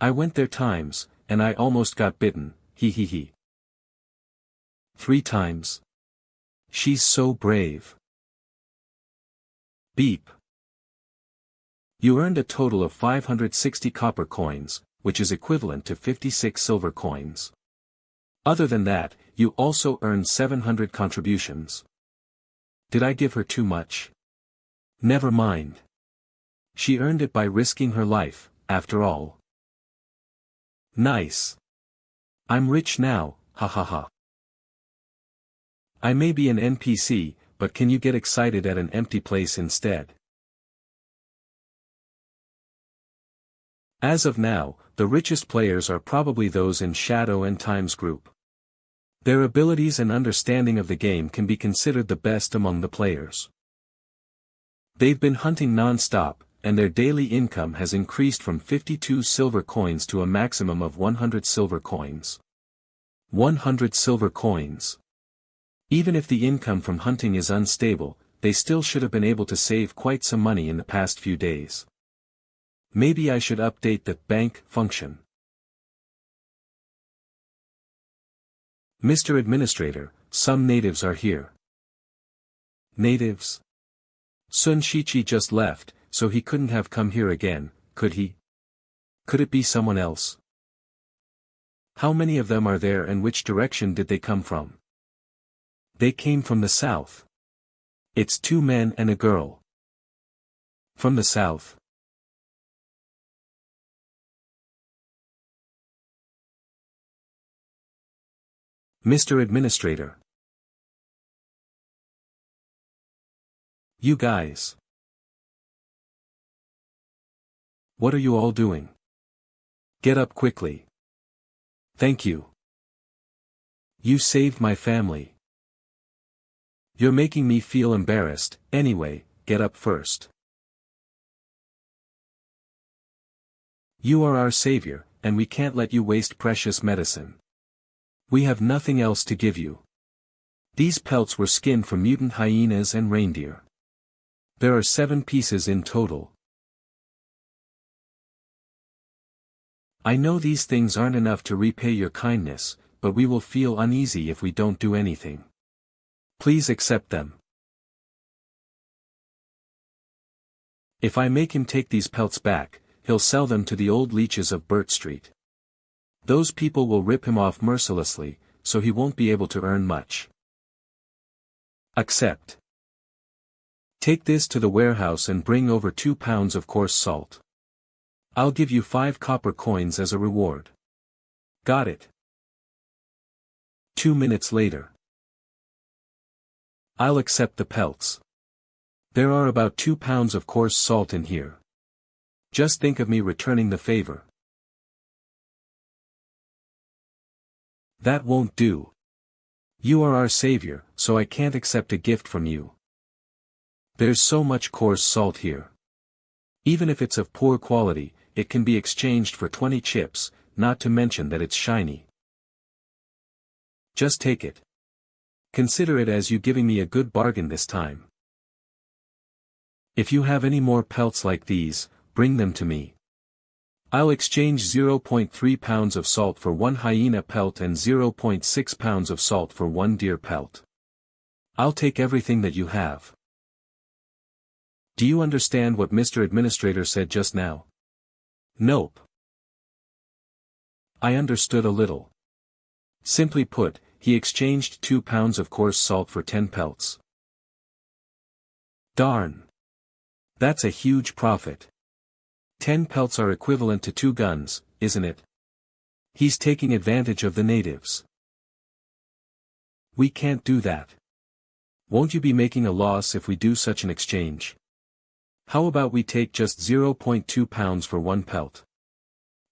S1: I went there times, and I almost got bitten, hee hee hee. 3 times. She's so brave. Beep. You earned a total of 560 copper coins, which is equivalent to 56 silver coins. Other than that, you also earned 700 contributions. Did I give her too much? Never mind. She earned it by risking her life, after all. Nice. I'm rich now, ha ha ha. I may be an NPC, but can you get excited at an empty place instead? As of now, the richest players are probably those in Shadow and Time's group. Their abilities and understanding of the game can be considered the best among the players. They've been hunting non-stop, and their daily income has increased from 52 silver coins to a maximum of 100 silver coins. 100 silver coins. Even if the income from hunting is unstable, they still should have been able to save quite some money in the past few days. Maybe I should update the bank function. Mr. Administrator, some natives are here. Natives? Sun Shichi just left, so he couldn't have come here again, could he? Could it be someone else? How many of them are there and which direction did they come from? They came from the south. It's 2 men and a girl. From the south. Mr. Administrator. You guys. What are you all doing? Get up quickly. Thank you. You saved my family. You're making me feel embarrassed. Anyway, get up first. You are our savior, and we can't let you waste precious medicine. We have nothing else to give you. These pelts were skinned from mutant hyenas and reindeer. There are 7 pieces in total. I know these things aren't enough to repay your kindness, but we will feel uneasy if we don't do anything. Please accept them. If I make him take these pelts back, he'll sell them to the old leeches of Burt Street. Those people will rip him off mercilessly, so he won't be able to earn much. Accept. Take this to the warehouse and bring over 2 pounds of coarse salt. I'll give you 5 copper coins as a reward. Got it. 2 minutes later. I'll accept the pelts. There are about 2 pounds of coarse salt in here. Just think of me returning the favor. That won't do. You are our savior, so I can't accept a gift from you. There's so much coarse salt here. Even if it's of poor quality, it can be exchanged for 20 chips, not to mention that it's shiny. Just take it. Consider it as you giving me a good bargain this time. If you have any more pelts like these, bring them to me. I'll exchange 0.3 pounds of salt for 1 hyena pelt and 0.6 pounds of salt for 1 deer pelt. I'll take everything that you have. Do you understand what Mr. Administrator said just now? Nope. I understood a little. Simply put, he exchanged 2 pounds of coarse salt for 10 pelts. Darn. That's a huge profit. 10 pelts are equivalent to 2 guns, isn't it? He's taking advantage of the natives. We can't do that. Won't you be making a loss if we do such an exchange? How about we take just 0.2 pounds for 1 pelt?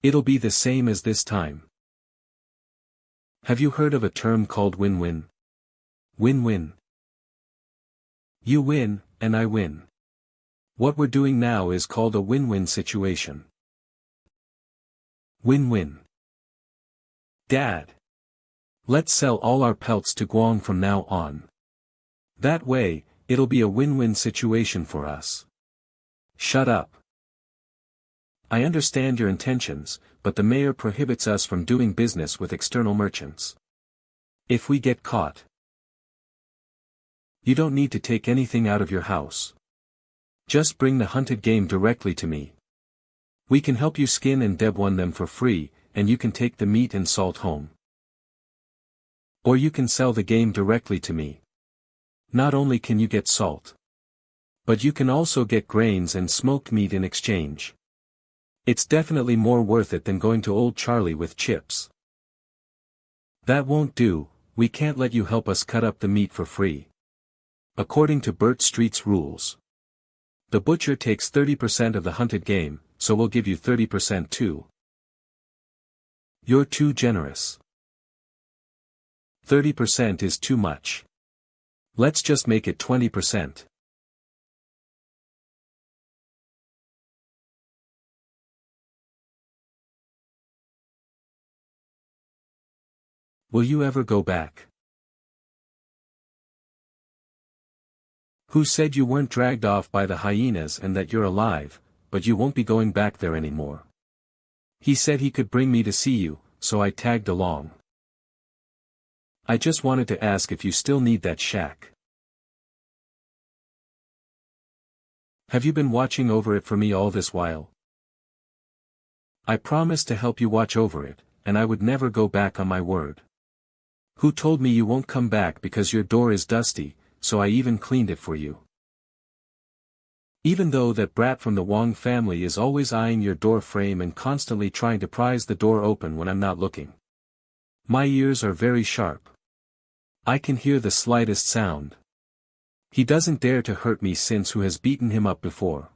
S1: It'll be the same as this time. Have you heard of a term called win-win? Win-win. You win, and I win. What we're doing now is called a win-win situation. Win-win. Dad. Let's sell all our pelts to Guang from now on. That way, it'll be a win-win situation for us. Shut up. I understand your intentions, but the mayor prohibits us from doing business with external merchants. If we get caught, you don't need to take anything out of your house. Just bring the hunted game directly to me. We can help you skin and debone them for free, and you can take the meat and salt home. Or you can sell the game directly to me. Not only can you get salt, but you can also get grains and smoked meat in exchange. It's definitely more worth it than going to Old Charlie with chips. That won't do, we can't let you help us cut up the meat for free. According to Burt Street's rules, the butcher takes 30% of the hunted game, so we'll give you 30% too. You're too generous. 30% is too much. Let's just make it 20%. Will you ever go back? Who said you weren't dragged off by the hyenas and that you're alive, but you won't be going back there anymore? He said he could bring me to see you, so I tagged along. I just wanted to ask if you still need that shack. Have you been watching over it for me all this while? I promised to help you watch over it, and I would never go back on my word. Who told me you won't come back because your door is dusty, so I even cleaned it for you. Even though that brat from the Wang family is always eyeing your door frame and constantly trying to prise the door open when I'm not looking. My ears are very sharp. I can hear the slightest sound. He doesn't dare to hurt me since who has beaten him up before.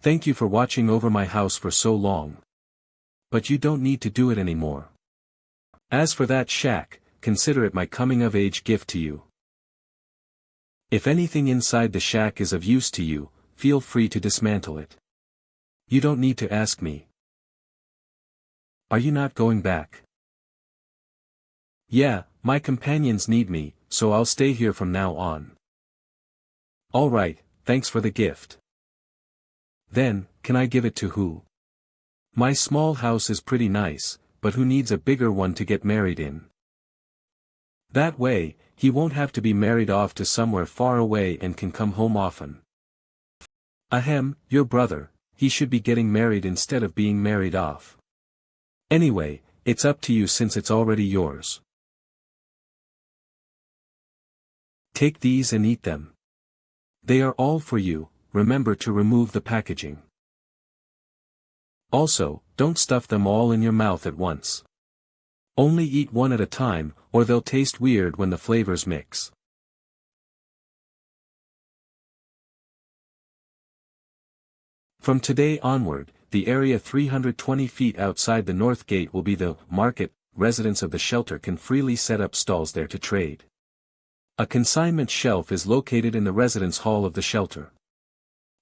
S1: Thank you for watching over my house for so long. But you don't need to do it anymore. As for that shack, consider it my coming-of-age gift to you. If anything inside the shack is of use to you, feel free to dismantle it. You don't need to ask me. Are you not going back? Yeah, my companions need me, so I'll stay here from now on. Alright, thanks for the gift. Then, can I give it to who? My small house is pretty nice, but who needs a bigger one to get married in? That way, he won't have to be married off to somewhere far away and can come home often. Ahem, your brother, he should be getting married instead of being married off. Anyway, it's up to you since it's already yours. Take these and eat them. They are all for you, remember to remove the packaging. Also, don't stuff them all in your mouth at once. Only eat one at a time, or they'll taste weird when the flavors mix. From today onward, the area 320 feet outside the north gate will be the market. Residents of the shelter can freely set up stalls there to trade. A consignment shelf is located in the residence hall of the shelter.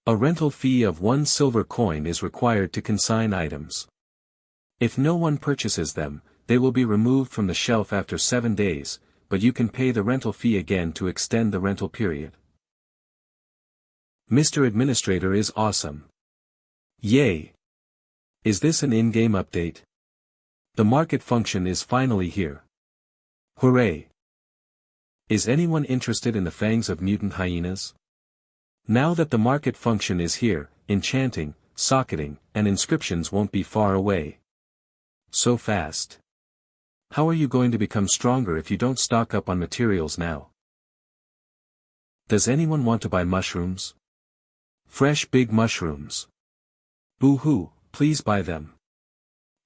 S1: A rental fee of 1 silver coin is required to consign items. If no one purchases them, they will be removed from the shelf after 7 days, but you can pay the rental fee again to extend the rental period. Mr. Administrator is awesome. Yay! Is this an in-game update? The market function is finally here. Hooray! Is anyone interested in the fangs of mutant hyenas? Now that the market function is here, enchanting, socketing, and inscriptions won't be far away. So fast. How are you going to become stronger if you don't stock up on materials now? Does anyone want to buy mushrooms? Fresh big mushrooms. Boo-hoo, please buy them.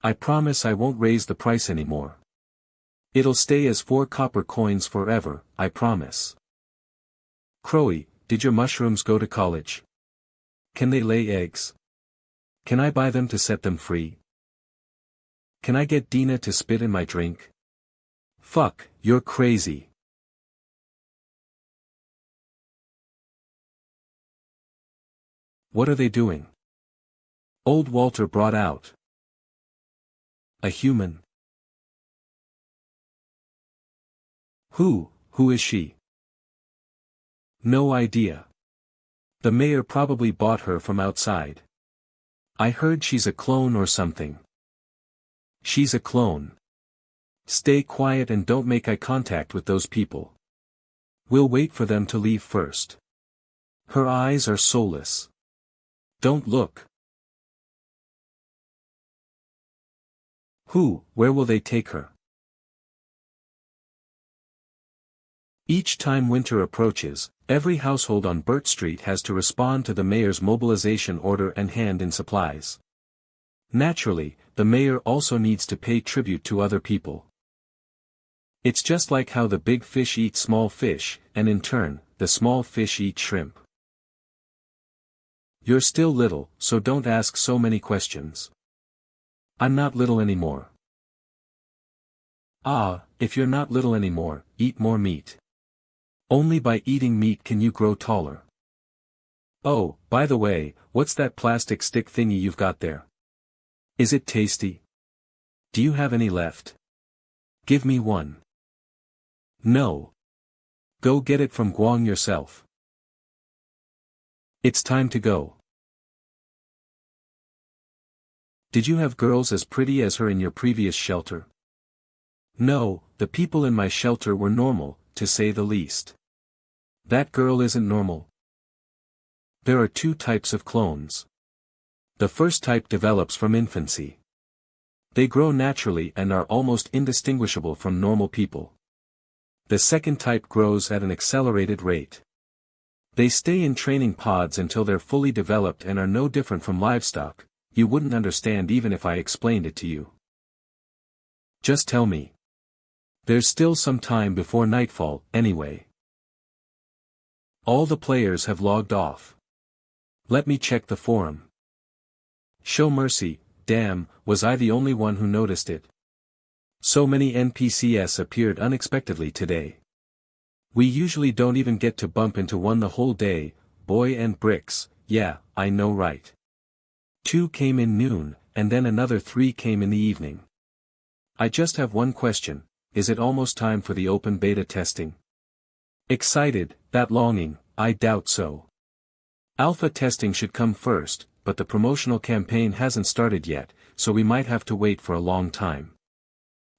S1: I promise I won't raise the price anymore. It'll stay as 4 copper coins forever, I promise. Crowy, did your mushrooms go to college? Can they lay eggs? Can I buy them to set them free? Can I get Dina to spit in my drink? Fuck, you're crazy. What are they doing? Old Walter brought out. A human. Who is she? No idea. The mayor probably bought her from outside. I heard she's a clone or something. She's a clone. Stay quiet and don't make eye contact with those people. We'll wait for them to leave first. Her eyes are soulless. Don't look. Where will they take her? Each time winter approaches, every household on Burt Street has to respond to the mayor's mobilization order and hand in supplies. Naturally, the mayor also needs to pay tribute to other people. It's just like how the big fish eat small fish, and in turn, the small fish eat shrimp. You're still little, so don't ask so many questions. I'm not little anymore. Ah, if you're not little anymore, eat more meat. Only by eating meat can you grow taller. Oh, by the way, what's that plastic stick thingy you've got there? Is it tasty? Do you have any left? Give me one. No. Go get it from Guang yourself. It's time to go. Did you have girls as pretty as her in your previous shelter? No, the people in my shelter were normal, to say the least. That girl isn't normal. There are two types of clones. The first type develops from infancy. They grow naturally and are almost indistinguishable from normal people. The second type grows at an accelerated rate. They stay in training pods until they're fully developed and are no different from livestock. You wouldn't understand even if I explained it to you. Just tell me. There's still some time before nightfall, anyway. All the players have logged off. Let me check the forum. Show mercy, damn, was I the only one who noticed it? So many NPCs appeared unexpectedly today. We usually don't even get to bump into one the whole day, boy and bricks, yeah, I know right. 2 came in noon, and then another 3 came in the evening. I just have one question, is it almost time for the open beta testing? Excited, that longing, I doubt so. Alpha testing should come first, but the promotional campaign hasn't started yet, so we might have to wait for a long time.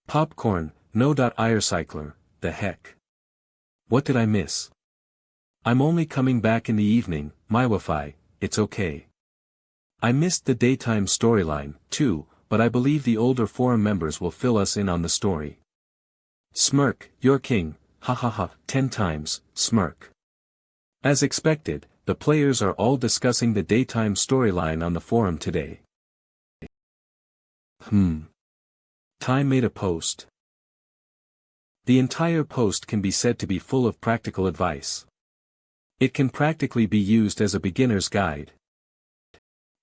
S1: Popcorn, no.ircycler, the heck. What did I miss? I'm only coming back in the evening, my Wi-Fi, it's okay. I missed the daytime storyline, too, but I believe the older forum members will fill us in on the story. Smirk, you're king, ha ha ha, 10 times, smirk. As expected, the players are all discussing the daytime storyline on the forum today. Time made a post. The entire post can be said to be full of practical advice. It can practically be used as a beginner's guide.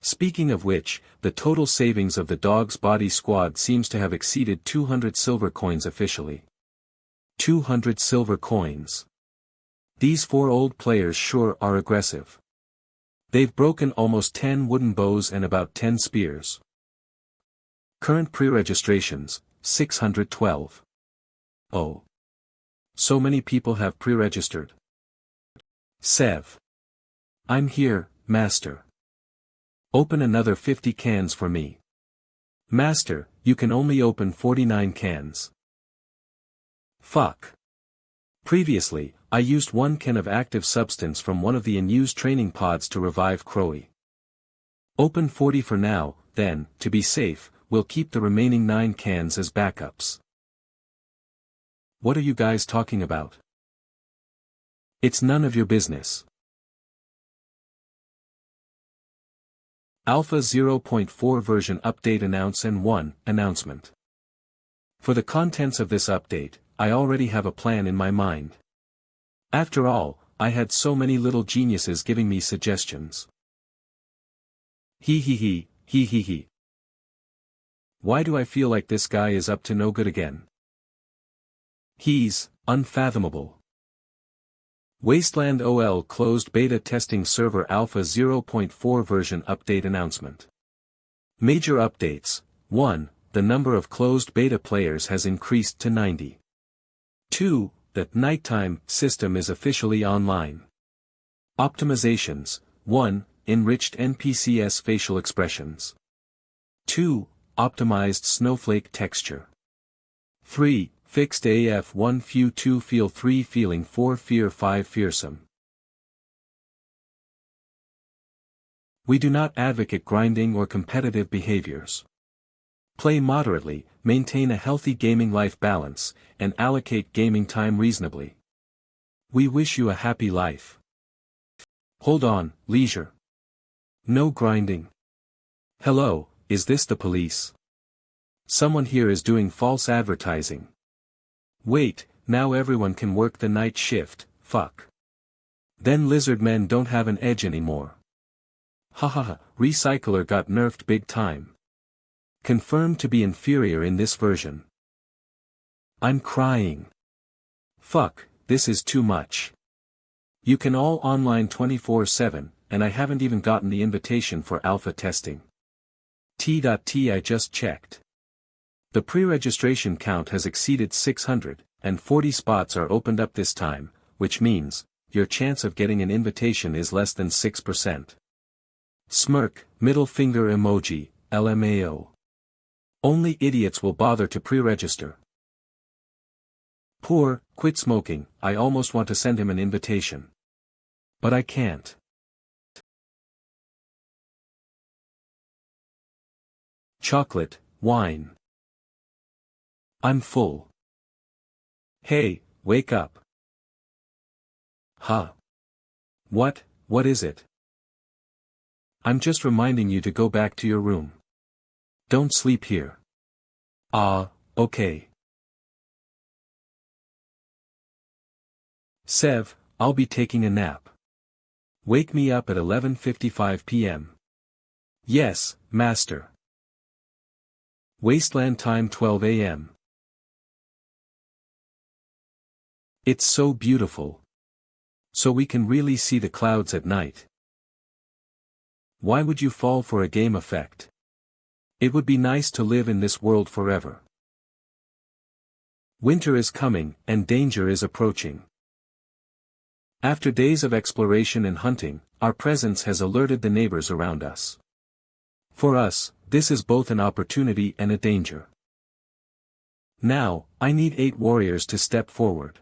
S1: Speaking of which, the total savings of the Dog's Body Squad seems to have exceeded 200 silver coins officially. 200 silver coins. These 4 old players sure are aggressive. They've broken almost 10 wooden bows and about 10 spears. Current pre-registrations, 612. Oh. So many people have pre-registered. Sev. I'm here, Master. Open another 50 cans for me. Master, you can only open 49 cans. Fuck. Previously, I used 1 can of active substance from one of the unused training pods to revive Crowy. Open 40 for now, then, to be safe, we'll keep the remaining 9 cans as backups. What are you guys talking about? It's none of your business. Alpha 0.4 version update announce and 1 announcement. For the contents of this update, I already have a plan in my mind. After all, I had so many little geniuses giving me suggestions. He. Why do I feel like this guy is up to no good again? He's unfathomable. Wasteland OL closed beta testing server Alpha 0.4 version update announcement. Major updates. 1. The number of closed beta players has increased to 90. 2. The nighttime system is officially online. Optimizations. 1. Enriched NPCs facial expressions. 2. Optimized snowflake texture. 3. Fixed AF 1 few 2 feel 3 feeling 4 fear 5 fearsome. We do not advocate grinding or competitive behaviors. Play moderately, maintain a healthy gaming life balance, and allocate gaming time reasonably. We wish you a happy life. Hold on, leisure. No grinding. Hello, is this the police? Someone here is doing false advertising. Wait, now everyone can work the night shift, fuck. Then lizard men don't have an edge anymore. Hahaha, Recycler got nerfed big time. Confirmed to be inferior in this version. I'm crying. Fuck, this is too much. You can all online 24/7, and I haven't even gotten the invitation for alpha testing. T.T. I just checked. The pre-registration count has exceeded 600, and 40 spots are opened up this time, which means, your chance of getting an invitation is less than 6%. Smirk, middle finger emoji, LMAO. Only idiots will bother to pre-register. Poor, quit smoking. I almost want to send him an invitation. But I can't. Chocolate, wine. I'm full. Hey, wake up. Huh? What is it? I'm just reminding you to go back to your room. Don't sleep here. Okay. Sev, I'll be taking a nap. Wake me up at 11:55 p.m. Yes, master. Wasteland time 12 a.m. It's so beautiful. So we can really see the clouds at night. Why would you fall for a game effect? It would be nice to live in this world forever. Winter is coming, and danger is approaching. After days of exploration and hunting, our presence has alerted the neighbors around us. For us, this is both an opportunity and a danger. Now, I need 8 warriors to step forward.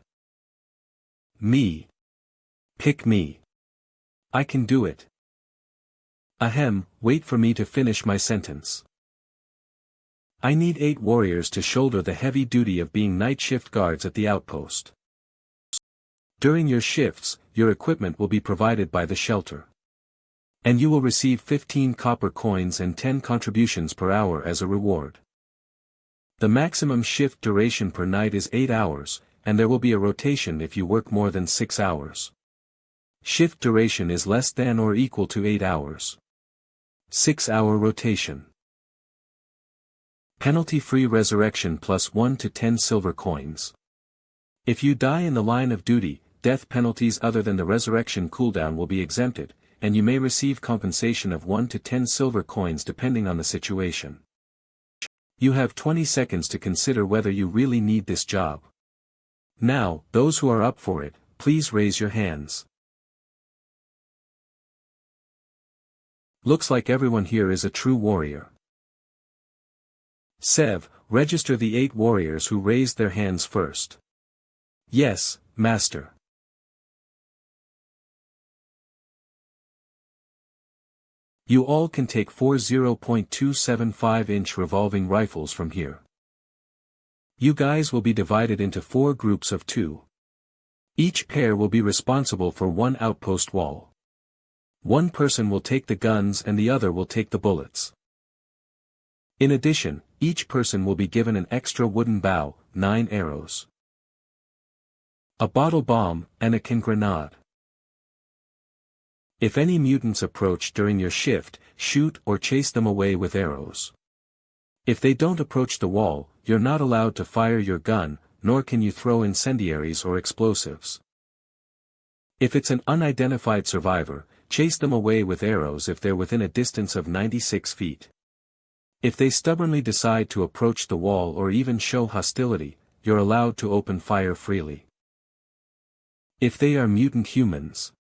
S1: Me. Pick me. I can do it. Ahem, wait for me to finish my sentence. I need 8 warriors to shoulder the heavy duty of being night shift guards at the outpost. During your shifts, your equipment will be provided by the shelter. And you will receive 15 copper coins and 10 contributions per hour as a reward. The maximum shift duration per night is 8 hours, and there will be a rotation if you work more than 6 hours. Shift duration is less than or equal to 8 hours. 6-hour rotation. Penalty-free resurrection plus 1 to 10 silver coins. If you die in the line of duty, death penalties other than the resurrection cooldown will be exempted, and you may receive compensation of 1 to 10 silver coins depending on the situation. You have 20 seconds to consider whether you really need this job. Now, those who are up for it, please raise your hands. Looks like everyone here is a true warrior. Sev, register the 8 warriors who raised their hands first. Yes, master. You all can take 4 0.275-inch revolving rifles from here. You guys will be divided into 4 groups of 2. Each pair will be responsible for 1 outpost wall. One person will take the guns and the other will take the bullets. In addition, each person will be given an extra wooden bow, 9 arrows, a bottle bomb, and a can grenade. If any mutants approach during your shift, shoot or chase them away with arrows. If they don't approach the wall, you're not allowed to fire your gun, nor can you throw incendiaries or explosives. If it's an unidentified survivor, chase them away with arrows if they're within a distance of 96 feet. If they stubbornly decide to approach the wall or even show hostility, you're allowed to open fire freely. If they are mutant humans,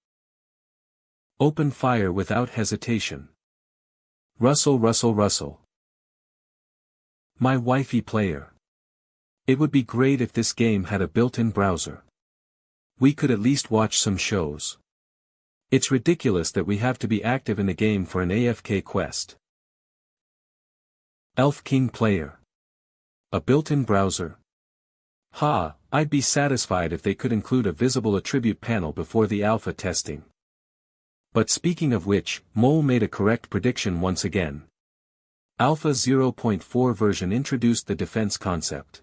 S1: open fire without hesitation. Rustle, rustle, rustle. My wifey player. It would be great if this game had a built-in browser. We could at least watch some shows. It's ridiculous that we have to be active in the game for an AFK quest. Elf King player. A built-in browser. I'd be satisfied if they could include a visible attribute panel before the alpha testing. But speaking of which, Mole made a correct prediction once again. Alpha 0.4 version introduced the defense concept.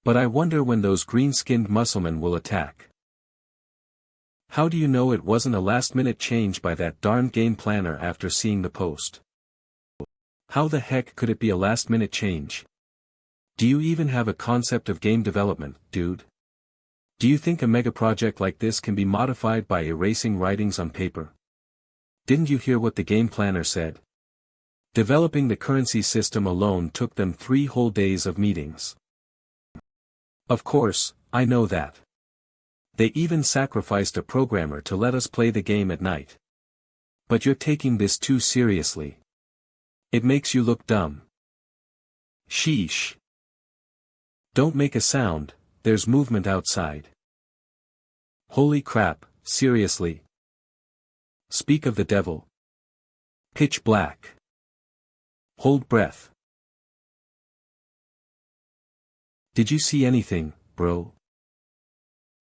S1: But I wonder when those green-skinned musclemen will attack. How do you know it wasn't a last-minute change by that darn game planner after seeing the post? How the heck could it be a last-minute change? Do you even have a concept of game development, dude? Do you think a mega project like this can be modified by erasing writings on paper? Didn't you hear what the game planner said? Developing the currency system alone took them 3 whole days of meetings. Of course, I know that. They even sacrificed a programmer to let us play the game at night. But you're taking this too seriously. It makes you look dumb. Sheesh. Don't make a sound, there's movement outside. Holy crap, seriously? Speak of the devil. Pitch black. Hold breath. Did you see anything, bro?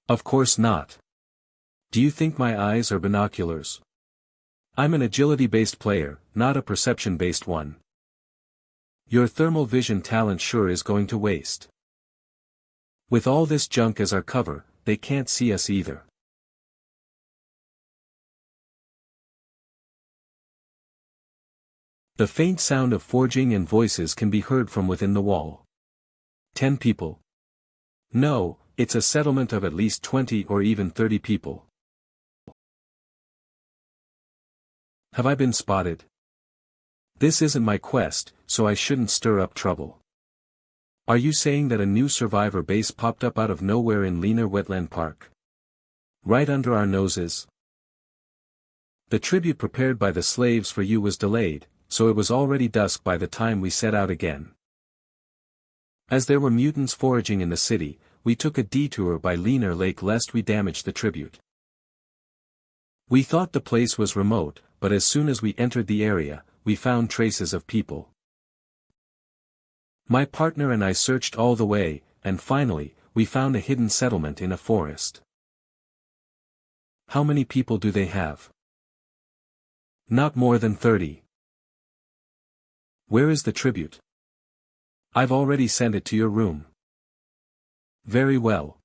S1: Of course not. Do you think my eyes are binoculars? I'm an agility-based player, not a perception-based one. Your thermal vision talent sure is going to waste. With all this junk as our cover, they can't see us either. The faint sound of forging and voices can be heard from within the wall. 10 people. No, it's a settlement of at least 20 or even 30 people. Have I been spotted? This isn't my quest, so I shouldn't stir up trouble. Are you saying that a new survivor base popped up out of nowhere in Leaner Wetland Park? Right under our noses? The tribute prepared by the slaves for you was delayed, so it was already dusk by the time we set out again. As there were mutants foraging in the city, we took a detour by Leaner Lake lest we damage the tribute. We thought the place was remote, but as soon as we entered the area, we found traces of people. My partner and I searched all the way, and finally, we found a hidden settlement in a forest. How many people do they have? Not more than 30. Where is the tribute? I've already sent it to your room. Very well.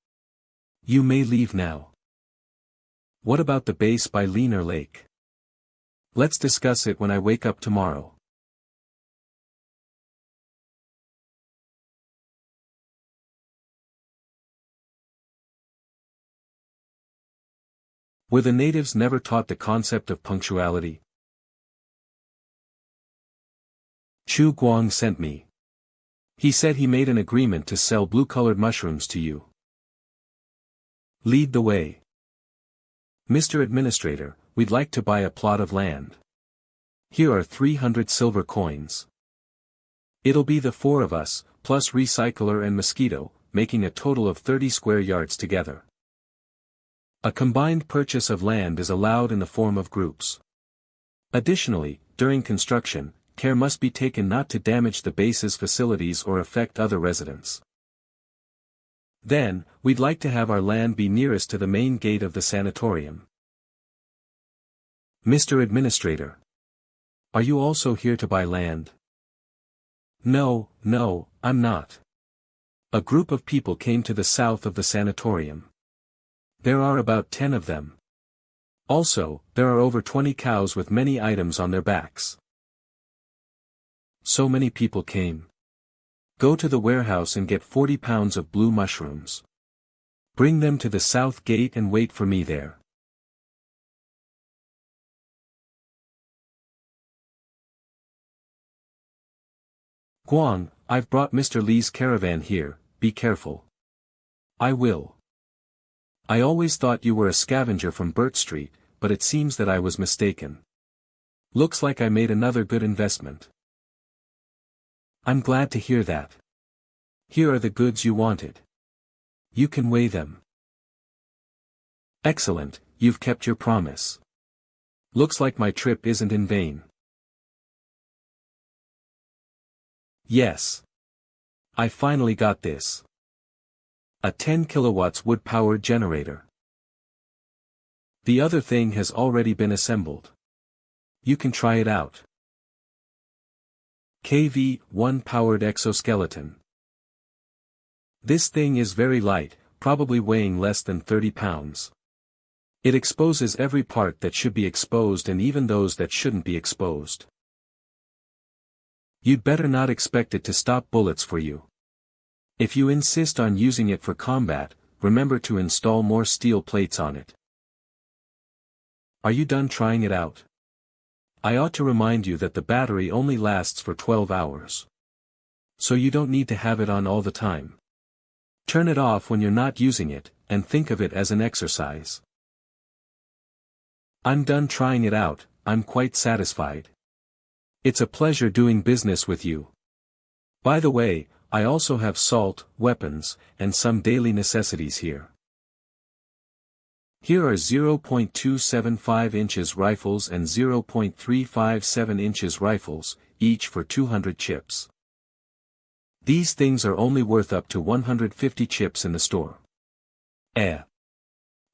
S1: You may leave now. What about the base by Leaner Lake? Let's discuss it when I wake up tomorrow. Were the natives never taught the concept of punctuality? Chu Guang sent me. He said he made an agreement to sell blue-colored mushrooms to you. Lead the way. Mr. Administrator, we'd like to buy a plot of land. Here are 300 silver coins. It'll be the 4 of us, plus Recycler and Mosquito, making a total of 30 square yards together. A combined purchase of land is allowed in the form of groups. Additionally, during construction, care must be taken not to damage the base's facilities or affect other residents. Then, we'd like to have our land be nearest to the main gate of the sanatorium. Mr. Administrator. Are you also here to buy land? No, I'm not. A group of people came to the south of the sanatorium. There are about 10 of them. Also, there are over 20 cows with many items on their backs. So many people came. Go to the warehouse and get 40 pounds of blue mushrooms. Bring them to the south gate and wait for me there. Guang, I've brought Mr. Li's caravan here, be careful. I will. I always thought you were a scavenger from Burt Street, but it seems that I was mistaken. Looks like I made another good investment. I'm glad to hear that. Here are the goods you wanted. You can weigh them. Excellent, you've kept your promise. Looks like my trip isn't in vain. Yes. I finally got this. A 10 kilowatts wood-powered generator. The other thing has already been assembled. You can try it out. KV-1 powered exoskeleton. This thing is very light, probably weighing less than 30 pounds. It exposes every part that should be exposed and even those that shouldn't be exposed. You'd better not expect it to stop bullets for you. If you insist on using it for combat, remember to install more steel plates on it. Are you done trying it out? I ought to remind you that the battery only lasts for 12 hours. So you don't need to have it on all the time. Turn it off when you're not using it, and think of it as an exercise. I'm done trying it out, I'm quite satisfied. It's a pleasure doing business with you. By the way, I also have salt, weapons, and some daily necessities here. Here are 0.275 inches rifles and 0.357 inches rifles, each for 200 chips. These things are only worth up to 150 chips in the store.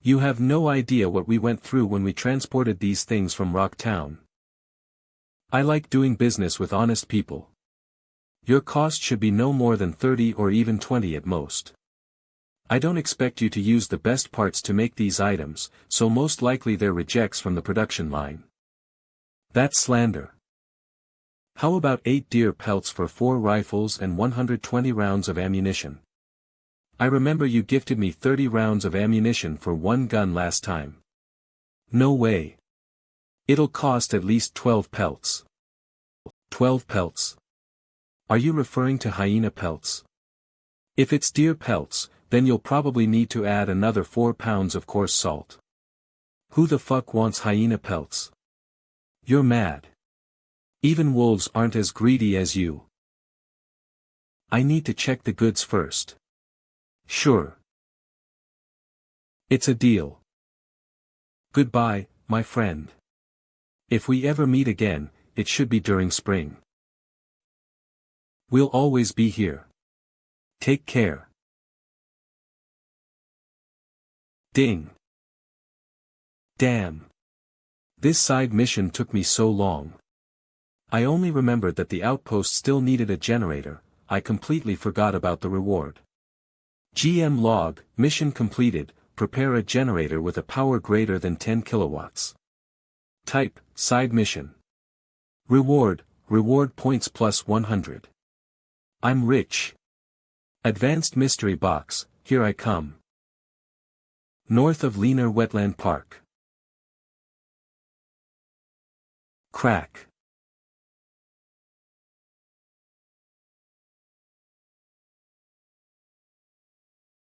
S1: You have no idea what we went through when we transported these things from Rocktown. I like doing business with honest people. Your cost should be no more than 30 or even 20 at most. I don't expect you to use the best parts to make these items, so most likely they're rejects from the production line. That's slander. How about 8 deer pelts for 4 rifles and 120 rounds of ammunition? I remember you gifted me 30 rounds of ammunition for 1 gun last time. No way. It'll cost at least 12 pelts. 12 pelts. Are you referring to hyena pelts? If it's deer pelts, then you'll probably need to add another 4 pounds of coarse salt. Who the fuck wants hyena pelts? You're mad. Even wolves aren't as greedy as you. I need to check the goods first. Sure. It's a deal. Goodbye, my friend. If we ever meet again, it should be during spring. We'll always be here. Take care. Ding. Damn. This side mission took me so long. I only remembered that the outpost still needed a generator. I completely forgot about the reward. GM log, mission completed, prepare a generator with a power greater than 10 kilowatts. Type, side mission. Reward points plus 100. I'm rich. Advanced mystery box, here I come. North of Leaner Wetland Park. Crack.